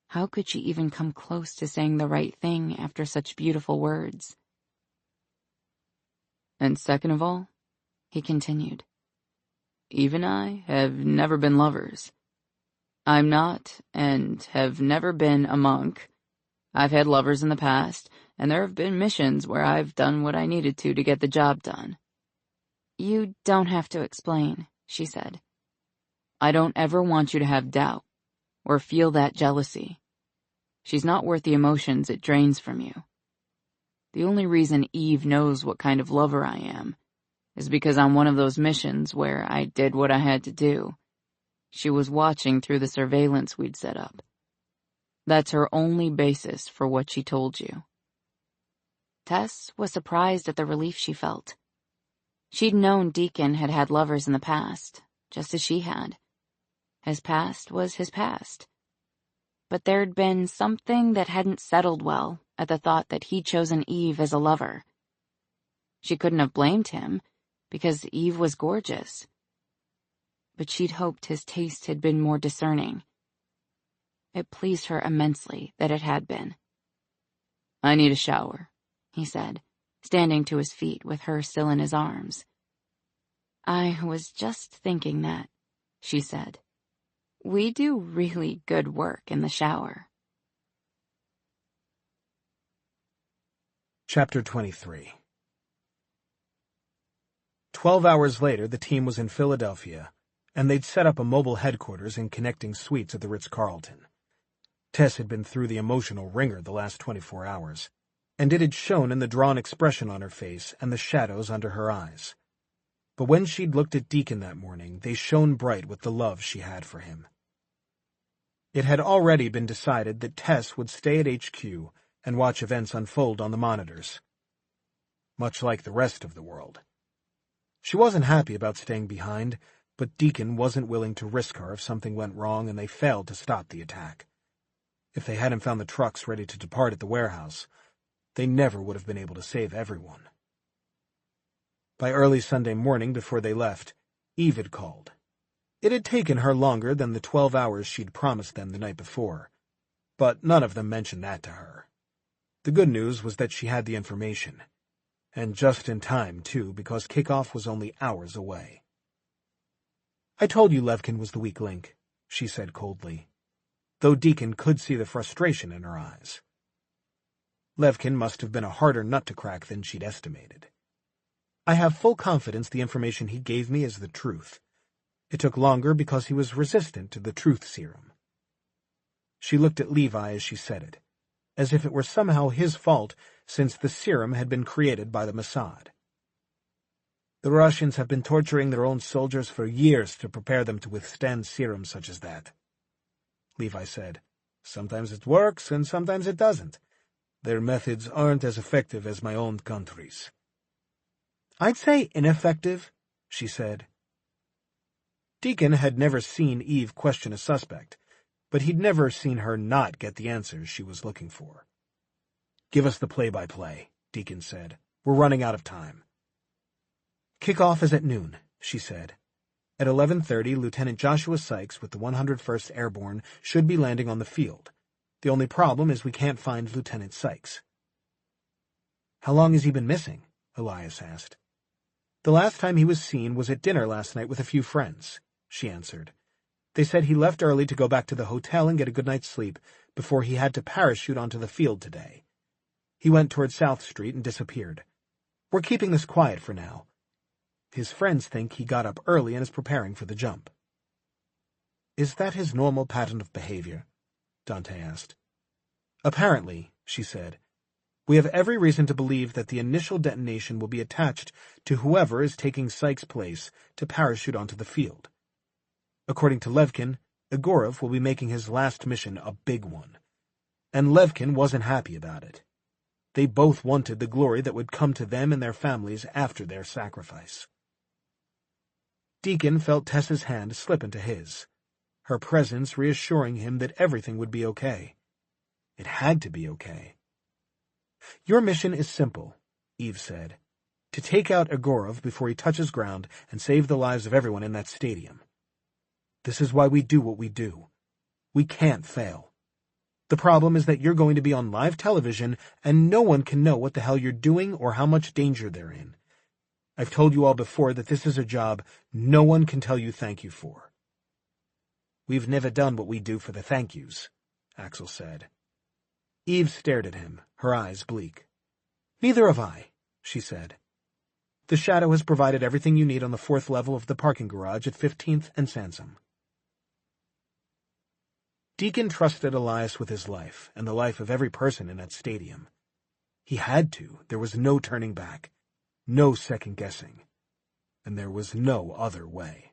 How could she even come close to saying the right thing after such beautiful words? And second of all, he continued, Eve and I have never been lovers. I'm not, and have never been, a monk. I've had lovers in the past, and there have been missions where I've done what I needed to get the job done. You don't have to explain, she said. I don't ever want you to have doubt, or feel that jealousy. She's not worth the emotions it drains from you. The only reason Eve knows what kind of lover I am is because on one of those missions where I did what I had to do, she was watching through the surveillance we'd set up. That's her only basis for what she told you. Tess was surprised at the relief she felt. She'd known Deacon had had lovers in the past, just as she had. His past was his past. But there'd been something that hadn't settled well at the thought that he'd chosen Eve as a lover. She couldn't have blamed him, because Eve was gorgeous. But she'd hoped his taste had been more discerning. It pleased her immensely that it had been. I need a shower, he said, standing to his feet with her still in his arms. I was just thinking that, she said. We do really good work in the shower. Chapter 23. 12 hours later, the team was in Philadelphia, and they'd set up a mobile headquarters in connecting suites at the Ritz-Carlton. Tess had been through the emotional ringer the last 24 hours, and it had shown in the drawn expression on her face and the shadows under her eyes. But when she'd looked at Deacon that morning, they shone bright with the love she had for him. It had already been decided that Tess would stay at HQ and watch events unfold on the monitors. Much like the rest of the world. She wasn't happy about staying behind, but Deacon wasn't willing to risk her if something went wrong and they failed to stop the attack. If they hadn't found the trucks ready to depart at the warehouse, they never would have been able to save everyone. By early Sunday morning, before they left, Eve had called. It had taken her longer than the 12 hours she'd promised them the night before, but none of them mentioned that to her. The good news was that she had the information, and just in time, too, because kickoff was only hours away. I told you Levkin was the weak link, she said coldly, though Deacon could see the frustration in her eyes. Levkin must have been a harder nut to crack than she'd estimated. I have full confidence the information he gave me is the truth. It took longer because he was resistant to the truth serum. She looked at Levi as she said it, as if it were somehow his fault since the serum had been created by the Mossad. The Russians have been torturing their own soldiers for years to prepare them to withstand serums such as that. Levi said, Sometimes it works and sometimes it doesn't. Their methods aren't as effective as my own country's. I'd say ineffective, she said. Deacon had never seen Eve question a suspect, but he'd never seen her not get the answers she was looking for. Give us the play-by-play, Deacon said. We're running out of time. Kickoff is at noon, she said. At 11:30, Lieutenant Joshua Sykes with the 101st Airborne should be landing on the field. The only problem is we can't find Lieutenant Sykes. How long has he been missing? Elias asked. The last time he was seen was at dinner last night with a few friends, she answered. They said he left early to go back to the hotel and get a good night's sleep before he had to parachute onto the field today. He went toward South Street and disappeared. We're keeping this quiet for now. His friends think he got up early and is preparing for the jump. Is that his normal pattern of behavior? Dante asked. Apparently, she said. We have every reason to believe that the initial detonation will be attached to whoever is taking Sykes' place to parachute onto the field. According to Levkin, Egorov will be making his last mission a big one. And Levkin wasn't happy about it. They both wanted the glory that would come to them and their families after their sacrifice. Deacon felt Tessa's hand slip into his, her presence reassuring him that everything would be okay. It had to be okay. "Your mission is simple," Eve said. "To take out Egorov before he touches ground and save the lives of everyone in that stadium. This is why we do what we do. We can't fail. The problem is that you're going to be on live television and no one can know what the hell you're doing or how much danger they're in. I've told you all before that this is a job no one can tell you thank you for." "We've never done what we do for the thank yous," Axel said. Eve stared at him, her eyes bleak. "Neither have I," she said. "The Shadow has provided everything you need on the 4th level of the parking garage at 15th and Sansom." Deacon trusted Elias with his life and the life of every person in that stadium. He had to. There was no turning back, no second-guessing, and there was no other way.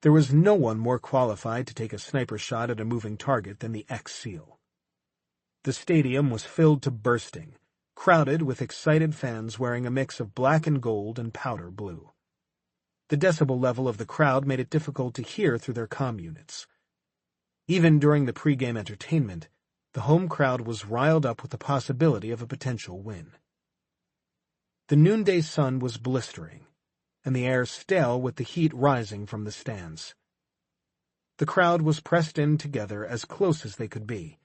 There was no one more qualified to take a sniper shot at a moving target than the ex-SEAL. The stadium was filled to bursting, crowded with excited fans wearing a mix of black and gold and powder blue. The decibel level of the crowd made it difficult to hear through their comm units. Even during the pre-game entertainment, the home crowd was riled up with the possibility of a potential win. The noonday sun was blistering, and the air stale with the heat rising from the stands. The crowd was pressed in together as close as they could be,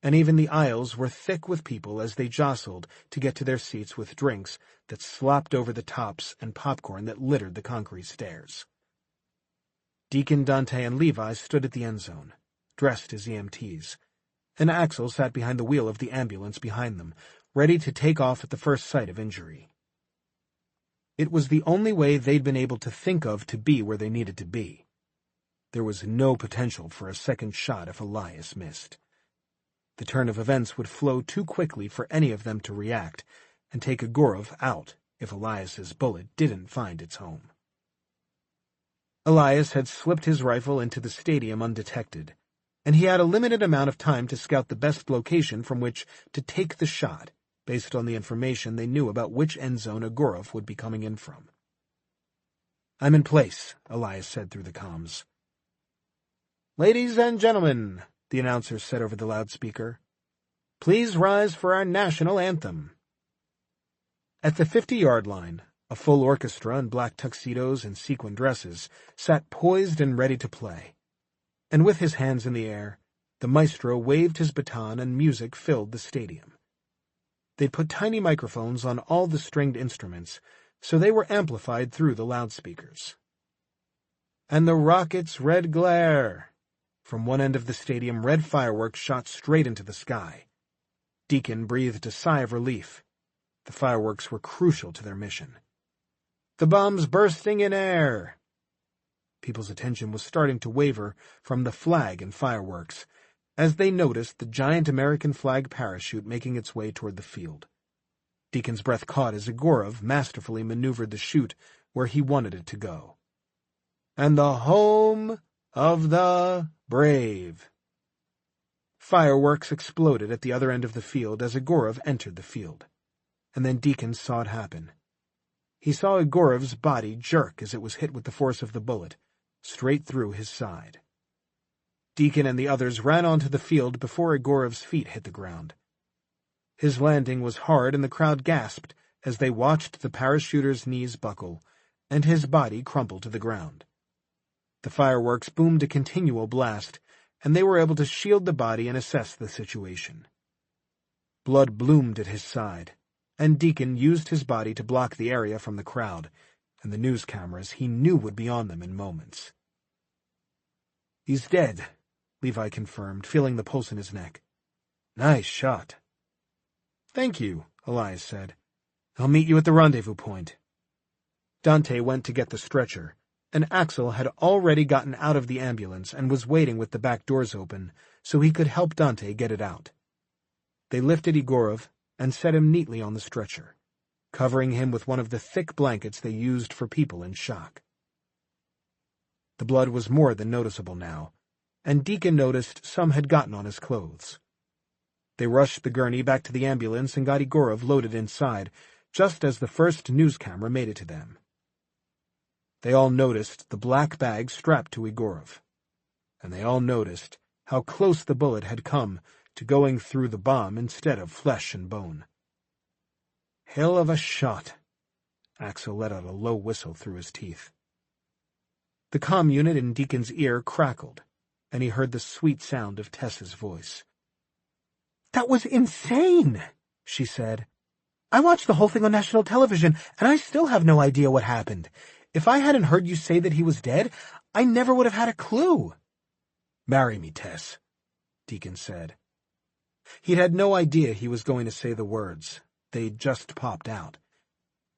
and even the aisles were thick with people as they jostled to get to their seats with drinks that slopped over the tops and popcorn that littered the concrete stairs. Deacon, Dante, and Levi stood at the end zone, dressed as EMTs, and Axel sat behind the wheel of the ambulance behind them, ready to take off at the first sight of injury. It was the only way they'd been able to think of to be where they needed to be. There was no potential for a second shot if Elias missed. The turn of events would flow too quickly for any of them to react and take Egorov out if Elias's bullet didn't find its home. Elias had slipped his rifle into the stadium undetected, and he had a limited amount of time to scout the best location from which to take the shot, based on the information they knew about which end zone Egorov would be coming in from. "I'm in place," Elias said through the comms. "Ladies and gentlemen," the announcer said over the loudspeaker, "please rise for our national anthem." At the 50-yard line, a full orchestra in black tuxedos and sequin dresses sat poised and ready to play, and with his hands in the air, the maestro waved his baton and music filled the stadium. They'd put tiny microphones on all the stringed instruments, so they were amplified through the loudspeakers. "And the rocket's red glare." From one end of the stadium, red fireworks shot straight into the sky. Deacon breathed a sigh of relief. The fireworks were crucial to their mission. "The bombs bursting in air." People's attention was starting to waver from the flag and fireworks, as they noticed the giant American flag parachute making its way toward the field. Deacon's breath caught as Egorov masterfully maneuvered the chute where he wanted it to go. "And the home of the brave." Fireworks exploded at the other end of the field as Egorov entered the field, and then Deacon saw it happen. He saw Egorov's body jerk as it was hit with the force of the bullet, straight through his side. Deacon and the others ran onto the field before Egorov's feet hit the ground. His landing was hard and the crowd gasped as they watched the parachuter's knees buckle and his body crumple to the ground. The fireworks boomed a continual blast, and they were able to shield the body and assess the situation. Blood bloomed at his side, and Deacon used his body to block the area from the crowd and the news cameras he knew would be on them in moments. "He's dead," Levi confirmed, feeling the pulse in his neck. "Nice shot." "Thank you," Elias said. "I'll meet you at the rendezvous point." Dante went to get the stretcher, and Axel had already gotten out of the ambulance and was waiting with the back doors open so he could help Dante get it out. They lifted Egorov and set him neatly on the stretcher, covering him with one of the thick blankets they used for people in shock. The blood was more than noticeable now, and Deacon noticed some had gotten on his clothes. They rushed the gurney back to the ambulance and got Egorov loaded inside, just as the first news camera made it to them. They all noticed the black bag strapped to Egorov. And they all noticed how close the bullet had come to going through the bomb instead of flesh and bone. Hell of a shot. Axel let out a low whistle through his teeth. The comm unit in Deacon's ear crackled, and he heard the sweet sound of Tess's voice. "That was insane," she said. "I watched the whole thing on national television, and I still have no idea what happened. If I hadn't heard you say that he was dead, I never would have had a clue." "Marry me, Tess," Deacon said. He'd had no idea he was going to say the words. They'd just popped out.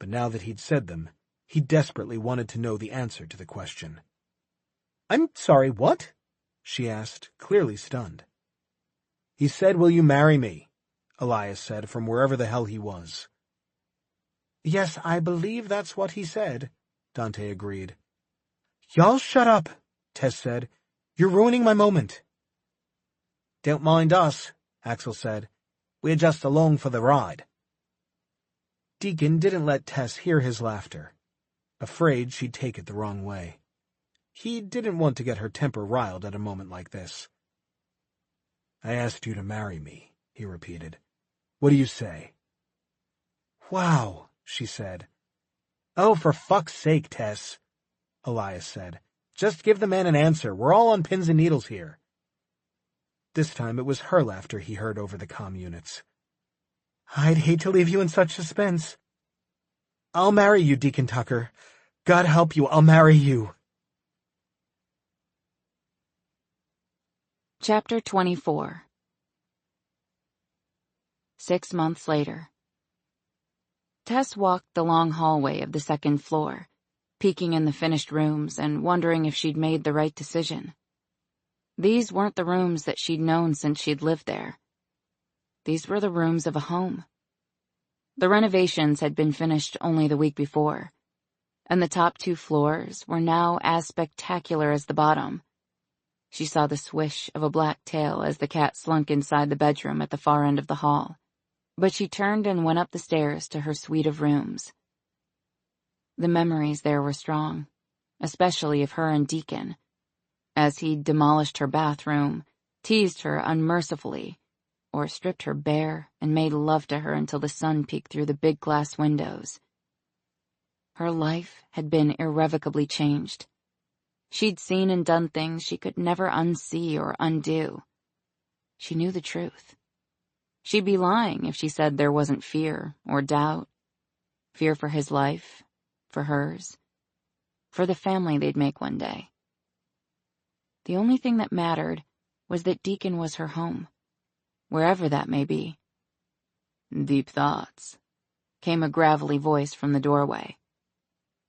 But now that he'd said them, he desperately wanted to know the answer to the question. "I'm sorry, what?" she asked, clearly stunned. "He said, 'Will you marry me?'" Elias said from wherever the hell he was. "Yes, I believe that's what he said," Dante agreed. "Y'all shut up," Tess said. "You're ruining my moment." "Don't mind us," Axel said. "We're just along for the ride." Deacon didn't let Tess hear his laughter, afraid she'd take it the wrong way. He didn't want to get her temper riled at a moment like this. "I asked you to marry me," he repeated. "What do you say?" "Wow," she said. "Oh, for fuck's sake, Tess," Elias said. "Just give the man an answer. We're all on pins and needles here." This time it was her laughter he heard over the comm units. "I'd hate to leave you in such suspense." "I'll marry you, Deacon Tucker. God help you, I'll marry you." Chapter 24. 6 months later. Tess walked the long hallway of the second floor, peeking in the finished rooms and wondering if she'd made the right decision. These weren't the rooms that she'd known since she'd lived there. These were the rooms of a home. The renovations had been finished only the week before, and the top 2 floors were now as spectacular as the bottom. She saw the swish of a black tail as the cat slunk inside the bedroom at the far end of the hall, but she turned and went up the stairs to her suite of rooms. The memories there were strong, especially of her and Deacon, as he'd demolished her bathroom, teased her unmercifully, or stripped her bare and made love to her until the sun peeked through the big glass windows. Her life had been irrevocably changed. She'd seen and done things she could never unsee or undo. She knew the truth. She'd be lying if she said there wasn't fear or doubt. Fear for his life, for hers, for the family they'd make one day. The only thing that mattered was that Deacon was her home, wherever that may be. "Deep thoughts," came a gravelly voice from the doorway.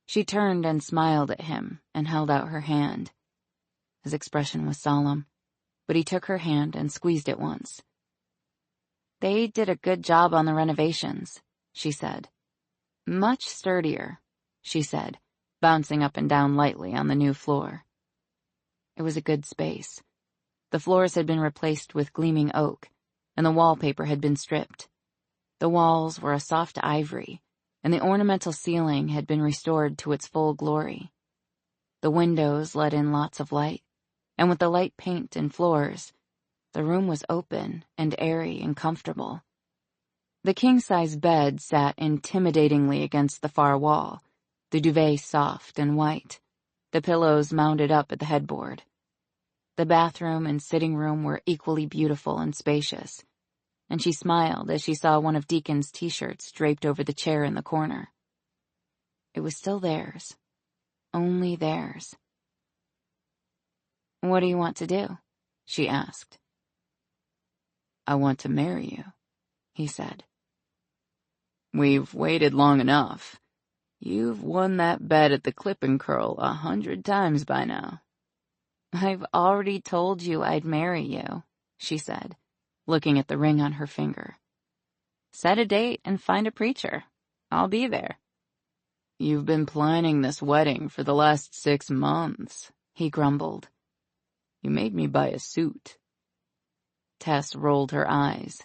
She turned and smiled at him and held out her hand. His expression was solemn, but he took her hand and squeezed it once. "They did a good job on the renovations," she said. "Much sturdier," she said, bouncing up and down lightly on the new floor. It was a good space. The floors had been replaced with gleaming oak, and the wallpaper had been stripped. The walls were a soft ivory, and the ornamental ceiling had been restored to its full glory. The windows let in lots of light, and with the light paint and floors, the room was open and airy and comfortable. The king-size bed sat intimidatingly against the far wall, the duvet soft and white, the pillows mounted up at the headboard. The bathroom and sitting room were equally beautiful and spacious, and she smiled as she saw one of Deacon's t-shirts draped over the chair in the corner. It was still theirs. Only theirs. "What do you want to do?" she asked. "I want to marry you," he said. "We've waited long enough. You've won that bet at the Clip and Curl 100 times by now." "I've already told you I'd marry you," she said, looking at the ring on her finger. "Set a date and find a preacher. I'll be there." "You've been planning this wedding for the last 6 months, he grumbled. "You made me buy a suit." Tess rolled her eyes.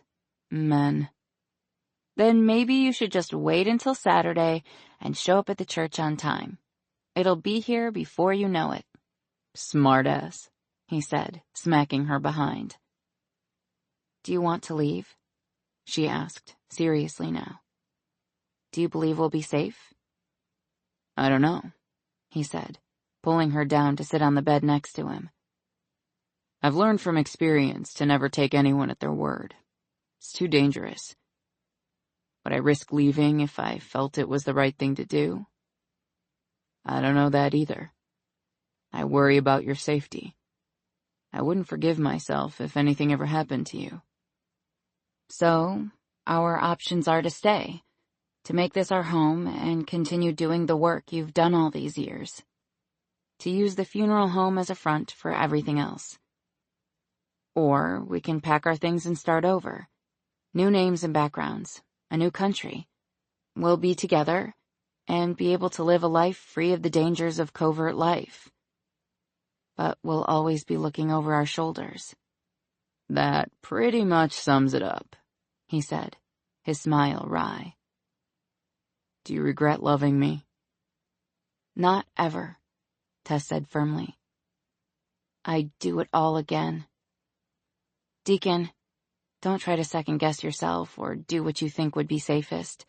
"Men." "Then maybe you should just wait until Saturday and show up at the church on time. It'll be here before you know it. Smartass, he said, smacking her behind. Do you want to leave? She asked, seriously now. Do you believe we'll be safe? I don't know, he said, pulling her down to sit on the bed next to him. I've learned from experience to never take anyone at their word. It's too dangerous. Would I risk leaving if I felt it was the right thing to do? I don't know that either. I worry about your safety. I wouldn't forgive myself if anything ever happened to you. So, our options are to stay, to make this our home and continue doing the work you've done all these years. To use the funeral home as a front for everything else. Or we can pack our things and start over. New names and backgrounds, a new country. We'll be together and be able to live a life free of the dangers of covert life. But we'll always be looking over our shoulders. That pretty much sums it up, he said, his smile wry. Do you regret loving me? Not ever, Tess said firmly. I'd do it all again. Deacon, don't try to second-guess yourself or do what you think would be safest.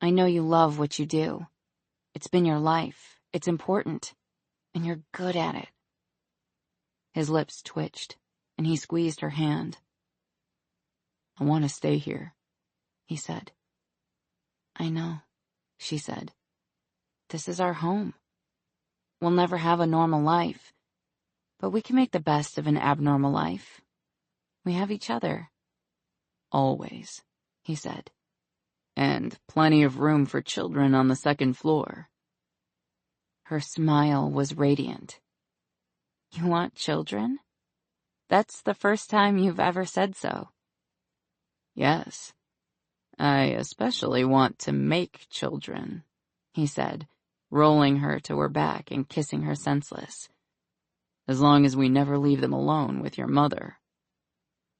I know you love what you do. It's been your life. It's important. And you're good at it. His lips twitched, and he squeezed her hand. I want to stay here, he said. I know, she said. This is our home. We'll never have a normal life, but we can make the best of an abnormal life. We have each other. Always, he said. And plenty of room for children on the second floor. Her smile was radiant. You want children? That's the first time you've ever said so. Yes. I especially want to make children, he said, rolling her to her back and kissing her senseless. As long as we never leave them alone with your mother.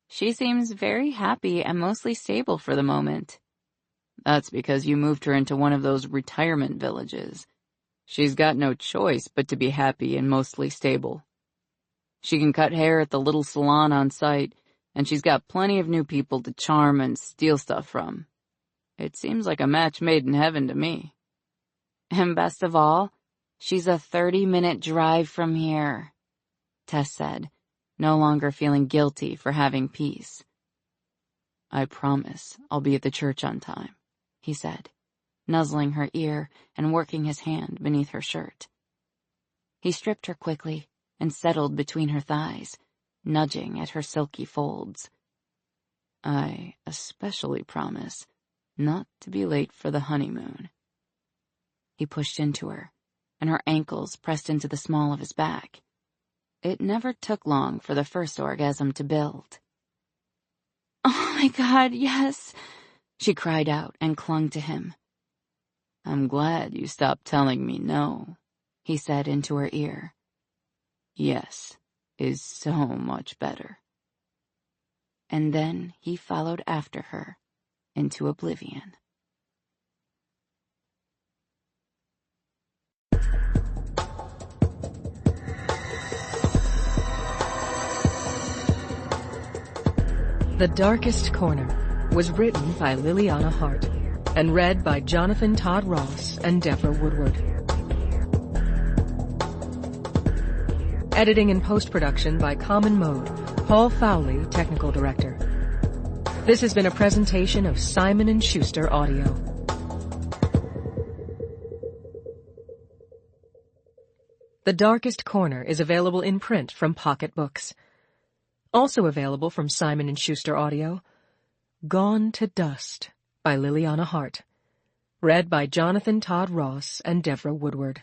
She seems very happy and mostly stable for the moment. That's because you moved her into one of those retirement villages. She's got no choice but to be happy and mostly stable. She can cut hair at the little salon on site, and she's got plenty of new people to charm and steal stuff from. It seems like a match made in heaven to me. And best of all, she's a 30-minute drive from here, Tess said, no longer feeling guilty for having peace. I promise I'll be at the church on time, he said, nuzzling her ear and working his hand beneath her shirt. He stripped her quickly and settled between her thighs, nudging at her silky folds. I especially promise not to be late for the honeymoon. He pushed into her, and her ankles pressed into the small of his back. It never took long for the first orgasm to build. Oh my God, yes, she cried out and clung to him. I'm glad you stopped telling me no, he said into her ear. Yes is so much better. And then he followed after her into oblivion. The Darkest Corner was written by Liliana Hart and read by Jonathan Todd Ross and Deborah Woodward. Editing and post-production by Common Mode, Paul Fowley, Technical Director. This has been a presentation of Simon & Schuster Audio. The Darkest Corner is available in print from Pocket Books. Also available from Simon & Schuster Audio, Gone to Dust by Liliana Hart. Read by Jonathan Todd Ross and Deborah Woodward.